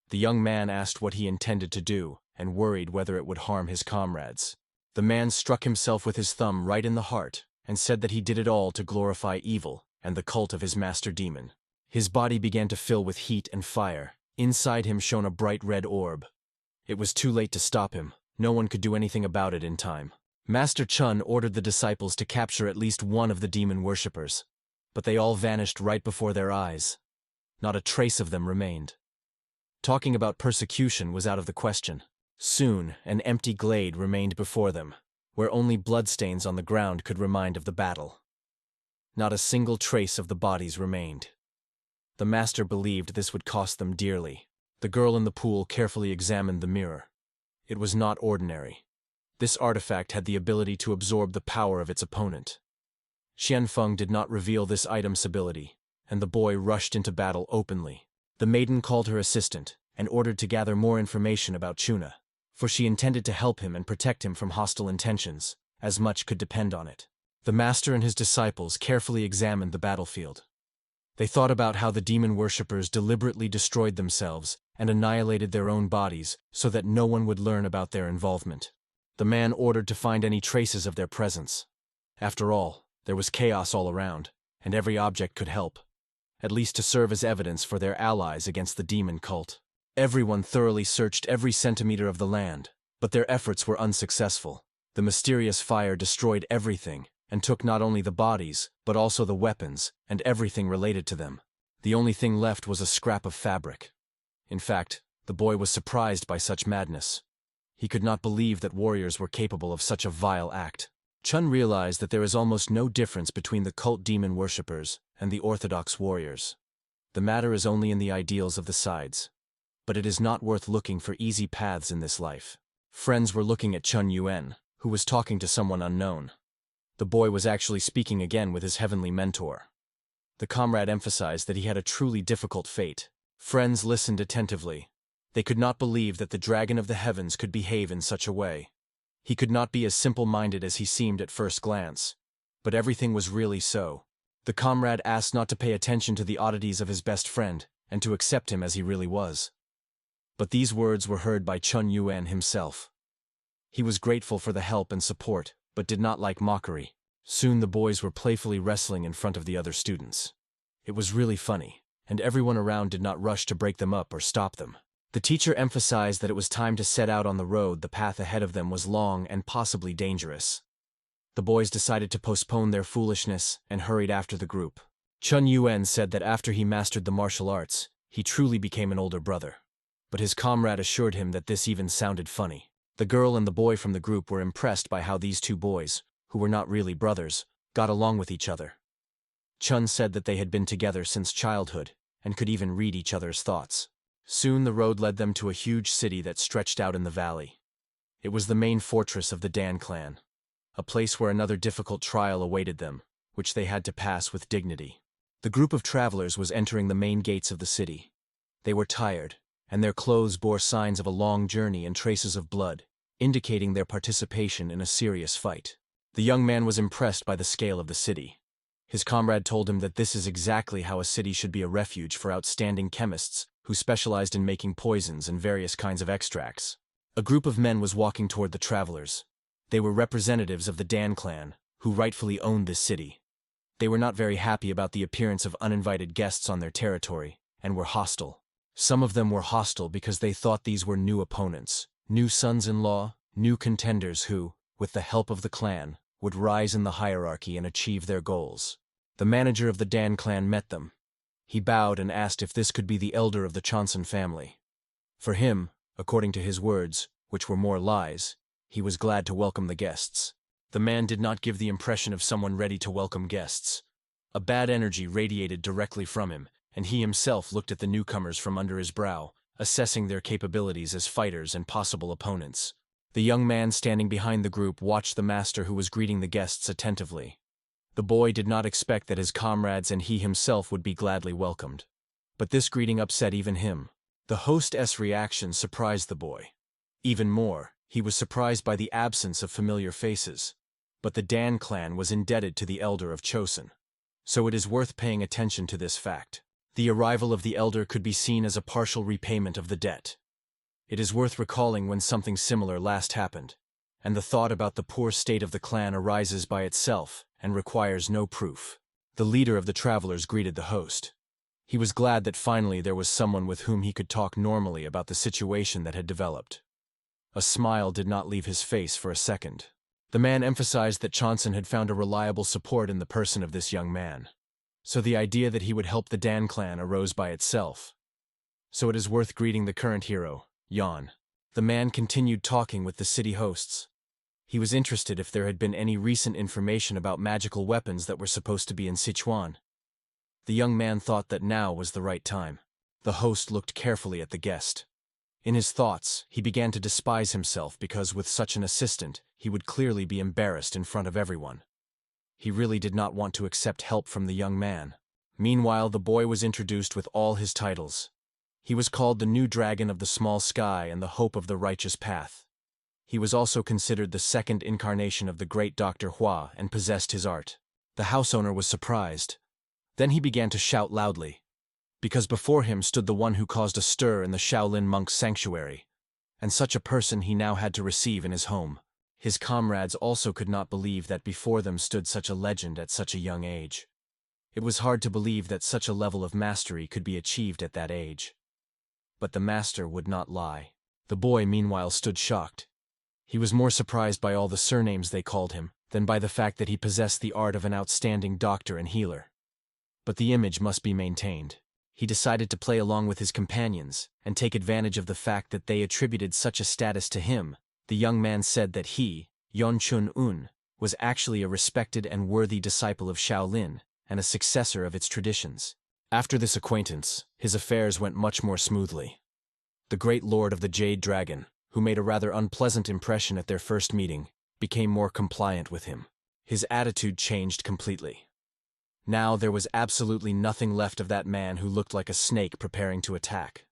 The young man asked what he intended to do, and worried whether it would harm his comrades. The man struck himself with his thumb right in the heart, and said that he did it all to glorify evil and the cult of his master demon. His body began to fill with heat and fire. Inside him shone a bright red orb. It was too late to stop him. No one could do anything about it in time. Master Chun ordered the disciples to capture at least one of the demon worshippers, but they all vanished right before their eyes. Not a trace of them remained. Talking about persecution was out of the question. Soon, an empty glade remained before them, where only bloodstains on the ground could remind of the battle. Not a single trace of the bodies remained. The master believed this would cost them dearly. The girl in the pool carefully examined the mirror. It was not ordinary. This artifact had the ability to absorb the power of its opponent. Xianfong did not reveal this item's ability, and the boy rushed into battle openly. The maiden called her assistant and ordered to gather more information about Chuna, for she intended to help him and protect him from hostile intentions, as much could depend on it. The master and his disciples carefully examined the battlefield. They thought about how the demon worshippers deliberately destroyed themselves and annihilated their own bodies so that no one would learn about their involvement. The man ordered to find any traces of their presence. After all, there was chaos all around, and every object could help, at least to serve as evidence for their allies against the demon cult. Everyone thoroughly searched every centimeter of the land, but their efforts were unsuccessful. The mysterious fire destroyed everything, and took not only the bodies, but also the weapons and everything related to them. The only thing left was a scrap of fabric. In fact, the boy was surprised by such madness. He could not believe that warriors were capable of such a vile act. Chun realized that there is almost no difference between the cult demon worshippers and the orthodox warriors. The matter is only in the ideals of the sides. But it is not worth looking for easy paths in this life. Friends were looking at Chun Yuan, who was talking to someone unknown. The boy was actually speaking again with his heavenly mentor. The comrade emphasized that he had a truly difficult fate. Friends listened attentively. They could not believe that the dragon of the heavens could behave in such a way. He could not be as simple-minded as he seemed at first glance. But everything was really so. The comrade asked not to pay attention to the oddities of his best friend, and to accept him as he really was. But these words were heard by Chun Yuan himself. He was grateful for the help and support, but did not like mockery. Soon the boys were playfully wrestling in front of the other students. It was really funny, and everyone around did not rush to break them up or stop them. The teacher emphasized that it was time to set out on the road. The path ahead of them was long and possibly dangerous. The boys decided to postpone their foolishness and hurried after the group. Chun Yuan said that after he mastered the martial arts, he truly became an older brother. But his comrade assured him that this even sounded funny. The girl and the boy from the group were impressed by how these two boys, who were not really brothers, got along with each other. Chun said that they had been together since childhood and could even read each other's thoughts. Soon the road led them to a huge city that stretched out in the valley. It was the main fortress of the Dan clan, a place where another difficult trial awaited them, which they had to pass with dignity. The group of travelers was entering the main gates of the city. They were tired, and their clothes bore signs of a long journey and traces of blood, indicating their participation in a serious fight. The young man was impressed by the scale of the city. His comrade told him that this is exactly how a city should be, a refuge for outstanding chemists who specialized in making poisons and various kinds of extracts. A group of men was walking toward the travelers. They were representatives of the Dan clan, who rightfully owned this city. They were not very happy about the appearance of uninvited guests on their territory, and were hostile. Some of them were hostile because they thought these were new opponents, new sons-in-law, new contenders who, with the help of the clan, would rise in the hierarchy and achieve their goals. The manager of the Dan clan met them. He bowed and asked if this could be the elder of the Chonson family. For him, according to his words, which were more lies, he was glad to welcome the guests. The man did not give the impression of someone ready to welcome guests. A bad energy radiated directly from him, and he himself looked at the newcomers from under his brow, assessing their capabilities as fighters and possible opponents. The young man standing behind the group watched the master who was greeting the guests attentively. The boy did not expect that his comrades and he himself would be gladly welcomed. But this greeting upset even him. The host's reaction surprised the boy. Even more, he was surprised by the absence of familiar faces. But the Dan clan was indebted to the elder of Chosun. So it is worth paying attention to this fact. The arrival of the elder could be seen as a partial repayment of the debt. It is worth recalling when something similar last happened, and the thought about the poor state of the clan arises by itself and requires no proof. The leader of the travelers greeted the host. He was glad that finally there was someone with whom he could talk normally about the situation that had developed. A smile did not leave his face for a second. The man emphasized that Chonson had found a reliable support in the person of this young man. So the idea that he would help the Dan clan arose by itself. So it is worth greeting the current hero, Yan. The man continued talking with the city hosts. He was interested if there had been any recent information about magical weapons that were supposed to be in Sichuan. The young man thought that now was the right time. The host looked carefully at the guest. In his thoughts, he began to despise himself because with such an assistant, he would clearly be embarrassed in front of everyone. He really did not want to accept help from the young man. Meanwhile, the boy was introduced with all his titles. He was called the New Dragon of the Small Sky and the Hope of the Righteous Path. He was also considered the second incarnation of the great Dr. Hua and possessed his art. The house owner was surprised. Then he began to shout loudly, because before him stood the one who caused a stir in the Shaolin monk's sanctuary, and such a person he now had to receive in his home. His comrades also could not believe that before them stood such a legend at such a young age. It was hard to believe that such a level of mastery could be achieved at that age. But the master would not lie. The boy meanwhile stood shocked. He was more surprised by all the surnames they called him than by the fact that he possessed the art of an outstanding doctor and healer. But the image must be maintained. He decided to play along with his companions and take advantage of the fact that they attributed such a status to him. The young man said that he, Yon Chun-un, was actually a respected and worthy disciple of Shaolin and a successor of its traditions. After this acquaintance, his affairs went much more smoothly. The great lord of the Jade Dragon, who made a rather unpleasant impression at their first meeting, became more compliant with him. His attitude changed completely. Now there was absolutely nothing left of that man who looked like a snake preparing to attack.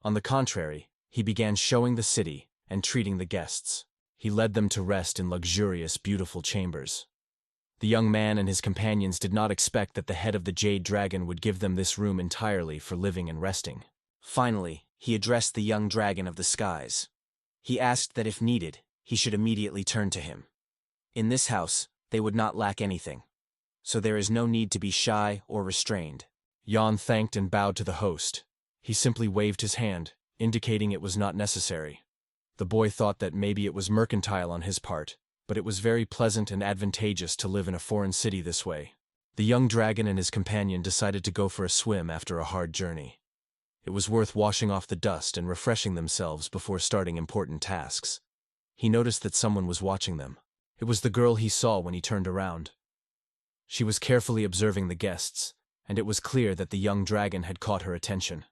On the contrary, he began showing the city and treating the guests. He led them to rest in luxurious, beautiful chambers. The young man and his companions did not expect that the head of the Jade Dragon would give them this room entirely for living and resting. Finally, he addressed the young dragon of the skies. He asked that if needed, he should immediately turn to him. In this house, they would not lack anything, so there is no need to be shy or restrained. Yan thanked and bowed to the host. He simply waved his hand, indicating it was not necessary. The boy thought that maybe it was mercantile on his part, but it was very pleasant and advantageous to live in a foreign city this way. The young dragon and his companion decided to go for a swim after a hard journey. It was worth washing off the dust and refreshing themselves before starting important tasks. He noticed that someone was watching them. It was the girl he saw when he turned around. She was carefully observing the guests, and it was clear that the young dragon had caught her attention.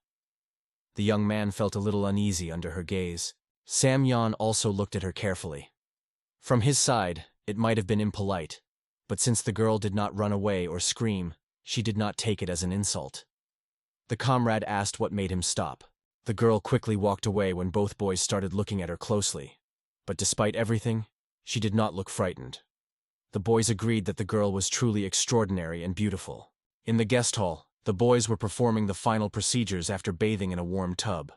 The young man felt a little uneasy under her gaze. Sam Yan also looked at her carefully. From his side, it might have been impolite, but since the girl did not run away or scream, She did not take it as an insult. The comrade asked what made him stop. The girl quickly walked away when both boys started looking at her closely. But despite everything, she did not look frightened. The boys agreed that the girl was truly extraordinary and beautiful. In the guest hall, the boys were performing the final procedures after bathing in a warm tub.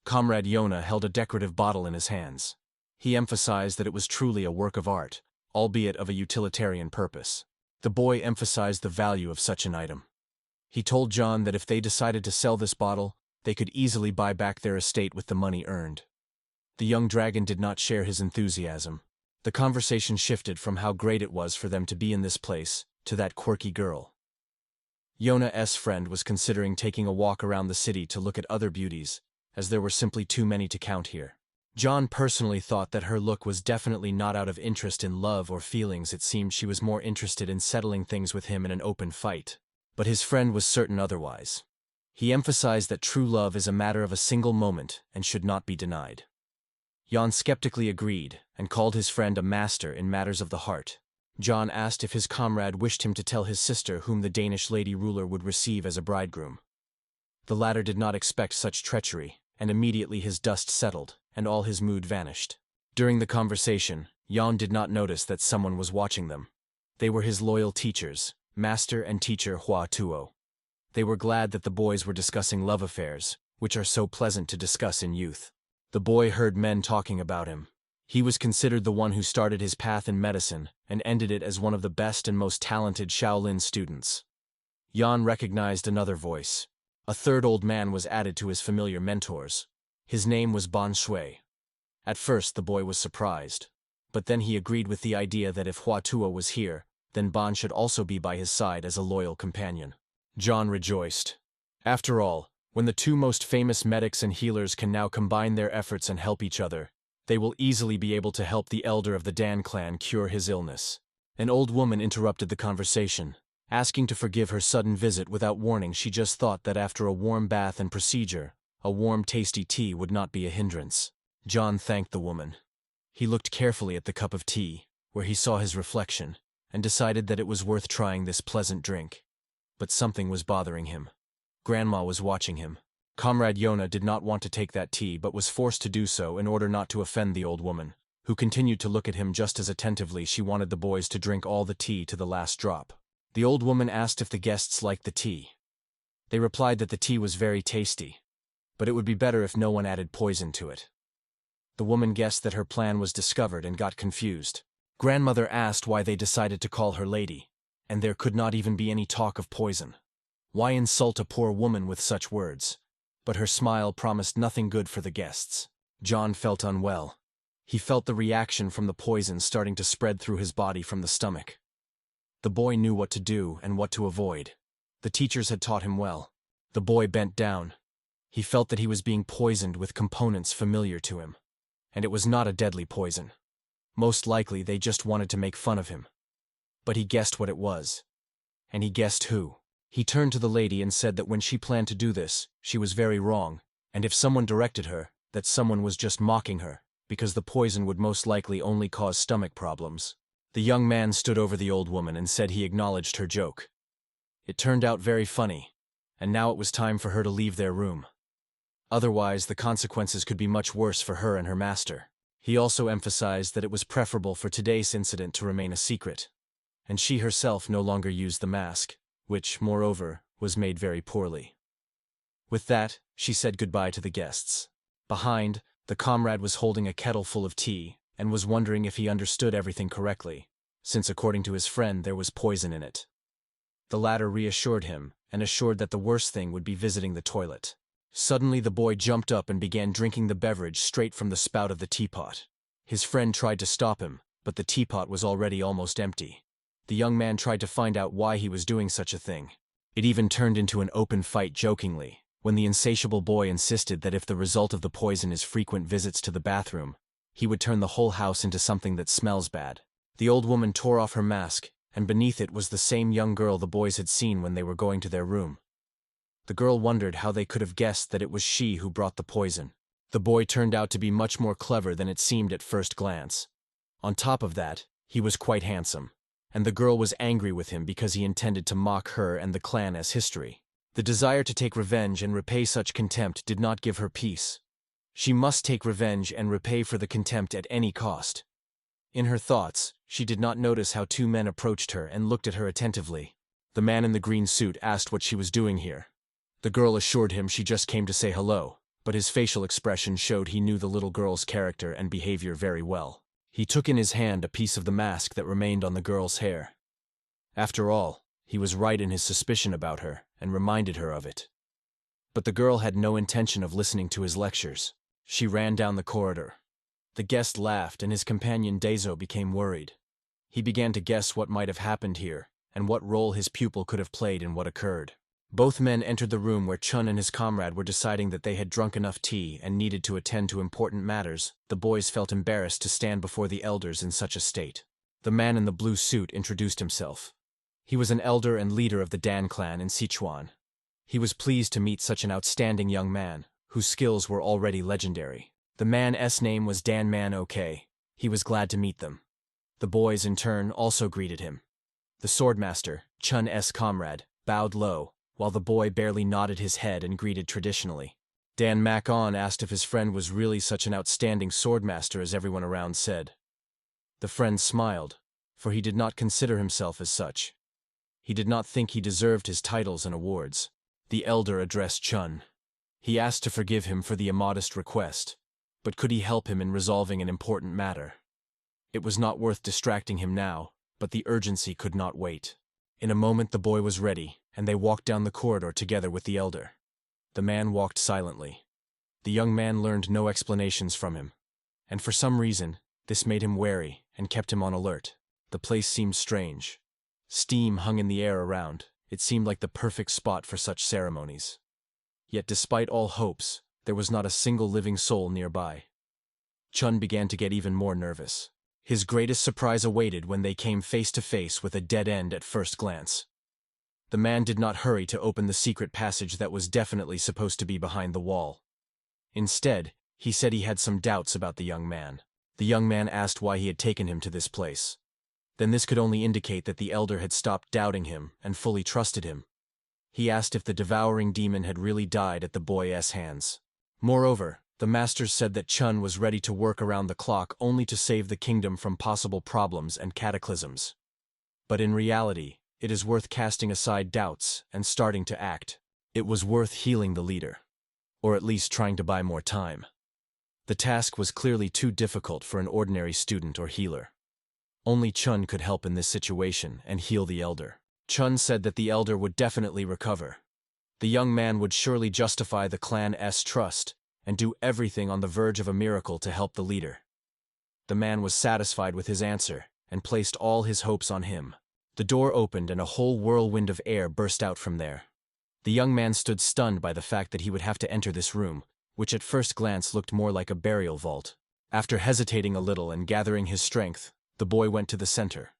Comrade Yona held a decorative bottle in his hands. He emphasized that it was truly a work of art, albeit of a utilitarian purpose. The boy emphasized the value of such an item. He told John that if they decided to sell this bottle, they could easily buy back their estate with the money earned. The young dragon did not share his enthusiasm. The conversation shifted from how great it was for them to be in this place to that quirky girl. Yona's friend was considering taking a walk around the city to look at other beauties, as there were simply too many to count here. John personally thought that her look was definitely not out of interest in love or feelings. It seemed she was more interested in settling things with him in an open fight. But his friend was certain otherwise. He emphasized that true love is a matter of a single moment and should not be denied. Jan skeptically agreed and called his friend a master in matters of the heart. John asked if his comrade wished him to tell his sister whom the Danish lady ruler would receive as a bridegroom. The latter did not expect such treachery, and immediately his dust settled, and all his mood vanished. During the conversation, Jan did not notice that someone was watching them. They were his loyal teachers, Master and Teacher Hua Tuo. They were glad that the boys were discussing love affairs, which are so pleasant to discuss in youth. The boy heard men talking about him. He was considered the one who started his path in medicine and ended it as one of the best and most talented Shaolin students. Jan recognized another voice. A third old man was added to his familiar mentors. His name was Ban Shui. At first the boy was surprised, but then he agreed with the idea that if Hua Tuo was here, then Ban should also be by his side as a loyal companion. John rejoiced. After all, when the two most famous medics and healers can now combine their efforts and help each other, they will easily be able to help the elder of the Dan clan cure his illness. An old woman interrupted the conversation, asking to forgive her sudden visit without warning. She just thought that after a warm bath and procedure, a warm tasty tea would not be a hindrance. John thanked the woman. He looked carefully at the cup of tea, where he saw his reflection, and decided that it was worth trying this pleasant drink. But something was bothering him. Grandma was watching him. Comrade Yona did not want to take that tea but was forced to do so in order not to offend the old woman, who continued to look at him just as attentively. She wanted the boys to drink all the tea to the last drop. The old woman asked if the guests liked the tea. They replied that the tea was very tasty, but it would be better if no one added poison to it. The woman guessed that her plan was discovered and got confused. Grandmother asked why they decided to call her lady, and there could not even be any talk of poison. Why insult a poor woman with such words? But her smile promised nothing good for the guests. John felt unwell. He felt the reaction from the poison starting to spread through his body from the stomach. The boy knew what to do and what to avoid. The teachers had taught him well. The boy bent down. He felt that he was being poisoned with components familiar to him. And it was not a deadly poison. Most likely they just wanted to make fun of him. But he guessed what it was. And he guessed who. He turned to the lady and said that when she planned to do this, she was very wrong, and if someone directed her, that someone was just mocking her, because the poison would most likely only cause stomach problems. The young man stood over the old woman and said he acknowledged her joke. It turned out very funny, and now it was time for her to leave their room. Otherwise, the consequences could be much worse for her and her master. He also emphasized that it was preferable for today's incident to remain a secret, and she herself no longer used the mask, which, moreover, was made very poorly. With that, she said goodbye to the guests. Behind, the comrade was holding a kettle full of tea, and was wondering if he understood everything correctly, since according to his friend there was poison in it. The latter reassured him, and assured that the worst thing would be visiting the toilet. Suddenly the boy jumped up and began drinking the beverage straight from the spout of the teapot. His friend tried to stop him, but the teapot was already almost empty. The young man tried to find out why he was doing such a thing. It even turned into an open fight jokingly, when the insatiable boy insisted that if the result of the poison is frequent visits to the bathroom, he would turn the whole house into something that smells bad. The old woman tore off her mask, and beneath it was the same young girl the boys had seen when they were going to their room. The girl wondered how they could have guessed that it was she who brought the poison. The boy turned out to be much more clever than it seemed at first glance. On top of that, he was quite handsome. and the girl was angry with him because he intended to mock her and the clan as history. The desire to take revenge and repay such contempt did not give her peace. She must take revenge and repay for the contempt at any cost. In her thoughts, she did not notice how two men approached her and looked at her attentively. The man in the green suit asked what she was doing here. The girl assured him she just came to say hello, but his facial expression showed he knew the little girl's character and behavior very well. He took in his hand a piece of the mask that remained on the girl's hair. After all, he was right in his suspicion about her and reminded her of it. But the girl had no intention of listening to his lectures. She ran down the corridor. The guest laughed and his companion Daiso became worried. He began to guess what might have happened here and what role his pupil could have played in what occurred. Both men entered the room where Chun and his comrade were deciding that they had drunk enough tea and needed to attend to important matters. The boys felt embarrassed to stand before the elders in such a state. The man in the blue suit introduced himself. He was an elder and leader of the Dan clan in Sichuan. He was pleased to meet such an outstanding young man, whose skills were already legendary. The man's name was Dan Man OK. He was glad to meet them. The boys, in turn, also greeted him. The swordmaster, Chun's comrade, bowed low, while the boy barely nodded his head and greeted traditionally. Dan Mak-on asked if his friend was really such an outstanding swordmaster as everyone around said. The friend smiled, for he did not consider himself as such. He did not think he deserved his titles and awards. The elder addressed Chun. He asked to forgive him for the immodest request, but could he help him in resolving an important matter? It was not worth distracting him now, but the urgency could not wait. In a moment the boy was ready, and they walked down the corridor together with the elder. The man walked silently. The young man learned no explanations from him, and for some reason, this made him wary and kept him on alert. The place seemed strange. Steam hung in the air around. It seemed like the perfect spot for such ceremonies. Yet despite all hopes, there was not a single living soul nearby. Chun began to get even more nervous. His greatest surprise awaited when they came face to face with a dead end at first glance. The man did not hurry to open the secret passage that was definitely supposed to be behind the wall. Instead, he said he had some doubts about the young man. The young man asked why he had taken him to this place. Then this could only indicate that the elder had stopped doubting him and fully trusted him. He asked if the devouring demon had really died at the boy's hands. Moreover, the masters said that Chun was ready to work around the clock only to save the kingdom from possible problems and cataclysms. But in reality, it is worth casting aside doubts and starting to act. It was worth healing the leader, or at least trying to buy more time. The task was clearly too difficult for an ordinary student or healer. Only Chun could help in this situation and heal the elder. Chun said that the elder would definitely recover. The young man would surely justify the clan's trust and do everything on the verge of a miracle to help the leader. The man was satisfied with his answer and placed all his hopes on him. The door opened and a whole whirlwind of air burst out from there. The young man stood stunned by the fact that he would have to enter this room, which at first glance looked more like a burial vault. After hesitating a little and gathering his strength, the boy went to the center.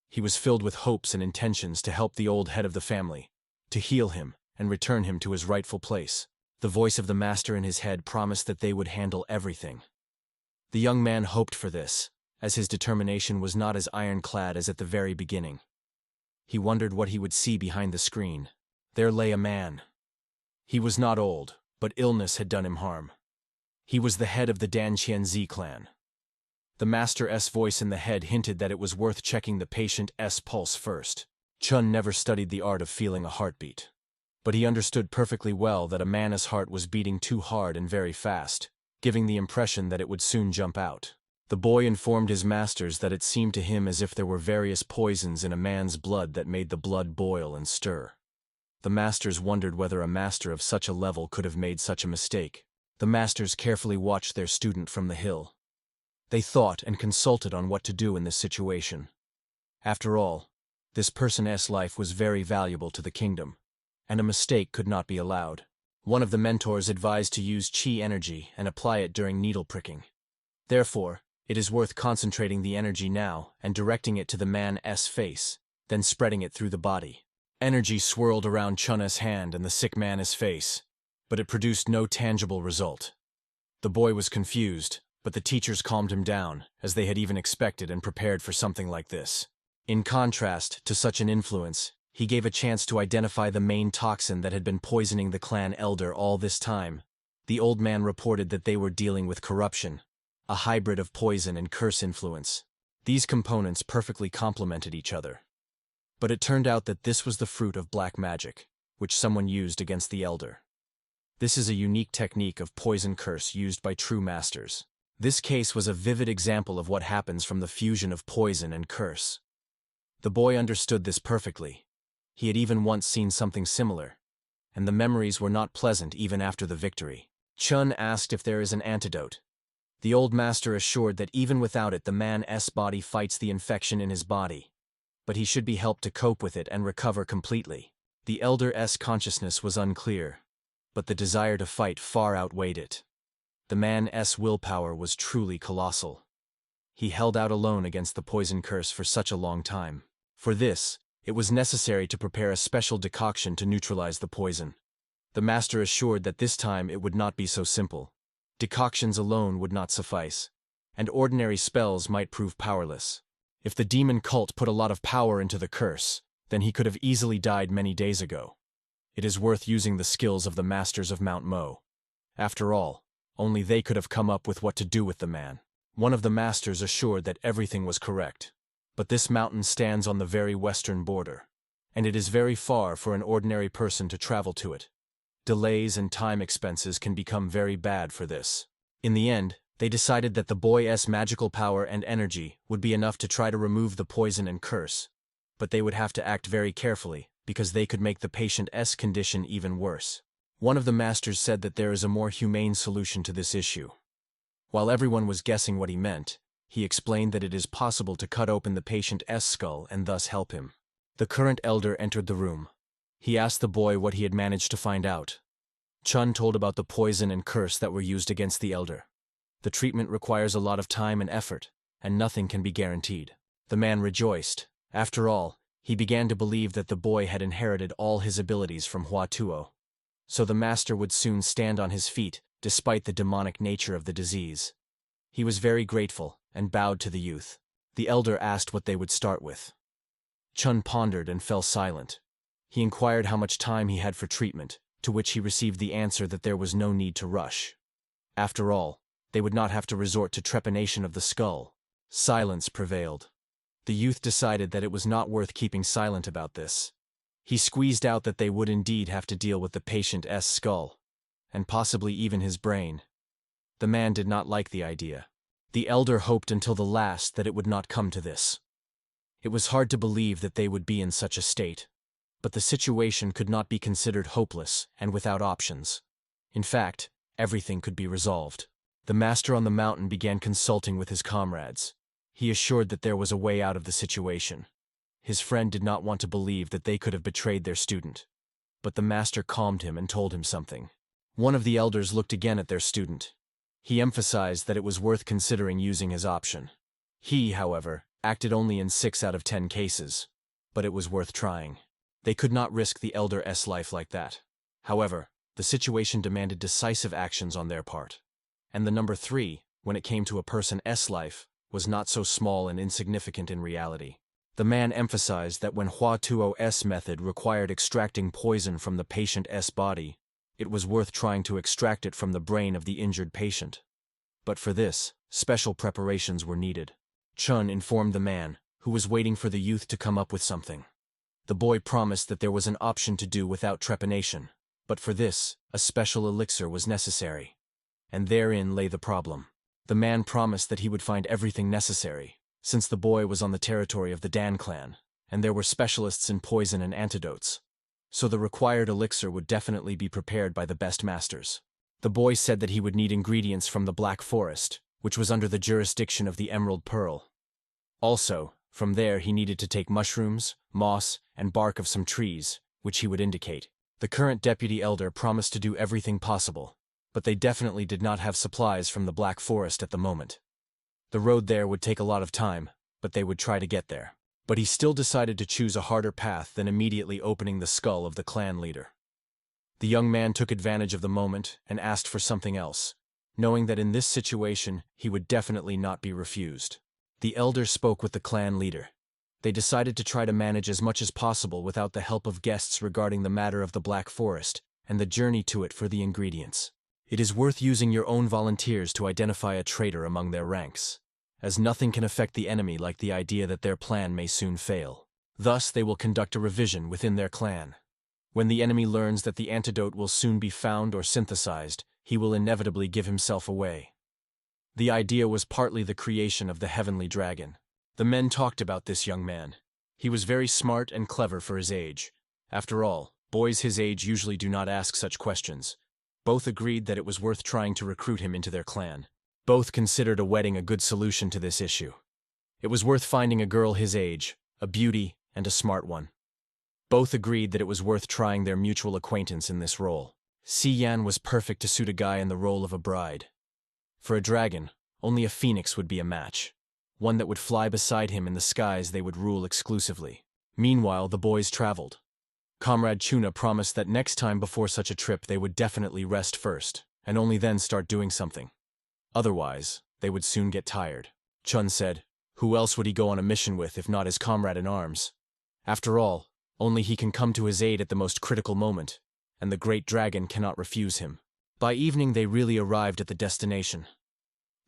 He was filled with hopes and intentions to help the old head of the family, to heal him and return him to his rightful place. The voice of the master in his head promised that they would handle everything. The young man hoped for this, as his determination was not as ironclad as at the very beginning. He wondered what he would see behind the screen. There lay a man. He was not old, but illness had done him harm. He was the head of the Dan Xianzi clan. The master's voice in the head hinted that it was worth checking the patient's pulse first. Chun never studied the art of feeling a heartbeat, but he understood perfectly well that a man's heart was beating too hard and very fast, giving the impression that it would soon jump out. The boy informed his masters that it seemed to him as if there were various poisons in a man's blood that made the blood boil and stir. The masters wondered whether a master of such a level could have made such a mistake. The masters carefully watched their student from the hill. They thought and consulted on what to do in this situation. After all, this person's life was very valuable to the kingdom, and a mistake could not be allowed. One of the mentors advised to use chi energy and apply it during needle pricking. Therefore, it is worth concentrating the energy now and directing it to the man's face, then spreading it through the body. Energy swirled around Chun's hand and the sick man's face, but it produced no tangible result. The boy was confused, but the teachers calmed him down, as they had even expected and prepared for something like this. In contrast to such an influence, he gave a chance to identify the main toxin that had been poisoning the clan elder all this time. The old man reported that they were dealing with corruption, a hybrid of poison and curse influence. These components perfectly complemented each other. But it turned out that this was the fruit of black magic, which someone used against the elder. This is a unique technique of poison curse used by true masters. This case was a vivid example of what happens from the fusion of poison and curse. The boy understood this perfectly. He had even once seen something similar, and the memories were not pleasant even after the victory. Chun asked if there is an antidote. The old master assured that even without it the man's body fights the infection in his body, but he should be helped to cope with it and recover completely. The elder's consciousness was unclear, but the desire to fight far outweighed it. The man's willpower was truly colossal. He held out alone against the poison curse for such a long time. For this, it was necessary to prepare a special decoction to neutralize the poison. The master assured that this time it would not be so simple. Decoctions alone would not suffice, and ordinary spells might prove powerless. If the demon cult put a lot of power into the curse, then he could have easily died many days ago. It is worth using the skills of the masters of Mount Mo. After all, only they could have come up with what to do with the man. One of the masters assured that everything was correct. But this mountain stands on the very western border, and it is very far for an ordinary person to travel to it. Delays and time expenses can become very bad for this. In the end, they decided that the boy's magical power and energy would be enough to try to remove the poison and curse, but they would have to act very carefully, because they could make the patient's condition even worse. One of the masters said that there is a more humane solution to this issue. While everyone was guessing what he meant, he explained that it is possible to cut open the patient's skull and thus help him. The current elder entered the room. He asked the boy what he had managed to find out. Chun told about the poison and curse that were used against the elder. The treatment requires a lot of time and effort, and nothing can be guaranteed. The man rejoiced. After all, he began to believe that the boy had inherited all his abilities from Hua Tuo. So the master would soon stand on his feet, despite the demonic nature of the disease. He was very grateful, and bowed to the youth. The elder asked what they would start with. Chun pondered and fell silent. He inquired how much time he had for treatment, to which he received the answer that there was no need to rush. After all, they would not have to resort to trepanation of the skull. Silence prevailed. The youth decided that it was not worth keeping silent about this. He squeezed out that they would indeed have to deal with the patient's skull, and possibly even his brain. The man did not like the idea. The elder hoped until the last that it would not come to this. It was hard to believe that they would be in such a state, but the situation could not be considered hopeless and without options. In fact, everything could be resolved. The master on the mountain began consulting with his comrades. He assured that there was a way out of the situation. His friend did not want to believe that they could have betrayed their student, but the master calmed him and told him something. One of the elders looked again at their student. He emphasized that it was worth considering using his option. He, however, acted only in 6 out of 10 cases, but it was worth trying. They could not risk the elder's life like that. However, the situation demanded decisive actions on their part. And the number 3, when it came to a person's life, was not so small and insignificant in reality. The man emphasized that when Hua Tuo's method required extracting poison from the patient's body, it was worth trying to extract it from the brain of the injured patient. But for this, special preparations were needed. Chun informed the man, who was waiting for the youth to come up with something. The boy promised that there was an option to do without trepanation, but for this, a special elixir was necessary. And therein lay the problem. The man promised that he would find everything necessary, since the boy was on the territory of the Dan clan, and there were specialists in poison and antidotes. So the required elixir would definitely be prepared by the best masters. The boy said that he would need ingredients from the Black Forest, which was under the jurisdiction of the Emerald Pearl. Also, from there he needed to take mushrooms, moss, and bark of some trees, which he would indicate. The current deputy elder promised to do everything possible, but they definitely did not have supplies from the Black Forest at the moment. The road there would take a lot of time, but they would try to get there. But he still decided to choose a harder path than immediately opening the skull of the clan leader. The young man took advantage of the moment and asked for something else, knowing that in this situation he would definitely not be refused. The elder spoke with the clan leader. They decided to try to manage as much as possible without the help of guests regarding the matter of the Black Forest and the journey to it for the ingredients. It is worth using your own volunteers to identify a traitor among their ranks, as nothing can affect the enemy like the idea that their plan may soon fail. Thus, they will conduct a revision within their clan. When the enemy learns that the antidote will soon be found or synthesized, he will inevitably give himself away. The idea was partly the creation of the heavenly dragon. The men talked about this young man. He was very smart and clever for his age. After all, boys his age usually do not ask such questions. Both agreed that it was worth trying to recruit him into their clan. Both considered a wedding a good solution to this issue. It was worth finding a girl his age, a beauty, and a smart one. Both agreed that it was worth trying their mutual acquaintance in this role. Xian was perfect to suit a guy in the role of a bride. For a dragon, only a phoenix would be a match. One that would fly beside him in the skies they would rule exclusively. Meanwhile, the boys traveled. Comrade Chuna promised that next time before such a trip they would definitely rest first, and only then start doing something. Otherwise, they would soon get tired. Chun said, who else would he go on a mission with if not his comrade in arms? After all, only he can come to his aid at the most critical moment, and the great dragon cannot refuse him. By evening they really arrived at the destination.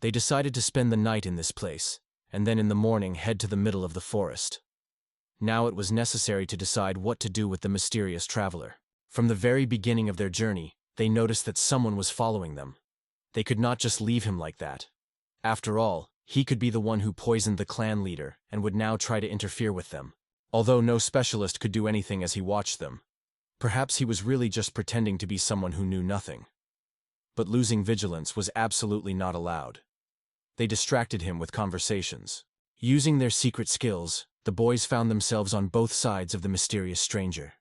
They decided to spend the night in this place, and then in the morning head to the middle of the forest. Now it was necessary to decide what to do with the mysterious traveler. From the very beginning of their journey, they noticed that someone was following them. They could not just leave him like that. After all, he could be the one who poisoned the clan leader and would now try to interfere with them. Although no specialist could do anything as he watched them. Perhaps he was really just pretending to be someone who knew nothing. But losing vigilance was absolutely not allowed. They distracted him with conversations. Using their secret skills, the boys found themselves on both sides of the mysterious stranger.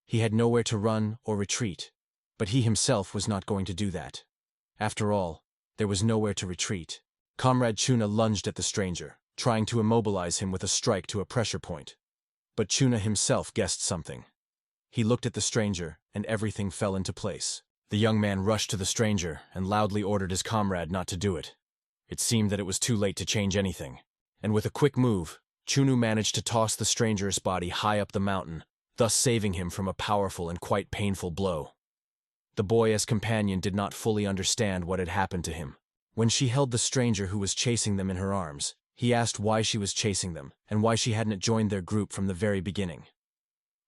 He had nowhere to run or retreat, but he himself was not going to do that. After all, there was nowhere to retreat. Comrade Chuna lunged at the stranger, trying to immobilize him with a strike to a pressure point. But Chuna himself guessed something. He looked at the stranger, and everything fell into place. The young man rushed to the stranger and loudly ordered his comrade not to do it. It seemed that it was too late to change anything, and with a quick move, Chunu managed to toss the stranger's body high up the mountain, thus saving him from a powerful and quite painful blow. The boy as companion did not fully understand what had happened to him. When she held the stranger who was chasing them in her arms, he asked why she was chasing them and why she hadn't joined their group from the very beginning.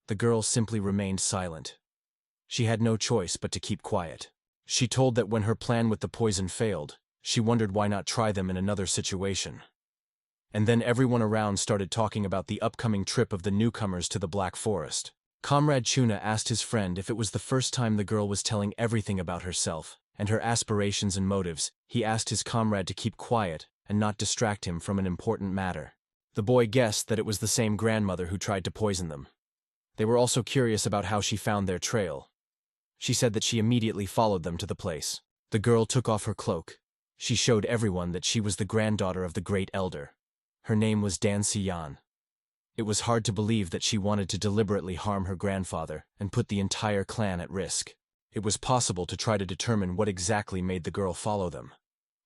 The girl simply remained silent. She had no choice but to keep quiet. She told that when her plan with the poison failed, she wondered why not try them in another situation. And then everyone around started talking about the upcoming trip of the newcomers to the Black Forest. Comrade Chuna asked his friend if it was the first time the girl was telling everything about herself and her aspirations and motives. He asked his comrade to keep quiet and not distract him from an important matter. The boy guessed that it was the same grandmother who tried to poison them. They were also curious about how she found their trail. She said that she immediately followed them to the place. The girl took off her cloak. She showed everyone that she was the granddaughter of the great elder. Her name was Dan Xian. It was hard to believe that she wanted to deliberately harm her grandfather and put the entire clan at risk. It was possible to try to determine what exactly made the girl follow them.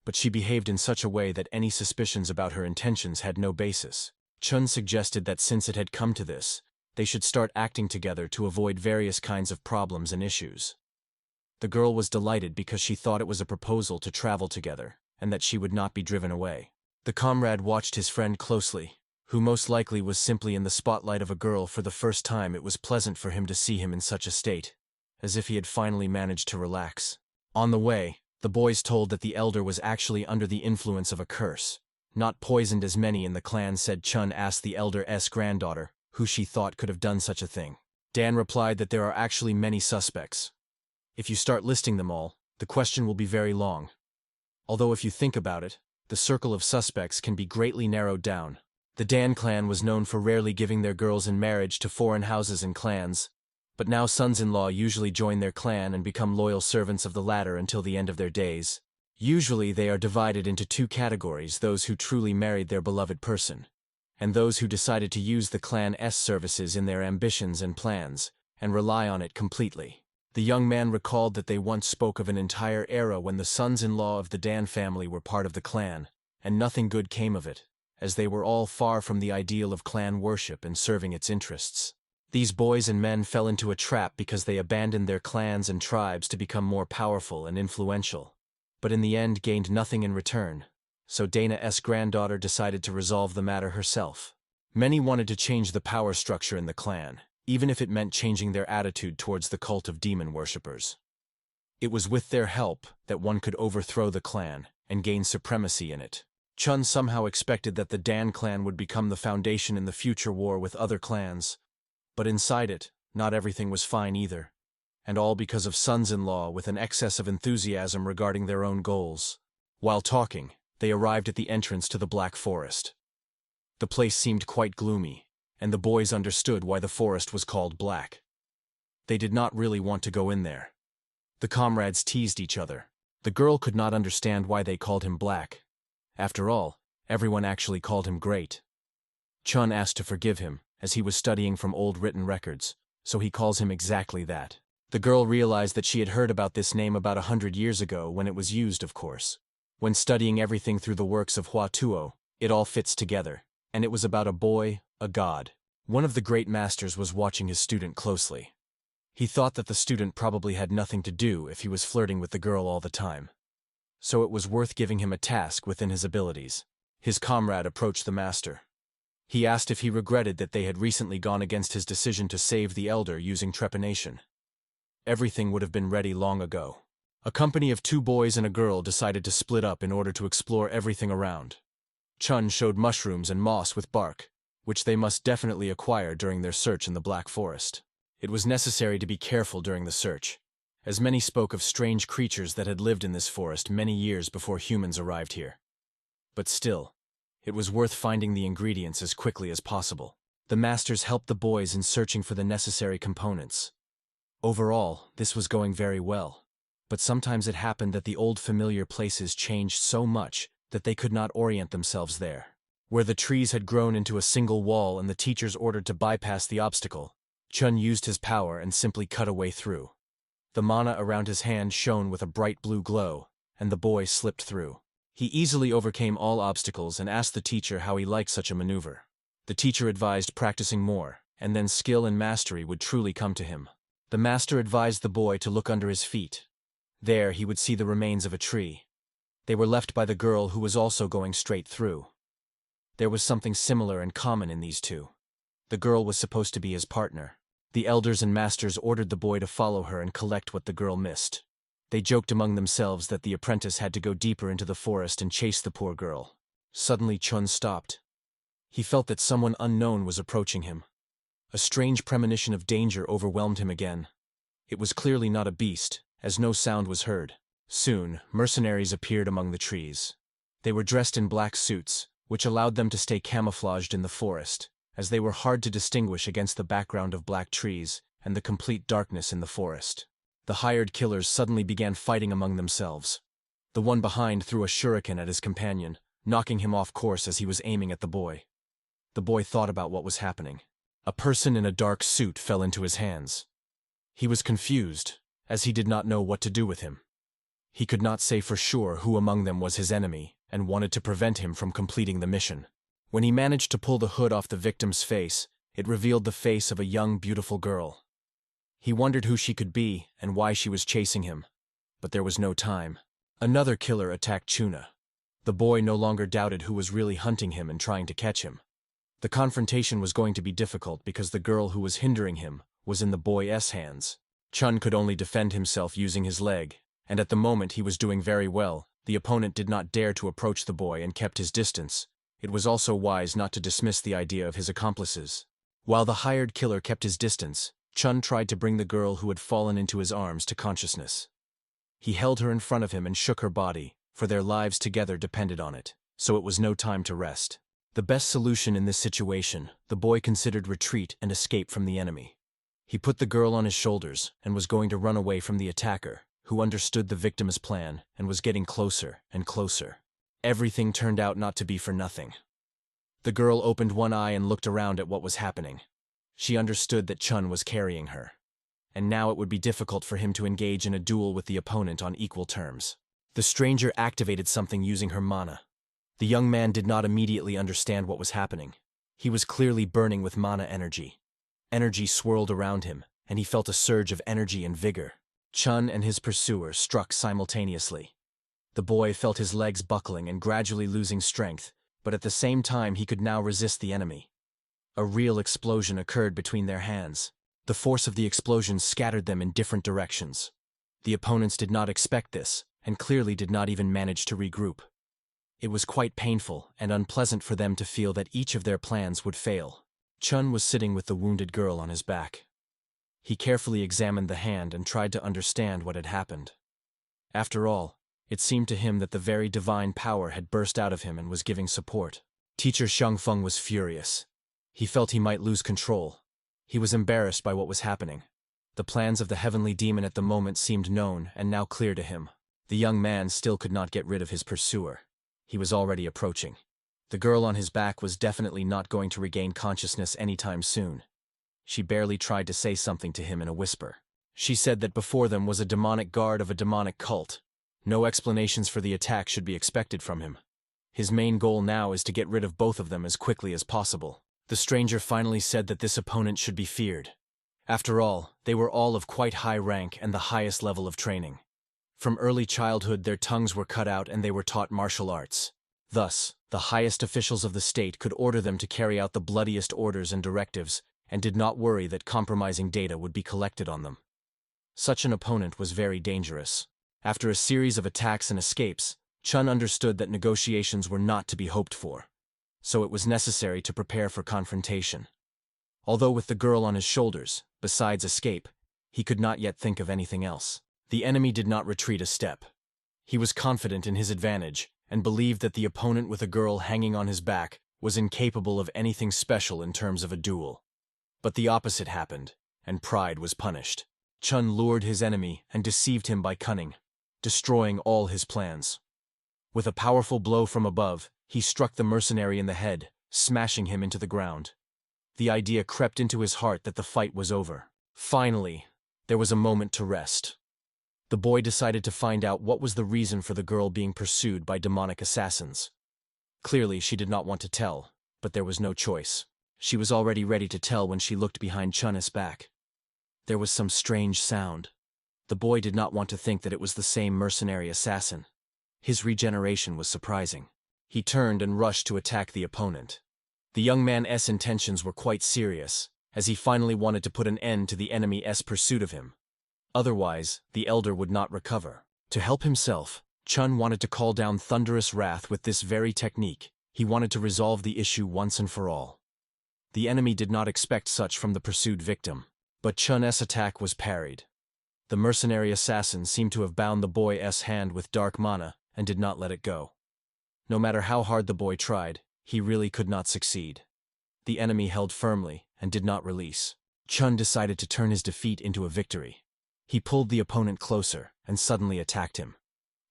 But she behaved in such a way that any suspicions about her intentions had no basis. Chun suggested that since it had come to this, they should start acting together to avoid various kinds of problems and issues. The girl was delighted because she thought it was a proposal to travel together, and that she would not be driven away. The comrade watched his friend closely, who most likely was simply in the spotlight of a girl for the first time. It was pleasant for him to see him in such a state, as if he had finally managed to relax. On the way, the boys told that the elder was actually under the influence of a curse, not poisoned as many in the clan said. Chun asked the elder's granddaughter who she thought could have done such a thing. Dan replied that there are actually many suspects. If you start listing them all, the question will be very long. Although if you think about it, the circle of suspects can be greatly narrowed down. The Dan clan was known for rarely giving their girls in marriage to foreign houses and clans, but now sons-in-law usually join their clan and become loyal servants of the latter until the end of their days. Usually they are divided into two categories: those who truly married their beloved person, and those who decided to use the clan's services in their ambitions and plans, and rely on it completely. The young man recalled that they once spoke of an entire era when the sons-in-law of the Dan family were part of the clan, and nothing good came of it. as they were all far from the ideal of clan worship and serving its interests. These boys and men fell into a trap because they abandoned their clans and tribes to become more powerful and influential, but in the end gained nothing in return, so Dana's granddaughter decided to resolve the matter herself. Many wanted to change the power structure in the clan, even if it meant changing their attitude towards the cult of demon worshippers. It was with their help that one could overthrow the clan and gain supremacy in it. Chun somehow expected that the Dan clan would become the foundation in the future war with other clans, but inside it, not everything was fine either, and all because of sons-in-law with an excess of enthusiasm regarding their own goals. While talking, they arrived at the entrance to the Black Forest. The place seemed quite gloomy, and the boys understood why the forest was called Black. They did not really want to go in there. The comrades teased each other. The girl could not understand why they called him Black. After all, everyone actually called him Great. Chun asked to forgive him, as he was studying from old written records, so he calls him exactly that. The girl realized that she had heard about this name about 100 years ago when it was used, of course. When studying everything through the works of Hua Tuo, it all fits together, and it was about a boy, a god. One of the great masters was watching his student closely. He thought that the student probably had nothing to do if he was flirting with the girl all the time, so it was worth giving him a task within his abilities. His comrade approached the master. He asked if he regretted that they had recently gone against his decision to save the elder using trepanation. Everything would have been ready long ago. A company of 2 boys and a girl decided to split up in order to explore everything around. Chun showed mushrooms and moss with bark, which they must definitely acquire during their search in the Black Forest. It was necessary to be careful during the search, as many spoke of strange creatures that had lived in this forest many years before humans arrived here. But still, it was worth finding the ingredients as quickly as possible. The masters helped the boys in searching for the necessary components. Overall, this was going very well, but sometimes it happened that the old familiar places changed so much that they could not orient themselves there. Where the trees had grown into a single wall and the teachers ordered to bypass the obstacle, Chun used his power and simply cut a way through. The mana around his hand shone with a bright blue glow, and the boy slipped through. He easily overcame all obstacles and asked the teacher how he liked such a maneuver. The teacher advised practicing more, and then skill and mastery would truly come to him. The master advised the boy to look under his feet. There he would see the remains of a tree. They were left by the girl who was also going straight through. There was something similar and common in these two. The girl was supposed to be his partner. The elders and masters ordered the boy to follow her and collect what the girl missed. They joked among themselves that the apprentice had to go deeper into the forest and chase the poor girl. Suddenly Chun stopped. He felt that someone unknown was approaching him. A strange premonition of danger overwhelmed him again. It was clearly not a beast, as no sound was heard. Soon, mercenaries appeared among the trees. They were dressed in black suits, which allowed them to stay camouflaged in the forest, as they were hard to distinguish against the background of black trees and the complete darkness in the forest. The hired killers suddenly began fighting among themselves. The one behind threw a shuriken at his companion, knocking him off course as he was aiming at the boy. The boy thought about what was happening. A person in a dark suit fell into his hands. He was confused, as he did not know what to do with him. He could not say for sure who among them was his enemy, and wanted to prevent him from completing the mission. When he managed to pull the hood off the victim's face, it revealed the face of a young, beautiful girl. He wondered who she could be and why she was chasing him, but there was no time. Another killer attacked Chuna. The boy no longer doubted who was really hunting him and trying to catch him. The confrontation was going to be difficult because the girl who was hindering him was in the boy's hands. Chun could only defend himself using his leg, and at the moment he was doing very well. The opponent did not dare to approach the boy and kept his distance. It was also wise not to dismiss the idea of his accomplices. While the hired killer kept his distance, Chun tried to bring the girl who had fallen into his arms to consciousness. He held her in front of him and shook her body, for their lives together depended on it, so it was no time to rest. The best solution in this situation, the boy considered retreat and escape from the enemy. He put the girl on his shoulders and was going to run away from the attacker, who understood the victim's plan and was getting closer and closer. Everything turned out not to be for nothing. The girl opened one eye and looked around at what was happening. She understood that Chun was carrying her, and now it would be difficult for him to engage in a duel with the opponent on equal terms. The stranger activated something using her mana. The young man did not immediately understand what was happening. He was clearly burning with mana energy. Energy swirled around him, and he felt a surge of energy and vigor. Chun and his pursuer struck simultaneously. The boy felt his legs buckling and gradually losing strength, but at the same time he could now resist the enemy. A real explosion occurred between their hands. The force of the explosion scattered them in different directions. The opponents did not expect this, and clearly did not even manage to regroup. It was quite painful and unpleasant for them to feel that each of their plans would fail. Chun was sitting with the wounded girl on his back. He carefully examined the hand and tried to understand what had happened. After all, it seemed to him that the very divine power had burst out of him and was giving support. Teacher Xianfong was furious. He felt he might lose control. He was embarrassed by what was happening. The plans of the heavenly demon at the moment seemed known and now clear to him. The young man still could not get rid of his pursuer. He was already approaching. The girl on his back was definitely not going to regain consciousness anytime soon. She barely tried to say something to him in a whisper. She said that before them was a demonic guard of a demonic cult. No explanations for the attack should be expected from him. His main goal now is to get rid of both of them as quickly as possible. The stranger finally said that this opponent should be feared. After all, they were all of quite high rank and the highest level of training. From early childhood their tongues were cut out and they were taught martial arts. Thus, the highest officials of the state could order them to carry out the bloodiest orders and directives, and did not worry that compromising data would be collected on them. Such an opponent was very dangerous. After a series of attacks and escapes, Chun understood that negotiations were not to be hoped for. So it was necessary to prepare for confrontation. Although with the girl on his shoulders, besides escape, he could not yet think of anything else. The enemy did not retreat a step. He was confident in his advantage, and believed that the opponent with a girl hanging on his back was incapable of anything special in terms of a duel. But the opposite happened, and pride was punished. Chun lured his enemy and deceived him by cunning, destroying all his plans. With a powerful blow from above, he struck the mercenary in the head, smashing him into the ground. The idea crept into his heart that the fight was over. Finally, there was a moment to rest. The boy decided to find out what was the reason for the girl being pursued by demonic assassins. Clearly, she did not want to tell, but there was no choice. She was already ready to tell when she looked behind Chun's back. There was some strange sound. The boy did not want to think that it was the same mercenary assassin. His regeneration was surprising. He turned and rushed to attack the opponent. The young man's intentions were quite serious, as he finally wanted to put an end to the enemy's pursuit of him. Otherwise, the elder would not recover. To help himself, Chun wanted to call down thunderous wrath with this very technique. He wanted to resolve the issue once and for all. The enemy did not expect such from the pursued victim, but Chun's attack was parried. The mercenary assassin seemed to have bound the boy's hand with dark mana and did not let it go. No matter how hard the boy tried, he really could not succeed. The enemy held firmly and did not release. Chun decided to turn his defeat into a victory. He pulled the opponent closer and suddenly attacked him.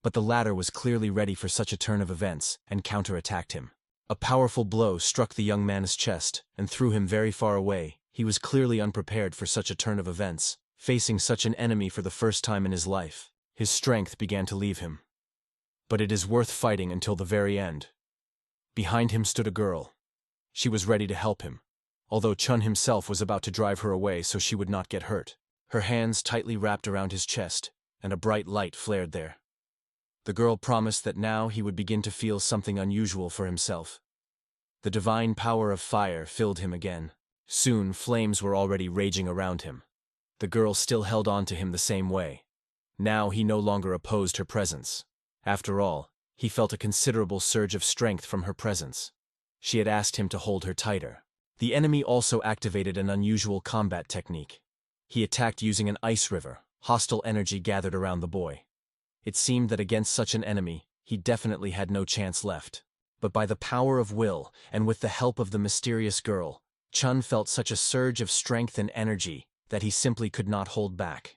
But the latter was clearly ready for such a turn of events and counterattacked him. A powerful blow struck the young man's chest and threw him very far away. He was clearly unprepared for such a turn of events, facing such an enemy for the first time in his life. His strength began to leave him. But it is worth fighting until the very end. Behind him stood a girl. She was ready to help him, although Chun himself was about to drive her away so she would not get hurt. Her hands tightly wrapped around his chest, and a bright light flared there. The girl promised that now he would begin to feel something unusual for himself. The divine power of fire filled him again. Soon flames were already raging around him. The girl still held on to him the same way. Now he no longer opposed her presence. After all, he felt a considerable surge of strength from her presence. She had asked him to hold her tighter. The enemy also activated an unusual combat technique. He attacked using an ice river. Hostile energy gathered around the boy. It seemed that against such an enemy, he definitely had no chance left. But by the power of will, and with the help of the mysterious girl, Chun felt such a surge of strength and energy that he simply could not hold back.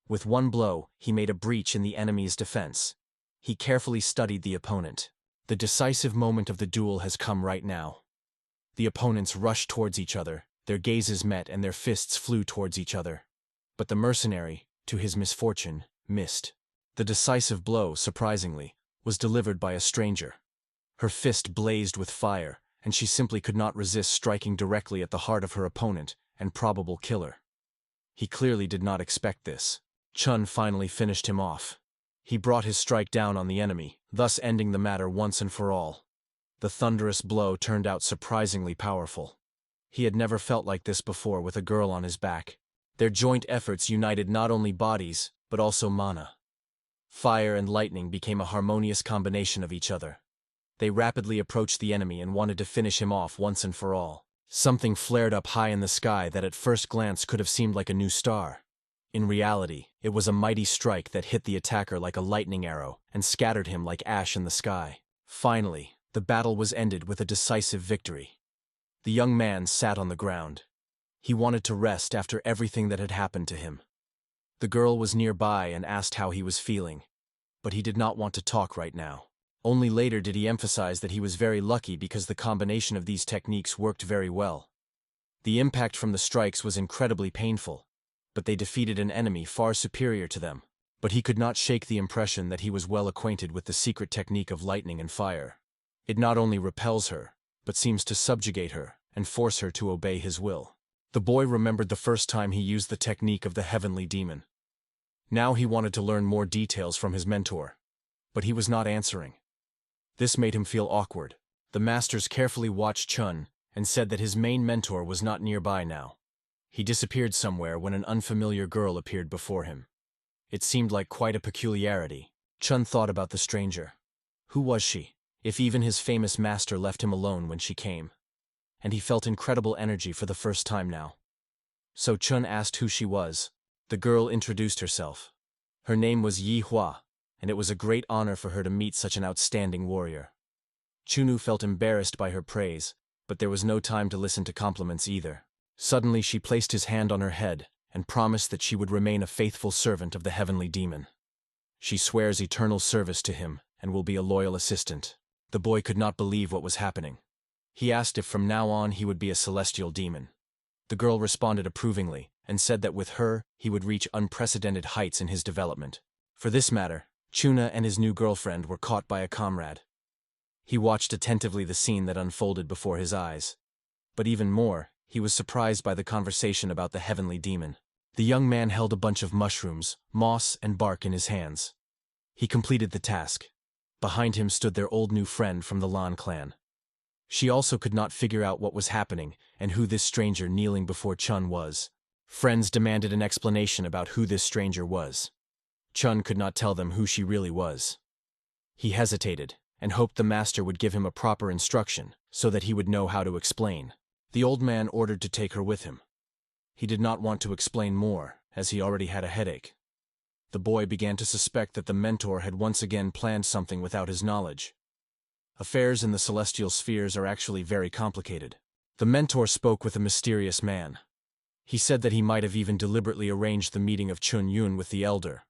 With one blow, he made a breach in the enemy's defense. He carefully studied the opponent. The decisive moment of the duel has come right now. The opponents rushed towards each other. Their gazes met and their fists flew towards each other. But the mercenary, to his misfortune, missed. The decisive blow, surprisingly, was delivered by a stranger. Her fist blazed with fire, and she simply could not resist striking directly at the heart of her opponent and probable killer. He clearly did not expect this. Chun finally finished him off. He brought his strike down on the enemy, thus ending the matter once and for all. The thunderous blow turned out surprisingly powerful. He had never felt like this before with a girl on his back. Their joint efforts united not only bodies, but also mana. Fire and lightning became a harmonious combination of each other. They rapidly approached the enemy and wanted to finish him off once and for all. Something flared up high in the sky that at first glance could have seemed like a new star. In reality, it was a mighty strike that hit the attacker like a lightning arrow and scattered him like ash in the sky. Finally, the battle was ended with a decisive victory. The young man sat on the ground. He wanted to rest after everything that had happened to him. The girl was nearby and asked how he was feeling, but he did not want to talk right now. Only later did he emphasize that he was very lucky because the combination of these techniques worked very well. The impact from the strikes was incredibly painful, but they defeated an enemy far superior to them. But he could not shake the impression that he was well acquainted with the secret technique of lightning and fire. It not only repels her, but seems to subjugate her and force her to obey his will. The boy remembered the first time he used the technique of the heavenly demon. Now he wanted to learn more details from his mentor, but he was not answering. This made him feel awkward. The masters carefully watched Chun and said that his main mentor was not nearby now. He disappeared somewhere when an unfamiliar girl appeared before him. It seemed like quite a peculiarity. Chun thought about the stranger. Who was she, if even his famous master left him alone when she came? And he felt incredible energy for the first time now. So Chun asked who she was. The girl introduced herself. Her name was Yi Hua, and it was a great honor for her to meet such an outstanding warrior. Chunu felt embarrassed by her praise, but there was no time to listen to compliments either. Suddenly she placed his hand on her head and promised that she would remain a faithful servant of the heavenly demon. She swears eternal service to him and will be a loyal assistant. The boy could not believe what was happening. He asked if from now on he would be a celestial demon. The girl responded approvingly and said that with her he would reach unprecedented heights in his development. For this matter, Chuna and his new girlfriend were caught by a comrade. He watched attentively the scene that unfolded before his eyes. But even more, he was surprised by the conversation about the heavenly demon. The young man held a bunch of mushrooms, moss, and bark in his hands. He completed the task. Behind him stood their old new friend from the Lan clan. She also could not figure out what was happening and who this stranger kneeling before Chun was. Friends demanded an explanation about who this stranger was. Chun could not tell them who she really was. He hesitated and hoped the master would give him a proper instruction so that he would know how to explain. The old man ordered to take her with him. He did not want to explain more, as he already had a headache. The boy began to suspect that the mentor had once again planned something without his knowledge. Affairs in the celestial spheres are actually very complicated. The mentor spoke with a mysterious man. He said that he might have even deliberately arranged the meeting of Chun Yun with the elder.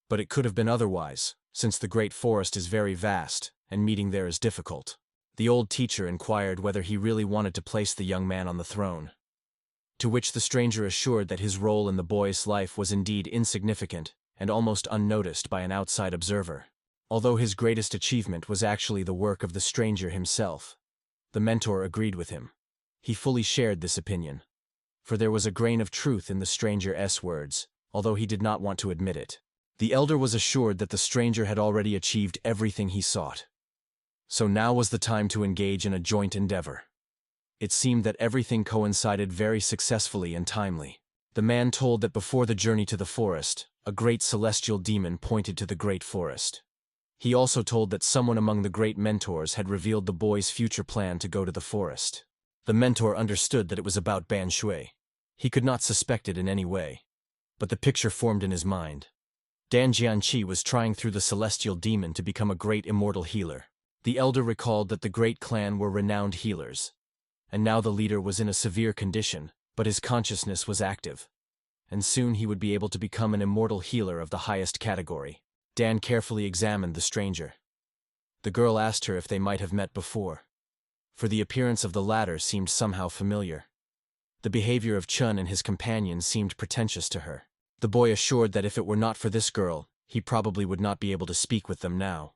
But it could have been otherwise, since the great forest is very vast, and meeting there is difficult. The old teacher inquired whether he really wanted to place the young man on the throne. To which the stranger assured that his role in the boy's life was indeed insignificant and almost unnoticed by an outside observer. Although his greatest achievement was actually the work of the stranger himself. The mentor agreed with him. He fully shared this opinion. For there was a grain of truth in the stranger's words, although he did not want to admit it. The elder was assured that the stranger had already achieved everything he sought. So now was the time to engage in a joint endeavor. It seemed that everything coincided very successfully and timely. The man told that before the journey to the forest, a great celestial demon pointed to the great forest. He also told that someone among the great mentors had revealed the boy's future plan to go to the forest. The mentor understood that it was about Ban Shui. He could not suspect it in any way. But the picture formed in his mind. Dan Jianqi was trying through the celestial demon to become a great immortal healer. The elder recalled that the great clan were renowned healers. And now the leader was in a severe condition, but his consciousness was active. And soon he would be able to become an immortal healer of the highest category. Dan carefully examined the stranger. The girl asked her if they might have met before. For the appearance of the latter seemed somehow familiar. The behavior of Chun and his companions seemed pretentious to her. The boy assured that if it were not for this girl, he probably would not be able to speak with them now.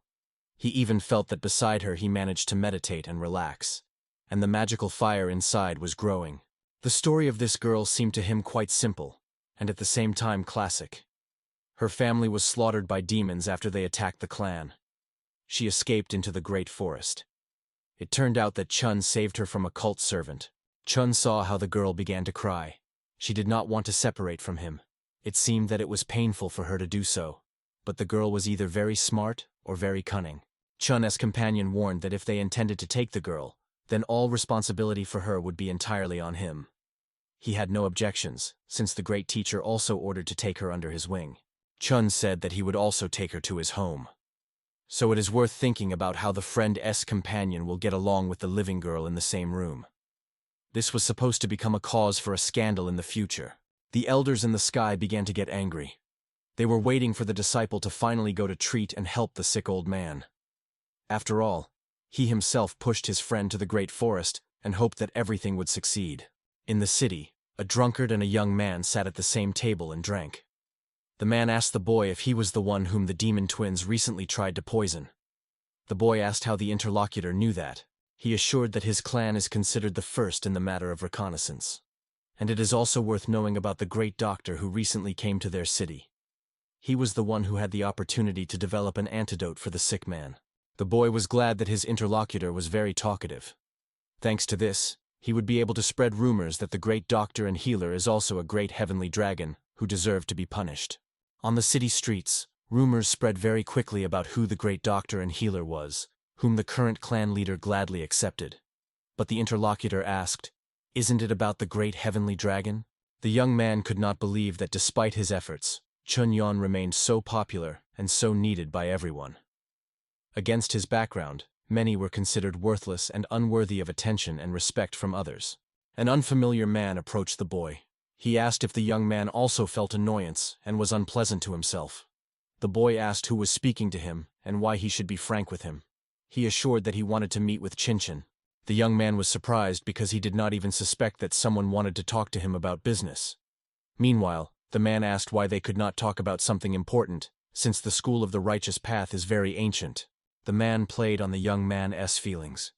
He even felt that beside her he managed to meditate and relax, and the magical fire inside was growing. The story of this girl seemed to him quite simple, and at the same time classic. Her family was slaughtered by demons after they attacked the clan. She escaped into the great forest. It turned out that Chun saved her from a cult servant. Chun saw how the girl began to cry. She did not want to separate from him. It seemed that it was painful for her to do so, but the girl was either very smart or very cunning. Chun's companion warned that if they intended to take the girl, then all responsibility for her would be entirely on him. He had no objections, since the great teacher also ordered to take her under his wing. Chun said that he would also take her to his home. So it is worth thinking about how the friend's companion will get along with the living girl in the same room. This was supposed to become a cause for a scandal in the future. The elders in the sky began to get angry. They were waiting for the disciple to finally go to treat and help the sick old man. After all, he himself pushed his friend to the great forest and hoped that everything would succeed. In the city, a drunkard and a young man sat at the same table and drank. The man asked the boy if he was the one whom the demon twins recently tried to poison. The boy asked how the interlocutor knew that. He assured that his clan is considered the first in the matter of reconnaissance. And it is also worth knowing about the great doctor who recently came to their city. He was the one who had the opportunity to develop an antidote for the sick man. The boy was glad that his interlocutor was very talkative. Thanks to this, he would be able to spread rumors that the great doctor and healer is also a great heavenly dragon who deserved to be punished. On the city streets, rumors spread very quickly about who the great doctor and healer was, whom the current clan leader gladly accepted. But the interlocutor asked, "Isn't it about the great heavenly dragon?" The young man could not believe that despite his efforts, Chun Yon remained so popular and so needed by everyone. Against his background, many were considered worthless and unworthy of attention and respect from others. An unfamiliar man approached the boy. He asked if the young man also felt annoyance and was unpleasant to himself. The boy asked who was speaking to him and why he should be frank with him. He assured that he wanted to meet with Chinchin. The young man was surprised because he did not even suspect that someone wanted to talk to him about business. Meanwhile, the man asked why they could not talk about something important, since the school of the righteous path is very ancient. The man played on the young man's feelings.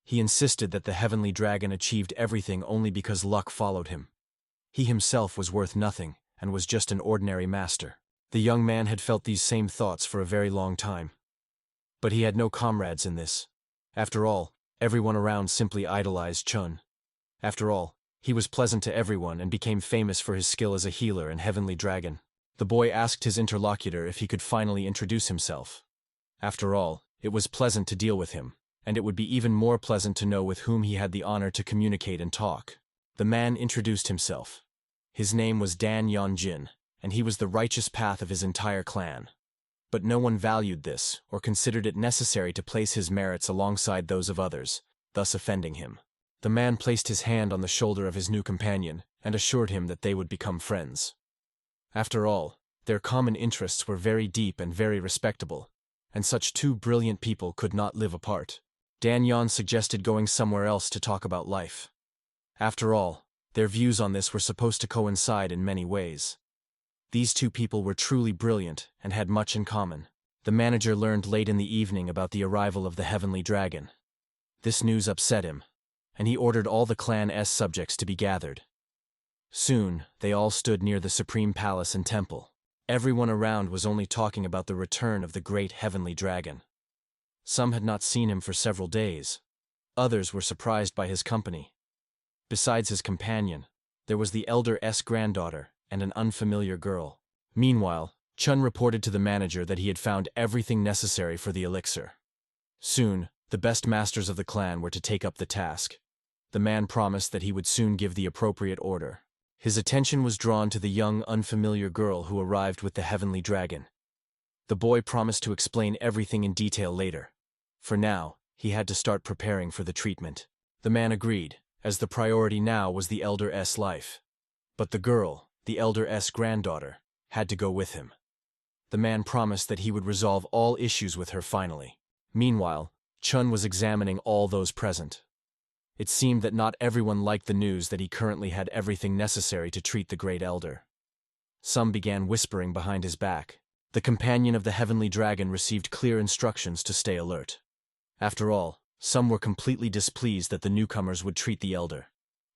He insisted that the heavenly dragon achieved everything only because luck followed him. He himself was worth nothing and was just an ordinary master. The young man had felt these same thoughts for a very long time. But he had no comrades in this. After all, everyone around simply idolized Chun. After all, he was pleasant to everyone and became famous for his skill as a healer and heavenly dragon. The boy asked his interlocutor if he could finally introduce himself. After all, it was pleasant to deal with him, and it would be even more pleasant to know with whom he had the honor to communicate and talk. The man introduced himself. His name was Dan Yonjin, and he was the righteous path of his entire clan. But no one valued this or considered it necessary to place his merits alongside those of others, thus offending him. The man placed his hand on the shoulder of his new companion and assured him that they would become friends. After all, their common interests were very deep and very respectable, and such two brilliant people could not live apart. Dan Yon suggested going somewhere else to talk about life. After all, their views on this were supposed to coincide in many ways. These two people were truly brilliant and had much in common. The manager learned late in the evening about the arrival of the heavenly dragon. This news upset him, and he ordered all the clan's subjects to be gathered. Soon, they all stood near the supreme palace and temple. Everyone around was only talking about the return of the great heavenly dragon. Some had not seen him for several days. Others were surprised by his company. Besides his companion, there was the elder's granddaughter and an unfamiliar girl. Meanwhile, Chun reported to the manager that he had found everything necessary for the elixir. Soon, the best masters of the clan were to take up the task. The man promised that he would soon give the appropriate order. His attention was drawn to the young, unfamiliar girl who arrived with the heavenly dragon. The boy promised to explain everything in detail later. For now, he had to start preparing for the treatment. The man agreed, as the priority now was the elder's life. But the girl, the elder's granddaughter, had to go with him. The man promised that he would resolve all issues with her finally. Meanwhile, Chun was examining all those present. It seemed that not everyone liked the news that he currently had everything necessary to treat the great elder. Some began whispering behind his back. The companion of the heavenly dragon received clear instructions to stay alert. After all, some were completely displeased that the newcomers would treat the elder.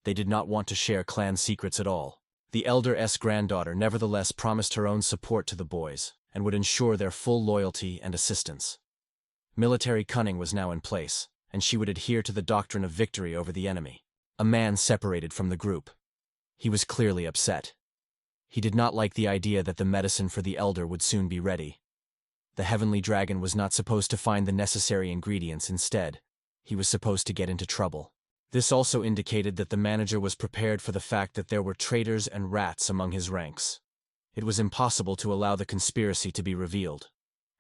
They did not want to share clan secrets at all. The elder's granddaughter nevertheless promised her own support to the boys, and would ensure their full loyalty and assistance. Military cunning was now in place, and she would adhere to the doctrine of victory over the enemy. A man separated from the group. He was clearly upset. He did not like the idea that the medicine for the elder would soon be ready. The heavenly dragon was not supposed to find the necessary ingredients. Instead, he was supposed to get into trouble. This also indicated that the manager was prepared for the fact that there were traitors and rats among his ranks. It was impossible to allow the conspiracy to be revealed.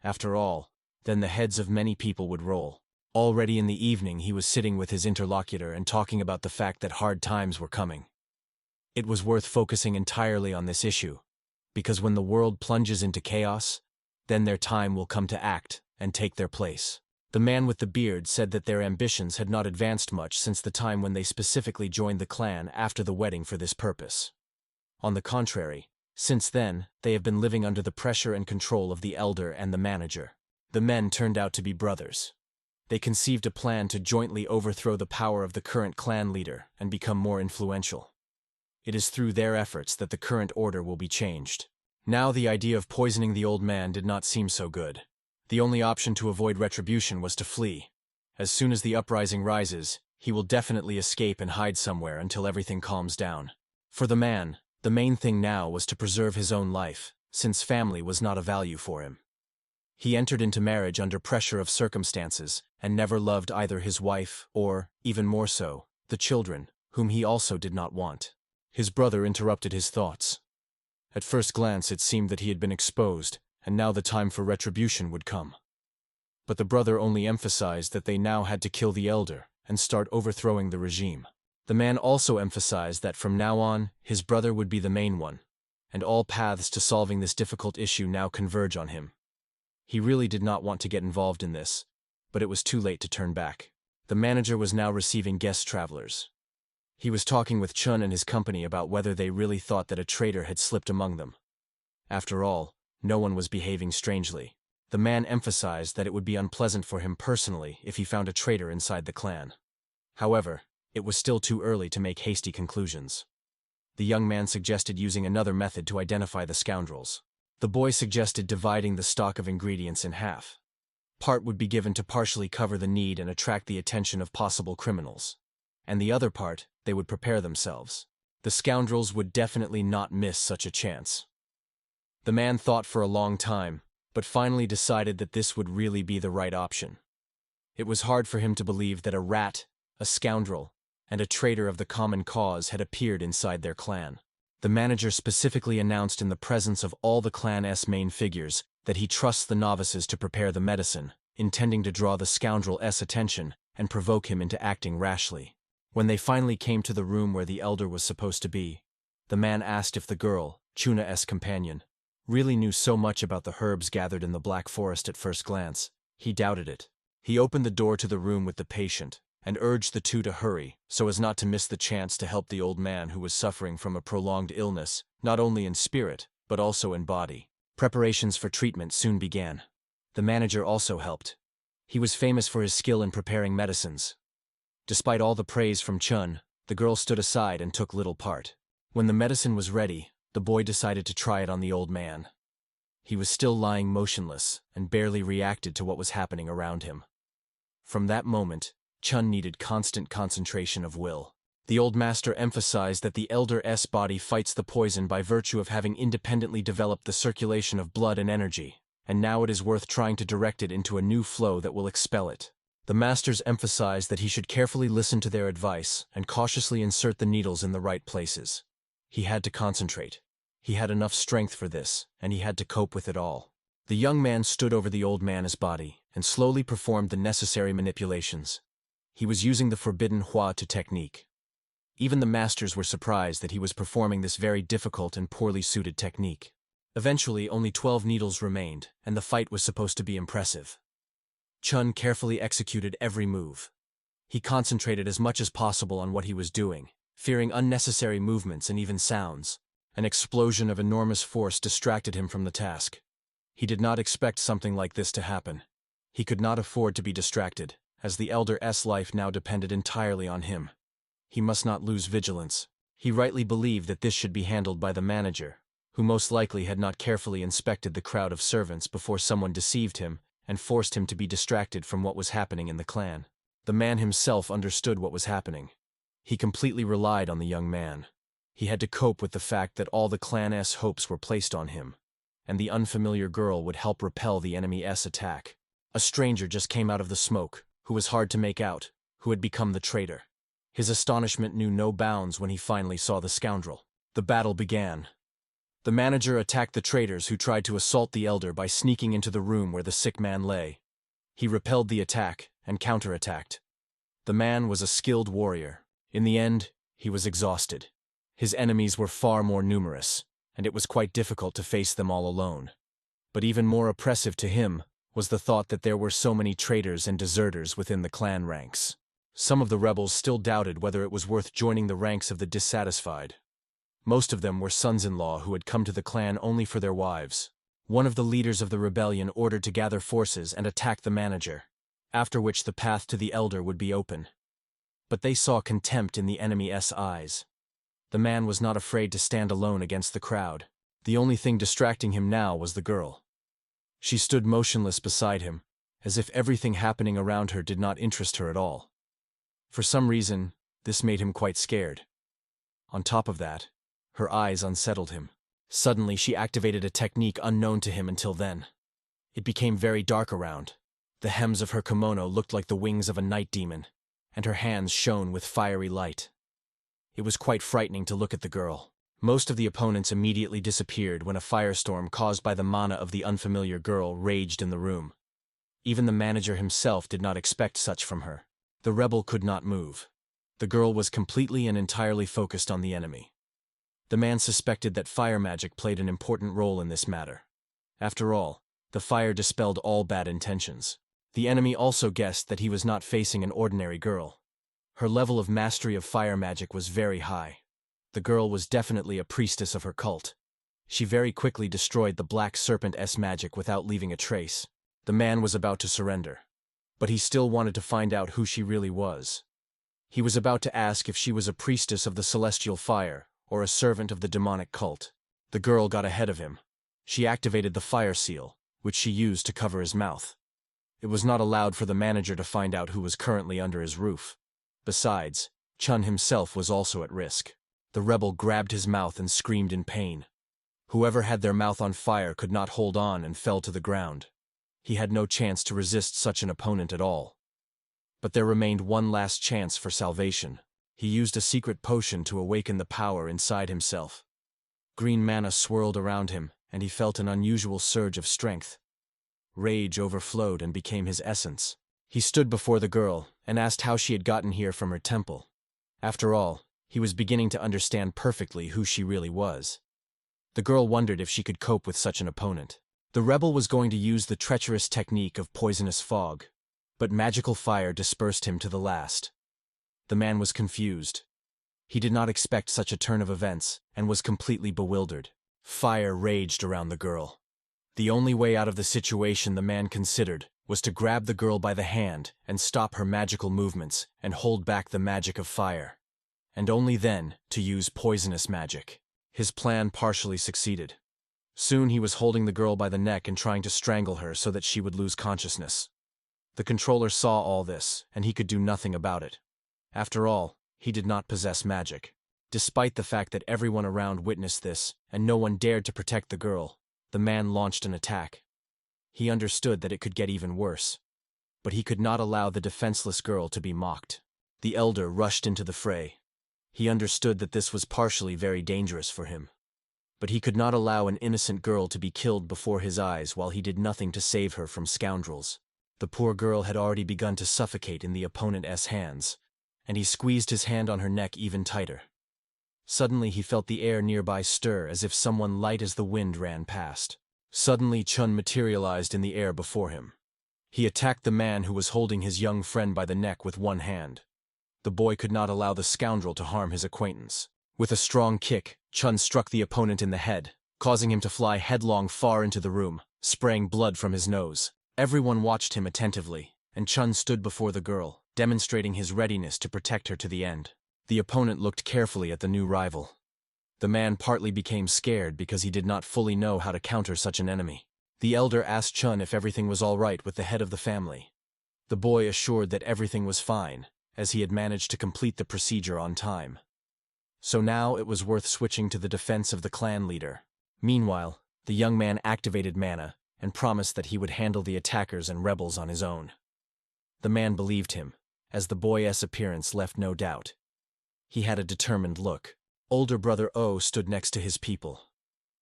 After all, then the heads of many people would roll. Already in the evening he was sitting with his interlocutor and talking about the fact that hard times were coming. It was worth focusing entirely on this issue, because when the world plunges into chaos, then their time will come to act and take their place. The man with the beard said that their ambitions had not advanced much since the time when they specifically joined the clan after the wedding for this purpose. On the contrary, since then, they have been living under the pressure and control of the elder and the manager. The men turned out to be brothers. They conceived a plan to jointly overthrow the power of the current clan leader and become more influential. It is through their efforts that the current order will be changed. Now the idea of poisoning the old man did not seem so good. The only option to avoid retribution was to flee. As soon as the uprising rises, he will definitely escape and hide somewhere until everything calms down. For the man, the main thing now was to preserve his own life, since family was not a value for him. He entered into marriage under pressure of circumstances and never loved either his wife or, even more so, the children, whom he also did not want. His brother interrupted his thoughts. At first glance it seemed that he had been exposed, and now the time for retribution would come. But the brother only emphasized that they now had to kill the elder and start overthrowing the regime. The man also emphasized that from now on, his brother would be the main one, and all paths to solving this difficult issue now converge on him. He really did not want to get involved in this, but it was too late to turn back. The manager was now receiving guest travelers. He was talking with Chun and his company about whether they really thought that a traitor had slipped among them. After all, no one was behaving strangely. The man emphasized that it would be unpleasant for him personally if he found a traitor inside the clan. However, it was still too early to make hasty conclusions. The young man suggested using another method to identify the scoundrels. The boy suggested dividing the stock of ingredients in half. Part would be given to partially cover the need and attract the attention of possible criminals. And the other part, they would prepare themselves. The scoundrels would definitely not miss such a chance. The man thought for a long time, but finally decided that this would really be the right option. It was hard for him to believe that a rat, a scoundrel, and a traitor of the common cause had appeared inside their clan. The manager specifically announced in the presence of all the clan's main figures that he trusts the novices to prepare the medicine, intending to draw the scoundrel's attention and provoke him into acting rashly. When they finally came to the room where the elder was supposed to be, the man asked if the girl, Chuna's companion, really knew so much about the herbs gathered in the Black Forest at first glance. He doubted it. He opened the door to the room with the patient and urged the two to hurry so as not to miss the chance to help the old man who was suffering from a prolonged illness, not only in spirit, but also in body. Preparations for treatment soon began. The manager also helped. He was famous for his skill in preparing medicines. Despite all the praise from Chun, the girl stood aside and took little part. When the medicine was ready, the boy decided to try it on the old man. He was still lying motionless and barely reacted to what was happening around him. From that moment, Chun needed constant concentration of will. The old master emphasized that the elder's body fights the poison by virtue of having independently developed the circulation of blood and energy, and now it is worth trying to direct it into a new flow that will expel it. The masters emphasized that he should carefully listen to their advice and cautiously insert the needles in the right places. He had to concentrate. He had enough strength for this, and he had to cope with it all. The young man stood over the old man's body and slowly performed the necessary manipulations. He was using the forbidden Hua to technique. Even the masters were surprised that he was performing this very difficult and poorly suited technique. Eventually, only 12 needles remained, and the fight was supposed to be impressive. Chun carefully executed every move. He concentrated as much as possible on what he was doing, fearing unnecessary movements and even sounds. An explosion of enormous force distracted him from the task. He did not expect something like this to happen. He could not afford to be distracted, as the Elder's life now depended entirely on him. He must not lose vigilance. He rightly believed that this should be handled by the manager, who most likely had not carefully inspected the crowd of servants before someone deceived him and forced him to be distracted from what was happening in the clan. The man himself understood what was happening. He completely relied on the young man. He had to cope with the fact that all the clan's hopes were placed on him, and the unfamiliar girl would help repel the enemy's attack. A stranger just came out of the smoke, who was hard to make out, who had become the traitor. His astonishment knew no bounds when he finally saw the scoundrel. The battle began. The manager attacked the traitors who tried to assault the elder by sneaking into the room where the sick man lay. He repelled the attack and counterattacked. The man was a skilled warrior. In the end, he was exhausted. His enemies were far more numerous, and it was quite difficult to face them all alone. But even more oppressive to him was the thought that there were so many traitors and deserters within the clan ranks. Some of the rebels still doubted whether it was worth joining the ranks of the dissatisfied. Most of them were sons-in-law who had come to the clan only for their wives. One of the leaders of the rebellion ordered to gather forces and attack the manager, after which the path to the elder would be open. But they saw contempt in the enemy's eyes. The man was not afraid to stand alone against the crowd. The only thing distracting him now was the girl. She stood motionless beside him, as if everything happening around her did not interest her at all. For some reason, this made him quite scared. On top of that, her eyes unsettled him. Suddenly she activated a technique unknown to him until then. It became very dark around. The hems of her kimono looked like the wings of a night demon, and her hands shone with fiery light. It was quite frightening to look at the girl. Most of the opponents immediately disappeared when a firestorm caused by the mana of the unfamiliar girl raged in the room. Even the manager himself did not expect such from her. The rebel could not move. The girl was completely and entirely focused on the enemy. The man suspected that fire magic played an important role in this matter. After all, the fire dispelled all bad intentions. The enemy also guessed that he was not facing an ordinary girl. Her level of mastery of fire magic was very high. The girl was definitely a priestess of her cult. She very quickly destroyed the Black Serpent's magic without leaving a trace. The man was about to surrender, but he still wanted to find out who she really was. He was about to ask if she was a priestess of the celestial fire or a servant of the demonic cult. The girl got ahead of him. She activated the fire seal, which she used to cover his mouth. It was not allowed for the manager to find out who was currently under his roof. Besides, Chun himself was also at risk. The rebel grabbed his mouth and screamed in pain. Whoever had their mouth on fire could not hold on and fell to the ground. He had no chance to resist such an opponent at all. But there remained one last chance for salvation. He used a secret potion to awaken the power inside himself. Green mana swirled around him, and he felt an unusual surge of strength. Rage overflowed and became his essence. He stood before the girl and asked how she had gotten here from her temple. After all, he was beginning to understand perfectly who she really was. The girl wondered if she could cope with such an opponent. The rebel was going to use the treacherous technique of poisonous fog, but magical fire dispersed him to the last. The man was confused. He did not expect such a turn of events and was completely bewildered. Fire raged around the girl. The only way out of the situation the man considered was to grab the girl by the hand and stop her magical movements and hold back the magic of fire. And only then to use poisonous magic. His plan partially succeeded. Soon he was holding the girl by the neck and trying to strangle her so that she would lose consciousness. The controller saw all this, and he could do nothing about it. After all, he did not possess magic. Despite the fact that everyone around witnessed this, and no one dared to protect the girl, the man launched an attack. He understood that it could get even worse. But he could not allow the defenseless girl to be mocked. The elder rushed into the fray. He understood that this was partially very dangerous for him. But he could not allow an innocent girl to be killed before his eyes while he did nothing to save her from scoundrels. The poor girl had already begun to suffocate in the opponent's hands, and he squeezed his hand on her neck even tighter. Suddenly he felt the air nearby stir as if someone light as the wind ran past. Suddenly Chun materialized in the air before him. He attacked the man who was holding his young friend by the neck with one hand. The boy could not allow the scoundrel to harm his acquaintance. With a strong kick, Chun struck the opponent in the head. causing him to fly headlong far into the room, spraying blood from his nose. Everyone watched him attentively, and Chun stood before the girl, demonstrating his readiness to protect her to the end. The opponent looked carefully at the new rival. The man partly became scared because he did not fully know how to counter such an enemy. The elder asked Chun if everything was all right with the head of the family. The boy assured that everything was fine, as he had managed to complete the procedure on time. So now it was worth switching to the defense of the clan leader. Meanwhile, the young man activated mana and promised that he would handle the attackers and rebels on his own. The man believed him, as the boy's appearance left no doubt. He had a determined look. Older brother O stood next to his people.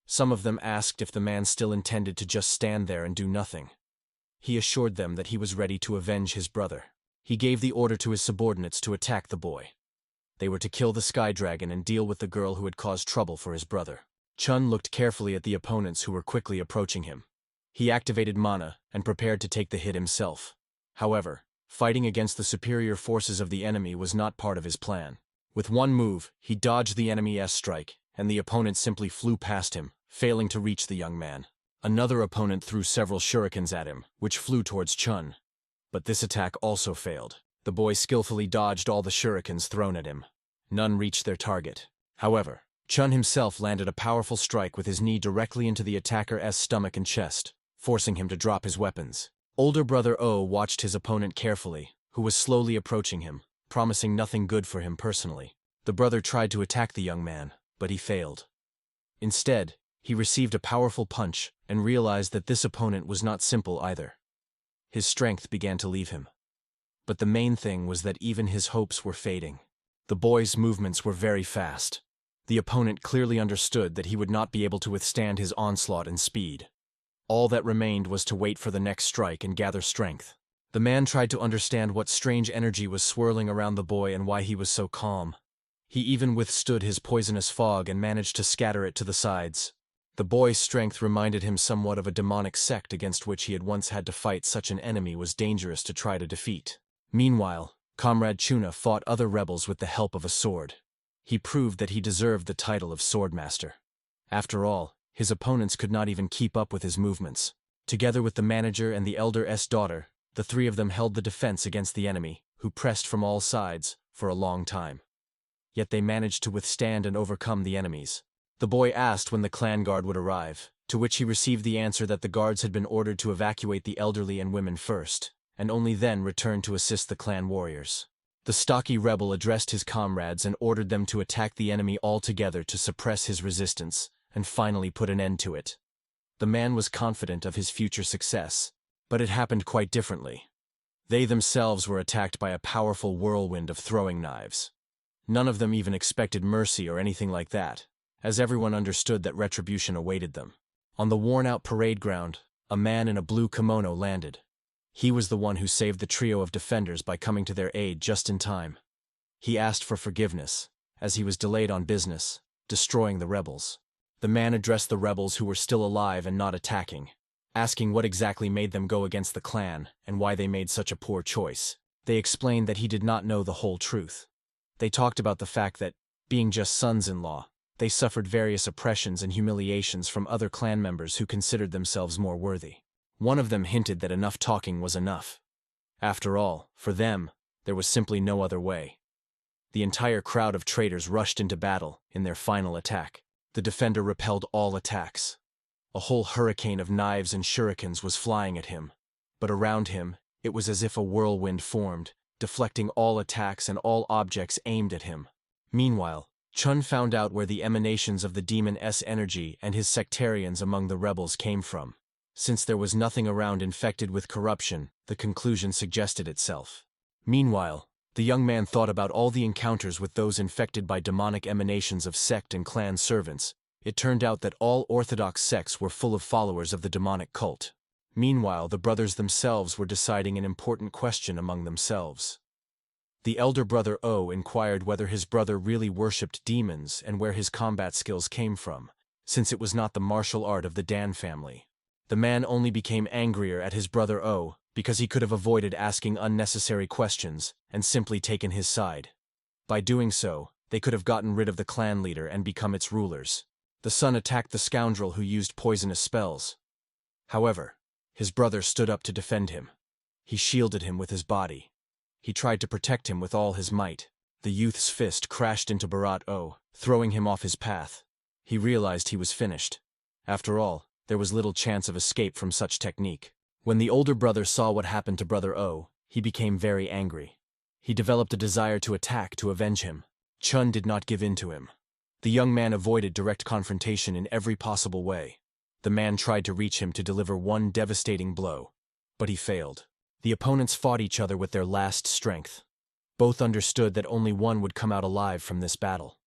Some of them asked if the man still intended to just stand there and do nothing. He assured them that he was ready to avenge his brother. He gave the order to his subordinates to attack the boy. They were to kill the sky dragon and deal with the girl who had caused trouble for his brother. Chun looked carefully at the opponents who were quickly approaching him. He activated mana and prepared to take the hit himself. However, fighting against the superior forces of the enemy was not part of his plan. With one move, he dodged the enemy's strike, and the opponent simply flew past him, failing to reach the young man. Another opponent threw several shurikens at him, which flew towards Chun. But this attack also failed. The boy skillfully dodged all the shurikens thrown at him. None reached their target. However, Chun himself landed a powerful strike with his knee directly into the attacker's stomach and chest, forcing him to drop his weapons. Older brother O watched his opponent carefully, who was slowly approaching him, promising nothing good for him personally. The brother tried to attack the young man, but he failed. Instead, he received a powerful punch and realized that this opponent was not simple either. His strength began to leave him. But the main thing was that even his hopes were fading. The boy's movements were very fast. The opponent clearly understood that he would not be able to withstand his onslaught and speed. All that remained was to wait for the next strike and gather strength. The man tried to understand what strange energy was swirling around the boy and why he was so calm. He even withstood his poisonous fog and managed to scatter it to the sides. The boy's strength reminded him somewhat of a demonic sect against which he had once had to fight. Such an enemy was dangerous to try to defeat. Meanwhile, Comrade Chuna fought other rebels with the help of a sword. He proved that he deserved the title of Swordmaster. After all, his opponents could not even keep up with his movements. Together with the manager and the elder's daughter, the three of them held the defense against the enemy, who pressed from all sides for a long time. Yet they managed to withstand and overcome the enemies. The boy asked when the clan guard would arrive, to which he received the answer that the guards had been ordered to evacuate the elderly and women first, and only then return to assist the clan warriors. The stocky rebel addressed his comrades and ordered them to attack the enemy all together to suppress his resistance, and finally put an end to it. The man was confident of his future success, but it happened quite differently. They themselves were attacked by a powerful whirlwind of throwing knives. None of them even expected mercy or anything like that, as everyone understood that retribution awaited them. On the worn-out parade ground, a man in a blue kimono landed. He was the one who saved the trio of defenders by coming to their aid just in time. He asked for forgiveness, as he was delayed on business, destroying the rebels. The man addressed the rebels who were still alive and not attacking, asking what exactly made them go against the clan and why they made such a poor choice. They explained that he did not know the whole truth. They talked about the fact that, being just sons-in-law, they suffered various oppressions and humiliations from other clan members who considered themselves more worthy. One of them hinted that enough talking was enough. After all, for them, there was simply no other way. The entire crowd of traitors rushed into battle in their final attack. The defender repelled all attacks. A whole hurricane of knives and shurikens was flying at him, but around him, it was as if a whirlwind formed, deflecting all attacks and all objects aimed at him. Meanwhile, Chun found out where the emanations of the demon's energy and his sectarians among the rebels came from. Since there was nothing around infected with corruption, the conclusion suggested itself. Meanwhile, the young man thought about all the encounters with those infected by demonic emanations of sect and clan servants. It turned out that all orthodox sects were full of followers of the demonic cult. Meanwhile, the brothers themselves were deciding an important question among themselves. The elder brother O inquired whether his brother really worshipped demons and where his combat skills came from, since it was not the martial art of the Dan family. The man only became angrier at his brother O because he could have avoided asking unnecessary questions and simply taken his side. By doing so, they could have gotten rid of the clan leader and become its rulers. The son attacked the scoundrel who used poisonous spells. However, his brother stood up to defend him. He shielded him with his body. He tried to protect him with all his might. The youth's fist crashed into Bharat-O, throwing him off his path. He realized he was finished. After all, there was little chance of escape from such technique. When the older brother saw what happened to Brother O, he became very angry. He developed a desire to attack to avenge him. Chun did not give in to him. The young man avoided direct confrontation in every possible way. The man tried to reach him to deliver one devastating blow, but he failed. The opponents fought each other with their last strength. Both understood that only one would come out alive from this battle.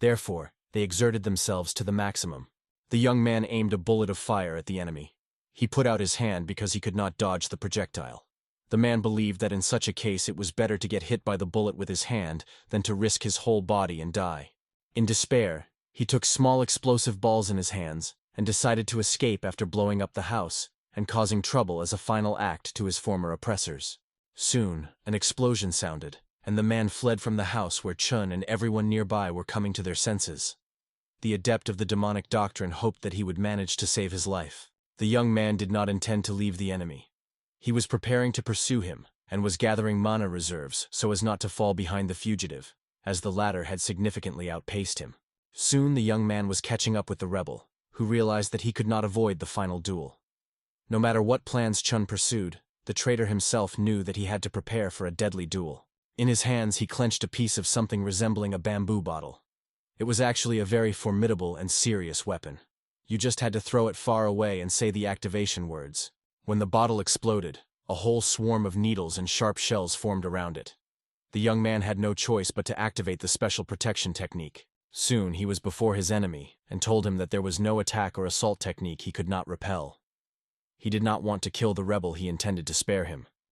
Therefore, they exerted themselves to the maximum. The young man aimed a bullet of fire at the enemy. He put out his hand because he could not dodge the projectile. The man believed that in such a case it was better to get hit by the bullet with his hand than to risk his whole body and die. In despair, he took small explosive balls in his hands and decided to escape after blowing up the house and causing trouble as a final act to his former oppressors. Soon, an explosion sounded, and the man fled from the house where Chun and everyone nearby were coming to their senses. The adept of the demonic doctrine hoped that he would manage to save his life. The young man did not intend to leave the enemy. He was preparing to pursue him, and was gathering mana reserves so as not to fall behind the fugitive, as the latter had significantly outpaced him. Soon the young man was catching up with the rebel, who realized that he could not avoid the final duel. No matter what plans Chun pursued, the traitor himself knew that he had to prepare for a deadly duel. In his hands he clenched a piece of something resembling a bamboo bottle. It was actually a very formidable and serious weapon. You just had to throw it far away and say the activation words. When the bottle exploded, a whole swarm of needles and sharp shells formed around it. The young man had no choice but to activate the special protection technique. Soon he was before his enemy and told him that there was no attack or assault technique he could not repel. He did not want to kill the rebel he intended to spare him.